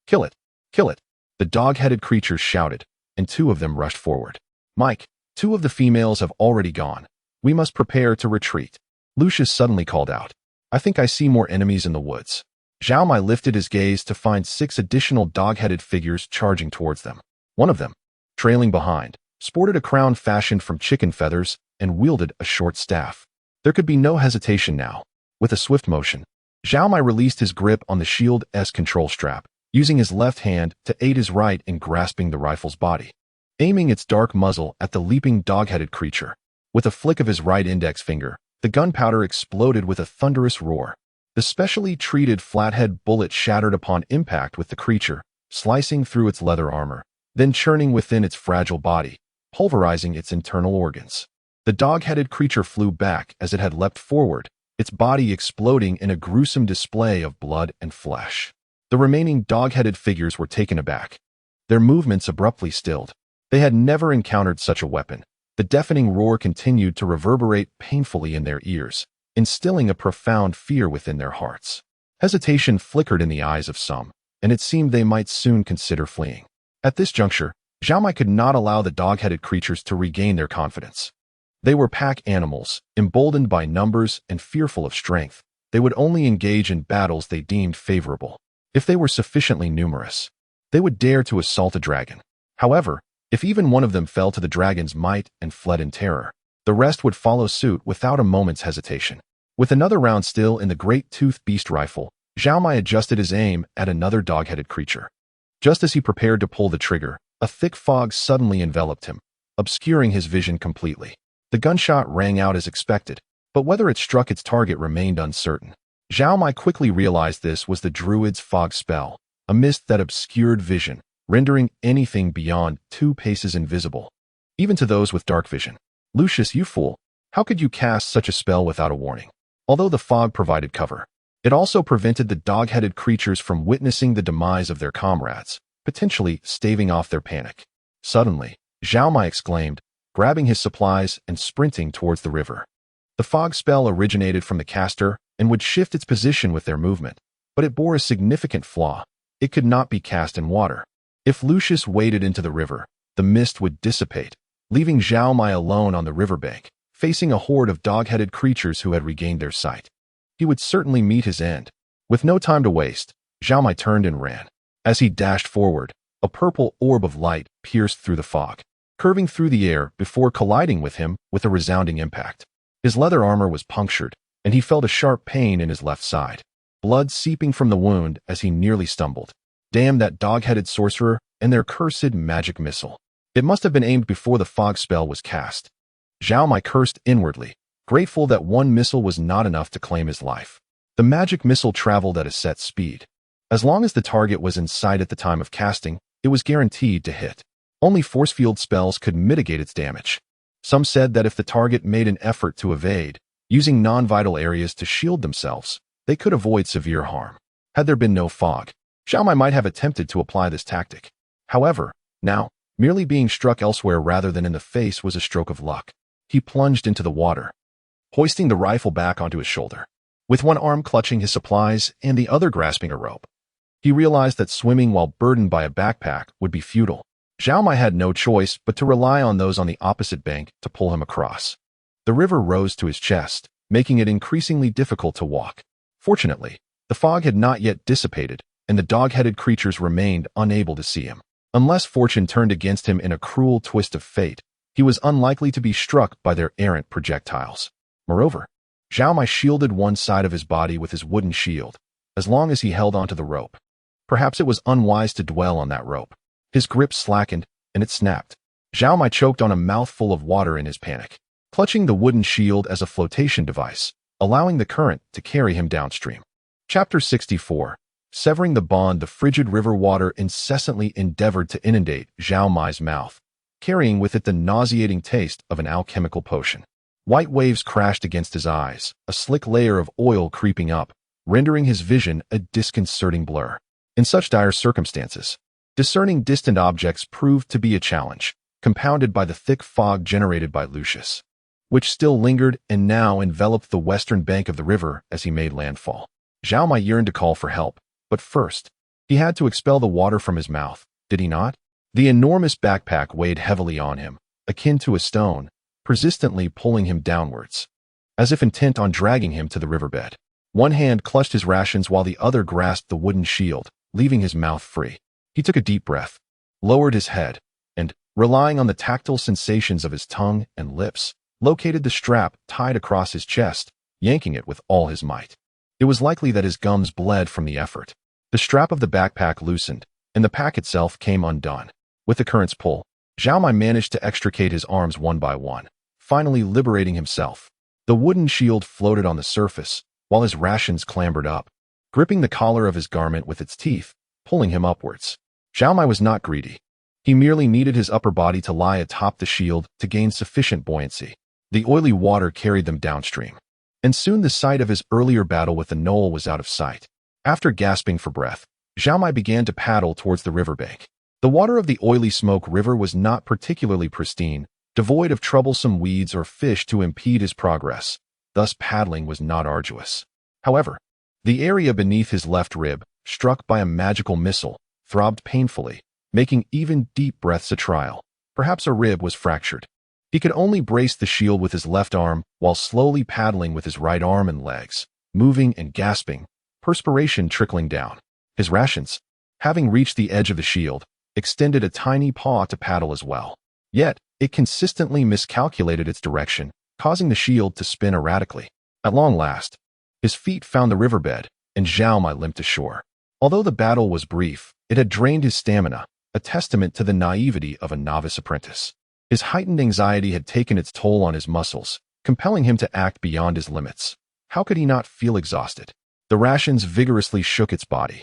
Kill it! Kill it! The dog-headed creatures shouted, and two of them rushed forward. Mike, two of the females have already gone. We must prepare to retreat. Lucius suddenly called out. I think I see more enemies in the woods. Zhao Mai lifted his gaze to find 6 additional dog-headed figures charging towards them. One of them, trailing behind, sported a crown fashioned from chicken feathers and wielded a short staff. There could be no hesitation now. With a swift motion, Zhao Mai released his grip on the shield's control strap, using his left hand to aid his right in grasping the rifle's body. Aiming its dark muzzle at the leaping dog-headed creature, with a flick of his right index finger, the gunpowder exploded with a thunderous roar. The specially treated flathead bullet shattered upon impact with the creature, slicing through its leather armor, then churning within its fragile body, pulverizing its internal organs. The dog-headed creature flew back as it had leapt forward, its body exploding in a gruesome display of blood and flesh. The remaining dog-headed figures were taken aback. Their movements abruptly stilled. They had never encountered such a weapon. The deafening roar continued to reverberate painfully in their ears, instilling a profound fear within their hearts. Hesitation flickered in the eyes of some, and it seemed they might soon consider fleeing. At this juncture, Zhao Mai could not allow the dog-headed creatures to regain their confidence. They were pack animals, emboldened by numbers and fearful of strength. They would only engage in battles they deemed favorable. If they were sufficiently numerous, they would dare to assault a dragon. However, if even one of them fell to the dragon's might and fled in terror, the rest would follow suit without a moment's hesitation. With another round still in the great toothed beast rifle, Zhao Mai adjusted his aim at another dog-headed creature. Just as he prepared to pull the trigger, a thick fog suddenly enveloped him, obscuring his vision completely. The gunshot rang out as expected, but whether it struck its target remained uncertain. Zhao Mai quickly realized this was the druid's fog spell, a mist that obscured vision, rendering anything beyond 2 paces invisible, even to those with dark vision. Lucius, you fool! How could you cast such a spell without a warning? Although the fog provided cover, it also prevented the dog-headed creatures from witnessing the demise of their comrades, potentially staving off their panic. Suddenly, Zhao Mai exclaimed, grabbing his supplies and sprinting towards the river. The fog spell originated from the caster and would shift its position with their movement, but it bore a significant flaw. It could not be cast in water. If Lucius waded into the river, the mist would dissipate, leaving Zhao Mai alone on the riverbank, facing a horde of dog-headed creatures who had regained their sight. He would certainly meet his end. With no time to waste, Zhao Mai turned and ran. As he dashed forward, a purple orb of light pierced through the fog, curving through the air before colliding with him with a resounding impact. His leather armor was punctured, and he felt a sharp pain in his left side, blood seeping from the wound as he nearly stumbled. Damn that dog-headed sorcerer and their cursed magic missile. It must have been aimed before the fog spell was cast. Zhao Mai cursed inwardly, grateful that one missile was not enough to claim his life. The magic missile traveled at a set speed. As long as the target was in sight at the time of casting, it was guaranteed to hit. Only force field spells could mitigate its damage. Some said that if the target made an effort to evade, using non-vital areas to shield themselves, they could avoid severe harm. Had there been no fog, Zhao Mai might have attempted to apply this tactic. However, now, merely being struck elsewhere rather than in the face was a stroke of luck. He plunged into the water, hoisting the rifle back onto his shoulder. With one arm clutching his supplies and the other grasping a rope, he realized that swimming while burdened by a backpack would be futile. Zhao Mai had no choice but to rely on those on the opposite bank to pull him across. The river rose to his chest, making it increasingly difficult to walk. Fortunately, the fog had not yet dissipated, and the dog-headed creatures remained unable to see him. Unless fortune turned against him in a cruel twist of fate, he was unlikely to be struck by their errant projectiles. Moreover, Zhao Mai shielded one side of his body with his wooden shield, as long as he held onto the rope. Perhaps it was unwise to dwell on that rope. His grip slackened, and it snapped. Zhao Mai choked on a mouthful of water in his panic, clutching the wooden shield as a flotation device, allowing the current to carry him downstream. Chapter 64. Severing the bond. The frigid river water incessantly endeavored to inundate Zhao Mai's mouth, carrying with it the nauseating taste of an alchemical potion. White waves crashed against his eyes, a slick layer of oil creeping up, rendering his vision a disconcerting blur. In such dire circumstances, discerning distant objects proved to be a challenge, compounded by the thick fog generated by Lucius, which still lingered and now enveloped the western bank of the river as he made landfall. Zhao Mai yearned to call for help, but first, he had to expel the water from his mouth, did he not? The enormous backpack weighed heavily on him, akin to a stone, persistently pulling him downwards, as if intent on dragging him to the riverbed. One hand clutched his rations while the other grasped the wooden shield, leaving his mouth free. He took a deep breath, lowered his head, and, relying on the tactile sensations of his tongue and lips, located the strap tied across his chest, yanking it with all his might. It was likely that his gums bled from the effort. The strap of the backpack loosened, and the pack itself came undone. With the current's pull, Zhao Mai managed to extricate his arms one by one, finally liberating himself. The wooden shield floated on the surface, while his rations clambered up, gripping the collar of his garment with its teeth, pulling him upwards. Zhao Mai was not greedy. He merely needed his upper body to lie atop the shield to gain sufficient buoyancy. The oily water carried them downstream, and soon the site of his earlier battle with the knoll was out of sight. After gasping for breath, Zhao Mai began to paddle towards the riverbank. The water of the oily smoke river was not particularly pristine, devoid of troublesome weeds or fish to impede his progress, thus paddling was not arduous. However, the area beneath his left rib, struck by a magical missile, throbbed painfully, making even deep breaths a trial. Perhaps a rib was fractured. He could only brace the shield with his left arm while slowly paddling with his right arm and legs, moving and gasping, perspiration trickling down. His rations, having reached the edge of the shield, extended a tiny paw to paddle as well. Yet, it consistently miscalculated its direction, causing the shield to spin erratically. At long last, his feet found the riverbed, and Zhao Mai limped ashore. Although the battle was brief, it had drained his stamina, a testament to the naivety of a novice apprentice. His heightened anxiety had taken its toll on his muscles, compelling him to act beyond his limits. How could he not feel exhausted? The rations vigorously shook its body,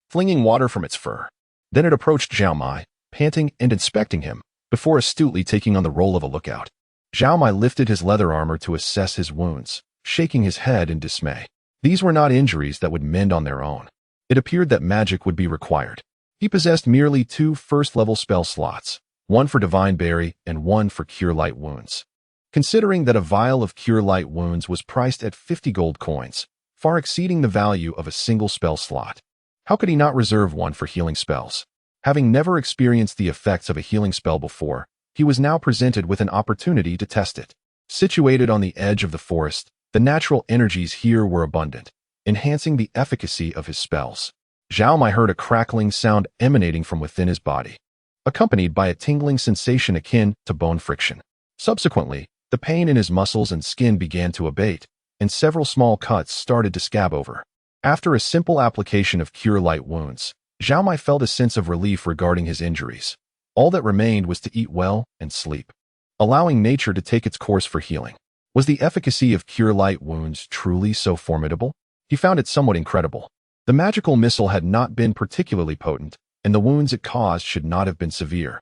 flinging water from its fur. Then it approached Zhao Mai, panting and inspecting him, before astutely taking on the role of a lookout. Zhao Mai lifted his leather armor to assess his wounds, shaking his head in dismay. These were not injuries that would mend on their own. It appeared that magic would be required. He possessed merely 2 first-level spell slots, one for Divine Berry and one for Cure Light Wounds. Considering that a vial of Cure Light Wounds was priced at 50 gold coins, far exceeding the value of a single spell slot, how could he not reserve one for healing spells? Having never experienced the effects of a healing spell before, he was now presented with an opportunity to test it. Situated on the edge of the forest, the natural energies here were abundant, enhancing the efficacy of his spells. Zhao Mai heard a crackling sound emanating from within his body, accompanied by a tingling sensation akin to bone friction. Subsequently, the pain in his muscles and skin began to abate, and several small cuts started to scab over. After a simple application of Cure Light Wounds, Zhao Mai felt a sense of relief regarding his injuries. All that remained was to eat well and sleep, allowing nature to take its course for healing. Was the efficacy of Cure Light Wounds truly so formidable? He found it somewhat incredible. The magical missile had not been particularly potent, and the wounds it caused should not have been severe.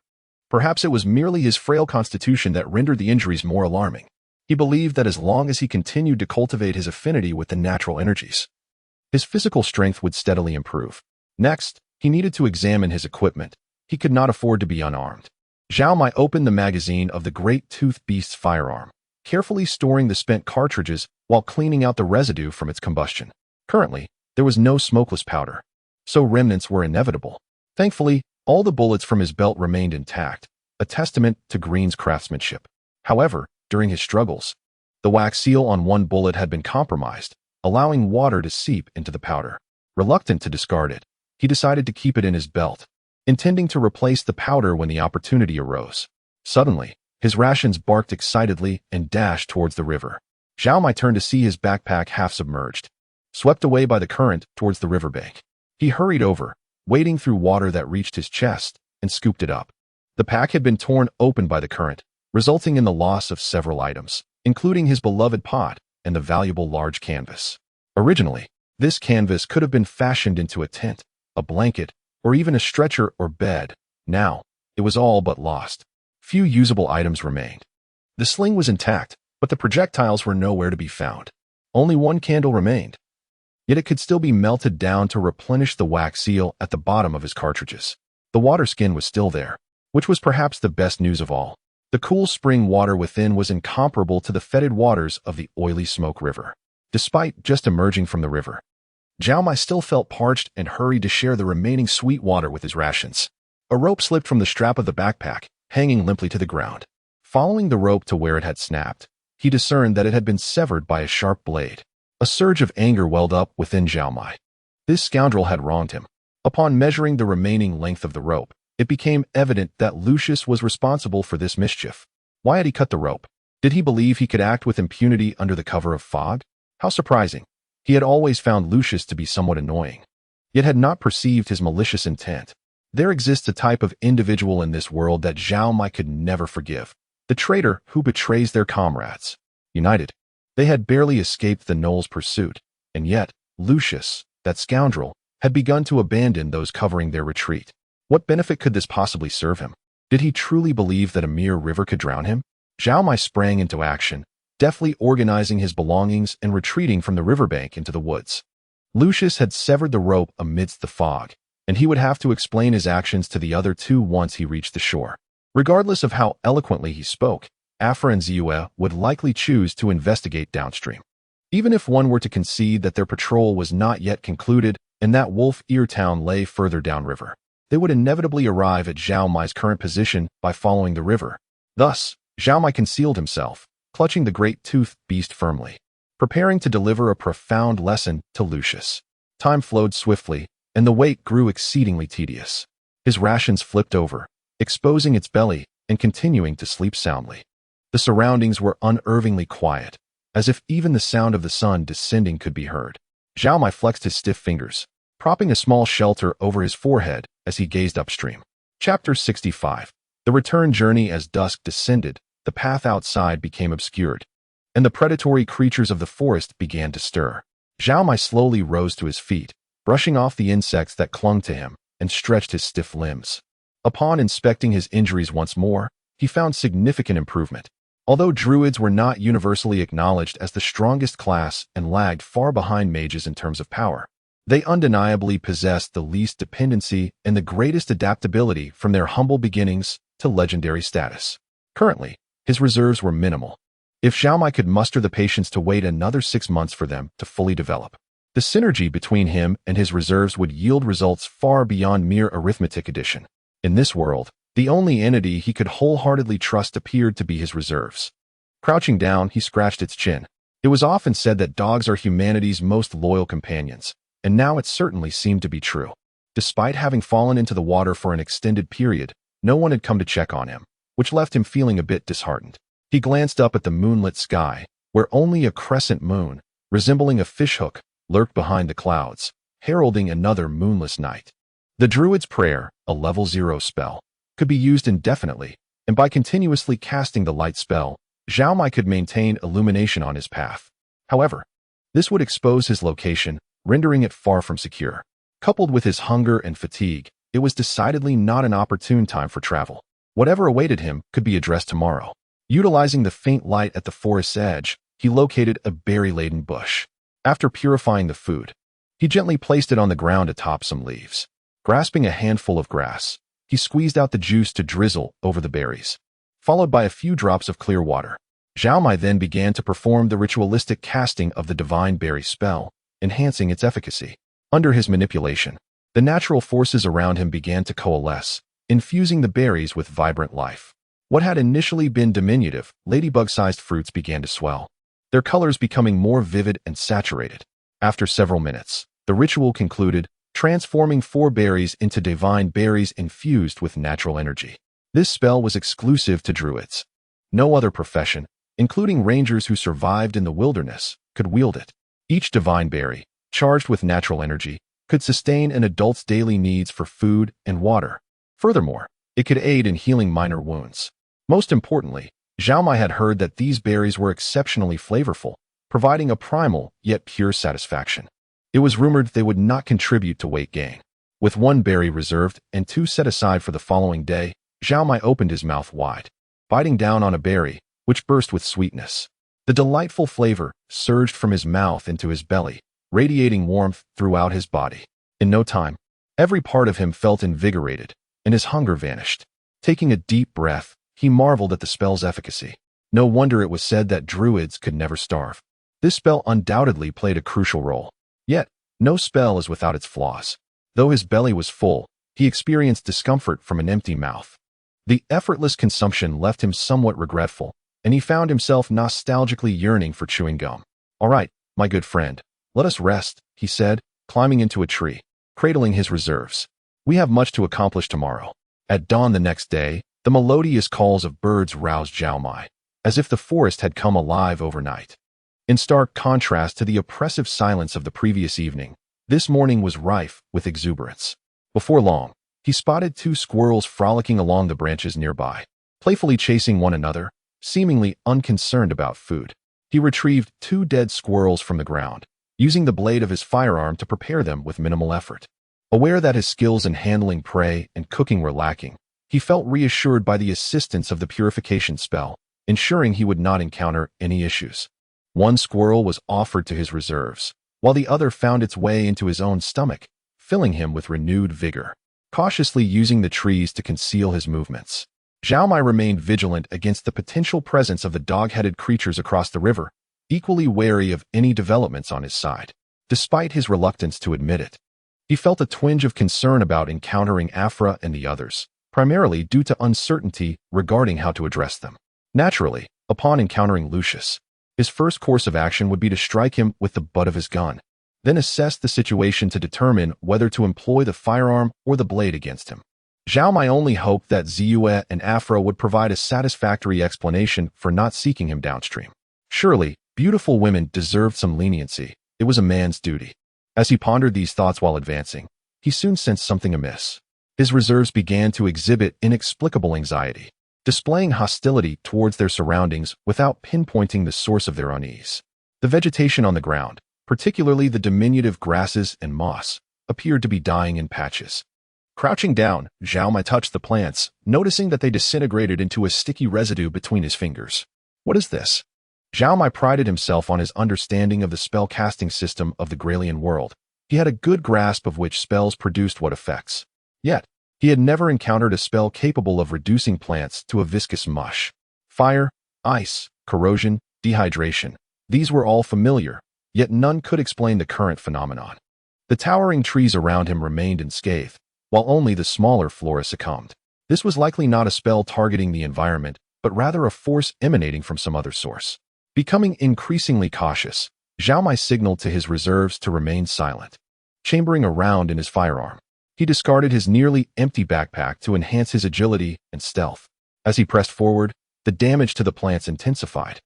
Perhaps it was merely his frail constitution that rendered the injuries more alarming. He believed that as long as he continued to cultivate his affinity with the natural energies, his physical strength would steadily improve. Next, he needed to examine his equipment. He could not afford to be unarmed. Zhao Mai opened the magazine of the Great Tooth Beast's firearm, carefully storing the spent cartridges while cleaning out the residue from its combustion. Currently, there was no smokeless powder, so remnants were inevitable. Thankfully, All the bullets from his belt remained intact, a testament to Green's craftsmanship. However, during his struggles, the wax seal on one bullet had been compromised, allowing water to seep into the powder. Reluctant to discard it, he decided to keep it in his belt, intending to replace the powder when the opportunity arose. Suddenly, his rations barked excitedly and dashed towards the river. Zhao Mai turned to see his backpack half submerged, swept away by the current towards the riverbank. He hurried over, wading through water that reached his chest, and scooped it up. The pack had been torn open by the current, resulting in the loss of several items, including his beloved pot and the valuable large canvas. Originally, this canvas could have been fashioned into a tent, a blanket, or even a stretcher or bed. Now, it was all but lost. Few usable items remained. The sling was intact, but the projectiles were nowhere to be found. Only one candle remained. Yet it could still be melted down to replenish the wax seal at the bottom of his cartridges. The water skin was still there, which was perhaps the best news of all. The cool spring water within was incomparable to the fetid waters of the oily Smoke River. Despite just emerging from the river, Zhao Mai still felt parched and hurried to share the remaining sweet water with his rations. A rope slipped from the strap of the backpack, hanging limply to the ground. Following the rope to where it had snapped, he discerned that it had been severed by a sharp blade. A surge of anger welled up within Zhao Mai. This scoundrel had wronged him. Upon measuring the remaining length of the rope, it became evident that Lucius was responsible for this mischief. Why had he cut the rope? Did he believe he could act with impunity under the cover of fog? How surprising. He had always found Lucius to be somewhat annoying, yet had not perceived his malicious intent. There exists a type of individual in this world that Zhao Mai could never forgive. The traitor who betrays their comrades. United, they had barely escaped the Knoll's pursuit, and yet, Lucius, that scoundrel, had begun to abandon those covering their retreat. What benefit could this possibly serve him? Did he truly believe that a mere river could drown him? Zhao Mai sprang into action, deftly organizing his belongings and retreating from the riverbank into the woods. Lucius had severed the rope amidst the fog, and he would have to explain his actions to the other two once he reached the shore. Regardless of how eloquently he spoke, Afra and Ziyue would likely choose to investigate downstream. Even if one were to concede that their patrol was not yet concluded and that Wolf Ear Town lay further downriver, they would inevitably arrive at Zhao Mai's current position by following the river. Thus, Zhao Mai concealed himself, clutching the great-toothed beast firmly, preparing to deliver a profound lesson to Lucius. Time flowed swiftly, and the wait grew exceedingly tedious. His rations flipped over, exposing its belly and continuing to sleep soundly. The surroundings were unervingly quiet, as if even the sound of the sun descending could be heard. Zhao Mai flexed his stiff fingers, propping a small shelter over his forehead as he gazed upstream. Chapter 65. The return journey. As dusk descended, the path outside became obscured, and the predatory creatures of the forest began to stir. Zhao Mai slowly rose to his feet, brushing off the insects that clung to him, and stretched his stiff limbs. Upon inspecting his injuries once more, he found significant improvement. Although druids were not universally acknowledged as the strongest class and lagged far behind mages in terms of power, they undeniably possessed the least dependency and the greatest adaptability from their humble beginnings to legendary status. Currently, his reserves were minimal. If Zhao Mai could muster the patience to wait another 6 months for them to fully develop, the synergy between him and his reserves would yield results far beyond mere arithmetic addition. In this world, the only entity he could wholeheartedly trust appeared to be his reserves. Crouching down, he scratched its chin. It was often said that dogs are humanity's most loyal companions, and now it certainly seemed to be true. Despite having fallen into the water for an extended period, no one had come to check on him, which left him feeling a bit disheartened. He glanced up at the moonlit sky, where only a crescent moon, resembling a fishhook, lurked behind the clouds, heralding another moonless night. The Druid's Prayer, a level 0 spell, could be used indefinitely, and by continuously casting the light spell, Zhao Mai could maintain illumination on his path. However, this would expose his location, rendering it far from secure. Coupled with his hunger and fatigue, it was decidedly not an opportune time for travel. Whatever awaited him could be addressed tomorrow. Utilizing the faint light at the forest's edge, he located a berry-laden bush. After purifying the food, he gently placed it on the ground atop some leaves. Grasping a handful of grass, he squeezed out the juice to drizzle over the berries, followed by a few drops of clear water. Zhao Mai then began to perform the ritualistic casting of the divine berry spell, enhancing its efficacy. Under his manipulation, The natural forces around him began to coalesce, infusing the berries with vibrant life. What had initially been diminutive, ladybug-sized fruits began to swell, their colors becoming more vivid and saturated. After several minutes, the ritual concluded, transforming 4 berries into divine berries infused with natural energy. This spell was exclusive to druids. No other profession, including rangers who survived in the wilderness, could wield it. Each divine berry, charged with natural energy, could sustain an adult's daily needs for food and water. Furthermore, it could aid in healing minor wounds. Most importantly, Zhao Mai had heard that these berries were exceptionally flavorful, providing a primal yet pure satisfaction. It was rumored they would not contribute to weight gain. With 1 berry reserved and 2 set aside for the following day, Zhao Mai opened his mouth wide, biting down on a berry, which burst with sweetness. The delightful flavor surged from his mouth into his belly, radiating warmth throughout his body. In no time, every part of him felt invigorated, and his hunger vanished. Taking a deep breath, he marveled at the spell's efficacy. No wonder it was said that druids could never starve. This spell undoubtedly played a crucial role. Yet, no spell is without its flaws. Though his belly was full, he experienced discomfort from an empty mouth. The effortless consumption left him somewhat regretful, and he found himself nostalgically yearning for chewing gum. "All right, my good friend, let us rest," he said, climbing into a tree, cradling his reserves. "We have much to accomplish tomorrow." At dawn the next day, the melodious calls of birds roused Zhao Mai, as if the forest had come alive overnight. In stark contrast to the oppressive silence of the previous evening, this morning was rife with exuberance. Before long, he spotted 2 squirrels frolicking along the branches nearby, playfully chasing one another, seemingly unconcerned about food. He retrieved 2 dead squirrels from the ground, using the blade of his firearm to prepare them with minimal effort. Aware that his skills in handling prey and cooking were lacking, he felt reassured by the assistance of the purification spell, ensuring he would not encounter any issues. 1 squirrel was offered to his reserves, while the other found its way into his own stomach, filling him with renewed vigor. Cautiously using the trees to conceal his movements, Zhao Mai remained vigilant against the potential presence of the dog-headed creatures across the river, equally wary of any developments on his side. Despite his reluctance to admit it, he felt a twinge of concern about encountering Afra and the others, primarily due to uncertainty regarding how to address them. Naturally, upon encountering Lucius, his first course of action would be to strike him with the butt of his gun, then assess the situation to determine whether to employ the firearm or the blade against him. Zhao Mai only hoped that Ziyue and Afra would provide a satisfactory explanation for not seeking him downstream. Surely, beautiful women deserved some leniency. It was a man's duty. As he pondered these thoughts while advancing, he soon sensed something amiss. His reserves began to exhibit inexplicable anxiety, displaying hostility towards their surroundings without pinpointing the source of their unease. The vegetation on the ground, particularly the diminutive grasses and moss, appeared to be dying in patches. Crouching down, Zhao Mai touched the plants, noticing that they disintegrated into a sticky residue between his fingers. "What is this?" Zhao Mai prided himself on his understanding of the spell-casting system of the Gralian world. He had a good grasp of which spells produced what effects. Yet, he had never encountered a spell capable of reducing plants to a viscous mush. Fire, ice, corrosion, dehydration. These were all familiar, yet none could explain the current phenomenon. The towering trees around him remained unscathed, while only the smaller flora succumbed. This was likely not a spell targeting the environment, but rather a force emanating from some other source. Becoming increasingly cautious, Zhao Mai signaled to his reserves to remain silent. Chambering a round in his firearm, he discarded his nearly empty backpack to enhance his agility and stealth. As he pressed forward, the damage to the plants intensified,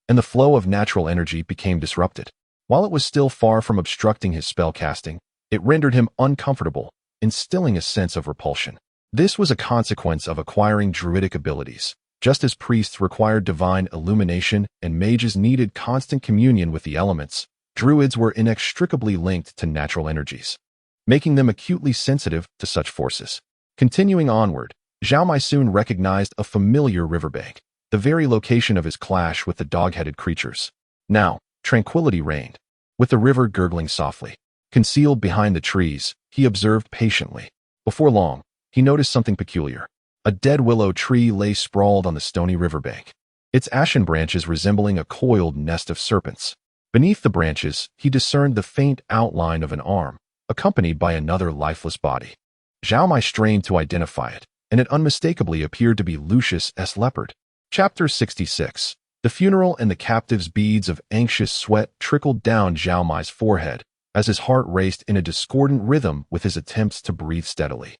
and the flow of natural energy became disrupted. While it was still far from obstructing his spellcasting, it rendered him uncomfortable, instilling a sense of repulsion. This was a consequence of acquiring druidic abilities. Just as priests required divine illumination and mages needed constant communion with the elements, druids were inextricably linked to natural energies, making them acutely sensitive to such forces. Continuing onward, Zhao Mai soon recognized a familiar riverbank, the very location of his clash with the dog-headed creatures. Now, tranquility reigned, with the river gurgling softly. Concealed behind the trees, he observed patiently. Before long, he noticed something peculiar. A dead willow tree lay sprawled on the stony riverbank, its ashen branches resembling a coiled nest of serpents. Beneath the branches, he discerned the faint outline of an arm, accompanied by another lifeless body. Zhao Mai strained to identify it, and it unmistakably appeared to be Lucius' leopard. Chapter 66. The funeral and the captive's beads of anxious sweat trickled down Zhao Mai's forehead as his heart raced in a discordant rhythm with his attempts to breathe steadily,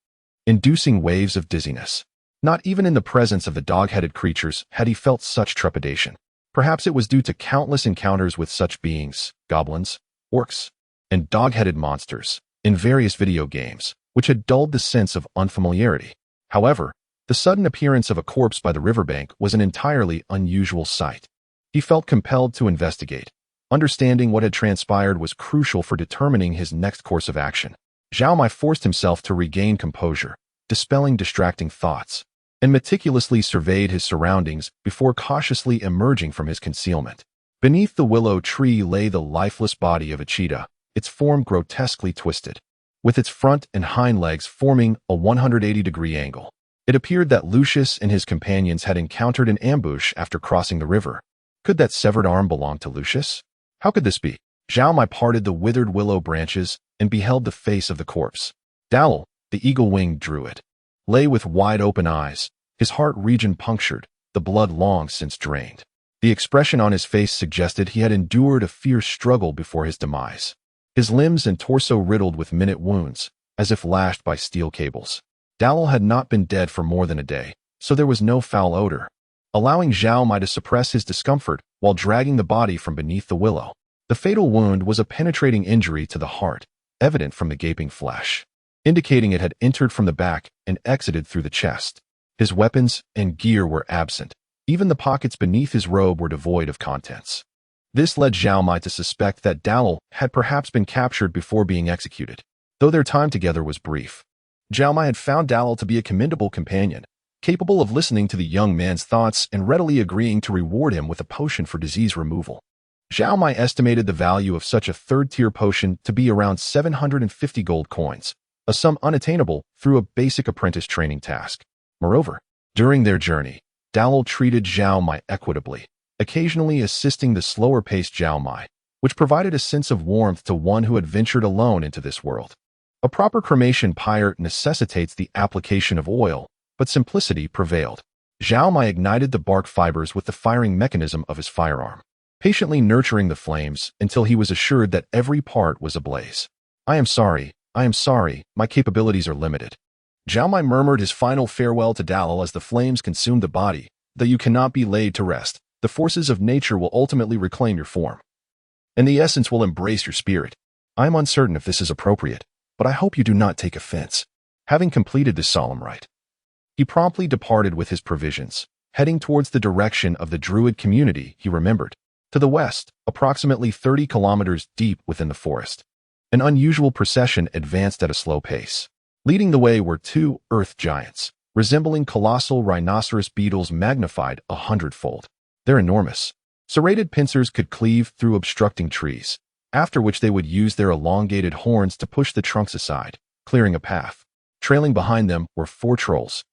inducing waves of dizziness. Not even in the presence of the dog-headed creatures had he felt such trepidation. Perhaps it was due to countless encounters with such beings, goblins, orcs, and dog-headed monsters, in various video games, which had dulled the sense of unfamiliarity. However, the sudden appearance of a corpse by the riverbank was an entirely unusual sight. He felt compelled to investigate. Understanding what had transpired was crucial for determining his next course of action. Zhao Mai forced himself to regain composure, dispelling distracting thoughts, and meticulously surveyed his surroundings before cautiously emerging from his concealment. Beneath the willow tree lay the lifeless body of a cheetah, its form grotesquely twisted, with its front and hind legs forming a 180-degree angle. It appeared that Lucius and his companions had encountered an ambush after crossing the river. Could that severed arm belong to Lucius? How could this be? Zhao Mai parted the withered willow branches and beheld the face of the corpse. Dallel, the eagle-winged druid, lay with wide-open eyes, his heart region punctured, the blood long since drained. The expression on his face suggested he had endured a fierce struggle before his demise. His limbs and torso riddled with minute wounds, as if lashed by steel cables. Dallel had not been dead for more than a day, so there was no foul odor, allowing Zhao Mai to suppress his discomfort while dragging the body from beneath the willow. The fatal wound was a penetrating injury to the heart, evident from the gaping flesh, indicating it had entered from the back and exited through the chest. His weapons and gear were absent. Even the pockets beneath his robe were devoid of contents. This led Zhao Mai to suspect that Dallel had perhaps been captured before being executed, though their time together was brief. Zhao Mai had found Dallel to be a commendable companion, capable of listening to the young man's thoughts and readily agreeing to reward him with a potion for disease removal. Zhao Mai estimated the value of such a third-tier potion to be around 750 gold coins, a sum unattainable through a basic apprentice training task. Moreover, during their journey, Dallel treated Zhao Mai equitably, occasionally assisting the slower-paced Zhao Mai, which provided a sense of warmth to one who had ventured alone into this world. A proper cremation pyre necessitates the application of oil, but simplicity prevailed. Zhao Mai ignited the bark fibers with the firing mechanism of his firearm, patiently nurturing the flames until he was assured that every part was ablaze. I am sorry, my capabilities are limited. Zhao Mai murmured his final farewell to Dallel as the flames consumed the body. Though you cannot be laid to rest, the forces of nature will ultimately reclaim your form, and the essence will embrace your spirit. I am uncertain if this is appropriate, but I hope you do not take offense. Having completed this solemn rite, he promptly departed with his provisions, heading towards the direction of the druid community he remembered. To the west, approximately 30 kilometers deep within the forest, an unusual procession advanced at a slow pace. Leading the way were two earth giants, resembling colossal rhinoceros beetles magnified 100-fold. They're enormous. Serrated pincers could cleave through obstructing trees, after which they would use their elongated horns to push the trunks aside, clearing a path. Trailing behind them were 4 trolls,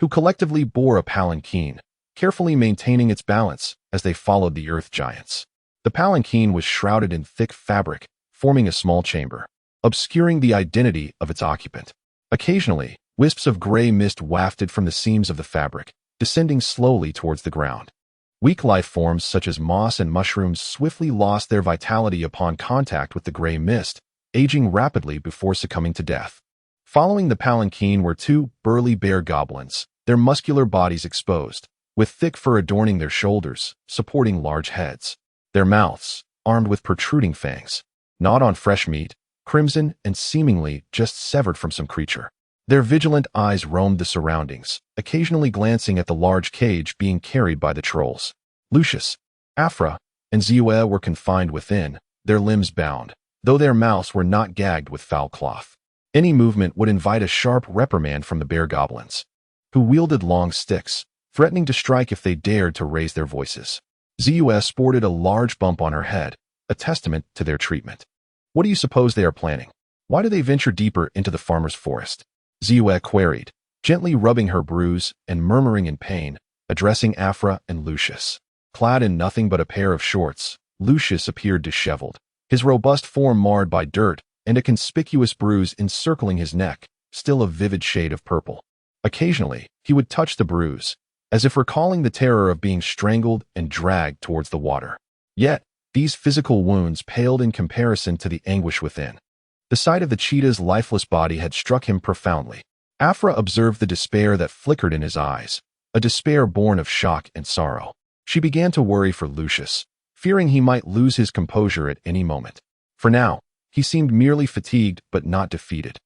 who collectively bore a palanquin, carefully maintaining its balance as they followed the earth giants. The palanquin was shrouded in thick fabric, forming a small chamber, obscuring the identity of its occupant. Occasionally, wisps of gray mist wafted from the seams of the fabric, descending slowly towards the ground. Weak life forms such as moss and mushrooms swiftly lost their vitality upon contact with the gray mist, aging rapidly before succumbing to death. Following the palanquin were 2 burly bear goblins, their muscular bodies exposed, with thick fur adorning their shoulders, supporting large heads. Their mouths, armed with protruding fangs, gnawed on fresh meat, crimson and seemingly just severed from some creature. Their vigilant eyes roamed the surroundings, occasionally glancing at the large cage being carried by the trolls. Lucius, Afra, and Zhao were confined within, their limbs bound, though their mouths were not gagged with foul cloth. Any movement would invite a sharp reprimand from the bear goblins, who wielded long sticks, threatening to strike if they dared to raise their voices. Zhao sported a large bump on her head, a testament to their treatment. What do you suppose they are planning? Why do they venture deeper into the farmer's forest? Zhao queried, gently rubbing her bruise and murmuring in pain, addressing Afra and Lucius. Clad in nothing but a pair of shorts, Lucius appeared disheveled, his robust form marred by dirt and a conspicuous bruise encircling his neck, still a vivid shade of purple. Occasionally, he would touch the bruise, as if recalling the terror of being strangled and dragged towards the water. Yet, these physical wounds paled in comparison to the anguish within. The sight of the cheetah's lifeless body had struck him profoundly. Afra observed the despair that flickered in his eyes, a despair born of shock and sorrow. She began to worry for Lucius, fearing he might lose his composure at any moment. For now, he seemed merely fatigued but not defeated.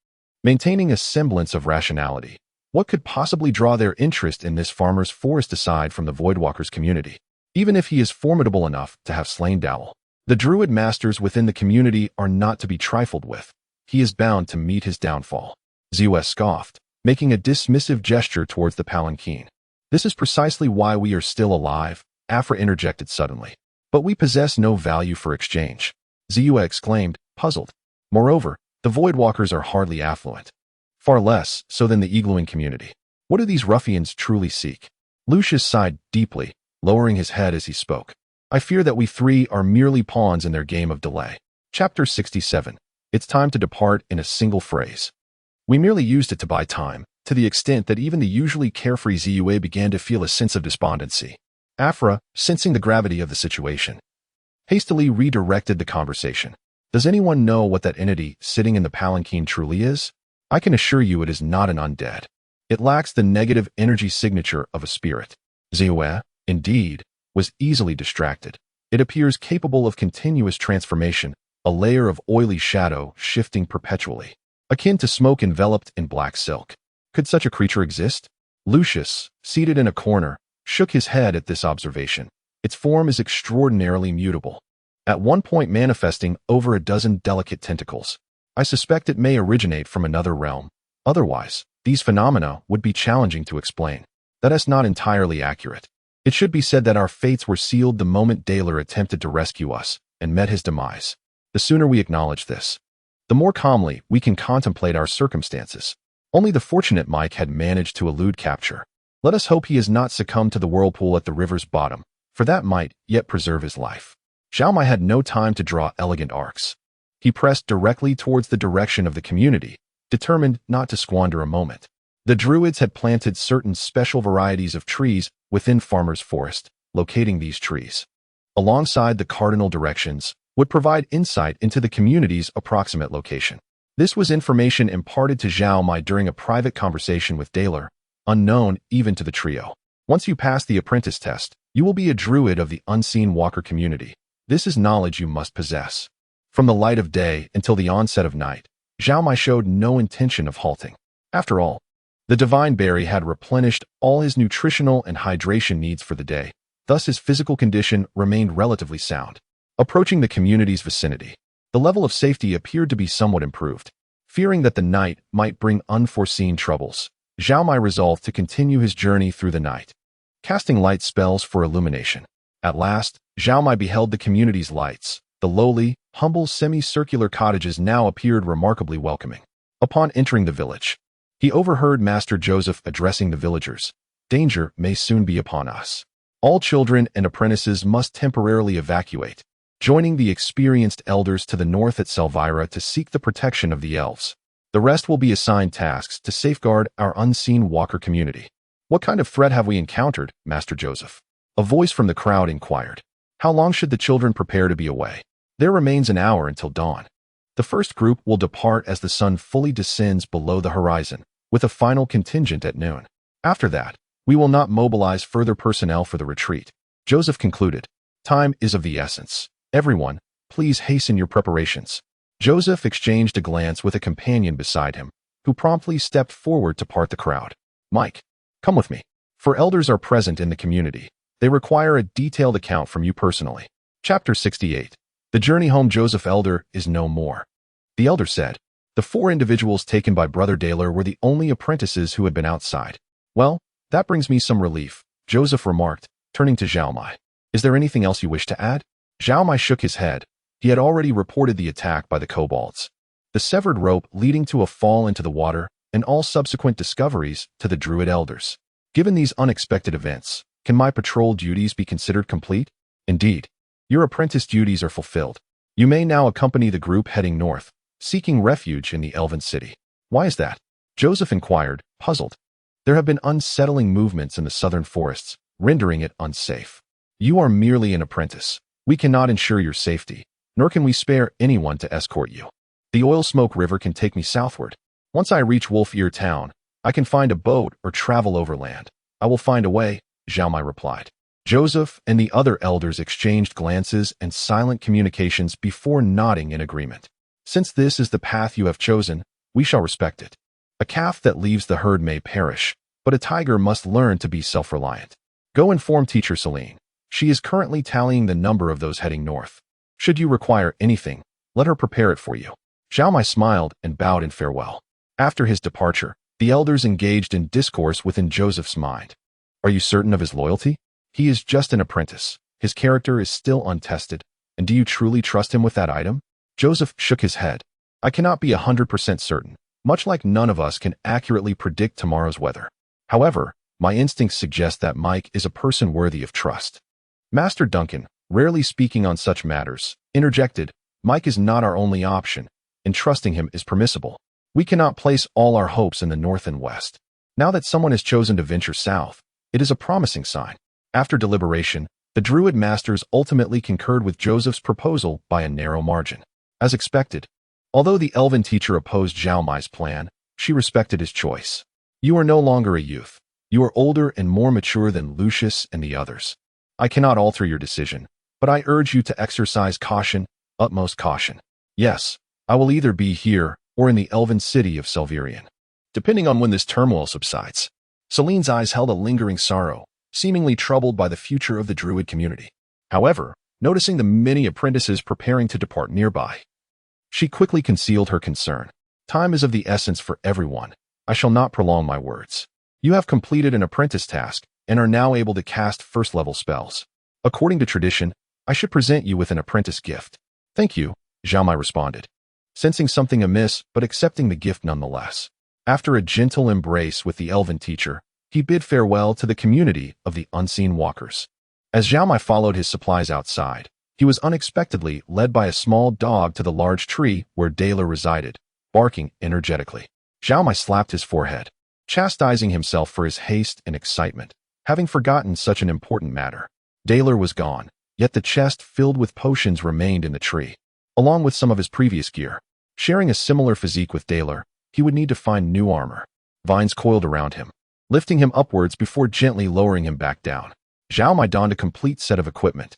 Maintaining a semblance of rationality, what could possibly draw their interest in this farmer's forest aside from the Voidwalker's community? Even if he is formidable enough to have slain Dowell, the druid masters within the community are not to be trifled with. He is bound to meet his downfall. Zeus scoffed, making a dismissive gesture towards the palanquin. This is precisely why we are still alive, Afra interjected suddenly. But we possess no value for exchange, Zeus exclaimed, puzzled. Moreover, the Voidwalkers are hardly affluent. Far less so than the Iglooing community. What do these ruffians truly seek? Lucius sighed deeply, lowering his head as he spoke. I fear that we three are merely pawns in their game of delay. Chapter 67. It's time to depart in a single phrase. We merely used it to buy time, to the extent that even the usually carefree Zeus began to feel a sense of despondency. Afra, sensing the gravity of the situation, hastily redirected the conversation. Does anyone know what that entity sitting in the palanquin truly is? I can assure you it is not an undead. It lacks the negative energy signature of a spirit. Zeus, indeed, was easily distracted. It appears capable of continuous transformation, a layer of oily shadow shifting perpetually, akin to smoke enveloped in black silk. Could such a creature exist? Lucius, seated in a corner, shook his head at this observation. Its form is extraordinarily mutable, at one point manifesting over a dozen delicate tentacles. I suspect it may originate from another realm. Otherwise, these phenomena would be challenging to explain. That is not entirely accurate. It should be said that our fates were sealed the moment Daler attempted to rescue us and met his demise. The sooner we acknowledge this, the more calmly we can contemplate our circumstances. Only the fortunate Mike had managed to elude capture. Let us hope he has not succumbed to the whirlpool at the river's bottom, for that might yet preserve his life. Zhao Mai had no time to draw elegant arcs. He pressed directly towards the direction of the community, determined not to squander a moment. The druids had planted certain special varieties of trees within Farmer's Forest. Locating these trees alongside the cardinal directions would provide insight into the community's approximate location. This was information imparted to Zhao Mai during a private conversation with Daler, unknown even to the trio. Once you pass the apprentice test, you will be a druid of the unseen walker community. This is knowledge you must possess. From the light of day until the onset of night, Zhao Mai showed no intention of halting. After all, the divine berry had replenished all his nutritional and hydration needs for the day, thus his physical condition remained relatively sound. Approaching the community's vicinity, the level of safety appeared to be somewhat improved. Fearing that the night might bring unforeseen troubles, Zhao Mai resolved to continue his journey through the night, casting light spells for illumination. At last, Zhao Mai beheld the community's lights. The lowly, humble semicircular cottages now appeared remarkably welcoming. Upon entering the village, he overheard Master Joseph addressing the villagers. Danger may soon be upon us. All children and apprentices must temporarily evacuate, joining the experienced elders to the north at Selvira to seek the protection of the elves. The rest will be assigned tasks to safeguard our unseen walker community. What kind of threat have we encountered, Master Joseph? A voice from the crowd inquired. How long should the children prepare to be away? There remains an hour until dawn. The first group will depart as the sun fully descends below the horizon, with a final contingent at noon. After that, we will not mobilize further personnel for the retreat. Joseph concluded. Time is of the essence. Everyone, please hasten your preparations. Joseph exchanged a glance with a companion beside him, who promptly stepped forward to part the crowd. Mike, come with me. For elders are present in the community. They require a detailed account from you personally. Chapter 68. The journey home. Joseph Elder is no more. The elder said. The 4 individuals taken by Brother Daler were the only apprentices who had been outside. Well, that brings me some relief, Joseph remarked, turning to Zhao Mai. Is there anything else you wish to add? Zhao Mai shook his head. He had already reported the attack by the kobolds, the severed rope leading to a fall into the water, and all subsequent discoveries to the druid elders. Given these unexpected events, can my patrol duties be considered complete? Indeed. Your apprentice duties are fulfilled. You may now accompany the group heading north, seeking refuge in the elven city. Why is that? Joseph inquired, puzzled. There have been unsettling movements in the southern forests, rendering it unsafe. You are merely an apprentice. We cannot ensure your safety, nor can we spare anyone to escort you. The oil smoke river can take me southward. Once I reach Wolf Ear Town, I can find a boat or travel overland. I will find a way, Zhao Mai replied. Joseph and the other elders exchanged glances and silent communications before nodding in agreement. Since this is the path you have chosen, we shall respect it. A calf that leaves the herd may perish, but a tiger must learn to be self-reliant. Go inform teacher Celine. She is currently tallying the number of those heading north. Should you require anything, let her prepare it for you. Zhao Mai smiled and bowed in farewell. After his departure, the elders engaged in discourse within Joseph's mind. Are you certain of his loyalty? He is just an apprentice. His character is still untested. And do you truly trust him with that item? Joseph shook his head. I cannot be 100% certain, much like none of us can accurately predict tomorrow's weather. However, my instincts suggest that Mike is a person worthy of trust. Master Duncan, rarely speaking on such matters, interjected, Mike is not our only option, and trusting him is permissible. We cannot place all our hopes in the north and west. Now that someone has chosen to venture south, it is a promising sign. After deliberation, the Druid Masters ultimately concurred with Joseph's proposal by a narrow margin. As expected, although the elven teacher opposed Zhao Mai's plan, she respected his choice. You are no longer a youth. You are older and more mature than Lucius and the others. I cannot alter your decision, but I urge you to exercise caution, utmost caution. Yes, I will either be here or in the elven city of Selverian, depending on when this turmoil subsides. Celine's eyes held a lingering sorrow, seemingly troubled by the future of the Druid community. However, noticing the many apprentices preparing to depart nearby, she quickly concealed her concern. Time is of the essence for everyone. I shall not prolong my words. You have completed an apprentice task and are now able to cast first-level spells. According to tradition, I should present you with an apprentice gift. Thank you, Zhao Mai responded, sensing something amiss but accepting the gift nonetheless. After a gentle embrace with the elven teacher, he bid farewell to the community of the unseen walkers. As Zhao Mai followed his supplies outside, he was unexpectedly led by a small dog to the large tree where Daler resided, barking energetically. Zhao Mai slapped his forehead, chastising himself for his haste and excitement, having forgotten such an important matter. Daler was gone, yet the chest filled with potions remained in the tree, along with some of his previous gear. Sharing a similar physique with Daler, he would need to find new armor. Vines coiled around him, lifting him upwards before gently lowering him back down. Zhao Mai donned a complete set of equipment,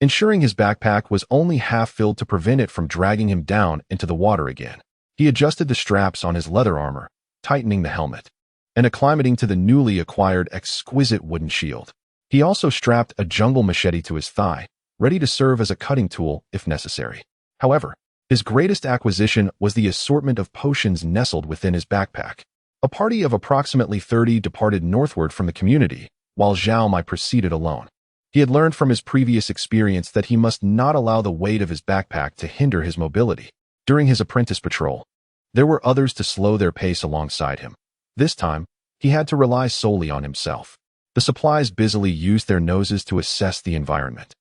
ensuring his backpack was only half filled to prevent it from dragging him down into the water again. He adjusted the straps on his leather armor, tightening the helmet, and acclimating to the newly acquired exquisite wooden shield. He also strapped a jungle machete to his thigh, ready to serve as a cutting tool if necessary. However, his greatest acquisition was the assortment of potions nestled within his backpack. A party of approximately 30 departed northward from the community, while Zhao Mai proceeded alone. He had learned from his previous experience that he must not allow the weight of his backpack to hinder his mobility. During his apprentice patrol, there were others to slow their pace alongside him. This time, he had to rely solely on himself. The supplies busily used their noses to assess the environment.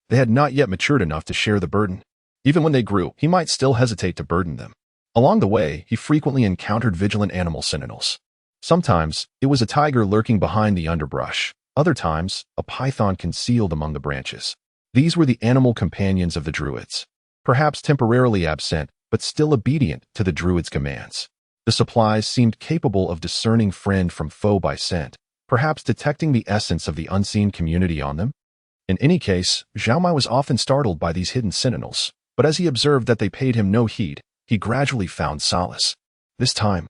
They had not yet matured enough to share the burden. Even when they grew, he might still hesitate to burden them. Along the way, he frequently encountered vigilant animal sentinels. Sometimes, it was a tiger lurking behind the underbrush. Other times, a python concealed among the branches. These were the animal companions of the Druids, perhaps temporarily absent, but still obedient to the Druids' commands. The supplies seemed capable of discerning friend from foe by scent, perhaps detecting the essence of the unseen community on them. In any case, Zhao Mai was often startled by these hidden sentinels, but as he observed that they paid him no heed, he gradually found solace. This time,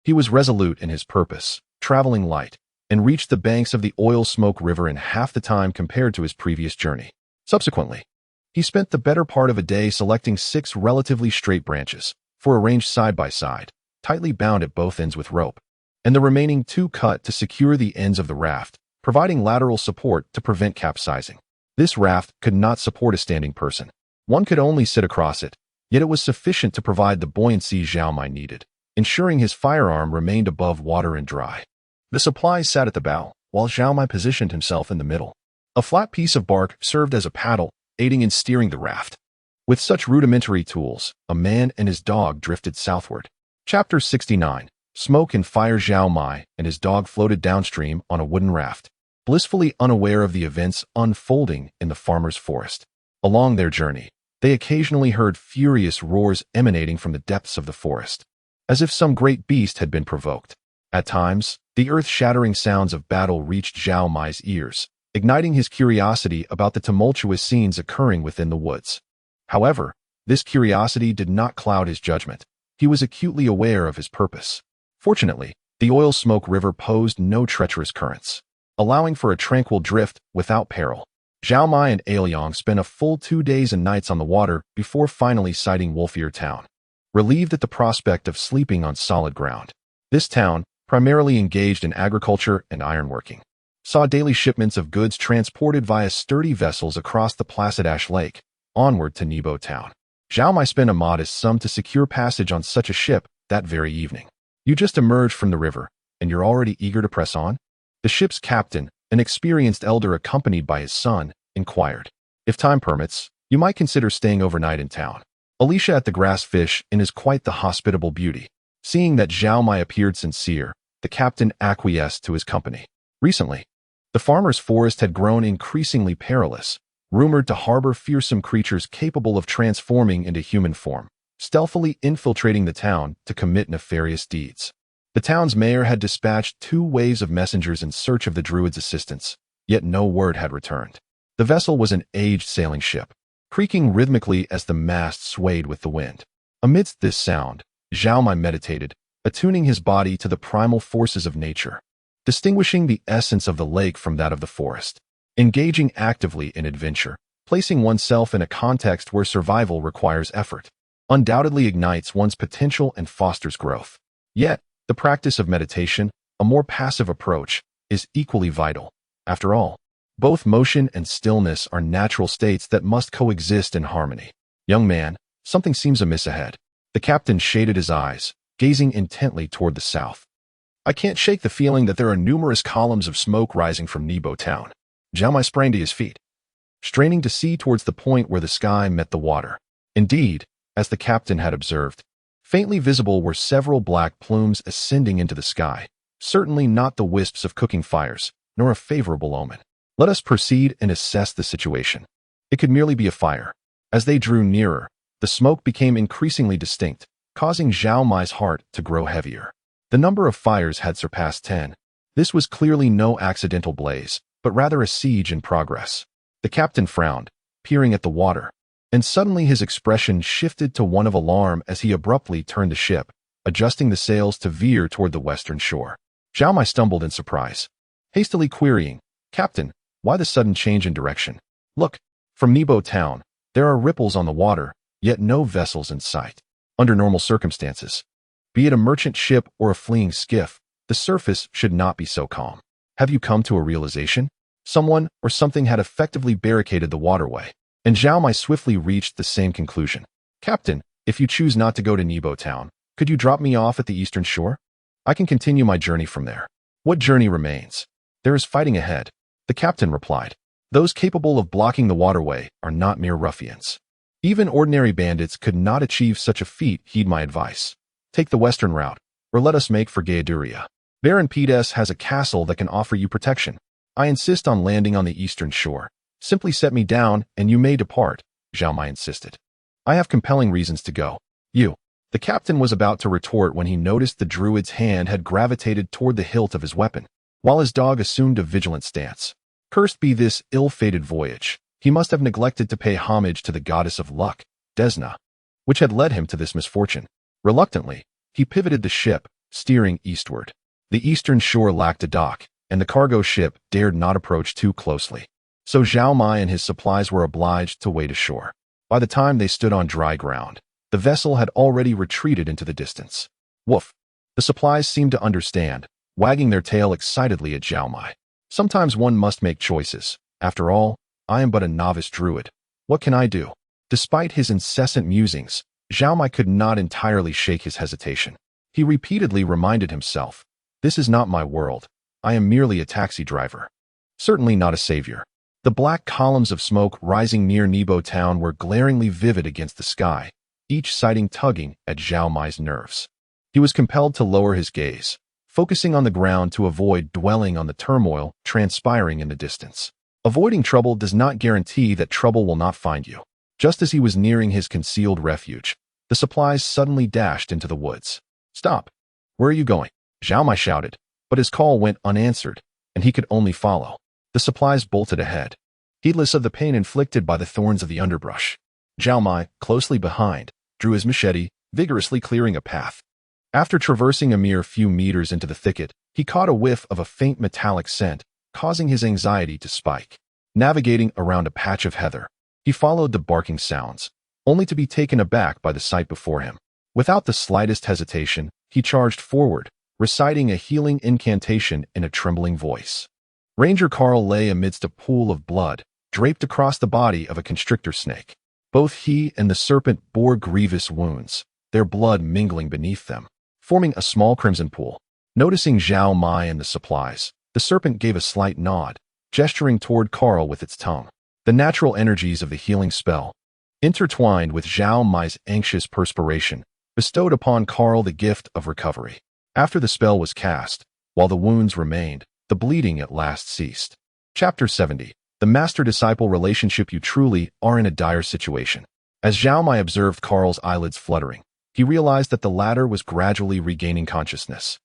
he was resolute in his purpose, traveling light, and reached the banks of the oil smoke river in half the time compared to his previous journey. Subsequently, he spent the better part of a day selecting 6 relatively straight branches, 4 arranged side by side, tightly bound at both ends with rope, and the remaining 2 cut to secure the ends of the raft, providing lateral support to prevent capsizing. This raft could not support a standing person. One could only sit across it, yet it was sufficient to provide the buoyancy Zhao Mai needed, ensuring his firearm remained above water and dry. The supplies sat at the bow, while Zhao Mai positioned himself in the middle. A flat piece of bark served as a paddle, aiding in steering the raft. With such rudimentary tools, a man and his dog drifted southward. Chapter 69. Smoke and Fire. Zhao Mai and his dog floated downstream on a wooden raft, blissfully unaware of the events unfolding in the farmer's forest. Along their journey, they occasionally heard furious roars emanating from the depths of the forest, as if some great beast had been provoked. At times, the earth-shattering sounds of battle reached Zhao Mai's ears, igniting his curiosity about the tumultuous scenes occurring within the woods. However, this curiosity did not cloud his judgment. He was acutely aware of his purpose. Fortunately, the oil smoke river posed no treacherous currents, allowing for a tranquil drift without peril. Zhao Mai and Ailiang spent a full 2 days and nights on the water before finally sighting Wolfier Town, relieved at the prospect of sleeping on solid ground. This town, primarily engaged in agriculture and ironworking, saw daily shipments of goods transported via sturdy vessels across the placid Ash Lake, onward to Nebo Town. Zhao Mai spent a modest sum to secure passage on such a ship that very evening. You just emerged from the river, and you're already eager to press on? The ship's captain, an experienced elder accompanied by his son, inquired. If time permits, you might consider staying overnight in town. Alicia at the Grass Fish Inn is quite the hospitable beauty. Seeing that Zhao Mai appeared sincere, the captain acquiesced to his company. Recently, the farmer's forest had grown increasingly perilous, rumored to harbor fearsome creatures capable of transforming into human form, stealthily infiltrating the town to commit nefarious deeds. The town's mayor had dispatched 2 waves of messengers in search of the druid's assistance, yet no word had returned. The vessel was an aged sailing ship, creaking rhythmically as the mast swayed with the wind. Amidst this sound, Zhao Mai meditated, attuning his body to the primal forces of nature, distinguishing the essence of the lake from that of the forest, engaging actively in adventure, placing oneself in a context where survival requires effort, undoubtedly ignites one's potential and fosters growth. Yet, the practice of meditation, a more passive approach, is equally vital. After all, both motion and stillness are natural states that must coexist in harmony. Young man, something seems amiss ahead. The captain shaded his eyes, gazing intently toward the south. I can't shake the feeling that there are numerous columns of smoke rising from Nebo Town. Zhao Mai sprang to his feet, straining to see towards the point where the sky met the water. Indeed, as the captain had observed, faintly visible were several black plumes ascending into the sky, certainly not the wisps of cooking fires, nor a favorable omen. Let us proceed and assess the situation. It could merely be a fire. As they drew nearer, the smoke became increasingly distinct, causing Zhao Mai's heart to grow heavier. The number of fires had surpassed 10. This was clearly no accidental blaze, but rather a siege in progress. The captain frowned, peering at the water, and suddenly his expression shifted to one of alarm as he abruptly turned the ship, adjusting the sails to veer toward the western shore. Zhao Mai stumbled in surprise, hastily querying, Captain, why the sudden change in direction? Look, from Nebo Town, there are ripples on the water, yet no vessels in sight. Under normal circumstances, be it a merchant ship or a fleeing skiff, the surface should not be so calm. Have you come to a realization? Someone or something had effectively barricaded the waterway, and Zhao Mai swiftly reached the same conclusion. Captain, if you choose not to go to Nebo Town, could you drop me off at the eastern shore? I can continue my journey from there. What journey remains? There is fighting ahead, the captain replied. Those capable of blocking the waterway are not mere ruffians. Even ordinary bandits could not achieve such a feat. Heed my advice. Take the western route, or let us make for Gayaduria. Baron Pides has a castle that can offer you protection. I insist on landing on the eastern shore. Simply set me down, and you may depart, Zhao Mai insisted. I have compelling reasons to go. You. The captain was about to retort when he noticed the druid's hand had gravitated toward the hilt of his weapon, while his dog assumed a vigilant stance. Cursed be this ill-fated voyage. He must have neglected to pay homage to the goddess of luck, Desna, which had led him to this misfortune. Reluctantly, he pivoted the ship, steering eastward. The eastern shore lacked a dock, and the cargo ship dared not approach too closely. So Zhao Mai and his supplies were obliged to wade ashore. By the time they stood on dry ground, the vessel had already retreated into the distance. Woof! The supplies seemed to understand, wagging their tail excitedly at Zhao Mai. Sometimes one must make choices. After all, I am but a novice druid. What can I do? Despite his incessant musings, Zhao Mai could not entirely shake his hesitation. He repeatedly reminded himself, this is not my world. I am merely a taxi driver. Certainly not a savior. The black columns of smoke rising near Nebo town were glaringly vivid against the sky, each sighting tugging at Zhao Mai's nerves. He was compelled to lower his gaze, focusing on the ground to avoid dwelling on the turmoil transpiring in the distance. Avoiding trouble does not guarantee that trouble will not find you. Just as he was nearing his concealed refuge, the supplies suddenly dashed into the woods. "Stop! Where are you going?" Zhao Mai shouted, but his call went unanswered, and he could only follow. The supplies bolted ahead, heedless of the pain inflicted by the thorns of the underbrush. Zhao Mai, closely behind, drew his machete, vigorously clearing a path. After traversing a mere few meters into the thicket, he caught a whiff of a faint metallic scent, causing his anxiety to spike. Navigating around a patch of heather, he followed the barking sounds, only to be taken aback by the sight before him. Without the slightest hesitation, he charged forward, reciting a healing incantation in a trembling voice. Ranger Carl lay amidst a pool of blood, draped across the body of a constrictor snake. Both he and the serpent bore grievous wounds, their blood mingling beneath them, forming a small crimson pool. Noticing Zhao Mai and the supplies, the serpent gave a slight nod, gesturing toward Carl with its tongue. The natural energies of the healing spell, intertwined with Zhao Mai's anxious perspiration, bestowed upon Carl the gift of recovery. After the spell was cast, while the wounds remained, the bleeding at last ceased. Chapter 70. The Master-Disciple Relationship. You truly are in a dire situation. As Zhao Mai observed Carl's eyelids fluttering, he realized that the latter was gradually regaining consciousness.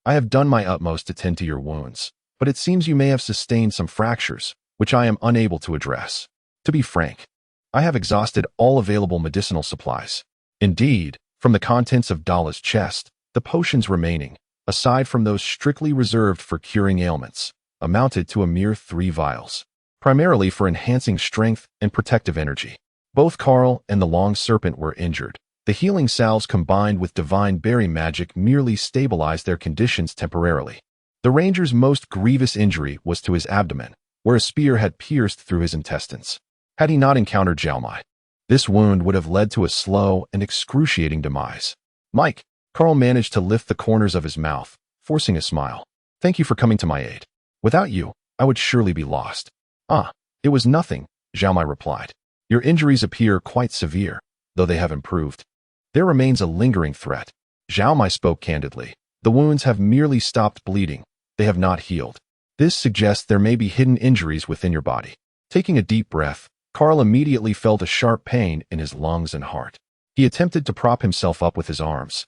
"I have done my utmost to tend to your wounds, but it seems you may have sustained some fractures, which I am unable to address. To be frank, I have exhausted all available medicinal supplies. Indeed, from the contents of Dala's chest, the potions remaining, aside from those strictly reserved for curing ailments, amounted to a mere 3 vials, primarily for enhancing strength and protective energy." Both Carl and the long serpent were injured. The healing salves combined with divine berry magic merely stabilized their conditions temporarily. The ranger's most grievous injury was to his abdomen, where a spear had pierced through his intestines. Had he not encountered Zhao Mai, this wound would have led to a slow and excruciating demise. "Mike," Carl managed to lift the corners of his mouth, forcing a smile. "Thank you for coming to my aid. Without you, I would surely be lost." "Ah, it was nothing," Zhao Mai replied. "Your injuries appear quite severe, though they have improved. There remains a lingering threat." Zhao Mai spoke candidly. "The wounds have merely stopped bleeding. They have not healed. This suggests there may be hidden injuries within your body." Taking a deep breath, Carl immediately felt a sharp pain in his lungs and heart. He attempted to prop himself up with his arms,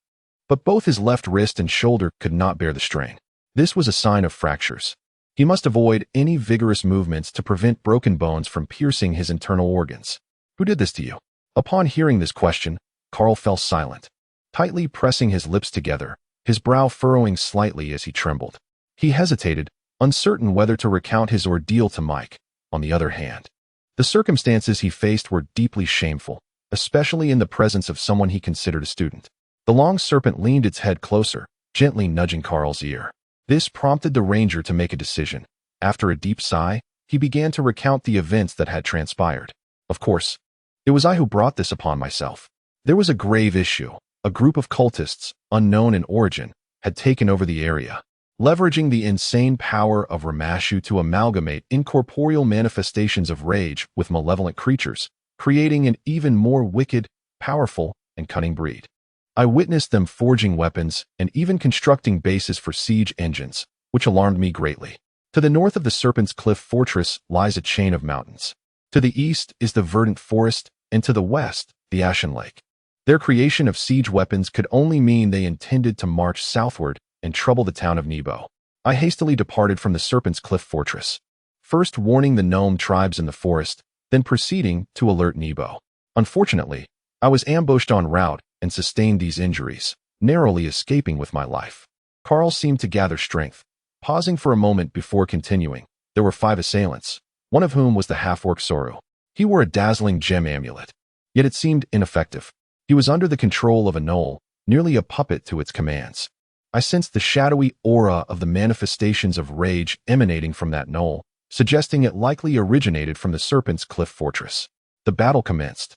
but both his left wrist and shoulder could not bear the strain. This was a sign of fractures. He must avoid any vigorous movements to prevent broken bones from piercing his internal organs. "Who did this to you?" Upon hearing this question, Carl fell silent, tightly pressing his lips together, his brow furrowing slightly as he trembled. He hesitated, uncertain whether to recount his ordeal to Mike. On the other hand, the circumstances he faced were deeply shameful, especially in the presence of someone he considered a student. The long serpent leaned its head closer, gently nudging Carl's ear. This prompted the ranger to make a decision. After a deep sigh, he began to recount the events that had transpired. "Of course, it was I who brought this upon myself. There was a grave issue. A group of cultists, unknown in origin, had taken over the area, leveraging the insane power of Ramashu to amalgamate incorporeal manifestations of rage with malevolent creatures, creating an even more wicked, powerful, and cunning breed. I witnessed them forging weapons and even constructing bases for siege engines, which alarmed me greatly. To the north of the Serpent's Cliff Fortress lies a chain of mountains. To the east is the verdant forest, and to the west, the Ashen Lake. Their creation of siege weapons could only mean they intended to march southward and trouble the town of Nebo. I hastily departed from the Serpent's Cliff Fortress, first warning the gnome tribes in the forest, then proceeding to alert Nebo. Unfortunately, I was ambushed en route and sustained these injuries, narrowly escaping with my life." Carl seemed to gather strength, pausing for a moment before continuing. There were 5 assailants, one of whom was the half-orc Soru. He wore a dazzling gem amulet, yet it seemed ineffective. He was under the control of a gnoll, nearly a puppet to its commands. I sensed the shadowy aura of the manifestations of rage emanating from that gnoll, suggesting it likely originated from the Serpent's Cliff Fortress. The battle commenced.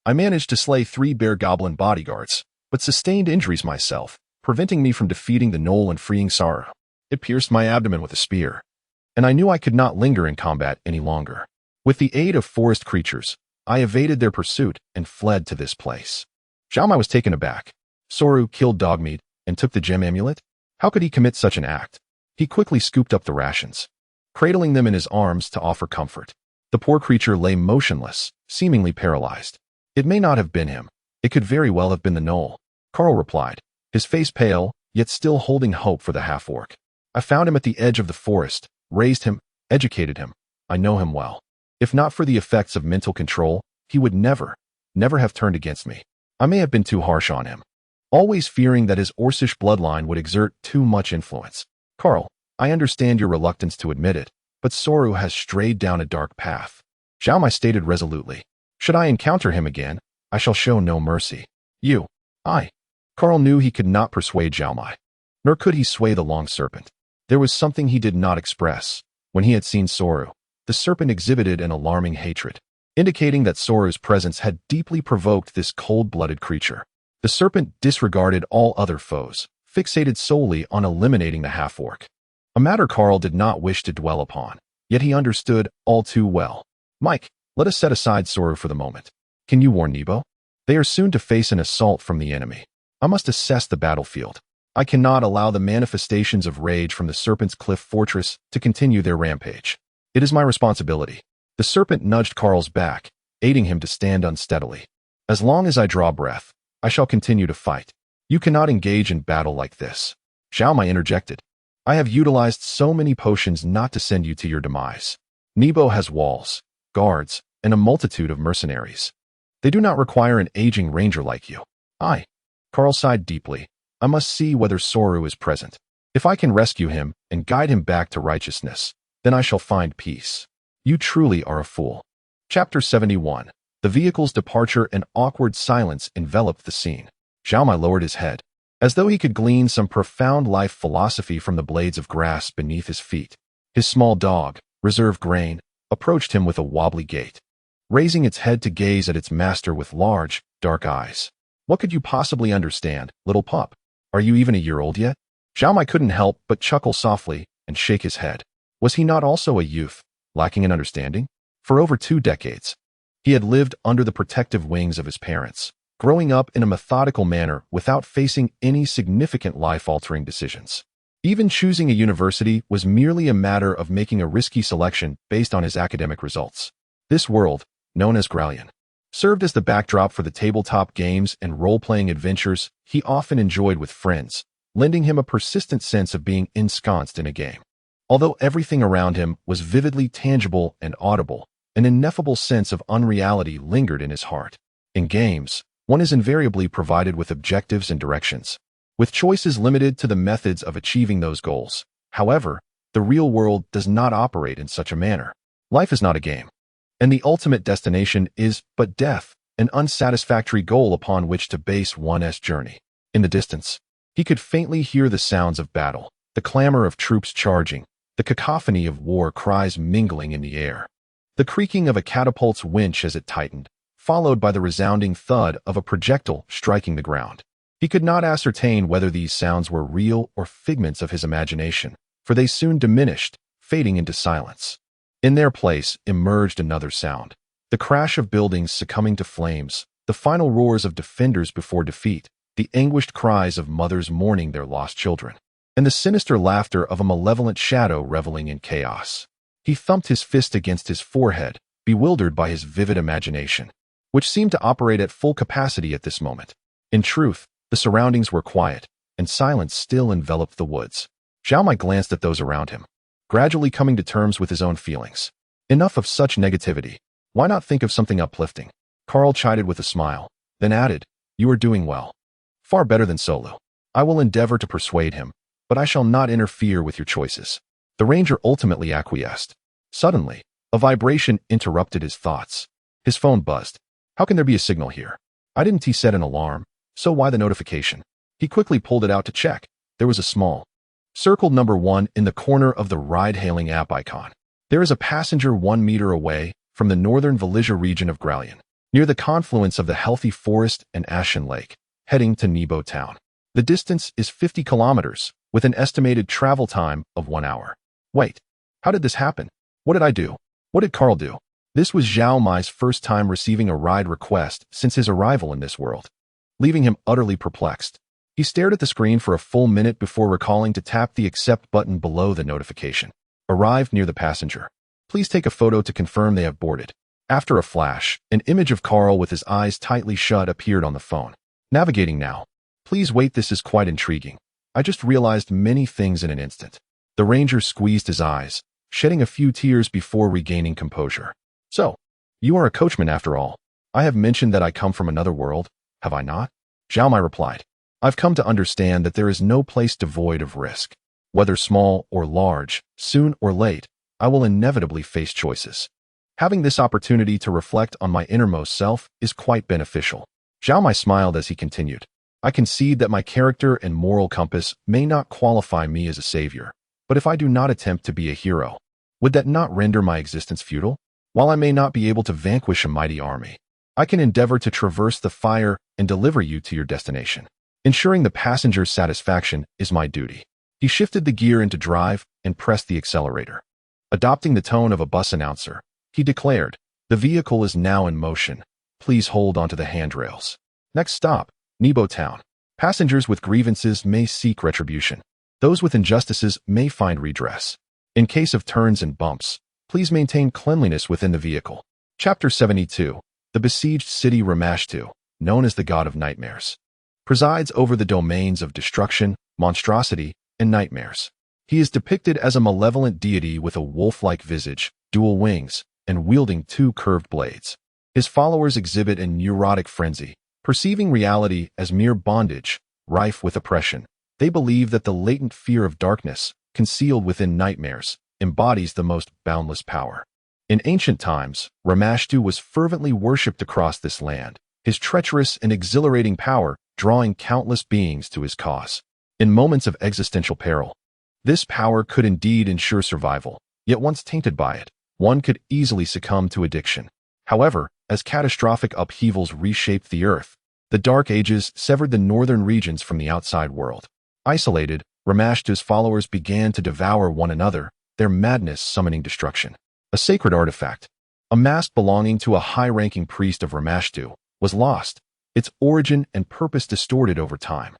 I managed to slay 3 bear goblin bodyguards, but sustained injuries myself, preventing me from defeating the gnoll and freeing Soru. It pierced my abdomen with a spear, and I knew I could not linger in combat any longer. With the aid of forest creatures, I evaded their pursuit and fled to this place. Zhao Mai was taken aback. Soru killed Dogmeat and took the gem amulet? How could he commit such an act? He quickly scooped up the rations, cradling them in his arms to offer comfort. The poor creature lay motionless, seemingly paralyzed. It may not have been him. It could very well have been the gnoll, Carl replied, his face pale, yet still holding hope for the half-orc. I found him at the edge of the forest, raised him, educated him. I know him well. If not for the effects of mental control, he would never have turned against me. I may have been too harsh on him, always fearing that his Orcish bloodline would exert too much influence. Carl, I understand your reluctance to admit it, but Soru has strayed down a dark path. Zhao Mai stated resolutely. Should I encounter him again, I shall show no mercy. Carl knew he could not persuade Zhao Mai, nor could he sway the long serpent. There was something he did not express. When he had seen Soru, the serpent exhibited an alarming hatred, indicating that Soru's presence had deeply provoked this cold-blooded creature. The serpent disregarded all other foes, fixated solely on eliminating the half-orc. A matter Carl did not wish to dwell upon, yet he understood all too well. Mike, let us set aside Soru for the moment. Can you warn Nebo? They are soon to face an assault from the enemy. I must assess the battlefield. I cannot allow the manifestations of rage from the Serpent's Cliff Fortress to continue their rampage. It is my responsibility. The serpent nudged Carl's back, aiding him to stand unsteadily. As long as I draw breath, I shall continue to fight. You cannot engage in battle like this. Zhao Mai interjected. I have utilized so many potions not to send you to your demise. Nebo has walls, guards, and a multitude of mercenaries. They do not require an aging ranger like you. Carl sighed deeply. I must see whether Soru is present. If I can rescue him and guide him back to righteousness, then I shall find peace. You truly are a fool. Chapter 71. The vehicle's departure and awkward silence enveloped the scene. Zhao Mai lowered his head, as though he could glean some profound life philosophy from the blades of grass beneath his feet. His small dog, Reserve Grain, approached him with a wobbly gait, raising its head to gaze at its master with large, dark eyes. What could you possibly understand, little pup? Are you even a year old yet? Zhao Mai couldn't help but chuckle softly and shake his head. Was he not also a youth, lacking in understanding? For over 2 decades, he had lived under the protective wings of his parents, growing up in a methodical manner without facing any significant life-altering decisions. Even choosing a university was merely a matter of making a risky selection based on his academic results. This world, known as Gralian, served as the backdrop for the tabletop games and role-playing adventures he often enjoyed with friends, lending him a persistent sense of being ensconced in a game. Although everything around him was vividly tangible and audible, an ineffable sense of unreality lingered in his heart. In games, one is invariably provided with objectives and directions, with choices limited to the methods of achieving those goals. However, the real world does not operate in such a manner. Life is not a game, and the ultimate destination is but death, an unsatisfactory goal upon which to base one's journey. In the distance, he could faintly hear the sounds of battle, the clamor of troops charging, the cacophony of war cries mingling in the air, the creaking of a catapult's winch as it tightened, followed by the resounding thud of a projectile striking the ground. He could not ascertain whether these sounds were real or figments of his imagination, for they soon diminished, fading into silence. In their place emerged another sound, the crash of buildings succumbing to flames, the final roars of defenders before defeat, the anguished cries of mothers mourning their lost children, and the sinister laughter of a malevolent shadow reveling in chaos. He thumped his fist against his forehead, bewildered by his vivid imagination, which seemed to operate at full capacity at this moment. In truth, the surroundings were quiet, and silence still enveloped the woods. Zhao Mai glanced at those around him, gradually coming to terms with his own feelings. Enough of such negativity. Why not think of something uplifting? Carl chided with a smile, then added, You are doing well. Far better than Solu. I will endeavor to persuade him, but I shall not interfere with your choices. The ranger ultimately acquiesced. Suddenly, a vibration interrupted his thoughts. His phone buzzed. How can there be a signal here? I didn't set an alarm, so why the notification? He quickly pulled it out to check. There was a small, circled number 1 in the corner of the ride-hailing app icon. There is a passenger 1 meter away from the northern Valysia region of Gralian, near the confluence of the Healthy Forest and Ashen Lake, heading to Nebo Town. The distance is 50 kilometers, with an estimated travel time of 1 hour. Wait, how did this happen? What did I do? What did Carl do? This was Zhao Mai's first time receiving a ride request since his arrival in this world, leaving him utterly perplexed. He stared at the screen for a full minute before recalling to tap the accept button below the notification. Arrived near the passenger. Please take a photo to confirm they have boarded. After a flash, an image of Carl with his eyes tightly shut appeared on the phone. Navigating now. Please wait, this is quite intriguing. I just realized many things in an instant. The ranger squeezed his eyes, shedding a few tears before regaining composure. So, you are a coachman after all. I have mentioned that I come from another world, have I not? Zhao Mai replied. I've come to understand that there is no place devoid of risk. Whether small or large, soon or late, I will inevitably face choices. Having this opportunity to reflect on my innermost self is quite beneficial. Zhao Mai smiled as he continued. I concede that my character and moral compass may not qualify me as a savior, but if I do not attempt to be a hero, would that not render my existence futile? While I may not be able to vanquish a mighty army, I can endeavor to traverse the fire and deliver you to your destination. Ensuring the passenger's satisfaction is my duty. He shifted the gear into drive and pressed the accelerator. Adopting the tone of a bus announcer, he declared, the vehicle is now in motion. Please hold onto the handrails. Next stop, Nebo Town. Passengers with grievances may seek retribution. Those with injustices may find redress. In case of turns and bumps, please maintain cleanliness within the vehicle. Chapter 72. The besieged city Ramashtu, known as the God of Nightmares, presides over the domains of destruction, monstrosity, and nightmares. He is depicted as a malevolent deity with a wolf-like visage, dual wings, and wielding two curved blades. His followers exhibit a neurotic frenzy, perceiving reality as mere bondage, rife with oppression. They believe that the latent fear of darkness, concealed within nightmares, embodies the most boundless power. In ancient times, Ramashtu was fervently worshipped across this land, his treacherous and exhilarating power drawing countless beings to his cause. In moments of existential peril, this power could indeed ensure survival, yet once tainted by it, one could easily succumb to addiction. However, as catastrophic upheavals reshaped the earth, the Dark Ages severed the northern regions from the outside world. Isolated, Ramashtu's followers began to devour one another, their madness summoning destruction. A sacred artifact, a mask belonging to a high-ranking priest of Ramashtu, was lost, its origin and purpose distorted over time,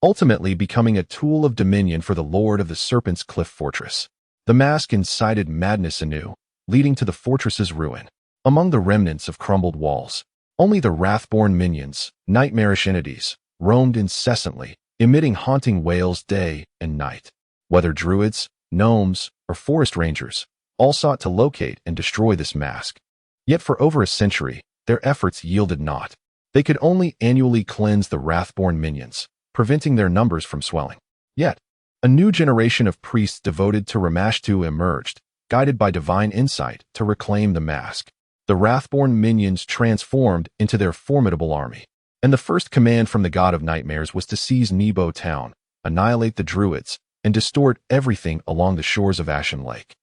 ultimately becoming a tool of dominion for the lord of the Serpents' cliff fortress. The mask incited madness anew, leading to the fortress's ruin. Among the remnants of crumbled walls, only the wrathborn minions, nightmarish entities, roamed incessantly, emitting haunting wails day and night. Whether druids, gnomes, or forest rangers, all sought to locate and destroy this mask. Yet for over a century, their efforts yielded naught. They could only annually cleanse the wrathborn minions, preventing their numbers from swelling. Yet, a new generation of priests devoted to Ramashtu emerged, guided by divine insight to reclaim the mask. The wrathborn minions transformed into their formidable army, and the first command from the God of Nightmares was to seize Nebo Town, annihilate the druids, and distort everything along the shores of Ashen Lake.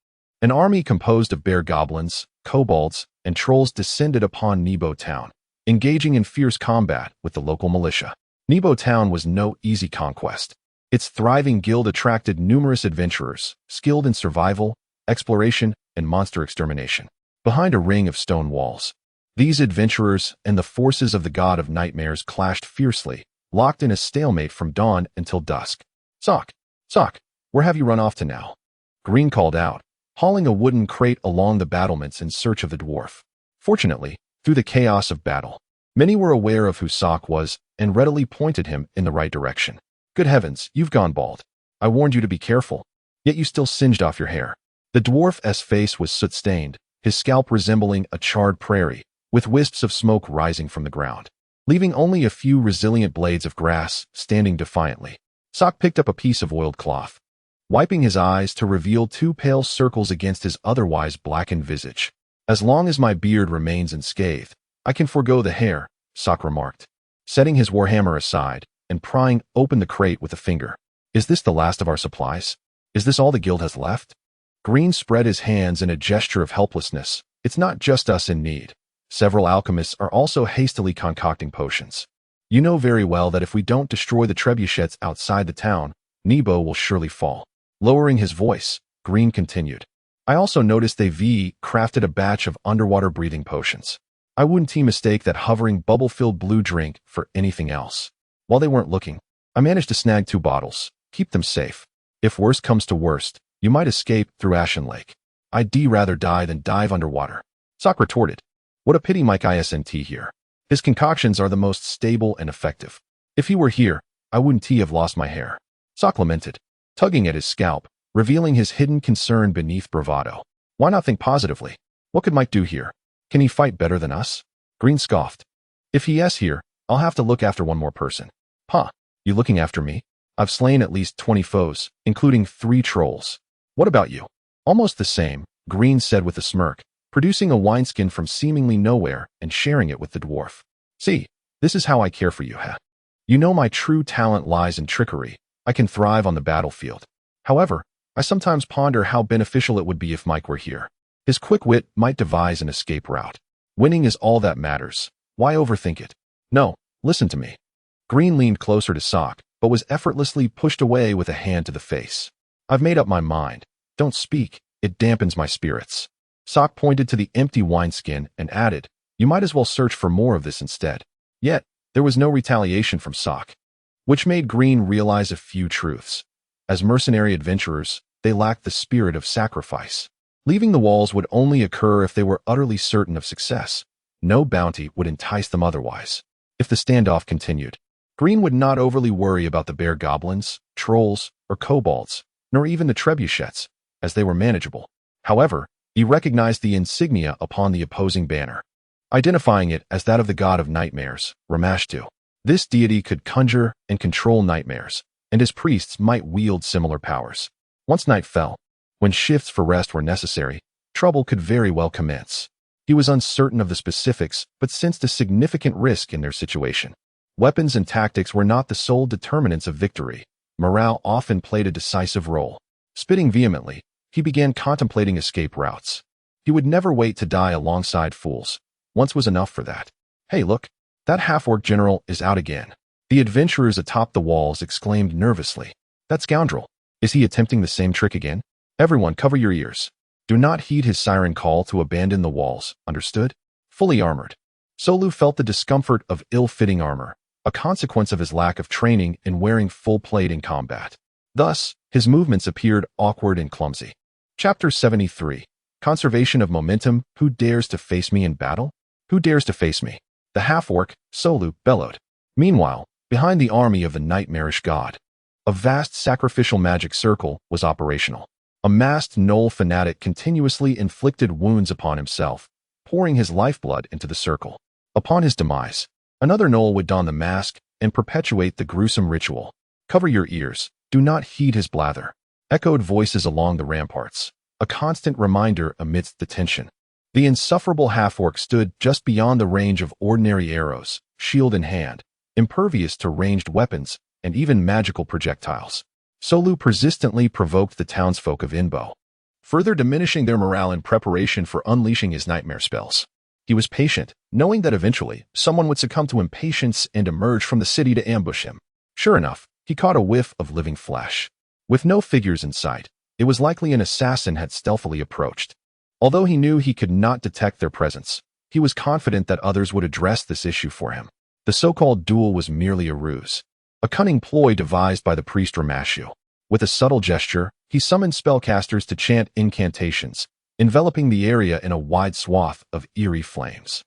An army composed of bear goblins, kobolds, and trolls descended upon Nebo Town, engaging in fierce combat with the local militia. Nebo Town was no easy conquest. Its thriving guild attracted numerous adventurers, skilled in survival, exploration, and monster extermination. Behind a ring of stone walls, these adventurers and the forces of the God of Nightmares clashed fiercely, locked in a stalemate from dawn until dusk. Sock, where have you run off to now? Green called out, hauling a wooden crate along the battlements in search of the dwarf. Fortunately, through the chaos of battle, many were aware of who Sock was and readily pointed him in the right direction. Good heavens, you've gone bald. I warned you to be careful, yet you still singed off your hair. The dwarf's face was soot-stained, his scalp resembling a charred prairie, with wisps of smoke rising from the ground, leaving only a few resilient blades of grass standing defiantly. Sock picked up a piece of oiled cloth, wiping his eyes to reveal two pale circles against his otherwise blackened visage. As long as my beard remains unscathed, I can forego the hair, Sock remarked, setting his warhammer aside and prying open the crate with a finger. Is this the last of our supplies? Is this all the guild has left? Green spread his hands in a gesture of helplessness. It's not just us in need. Several alchemists are also hastily concocting potions. You know very well that if we don't destroy the trebuchets outside the town, Nebo will surely fall. Lowering his voice, Green continued. I also noticed they've crafted a batch of underwater breathing potions. I wouldn't mistake that hovering bubble-filled blue drink for anything else. While they weren't looking, I managed to snag 2 bottles. Keep them safe. If worst comes to worst, you might escape through Ashen Lake. I'd rather die than dive underwater. Sock retorted. What a pity Mike isn't here. His concoctions are the most stable and effective. If he were here, I wouldn't have lost my hair. Sock lamented, tugging at his scalp, revealing his hidden concern beneath bravado. Why not think positively? What could Mike do here? Can he fight better than us? Green scoffed. If he is here, I'll have to look after one more person. Huh, you looking after me? I've slain at least 20 foes, including 3 trolls. What about you? Almost the same, Green said with a smirk, producing a wineskin from seemingly nowhere and sharing it with the dwarf. See, this is how I care for you, ha. You know my true talent lies in trickery. I can thrive on the battlefield. However, I sometimes ponder how beneficial it would be if Mike were here. His quick wit might devise an escape route. Winning is all that matters. Why overthink it? No, listen to me. Green leaned closer to Sock, but was effortlessly pushed away with a hand to the face. I've made up my mind. Don't speak. It dampens my spirits. Sock pointed to the empty wineskin and added, you might as well search for more of this instead. Yet, there was no retaliation from Sock, which made Green realize a few truths. As mercenary adventurers, they lacked the spirit of sacrifice. Leaving the walls would only occur if they were utterly certain of success. No bounty would entice them otherwise. If the standoff continued, Green would not overly worry about the bear goblins, trolls, or kobolds, nor even the trebuchets, as they were manageable. However, he recognized the insignia upon the opposing banner, identifying it as that of the god of nightmares, Ramashtu. This deity could conjure and control nightmares, and his priests might wield similar powers. Once night fell, when shifts for rest were necessary, trouble could very well commence. He was uncertain of the specifics, but sensed a significant risk in their situation. Weapons and tactics were not the sole determinants of victory. Morale often played a decisive role. Spitting vehemently, he began contemplating escape routes. He would never wait to die alongside fools. Once was enough for that. Hey, look, that half-orc general is out again. The adventurers atop the walls exclaimed nervously. That scoundrel. Is he attempting the same trick again? Everyone cover your ears. Do not heed his siren call to abandon the walls, understood? Fully armored. Solu felt the discomfort of ill-fitting armor, a consequence of his lack of training in wearing full plate in combat. Thus, his movements appeared awkward and clumsy. Chapter 73. Conservation of Momentum. Who dares to face me in battle? Who dares to face me? The half-orc, Solu, bellowed. Meanwhile, behind the army of the nightmarish god, a vast sacrificial magic circle was operational. A masked gnoll fanatic continuously inflicted wounds upon himself, pouring his lifeblood into the circle. Upon his demise, another gnoll would don the mask and perpetuate the gruesome ritual. Cover your ears. Do not heed his blather. Echoed voices along the ramparts, a constant reminder amidst the tension. The insufferable half-orc stood just beyond the range of ordinary arrows, shield in hand, impervious to ranged weapons and even magical projectiles. Solu persistently provoked the townsfolk of Inbo, further diminishing their morale in preparation for unleashing his nightmare spells. He was patient, knowing that eventually someone would succumb to impatience and emerge from the city to ambush him. Sure enough, he caught a whiff of living flesh. With no figures in sight, it was likely an assassin had stealthily approached. Although he knew he could not detect their presence, he was confident that others would address this issue for him. The so-called duel was merely a ruse, a cunning ploy devised by the priest Ramashu. With a subtle gesture, he summoned spellcasters to chant incantations, enveloping the area in a wide swath of eerie flames.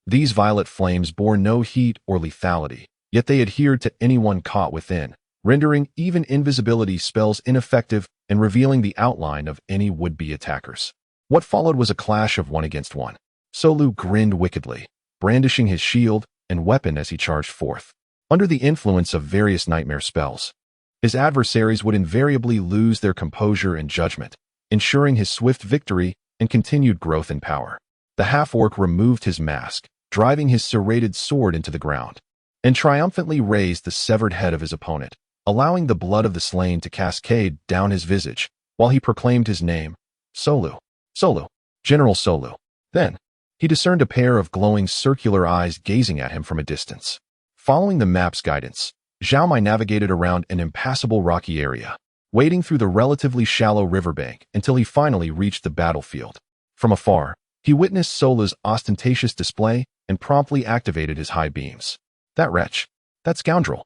These violet flames bore no heat or lethality, yet they adhered to anyone caught within, rendering even invisibility spells ineffective and revealing the outline of any would-be attackers. What followed was a clash of one against one. Solu grinned wickedly, brandishing his shield and weapon as he charged forth. Under the influence of various nightmare spells, his adversaries would invariably lose their composure and judgment, ensuring his swift victory and continued growth in power. The half-orc removed his mask, driving his serrated sword into the ground, and triumphantly raised the severed head of his opponent, allowing the blood of the slain to cascade down his visage, while he proclaimed his name, Solu. Solu. General Solu. Then, he discerned a pair of glowing circular eyes gazing at him from a distance. Following the map's guidance, Zhao Mai navigated around an impassable rocky area. wading through the relatively shallow riverbank until he finally reached the battlefield. From afar, he witnessed Solu's ostentatious display and promptly activated his high beams. That wretch! That scoundrel!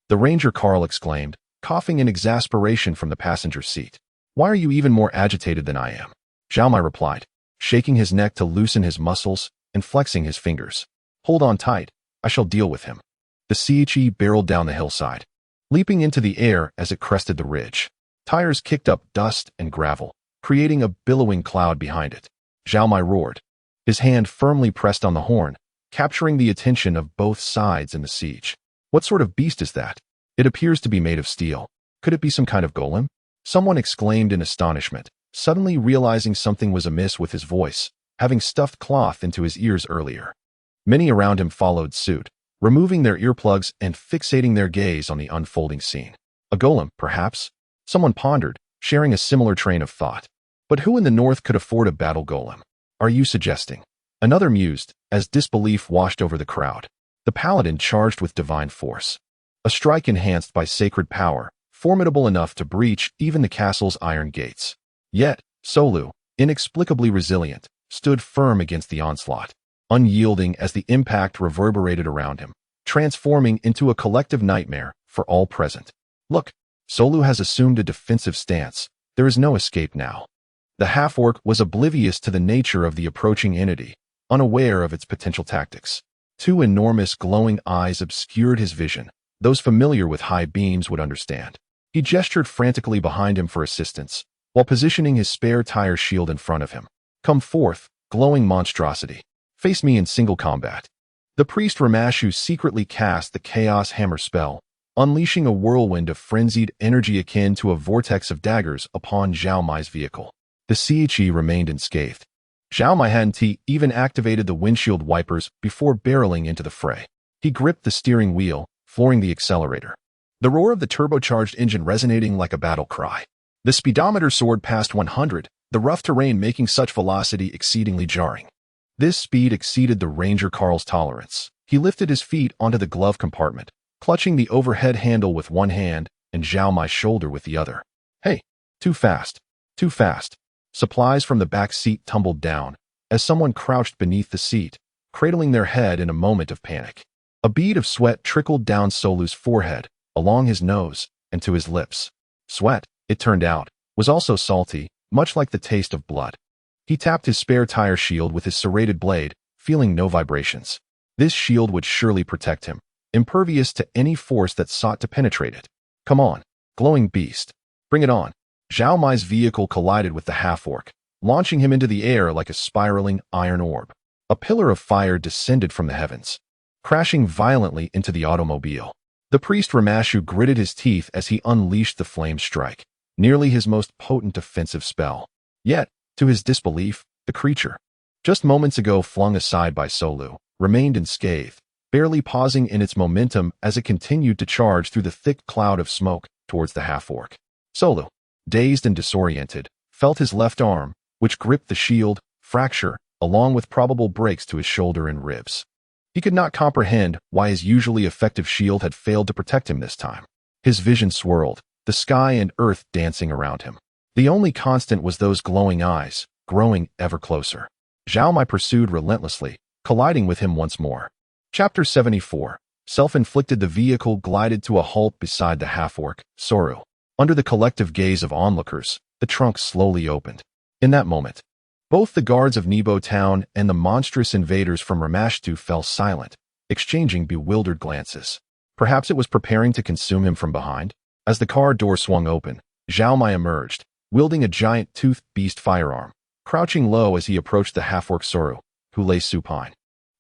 The Ranger Carl exclaimed, coughing in exasperation from the passenger seat. Why are you even more agitated than I am? Zhao Mai replied, shaking his neck to loosen his muscles and flexing his fingers. Hold on tight, I shall deal with him. The CHE barreled down the hillside, leaping into the air as it crested the ridge. Tires kicked up dust and gravel, creating a billowing cloud behind it. Zhao Mai roared, his hand firmly pressed on the horn, capturing the attention of both sides in the siege. What sort of beast is that? It appears to be made of steel. Could it be some kind of golem? Someone exclaimed in astonishment, suddenly realizing something was amiss with his voice, having stuffed cloth into his ears earlier. Many around him followed suit, removing their earplugs and fixating their gaze on the unfolding scene. A golem, perhaps? Someone pondered, sharing a similar train of thought. But who in the north could afford a battle golem? Are you suggesting? Another mused, as disbelief washed over the crowd. The paladin charged with divine force. A strike enhanced by sacred power, formidable enough to breach even the castle's iron gates. Yet, Solu, inexplicably resilient, stood firm against the onslaught, unyielding as the impact reverberated around him, transforming into a collective nightmare for all present. Look, Solu has assumed a defensive stance. There is no escape now. The half-orc was oblivious to the nature of the approaching entity, unaware of its potential tactics. Two enormous glowing eyes obscured his vision. Those familiar with high beams would understand. He gestured frantically behind him for assistance, while positioning his spare tire shield in front of him. Come forth, glowing monstrosity. Face me in single combat. The priest Ramashu secretly cast the Chaos Hammer spell, unleashing a whirlwind of frenzied energy akin to a vortex of daggers upon Zhao Mai's vehicle. The CHE remained unscathed. Zhao Mai hadn't even activated the windshield wipers before barreling into the fray. He gripped the steering wheel, flooring the accelerator. The roar of the turbocharged engine resonating like a battle cry. The speedometer soared past 100, the rough terrain making such velocity exceedingly jarring. This speed exceeded the Ranger Carl's tolerance. He lifted his feet onto the glove compartment, clutching the overhead handle with one hand and Zhao Mai's shoulder with the other. Hey, too fast, too fast. Supplies from the back seat tumbled down, as someone crouched beneath the seat, cradling their head in a moment of panic. A bead of sweat trickled down Solu's forehead, along his nose, and to his lips. Sweat, it turned out, was also salty, much like the taste of blood. He tapped his spare tire shield with his serrated blade, feeling no vibrations. This shield would surely protect him, impervious to any force that sought to penetrate it. Come on, glowing beast. Bring it on. Zhao Mai's vehicle collided with the half-orc, launching him into the air like a spiraling iron orb. A pillar of fire descended from the heavens, crashing violently into the automobile. The priest Ramashu gritted his teeth as he unleashed the flame strike, nearly his most potent defensive spell. Yet, to his disbelief, the creature, just moments ago flung aside by Solu, remained unscathed, barely pausing in its momentum as it continued to charge through the thick cloud of smoke towards the half-orc. Solu, dazed and disoriented, felt his left arm, which gripped the shield, fracture, along with probable breaks to his shoulder and ribs. He could not comprehend why his usually effective shield had failed to protect him this time. His vision swirled, the sky and earth dancing around him. The only constant was those glowing eyes, growing ever closer. Zhao Mai pursued relentlessly, colliding with him once more. Chapter 74. Self-inflicted. The vehicle glided to a halt beside the half-orc, Soru. Under the collective gaze of onlookers, the trunk slowly opened. In that moment, both the guards of Nebo Town and the monstrous invaders from Ramashtu fell silent, exchanging bewildered glances. Perhaps it was preparing to consume him from behind? As the car door swung open, Zhao Mai emerged, wielding a giant toothed beast firearm, crouching low as he approached the half-orc Soru, who lay supine.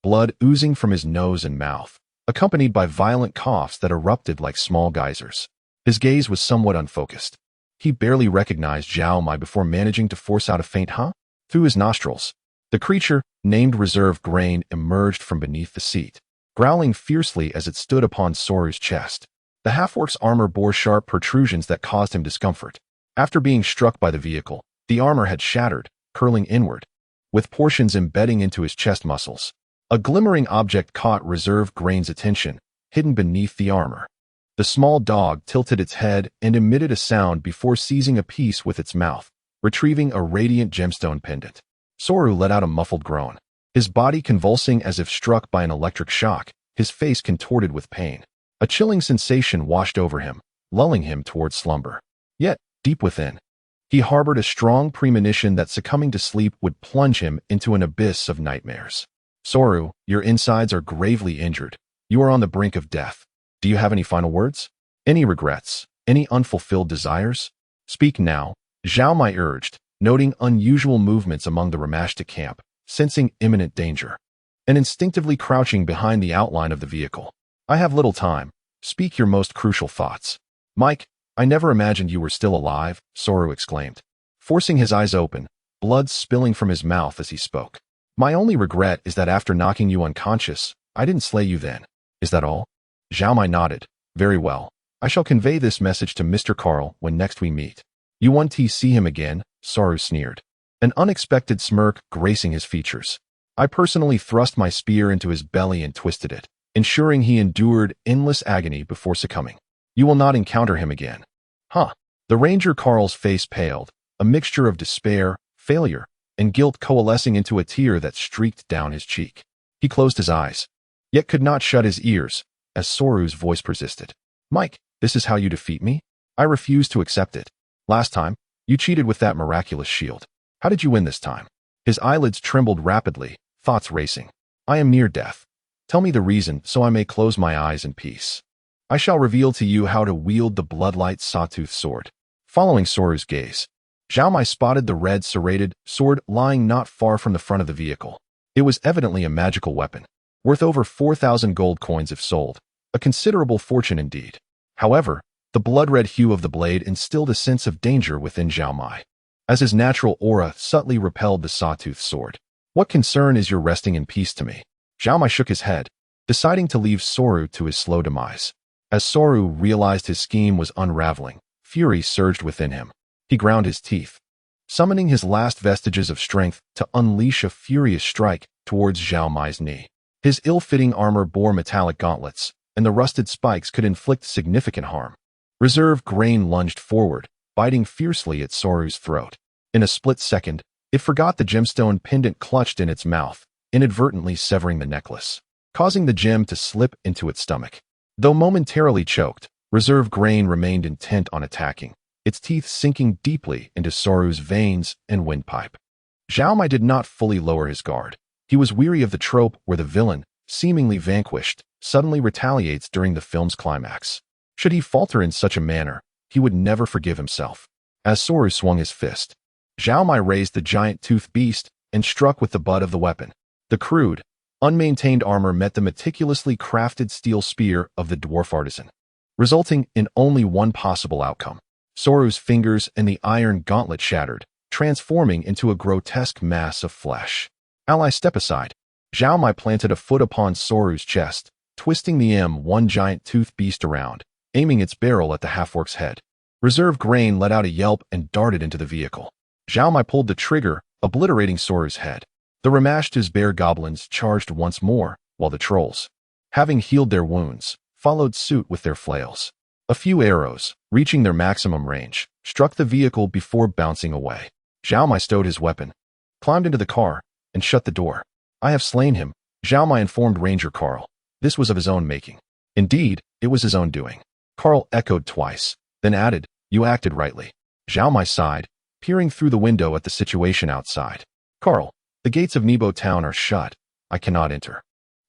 Blood oozing from his nose and mouth, accompanied by violent coughs that erupted like small geysers. His gaze was somewhat unfocused. He barely recognized Zhao Mai before managing to force out a faint "huh?" through his nostrils. The creature, named Reserve Grain, emerged from beneath the seat, growling fiercely as it stood upon Soru's chest. The half-orc's armor bore sharp protrusions that caused him discomfort. After being struck by the vehicle, the armor had shattered, curling inward, with portions embedding into his chest muscles. A glimmering object caught Reserve Grain's attention, hidden beneath the armor. The small dog tilted its head and emitted a sound before seizing a piece with its mouth, retrieving a radiant gemstone pendant. Soru let out a muffled groan, his body convulsing as if struck by an electric shock, his face contorted with pain. A chilling sensation washed over him, lulling him toward slumber. Yet, deep within, he harbored a strong premonition that succumbing to sleep would plunge him into an abyss of nightmares. Soru, your insides are gravely injured. You are on the brink of death. Do you have any final words? Any regrets? Any unfulfilled desires? Speak now, Zhao Mai urged, noting unusual movements among the Ramashta camp, sensing imminent danger, and instinctively crouching behind the outline of the vehicle. I have little time. Speak your most crucial thoughts. Mike, I never imagined you were still alive, Soru exclaimed, forcing his eyes open, blood spilling from his mouth as he spoke. My only regret is that after knocking you unconscious, I didn't slay you then. Is that all? Zhao Mai nodded. Very well. I shall convey this message to Mr. Carl when next we meet. You want to see him again? Soru sneered, an unexpected smirk gracing his features. I personally thrust my spear into his belly and twisted it, ensuring he endured endless agony before succumbing. You will not encounter him again. Huh. The Ranger Carl's face paled, a mixture of despair, failure, and guilt coalescing into a tear that streaked down his cheek. He closed his eyes, yet could not shut his ears, as Soru's voice persisted. Mike, this is how you defeat me? I refuse to accept it. Last time, you cheated with that miraculous shield. How did you win this time? His eyelids trembled rapidly, thoughts racing. I am near death. Tell me the reason so I may close my eyes in peace. I shall reveal to you how to wield the bloodlight sawtooth sword. Following Soru's gaze, Zhao Mai spotted the red serrated sword lying not far from the front of the vehicle. It was evidently a magical weapon, worth over 4,000 gold coins if sold, a considerable fortune indeed. However, the blood-red hue of the blade instilled a sense of danger within Zhao Mai, as his natural aura subtly repelled the sawtooth sword. What concern is your resting in peace to me? Zhao Mai shook his head, deciding to leave Soru to his slow demise. As Soru realized his scheme was unraveling, fury surged within him. He ground his teeth, summoning his last vestiges of strength to unleash a furious strike towards Zhao Mai's knee. His ill-fitting armor bore metallic gauntlets, and the rusted spikes could inflict significant harm. Reserve Grain lunged forward, biting fiercely at Soru's throat. In a split second, it forgot the gemstone pendant clutched in its mouth, inadvertently severing the necklace, causing the gem to slip into its stomach. Though momentarily choked, Reserve Grain remained intent on attacking, its teeth sinking deeply into Soru's veins and windpipe. Zhao Mai did not fully lower his guard. He was weary of the trope where the villain, seemingly vanquished, suddenly retaliates during the film's climax. Should he falter in such a manner, he would never forgive himself. As Soru swung his fist, Zhao Mai raised the giant tooth beast and struck with the butt of the weapon. The crude, unmaintained armor met the meticulously crafted steel spear of the dwarf artisan, resulting in only one possible outcome. Soru's fingers and the iron gauntlet shattered, transforming into a grotesque mass of flesh. Ally, step aside. Zhao Mai planted a foot upon Soru's chest, twisting the M1 giant tooth beast around, aiming its barrel at the half-orc's head. Reserve Grain let out a yelp and darted into the vehicle. Zhao Mai pulled the trigger, obliterating Soru's head. The Ramashta's bear goblins charged once more, while the trolls, having healed their wounds, followed suit with their flails. A few arrows, reaching their maximum range, struck the vehicle before bouncing away. Zhao Mai stowed his weapon, climbed into the car, and shut the door. I have slain him, Zhao Mai informed Ranger Carl. This was of his own making. Indeed, it was his own doing. Carl echoed twice, then added, you acted rightly. Zhao Mai sighed, peering through the window at the situation outside. Carl, the gates of Nebo town are shut. I cannot enter.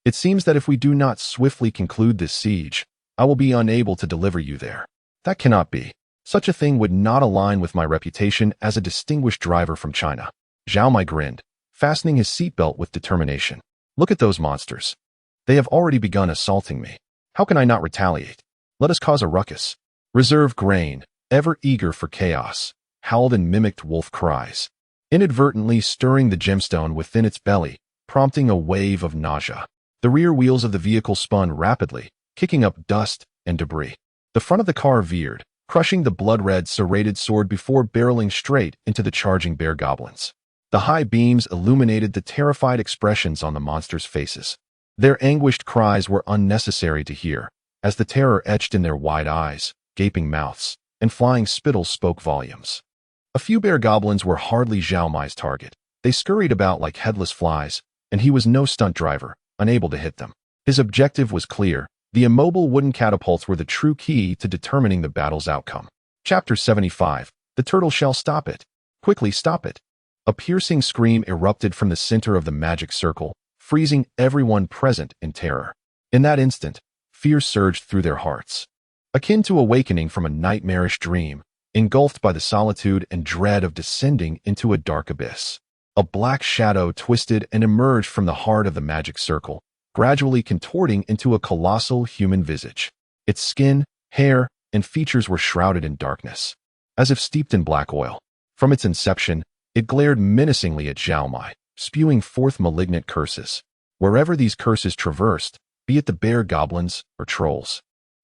It seems that if we do not swiftly conclude this siege, I will be unable to deliver you there. That cannot be. Such a thing would not align with my reputation as a distinguished driver from China. Zhao Mai grinned, fastening his seatbelt with determination. Look at those monsters. They have already begun assaulting me. How can I not retaliate? Let us cause a ruckus. Reserve Grain, ever eager for chaos, howled and mimicked wolf cries, inadvertently stirring the gemstone within its belly, prompting a wave of nausea. The rear wheels of the vehicle spun rapidly, kicking up dust and debris. The front of the car veered, crushing the blood-red serrated sword before barreling straight into the charging bear goblins. The high beams illuminated the terrified expressions on the monsters' faces. Their anguished cries were unnecessary to hear, as the terror etched in their wide eyes, gaping mouths, and flying spittles spoke volumes. A few bear goblins were hardly Zhao Mai's target. They scurried about like headless flies, and he was no stunt driver, unable to hit them. His objective was clear. The immobile wooden catapults were the true key to determining the battle's outcome. Chapter 75. The turtle shall stop it. Quickly stop it. A piercing scream erupted from the center of the magic circle, freezing everyone present in terror. In that instant, fear surged through their hearts. Akin to awakening from a nightmarish dream, engulfed by the solitude and dread of descending into a dark abyss. A black shadow twisted and emerged from the heart of the magic circle, gradually contorting into a colossal human visage. Its skin, hair, and features were shrouded in darkness, as if steeped in black oil. From its inception, it glared menacingly at Zhao Mai, spewing forth malignant curses. Wherever these curses traversed, be it the bear goblins or trolls,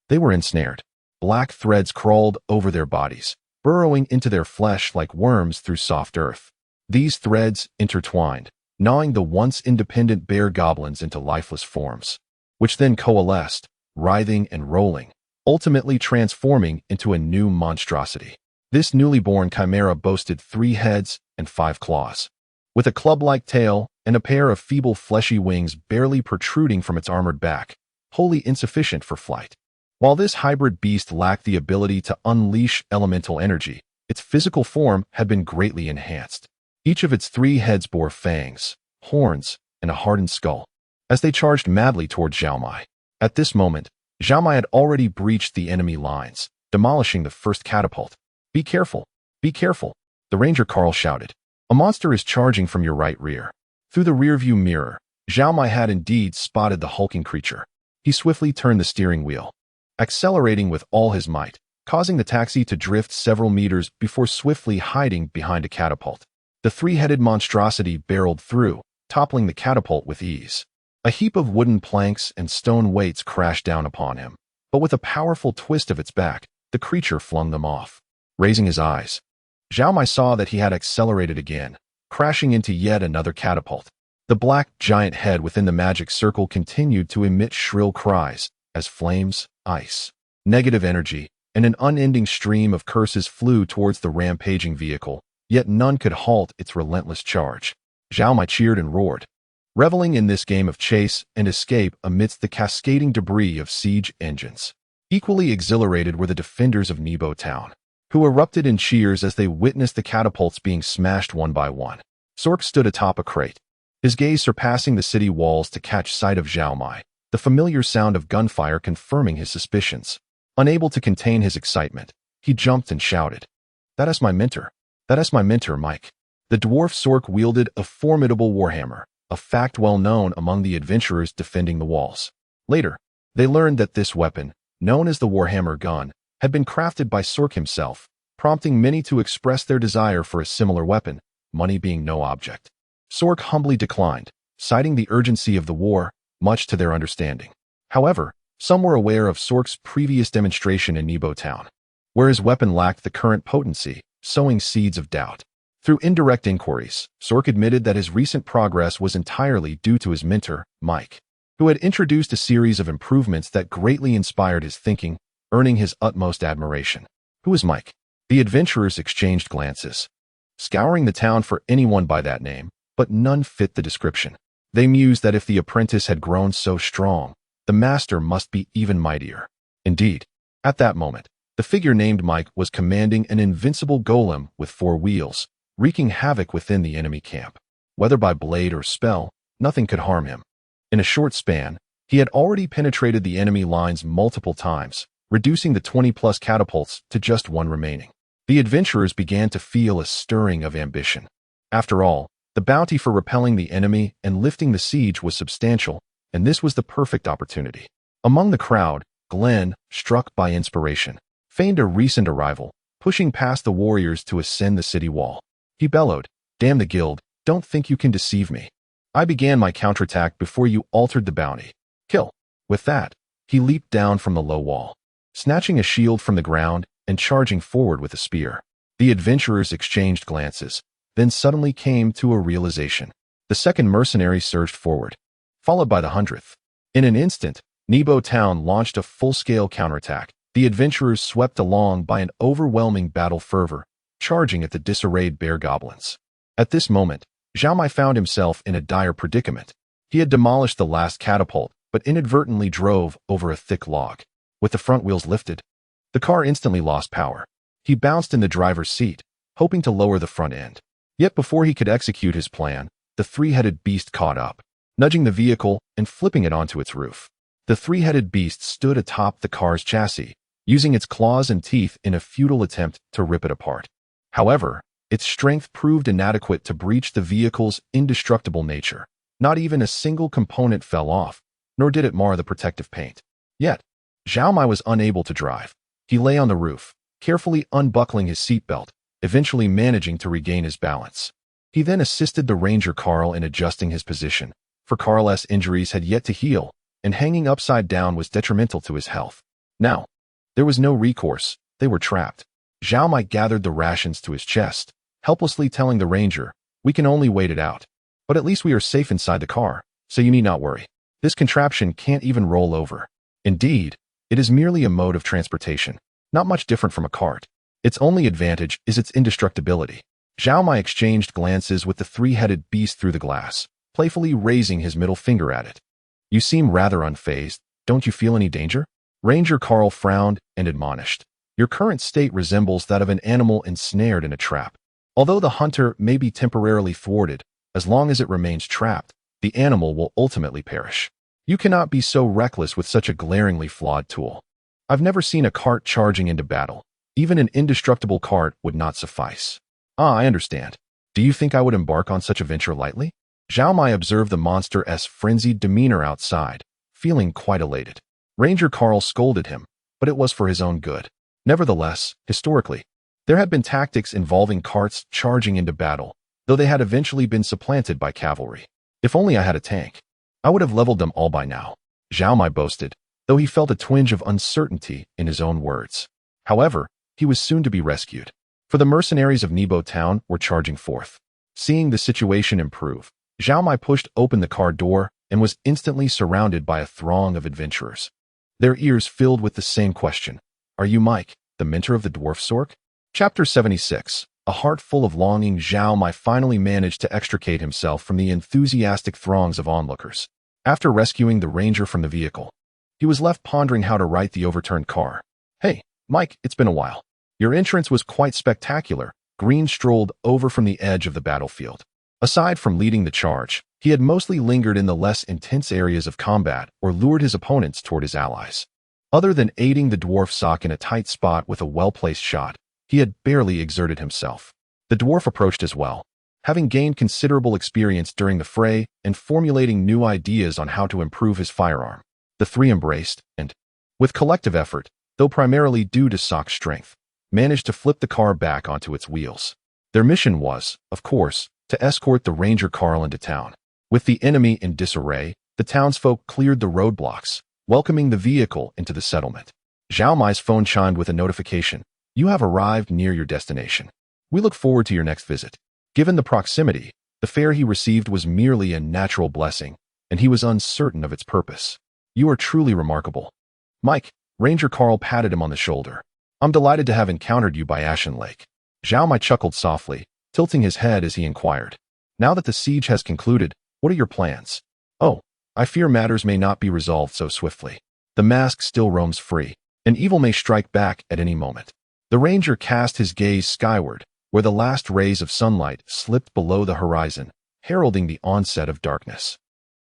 they were ensnared. Black threads crawled over their bodies, burrowing into their flesh like worms through soft earth. These threads intertwined, gnawing the once independent bear goblins into lifeless forms, which then coalesced, writhing and rolling, ultimately transforming into a new monstrosity. This newly born chimera boasted 3 heads and 5 claws, with a club-like tail and a pair of feeble fleshy wings barely protruding from its armored back, wholly insufficient for flight. While this hybrid beast lacked the ability to unleash elemental energy, its physical form had been greatly enhanced. Each of its 3 heads bore fangs, horns, and a hardened skull, as they charged madly toward Zhao Mai. At this moment, Zhao Mai had already breached the enemy lines, demolishing the first catapult. "Be careful! Be careful!" the Ranger Carl shouted. "A monster is charging from your right rear." Through the rearview mirror, Zhao Mai had indeed spotted the hulking creature. He swiftly turned the steering wheel, accelerating with all his might, causing the taxi to drift several meters before swiftly hiding behind a catapult. The 3-headed monstrosity barreled through, toppling the catapult with ease. A heap of wooden planks and stone weights crashed down upon him, but with a powerful twist of its back, the creature flung them off. Raising his eyes, Zhao Mai saw that he had accelerated again, crashing into yet another catapult. The black giant head within the magic circle continued to emit shrill cries as flames, ice, negative energy, and an unending stream of curses flew towards the rampaging vehicle, yet none could halt its relentless charge. Zhao Mai cheered and roared, reveling in this game of chase and escape amidst the cascading debris of siege engines. Equally exhilarated were the defenders of Nebo Town, who erupted in cheers as they witnessed the catapults being smashed one by one. Sork stood atop a crate, his gaze surpassing the city walls to catch sight of Zhao Mai, the familiar sound of gunfire confirming his suspicions. Unable to contain his excitement, he jumped and shouted, "That is my mentor. That is my mentor, Mike." The dwarf Sork wielded a formidable warhammer, a fact well known among the adventurers defending the walls. Later, they learned that this weapon, known as the Warhammer gun, had been crafted by Sork himself, prompting many to express their desire for a similar weapon, money being no object. Sork humbly declined, citing the urgency of the war, much to their understanding. However, some were aware of Sork's previous demonstration in Nebo Town, where his weapon lacked the current potency, sowing seeds of doubt. Through indirect inquiries, Sork admitted that his recent progress was entirely due to his mentor, Mike, who had introduced a series of improvements that greatly inspired his thinking, earning his utmost admiration. "Who is Mike?" The adventurers exchanged glances, scouring the town for anyone by that name, but none fit the description. They mused that if the apprentice had grown so strong, the master must be even mightier. Indeed, at that moment, the figure named Mike was commanding an invincible golem with 4 wheels, wreaking havoc within the enemy camp. Whether by blade or spell, nothing could harm him. In a short span, he had already penetrated the enemy lines multiple times, reducing the 20-plus catapults to just 1 remaining. The adventurers began to feel a stirring of ambition. After all, the bounty for repelling the enemy and lifting the siege was substantial, and this was the perfect opportunity. Among the crowd, Glenn, struck by inspiration, feigned a recent arrival, pushing past the warriors to ascend the city wall. He bellowed, "Damn the guild, don't think you can deceive me. I began my counterattack before you altered the bounty. Kill." With that, he leaped down from the low wall, snatching a shield from the ground and charging forward with a spear. The adventurers exchanged glances, then suddenly came to a realization. The second mercenary surged forward, followed by the 100th. In an instant, Nebo Town launched a full-scale counterattack. The adventurers swept along by an overwhelming battle fervor, charging at the disarrayed bear goblins. At this moment, Zhao Mai found himself in a dire predicament. He had demolished the last catapult, but inadvertently drove over a thick log. With the front wheels lifted, the car instantly lost power. He bounced in the driver's seat, hoping to lower the front end. Yet before he could execute his plan, the three-headed beast caught up, nudging the vehicle and flipping it onto its roof. The three-headed beast stood atop the car's chassis, using its claws and teeth in a futile attempt to rip it apart. However, its strength proved inadequate to breach the vehicle's indestructible nature. Not even a single component fell off, nor did it mar the protective paint. Yet, Zhao Mai was unable to drive. He lay on the roof, carefully unbuckling his seatbelt, eventually managing to regain his balance. He then assisted the ranger Carl in adjusting his position, for Carl's injuries had yet to heal, and hanging upside down was detrimental to his health. Now, there was no recourse. They were trapped. Zhao Mai gathered the rations to his chest, helplessly telling the ranger, "We can only wait it out. But at least we are safe inside the car, so you need not worry. This contraption can't even roll over. Indeed, it is merely a mode of transportation, not much different from a cart. Its only advantage is its indestructibility." Zhao Mai exchanged glances with the three-headed beast through the glass, playfully raising his middle finger at it. "You seem rather unfazed. Don't you feel any danger?" Ranger Carl frowned and admonished. "Your current state resembles that of an animal ensnared in a trap. Although the hunter may be temporarily thwarted, as long as it remains trapped, the animal will ultimately perish. You cannot be so reckless with such a glaringly flawed tool. I've never seen a cart charging into battle. Even an indestructible cart would not suffice." "Ah, I understand. Do you think I would embark on such a venture lightly?" Zhao Mai observed the monster's frenzied demeanor outside, feeling quite elated. Ranger Carl scolded him, but it was for his own good. Nevertheless, historically, there had been tactics involving carts charging into battle, though they had eventually been supplanted by cavalry. "If only I had a tank, I would have leveled them all by now," Zhao Mai boasted, though he felt a twinge of uncertainty in his own words. However, he was soon to be rescued, for the mercenaries of Nebo Town were charging forth. Seeing the situation improve, Zhao Mai pushed open the car door and was instantly surrounded by a throng of adventurers. Their ears filled with the same question. "Are you Mike, the mentor of the dwarf Sork?" Chapter 76. A heart full of longing, Zhao Mai finally managed to extricate himself from the enthusiastic throngs of onlookers. After rescuing the ranger from the vehicle, he was left pondering how to right the overturned car. "Hey, Mike, it's been a while. Your entrance was quite spectacular." Green strolled over from the edge of the battlefield. Aside from leading the charge, he had mostly lingered in the less intense areas of combat or lured his opponents toward his allies. Other than aiding the dwarf Sock in a tight spot with a well-placed shot, he had barely exerted himself. The dwarf approached as well, having gained considerable experience during the fray and formulating new ideas on how to improve his firearm. The three embraced and, with collective effort, though primarily due to Sock's strength, managed to flip the car back onto its wheels. Their mission was, of course, to escort the ranger Carl into town. With the enemy in disarray, the townsfolk cleared the roadblocks, welcoming the vehicle into the settlement. Zhao Mai's phone chimed with a notification. "You have arrived near your destination. We look forward to your next visit." Given the proximity, the fare he received was merely a natural blessing, and he was uncertain of its purpose. "You are truly remarkable, Mike." Ranger Carl patted him on the shoulder. "I'm delighted to have encountered you by Ashen Lake." Zhao Mai chuckled softly, tilting his head as he inquired. "Now that the siege has concluded, what are your plans?" "Oh, I fear matters may not be resolved so swiftly. The mask still roams free, and evil may strike back at any moment." The ranger cast his gaze skyward, where the last rays of sunlight slipped below the horizon, heralding the onset of darkness.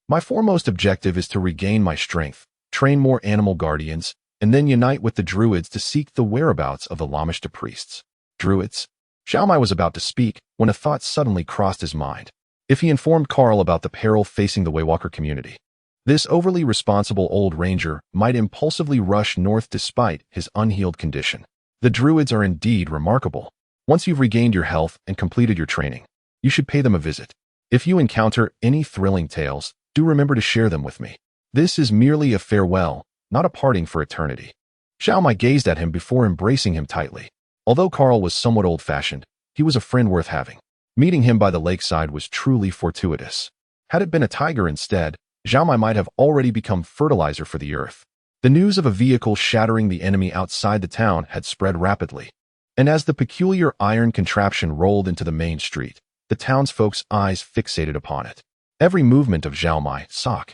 "My foremost objective is to regain my strength, train more animal guardians, and then unite with the druids to seek the whereabouts of the Lamishta priests." Druids? Zhao Mai was about to speak when a thought suddenly crossed his mind. If he informed Carl about the peril facing the Waywalker community, this overly responsible old ranger might impulsively rush north despite his unhealed condition. The druids are indeed remarkable. Once you've regained your health and completed your training, you should pay them a visit. If you encounter any thrilling tales, do remember to share them with me. This is merely a farewell, not a parting for eternity. Zhao Mai gazed at him before embracing him tightly. Although Carl was somewhat old-fashioned, he was a friend worth having. Meeting him by the lakeside was truly fortuitous. Had it been a tiger instead, Zhao Mai might have already become fertilizer for the earth. The news of a vehicle shattering the enemy outside the town had spread rapidly, and as the peculiar iron contraption rolled into the main street, the townsfolk's eyes fixated upon it. Every movement of Zhao Mai, sock,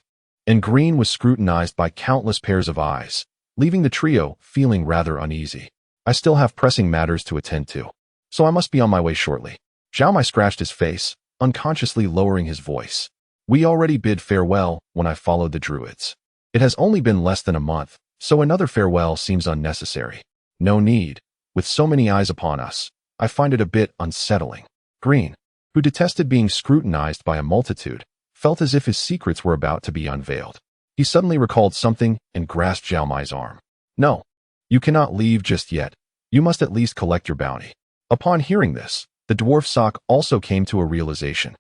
and green was scrutinized by countless pairs of eyes, leaving the trio feeling rather uneasy. I still have pressing matters to attend to, so I must be on my way shortly. Zhao Mai scratched his face, unconsciously lowering his voice. We already bid farewell when I followed the druids. It has only been less than a month, so another farewell seems unnecessary. No need. With so many eyes upon us, I find it a bit unsettling. Green, who detested being scrutinized by a multitude, felt as if his secrets were about to be unveiled. He suddenly recalled something and grasped Zhao Mai's arm. No, you cannot leave just yet. You must at least collect your bounty. Upon hearing this, the dwarf sock also came to a realization,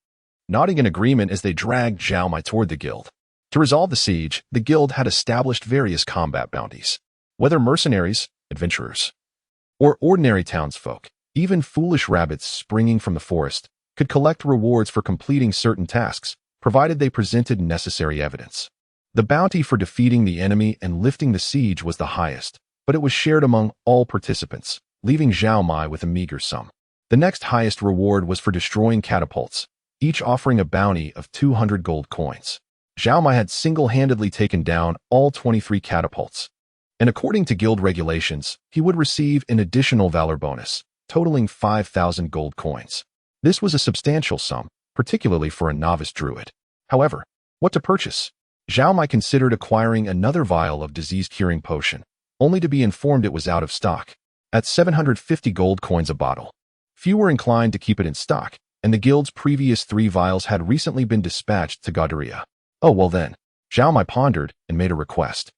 nodding in agreement as they dragged Zhao Mai toward the guild. To resolve the siege, the guild had established various combat bounties. Whether mercenaries, adventurers, or ordinary townsfolk, even foolish rabbits springing from the forest, could collect rewards for completing certain tasks, provided they presented necessary evidence. The bounty for defeating the enemy and lifting the siege was the highest, but it was shared among all participants, leaving Zhao Mai with a meager sum. The next highest reward was for destroying catapults, each offering a bounty of 200 gold coins. Zhao Mai had single-handedly taken down all 23 catapults, and according to guild regulations, he would receive an additional valor bonus, totaling 5,000 gold coins. This was a substantial sum, particularly for a novice druid. However, what to purchase? Zhao Mai considered acquiring another vial of disease-curing potion, only to be informed it was out of stock, at 750 gold coins a bottle. Few were inclined to keep it in stock, and the guild's previous 3 vials had recently been dispatched to Gauderia. Oh well then, Zhao Mai pondered and made a request.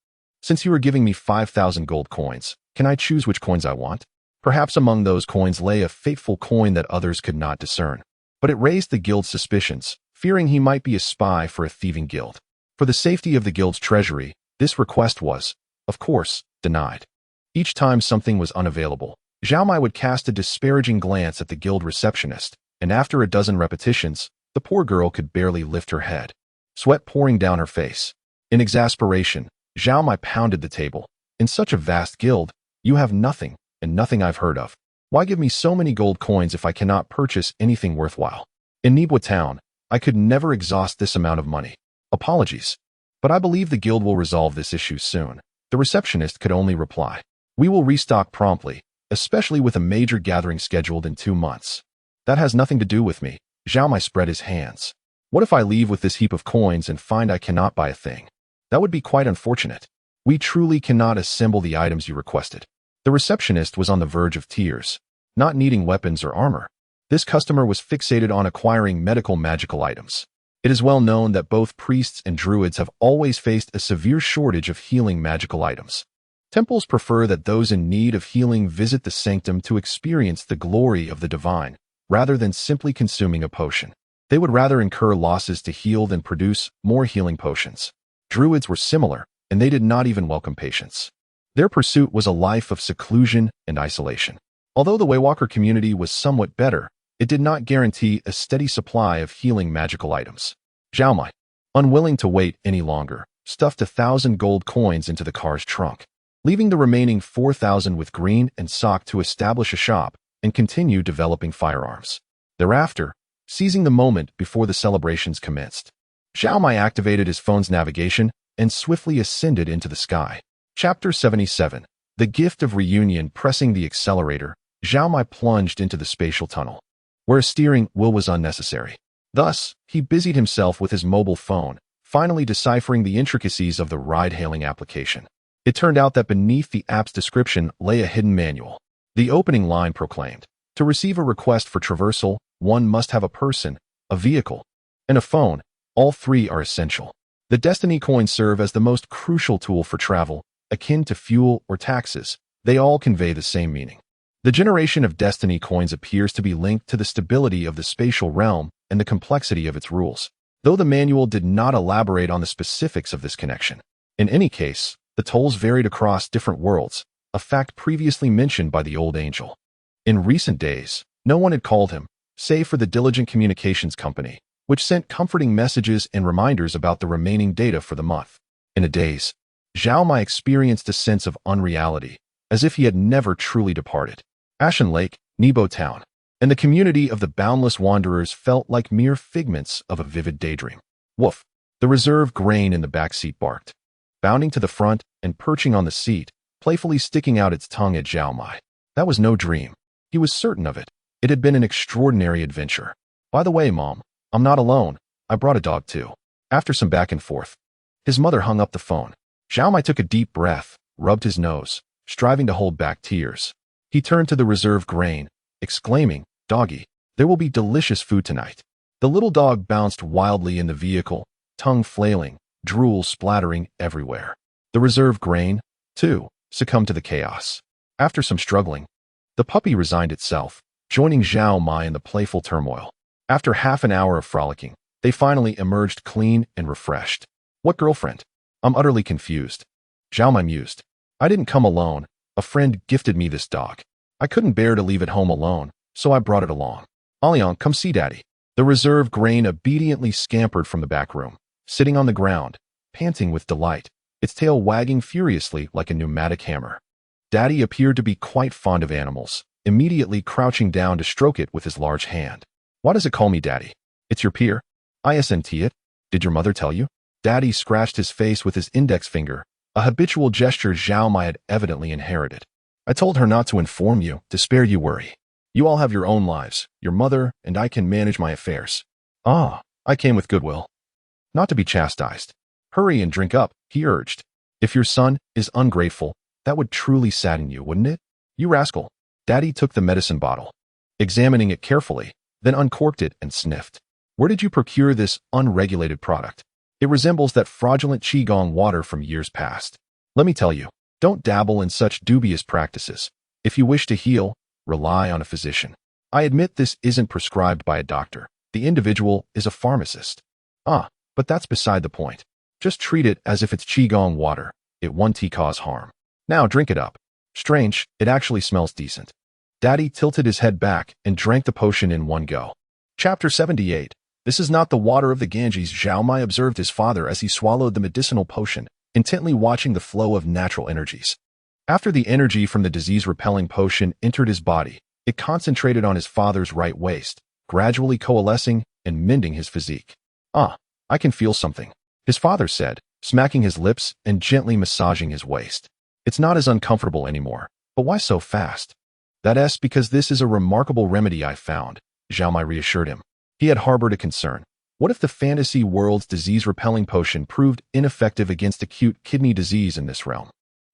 Since you are giving me 5,000 gold coins, can I choose which coins I want? Perhaps among those coins lay a fateful coin that others could not discern. But it raised the guild's suspicions, fearing he might be a spy for a thieving guild. For the safety of the guild's treasury, this request was, of course, denied. Each time something was unavailable, Zhao Mai would cast a disparaging glance at the guild receptionist, and after a dozen repetitions, the poor girl could barely lift her head, sweat pouring down her face. In exasperation, Zhao Mai pounded the table. In such a vast guild, you have nothing, and nothing I've heard of. Why give me so many gold coins if I cannot purchase anything worthwhile? In Nibwa town, I could never exhaust this amount of money. Apologies, but I believe the guild will resolve this issue soon. The receptionist could only reply, we will restock promptly, especially with a major gathering scheduled in 2 months. That has nothing to do with me. Zhao Mai spread his hands. What if I leave with this heap of coins and find I cannot buy a thing? That would be quite unfortunate. We truly cannot assemble the items you requested. The receptionist was on the verge of tears, not needing weapons or armor. This customer was fixated on acquiring medical magical items. It is well known that both priests and druids have always faced a severe shortage of healing magical items. Temples prefer that those in need of healing visit the sanctum to experience the glory of the divine, rather than simply consuming a potion. They would rather incur losses to heal than produce more healing potions. Druids were similar, and they did not even welcome patience. Their pursuit was a life of seclusion and isolation. Although the Waywalker community was somewhat better, it did not guarantee a steady supply of healing magical items. Zhao Mai, unwilling to wait any longer, stuffed 1,000 gold coins into the car's trunk, leaving the remaining 4,000 with Green and Sock to establish a shop and continue developing firearms. Thereafter, seizing the moment before the celebrations commenced, Zhao Mai activated his phone's navigation and swiftly ascended into the sky. Chapter 77. The Gift of Reunion. Pressing the accelerator, Zhao Mai plunged into the spatial tunnel, where a steering wheel was unnecessary. Thus, he busied himself with his mobile phone, finally deciphering the intricacies of the ride-hailing application. It turned out that beneath the app's description lay a hidden manual. The opening line proclaimed, to receive a request for traversal, one must have a person, a vehicle, and a phone. All 3 are essential. The Destiny coins serve as the most crucial tool for travel, akin to fuel or taxes. They all convey the same meaning. The generation of Destiny coins appears to be linked to the stability of the spatial realm and the complexity of its rules, though the manual did not elaborate on the specifics of this connection. In any case, the tolls varied across different worlds, a fact previously mentioned by the old angel. In recent days, no one had called him, save for the Diligent Communications Company, which sent comforting messages and reminders about the remaining data for the month. In a daze, Zhao Mai experienced a sense of unreality, as if he had never truly departed. Ashen Lake, Nebo Town, and the community of the boundless wanderers felt like mere figments of a vivid daydream. Woof! The reserve grain in the back seat barked, bounding to the front and perching on the seat, playfully sticking out its tongue at Zhao Mai. That was no dream. He was certain of it. It had been an extraordinary adventure. By the way, Mom, I'm not alone. I brought a dog too. After some back and forth, his mother hung up the phone. Zhao Mai took a deep breath, rubbed his nose, striving to hold back tears. He turned to the reserve grain, exclaiming, "Doggy, there will be delicious food tonight." The little dog bounced wildly in the vehicle, tongue flailing, drool splattering everywhere. The reserve grain, too, succumbed to the chaos. After some struggling, the puppy resigned itself, joining Zhao Mai in the playful turmoil. After half an hour of frolicking, they finally emerged clean and refreshed. What girlfriend? I'm utterly confused. Zhao Mai mused. I didn't come alone. A friend gifted me this dog. I couldn't bear to leave it home alone, so I brought it along. Alion, come see Daddy. The reserve grain obediently scampered from the back room, sitting on the ground, panting with delight, its tail wagging furiously like a pneumatic hammer. Daddy appeared to be quite fond of animals, immediately crouching down to stroke it with his large hand. Why does it call me Daddy? It's your peer. Isn't it? Did your mother tell you? Daddy scratched his face with his index finger, a habitual gesture Zhao Mai had evidently inherited. I told her not to inform you, to spare you worry. You all have your own lives, your mother and I can manage my affairs. Ah, I came with goodwill. Not to be chastised. Hurry and drink up, he urged. If your son is ungrateful, that would truly sadden you, wouldn't it? You rascal. Daddy took the medicine bottle, examining it carefully, then uncorked it and sniffed. Where did you procure this unregulated product? It resembles that fraudulent qigong water from years past. Let me tell you, don't dabble in such dubious practices. If you wish to heal, rely on a physician. I admit this isn't prescribed by a doctor. The individual is a pharmacist. But that's beside the point. Just treat it as if it's qigong water. It won't cause harm. Now drink it up. Strange, it actually smells decent. Daddy tilted his head back and drank the potion in one go. Chapter 78. This is not the water of the Ganges, Zhao Mai observed his father as he swallowed the medicinal potion, intently watching the flow of natural energies. After the energy from the disease-repelling potion entered his body, it concentrated on his father's right waist, gradually coalescing and mending his physique. I can feel something, his father said, smacking his lips and gently massaging his waist. It's not as uncomfortable anymore, but why so fast? That's because this is a remarkable remedy I found, Zhao Mai reassured him. He had harbored a concern. What if the fantasy world's disease-repelling potion proved ineffective against acute kidney disease in this realm?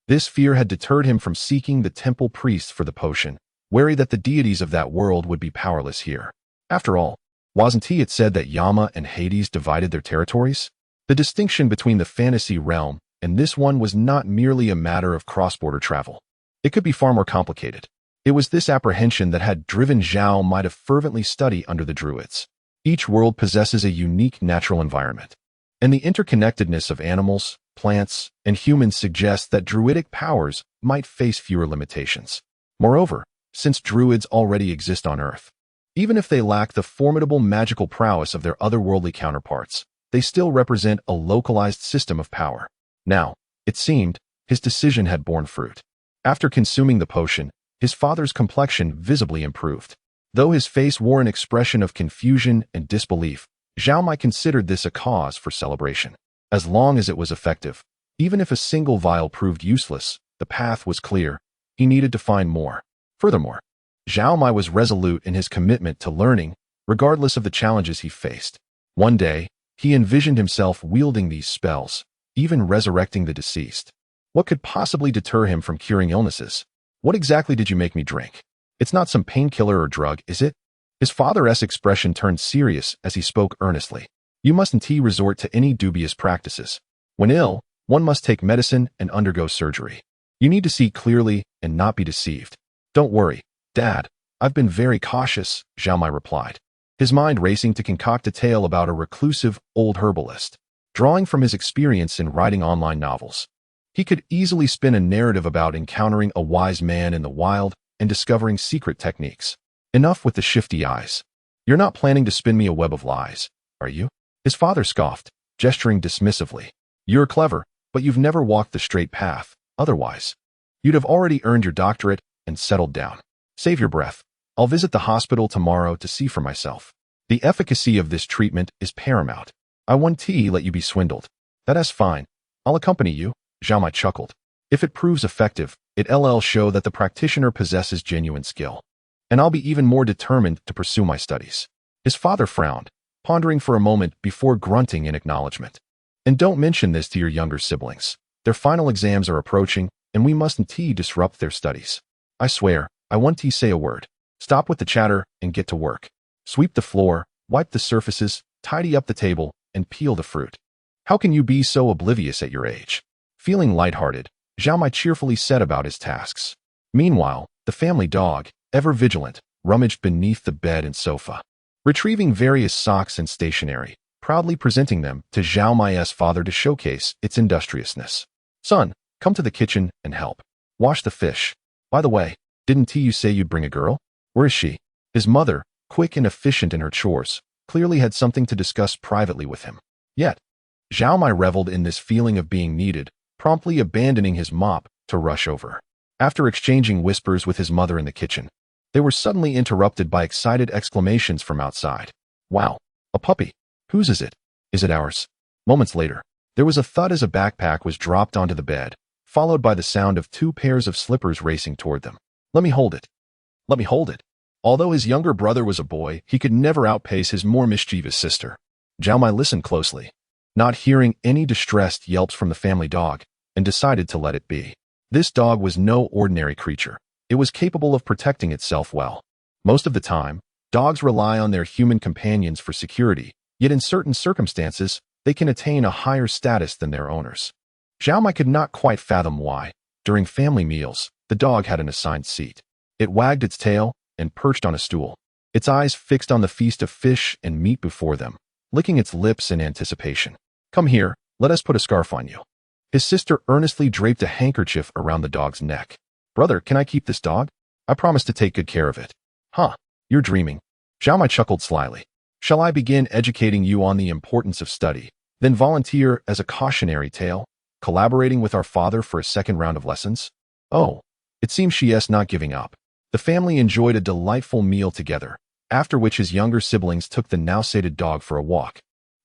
This fear had deterred him from seeking the temple priests for the potion, wary that the deities of that world would be powerless here. After all, wasn't it said that Yama and Hades divided their territories? The distinction between the fantasy realm and this one was not merely a matter of cross-border travel. It could be far more complicated. It was this apprehension that had driven Zhao Mai to fervently study under the Druids. Each world possesses a unique natural environment, and the interconnectedness of animals, plants, and humans suggests that Druidic powers might face fewer limitations. Moreover, since Druids already exist on Earth, even if they lack the formidable magical prowess of their otherworldly counterparts, they still represent a localized system of power. Now, it seemed, his decision had borne fruit. After consuming the potion, his father's complexion visibly improved. Though his face wore an expression of confusion and disbelief, Zhao Mai considered this a cause for celebration. As long as it was effective, even if a single vial proved useless, the path was clear. He needed to find more. Furthermore, Zhao Mai was resolute in his commitment to learning, regardless of the challenges he faced. One day, he envisioned himself wielding these spells, even resurrecting the deceased. What could possibly deter him from curing illnesses? What exactly did you make me drink? It's not some painkiller or drug, is it? His father's expression turned serious as he spoke earnestly. You mustn't resort to any dubious practices. When ill, one must take medicine and undergo surgery. You need to see clearly and not be deceived. Don't worry, Dad. I've been very cautious, Zhao Mai replied, his mind racing to concoct a tale about a reclusive old herbalist. Drawing from his experience in writing online novels, he could easily spin a narrative about encountering a wise man in the wild and discovering secret techniques. Enough with the shifty eyes. You're not planning to spin me a web of lies, are you? His father scoffed, gesturing dismissively. You're clever, but you've never walked the straight path. Otherwise, you'd have already earned your doctorate and settled down. Save your breath. I'll visit the hospital tomorrow to see for myself. The efficacy of this treatment is paramount. I won't let you be swindled. That's fine. I'll accompany you, Zhao Mai chuckled. If it proves effective, it'll show that the practitioner possesses genuine skill. And I'll be even more determined to pursue my studies. His father frowned, pondering for a moment before grunting in acknowledgement. And don't mention this to your younger siblings. Their final exams are approaching, and we mustn't disrupt their studies. I swear, I won't say a word. Stop with the chatter and get to work. Sweep the floor, wipe the surfaces, tidy up the table, and peel the fruit. How can you be so oblivious at your age? Feeling lighthearted, Zhao Mai cheerfully set about his tasks. Meanwhile, the family dog, ever vigilant, rummaged beneath the bed and sofa, retrieving various socks and stationery, proudly presenting them to Zhao Mai's father to showcase its industriousness. Son, come to the kitchen and help. Wash the fish. By the way, didn't you say you'd bring a girl? Where is she? His mother, quick and efficient in her chores, clearly had something to discuss privately with him. Yet, Zhao Mai reveled in this feeling of being needed, promptly abandoning his mop to rush over. After exchanging whispers with his mother in the kitchen, they were suddenly interrupted by excited exclamations from outside. Wow, a puppy. Whose is it? Is it ours? Moments later, there was a thud as a backpack was dropped onto the bed, followed by the sound of 2 pairs of slippers racing toward them. Let me hold it. Let me hold it. Although his younger brother was a boy, he could never outpace his more mischievous sister. Zhao Mai listened closely, not hearing any distressed yelps from the family dog, and decided to let it be. This dog was no ordinary creature. It was capable of protecting itself well. Most of the time, dogs rely on their human companions for security, yet in certain circumstances, they can attain a higher status than their owners. Zhao Mai could not quite fathom why. During family meals, the dog had an assigned seat. It wagged its tail and perched on a stool, its eyes fixed on the feast of fish and meat before them, licking its lips in anticipation. Come here, let us put a scarf on you. His sister earnestly draped a handkerchief around the dog's neck. Brother, can I keep this dog? I promise to take good care of it. Huh, you're dreaming. Zhao Mai chuckled slyly. Shall I begin educating you on the importance of study, then volunteer as a cautionary tale, collaborating with our father for a second round of lessons? Oh, it seems she is not giving up. The family enjoyed a delightful meal together, after which his younger siblings took the now-sated dog for a walk,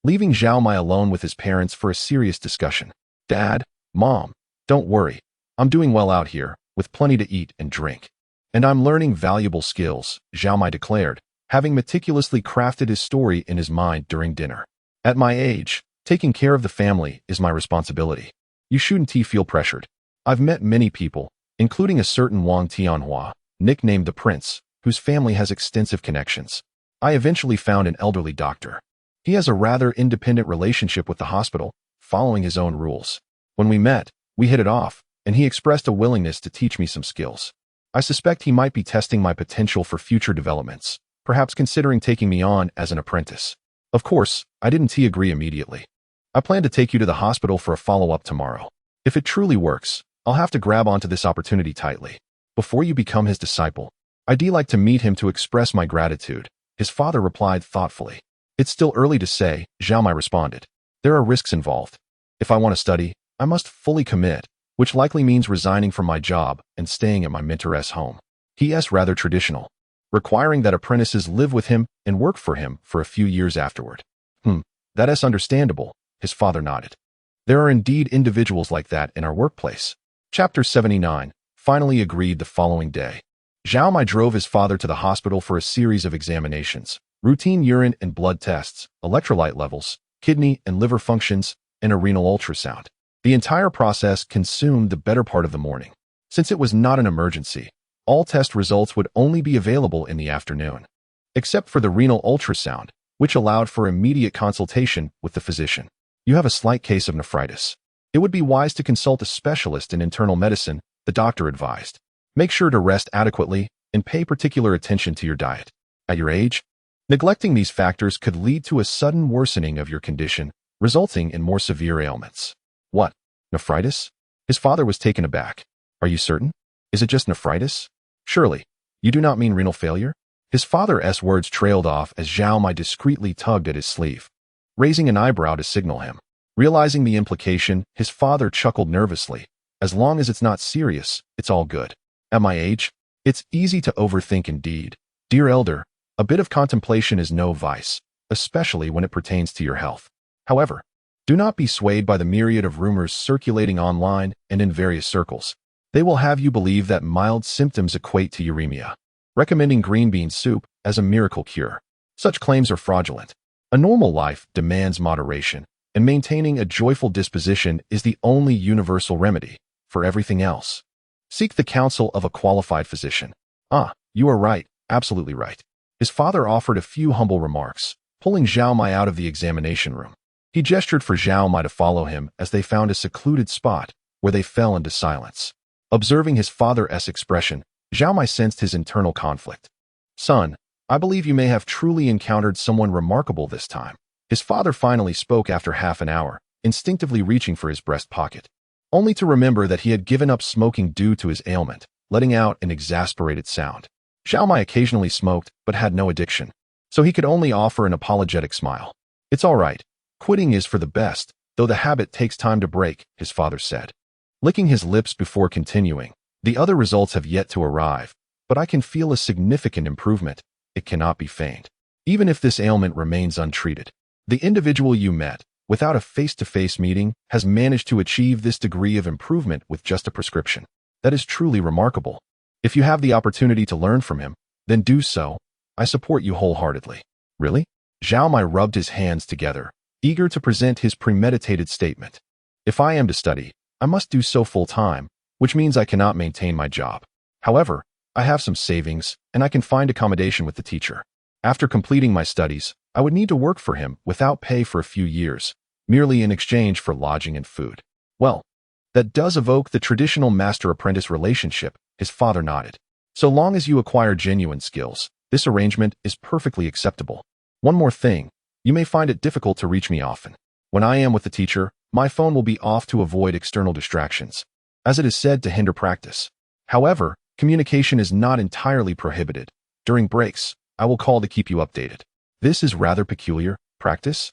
leaving Zhao Mai alone with his parents for a serious discussion. Dad, Mom, don't worry. I'm doing well out here, with plenty to eat and drink. And I'm learning valuable skills, Zhao Mai declared, having meticulously crafted his story in his mind during dinner. At my age, taking care of the family is my responsibility. You shouldn't feel pressured. I've met many people, including a certain Wang Tianhua, nicknamed the Prince, whose family has extensive connections. I eventually found an elderly doctor. He has a rather independent relationship with the hospital, following his own rules. When we met, we hit it off, and he expressed a willingness to teach me some skills. I suspect he might be testing my potential for future developments, perhaps considering taking me on as an apprentice. Of course, I didn't agree immediately. I plan to take you to the hospital for a follow-up tomorrow. If it truly works, I'll have to grab onto this opportunity tightly. Before you become his disciple, I'd like to meet him to express my gratitude, his father replied thoughtfully. It's still early to say, Zhao Mai responded. There are risks involved. If I want to study, I must fully commit, which likely means resigning from my job and staying at my mentor's home. He is rather traditional, requiring that apprentices live with him and work for him for a few years afterward. That is understandable, his father nodded. There are indeed individuals like that in our workplace. Chapter 79, finally agreed the following day. Zhao Mai drove his father to the hospital for a series of examinations, routine urine and blood tests, electrolyte levels, kidney and liver functions, and a renal ultrasound. The entire process consumed the better part of the morning. Since it was not an emergency, all test results would only be available in the afternoon, except for the renal ultrasound, which allowed for immediate consultation with the physician. You have a slight case of nephritis. It would be wise to consult a specialist in internal medicine, the doctor advised. Make sure to rest adequately and pay particular attention to your diet. At your age, neglecting these factors could lead to a sudden worsening of your condition, resulting in more severe ailments. What? Nephritis? His father was taken aback. Are you certain? Is it just nephritis? Surely, you do not mean renal failure? His father's words trailed off as Zhao Mai discreetly tugged at his sleeve. raising an eyebrow to signal him. Realizing the implication, his father chuckled nervously. As long as it's not serious, it's all good. At my age, it's easy to overthink indeed. Dear elder, a bit of contemplation is no vice, especially when it pertains to your health. However, do not be swayed by the myriad of rumors circulating online and in various circles. They will have you believe that mild symptoms equate to uremia, recommending green bean soup as a miracle cure. Such claims are fraudulent. A normal life demands moderation, and maintaining a joyful disposition is the only universal remedy for everything else. Seek the counsel of a qualified physician. Ah, you are right, absolutely right. His father offered a few humble remarks, pulling Zhao Mai out of the examination room. He gestured for Zhao Mai to follow him as they found a secluded spot where they fell into silence. Observing his father's expression, Zhao Mai sensed his internal conflict. Son, I believe you may have truly encountered someone remarkable this time. His father finally spoke after half an hour, instinctively reaching for his breast pocket, only to remember that he had given up smoking due to his ailment, letting out an exasperated sound. Zhao Mai occasionally smoked, but had no addiction, so he could only offer an apologetic smile. It's all right. Quitting is for the best, though the habit takes time to break, his father said. Licking his lips before continuing, the other results have yet to arrive, but I can feel a significant improvement. It cannot be feigned. Even if this ailment remains untreated, the individual you met, without a face-to-face meeting, has managed to achieve this degree of improvement with just a prescription. That is truly remarkable. If you have the opportunity to learn from him, then do so. I support you wholeheartedly. Really? Zhao Mai rubbed his hands together, eager to present his premeditated statement. If I am to study, I must do so full-time, which means I cannot maintain my job. However, I have some savings, and I can find accommodation with the teacher. After completing my studies, I would need to work for him without pay for a few years, merely in exchange for lodging and food. Well, that does evoke the traditional master-apprentice relationship, his father nodded. So long as you acquire genuine skills, this arrangement is perfectly acceptable. One more thing, you may find it difficult to reach me often. When I am with the teacher, my phone will be off to avoid external distractions, as it is said to hinder practice. However, communication is not entirely prohibited. During breaks, I will call to keep you updated. This is rather peculiar. Practice?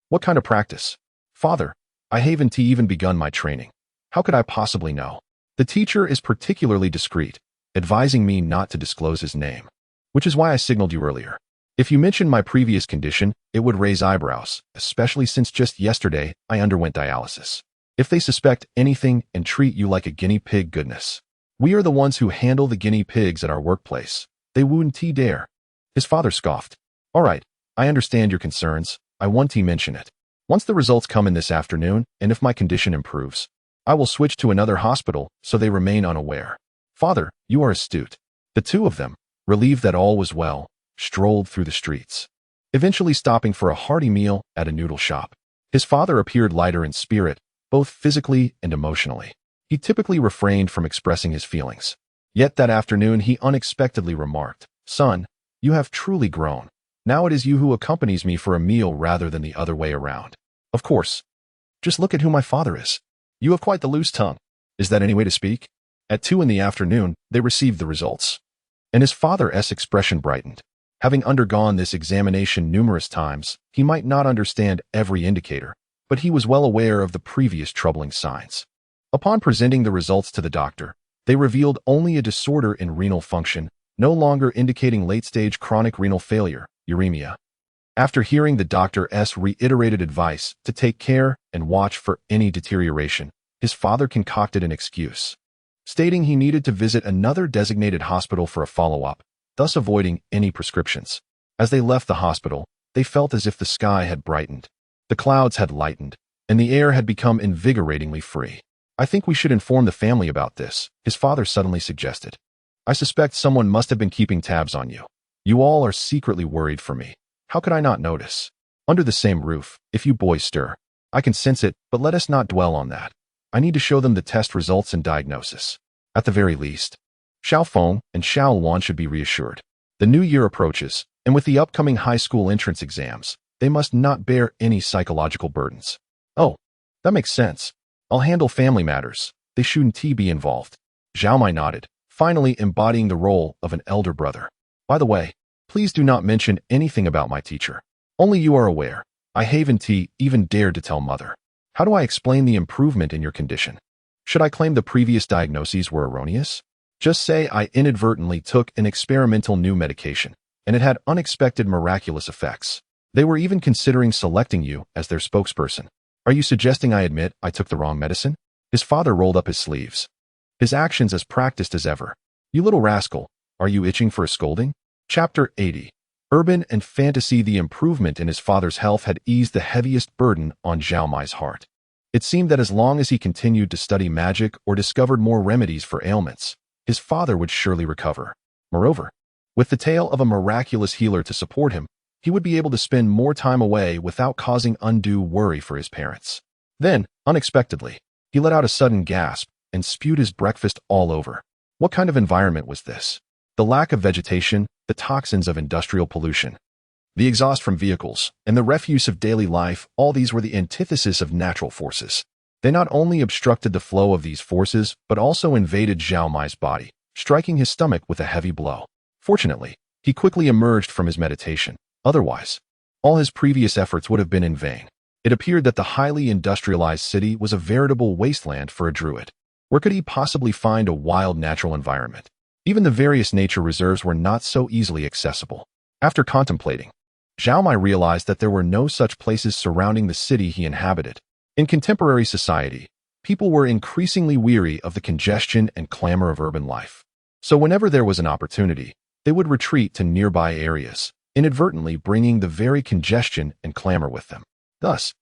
What kind of practice? Father, I haven't even begun my training. How could I possibly know? The teacher is particularly discreet, advising me not to disclose his name, which is why I signaled you earlier. If you mentioned my previous condition, it would raise eyebrows, especially since just yesterday I underwent dialysis. If they suspect anything and treat you like a guinea pig, goodness. We are the ones who handle the guinea pigs at our workplace. They wouldn't dare. His father scoffed. All right, I understand your concerns. I won't mention it. Once the results come in this afternoon, and if my condition improves, I will switch to another hospital so they remain unaware. Father, you are astute. The two of them, relieved that all was well, strolled through the streets, eventually stopping for a hearty meal at a noodle shop. His father appeared lighter in spirit, both physically and emotionally. He typically refrained from expressing his feelings. Yet that afternoon he unexpectedly remarked, Son, you have truly grown. Now it is you who accompanies me for a meal rather than the other way around. Of course. Just look at who my father is. You have quite the loose tongue. Is that any way to speak? At 2 in the afternoon, they received the results. And his father's expression brightened. Having undergone this examination numerous times, he might not understand every indicator, but he was well aware of the previous troubling signs. Upon presenting the results to the doctor, they revealed only a disorder in renal function, no longer indicating late-stage chronic renal failure, uremia. After hearing the doctor's reiterated advice to take care and watch for any deterioration, his father concocted an excuse, stating he needed to visit another designated hospital for a follow-up, thus avoiding any prescriptions. As they left the hospital, they felt as if the sky had brightened, the clouds had lightened, and the air had become invigoratingly free. I think we should inform the family about this, his father suddenly suggested. I suspect someone must have been keeping tabs on you. You all are secretly worried for me. How could I not notice? Under the same roof, if you boys stir, I can sense it, but let us not dwell on that. I need to show them the test results and diagnosis. At the very least, Xiao Feng and Xiao Luan should be reassured. The new year approaches, and with the upcoming high school entrance exams, they must not bear any psychological burdens. Oh, that makes sense. I'll handle family matters. They shouldn't be involved. Zhao Mai nodded, finally embodying the role of an elder brother. By the way, please do not mention anything about my teacher. Only you are aware. I haven't even dared to tell mother. How do I explain the improvement in your condition? Should I claim the previous diagnoses were erroneous? Just say I inadvertently took an experimental new medication, and it had unexpected miraculous effects. They were even considering selecting you as their spokesperson. Are you suggesting I admit I took the wrong medicine? His father rolled up his sleeves. His actions as practiced as ever. You little rascal, are you itching for a scolding? Chapter 80. Urban and fantasy. The improvement in his father's health had eased the heaviest burden on Zhao Mai's heart. It seemed that as long as he continued to study magic or discovered more remedies for ailments, his father would surely recover. Moreover, with the tale of a miraculous healer to support him, he would be able to spend more time away without causing undue worry for his parents. Then, unexpectedly, he let out a sudden gasp and spewed his breakfast all over. What kind of environment was this? The lack of vegetation, the toxins of industrial pollution, the exhaust from vehicles, and the refuse of daily life, all these were the antithesis of natural forces. They not only obstructed the flow of these forces, but also invaded Zhao Mai's body, striking his stomach with a heavy blow. Fortunately, he quickly emerged from his meditation. Otherwise, all his previous efforts would have been in vain. It appeared that the highly industrialized city was a veritable wasteland for a druid. Where could he possibly find a wild natural environment? Even the various nature reserves were not so easily accessible. After contemplating, Zhao Mai realized that there were no such places surrounding the city he inhabited. In contemporary society, people were increasingly weary of the congestion and clamor of urban life. So whenever there was an opportunity, they would retreat to nearby areas, inadvertently bringing the very congestion and clamor with them. Thus,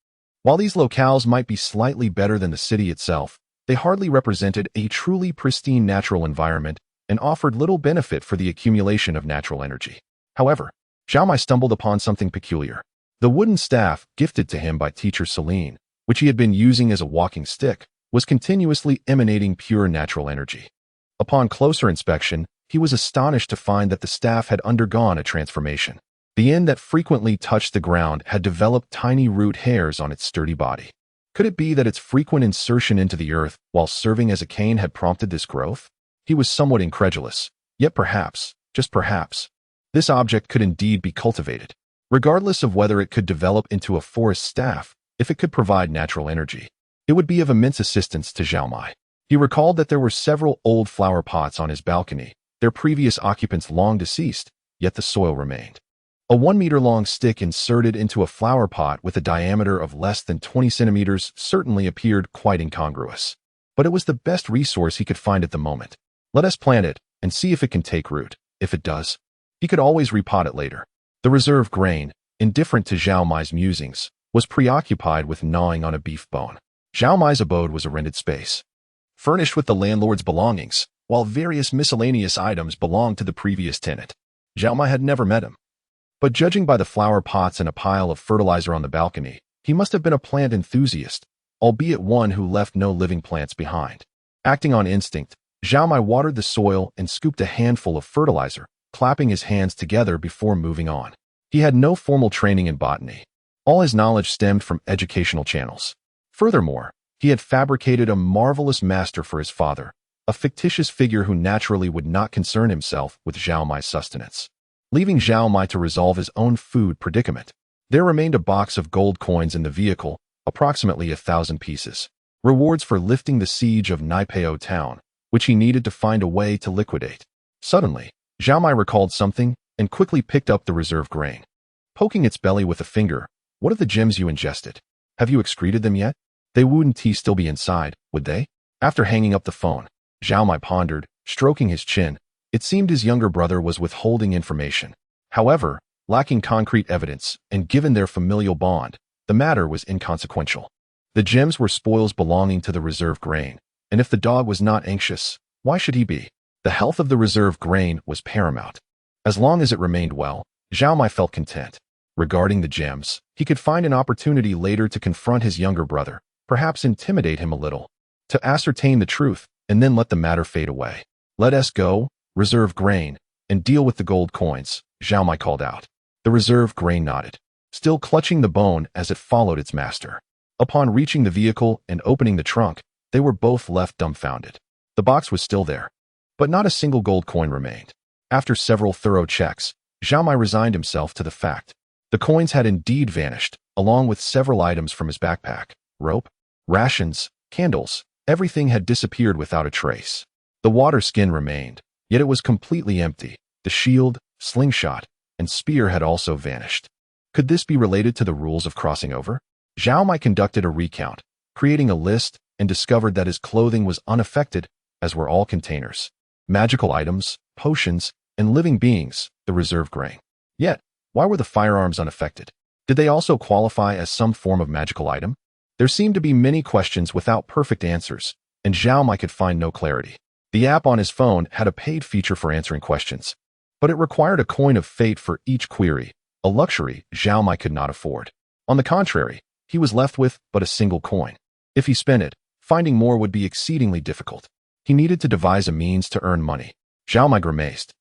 while these locales might be slightly better than the city itself, they hardly represented a truly pristine natural environment and offered little benefit for the accumulation of natural energy. However, Zhao Mai stumbled upon something peculiar. The wooden staff gifted to him by teacher Celine, which he had been using as a walking stick, was continuously emanating pure natural energy. Upon closer inspection, he was astonished to find that the staff had undergone a transformation. The end that frequently touched the ground had developed tiny root hairs on its sturdy body. Could it be that its frequent insertion into the earth while serving as a cane had prompted this growth? He was somewhat incredulous, yet perhaps, just perhaps, this object could indeed be cultivated. Regardless of whether it could develop into a forest staff, if it could provide natural energy, it would be of immense assistance to Zhao Mai. He recalled that there were several old flower pots on his balcony, their previous occupants long deceased, yet the soil remained. A 1-meter-long stick inserted into a flower pot with a diameter of less than 20 centimeters certainly appeared quite incongruous. But it was the best resource he could find at the moment. Let us plant it and see if it can take root. If it does, he could always repot it later. The reserve grain, indifferent to Zhao Mai's musings, was preoccupied with gnawing on a beef bone. Zhao Mai's abode was a rented space, furnished with the landlord's belongings, while various miscellaneous items belonged to the previous tenant. Zhao Mai had never met him. But judging by the flower pots and a pile of fertilizer on the balcony, he must have been a plant enthusiast, albeit one who left no living plants behind. Acting on instinct, Zhao Mai watered the soil and scooped a handful of fertilizer, clapping his hands together before moving on. He had no formal training in botany. All his knowledge stemmed from educational channels. Furthermore, he had fabricated a marvelous master for his father, a fictitious figure who naturally would not concern himself with Zhao Mai's sustenance. Leaving Zhao Mai to resolve his own food predicament, there remained a box of gold coins in the vehicle, approximately 1,000 pieces. Rewards for lifting the siege of Naipeo town, which he needed to find a way to liquidate. Suddenly, Zhao Mai recalled something and quickly picked up the reserve grain. Poking its belly with a finger, "What of the gems you ingested? Have you excreted them yet? They wouldn't still be inside, would they?" After hanging up the phone, Zhao Mai pondered, stroking his chin. It seemed his younger brother was withholding information. However, lacking concrete evidence, and given their familial bond, the matter was inconsequential. The gems were spoils belonging to the reserve grain, and if the dog was not anxious, why should he be? The health of the reserve grain was paramount. As long as it remained well, Zhao Mai felt content. Regarding the gems, he could find an opportunity later to confront his younger brother, perhaps intimidate him a little, to ascertain the truth, and then let the matter fade away. "Let us go, reserve grain, and deal with the gold coins," Zhao Mai called out. The reserve grain nodded, still clutching the bone as it followed its master. Upon reaching the vehicle and opening the trunk, they were both left dumbfounded. The box was still there, but not a single gold coin remained. After several thorough checks, Zhao Mai resigned himself to the fact. The coins had indeed vanished, along with several items from his backpack. Rope, rations, candles, everything had disappeared without a trace. The water skin remained, yet it was completely empty. The shield, slingshot, and spear had also vanished. Could this be related to the rules of crossing over? Zhao Mai conducted a recount, creating a list, and discovered that his clothing was unaffected, as were all containers, magical items, potions, and living beings, the reserve grain. Yet, why were the firearms unaffected? Did they also qualify as some form of magical item? There seemed to be many questions without perfect answers, and Zhao Mai could find no clarity. The app on his phone had a paid feature for answering questions, but it required a coin of fate for each query, a luxury Zhao Mai could not afford. On the contrary, he was left with but a single coin. If he spent it, finding more would be exceedingly difficult. He needed to devise a means to earn money. Zhao Mai grimaced,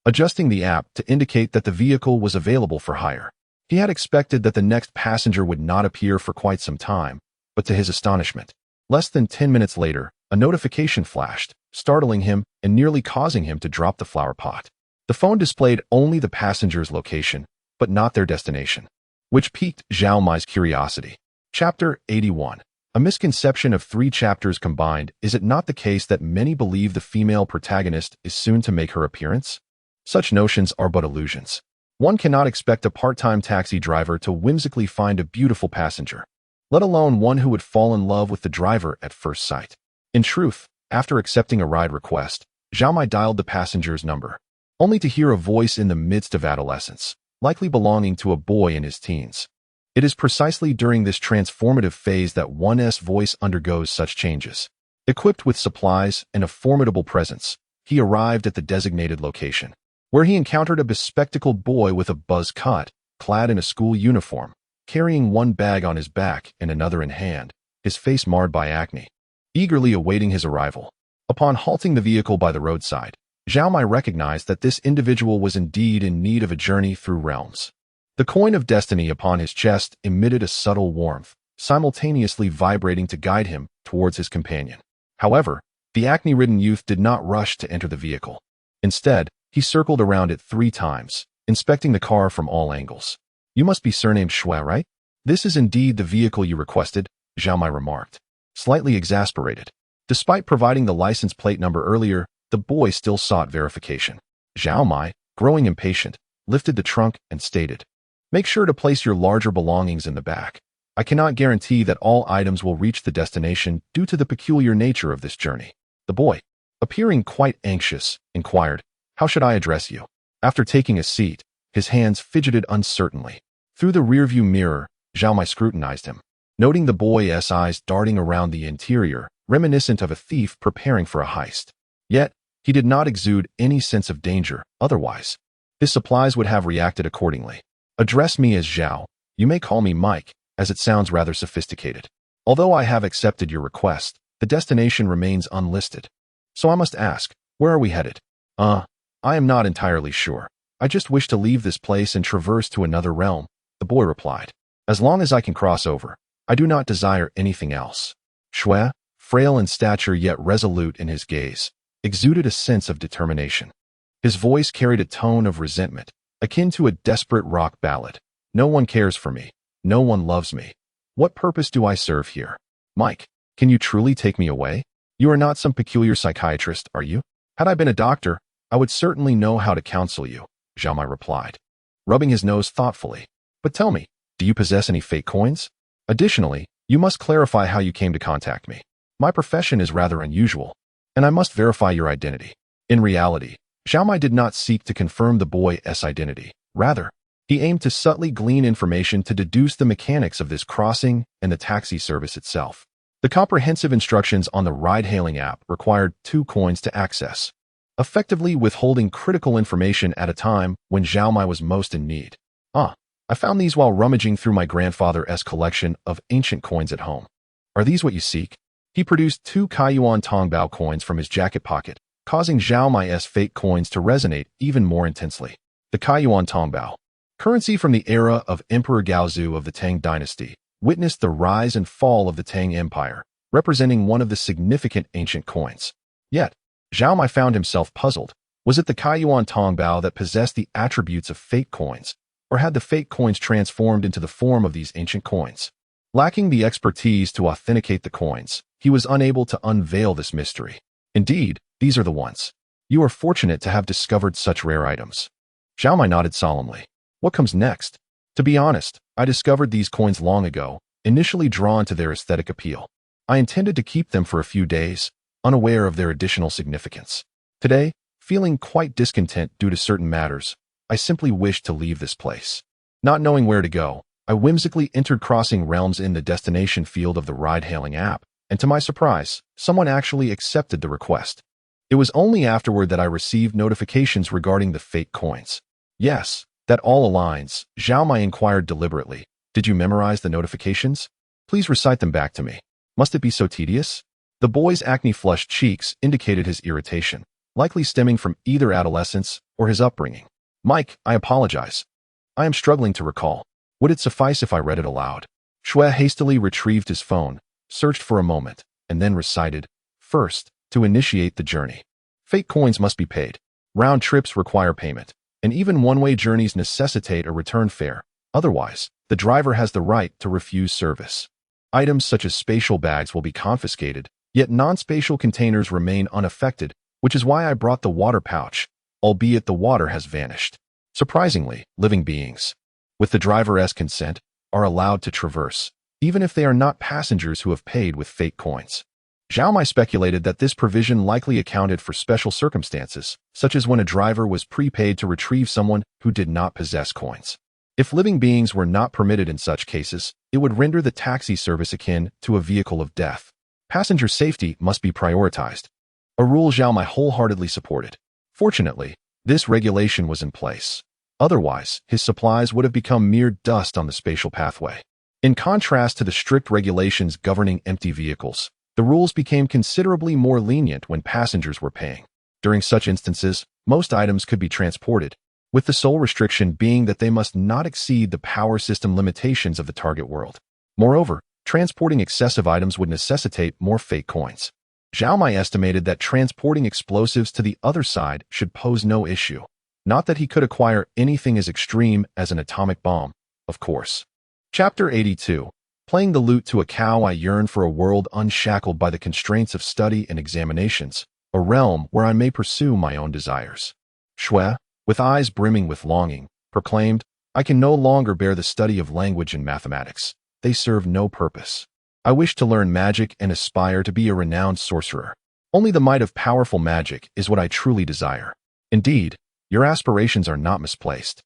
adjusting the app to indicate that the vehicle was available for hire. He had expected that the next passenger would not appear for quite some time, but to his astonishment, less than 10 minutes later, a notification flashed, startling him and nearly causing him to drop the flower pot. The phone displayed only the passenger's location, but not their destination, which piqued Zhao Mai's curiosity. Chapter 81. A misconception of 3 chapters combined. Is it not the case that many believe the female protagonist is soon to make her appearance? Such notions are but illusions. One cannot expect a part-time taxi driver to whimsically find a beautiful passenger, let alone one who would fall in love with the driver at first sight. In truth, after accepting a ride request, Zhao Mai dialed the passenger's number, only to hear a voice in the midst of adolescence, likely belonging to a boy in his teens. It is precisely during this transformative phase that one's voice undergoes such changes. Equipped with supplies and a formidable presence, he arrived at the designated location, where he encountered a bespectacled boy with a buzz cut, clad in a school uniform, carrying one bag on his back and another in hand, his face marred by acne, eagerly awaiting his arrival. Upon halting the vehicle by the roadside, Zhao Mai recognized that this individual was indeed in need of a journey through realms. The coin of destiny upon his chest emitted a subtle warmth, simultaneously vibrating to guide him towards his companion. However, the acne-ridden youth did not rush to enter the vehicle. Instead, he circled around it 3 times, inspecting the car from all angles. "You must be surnamed Shui, right? This is indeed the vehicle you requested," Zhao Mai remarked, slightly exasperated. Despite providing the license plate number earlier, the boy still sought verification. Zhao Mai, growing impatient, lifted the trunk and stated, "Make sure to place your larger belongings in the back. I cannot guarantee that all items will reach the destination due to the peculiar nature of this journey." The boy, appearing quite anxious, inquired, "How should I address you?" After taking a seat, his hands fidgeted uncertainly. Through the rearview mirror, Zhao Mai scrutinized him, noting the boy's eyes darting around the interior, reminiscent of a thief preparing for a heist. Yet, he did not exude any sense of danger, otherwise his supplies would have reacted accordingly. "Address me as Zhao. You may call me Mike, as it sounds rather sophisticated. Although I have accepted your request, the destination remains unlisted. So I must ask, where are we headed?" I am not entirely sure. I just wish to leave this place and traverse to another realm," the boy replied. "As long as I can cross over, I do not desire anything else." Shui, frail in stature yet resolute in his gaze, exuded a sense of determination. His voice carried a tone of resentment, akin to a desperate rock ballad. "No one cares for me. No one loves me. What purpose do I serve here? Mike, can you truly take me away? You are not some peculiar psychiatrist, are you? Had I been a doctor, I would certainly know how to counsel you," Zhao Mai replied, rubbing his nose thoughtfully. "But tell me, do you possess any fake coins? Additionally, you must clarify how you came to contact me. My profession is rather unusual, and I must verify your identity." In reality, Zhao Mai did not seek to confirm the boy's identity. Rather, he aimed to subtly glean information to deduce the mechanics of this crossing and the taxi service itself. The comprehensive instructions on the ride-hailing app required 2 coins to access, effectively withholding critical information at a time when Zhao Mai was most in need. I found these while rummaging through my grandfather's collection of ancient coins at home. Are these what you seek?" He produced 2 Kaiyuan Tongbao coins from his jacket pocket, causing Zhao Mai's fake coins to resonate even more intensely. The Kaiyuan Tongbao, currency from the era of Emperor Gaozu of the Tang dynasty, witnessed the rise and fall of the Tang Empire, representing one of the significant ancient coins. Yet, Zhao Mai found himself puzzled. Was it the Kaiyuan Tongbao that possessed the attributes of fake coins, or had the fake coins transformed into the form of these ancient coins? Lacking the expertise to authenticate the coins, he was unable to unveil this mystery. Indeed, these are the ones. You are fortunate to have discovered such rare items. Zhao Mai nodded solemnly. What comes next? To be honest, I discovered these coins long ago, initially drawn to their aesthetic appeal. I intended to keep them for a few days, unaware of their additional significance. Today, feeling quite discontent due to certain matters, I simply wished to leave this place. Not knowing where to go, I whimsically entered Crossing Realms in the destination field of the ride-hailing app, and to my surprise, someone actually accepted the request. It was only afterward that I received notifications regarding the fake coins. Yes, that all aligns, Zhao Mai inquired deliberately. Did you memorize the notifications? Please recite them back to me. Must it be so tedious? The boy's acne-flushed cheeks indicated his irritation, likely stemming from either adolescence or his upbringing. Mike, I apologize. I am struggling to recall. Would it suffice if I read it aloud? Shui hastily retrieved his phone, searched for a moment, and then recited, First, to initiate the journey. Fake coins must be paid. Round trips require payment, and even one-way journeys necessitate a return fare. Otherwise, the driver has the right to refuse service. Items such as spatial bags will be confiscated, yet non-spatial containers remain unaffected, which is why I brought the water pouch, albeit the water has vanished. Surprisingly, living beings, with the driver's consent, are allowed to traverse, even if they are not passengers who have paid with fake coins. Zhao Mai speculated that this provision likely accounted for special circumstances, such as when a driver was prepaid to retrieve someone who did not possess coins. If living beings were not permitted in such cases, it would render the taxi service akin to a vehicle of death. Passenger safety must be prioritized, a rule Zhao Mai wholeheartedly supported. Fortunately, this regulation was in place. Otherwise, his supplies would have become mere dust on the spatial pathway. In contrast to the strict regulations governing empty vehicles, the rules became considerably more lenient when passengers were paying. During such instances, most items could be transported, with the sole restriction being that they must not exceed the power system limitations of the target world. Moreover, transporting excessive items would necessitate more fake coins. Zhao Mai estimated that transporting explosives to the other side should pose no issue. Not that he could acquire anything as extreme as an atomic bomb, of course. Chapter 82. Playing the lute to a cow. I yearn for a world unshackled by the constraints of study and examinations, a realm where I may pursue my own desires. Shui, with eyes brimming with longing, proclaimed, I can no longer bear the study of language and mathematics. They serve no purpose. I wish to learn magic and aspire to be a renowned sorcerer. Only the might of powerful magic is what I truly desire. Indeed, your aspirations are not misplaced.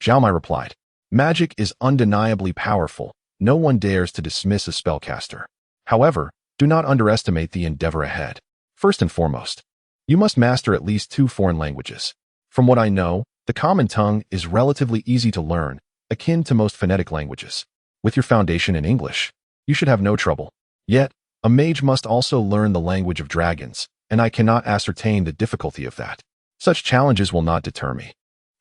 Zhao Mai replied, Magic is undeniably powerful. No one dares to dismiss a spellcaster. However, do not underestimate the endeavor ahead. First and foremost, you must master at least 2 foreign languages. From what I know, the common tongue is relatively easy to learn, akin to most phonetic languages. With your foundation in English, you should have no trouble. Yet, a mage must also learn the language of dragons, and I cannot ascertain the difficulty of that. Such challenges will not deter me.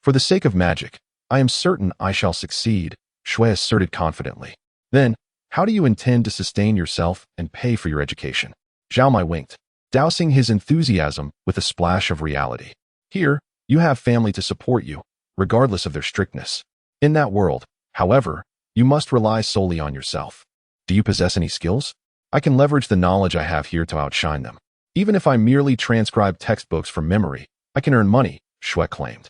For the sake of magic, I am certain I shall succeed, Shui asserted confidently. Then, how do you intend to sustain yourself and pay for your education? Zhao Mai winked, dousing his enthusiasm with a splash of reality. Here, you have family to support you, regardless of their strictness. In that world, however, you must rely solely on yourself. Do you possess any skills? I can leverage the knowledge I have here to outshine them. Even if I merely transcribe textbooks from memory, I can earn money, Shui claimed.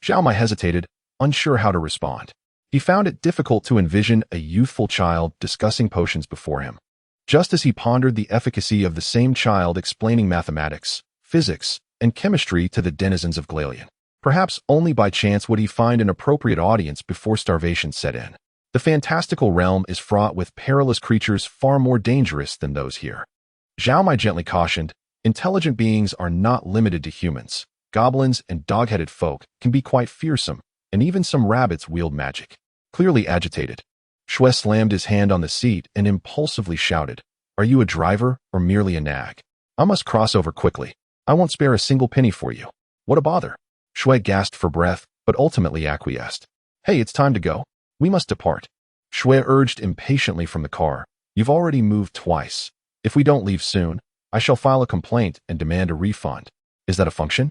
Zhao Mai hesitated, unsure how to respond. He found it difficult to envision a youthful child discussing potions before him. Just as he pondered the efficacy of the same child explaining mathematics, physics, and chemistry to the denizens of Glalian. Perhaps only by chance would he find an appropriate audience before starvation set in. The fantastical realm is fraught with perilous creatures far more dangerous than those here. Zhao Mai gently cautioned, intelligent beings are not limited to humans. Goblins and dog-headed folk can be quite fearsome, and even some rabbits wield magic. Clearly agitated, Shui slammed his hand on the seat and impulsively shouted, Are you a driver or merely a nag? I must cross over quickly. I won't spare a single penny for you. What a bother. Shui gasped for breath, but ultimately acquiesced. Hey, it's time to go. We must depart. Shui urged impatiently from the car. You've already moved twice. If we don't leave soon, I shall file a complaint and demand a refund. Is that a function?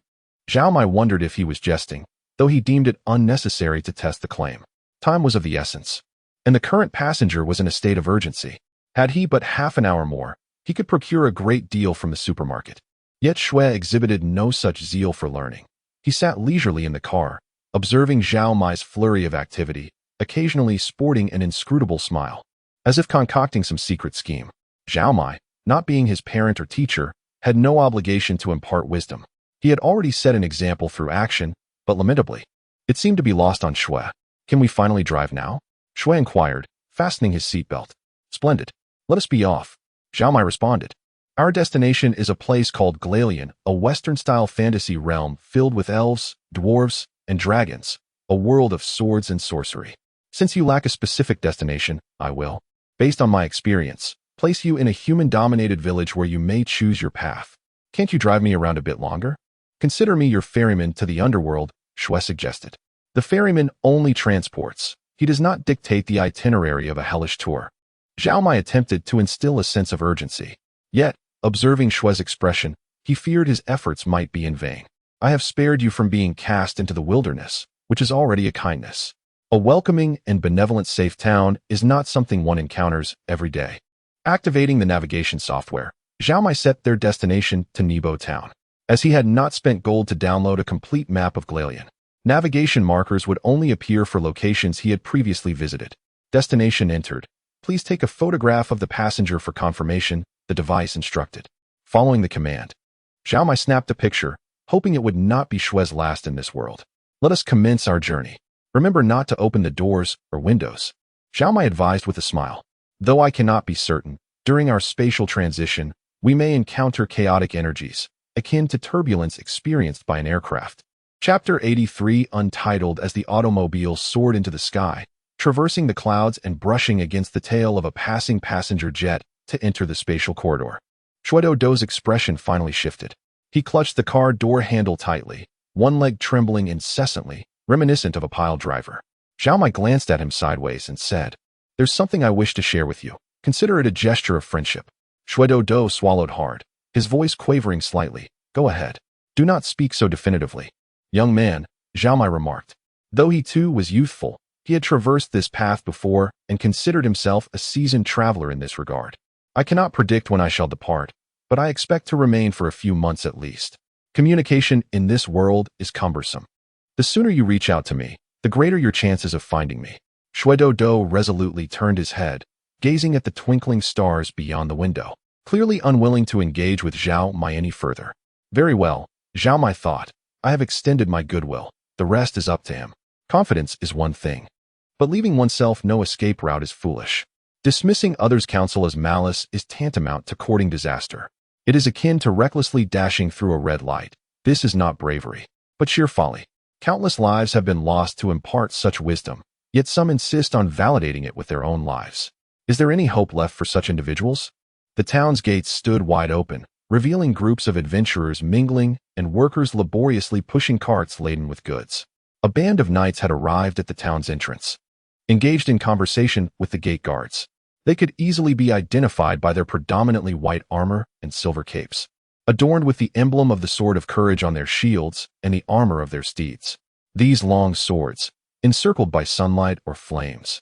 Zhao Mai wondered if he was jesting, though he deemed it unnecessary to test the claim. Time was of the essence, and the current passenger was in a state of urgency. Had he but half an hour more, he could procure a great deal from the supermarket. Yet Shui exhibited no such zeal for learning. He sat leisurely in the car, observing Zhao Mai's flurry of activity, occasionally sporting an inscrutable smile, as if concocting some secret scheme. Zhao Mai, not being his parent or teacher, had no obligation to impart wisdom. He had already set an example through action, but lamentably, it seemed to be lost on Shui. "Can we finally drive now?" Shui inquired, fastening his seatbelt. "Splendid. Let us be off," Zhao Mai responded. "Our destination is a place called Glalian, a Western-style fantasy realm filled with elves, dwarves, and dragons, a world of swords and sorcery. Since you lack a specific destination, I will, based on my experience, place you in a human-dominated village where you may choose your path. Can't you drive me around a bit longer? Consider me your ferryman to the underworld," Shui suggested. "The ferryman only transports. He does not dictate the itinerary of a hellish tour." Zhao Mai attempted to instill a sense of urgency. Yet, observing Shui's expression, he feared his efforts might be in vain. "I have spared you from being cast into the wilderness, which is already a kindness. A welcoming and benevolent safe town is not something one encounters every day." Activating the navigation software, Zhao Mai set their destination to Nebo Town. As he had not spent gold to download a complete map of Glalian, navigation markers would only appear for locations he had previously visited. Destination entered. "Please take a photograph of the passenger for confirmation," the device instructed. Following the command, Zhao Mai snapped a picture, hoping it would not be Shui's last in this world. "Let us commence our journey. Remember not to open the doors or windows," Zhao Mai advised with a smile. "Though I cannot be certain, during our spatial transition, we may encounter chaotic energies, akin to turbulence experienced by an aircraft." Chapter 83, Untitled. As the automobile soared into the sky, traversing the clouds and brushing against the tail of a passing passenger jet to enter the spatial corridor, Shuido's expression finally shifted. He clutched the car door handle tightly, one leg trembling incessantly, reminiscent of a pile driver. Zhao Mai glanced at him sideways and said, "There's something I wish to share with you. Consider it a gesture of friendship." Shuido swallowed hard, his voice quavering slightly. "Go ahead. Do not speak so definitively." "Young man," Zhao Mai remarked. Though he too was youthful, he had traversed this path before and considered himself a seasoned traveler in this regard. "I cannot predict when I shall depart, but I expect to remain for a few months at least. Communication in this world is cumbersome. The sooner you reach out to me, the greater your chances of finding me." Shuido resolutely turned his head, gazing at the twinkling stars beyond the window, clearly unwilling to engage with Zhao Mai any further. "Very well," Zhao Mai thought. "I have extended my goodwill. The rest is up to him. Confidence is one thing, but leaving oneself no escape route is foolish. Dismissing others' counsel as malice is tantamount to courting disaster. It is akin to recklessly dashing through a red light. This is not bravery, but sheer folly. Countless lives have been lost to impart such wisdom, yet some insist on validating it with their own lives. Is there any hope left for such individuals?" The town's gates stood wide open, revealing groups of adventurers mingling and workers laboriously pushing carts laden with goods. A band of knights had arrived at the town's entrance, engaged in conversation with the gate guards. They could easily be identified by their predominantly white armor and silver capes, adorned with the emblem of the sword of courage on their shields and the armor of their steeds. These long swords, encircled by sunlight or flames,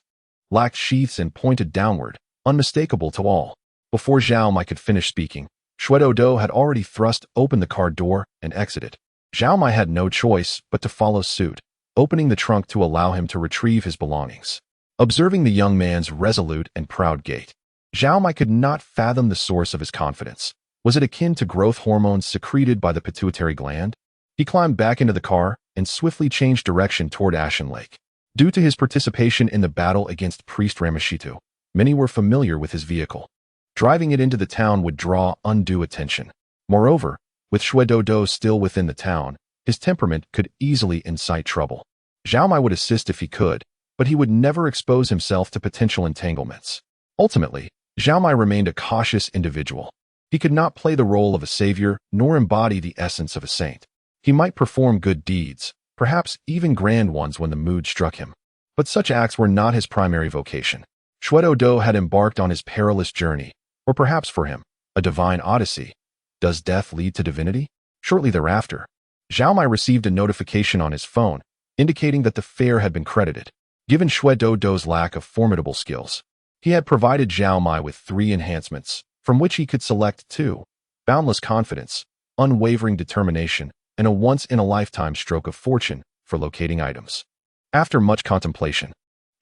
lacked sheaths and pointed downward, unmistakable to all. Before Zhao Mai could finish speaking, Shuido had already thrust open the car door and exited. Zhao Mai had no choice but to follow suit, opening the trunk to allow him to retrieve his belongings. Observing the young man's resolute and proud gait, Zhao Mai could not fathom the source of his confidence. Was it akin to growth hormones secreted by the pituitary gland? He climbed back into the car and swiftly changed direction toward Ashen Lake. Due to his participation in the battle against Priest Ramashitu, many were familiar with his vehicle. Driving it into the town would draw undue attention. Moreover, with Shuido still within the town, his temperament could easily incite trouble. Zhao Mai would assist if he could, but he would never expose himself to potential entanglements. Ultimately, Zhao Mai remained a cautious individual. He could not play the role of a savior nor embody the essence of a saint. He might perform good deeds, perhaps even grand ones when the mood struck him, but such acts were not his primary vocation. Shuido had embarked on his perilous journey, or perhaps for him, a divine odyssey. Does death lead to divinity? Shortly thereafter, Zhao Mai received a notification on his phone, indicating that the fare had been credited. Given Do's lack of formidable skills, he had provided Zhao Mai with 3 enhancements, from which he could select 2: boundless confidence, unwavering determination, and a once-in-a-lifetime stroke of fortune for locating items. After much contemplation,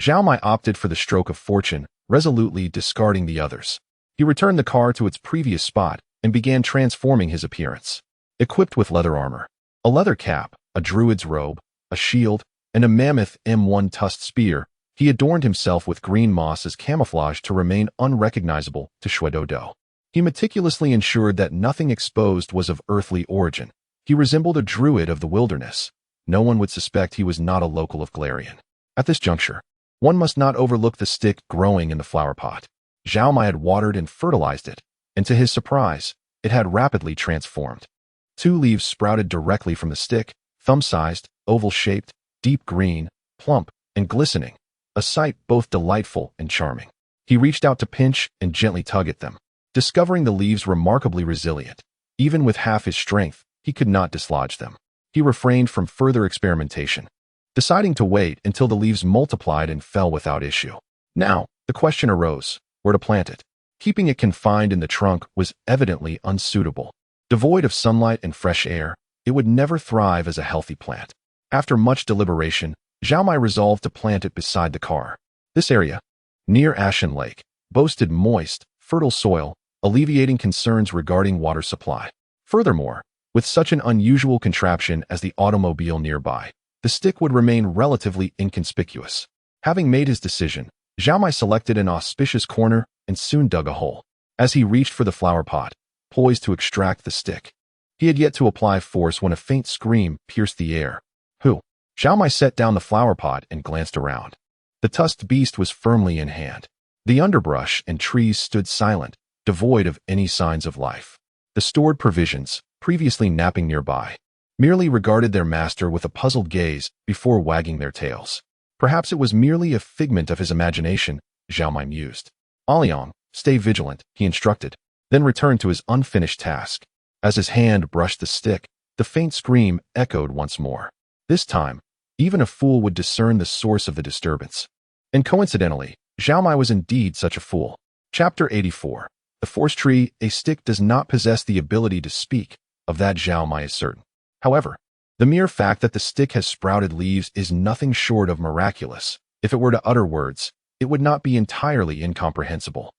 Zhao Mai opted for the stroke of fortune, resolutely discarding the others. He returned the car to its previous spot and began transforming his appearance. Equipped with leather armor, a leather cap, a druid's robe, a shield, and a mammoth M1 tusked spear, he adorned himself with green moss as camouflage to remain unrecognizable to Do. He meticulously ensured that nothing exposed was of earthly origin. He resembled a druid of the wilderness. No one would suspect he was not a local of Galarian. At this juncture, one must not overlook the stick growing in the flower pot. Zhao Mai had watered and fertilized it, and to his surprise, it had rapidly transformed. 2 leaves sprouted directly from the stick, thumb-sized, oval-shaped, deep green, plump, and glistening, a sight both delightful and charming. He reached out to pinch and gently tug at them, discovering the leaves remarkably resilient. Even with half his strength, he could not dislodge them. He refrained from further experimentation, deciding to wait until the leaves multiplied and fell without issue. Now, the question arose, where to plant it. Keeping it confined in the trunk was evidently unsuitable. Devoid of sunlight and fresh air, it would never thrive as a healthy plant. After much deliberation, Zhao Mai resolved to plant it beside the car. This area, near Ashen Lake, boasted moist, fertile soil, alleviating concerns regarding water supply. Furthermore, with such an unusual contraption as the automobile nearby, the stick would remain relatively inconspicuous. Having made his decision, Zhao Mai selected an auspicious corner and soon dug a hole. As he reached for the flower pot, poised to extract the stick, he had yet to apply force when a faint scream pierced the air. Who? Zhao Mai set down the flower pot and glanced around. The tusked beast was firmly in hand. The underbrush and trees stood silent, devoid of any signs of life. The stored provisions, previously napping nearby, merely regarded their master with a puzzled gaze before wagging their tails. Perhaps it was merely a figment of his imagination, Zhao Mai mused. Aliang, stay vigilant, he instructed, then returned to his unfinished task. As his hand brushed the stick, the faint scream echoed once more. This time, even a fool would discern the source of the disturbance. And coincidentally, Zhao Mai was indeed such a fool. Chapter 84. The Force Tree. A stick does not possess the ability to speak, of that Zhao Mai is certain. However, the mere fact that the stick has sprouted leaves is nothing short of miraculous. If it were to utter words, it would not be entirely incomprehensible.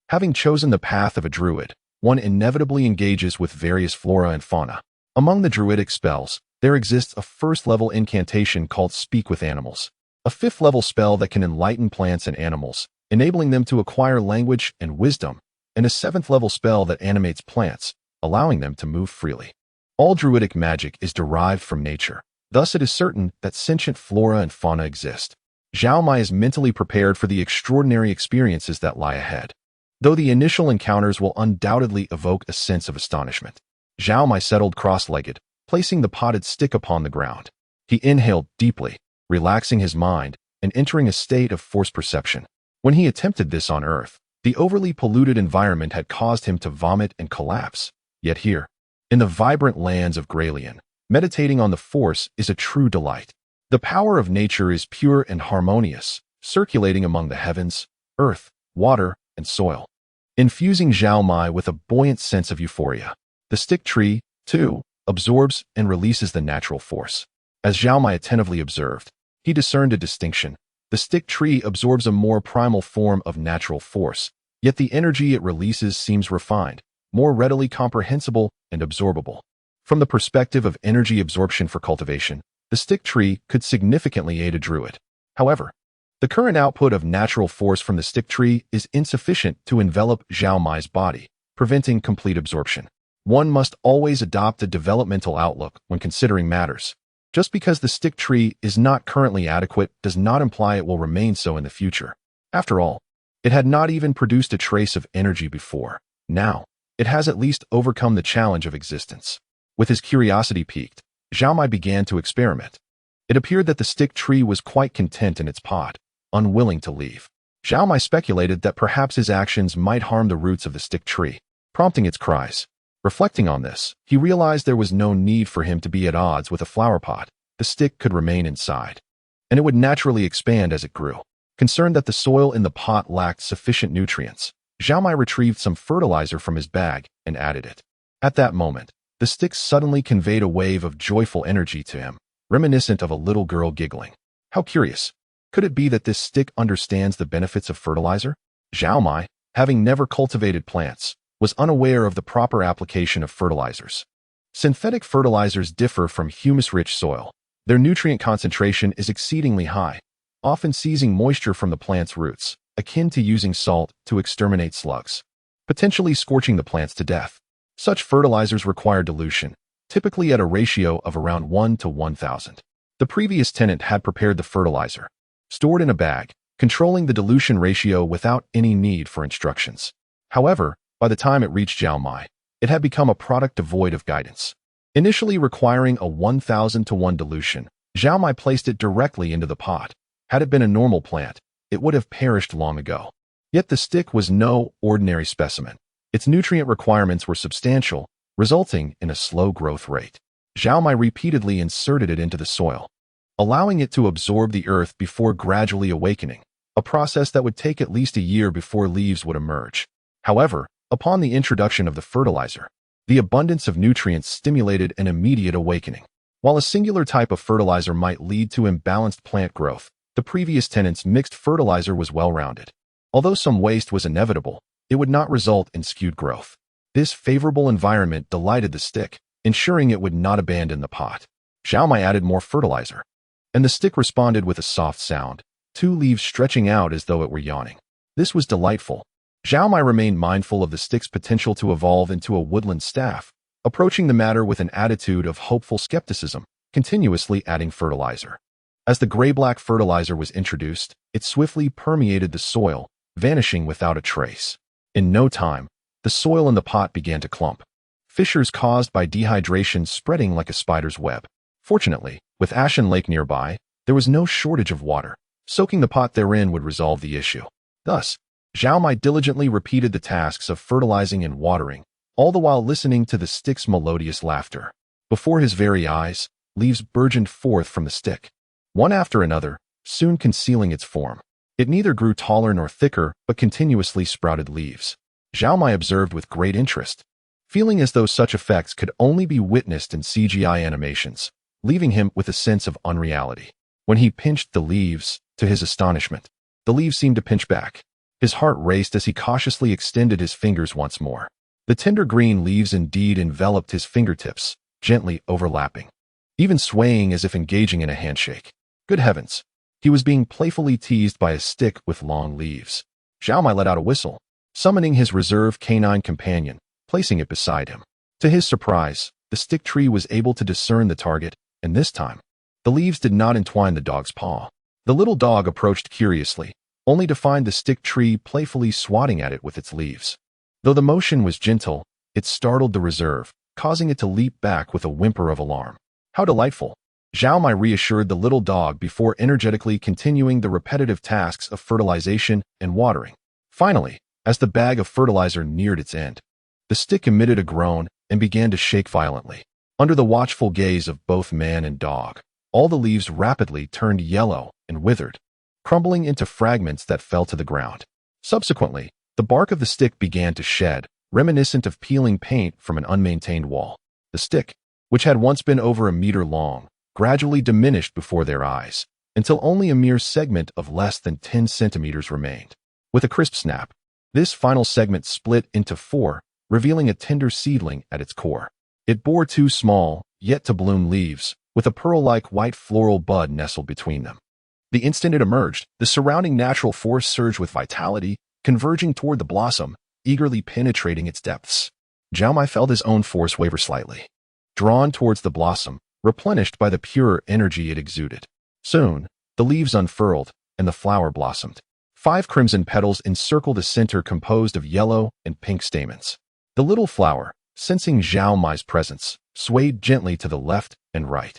Having chosen the path of a druid, one inevitably engages with various flora and fauna. Among the druidic spells, there exists a first-level incantation called Speak with Animals, a 5th-level spell that can enlighten plants and animals, enabling them to acquire language and wisdom, and a 7th-level spell that animates plants, allowing them to move freely. All druidic magic is derived from nature, thus it is certain that sentient flora and fauna exist. Zhao Mai is mentally prepared for the extraordinary experiences that lie ahead. Though the initial encounters will undoubtedly evoke a sense of astonishment, Zhao Mai settled cross-legged, placing the potted stick upon the ground. He inhaled deeply, relaxing his mind and entering a state of force perception. When he attempted this on Earth, the overly polluted environment had caused him to vomit and collapse. Yet here, in the vibrant lands of Gralian, meditating on the Force is a true delight. The power of nature is pure and harmonious, circulating among the heavens, earth, water, and soil, infusing Zhao Mai with a buoyant sense of euphoria. The stick tree, too, absorbs and releases the natural force. As Zhao Mai attentively observed, he discerned a distinction. The stick tree absorbs a more primal form of natural force, yet the energy it releases seems refined, more readily comprehensible and absorbable. From the perspective of energy absorption for cultivation, the stick tree could significantly aid a druid. However, the current output of natural force from the stick tree is insufficient to envelop Zhao Mai's body, preventing complete absorption. One must always adopt a developmental outlook when considering matters. Just because the stick tree is not currently adequate does not imply it will remain so in the future. After all, it had not even produced a trace of energy before. Now, it has at least overcome the challenge of existence. With his curiosity piqued, Zhao Mai began to experiment. It appeared that the stick tree was quite content in its pot, unwilling to leave. Zhao Mai speculated that perhaps his actions might harm the roots of the stick tree, prompting its cries. Reflecting on this, he realized there was no need for him to be at odds with a flower pot. The stick could remain inside. and it would naturally expand as it grew. Concerned that the soil in the pot lacked sufficient nutrients, Zhao Mai retrieved some fertilizer from his bag and added it. At that moment, the stick suddenly conveyed a wave of joyful energy to him, reminiscent of a little girl giggling. How curious. Could it be that this stick understands the benefits of fertilizer? Zhao Mai, having never cultivated plants, was unaware of the proper application of fertilizers. Synthetic fertilizers differ from humus-rich soil. Their nutrient concentration is exceedingly high, often seizing moisture from the plant's roots, akin to using salt to exterminate slugs, potentially scorching the plants to death. Such fertilizers require dilution, typically at a ratio of around 1 to 1,000. The previous tenant had prepared the fertilizer, stored in a bag, controlling the dilution ratio without any need for instructions. However, by the time it reached Zhao Mai, it had become a product devoid of guidance. Initially requiring a 1,000 to 1 dilution, Zhao Mai placed it directly into the pot. Had it been a normal plant, it would have perished long ago. Yet the stick was no ordinary specimen. Its nutrient requirements were substantial, resulting in a slow growth rate. Zhao Mai repeatedly inserted it into the soil, allowing it to absorb the earth before gradually awakening, a process that would take at least a year before leaves would emerge. However, upon the introduction of the fertilizer, the abundance of nutrients stimulated an immediate awakening. While a singular type of fertilizer might lead to imbalanced plant growth, the previous tenant's mixed fertilizer was well-rounded. Although some waste was inevitable, it would not result in skewed growth. This favorable environment delighted the stick, ensuring it would not abandon the pot. Zhao Mai added more fertilizer, and the stick responded with a soft sound, 2 leaves stretching out as though it were yawning. This was delightful. Zhao Mai remained mindful of the stick's potential to evolve into a woodland staff, approaching the matter with an attitude of hopeful skepticism, continuously adding fertilizer. As the gray-black fertilizer was introduced, it swiftly permeated the soil, vanishing without a trace. In no time, the soil in the pot began to clump, fissures caused by dehydration spreading like a spider's web. Fortunately, with Ashen Lake nearby, there was no shortage of water. Soaking the pot therein would resolve the issue. Thus, Zhao Mai diligently repeated the tasks of fertilizing and watering, all the while listening to the stick's melodious laughter. Before his very eyes, leaves burgeoned forth from the stick, one after another, soon concealing its form. It neither grew taller nor thicker, but continuously sprouted leaves. Zhao Mai observed with great interest, feeling as though such effects could only be witnessed in CGI animations, leaving him with a sense of unreality. When he pinched the leaves, to his astonishment, the leaves seemed to pinch back. His heart raced as he cautiously extended his fingers once more. The tender green leaves indeed enveloped his fingertips, gently overlapping, even swaying as if engaging in a handshake. Good heavens! He was being playfully teased by a stick with long leaves. Zhao Mai let out a whistle, summoning his reserve canine companion, placing it beside him. To his surprise, the stick tree was able to discern the target, and this time, the leaves did not entwine the dog's paw. The little dog approached curiously, only to find the stick tree playfully swatting at it with its leaves. Though the motion was gentle, it startled the reserve, causing it to leap back with a whimper of alarm. How delightful! Zhao Mai reassured the little dog before energetically continuing the repetitive tasks of fertilization and watering. Finally, as the bag of fertilizer neared its end, the stick emitted a groan and began to shake violently. Under the watchful gaze of both man and dog, all the leaves rapidly turned yellow and withered, crumbling into fragments that fell to the ground. Subsequently, the bark of the stick began to shed, reminiscent of peeling paint from an unmaintained wall. The stick, which had once been over a meter long, gradually diminished before their eyes, until only a mere segment of less than 10 centimeters remained. With a crisp snap, this final segment split into 4, revealing a tender seedling at its core. It bore 2 small, yet-to-bloom leaves, with a pearl-like white floral bud nestled between them. The instant it emerged, the surrounding natural force surged with vitality, converging toward the blossom, eagerly penetrating its depths. Zhao Mai felt his own force waver slightly, drawn towards the blossom, replenished by the pure energy it exuded. Soon, the leaves unfurled, and the flower blossomed. 5 crimson petals encircled a center composed of yellow and pink stamens. The little flower, sensing Zhao Mai's presence, swayed gently to the left and right,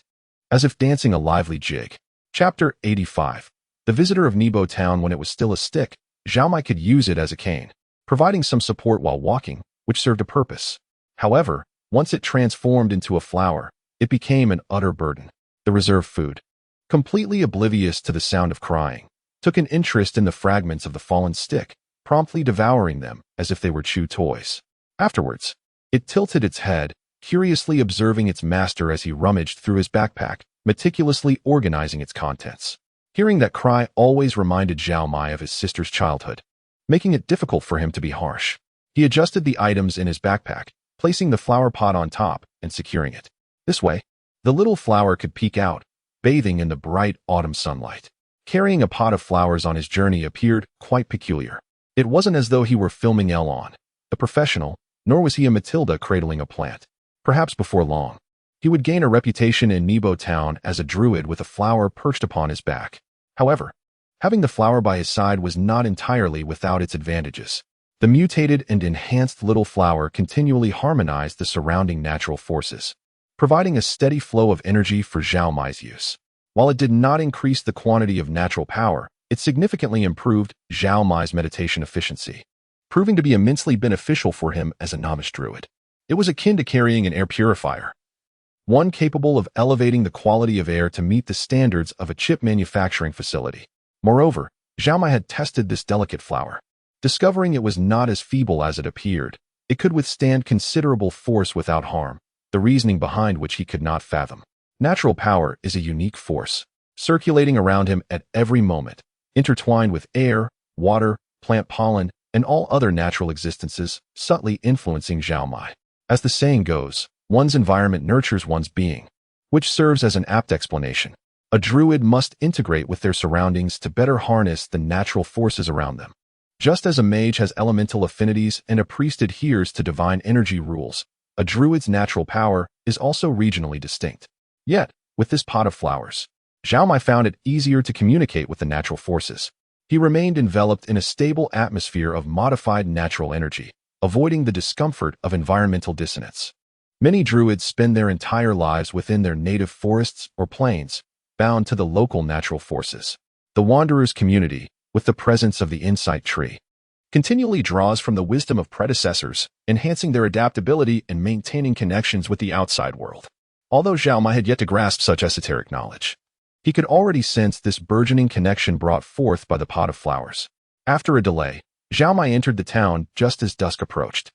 as if dancing a lively jig. Chapter 85. The visitor of Nebo Town. When it was still a stick, Zhao Mai could use it as a cane, providing some support while walking, which served a purpose. However, once it transformed into a flower, it became an utter burden, the reserve food. completely oblivious to the sound of crying, took an interest in the fragments of the fallen stick, promptly devouring them as if they were chew toys. Afterwards, it tilted its head, curiously observing its master as he rummaged through his backpack, meticulously organizing its contents. Hearing that cry always reminded Zhao Mai of his sister's childhood, making it difficult for him to be harsh. He adjusted the items in his backpack, placing the flower pot on top and securing it. This way, the little flower could peek out, bathing in the bright autumn sunlight. Carrying a pot of flowers on his journey appeared quite peculiar. It wasn't as though he were filming Elon, a professional, nor was he a Matilda cradling a plant. Perhaps before long, he would gain a reputation in Nebo Town as a druid with a flower perched upon his back. However, having the flower by his side was not entirely without its advantages. The mutated and enhanced little flower continually harmonized the surrounding natural forces, providing a steady flow of energy for Zhao Mai's use. While it did not increase the quantity of natural power, it significantly improved Zhao Mai's meditation efficiency, proving to be immensely beneficial for him as a novice druid. It was akin to carrying an air purifier, one capable of elevating the quality of air to meet the standards of a chip manufacturing facility. Moreover, Zhao Mai had tested this delicate flower, discovering it was not as feeble as it appeared. It could withstand considerable force without harm, the reasoning behind which he could not fathom. Natural power is a unique force, circulating around him at every moment, intertwined with air, water, plant pollen, and all other natural existences, subtly influencing Zhao Mai. As the saying goes, one's environment nurtures one's being, which serves as an apt explanation. A druid must integrate with their surroundings to better harness the natural forces around them. Just as a mage has elemental affinities and a priest adheres to divine energy rules, a druid's natural power is also regionally distinct. Yet, with this pot of flowers, Zhao Mai found it easier to communicate with the natural forces. He remained enveloped in a stable atmosphere of modified natural energy, avoiding the discomfort of environmental dissonance. Many druids spend their entire lives within their native forests or plains, bound to the local natural forces. The Wanderer's community, with the presence of the insight tree, continually draws from the wisdom of predecessors, enhancing their adaptability and maintaining connections with the outside world. Although Zhao Mai had yet to grasp such esoteric knowledge, he could already sense this burgeoning connection brought forth by the pot of flowers. After a delay, Zhao Mai entered the town just as dusk approached.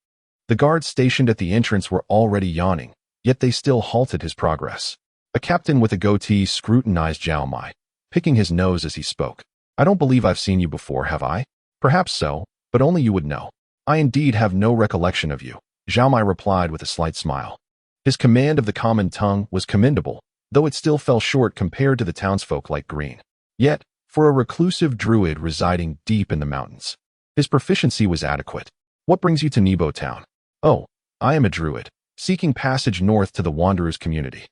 The guards stationed at the entrance were already yawning, yet they still halted his progress. A captain with a goatee scrutinized Zhao Mai, picking his nose as he spoke. "I don't believe I've seen you before, have I?" "Perhaps so, but only you would know." "I indeed have no recollection of you," Zhao Mai replied with a slight smile. His command of the common tongue was commendable, though it still fell short compared to the townsfolk like Green. Yet, for a reclusive druid residing deep in the mountains, his proficiency was adequate. "What brings you to Nebo Town?" "Oh, I am a druid, seeking passage north to the Wanderer's community.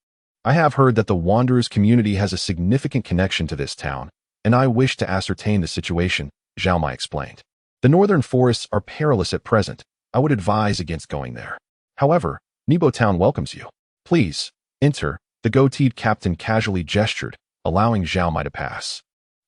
I have heard that the Wanderer's community has a significant connection to this town, and I wish to ascertain the situation," Zhao Mai explained. "The northern forests are perilous at present. I would advise against going there. However, Nebo Town welcomes you. Please, enter," the goateed captain casually gestured, allowing Zhao Mai to pass.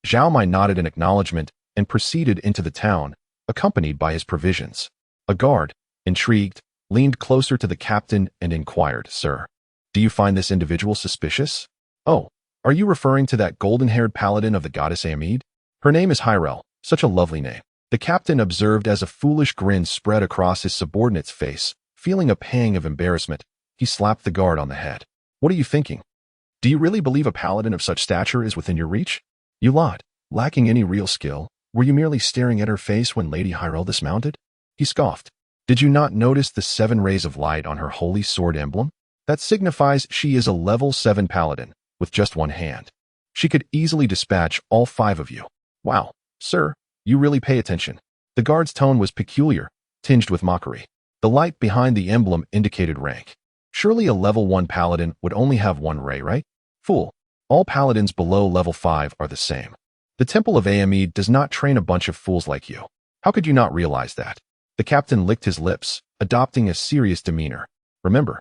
Zhao Mai nodded in acknowledgement and proceeded into the town, accompanied by his provisions. A guard, intrigued, leaned closer to the captain and inquired, "Sir, do you find this individual suspicious?" "Oh, are you referring to that golden-haired paladin of the goddess Aamid? Her name is Hyrel, such a lovely name," the captain observed as a foolish grin spread across his subordinate's face. Feeling a pang of embarrassment, he slapped the guard on the head. "What are you thinking? Do you really believe a paladin of such stature is within your reach? You lot, lacking any real skill, were you merely staring at her face when Lady Hyrel dismounted?" He scoffed. "Did you not notice the 7 rays of light on her holy sword emblem? That signifies she is a level 7 paladin, with just one hand. She could easily dispatch all 5 of you." "Wow, sir, you really pay attention." The guard's tone was peculiar, tinged with mockery. The light behind the emblem indicated rank. "Surely a level 1 paladin would only have 1 ray, right? Fool. All paladins below level 5 are the same. The Temple of Aamid does not train a bunch of fools like you. How could you not realize that?" The captain licked his lips, adopting a serious demeanor. "Remember,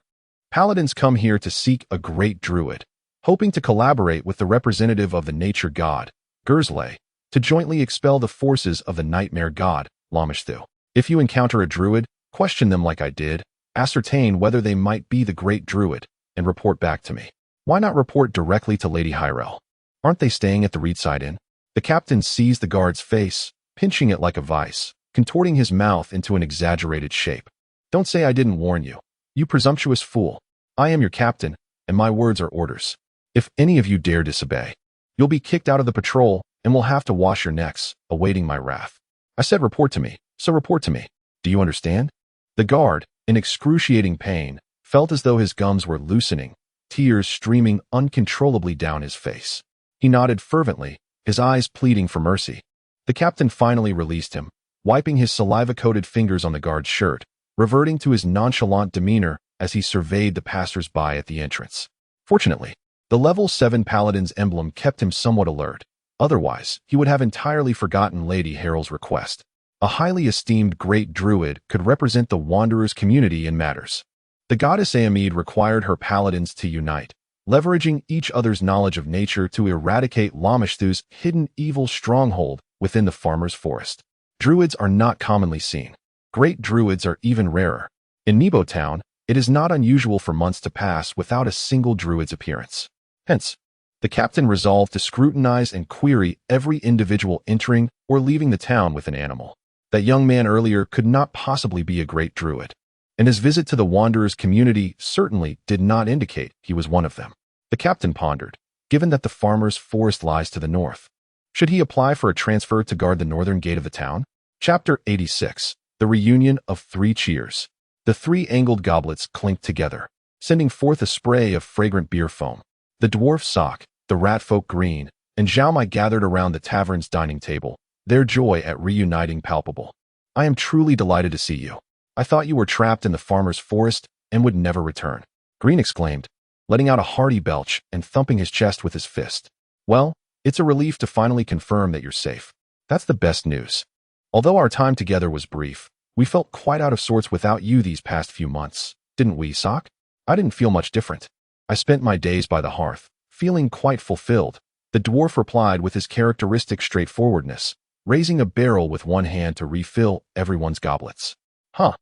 paladins come here to seek a great druid, hoping to collaborate with the representative of the nature god, Gerzlay, to jointly expel the forces of the nightmare god, Lamashtu. If you encounter a druid, question them like I did, ascertain whether they might be the great druid, and report back to me. Why not report directly to Lady Hyrel? Aren't they staying at the Reedside Inn? The captain seized the guard's face, pinching it like a vice, contorting his mouth into an exaggerated shape. Don't say I didn't warn you. You presumptuous fool. I am your captain, and my words are orders. If any of you dare disobey, you'll be kicked out of the patrol and will have to wash your necks, awaiting my wrath. I said report to me, so report to me. Do you understand? The guard, in excruciating pain, felt as though his gums were loosening, tears streaming uncontrollably down his face. He nodded fervently, his eyes pleading for mercy. The captain finally released him, wiping his saliva-coated fingers on the guard's shirt, reverting to his nonchalant demeanor as he surveyed the passers-by at the entrance. Fortunately, the level 7 paladin's emblem kept him somewhat alert. Otherwise, he would have entirely forgotten Lady Harrel's request. A highly esteemed great druid could represent the Wanderer's community in matters. The goddess Aamid required her paladins to unite, leveraging each other's knowledge of nature to eradicate Lamashtu's hidden evil stronghold within the farmer's forest. Druids are not commonly seen. Great druids are even rarer. In Nebo Town, it is not unusual for months to pass without a single druid's appearance. Hence, the captain resolved to scrutinize and query every individual entering or leaving the town with an animal. That young man earlier could not possibly be a great druid, and his visit to the Wanderer's community certainly did not indicate he was one of them. The captain pondered, given that the farmer's forest lies to the north. Should he apply for a transfer to guard the northern gate of the town? Chapter 86. The Reunion of Three Cheers. The three angled goblets clinked together, sending forth a spray of fragrant beer foam. The dwarf Sock, the ratfolk Green, and Zhao Mai gathered around the tavern's dining table, their joy at reuniting palpable. I am truly delighted to see you. I thought you were trapped in the farmer's forest and would never return, Green exclaimed, letting out a hearty belch and thumping his chest with his fist. Well, it's a relief to finally confirm that you're safe. That's the best news. Although our time together was brief, we felt quite out of sorts without you these past few months, didn't we, Sock? I didn't feel much different. I spent my days by the hearth, feeling quite fulfilled, the dwarf replied with his characteristic straightforwardness, raising a barrel with one hand to refill everyone's goblets. Huh,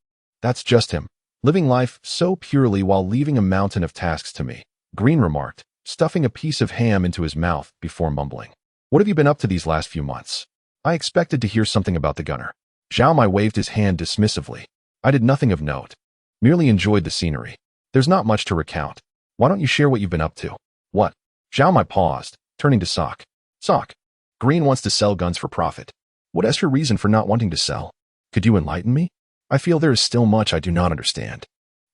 that's just him, living life so purely while leaving a mountain of tasks to me, Green remarked, stuffing a piece of ham into his mouth before mumbling. What have you been up to these last few months? I expected to hear something about the gunner. Zhao Mai waved his hand dismissively. I did nothing of note. Merely enjoyed the scenery. There's not much to recount. Why don't you share what you've been up to? What? Zhao Mai paused, turning to Sock. Sock, Green wants to sell guns for profit. What is your reason for not wanting to sell? Could you enlighten me? I feel there is still much I do not understand.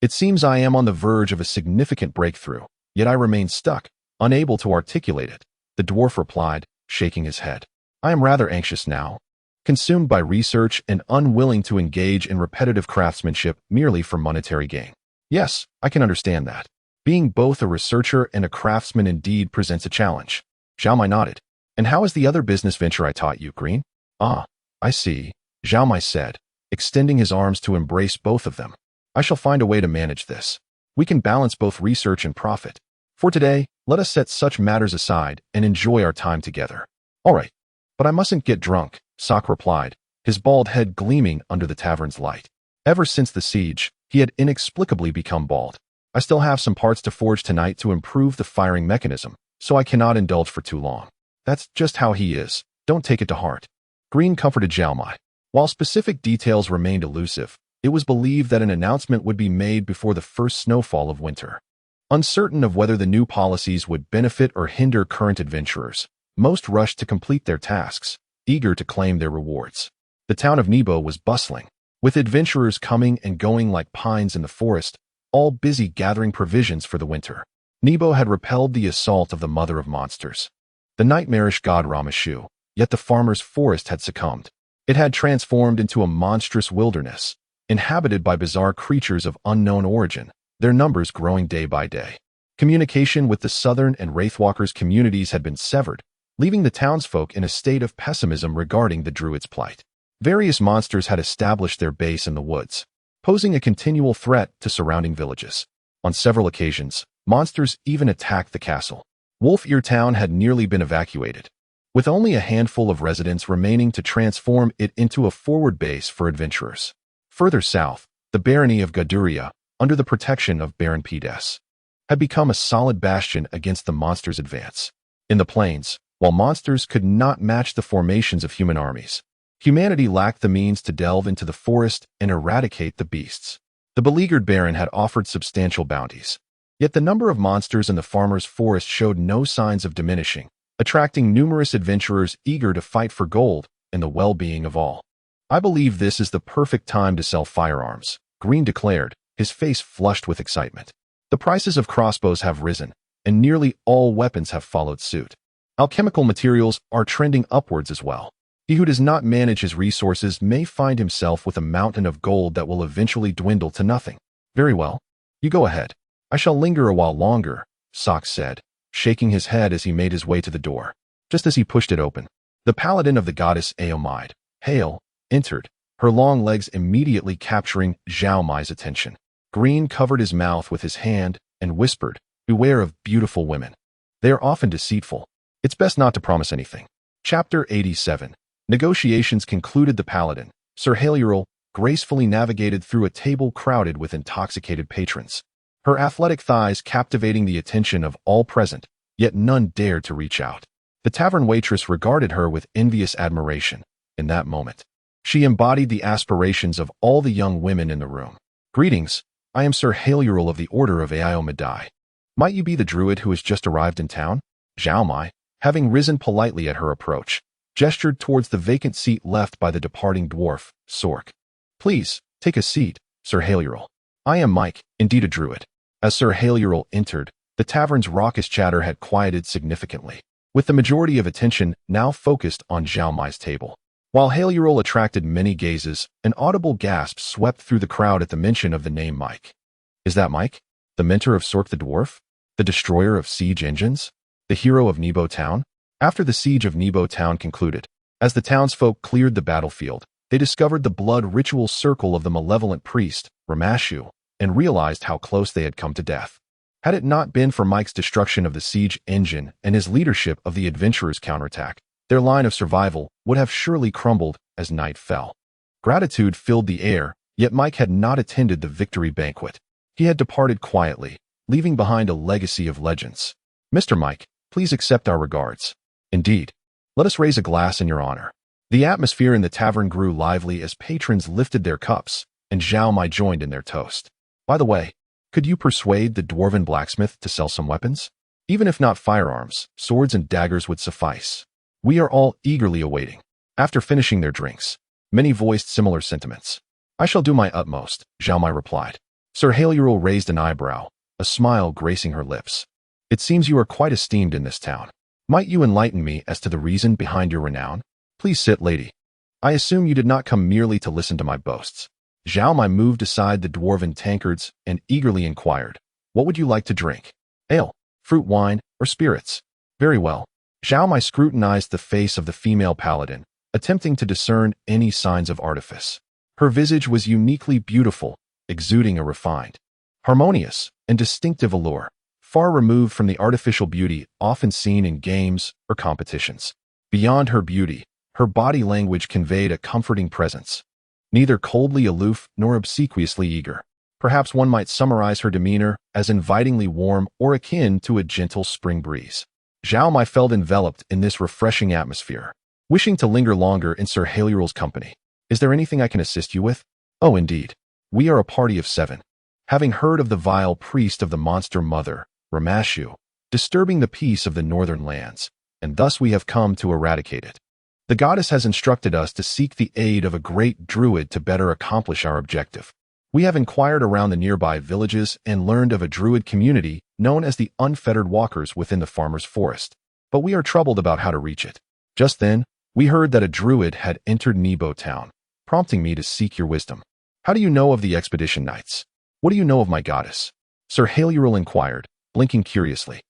It seems I am on the verge of a significant breakthrough, yet I remain stuck, unable to articulate it, the dwarf replied, shaking his head. I am rather anxious now, consumed by research and unwilling to engage in repetitive craftsmanship merely for monetary gain. Yes, I can understand that. Being both a researcher and a craftsman indeed presents a challenge. Zhao Mai nodded. And how is the other business venture I taught you, Green? Ah, I see, Zhao Mai said, extending his arms to embrace both of them. I shall find a way to manage this. We can balance both research and profit. For today, let us set such matters aside and enjoy our time together. All right, but I mustn't get drunk, Sock replied, his bald head gleaming under the tavern's light. Ever since the siege, he had inexplicably become bald. I still have some parts to forge tonight to improve the firing mechanism, so I cannot indulge for too long. That's just how he is. Don't take it to heart. Green comforted Zhao Mai. While specific details remained elusive, it was believed that an announcement would be made before the first snowfall of winter. Uncertain of whether the new policies would benefit or hinder current adventurers, most rushed to complete their tasks, eager to claim their rewards. The town of Nebo was bustling, with adventurers coming and going like pines in the forest, all busy gathering provisions for the winter. Nebo had repelled the assault of the mother of monsters, the nightmarish god Ramashu, yet the farmer's forest had succumbed. It had transformed into a monstrous wilderness, inhabited by bizarre creatures of unknown origin, their numbers growing day by day. Communication with the Southern and Wraithwalkers communities had been severed, leaving the townsfolk in a state of pessimism regarding the druid's plight. Various monsters had established their base in the woods, posing a continual threat to surrounding villages. On several occasions, monsters even attacked the castle. Wolf Ear Town had nearly been evacuated, with only a handful of residents remaining to transform it into a forward base for adventurers. Further south, the barony of Gaduria, under the protection of Baron Pides, had become a solid bastion against the monsters' advance. in the plains, while monsters could not match the formations of human armies. Humanity lacked the means to delve into the forest and eradicate the beasts. The beleaguered baron had offered substantial bounties. Yet the number of monsters in the farmer's forest showed no signs of diminishing, attracting numerous adventurers eager to fight for gold and the well-being of all. I believe this is the perfect time to sell firearms, Green declared, his face flushed with excitement. The prices of crossbows have risen, and nearly all weapons have followed suit. Alchemical materials are trending upwards as well. He who does not manage his resources may find himself with a mountain of gold that will eventually dwindle to nothing. Very well. You go ahead. I shall linger a while longer, Socks said, shaking his head as he made his way to the door. Just as he pushed it open, the paladin of the goddess Zhao Mai, Hail, entered, her long legs immediately capturing Zhao Mai's attention. Green covered his mouth with his hand and whispered, "Beware of beautiful women. They are often deceitful. It's best not to promise anything." Chapter 87. Negotiations concluded. The paladin, Sir Haleural, gracefully navigated through a table crowded with intoxicated patrons. Her athletic thighs captivating the attention of all present, yet none dared to reach out. The tavern waitress regarded her with envious admiration. In that moment, she embodied the aspirations of all the young women in the room. "Greetings, I am Sir Haleural of the Order of Zhao Mai. Might you be the druid who has just arrived in town?" Zhao Mai, having risen politely at her approach, gestured towards the vacant seat left by the departing dwarf, Sork. "Please, take a seat, Sir Haleural. I am Mike, indeed a druid." As Sir Haleural entered, the tavern's raucous chatter had quieted significantly, with the majority of attention now focused on Zhao Mai's table. While Haleural attracted many gazes, an audible gasp swept through the crowd at the mention of the name Mike. Is that Mike, the mentor of Sork the dwarf? The destroyer of siege engines? The hero of Nebo Town? After the siege of Nebo Town concluded, as the townsfolk cleared the battlefield, they discovered the blood ritual circle of the malevolent priest, Ramashu, and realized how close they had come to death. Had it not been for Mike's destruction of the siege engine and his leadership of the adventurers' counterattack, their line of survival would have surely crumbled as night fell. Gratitude filled the air, yet Mike had not attended the victory banquet. He had departed quietly, leaving behind a legacy of legends. "Mr. Mike, please accept our regards." "Indeed. Let us raise a glass in your honor." The atmosphere in the tavern grew lively as patrons lifted their cups, and Zhao Mai joined in their toast. "By the way, could you persuade the dwarven blacksmith to sell some weapons? Even if not firearms, swords and daggers would suffice. We are all eagerly awaiting." After finishing their drinks, many voiced similar sentiments. "I shall do my utmost," Zhao Mai replied. Sir Haleural raised an eyebrow, a smile gracing her lips. "It seems you are quite esteemed in this town. Might you enlighten me as to the reason behind your renown? Please sit, lady. I assume you did not come merely to listen to my boasts." Zhao Mai moved aside the dwarven tankards and eagerly inquired, "What would you like to drink? Ale, fruit wine, or spirits?" "Very well." Zhao Mai scrutinized the face of the female paladin, attempting to discern any signs of artifice. Her visage was uniquely beautiful, exuding a refined, harmonious, and distinctive allure, far removed from the artificial beauty often seen in games or competitions. Beyond her beauty, her body language conveyed a comforting presence, neither coldly aloof nor obsequiously eager. Perhaps one might summarize her demeanor as invitingly warm or akin to a gentle spring breeze. Zhao Mai felt enveloped in this refreshing atmosphere, wishing to linger longer in Sir Haleural company. "Is there anything I can assist you with?" "Oh, indeed. We are a party of 7. Having heard of the vile priest of the monster mother, Ramashu, disturbing the peace of the northern lands, and thus we have come to eradicate it. The goddess has instructed us to seek the aid of a great druid to better accomplish our objective. We have inquired around the nearby villages and learned of a druid community known as the Unfettered Walkers within the farmer's forest, but we are troubled about how to reach it. Just then, we heard that a druid had entered Nebo Town, prompting me to seek your wisdom. How do you know of the expedition knights? What do you know of my goddess?" Sir Haleural inquired, blinking curiously.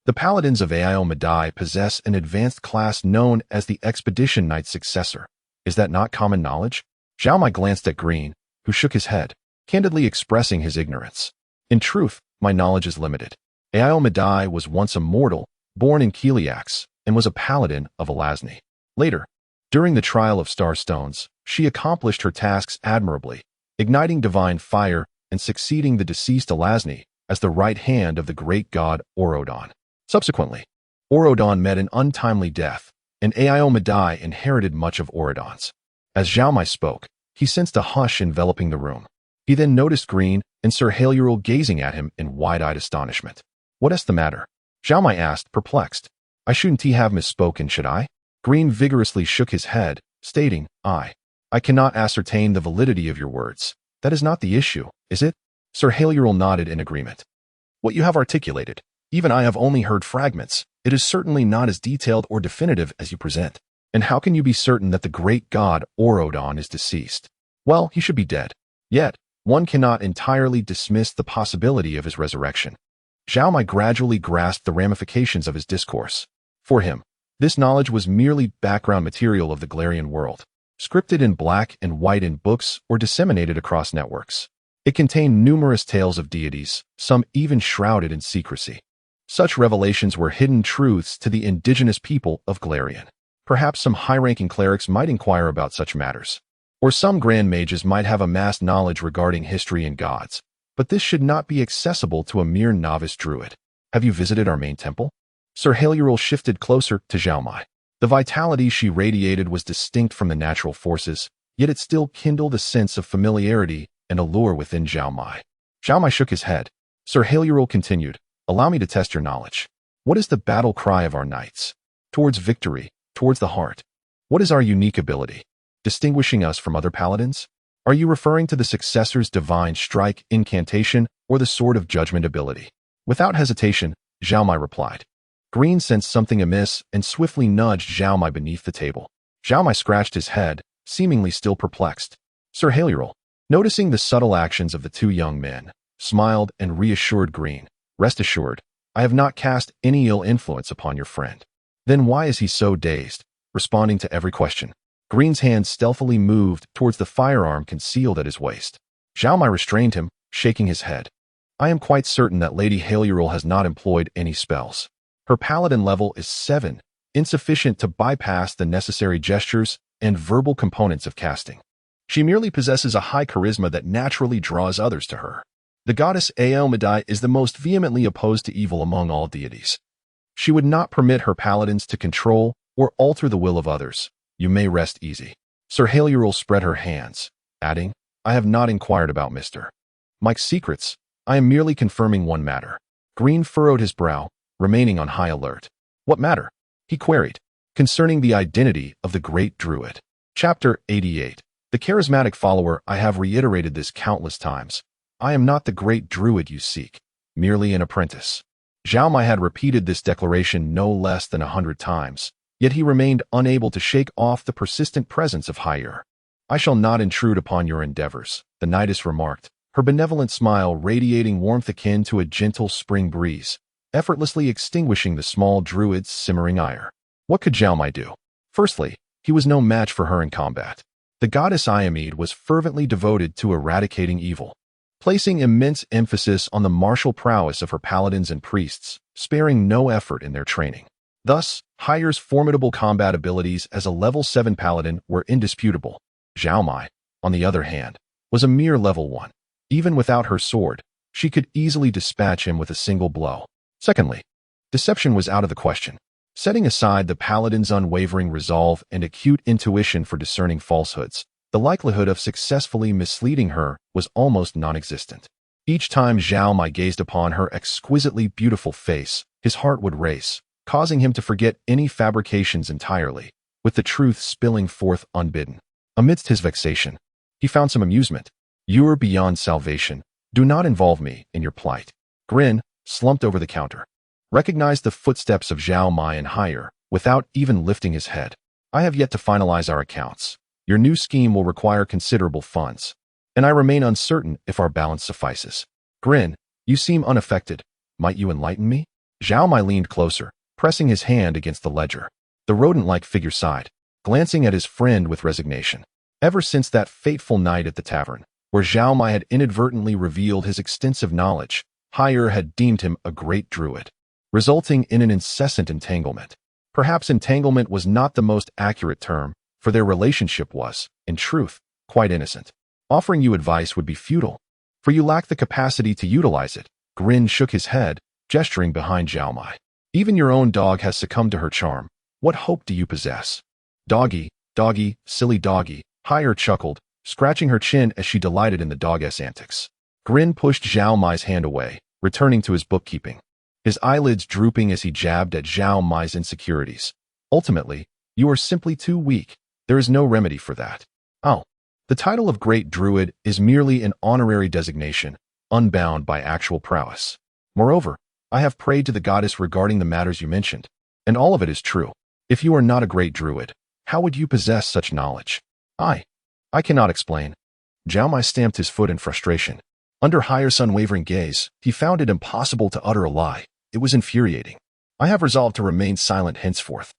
The paladins of Zhao Mai possess an advanced class known as the Expedition Knight's successor. Is that not common knowledge?" Zhao Mai glanced at Green, who shook his head, candidly expressing his ignorance. "In truth, my knowledge is limited. Zhao Mai was once a mortal, born in Keliax, and was a paladin of Alasni. Later, during the trial of Star Stones, she accomplished her tasks admirably, igniting divine fire and succeeding the deceased Alasni as the right hand of the great god Orodon. Subsequently, Aurodon met an untimely death, and Ao Madai inherited much of Aurodon's. As Zhao Mai spoke, he sensed a hush enveloping the room. He then noticed Green and Sir Haluril gazing at him in wide-eyed astonishment. "What is the matter?" Zhao Mai asked, perplexed. "I shouldn't have misspoken, should I?" Green vigorously shook his head, stating, I cannot ascertain the validity of your words. That is not the issue, is it?" Sir Haluril nodded in agreement. "What you have articulated, even I have only heard fragments. It is certainly not as detailed or definitive as you present. And how can you be certain that the great god Aurodon is deceased? Well, he should be dead. Yet, one cannot entirely dismiss the possibility of his resurrection." Zhao Mai gradually grasped the ramifications of his discourse. For him, this knowledge was merely background material of the Galarian world, scripted in black and white in books or disseminated across networks. It contained numerous tales of deities, some even shrouded in secrecy. Such revelations were hidden truths to the indigenous people of Galarian. Perhaps some high-ranking clerics might inquire about such matters, or some grand mages might have amassed knowledge regarding history and gods, but this should not be accessible to a mere novice druid. "Have you visited our main temple?" Sir Haluril shifted closer to Zhao Mai. The vitality she radiated was distinct from the natural forces, yet it still kindled a sense of familiarity and allure within Zhao Mai. Zhao Mai shook his head. Sir Haluril continued, "Allow me to test your knowledge. What is the battle cry of our knights? Towards victory, towards the heart. What is our unique ability, distinguishing us from other paladins? Are you referring to the successor's divine strike incantation or the sword of judgment ability?" Without hesitation, Zhao Mai replied. Green sensed something amiss and swiftly nudged Zhao Mai beneath the table. Zhao Mai scratched his head, seemingly still perplexed. Sir Haluril, noticing the subtle actions of the two young men, smiled and reassured Green. "Rest assured, I have not cast any ill influence upon your friend." "Then why is he so dazed?" Responding to every question, Green's hand stealthily moved towards the firearm concealed at his waist. Zhao Mai restrained him, shaking his head. "I am quite certain that Lady Haluril has not employed any spells. Her paladin level is 7, insufficient to bypass the necessary gestures and verbal components of casting. She merely possesses a high charisma that naturally draws others to her. The goddess Ao Madai is the most vehemently opposed to evil among all deities. She would not permit her paladins to control or alter the will of others. You may rest easy." Sir Haluril spread her hands, adding, "I have not inquired about Mr. Mike's secrets. I am merely confirming one matter." Green furrowed his brow, remaining on high alert. "What matter?" he queried. "Concerning the identity of the great druid." Chapter 88. The charismatic follower. I have reiterated this countless times. I am not the great druid you seek, merely an apprentice. Zhao Mai had repeated this declaration no less than 100 times, yet he remained unable to shake off the persistent presence of Higher. "I shall not intrude upon your endeavors," the knightess remarked, her benevolent smile radiating warmth akin to a gentle spring breeze, effortlessly extinguishing the small druid's simmering ire. What could Zhao Mai do? Firstly, he was no match for her in combat. The goddess Iamede was fervently devoted to eradicating evil, placing immense emphasis on the martial prowess of her paladins and priests, sparing no effort in their training. Thus, Hayer's formidable combat abilities as a level 7 paladin were indisputable. Zhao Mai, on the other hand, was a mere level 1. Even without her sword, she could easily dispatch him with a single blow. Secondly, deception was out of the question. Setting aside the paladin's unwavering resolve and acute intuition for discerning falsehoods, the likelihood of successfully misleading her was almost non-existent. Each time Zhao Mai gazed upon her exquisitely beautiful face, his heart would race, causing him to forget any fabrications entirely, with the truth spilling forth unbidden. Amidst his vexation, he found some amusement. "You are beyond salvation. Do not involve me in your plight." Grin slumped over the counter, recognized the footsteps of Zhao Mai and Higher without even lifting his head. "I have yet to finalize our accounts. Your new scheme will require considerable funds, and I remain uncertain if our balance suffices." Grin, you seem unaffected. Might you enlighten me? Zhao Mai leaned closer, pressing his hand against the ledger. The rodent-like figure sighed, glancing at his friend with resignation. Ever since that fateful night at the tavern, where Zhao Mai had inadvertently revealed his extensive knowledge, Higher had deemed him a great druid, resulting in an incessant entanglement. Perhaps entanglement was not the most accurate term, for their relationship was, in truth, quite innocent. Offering you advice would be futile, for you lack the capacity to utilize it. Grin shook his head, gesturing behind Zhao Mai. Even your own dog has succumbed to her charm. What hope do you possess? Doggy, doggy, silly doggy, Hire chuckled, scratching her chin as she delighted in the dog's antics. Grin pushed Zhao Mai's hand away, returning to his bookkeeping. His eyelids drooping as he jabbed at Zhao Mai's insecurities. Ultimately, you are simply too weak. There is no remedy for that. Oh. The title of Great Druid is merely an honorary designation, unbound by actual prowess. Moreover, I have prayed to the goddess regarding the matters you mentioned, and all of it is true. If you are not a Great Druid, how would you possess such knowledge? I cannot explain. Zhao Mai stamped his foot in frustration. Under Hire's unwavering gaze, he found it impossible to utter a lie. It was infuriating. I have resolved to remain silent henceforth.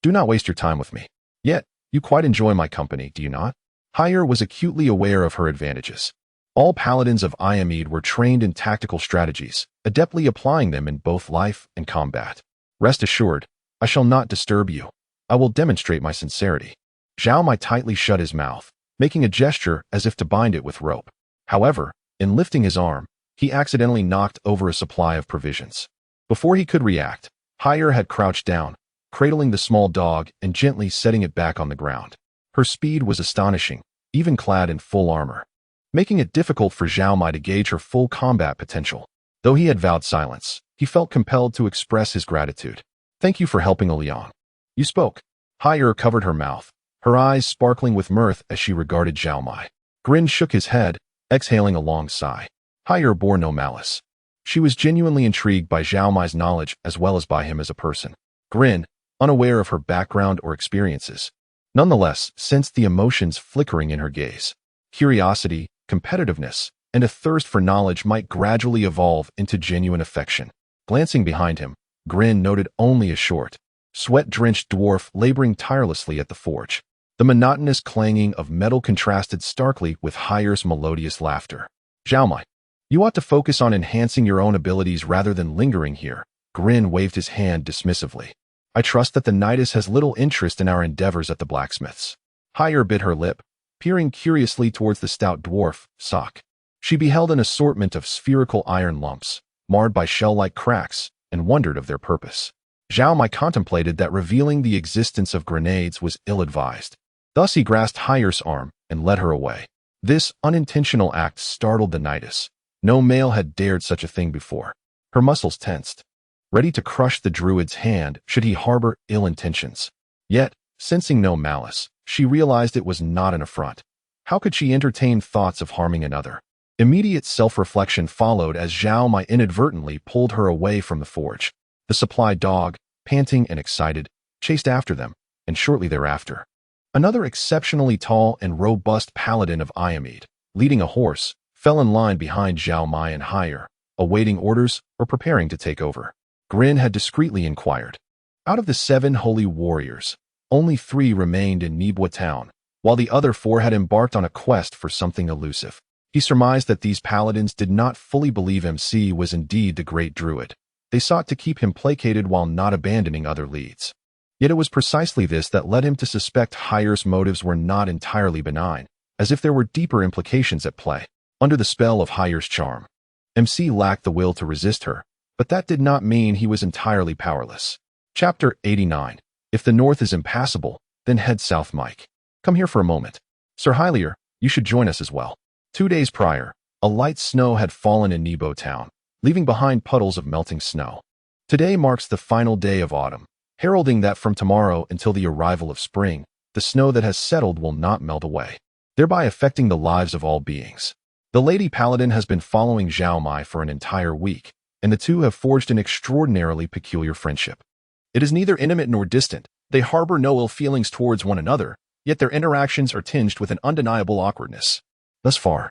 Do not waste your time with me. Yet, you quite enjoy my company, do you not? Hire was acutely aware of her advantages. All paladins of Iamede were trained in tactical strategies, adeptly applying them in both life and combat. Rest assured, I shall not disturb you. I will demonstrate my sincerity. Zhao Mai tightly shut his mouth, making a gesture as if to bind it with rope. However, in lifting his arm, he accidentally knocked over a supply of provisions. Before he could react, Hire had crouched down, cradling the small dog and gently setting it back on the ground. Her speed was astonishing, even clad in full armor, making it difficult for Zhao Mai to gauge her full combat potential. Though he had vowed silence, he felt compelled to express his gratitude. Thank you for helping Oliang. You spoke. Hire covered her mouth, her eyes sparkling with mirth as she regarded Zhao Mai. Grin shook his head, exhaling a long sigh. Hire bore no malice. She was genuinely intrigued by Zhao Mai's knowledge as well as by him as a person. Grin, unaware of her background or experiences, nonetheless sensed the emotions flickering in her gaze. Curiosity, competitiveness, and a thirst for knowledge might gradually evolve into genuine affection. Glancing behind him, Grin noted only a short, sweat-drenched dwarf laboring tirelessly at the forge. The monotonous clanging of metal contrasted starkly with Hire's melodious laughter. Zhao Mai, you ought to focus on enhancing your own abilities rather than lingering here. Grin waved his hand dismissively. I trust that the Nidus has little interest in our endeavors at the blacksmith's. Hire bit her lip, peering curiously towards the stout dwarf, Sock. She beheld an assortment of spherical iron lumps, marred by shell-like cracks, and wondered of their purpose. Zhao Mai contemplated that revealing the existence of grenades was ill-advised. Thus he grasped Hire's arm and led her away. This unintentional act startled the Nidus. No male had dared such a thing before. Her muscles tensed, ready to crush the druid's hand should he harbor ill intentions. Yet, sensing no malice, she realized it was not an affront. How could she entertain thoughts of harming another? Immediate self-reflection followed as Zhao Mai inadvertently pulled her away from the forge. The supply dog, panting and excited, chased after them, and shortly thereafter, another exceptionally tall and robust paladin of Iamede, leading a horse, fell in line behind Zhao Mai and Hire, awaiting orders or preparing to take over. Grin had discreetly inquired. Out of the 7 holy warriors, only 3 remained in Nibwa town, while the other 4 had embarked on a quest for something elusive. He surmised that these paladins did not fully believe MC was indeed the Great Druid. They sought to keep him placated while not abandoning other leads. Yet it was precisely this that led him to suspect Hire's motives were not entirely benign, as if there were deeper implications at play. Under the spell of Hire's charm, MC lacked the will to resist her, but that did not mean he was entirely powerless. Chapter 89. If the north is impassable, then head south. Mike. Come here for a moment. Sir Hylier, you should join us as well. 2 days prior, a light snow had fallen in Nebo town, leaving behind puddles of melting snow. Today marks the final day of autumn, heralding that from tomorrow until the arrival of spring, the snow that has settled will not melt away, thereby affecting the lives of all beings. The Lady Paladin has been following Zhao Mai for an entire week, and the two have forged an extraordinarily peculiar friendship. It is neither intimate nor distant. They harbor no ill feelings towards one another, yet their interactions are tinged with an undeniable awkwardness. Thus far,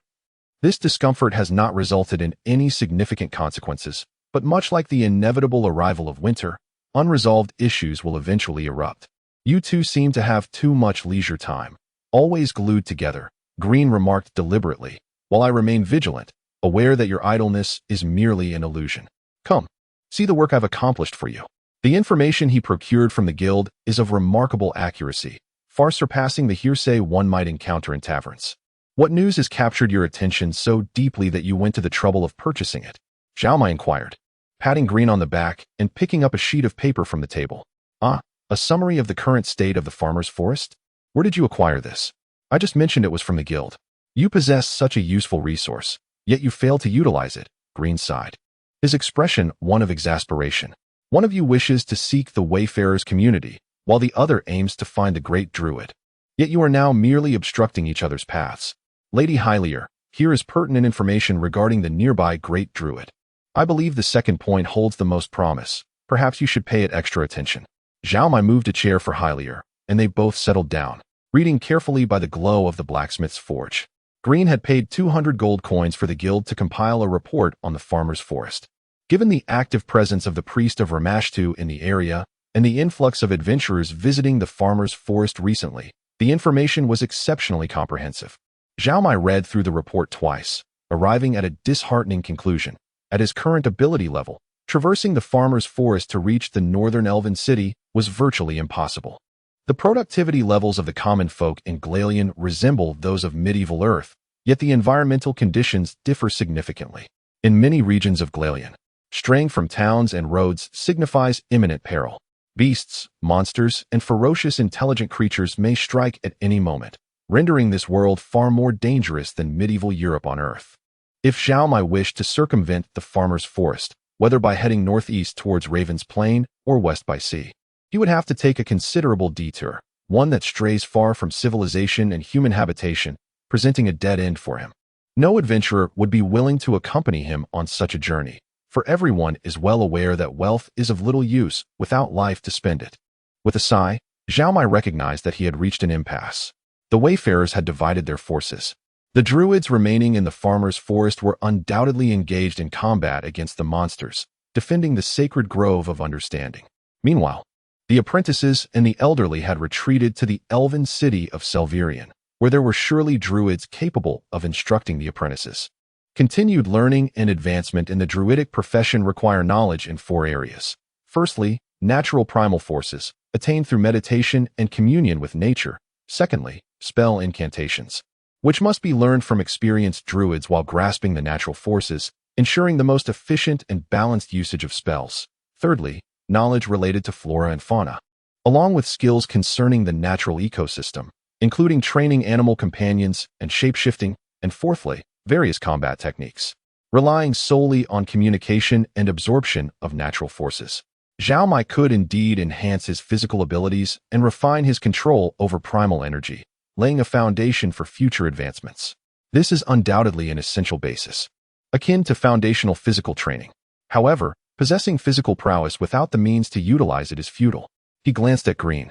this discomfort has not resulted in any significant consequences, but much like the inevitable arrival of winter, unresolved issues will eventually erupt. You two seem to have too much leisure time, always glued together, Green remarked deliberately, while I remain vigilant, aware that your idleness is merely an illusion. Come, see the work I've accomplished for you. The information he procured from the guild is of remarkable accuracy, far surpassing the hearsay one might encounter in taverns. What news has captured your attention so deeply that you went to the trouble of purchasing it? Zhao Mai inquired. patting Green on the back and picking up a sheet of paper from the table. "Ah, a summary of the current state of the farmer's forest? Where did you acquire this?" "I just mentioned it was from the guild." "You possess such a useful resource, yet you fail to utilize it," Green sighed, his expression one of exasperation. "One of you wishes to seek the Wayfarer's community, while the other aims to find the great druid. Yet you are now merely obstructing each other's paths. Lady Hylier, here is pertinent information regarding the nearby great druid. I believe the second point holds the most promise. Perhaps you should pay it extra attention." Zhao Mai moved a chair for Hylier, and they both settled down, reading carefully by the glow of the blacksmith's forge. Green had paid 200 gold coins for the guild to compile a report on the farmer's forest. Given the active presence of the priest of Ramashtu in the area and the influx of adventurers visiting the farmer's forest recently, the information was exceptionally comprehensive. Zhao Mai read through the report twice, arriving at a disheartening conclusion. At his current ability level, traversing the farmer's forest to reach the northern elven city was virtually impossible. The productivity levels of the common folk in Glalian resemble those of medieval Earth, yet the environmental conditions differ significantly. In many regions of Glalian, straying from towns and roads signifies imminent peril. Beasts, monsters, and ferocious intelligent creatures may strike at any moment, rendering this world far more dangerous than medieval Europe on Earth. If Zhao Mai wished to circumvent the farmer's forest, whether by heading northeast towards Raven's Plain or west by sea, he would have to take a considerable detour, one that strays far from civilization and human habitation, presenting a dead end for him. No adventurer would be willing to accompany him on such a journey, for everyone is well aware that wealth is of little use without life to spend it. With a sigh, Zhao Mai recognized that he had reached an impasse. The Wayfarers had divided their forces. The druids remaining in the farmer's forest were undoubtedly engaged in combat against the monsters, defending the sacred grove of understanding. Meanwhile, the apprentices and the elderly had retreated to the elven city of Selvirian, where there were surely druids capable of instructing the apprentices. Continued learning and advancement in the druidic profession require knowledge in 4 areas. Firstly, natural primal forces, attained through meditation and communion with nature. Secondly, spell incantations, which must be learned from experienced druids while grasping the natural forces, ensuring the most efficient and balanced usage of spells. Thirdly, knowledge related to flora and fauna, along with skills concerning the natural ecosystem, including training animal companions and shape-shifting, and fourthly, various combat techniques, relying solely on communication and absorption of natural forces. Zhao Mai could indeed enhance his physical abilities and refine his control over primal energy, laying a foundation for future advancements. This is undoubtedly an essential basis, akin to foundational physical training. However, possessing physical prowess without the means to utilize it is futile. He glanced at Green,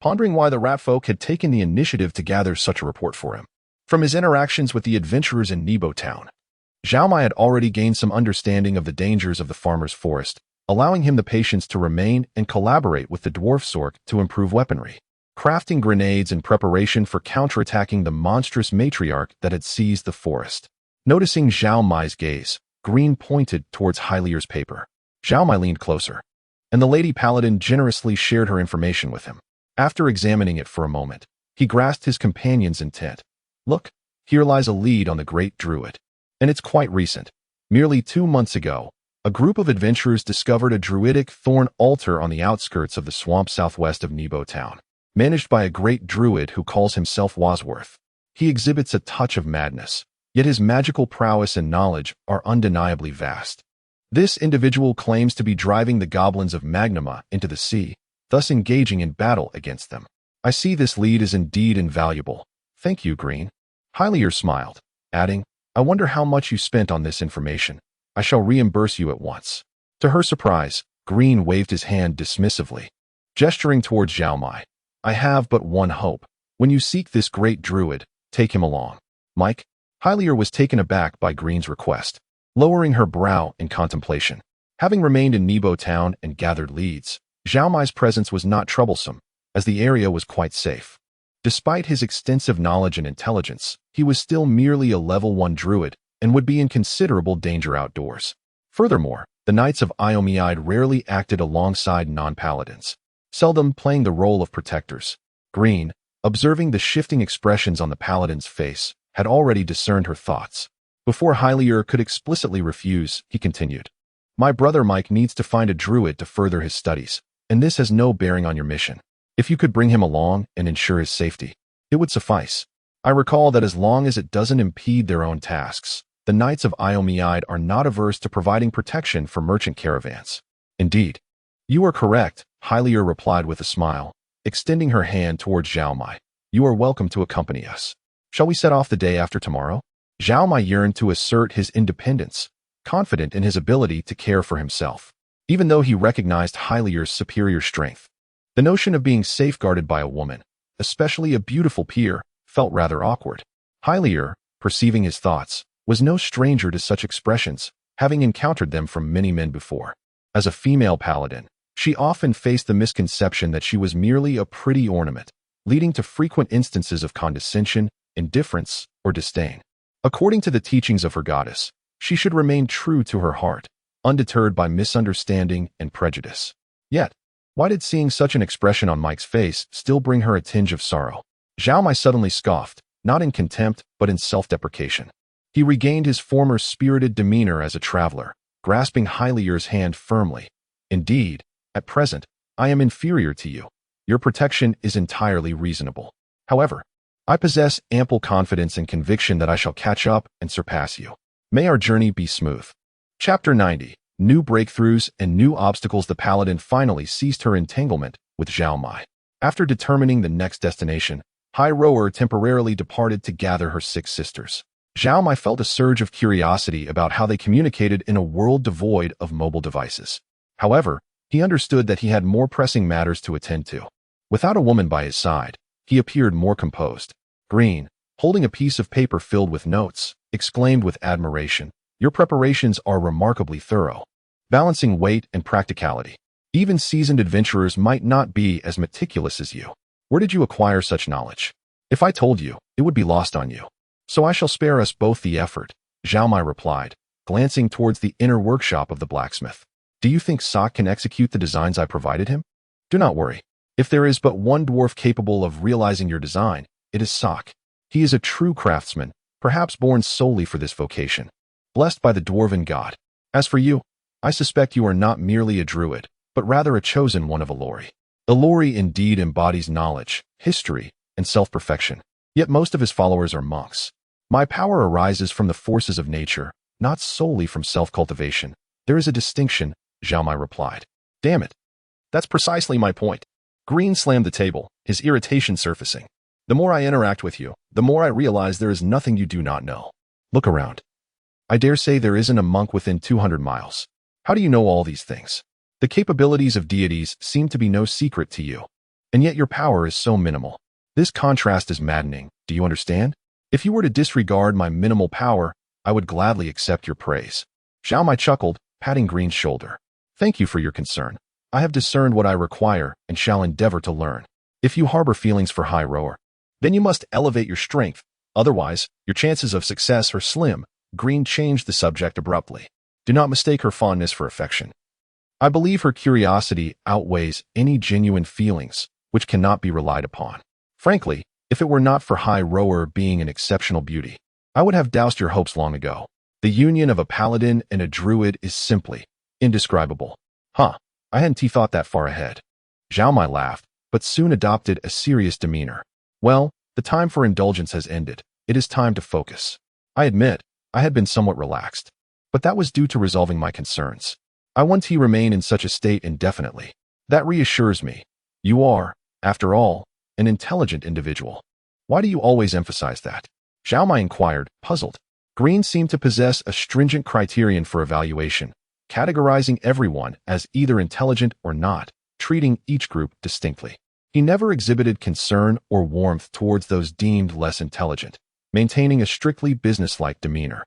pondering why the rat folk had taken the initiative to gather such a report for him. From his interactions with the adventurers in Nebo Town, Zhao Mai had already gained some understanding of the dangers of the farmer's forest, allowing him the patience to remain and collaborate with the dwarf Sork to improve weaponry, crafting grenades in preparation for counterattacking the monstrous matriarch that had seized the forest. Noticing Zhao Mai's gaze, Green pointed towards Hylier's paper. Zhao Mai leaned closer, and the Lady Paladin generously shared her information with him. After examining it for a moment, he grasped his companion's intent. "Look, here lies a lead on the great druid. And it's quite recent. Merely 2 months ago, a group of adventurers discovered a druidic thorn altar on the outskirts of the swamp southwest of Nebo Town, managed by a great druid who calls himself Wasworth. He exhibits a touch of madness, yet his magical prowess and knowledge are undeniably vast. This individual claims to be driving the goblins of Magnima into the sea, thus engaging in battle against them. I see this lead is indeed invaluable. Thank you, Green." Hylier smiled, adding, "I wonder how much you spent on this information. I shall reimburse you at once." To her surprise, Green waved his hand dismissively, gesturing towards Zhao Mai. "I have but one hope. When you seek this great druid, take him along." "Mike?" Hylier was taken aback by Green's request, lowering her brow in contemplation. Having remained in Nebo Town and gathered leads, Zhao Mai's presence was not troublesome, as the area was quite safe. Despite his extensive knowledge and intelligence, he was still merely a level 1 druid and would be in considerable danger outdoors. Furthermore, the Knights of Iomeide rarely acted alongside non-paladins, seldom playing the role of protectors. Green, observing the shifting expressions on the paladin's face, had already discerned her thoughts. Before Hylier could explicitly refuse, he continued, My brother Mike needs to find a druid to further his studies, and this has no bearing on your mission. If you could bring him along and ensure his safety, it would suffice. I recall that as long as it doesn't impede their own tasks, the Knights of Iomeide are not averse to providing protection for merchant caravans. Indeed. You are correct, Hylier replied with a smile, extending her hand towards Zhao Mai. You are welcome to accompany us. Shall we set off the day after tomorrow? Zhao Mai yearned to assert his independence, confident in his ability to care for himself, even though he recognized Hylier's superior strength. The notion of being safeguarded by a woman, especially a beautiful peer, felt rather awkward. Hylier, perceiving his thoughts, was no stranger to such expressions, having encountered them from many men before. As a female paladin, she often faced the misconception that she was merely a pretty ornament, leading to frequent instances of condescension, indifference, or disdain. According to the teachings of her goddess, she should remain true to her heart, undeterred by misunderstanding and prejudice. Yet, why did seeing such an expression on Mike's face still bring her a tinge of sorrow? Zhao Mai suddenly scoffed, not in contempt but in self-deprecation. He regained his former spirited demeanor as a traveler, grasping Hylier's hand firmly. Indeed, at present, I am inferior to you. Your protection is entirely reasonable. However, I possess ample confidence and conviction that I shall catch up and surpass you. May our journey be smooth. Chapter 90. New breakthroughs and new obstacles. The paladin finally ceased her entanglement with Zhao Mai. After determining the next destination, High Rower temporarily departed to gather her 6 sisters. Zhao Mai felt a surge of curiosity about how they communicated in a world devoid of mobile devices. However, he understood that he had more pressing matters to attend to. Without a woman by his side, he appeared more composed. Green, holding a piece of paper filled with notes, exclaimed with admiration, "Your preparations are remarkably thorough, balancing weight and practicality. Even seasoned adventurers might not be as meticulous as you. Where did you acquire such knowledge? If I told you, it would be lost on you. So I shall spare us both the effort," Zhao Mai replied, glancing towards the inner workshop of the blacksmith. "Do you think Sok can execute the designs I provided him? Do not worry. If there is but one dwarf capable of realizing your design, it is Sok. He is a true craftsman, perhaps born solely for this vocation, blessed by the dwarven god. As for you, I suspect you are not merely a druid, but rather a chosen one of Ilori. Ilori indeed embodies knowledge, history, and self-perfection, yet most of his followers are monks. My power arises from the forces of nature, not solely from self-cultivation. There is a distinction," Zhao Mai replied. "Damn it. That's precisely my point." Green slammed the table, his irritation surfacing. "The more I interact with you, the more I realize there is nothing you do not know. Look around. I dare say there isn't a monk within 200 miles. How do you know all these things? The capabilities of deities seem to be no secret to you, and yet your power is so minimal. This contrast is maddening, do you understand? If you were to disregard my minimal power, I would gladly accept your praise." Zhao Mai chuckled, patting Green's shoulder. "Thank you for your concern. I have discerned what I require and shall endeavor to learn. If you harbor feelings for High Rower, then you must elevate your strength. Otherwise, your chances of success are slim." Green changed the subject abruptly. "Do not mistake her fondness for affection. I believe her curiosity outweighs any genuine feelings, which cannot be relied upon. Frankly, if it were not for High Rower being an exceptional beauty, I would have doused your hopes long ago. The union of a paladin and a druid is simply indescribable." "Huh, I hadn't thought that far ahead." Zhao Mai laughed, but soon adopted a serious demeanor. "Well, the time for indulgence has ended. It is time to focus. I admit, I had been somewhat relaxed, but that was due to resolving my concerns. I want to remain in such a state indefinitely. That reassures me. You are, after all, an intelligent individual. Why do you always emphasize that?" Zhao Mai inquired, puzzled. Green seemed to possess a stringent criterion for evaluation, categorizing everyone as either intelligent or not, treating each group distinctly. He never exhibited concern or warmth towards those deemed less intelligent, maintaining a strictly businesslike demeanor.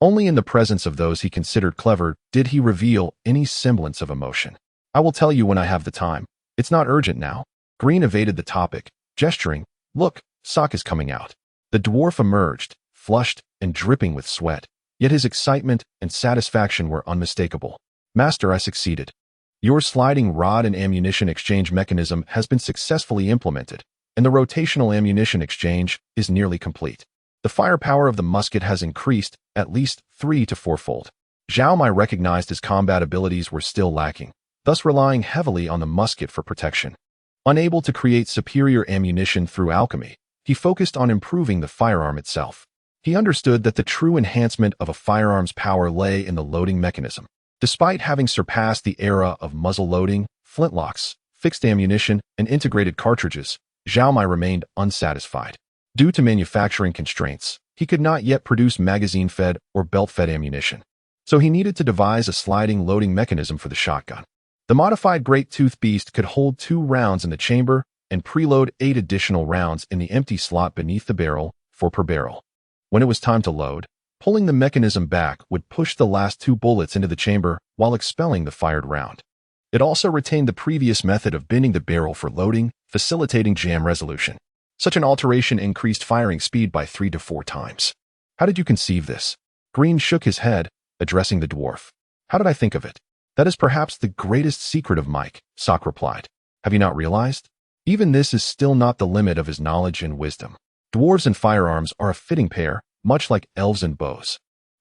Only in the presence of those he considered clever did he reveal any semblance of emotion. "I will tell you when I have the time. It's not urgent now." Green evaded the topic, gesturing, "Look, Sok is coming out." The dwarf emerged, flushed and dripping with sweat, yet his excitement and satisfaction were unmistakable. "Master, I succeeded. Your sliding rod and ammunition exchange mechanism has been successfully implemented, and the rotational ammunition exchange is nearly complete. The firepower of the musket has increased at least 3 to 4-fold. Zhao Mai recognized his combat abilities were still lacking, thus relying heavily on the musket for protection. Unable to create superior ammunition through alchemy, he focused on improving the firearm itself. He understood that the true enhancement of a firearm's power lay in the loading mechanism. Despite having surpassed the era of muzzle loading, flintlocks, fixed ammunition, and integrated cartridges, Zhao Mai remained unsatisfied. Due to manufacturing constraints, he could not yet produce magazine-fed or belt-fed ammunition. So he needed to devise a sliding loading mechanism for the shotgun. The modified Great Tooth Beast could hold 2 rounds in the chamber and preload 8 additional rounds in the empty slot beneath the barrel, 4 per barrel. When it was time to load, pulling the mechanism back would push the last 2 bullets into the chamber while expelling the fired round. It also retained the previous method of bending the barrel for loading, facilitating jam resolution. Such an alteration increased firing speed by 3 to 4 times. How did you conceive this? Green shook his head, addressing the dwarf. How did I think of it? That is perhaps the greatest secret of Mike, Sock replied. Have you not realized? Even this is still not the limit of his knowledge and wisdom. Dwarves and firearms are a fitting pair, much like elves and bows.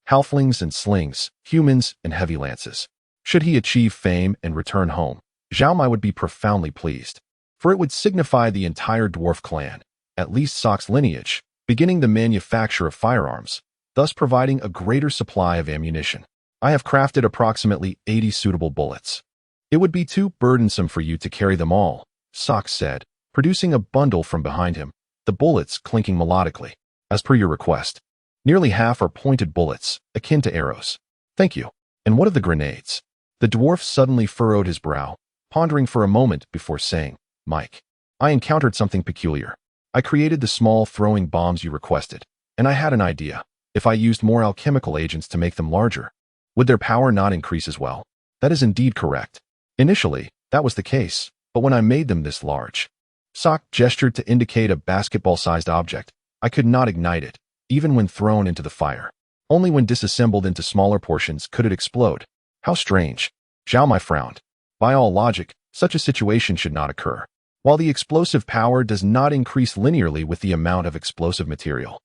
Halflings and slings, humans and heavy lances. Should he achieve fame and return home, Zhao Mai would be profoundly pleased, for it would signify the entire dwarf clan, at least Sock's lineage, beginning the manufacture of firearms, thus providing a greater supply of ammunition. I have crafted approximately 80 suitable bullets. It would be too burdensome for you to carry them all, Sock said, producing a bundle from behind him, the bullets clinking melodically. As per your request. Nearly half are pointed bullets, akin to arrows. Thank you. And what of the grenades? The dwarf suddenly furrowed his brow, pondering for a moment before saying, Mike, I encountered something peculiar. I created the small throwing bombs you requested, and I had an idea. If I used more alchemical agents to make them larger, would their power not increase as well? That is indeed correct. Initially, that was the case, but when I made them this large, Sock gestured to indicate a basketball-sized object. I could not ignite it, even when thrown into the fire. Only when disassembled into smaller portions could it explode. How strange. Zhao Mai frowned. By all logic, such a situation should not occur. While the explosive power does not increase linearly with the amount of explosive material,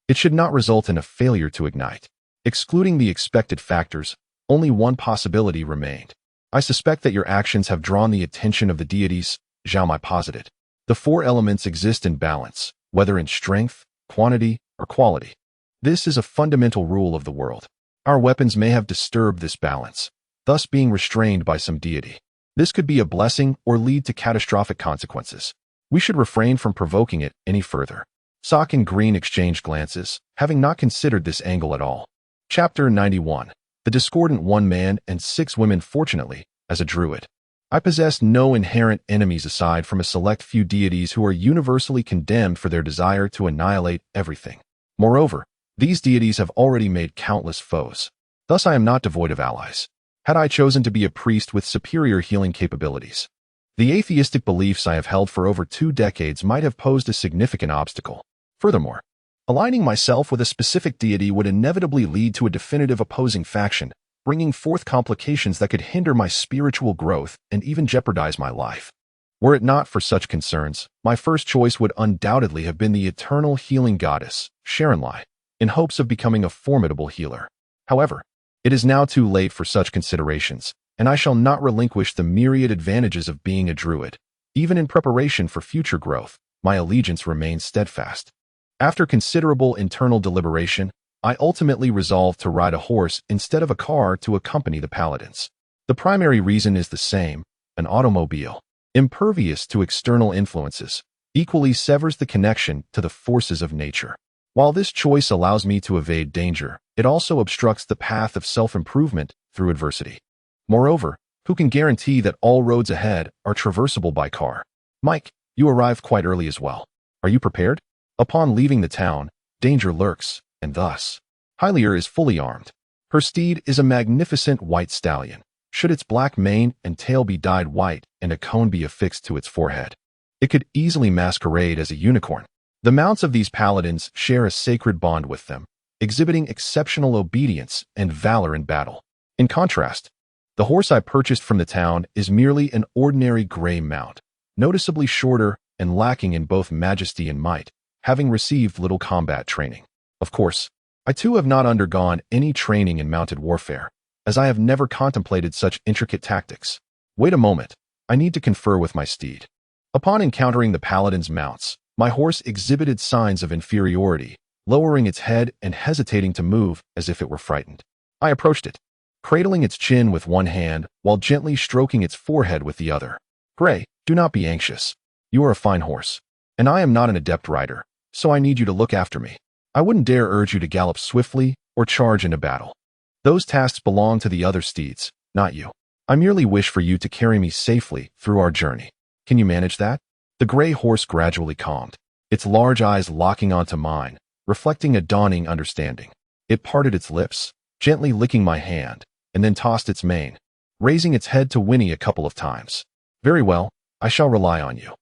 it should not result in a failure to ignite. Excluding the expected factors, only one possibility remained. I suspect that your actions have drawn the attention of the deities, Zhao Mai posited. The 4 elements exist in balance, whether in strength, quantity, or quality. This is a fundamental rule of the world. Our weapons may have disturbed this balance, thus being restrained by some deity. This could be a blessing or lead to catastrophic consequences. We should refrain from provoking it any further. Sock and Green exchanged glances, having not considered this angle at all. Chapter 91. The discordant 1 man and 6 women. Fortunately, as a druid, I possess no inherent enemies aside from a select few deities who are universally condemned for their desire to annihilate everything. Moreover, these deities have already made countless foes. Thus I am not devoid of allies. Had I chosen to be a priest with superior healing capabilities, the atheistic beliefs I have held for over 2 decades might have posed a significant obstacle. Furthermore, aligning myself with a specific deity would inevitably lead to a definitive opposing faction, bringing forth complications that could hinder my spiritual growth and even jeopardize my life. Were it not for such concerns, my first choice would undoubtedly have been the eternal healing goddess, Sharonlai, in hopes of becoming a formidable healer. However, it is now too late for such considerations, and I shall not relinquish the myriad advantages of being a druid. Even in preparation for future growth, my allegiance remains steadfast. After considerable internal deliberation, I ultimately resolved to ride a horse instead of a car to accompany the paladins. The primary reason is the same: an automobile, impervious to external influences, equally severs the connection to the forces of nature. While this choice allows me to evade danger, it also obstructs the path of self-improvement through adversity. Moreover, who can guarantee that all roads ahead are traversable by car? Mike, you arrived quite early as well. Are you prepared? Upon leaving the town, danger lurks, and thus, Hylier is fully armed. Her steed is a magnificent white stallion. Should its black mane and tail be dyed white and a cone be affixed to its forehead, it could easily masquerade as a unicorn. The mounts of these paladins share a sacred bond with them, exhibiting exceptional obedience and valor in battle. In contrast, the horse I purchased from the town is merely an ordinary gray mount, noticeably shorter and lacking in both majesty and might, having received little combat training. Of course, I too have not undergone any training in mounted warfare, as I have never contemplated such intricate tactics. Wait a moment, I need to confer with my steed. Upon encountering the paladin's mounts, my horse exhibited signs of inferiority, lowering its head and hesitating to move as if it were frightened. I approached it, cradling its chin with one hand while gently stroking its forehead with the other. Gray, do not be anxious. You are a fine horse, and I am not an adept rider, so I need you to look after me. I wouldn't dare urge you to gallop swiftly or charge into battle. Those tasks belong to the other steeds, not you. I merely wish for you to carry me safely through our journey. Can you manage that? The gray horse gradually calmed, its large eyes locking onto mine, reflecting a dawning understanding. It parted its lips, gently licking my hand, and then tossed its mane, raising its head to whinny a couple of times. Very well, I shall rely on you.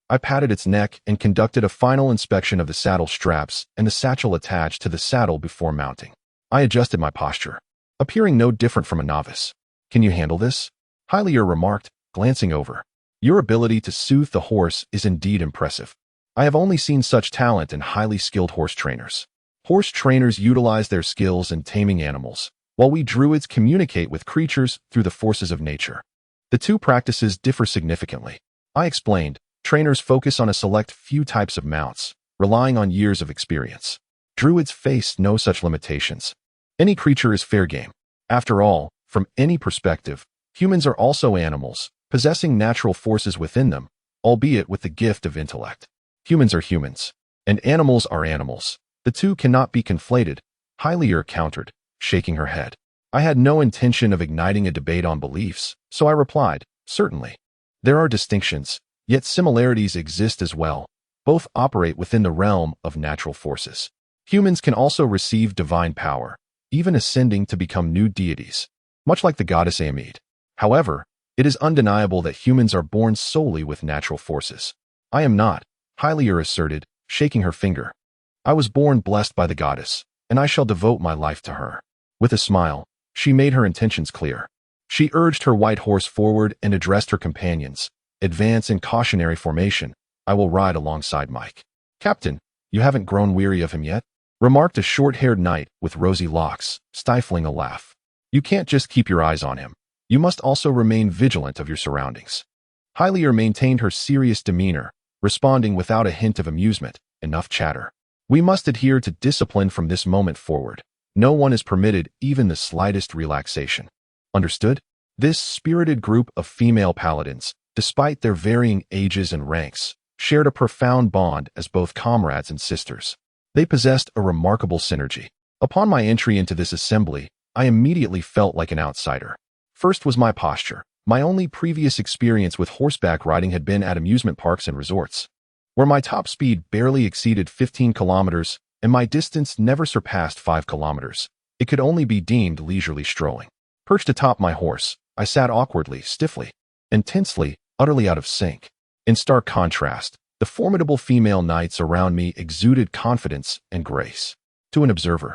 I patted its neck and conducted a final inspection of the saddle straps and the satchel attached to the saddle before mounting. I adjusted my posture, appearing no different from a novice. Can you handle this? Hylier remarked, glancing over. Your ability to soothe the horse is indeed impressive. I have only seen such talent in highly skilled horse trainers. Horse trainers utilize their skills in taming animals, while we druids communicate with creatures through the forces of nature. The two practices differ significantly. I explained, trainers focus on a select few types of mounts, relying on years of experience. Druids face no such limitations. Any creature is fair game. After all, from any perspective, humans are also animals, possessing natural forces within them, albeit with the gift of intellect. Humans are humans, and animals are animals. The two cannot be conflated, Hylier countered, shaking her head. I had no intention of igniting a debate on beliefs, so I replied, certainly. There are distinctions, yet similarities exist as well. Both operate within the realm of natural forces. Humans can also receive divine power, even ascending to become new deities, much like the goddess Amid. However, it is undeniable that humans are born solely with natural forces. I am not, Hylier asserted, shaking her finger. I was born blessed by the goddess, and I shall devote my life to her. With a smile, she made her intentions clear. She urged her white horse forward and addressed her companions. Advance in cautionary formation. I will ride alongside Mike. Captain, you haven't grown weary of him yet? Remarked a short-haired knight with rosy locks, stifling a laugh. You can't just keep your eyes on him. You must also remain vigilant of your surroundings. Hylier maintained her serious demeanor, responding without a hint of amusement. Enough chatter. We must adhere to discipline from this moment forward. No one is permitted even the slightest relaxation. Understood? This spirited group of female paladins, despite their varying ages and ranks, shared a profound bond as both comrades and sisters. They possessed a remarkable synergy. Upon my entry into this assembly, I immediately felt like an outsider. First was my posture. My only previous experience with horseback riding had been at amusement parks and resorts, where my top speed barely exceeded 15 kilometers and my distance never surpassed 5 kilometers. It could only be deemed leisurely strolling. Perched atop my horse, I sat awkwardly, stiffly, and tensely, utterly out of sync. In stark contrast, the formidable female knights around me exuded confidence and grace. To an observer,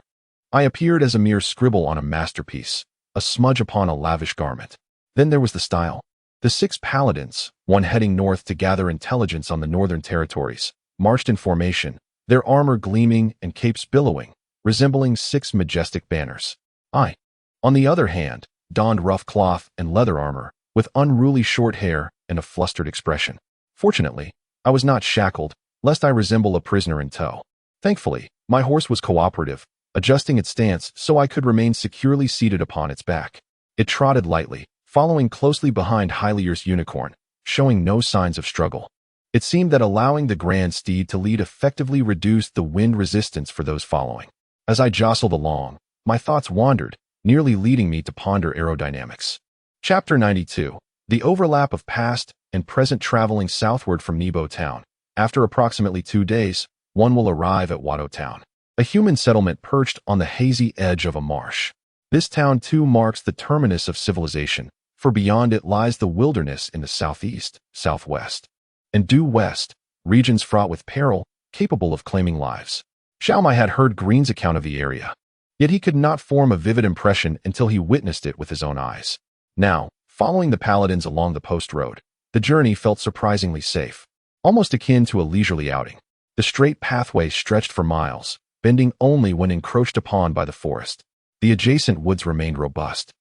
I appeared as a mere scribble on a masterpiece, a smudge upon a lavish garment. Then there was the style. The 6 paladins, one heading north to gather intelligence on the northern territories, marched in formation, their armor gleaming and capes billowing, resembling 6 majestic banners. I, on the other hand, donned rough cloth and leather armor, with unruly short hair and a flustered expression. Fortunately, I was not shackled, lest I resemble a prisoner in tow. Thankfully, my horse was cooperative, adjusting its stance so I could remain securely seated upon its back. It trotted lightly, following closely behind Hylier's unicorn, showing no signs of struggle. It seemed that allowing the grand steed to lead effectively reduced the wind resistance for those following. As I jostled along, my thoughts wandered, nearly leading me to ponder aerodynamics. Chapter 92. The overlap of past and present traveling southward from Nebo Town. After approximately 2 days, one will arrive at Watto Town, a human settlement perched on the hazy edge of a marsh. This town too marks the terminus of civilization, for beyond it lies the wilderness in the southeast, southwest, and due west, regions fraught with peril, capable of claiming lives. Zhao Mai had heard Green's account of the area, yet he could not form a vivid impression until he witnessed it with his own eyes. Now, following the paladins along the post road, the journey felt surprisingly safe, almost akin to a leisurely outing. The straight pathway stretched for miles, bending only when encroached upon by the forest. The adjacent woods remained robust,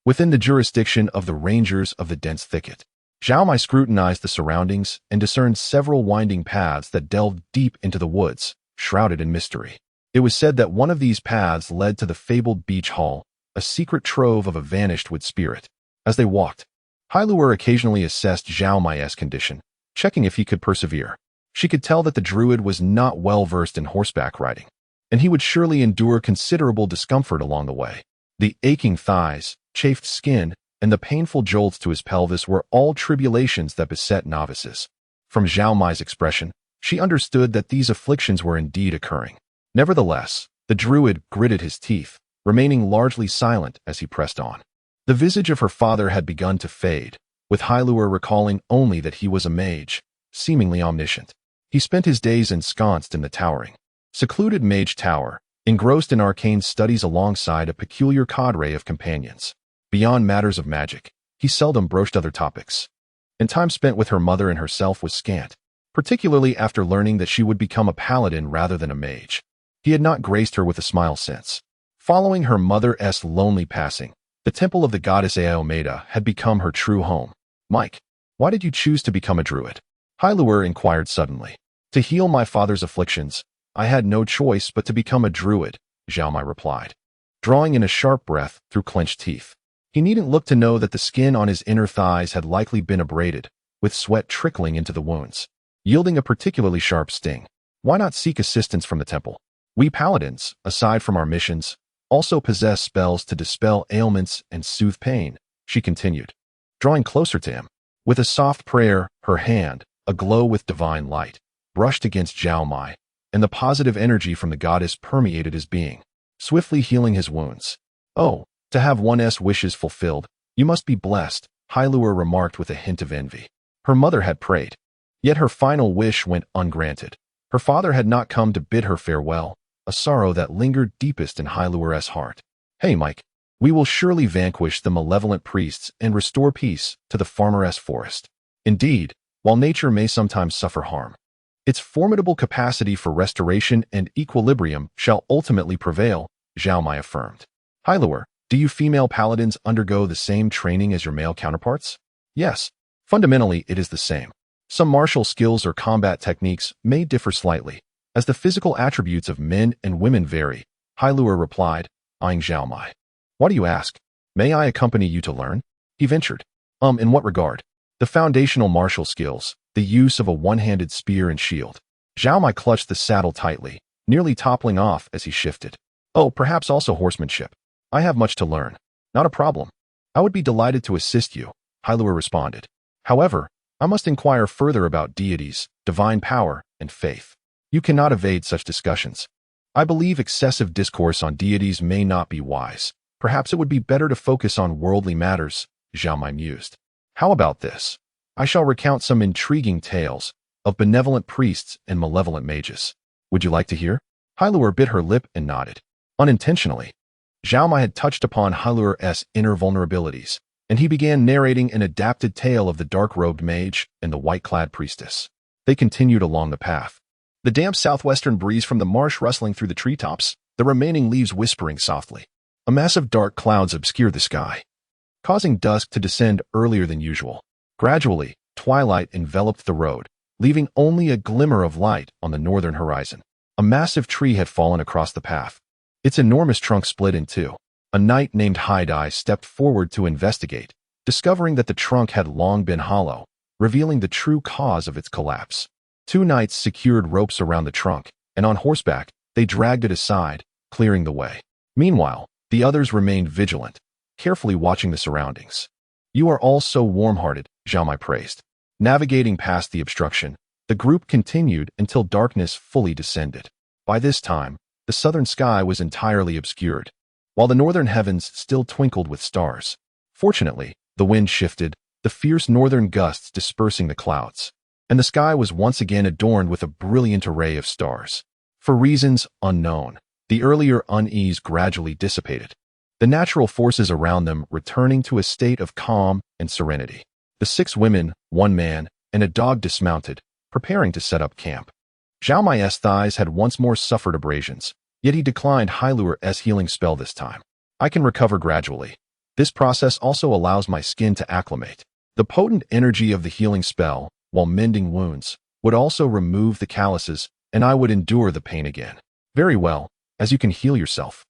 within the jurisdiction of the rangers of the dense thicket. Zhao Mai scrutinized the surroundings and discerned several winding paths that delved deep into the woods, shrouded in mystery. It was said that one of these paths led to the fabled beach hall, a secret trove of a vanished wood spirit. As they walked, Hailuer occasionally assessed Zhao Mai's condition, checking if he could persevere. She could tell that the druid was not well versed in horseback riding, and he would surely endure considerable discomfort along the way. The aching thighs, chafed skin, and the painful jolts to his pelvis were all tribulations that beset novices. From Zhao Mai's expression, she understood that these afflictions were indeed occurring. Nevertheless, the druid gritted his teeth, remaining largely silent as he pressed on. The visage of her father had begun to fade, with Hailuer recalling only that he was a mage, seemingly omniscient. He spent his days ensconced in the towering, secluded mage tower, engrossed in arcane studies alongside a peculiar cadre of companions. Beyond matters of magic, he seldom broached other topics, and time spent with her mother and herself was scant, particularly after learning that she would become a paladin rather than a mage. He had not graced her with a smile since. Following her mother's lonely passing, the temple of the goddess Aomeda had become her true home. Mike, why did you choose to become a druid? Hailuer inquired suddenly. To heal my father's afflictions, I had no choice but to become a druid, Zhao Mai replied, drawing in a sharp breath through clenched teeth. He needn't look to know that the skin on his inner thighs had likely been abraded, with sweat trickling into the wounds, yielding a particularly sharp sting. Why not seek assistance from the temple? We paladins, aside from our missions, also possess spells to dispel ailments and soothe pain, she continued, drawing closer to him. With a soft prayer, her hand, aglow with divine light, brushed against Zhao Mai, and the positive energy from the goddess permeated his being, swiftly healing his wounds. Oh, to have one's wishes fulfilled, you must be blessed, Hailuer remarked with a hint of envy. Her mother had prayed, yet her final wish went ungranted. Her father had not come to bid her farewell, a sorrow that lingered deepest in Hailuer's heart. Hey Mike, we will surely vanquish the malevolent priests and restore peace to the farmer's forest. Indeed, while nature may sometimes suffer harm, its formidable capacity for restoration and equilibrium shall ultimately prevail, Zhao Mai affirmed. Hailuer, do you female paladins undergo the same training as your male counterparts? Yes, fundamentally it is the same. Some martial skills or combat techniques may differ slightly, as the physical attributes of men and women vary, Hailuer replied, eyeing Zhao Mai. Why do you ask? May I accompany you to learn? He ventured. In what regard? The foundational martial skills, the use of a one-handed spear and shield. Zhao Mai clutched the saddle tightly, nearly toppling off as he shifted. Oh, perhaps also horsemanship. I have much to learn. Not a problem. I would be delighted to assist you, Hailuer responded. However, I must inquire further about deities, divine power, and faith. You cannot evade such discussions. I believe excessive discourse on deities may not be wise. Perhaps it would be better to focus on worldly matters, Zhao Mai mused. How about this? I shall recount some intriguing tales of benevolent priests and malevolent mages. Would you like to hear? Hailuer bit her lip and nodded. Unintentionally, Zhao Mai had touched upon Hailuer's inner vulnerabilities, and he began narrating an adapted tale of the dark-robed mage and the white-clad priestess. They continued along the path. The damp southwestern breeze from the marsh rustling through the treetops, the remaining leaves whispering softly. A mass of dark clouds obscured the sky, causing dusk to descend earlier than usual. Gradually, twilight enveloped the road, leaving only a glimmer of light on the northern horizon. A massive tree had fallen across the path, its enormous trunk split in two. A knight named Haidai stepped forward to investigate, discovering that the trunk had long been hollow, revealing the true cause of its collapse. Two knights secured ropes around the trunk, and on horseback, they dragged it aside, clearing the way. Meanwhile, the others remained vigilant, carefully watching the surroundings. You are all so warm-hearted, Zhao Mai praised. Navigating past the obstruction, the group continued until darkness fully descended. By this time, the southern sky was entirely obscured, while the northern heavens still twinkled with stars. Fortunately, the wind shifted, the fierce northern gusts dispersing the clouds, and the sky was once again adorned with a brilliant array of stars. For reasons unknown, the earlier unease gradually dissipated, the natural forces around them returning to a state of calm and serenity. The 6 women, 1 man, and a dog dismounted, preparing to set up camp. Zhao Mai's thighs had once more suffered abrasions, yet he declined Hailuer's healing spell this time. I can recover gradually. This process also allows my skin to acclimate. The potent energy of the healing spell, while mending wounds, would also remove the calluses, and I would endure the pain again. Very well, as you can heal yourself.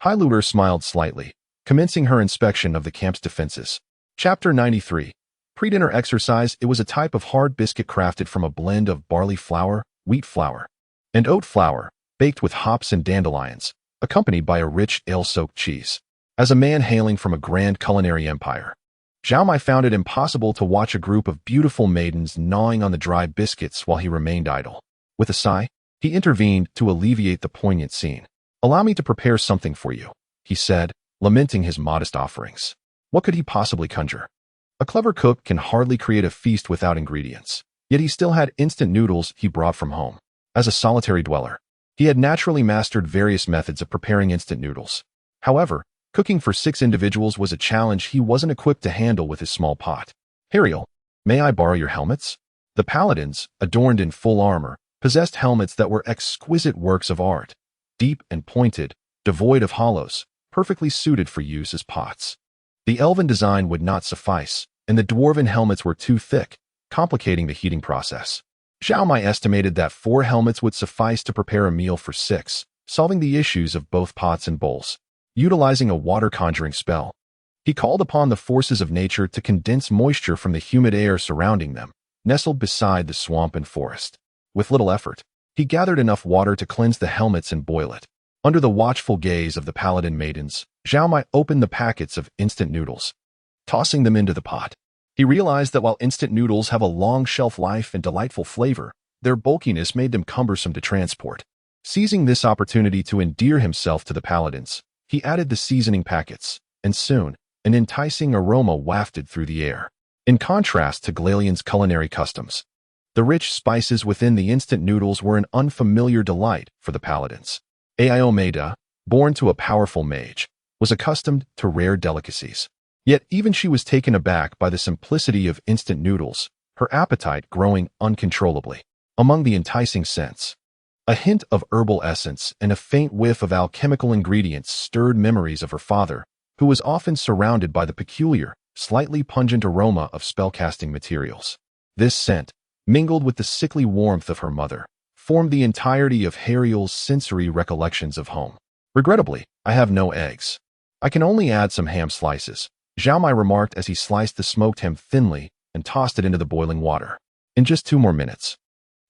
Highlooter smiled slightly, commencing her inspection of the camp's defenses. Chapter 93. Pre-dinner exercise. It was a type of hard biscuit crafted from a blend of barley flour, wheat flour, and oat flour, baked with hops and dandelions, accompanied by a rich ale-soaked cheese. As a man hailing from a grand culinary empire, Zhao Mai found it impossible to watch a group of beautiful maidens gnawing on the dry biscuits while he remained idle. With a sigh, he intervened to alleviate the poignant scene. "Allow me to prepare something for you," he said, lamenting his modest offerings. What could he possibly conjure? A clever cook can hardly create a feast without ingredients. Yet he still had instant noodles he brought from home. As a solitary dweller, he had naturally mastered various methods of preparing instant noodles. However, cooking for 6 individuals was a challenge he wasn't equipped to handle with his small pot. "Hariel, may I borrow your helmets?" The paladins, adorned in full armor, possessed helmets that were exquisite works of art, deep and pointed, devoid of hollows, perfectly suited for use as pots. The elven design would not suffice, and the dwarven helmets were too thick, complicating the heating process. Zhao Mai estimated that 4 helmets would suffice to prepare a meal for 6, solving the issues of both pots and bowls. Utilizing a water conjuring spell, he called upon the forces of nature to condense moisture from the humid air surrounding them, nestled beside the swamp and forest. With little effort, he gathered enough water to cleanse the helmets and boil it. Under the watchful gaze of the paladin maidens, Zhao Mai opened the packets of instant noodles. Tossing them into the pot, he realized that while instant noodles have a long shelf life and delightful flavor, their bulkiness made them cumbersome to transport. Seizing this opportunity to endear himself to the paladins, he added the seasoning packets, and soon, an enticing aroma wafted through the air. In contrast to Glalian's culinary customs, the rich spices within the instant noodles were an unfamiliar delight for the paladins. Aiomeida, born to a powerful mage, was accustomed to rare delicacies. Yet even she was taken aback by the simplicity of instant noodles, her appetite growing uncontrollably. Among the enticing scents, a hint of herbal essence and a faint whiff of alchemical ingredients stirred memories of her father, who was often surrounded by the peculiar, slightly pungent aroma of spellcasting materials. This scent, mingled with the sickly warmth of her mother, formed the entirety of Hariel's sensory recollections of home. "Regrettably, I have no eggs. I can only add some ham slices," Zhao Mai remarked as he sliced the smoked ham thinly and tossed it into the boiling water. "In just 2 more minutes,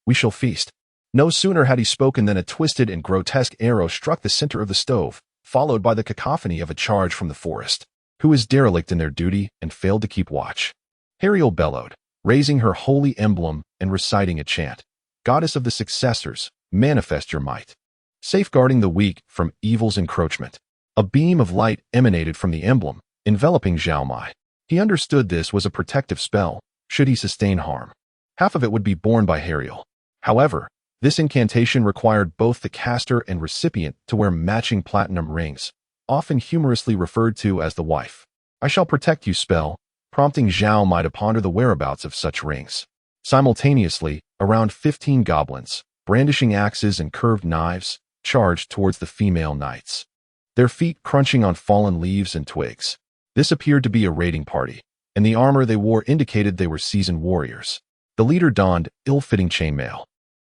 we shall feast." No sooner had he spoken than a twisted and grotesque arrow struck the center of the stove, followed by the cacophony of a charge from the forest. Who is derelict in their duty and failed to keep watch? Hariel bellowed, raising her holy emblem and reciting a chant. "Goddess of the successors, manifest your might, safeguarding the weak from evil's encroachment." A beam of light emanated from the emblem, enveloping Zhao Mai. He understood this was a protective spell, should he sustain harm. Half of it would be borne by Hariel. However, this incantation required both the caster and recipient to wear matching platinum rings, often humorously referred to as the wife. "I shall protect you" spell, prompting Zhao Mai to ponder the whereabouts of such rings. Simultaneously, around 15 goblins, brandishing axes and curved knives, charged towards the female knights, their feet crunching on fallen leaves and twigs. This appeared to be a raiding party, and the armor they wore indicated they were seasoned warriors. The leader donned ill-fitting chainmail,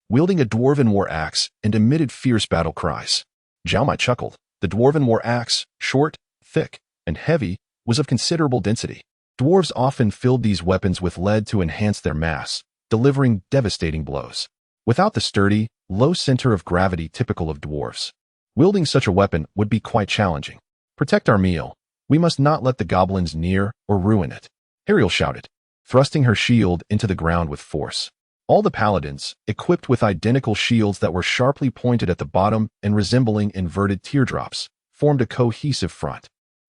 wielding a dwarven war axe, and emitted fierce battle cries. Zhao Mai chuckled. The dwarven war axe, short, thick, and heavy, was of considerable density. Dwarves often filled these weapons with lead to enhance their mass, delivering devastating blows. Without the sturdy, low center of gravity typical of dwarves, wielding such a weapon would be quite challenging. "Protect our meal. We must not let the goblins near or ruin it," Hariel shouted, thrusting her shield into the ground with force. All the paladins, equipped with identical shields that were sharply pointed at the bottom and resembling inverted teardrops, formed a cohesive front.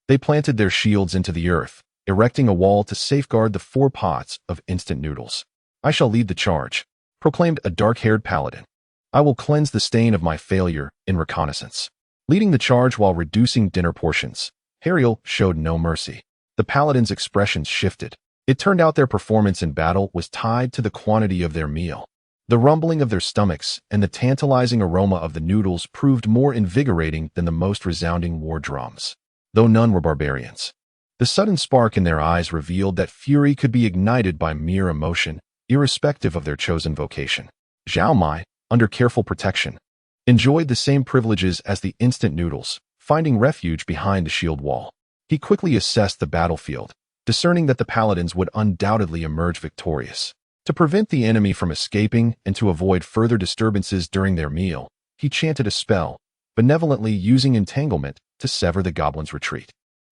They planted their shields into the earth, erecting a wall to safeguard the 4 pots of instant noodles. "I shall lead the charge," proclaimed a dark-haired paladin. "I will cleanse the stain of my failure in reconnaissance." Leading the charge while reducing dinner portions, Hariel showed no mercy. The paladins' expressions shifted. It turned out their performance in battle was tied to the quantity of their meal. The rumbling of their stomachs and the tantalizing aroma of the noodles proved more invigorating than the most resounding war drums. Though none were barbarians, The sudden spark in their eyes revealed that fury could be ignited by mere emotion, irrespective of their chosen vocation. Zhao Mai, under careful protection, enjoyed the same privileges as the instant noodles, finding refuge behind the shield wall. He quickly assessed the battlefield, discerning that the paladins would undoubtedly emerge victorious. To prevent the enemy from escaping and to avoid further disturbances during their meal, he chanted a spell, benevolently using entanglement to sever the goblin's retreat.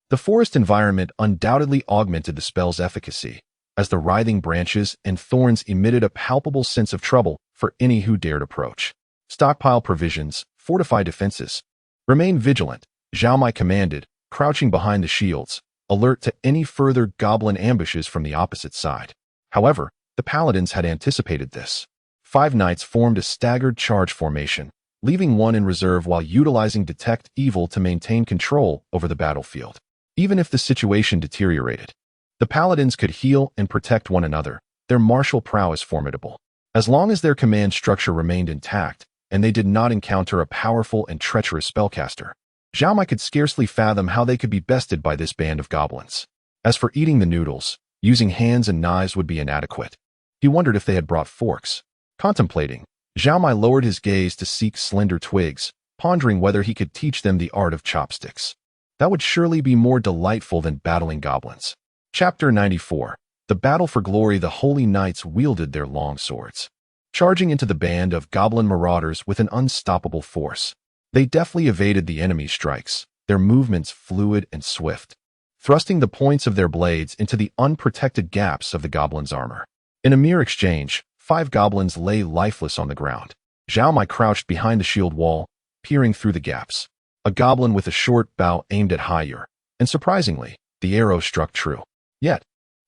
The forest environment undoubtedly augmented the spell's efficacy, as the writhing branches and thorns emitted a palpable sense of trouble for any who dared approach. Stockpile provisions, fortify defenses. Remain vigilant, Zhao Mai commanded, crouching behind the shields, alert to any further goblin ambushes from the opposite side. However, the paladins had anticipated this. 5 knights formed a staggered charge formation, leaving one in reserve while utilizing Detect Evil to maintain control over the battlefield. Even if the situation deteriorated, the paladins could heal and protect one another, their martial prowess formidable. As long as their command structure remained intact, and they did not encounter a powerful and treacherous spellcaster, Zhao Mai could scarcely fathom how they could be bested by this band of goblins. As for eating the noodles, using hands and knives would be inadequate. He wondered if they had brought forks. Contemplating, Zhao Mai lowered his gaze to seek slender twigs, pondering whether he could teach them the art of chopsticks. That would surely be more delightful than battling goblins. Chapter 94. The Battle for Glory. The Holy Knights wielded their long swords, charging into the band of goblin marauders with an unstoppable force. They deftly evaded the enemy's strikes, their movements fluid and swift, thrusting the points of their blades into the unprotected gaps of the goblin's armor. In a mere exchange, 5 goblins lay lifeless on the ground. Zhao Mai crouched behind the shield wall, peering through the gaps. A goblin with a short bow aimed at Haiyer, and surprisingly, the arrow struck true. Yet,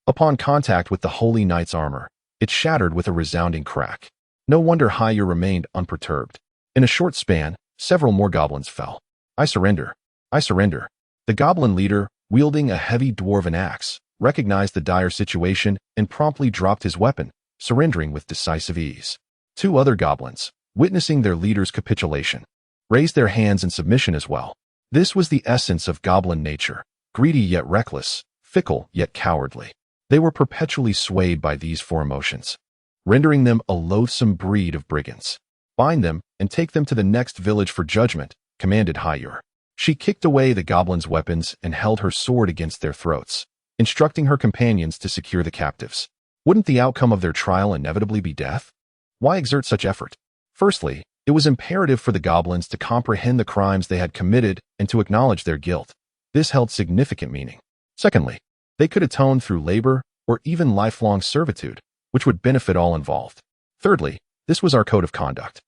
upon contact with the Holy Knight's armor, it shattered with a resounding crack. No wonder Haiyer remained unperturbed. In a short span, several more goblins fell. I surrender. I surrender. The goblin leader, wielding a heavy dwarven axe, recognized the dire situation and promptly dropped his weapon, surrendering with decisive ease. 2 other goblins, witnessing their leader's capitulation, raised their hands in submission as well. This was the essence of goblin nature, greedy yet reckless, fickle yet cowardly. They were perpetually swayed by these 4 emotions, rendering them a loathsome breed of brigands. Bind them and take them to the next village for judgment, commanded Haiyer. She kicked away the goblins' weapons and held her sword against their throats, instructing her companions to secure the captives. Wouldn't the outcome of their trial inevitably be death? Why exert such effort? Firstly, it was imperative for the goblins to comprehend the crimes they had committed and to acknowledge their guilt. This held significant meaning. Secondly, they could atone through labor or even lifelong servitude, which would benefit all involved. Thirdly, this was our code of conduct.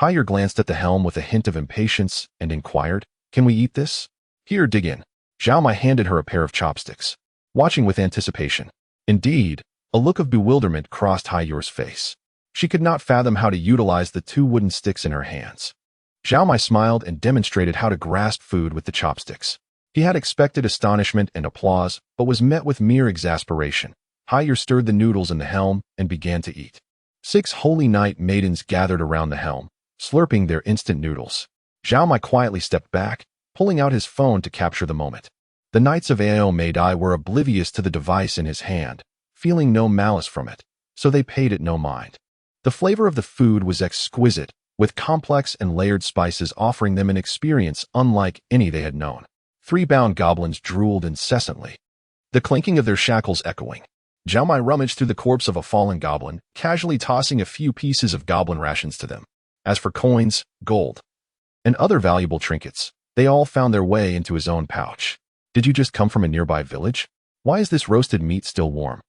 Haiyer glanced at the helm with a hint of impatience and inquired, "Can we eat this?" "Here, dig in." Zhao Mai handed her a pair of chopsticks, watching with anticipation. Indeed, a look of bewilderment crossed Haiyer's face. She could not fathom how to utilize the 2 wooden sticks in her hands. Zhao Mai smiled and demonstrated how to grasp food with the chopsticks. He had expected astonishment and applause, but was met with mere exasperation. Haiyer stirred the noodles in the helm and began to eat. 6 Holy Knight maidens gathered around the helm, slurping their instant noodles. Zhao Mai quietly stepped back, pulling out his phone to capture the moment. The Knights of Ao Meidai were oblivious to the device in his hand, feeling no malice from it, so they paid it no mind. The flavor of the food was exquisite, with complex and layered spices offering them an experience unlike any they had known. 3 bound goblins drooled incessantly, the clinking of their shackles echoing. Zhao Mai rummaged through the corpse of a fallen goblin, casually tossing a few pieces of goblin rations to them. As for coins, gold, and other valuable trinkets, they all found their way into his own pouch. "Did you just come from a nearby village? Why is this roasted meat still warm?"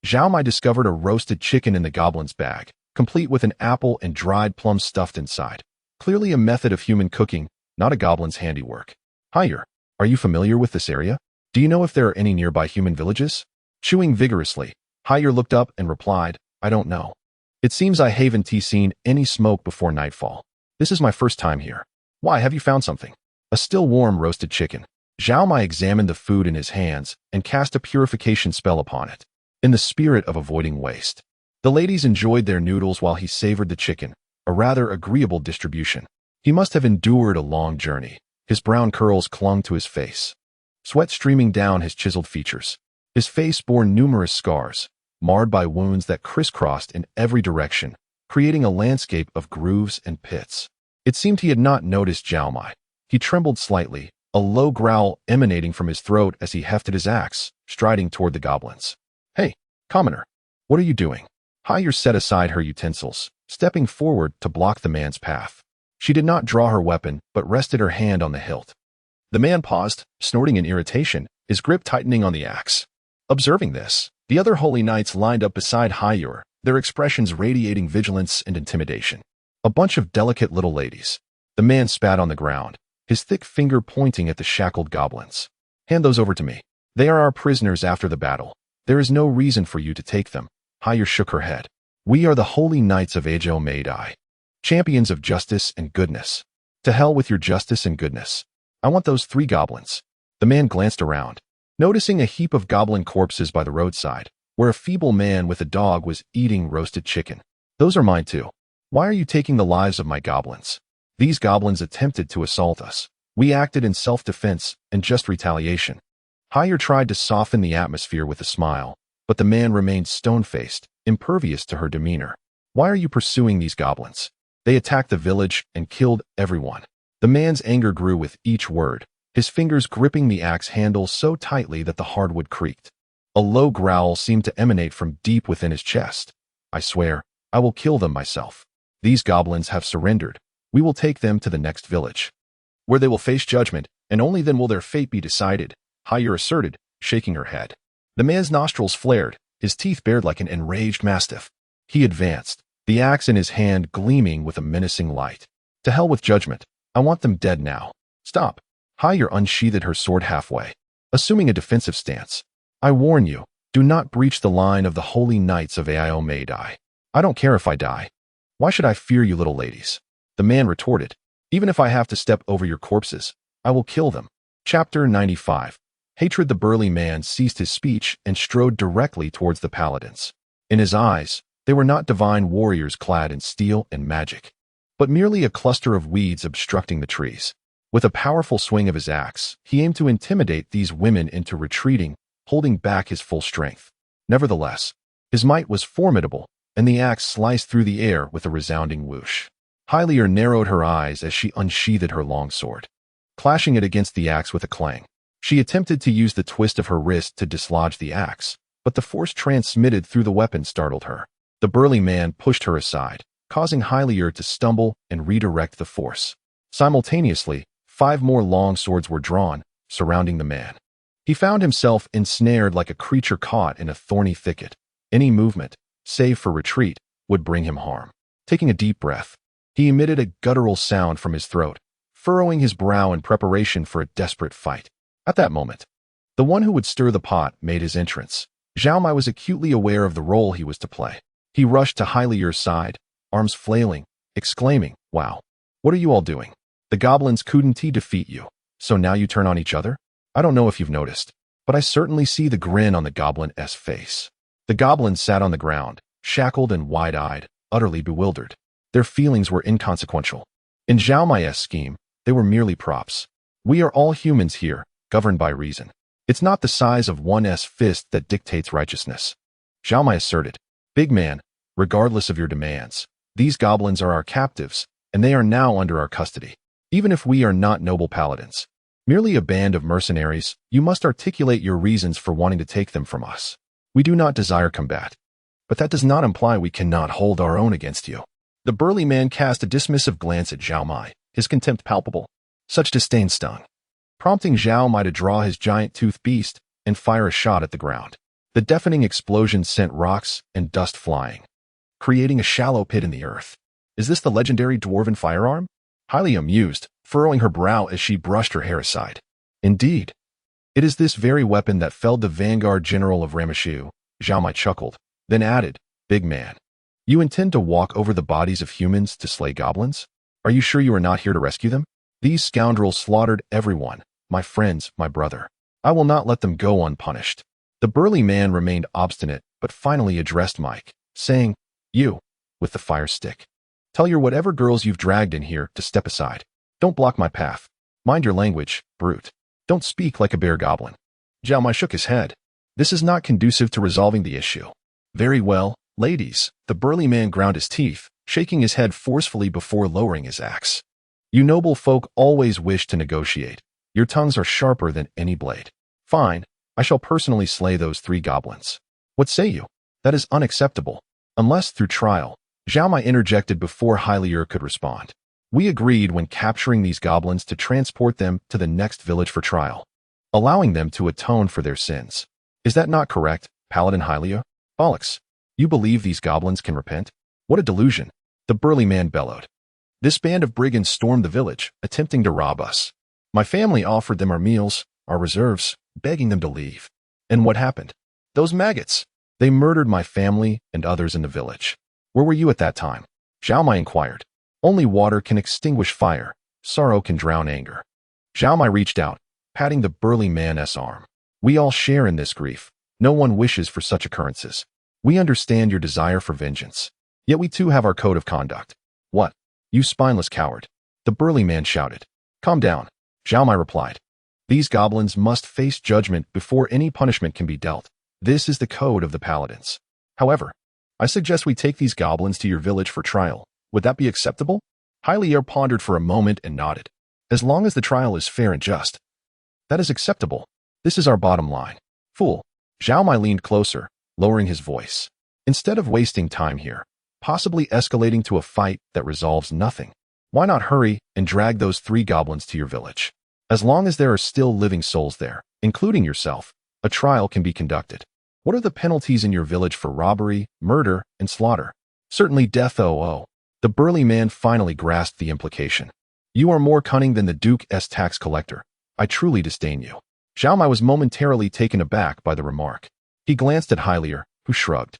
Zhao Mai discovered a roasted chicken in the goblin's bag, complete with an apple and dried plums stuffed inside. Clearly a method of human cooking, not a goblin's handiwork. "Haiyer, are you familiar with this area? Do you know if there are any nearby human villages?" Chewing vigorously, Haiyer looked up and replied, "I don't know. It seems I haven't seen any smoke before nightfall. This is my first time here." "Why, have you found something?" "A still warm roasted chicken." Zhao Mai examined the food in his hands and cast a purification spell upon it, in the spirit of avoiding waste. The ladies enjoyed their noodles while he savored the chicken, a rather agreeable distribution. He must have endured a long journey. His brown curls clung to his face. sweat streaming down his chiseled features. His face bore numerous scars, marred by wounds that crisscrossed in every direction, creating a landscape of grooves and pits. It seemed he had not noticed Zhao Mai. He trembled slightly, a low growl emanating from his throat as he hefted his axe, striding toward the goblins. "Hey, commoner, what are you doing?" Haier set aside her utensils, stepping forward to block the man's path. She did not draw her weapon, but rested her hand on the hilt. The man paused, snorting in irritation, his grip tightening on the axe. Observing this, the other holy knights lined up beside Haier, their expressions radiating vigilance and intimidation. A bunch of delicate little ladies. The man spat on the ground, his thick finger pointing at the shackled goblins. "Hand those over to me. They are our prisoners after the battle. There is no reason for you to take them." Haier shook her head. "We are the holy knights of Zhao Mai, champions of justice and goodness. To hell with your justice and goodness. I want those 3 goblins." The man glanced around, noticing a heap of goblin corpses by the roadside, where a feeble man with a dog was eating roasted chicken. "Those are mine too. Why are you taking the lives of my goblins? These goblins attempted to assault us. We acted in self-defense and just retaliation." Haier tried to soften the atmosphere with a smile, but the man remained stone-faced, impervious to her demeanor. "Why are you pursuing these goblins? They attacked the village and killed everyone." The man's anger grew with each word, his fingers gripping the axe handle so tightly that the hardwood creaked. A low growl seemed to emanate from deep within his chest. "I swear, I will kill them myself. These goblins have surrendered. We will take them to the next village, where they will face judgment, and only then will their fate be decided," Haier asserted, shaking her head. The man's nostrils flared, his teeth bared like an enraged mastiff. He advanced, the axe in his hand gleaming with a menacing light. "To hell with judgment. I want them dead now." "Stop." Haier unsheathed her sword halfway, assuming a defensive stance. "I warn you, do not breach the line of the holy knights of Zhao Mai. I don't care if I die. Why should I fear you little ladies?" The man retorted. "Even if I have to step over your corpses, I will kill them." Chapter 95. Hatred. The burly man ceased his speech and strode directly towards the paladins. In his eyes, they were not divine warriors clad in steel and magic, but merely a cluster of weeds obstructing the trees. With a powerful swing of his axe, he aimed to intimidate these women into retreating, holding back his full strength. Nevertheless, his might was formidable, and the axe sliced through the air with a resounding whoosh. Haier narrowed her eyes as she unsheathed her longsword, clashing it against the axe with a clang. She attempted to use the twist of her wrist to dislodge the axe, but the force transmitted through the weapon startled her. The burly man pushed her aside, causing Haier to stumble and redirect the force. Simultaneously, 5 more long swords were drawn, surrounding the man. He found himself ensnared like a creature caught in a thorny thicket. Any movement, save for retreat, would bring him harm. Taking a deep breath, he emitted a guttural sound from his throat, furrowing his brow in preparation for a desperate fight. At that moment, the one who would stir the pot made his entrance. Zhao Mai was acutely aware of the role he was to play. He rushed to Hailier's side, arms flailing, exclaiming, "Wow, what are you all doing? The goblins couldn't defeat you, so now you turn on each other? I don't know if you've noticed, but I certainly see the grin on the goblin's face." The goblins sat on the ground, shackled and wide-eyed, utterly bewildered. Their feelings were inconsequential. In Zhao Mai's scheme, they were merely props. "We are all humans here, governed by reason. It's not the size of one's fist that dictates righteousness," Zhao Mai asserted. "Big man, regardless of your demands, these goblins are our captives, and they are now under our custody. Even if we are not noble paladins, merely a band of mercenaries, you must articulate your reasons for wanting to take them from us. We do not desire combat, but that does not imply we cannot hold our own against you." The burly man cast a dismissive glance at Zhao Mai, his contempt palpable. Such disdain stung, prompting Zhao Mai to draw his giant-toothed beast and fire a shot at the ground. The deafening explosion sent rocks and dust flying, creating a shallow pit in the earth. "Is this the legendary dwarven firearm?" Highly amused, furrowing her brow as she brushed her hair aside. "Indeed. It is this very weapon that felled the vanguard general of Ramashu," Zhao Mai chuckled, then added, "Big man, you intend to walk over the bodies of humans to slay goblins? Are you sure you are not here to rescue them? These scoundrels slaughtered everyone, my friends, my brother. I will not let them go unpunished." The burly man remained obstinate, but finally addressed Mike, saying, "You, with the fire stick. Tell your whatever girls you've dragged in here to step aside. Don't block my path. Mind your language, brute." Don't speak like a bear goblin. Zhao Mai shook his head. This is not conducive to resolving the issue. Very well, ladies. The burly man ground his teeth, shaking his head forcefully before lowering his axe. You noble folk always wish to negotiate. Your tongues are sharper than any blade. Fine, I shall personally slay those 3 goblins. What say you? That is unacceptable. Unless through trial. Zhao Mai interjected before Hylier could respond. We agreed when capturing these goblins to transport them to the next village for trial, allowing them to atone for their sins. Is that not correct, Paladin Hylier? Bollocks. You believe these goblins can repent? What a delusion, the burly man bellowed. This band of brigands stormed the village, attempting to rob us. My family offered them our meals, our reserves, begging them to leave. And what happened? Those maggots. They murdered my family and others in the village. Where were you at that time? Zhao Mai inquired. Only water can extinguish fire. Sorrow can drown anger. Zhao Mai reached out, patting the burly man's arm. We all share in this grief. No one wishes for such occurrences. We understand your desire for vengeance. Yet we too have our code of conduct. What? You spineless coward. The burly man shouted. Calm down. Zhao Mai replied. These goblins must face judgment before any punishment can be dealt. This is the code of the paladins. However, I suggest we take these goblins to your village for trial. Would that be acceptable? Hylier pondered for a moment and nodded. As long as the trial is fair and just. That is acceptable. This is our bottom line. Fool. Zhao Mai leaned closer, lowering his voice. Instead of wasting time here, possibly escalating to a fight that resolves nothing, why not hurry and drag those 3 goblins to your village? As long as there are still living souls there, including yourself, a trial can be conducted. What are the penalties in your village for robbery, murder, and slaughter? Certainly death. The burly man finally grasped the implication. You are more cunning than the Duke's tax collector. I truly disdain you. Zhao Mai was momentarily taken aback by the remark. He glanced at Hylier, who shrugged.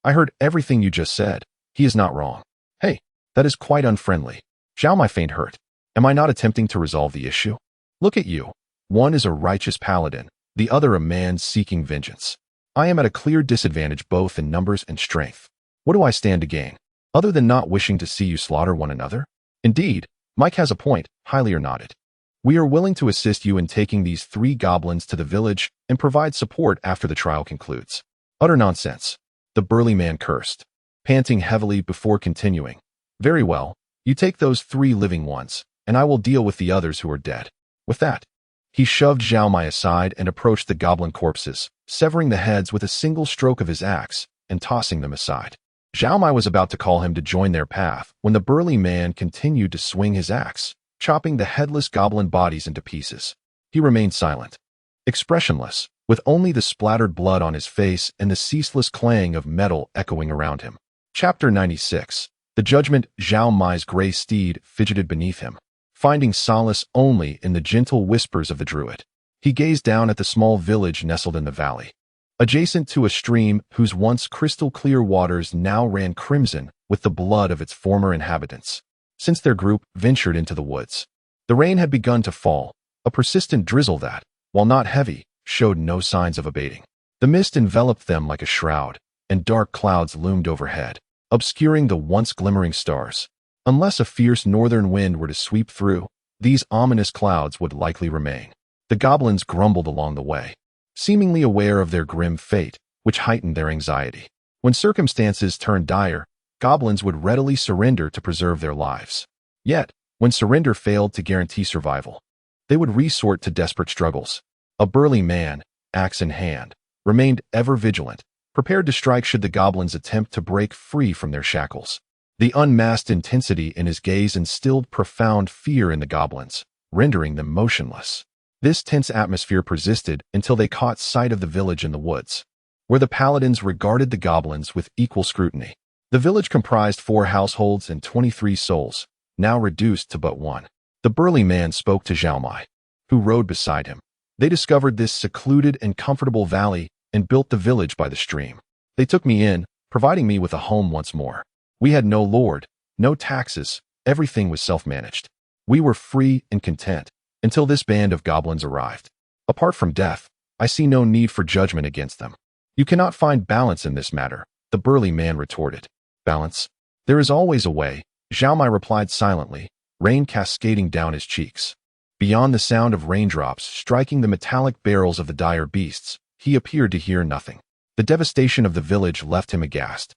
I heard everything you just said. He is not wrong. Hey, that is quite unfriendly. Zhao Mai feigned hurt. Am I not attempting to resolve the issue? Look at you. One is a righteous paladin, the other a man seeking vengeance. I am at a clear disadvantage both in numbers and strength. What do I stand to gain, other than not wishing to see you slaughter one another? Indeed, Mike has a point, Hylier nodded. We are willing to assist you in taking these 3 goblins to the village and provide support after the trial concludes. Utter nonsense. The burly man cursed, panting heavily before continuing. Very well, you take those 3 living ones, and I will deal with the others who are dead. With that, he shoved Zhao Mai aside and approached the goblin corpses, severing the heads with a single stroke of his axe and tossing them aside. Zhao Mai was about to call him to join their path when the burly man continued to swing his axe, chopping the headless goblin bodies into pieces. He remained silent, expressionless, with only the splattered blood on his face and the ceaseless clang of metal echoing around him. Chapter 96. The Judgment. Zhao Mai's gray steed fidgeted beneath him, finding solace only in the gentle whispers of the druid. He gazed down at the small village nestled in the valley, adjacent to a stream whose once crystal-clear waters now ran crimson with the blood of its former inhabitants, since their group ventured into the woods. The rain had begun to fall, a persistent drizzle that, while not heavy, showed no signs of abating. The mist enveloped them like a shroud, and dark clouds loomed overhead, obscuring the once glimmering stars. Unless a fierce northern wind were to sweep through, these ominous clouds would likely remain. The goblins grumbled along the way, seemingly aware of their grim fate, which heightened their anxiety. When circumstances turned dire, goblins would readily surrender to preserve their lives. Yet, when surrender failed to guarantee survival, they would resort to desperate struggles. A burly man, axe in hand, remained ever vigilant, prepared to strike should the goblins attempt to break free from their shackles. The unmasked intensity in his gaze instilled profound fear in the goblins, rendering them motionless. This tense atmosphere persisted until they caught sight of the village in the woods, where the paladins regarded the goblins with equal scrutiny. The village comprised 4 households and 23 souls, now reduced to but 1. The burly man spoke to Zhao Mai, who rode beside him. They discovered this secluded and comfortable valley and built the village by the stream. They took me in, providing me with a home once more. We had no lord, no taxes, everything was self-managed. We were free and content, until this band of goblins arrived. Apart from death, I see no need for judgment against them. You cannot find balance in this matter, the burly man retorted. Balance? There is always a way, Zhao Mai replied silently, rain cascading down his cheeks. Beyond the sound of raindrops striking the metallic barrels of the dire beasts, he appeared to hear nothing. The devastation of the village left him aghast.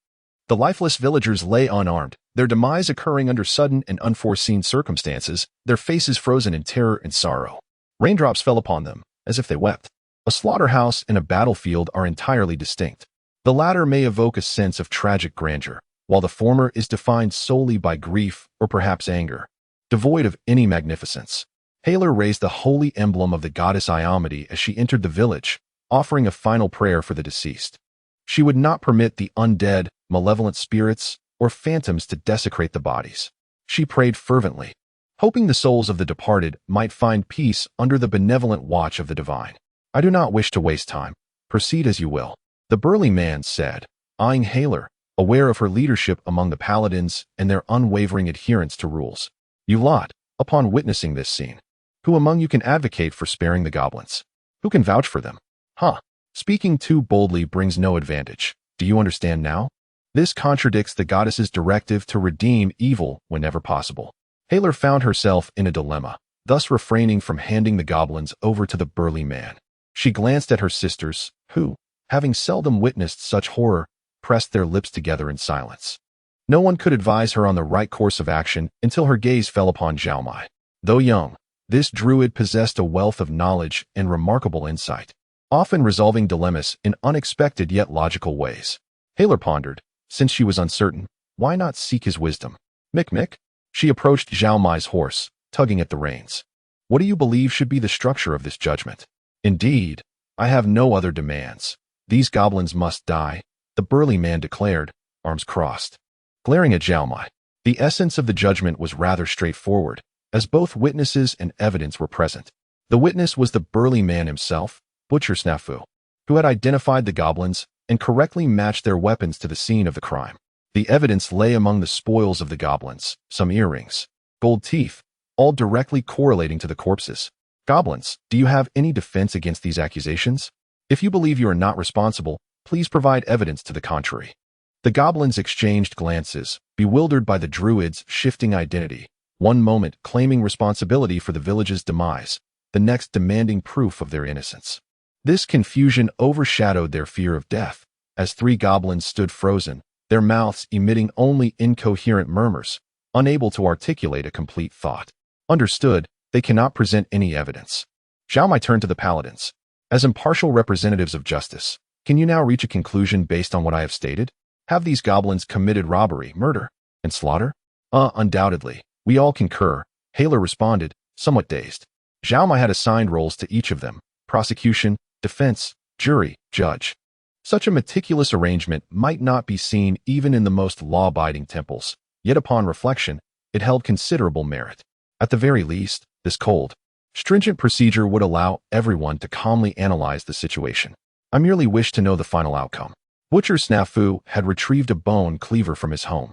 The lifeless villagers lay unarmed, their demise occurring under sudden and unforeseen circumstances, their faces frozen in terror and sorrow. Raindrops fell upon them, as if they wept. A slaughterhouse and a battlefield are entirely distinct. The latter may evoke a sense of tragic grandeur, while the former is defined solely by grief or perhaps anger. Devoid of any magnificence, Haler raised the holy emblem of the goddess Iomede as she entered the village, offering a final prayer for the deceased. She would not permit the undead, malevolent spirits, or phantoms to desecrate the bodies. She prayed fervently, hoping the souls of the departed might find peace under the benevolent watch of the divine. "I do not wish to waste time. Proceed as you will," the burly man said, eyeing Haler, aware of her leadership among the paladins and their unwavering adherence to rules. "You lot, upon witnessing this scene, who among you can advocate for sparing the goblins? Who can vouch for them? Huh. Speaking too boldly brings no advantage. Do you understand now? This contradicts the goddess's directive to redeem evil whenever possible." Haler found herself in a dilemma, thus refraining from handing the goblins over to the burly man. She glanced at her sisters, who, having seldom witnessed such horror, pressed their lips together in silence. No one could advise her on the right course of action until her gaze fell upon Zhao Mai. Though young, this druid possessed a wealth of knowledge and remarkable insight, often resolving dilemmas in unexpected yet logical ways. Haler pondered, since she was uncertain, why not seek his wisdom? Mick. She approached Zhao Mai's horse, tugging at the reins. "What do you believe should be the structure of this judgment?" "Indeed, I have no other demands. These goblins must die," the burly man declared, arms crossed. Glaring at Zhao Mai, the essence of the judgment was rather straightforward, as both witnesses and evidence were present. The witness was the burly man himself, Butcher Snafu, who had identified the goblins and correctly matched their weapons to the scene of the crime. The evidence lay among the spoils of the goblins, some earrings, gold teeth, all directly correlating to the corpses. "Goblins, do you have any defense against these accusations? If you believe you are not responsible, please provide evidence to the contrary." The goblins exchanged glances, bewildered by the druid's shifting identity, one moment claiming responsibility for the village's demise, the next demanding proof of their innocence. This confusion overshadowed their fear of death, as three goblins stood frozen, their mouths emitting only incoherent murmurs, unable to articulate a complete thought. Understood, they cannot present any evidence. Zhao Mai turned to the paladins. "As impartial representatives of justice, can you now reach a conclusion based on what I have stated? Have these goblins committed robbery, murder, and slaughter?" Undoubtedly. We all concur," Haler responded, somewhat dazed. Zhao Mai had assigned roles to each of them: prosecution, defense, jury, judge. Such a meticulous arrangement might not be seen even in the most law-abiding temples, yet upon reflection, it held considerable merit. At the very least, this cold, stringent procedure would allow everyone to calmly analyze the situation. "I merely wish to know the final outcome." Butcher Snafu had retrieved a bone cleaver from his home,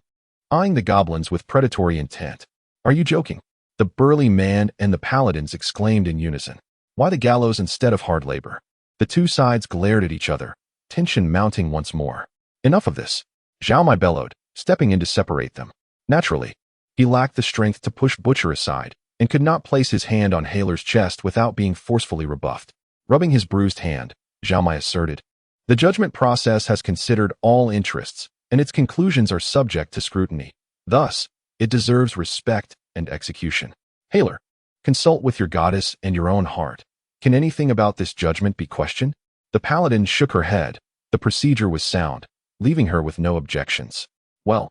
eyeing the goblins with predatory intent. "Are you joking?" the burly man and the paladins exclaimed in unison. "Why the gallows instead of hard labor?" The two sides glared at each other, tension mounting once more. "Enough of this," Zhao Mai bellowed, stepping in to separate them. Naturally, he lacked the strength to push Butcher aside, and could not place his hand on Haler's chest without being forcefully rebuffed. Rubbing his bruised hand, Zhao Mai asserted, "The judgment process has considered all interests, and its conclusions are subject to scrutiny. Thus, it deserves respect and execution. Haler, consult with your goddess and your own heart. Can anything about this judgment be questioned?" The paladin shook her head. The procedure was sound, leaving her with no objections. "Well,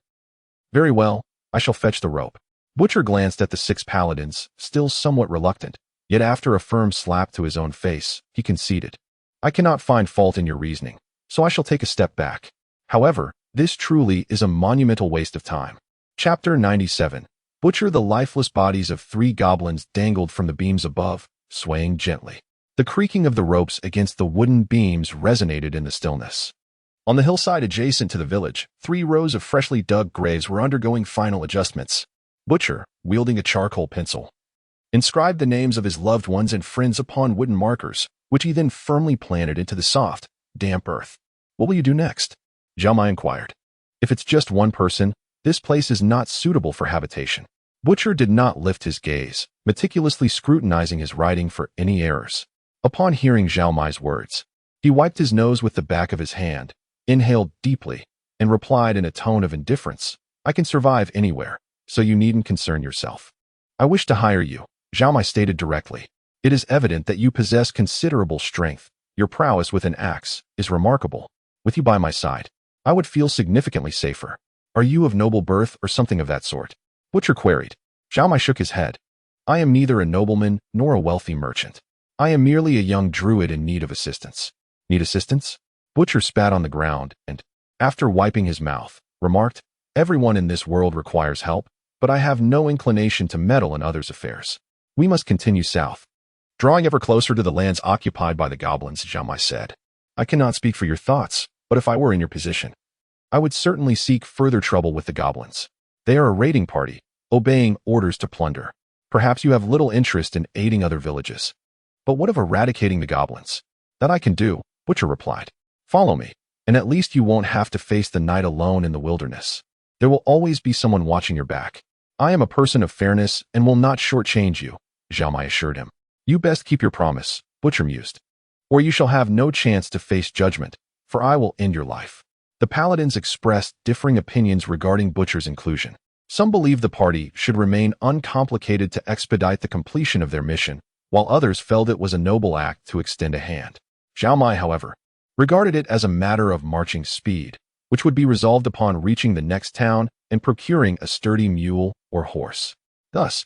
very well, I shall fetch the rope." Butcher glanced at the six paladins, still somewhat reluctant, yet after a firm slap to his own face, he conceded. "I cannot find fault in your reasoning, so I shall take a step back. However, this truly is a monumental waste of time." Chapter 97. Butcher. The lifeless bodies of three goblins dangled from the beams above, swaying gently. The creaking of the ropes against the wooden beams resonated in the stillness. On the hillside adjacent to the village, 3 rows of freshly dug graves were undergoing final adjustments. Butcher, wielding a charcoal pencil, inscribed the names of his loved ones and friends upon wooden markers, which he then firmly planted into the soft, damp earth. "What will you do next?" Zhao Mai inquired. "If it's just one person, this place is not suitable for habitation. Butcher did not lift his gaze, meticulously scrutinizing his writing for any errors. Upon hearing Zhao Mai's words, he wiped his nose with the back of his hand, inhaled deeply, and replied in a tone of indifference, "I can survive anywhere, so you needn't concern yourself." "I wish to hire you," Zhao Mai stated directly. "It is evident that you possess considerable strength. Your prowess with an axe is remarkable. With you by my side, I would feel significantly safer. Are you of noble birth or something of that sort?" Butcher queried. Zhao Mai shook his head. "I am neither a nobleman nor a wealthy merchant. I am merely a young druid in need of assistance." "Need assistance?" Butcher spat on the ground and, after wiping his mouth, remarked, "Everyone in this world requires help, but I have no inclination to meddle in others' affairs. We must continue south." Drawing ever closer to the lands occupied by the goblins, Zhao Mai said, "I cannot speak for your thoughts, but if I were in your position, I would certainly seek further trouble with the goblins. They are a raiding party, obeying orders to plunder. Perhaps you have little interest in aiding other villages. But what of eradicating the goblins?" "That I can do," Butcher replied. "Follow me, and at least you won't have to face the night alone in the wilderness. There will always be someone watching your back. I am a person of fairness and will not shortchange you," Zhao Mai assured him. "You best keep your promise," Butcher mused, "or you shall have no chance to face judgment, for I will end your life." The paladins expressed differing opinions regarding Butcher's inclusion. Some believed the party should remain uncomplicated to expedite the completion of their mission, while others felt it was a noble act to extend a hand. Zhao Mai, however, regarded it as a matter of marching speed, which would be resolved upon reaching the next town and procuring a sturdy mule or horse. Thus,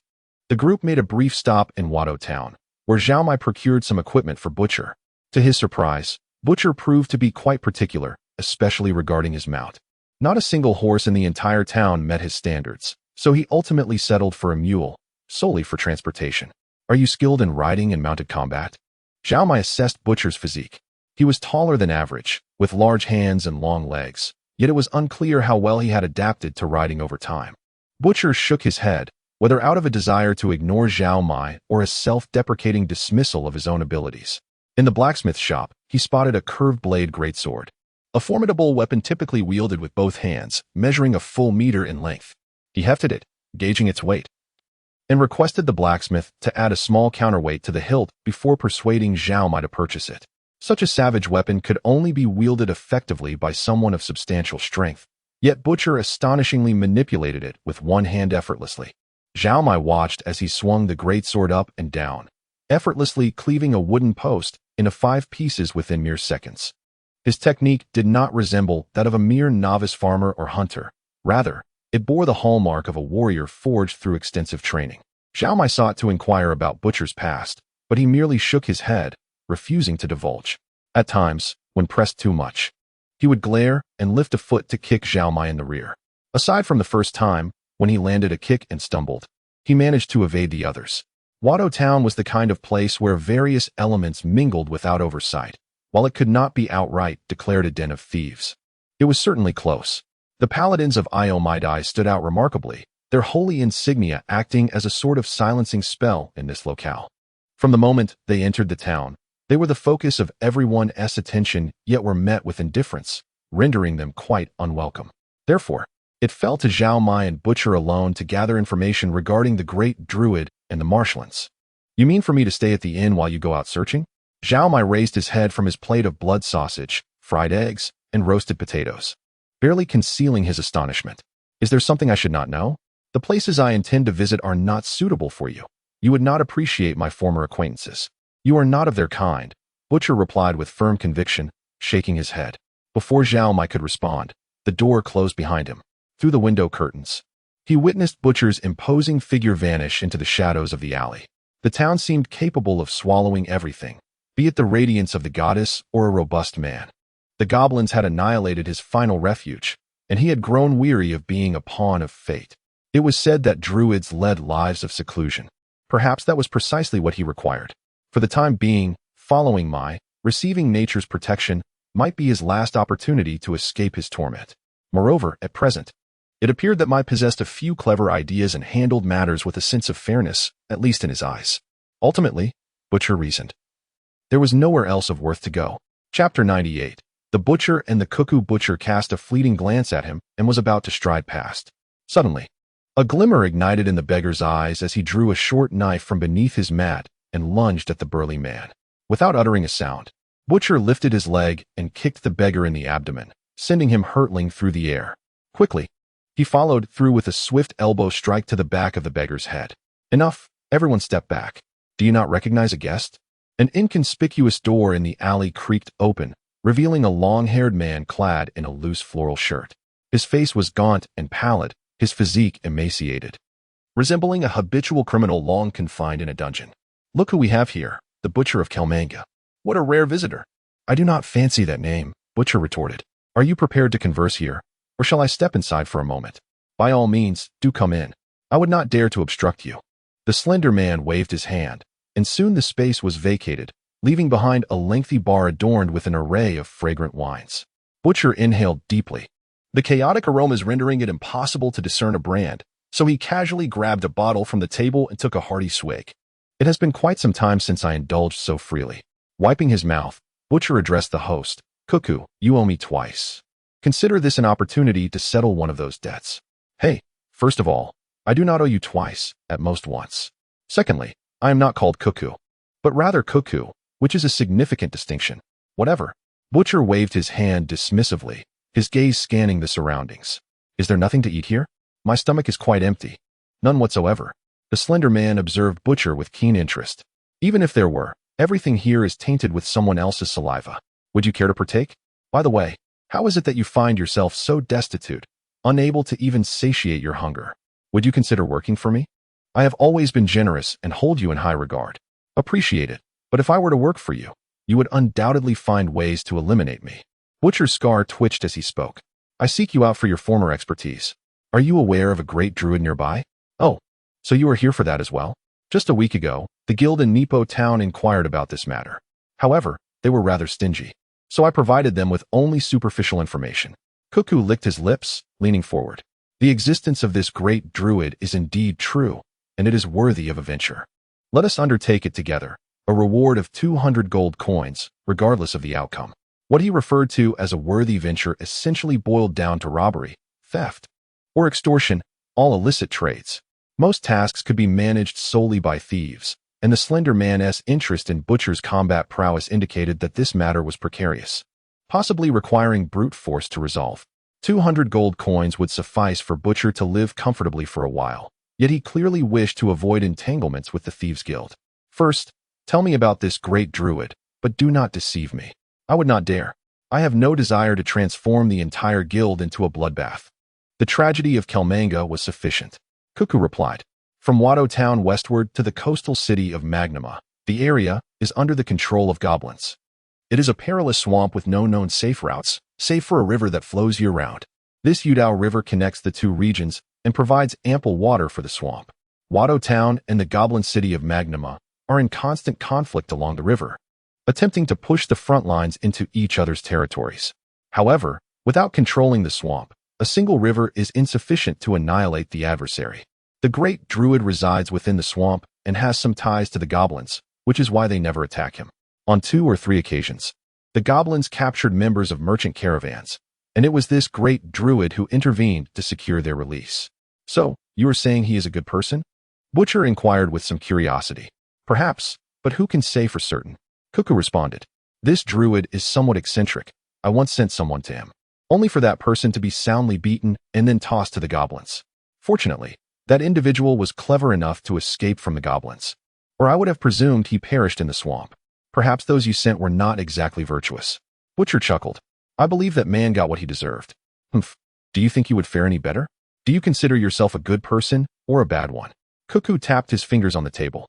the group made a brief stop in Wado town, where Zhao Mai procured some equipment for Butcher. To his surprise, Butcher proved to be quite particular, especially regarding his mount. Not a single horse in the entire town met his standards, so he ultimately settled for a mule, solely for transportation. "Are you skilled in riding and mounted combat?" Zhao Mai assessed Butcher's physique. He was taller than average, with large hands and long legs, yet it was unclear how well he had adapted to riding over time. Butcher shook his head, whether out of a desire to ignore Zhao Mai or a self-deprecating dismissal of his own abilities. In the blacksmith shop, he spotted a curved blade greatsword, a formidable weapon typically wielded with both hands, measuring a full meter in length. He hefted it, gauging its weight, and requested the blacksmith to add a small counterweight to the hilt before persuading Zhao Mai to purchase it. Such a savage weapon could only be wielded effectively by someone of substantial strength, yet Butcher astonishingly manipulated it with one hand effortlessly. Zhao Mai watched as he swung the greatsword up and down, effortlessly cleaving a wooden post into 5 pieces within mere seconds. His technique did not resemble that of a mere novice farmer or hunter. Rather, it bore the hallmark of a warrior forged through extensive training. Zhao Mai sought to inquire about Butcher's past, but he merely shook his head, refusing to divulge. At times, when pressed too much, he would glare and lift a foot to kick Zhao Mai in the rear. Aside from the first time, when he landed a kick and stumbled, he managed to evade the others. Wado Town was the kind of place where various elements mingled without oversight. While it could not be outright declared a den of thieves, it was certainly close. The paladins of Mai stood out remarkably, their holy insignia acting as a sort of silencing spell in this locale. From the moment they entered the town, they were the focus of everyone's attention, yet were met with indifference, rendering them quite unwelcome. Therefore, it fell to Zhao Mai and Butcher alone to gather information regarding the great druid and the marshlands. "You mean for me to stay at the inn while you go out searching?" Zhao Mai raised his head from his plate of blood sausage, fried eggs, and roasted potatoes, barely concealing his astonishment. "Is there something I should not know? The places I intend to visit are not suitable for you. You would not appreciate my former acquaintances. You are not of their kind," Butcher replied with firm conviction, shaking his head. Before Zhao Mai could respond, the door closed behind him. Through the window curtains, he witnessed Butcher's imposing figure vanish into the shadows of the alley. The town seemed capable of swallowing everything, be it the radiance of the goddess or a robust man. The goblins had annihilated his final refuge, and he had grown weary of being a pawn of fate. It was said that druids led lives of seclusion. Perhaps that was precisely what he required. For the time being, following Mai, receiving nature's protection, might be his last opportunity to escape his torment. Moreover, at present, it appeared that Mai possessed a few clever ideas and handled matters with a sense of fairness, at least in his eyes. Ultimately, Butcher reasoned, there was nowhere else of worth to go. Chapter 98. The Butcher and the Cuckoo. Butcher cast a fleeting glance at him and was about to stride past. Suddenly, A glimmer ignited in the beggar's eyes as he drew a short knife from beneath his mat and lunged at the burly man. Without uttering a sound, Butcher lifted his leg and kicked the beggar in the abdomen, sending him hurtling through the air. Quickly, he followed through with a swift elbow strike to the back of the beggar's head. Enough, everyone step back. Do you not recognize a guest? An inconspicuous door in the alley creaked open, revealing a long-haired man clad in a loose floral shirt. His face was gaunt and pallid, his physique emaciated, resembling a habitual criminal long confined in a dungeon. Look who we have here, the Butcher of Kelmanga. What a rare visitor. I do not fancy that name, Butcher retorted. Are you prepared to converse here, or shall I step inside for a moment? By all means, do come in. I would not dare to obstruct you. The slender man waved his hand, and soon the space was vacated, leaving behind a lengthy bar adorned with an array of fragrant wines. Butcher inhaled deeply, the chaotic aromas rendering it impossible to discern a brand, so he casually grabbed a bottle from the table and took a hearty swig. It has been quite some time since I indulged so freely. Wiping his mouth, Butcher addressed the host. Cuckoo, you owe me twice. Consider this an opportunity to settle one of those debts. Hey, first of all, I do not owe you twice, at most once. Secondly, I am not called Cuckoo, but rather Cuckoo, which is a significant distinction. Whatever. Butcher waved his hand dismissively, his gaze scanning the surroundings. Is there nothing to eat here? My stomach is quite empty. None whatsoever. The slender man observed Butcher with keen interest. Even if there were, everything here is tainted with someone else's saliva. Would you care to partake? By the way, how is it that you find yourself so destitute, unable to even satiate your hunger? Would you consider working for me? I have always been generous and hold you in high regard. Appreciate it, but if I were to work for you, you would undoubtedly find ways to eliminate me. Butcher's scar twitched as he spoke. I seek you out for your former expertise. Are you aware of a great druid nearby? Oh, so you are here for that as well? Just a week ago, the guild in Nepo town inquired about this matter. However, they were rather stingy, so I provided them with only superficial information. Cuckoo licked his lips, leaning forward. The existence of this great druid is indeed true, and it is worthy of a venture. Let us undertake it together, a reward of 200 gold coins, regardless of the outcome. What he referred to as a worthy venture essentially boiled down to robbery, theft, or extortion, all illicit trades. Most tasks could be managed solely by thieves, and the slender man's interest in Butcher's combat prowess indicated that this matter was precarious, possibly requiring brute force to resolve. 200 gold coins would suffice for Butcher to live comfortably for a while, yet he clearly wished to avoid entanglements with the Thieves' Guild. First, tell me about this great druid, but do not deceive me. I would not dare. I have no desire to transform the entire guild into a bloodbath. The tragedy of Kelmanga was sufficient. Cuckoo replied. From Watto town westward to the coastal city of Magnima, the area is under the control of goblins. It is a perilous swamp with no known safe routes, save for a river that flows year-round. This Udao River connects the two regions and provides ample water for the swamp. Watto town and the goblin city of Magnima are in constant conflict along the river, attempting to push the front lines into each other's territories. However, without controlling the swamp, a single river is insufficient to annihilate the adversary. The great druid resides within the swamp and has some ties to the goblins, which is why they never attack him. On 2 or 3 occasions, the goblins captured members of merchant caravans, and it was this great druid who intervened to secure their release. So, you are saying he is a good person? Butcher inquired with some curiosity. Perhaps, but who can say for certain? Cuckoo responded. This druid is somewhat eccentric. I once sent someone to him, only for that person to be soundly beaten and then tossed to the goblins. Fortunately, that individual was clever enough to escape from the goblins, or I would have presumed he perished in the swamp. Perhaps those you sent were not exactly virtuous. Butcher chuckled. I believe that man got what he deserved. Humph. Do you think you would fare any better? Do you consider yourself a good person or a bad one? Cuckoo tapped his fingers on the table.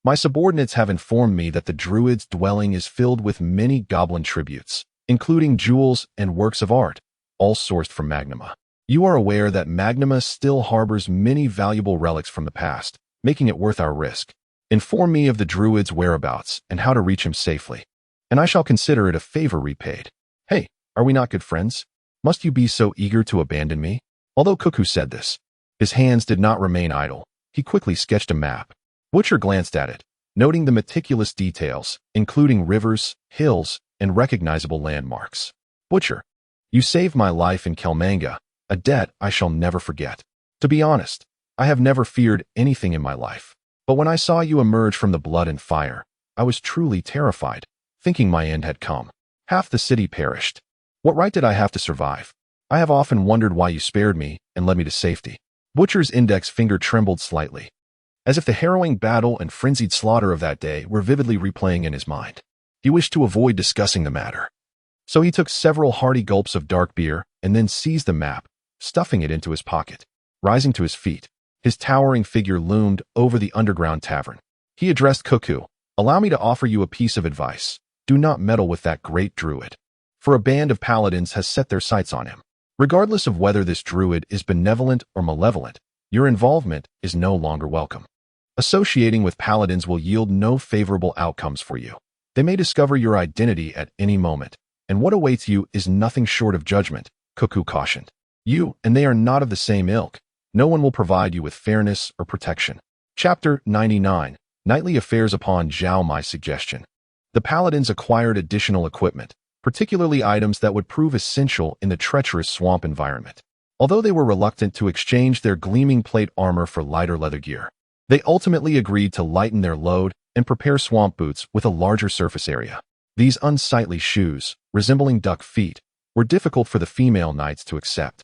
My subordinates have informed me that the druid's dwelling is filled with many goblin tributes, including jewels and works of art, all sourced from Magnima. You are aware that Magnima still harbors many valuable relics from the past, making it worth our risk. Inform me of the druid's whereabouts and how to reach him safely, and I shall consider it a favor repaid. Hey, are we not good friends? Must you be so eager to abandon me? Although Cuckoo said this, his hands did not remain idle. He quickly sketched a map. Butcher glanced at it, noting the meticulous details, including rivers, hills, and recognizable landmarks. Butcher, you saved my life in Kelmanga, a debt I shall never forget. To be honest, I have never feared anything in my life. But when I saw you emerge from the blood and fire, I was truly terrified, thinking my end had come. Half the city perished. What right did I have to survive? I have often wondered why you spared me and led me to safety. Butcher's index finger trembled slightly, as if the harrowing battle and frenzied slaughter of that day were vividly replaying in his mind. He wished to avoid discussing the matter. So he took several hearty gulps of dark beer and then seized the map, stuffing it into his pocket. Rising to his feet, his towering figure loomed over the underground tavern. He addressed Cuckoo. Allow me to offer you a piece of advice. Do not meddle with that great druid, for a band of paladins has set their sights on him. Regardless of whether this druid is benevolent or malevolent, your involvement is no longer welcome. Associating with paladins will yield no favorable outcomes for you. They may discover your identity at any moment, and what awaits you is nothing short of judgment, Cuckoo cautioned. You and they are not of the same ilk. No one will provide you with fairness or protection. Chapter 99. Nightly Affairs. Upon Zhao Mai's suggestion, the paladins acquired additional equipment, particularly items that would prove essential in the treacherous swamp environment. Although they were reluctant to exchange their gleaming plate armor for lighter leather gear, they ultimately agreed to lighten their load and prepare swamp boots with a larger surface area. These unsightly shoes, resembling duck feet, were difficult for the female knights to accept.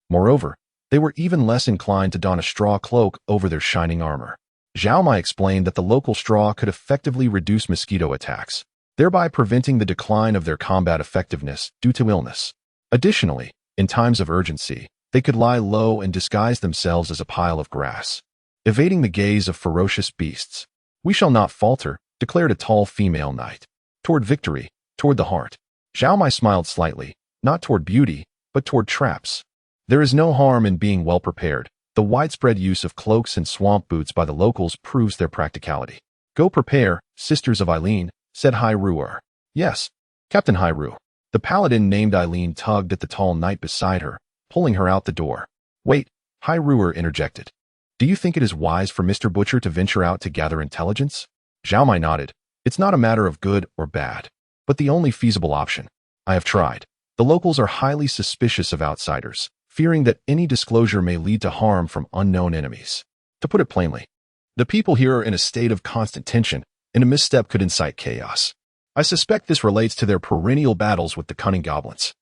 Moreover, they were even less inclined to don a straw cloak over their shining armor. Zhao Mai explained that the local straw could effectively reduce mosquito attacks, thereby preventing the decline of their combat effectiveness due to illness. Additionally, in times of urgency, they could lie low and disguise themselves as a pile of grass, evading the gaze of ferocious beasts. We shall not falter, declared a tall female knight. Toward victory, toward the heart. Zhao Mai smiled slightly, not toward beauty, but toward traps. There is no harm in being well prepared. The widespread use of cloaks and swamp boots by the locals proves their practicality. Go prepare, sisters of Eileen, said Hyrule. Yes, Captain Hyrule. The paladin named Eileen tugged at the tall knight beside her, pulling her out the door. Wait, Hyrule interjected. Do you think it is wise for Mr. Butcher to venture out to gather intelligence? Zhao Mai nodded. It's not a matter of good or bad, but the only feasible option. I have tried. The locals are highly suspicious of outsiders, fearing that any disclosure may lead to harm from unknown enemies. To put it plainly, the people here are in a state of constant tension, and a misstep could incite chaos. I suspect this relates to their perennial battles with the cunning goblins.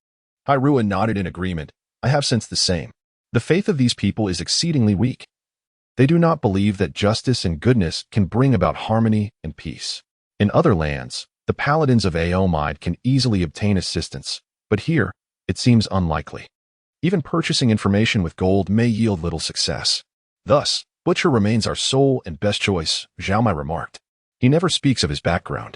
Hyrule nodded in agreement. I have sensed the same. The faith of these people is exceedingly weak. They do not believe that justice and goodness can bring about harmony and peace. In other lands, the paladins of Aomide can easily obtain assistance, but here, it seems unlikely. Even purchasing information with gold may yield little success. Thus, Butcher remains our sole and best choice, Zhao Mai remarked. He never speaks of his background.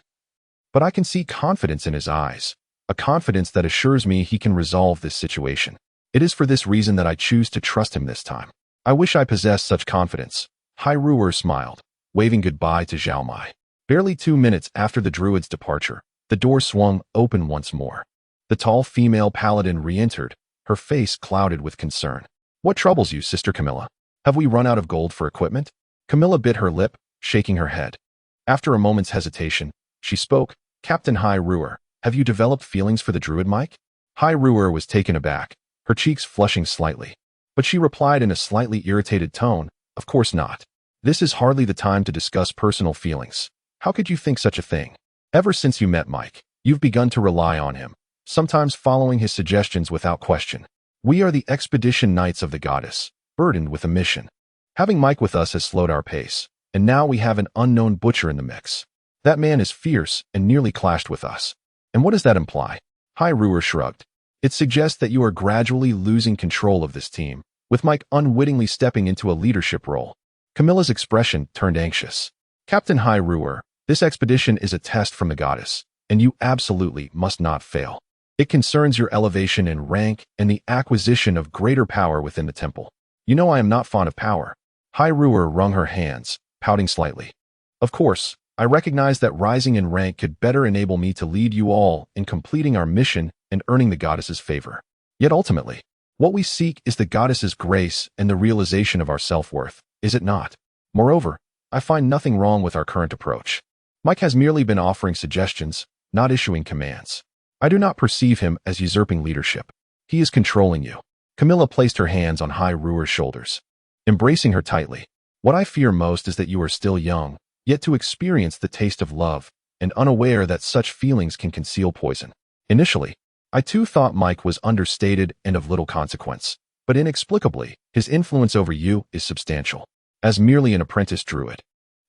But I can see confidence in his eyes, a confidence that assures me he can resolve this situation. It is for this reason that I choose to trust him this time. I wish I possessed such confidence. Hyrule smiled, waving goodbye to Zhao Mai. Barely 2 minutes after the druid's departure, the door swung open once more. The tall female paladin re-entered, her face clouded with concern. What troubles you, Sister Camilla? Have we run out of gold for equipment? Camilla bit her lip, shaking her head. After a moment's hesitation, she spoke. Captain Hyrule, have you developed feelings for the druid Mike? Hyrule was taken aback, her cheeks flushing slightly. But she replied in a slightly irritated tone, of course not. This is hardly the time to discuss personal feelings. How could you think such a thing? Ever since you met Mike, you've begun to rely on him, sometimes following his suggestions without question. We are the expedition knights of the goddess, burdened with a mission. Having Mike with us has slowed our pace, and now we have an unknown butcher in the mix. That man is fierce and nearly clashed with us. And what does that imply? Hyrule shrugged. It suggests that you are gradually losing control of this team, with Mike unwittingly stepping into a leadership role. Camilla's expression turned anxious. Captain Hyrule, this expedition is a test from the goddess, and you absolutely must not fail. It concerns your elevation in rank and the acquisition of greater power within the temple. You know I am not fond of power. Hyrule wrung her hands, pouting slightly. Of course, I recognize that rising in rank could better enable me to lead you all in completing our mission and earning the goddess's favor. Yet ultimately, what we seek is the goddess's grace and the realization of our self-worth, is it not? Moreover, I find nothing wrong with our current approach. Mike has merely been offering suggestions, not issuing commands. I do not perceive him as usurping leadership. He is controlling you. Camilla placed her hands on Hyrule's shoulders. embracing her tightly. What I fear most is that you are still young, yet to experience the taste of love, and unaware that such feelings can conceal poison. Initially, I too thought Mike was understated and of little consequence, but inexplicably, his influence over you is substantial. As merely an apprentice druid,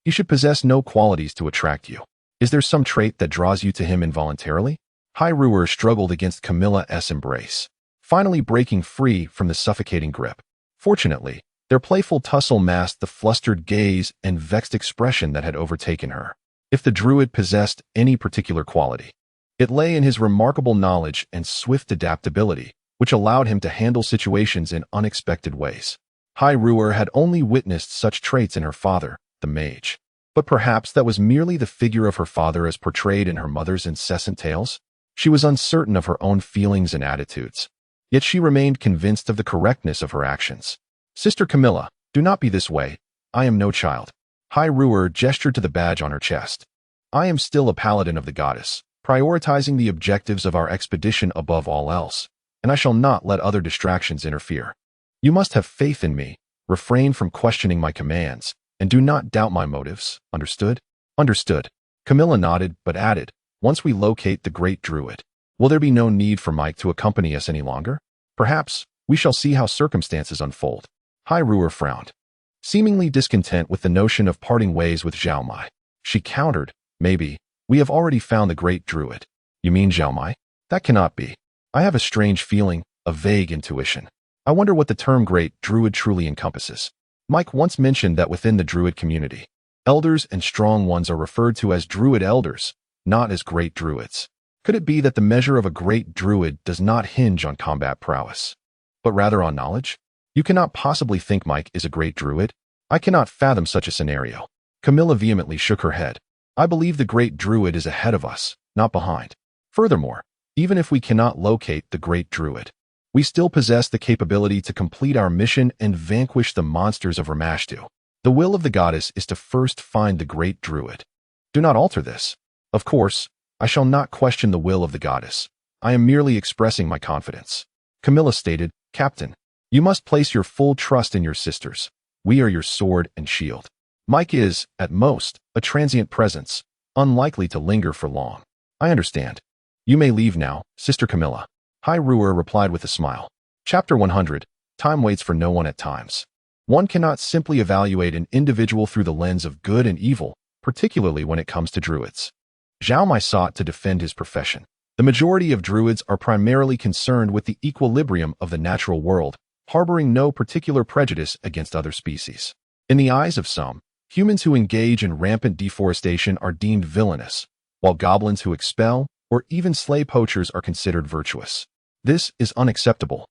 he should possess no qualities to attract you. Is there some trait that draws you to him involuntarily? Hyrule struggled against Camilla's embrace, finally breaking free from the suffocating grip. Fortunately, their playful tussle masked the flustered gaze and vexed expression that had overtaken her. If the druid possessed any particular quality, it lay in his remarkable knowledge and swift adaptability, which allowed him to handle situations in unexpected ways. Hyrule had only witnessed such traits in her father, the mage. But perhaps that was merely the figure of her father as portrayed in her mother's incessant tales? She was uncertain of her own feelings and attitudes. Yet she remained convinced of the correctness of her actions. Sister Camilla, do not be this way. I am no child. Hyrule gestured to the badge on her chest. I am still a paladin of the goddess, prioritizing the objectives of our expedition above all else, and I shall not let other distractions interfere. You must have faith in me, refrain from questioning my commands, and do not doubt my motives, understood? Understood. Camilla nodded, but added, once we locate the great druid, will there be no need for Mike to accompany us any longer? Perhaps, we shall see how circumstances unfold. Hyrule frowned, seemingly discontent with the notion of parting ways with Zhao Mai. She countered, maybe, we have already found the great druid. You mean Zhao Mai? That cannot be. I have a strange feeling, a vague intuition. I wonder what the term great druid truly encompasses. Mike once mentioned that within the druid community, elders and strong ones are referred to as druid elders, not as great druids. Could it be that the measure of a great druid does not hinge on combat prowess, but rather on knowledge? You cannot possibly think Mike is a great druid. I cannot fathom such a scenario. Camilla vehemently shook her head. I believe the great druid is ahead of us, not behind. Furthermore, even if we cannot locate the great druid, we still possess the capability to complete our mission and vanquish the monsters of Ramashtu. The will of the goddess is to first find the great druid. Do not alter this. Of course, I shall not question the will of the goddess. I am merely expressing my confidence. Camilla stated, Captain, you must place your full trust in your sisters. We are your sword and shield. Mike is, at most, a transient presence, unlikely to linger for long. I understand. You may leave now, Sister Camilla. Hyrule replied with a smile. Chapter 100. Time waits for no one at times. One cannot simply evaluate an individual through the lens of good and evil, particularly when it comes to druids. Zhao Mai sought to defend his profession. The majority of druids are primarily concerned with the equilibrium of the natural world, harboring no particular prejudice against other species. In the eyes of some, humans who engage in rampant deforestation are deemed villainous, while goblins who expel or even slay poachers are considered virtuous. This is unacceptable.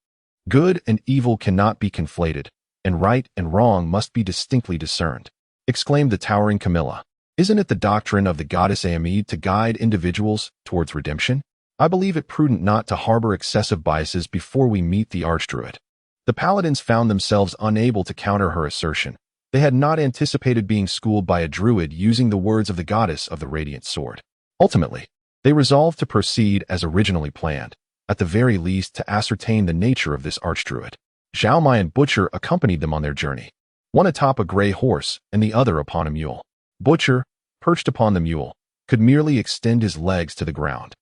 Good and evil cannot be conflated, and right and wrong must be distinctly discerned, exclaimed the towering Camilla. Isn't it the doctrine of the goddess Aamid to guide individuals towards redemption? I believe it prudent not to harbor excessive biases before we meet the archdruid. The paladins found themselves unable to counter her assertion. They had not anticipated being schooled by a druid using the words of the goddess of the radiant sword. Ultimately, they resolved to proceed as originally planned, at the very least to ascertain the nature of this archdruid. Zhao Mai and Butcher accompanied them on their journey, one atop a gray horse and the other upon a mule. Butcher, perched upon the mule, could merely extend his legs to the ground,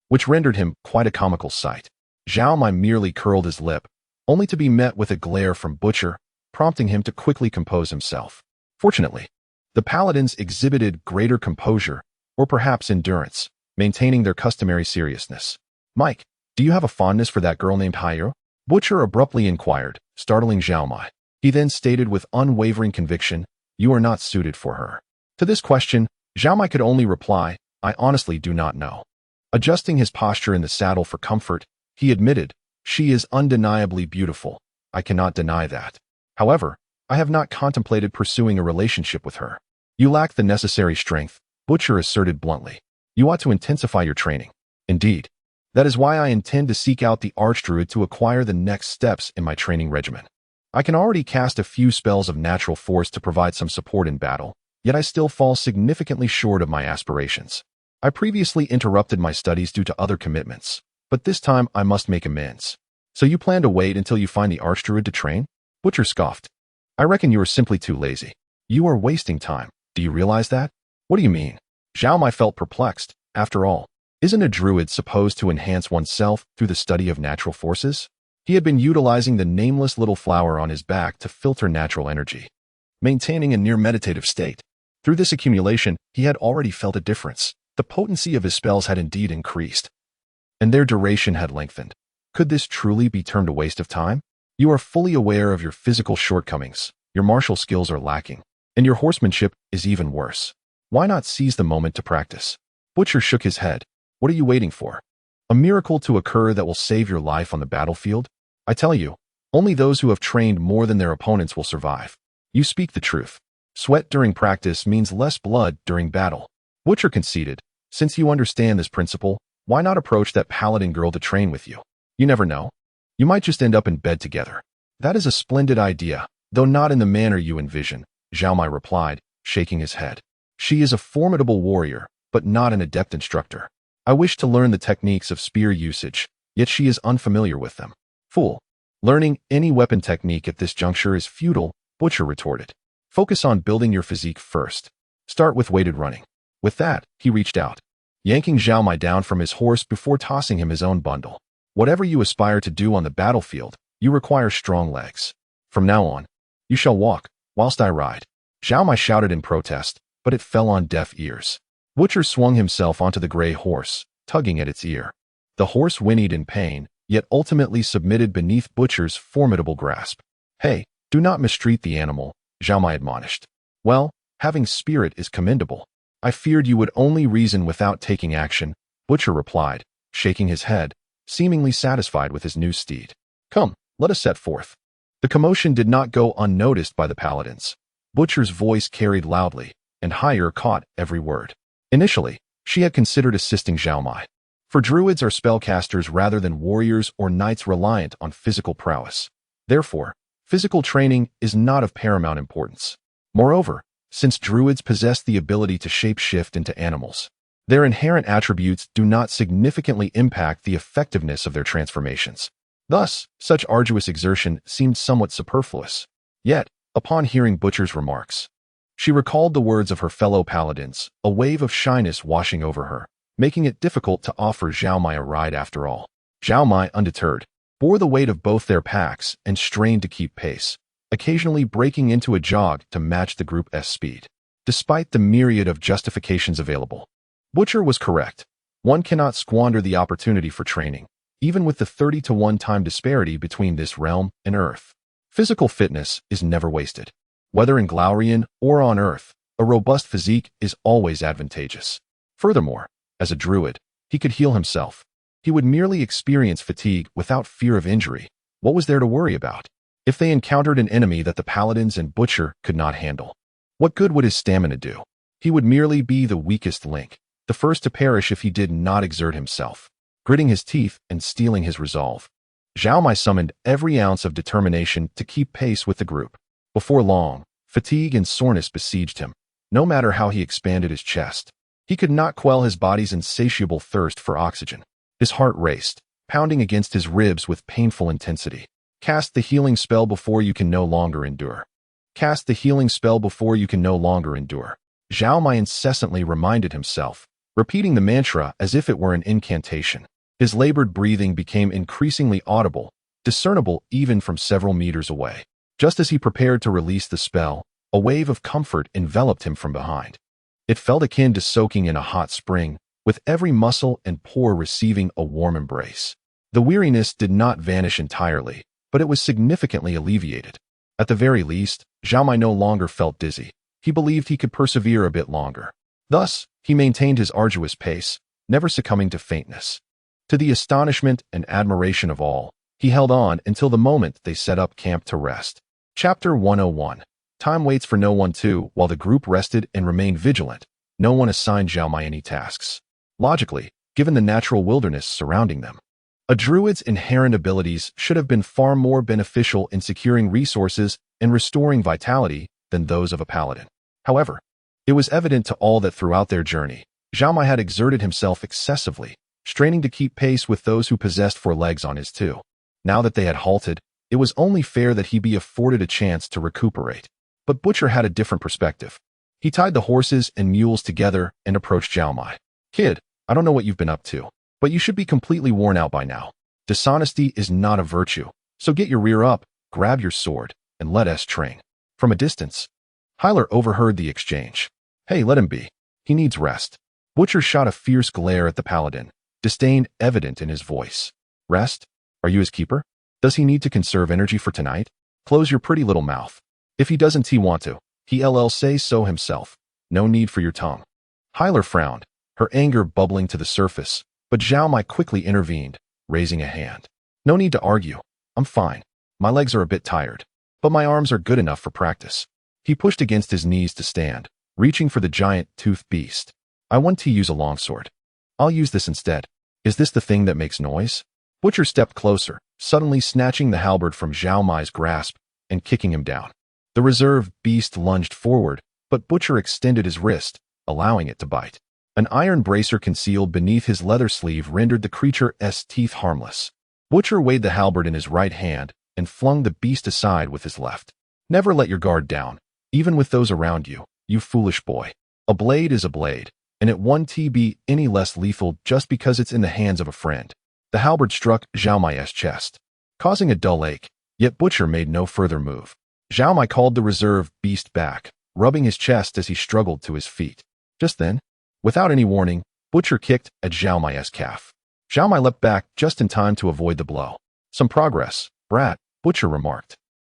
which rendered him quite a comical sight. Zhao Mai merely curled his lip, only to be met with a glare from Butcher, prompting him to quickly compose himself. Fortunately, the paladins exhibited greater composure, or perhaps endurance, maintaining their customary seriousness. Mike, do you have a fondness for that girl named Hyrule? Butcher abruptly inquired, startling Zhao Mai. He then stated with unwavering conviction, you are not suited for her. To this question, Zhao Mai could only reply, I honestly do not know. Adjusting his posture in the saddle for comfort, he admitted, she is undeniably beautiful. I cannot deny that. However, I have not contemplated pursuing a relationship with her. You lack the necessary strength, Butcher asserted bluntly. You ought to intensify your training. Indeed. That is why I intend to seek out the archdruid to acquire the next steps in my training regimen. I can already cast a few spells of natural force to provide some support in battle, yet I still fall significantly short of my aspirations. I previously interrupted my studies due to other commitments, but this time I must make amends. So you plan to wait until you find the archdruid to train? Butcher scoffed. I reckon you are simply too lazy. You are wasting time. Do you realize that? What do you mean? Zhao Mai felt perplexed. After all, isn't a druid supposed to enhance oneself through the study of natural forces? He had been utilizing the nameless little flower on his back to filter natural energy, maintaining a near meditative state. Through this accumulation, he had already felt a difference. The potency of his spells had indeed increased, and their duration had lengthened. Could this truly be termed a waste of time? You are fully aware of your physical shortcomings, your martial skills are lacking, and your horsemanship is even worse. Why not seize the moment to practice? Butcher shook his head. What are you waiting for? A miracle to occur that will save your life on the battlefield? I tell you, only those who have trained more than their opponents will survive. You speak the truth. Sweat during practice means less blood during battle. Butcher conceded. Since you understand this principle, why not approach that paladin girl to train with you? You never know. You might just end up in bed together. That is a splendid idea, though not in the manner you envision, Zhao Mai replied, shaking his head. She is a formidable warrior, but not an adept instructor. I wish to learn the techniques of spear usage, yet she is unfamiliar with them. Fool. Learning any weapon technique at this juncture is futile, Butcher retorted. Focus on building your physique first. Start with weighted running. With that, he reached out, yanking Zhao Mai down from his horse before tossing him his own bundle. Whatever you aspire to do on the battlefield, you require strong legs. From now on, you shall walk, whilst I ride. Zhao Mai shouted in protest, but it fell on deaf ears. Butcher swung himself onto the gray horse, tugging at its ear. The horse whinnied in pain, yet ultimately submitted beneath Butcher's formidable grasp. Hey, do not mistreat the animal, Zhao Mai admonished. Well, having spirit is commendable. I feared you would only reason without taking action, Butcher replied, shaking his head, seemingly satisfied with his new steed. Come, let us set forth. The commotion did not go unnoticed by the paladins. Butcher's voice carried loudly, and Higher caught every word. Initially, she had considered assisting Zhao Mai. For druids are spellcasters rather than warriors or knights reliant on physical prowess. Therefore, physical training is not of paramount importance. Moreover, since druids possess the ability to shapeshift into animals, their inherent attributes do not significantly impact the effectiveness of their transformations. Thus, such arduous exertion seemed somewhat superfluous. Yet, upon hearing Butcher's remarks, she recalled the words of her fellow paladins, a wave of shyness washing over her, making it difficult to offer Zhao Mai a ride after all. Zhao Mai, undeterred, bore the weight of both their packs and strained to keep pace, occasionally breaking into a jog to match the group's speed. Despite the myriad of justifications available, Butcher was correct. One cannot squander the opportunity for training, even with the 30-to-1 time disparity between this realm and Earth. Physical fitness is never wasted. Whether in Glaurian or on Earth, a robust physique is always advantageous. Furthermore, as a druid, he could heal himself. He would merely experience fatigue without fear of injury. What was there to worry about? If they encountered an enemy that the paladins and Butcher could not handle, what good would his stamina do? He would merely be the weakest link, the first to perish if he did not exert himself. Gritting his teeth and steeling his resolve, Zhao Mai summoned every ounce of determination to keep pace with the group. Before long, fatigue and soreness besieged him. No matter how he expanded his chest, he could not quell his body's insatiable thirst for oxygen. His heart raced, pounding against his ribs with painful intensity. Cast the healing spell before you can no longer endure. Cast the healing spell before you can no longer endure. Zhao Mai incessantly reminded himself, repeating the mantra as if it were an incantation. His labored breathing became increasingly audible, discernible even from several meters away. Just as he prepared to release the spell, a wave of comfort enveloped him from behind. It felt akin to soaking in a hot spring, with every muscle and pore receiving a warm embrace. The weariness did not vanish entirely, but it was significantly alleviated. At the very least, Zhao Mai no longer felt dizzy. He believed he could persevere a bit longer. Thus, he maintained his arduous pace, never succumbing to faintness. To the astonishment and admiration of all, he held on until the moment they set up camp to rest. Chapter 101. Time waits for no one too. While the group rested and remained vigilant, no one assigned Zhao Mai any tasks. Logically, given the natural wilderness surrounding them, a druid's inherent abilities should have been far more beneficial in securing resources and restoring vitality than those of a paladin. However, it was evident to all that throughout their journey, Zhao Mai had exerted himself excessively, straining to keep pace with those who possessed 4 legs on his 2. Now that they had halted, It was only fair that he be afforded a chance to recuperate. But Butcher had a different perspective. He tied the horses and mules together and approached Zhao Mai. Kid, I don't know what you've been up to, but you should be completely worn out by now. Dishonesty is not a virtue, so get your rear up, grab your sword, and let us train. From a distance, Hyler overheard the exchange. Hey, let him be. He needs rest. Butcher shot a fierce glare at the paladin, disdain evident in his voice. Rest? Are you his keeper? Does he need to conserve energy for tonight? Close your pretty little mouth. If he doesn't want to, he'll say so himself. No need for your tongue. Hyler frowned, her anger bubbling to the surface, but Zhao Mai quickly intervened, raising a hand. No need to argue. I'm fine. My legs are a bit tired, but my arms are good enough for practice. He pushed against his knees to stand, reaching for the giant toothed beast. I want to use a longsword. I'll use this instead. Is this the thing that makes noise? Butcher stepped closer, suddenly snatching the halberd from Zhao Mai's grasp and kicking him down. The reserve beast lunged forward, but Butcher extended his wrist, allowing it to bite. An iron bracer concealed beneath his leather sleeve rendered the creature's teeth harmless. Butcher weighed the halberd in his right hand and flung the beast aside with his left. Never let your guard down, even with those around you, you foolish boy. A blade is a blade, and it won't be any less lethal just because it's in the hands of a friend. The halberd struck Zhao Mai's chest, causing a dull ache, yet Butcher made no further move. Zhao Mai called the reserve beast back, rubbing his chest as he struggled to his feet. Just then, without any warning, Butcher kicked at Zhao Mai's calf. Zhao Mai leapt back just in time to avoid the blow. Some progress, brat, Butcher remarked.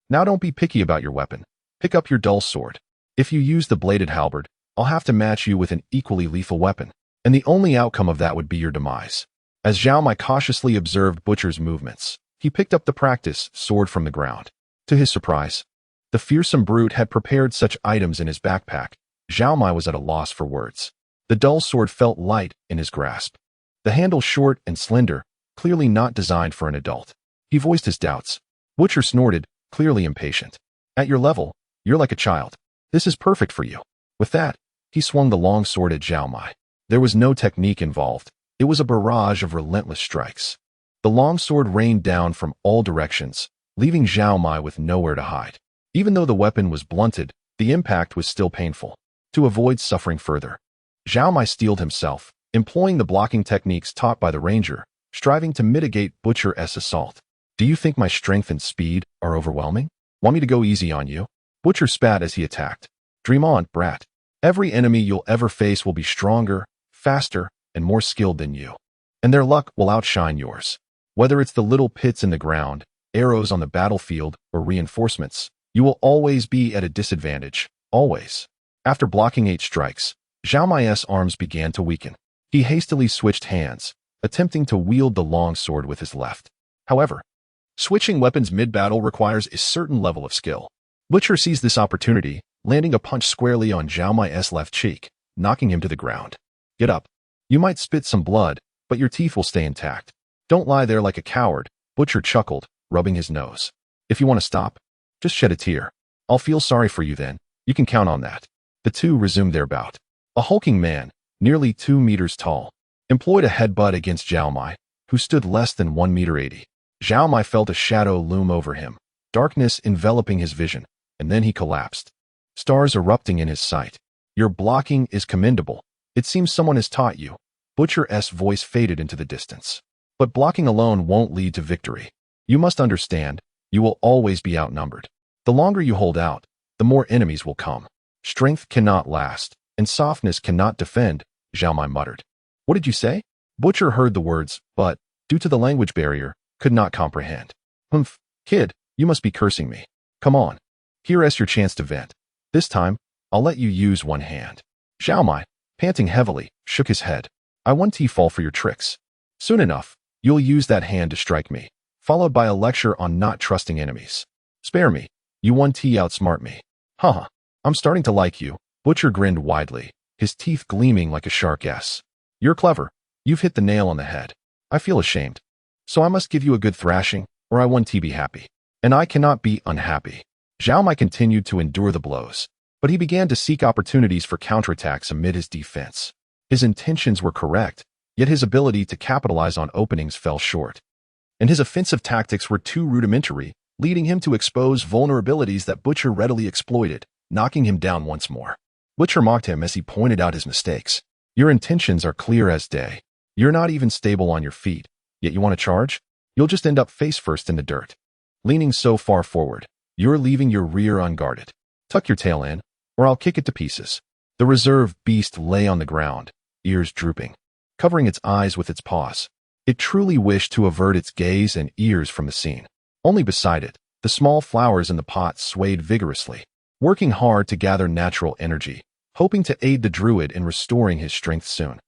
Now don't be picky about your weapon. Pick up your dull sword. If you use the bladed halberd, I'll have to match you with an equally lethal weapon, and the only outcome of that would be your demise. As Zhao Mai cautiously observed Butcher's movements, he picked up the practice sword from the ground. To his surprise, the fearsome brute had prepared such items in his backpack. Zhao Mai was at a loss for words. The dull sword felt light in his grasp. The handle short and slender, clearly not designed for an adult. He voiced his doubts. Butcher snorted, clearly impatient. At your level, you're like a child. This is perfect for you. With that, he swung the long sword at Zhao Mai. There was no technique involved. It was a barrage of relentless strikes. The long sword rained down from all directions, leaving Zhao Mai with nowhere to hide. Even though the weapon was blunted, the impact was still painful. To avoid suffering further, Zhao Mai steeled himself, employing the blocking techniques taught by the ranger, striving to mitigate Butcher's assault. Do you think my strength and speed are overwhelming? Want me to go easy on you? Butcher spat as he attacked. Dream on, brat. Every enemy you'll ever face will be stronger, faster, and more skilled than you. And their luck will outshine yours. Whether it's the little pits in the ground, arrows on the battlefield, or reinforcements, you will always be at a disadvantage, always. After blocking 8 strikes, Zhao Mai's arms began to weaken. He hastily switched hands, attempting to wield the long sword with his left. However, switching weapons mid-battle requires a certain level of skill. Butcher seized this opportunity, landing a punch squarely on Zhao Mai's left cheek, knocking him to the ground. Get up. You might spit some blood, but your teeth will stay intact. Don't lie there like a coward, Butcher chuckled, rubbing his nose. If you want to stop, just shed a tear. I'll feel sorry for you then. You can count on that. The two resumed their bout. A hulking man, nearly 2 meters tall, employed a headbutt against Zhao Mai, who stood less than 1 meter 80. Zhao Mai felt a shadow loom over him, darkness enveloping his vision, and then he collapsed. Stars erupting in his sight. Your blocking is commendable. It seems someone has taught you. Butcher's voice faded into the distance. But blocking alone won't lead to victory. You must understand, you will always be outnumbered. The longer you hold out, the more enemies will come. Strength cannot last, and softness cannot defend, Zhao Mai muttered. What did you say? Butcher heard the words, but, due to the language barrier, could not comprehend. Humph, kid, you must be cursing me. Come on. Here's your chance to vent. This time, I'll let you use one hand. Zhao Mai, panting heavily, shook his head. I won't fall for your tricks. Soon enough, you'll use that hand to strike me, followed by a lecture on not trusting enemies. Spare me. You won't outsmart me. Haha, I'm starting to like you. Butcher grinned widely, his teeth gleaming like a shark's. You're clever. You've hit the nail on the head. I feel ashamed. So I must give you a good thrashing, or I won't be happy. And I cannot be unhappy. Zhao Mai continued to endure the blows, but he began to seek opportunities for counterattacks amid his defense. His intentions were correct, yet his ability to capitalize on openings fell short. And his offensive tactics were too rudimentary, leading him to expose vulnerabilities that Butcher readily exploited, knocking him down once more. Butcher mocked him as he pointed out his mistakes. Your intentions are clear as day. You're not even stable on your feet, yet you want to charge? You'll just end up face first in the dirt. Leaning so far forward, you're leaving your rear unguarded. Tuck your tail in, or I'll kick it to pieces. The reserve beast lay on the ground, ears drooping, covering its eyes with its paws. It truly wished to avert its gaze and ears from the scene. Only beside it, the small flowers in the pot swayed vigorously, working hard to gather natural energy, hoping to aid the druid in restoring his strength soon.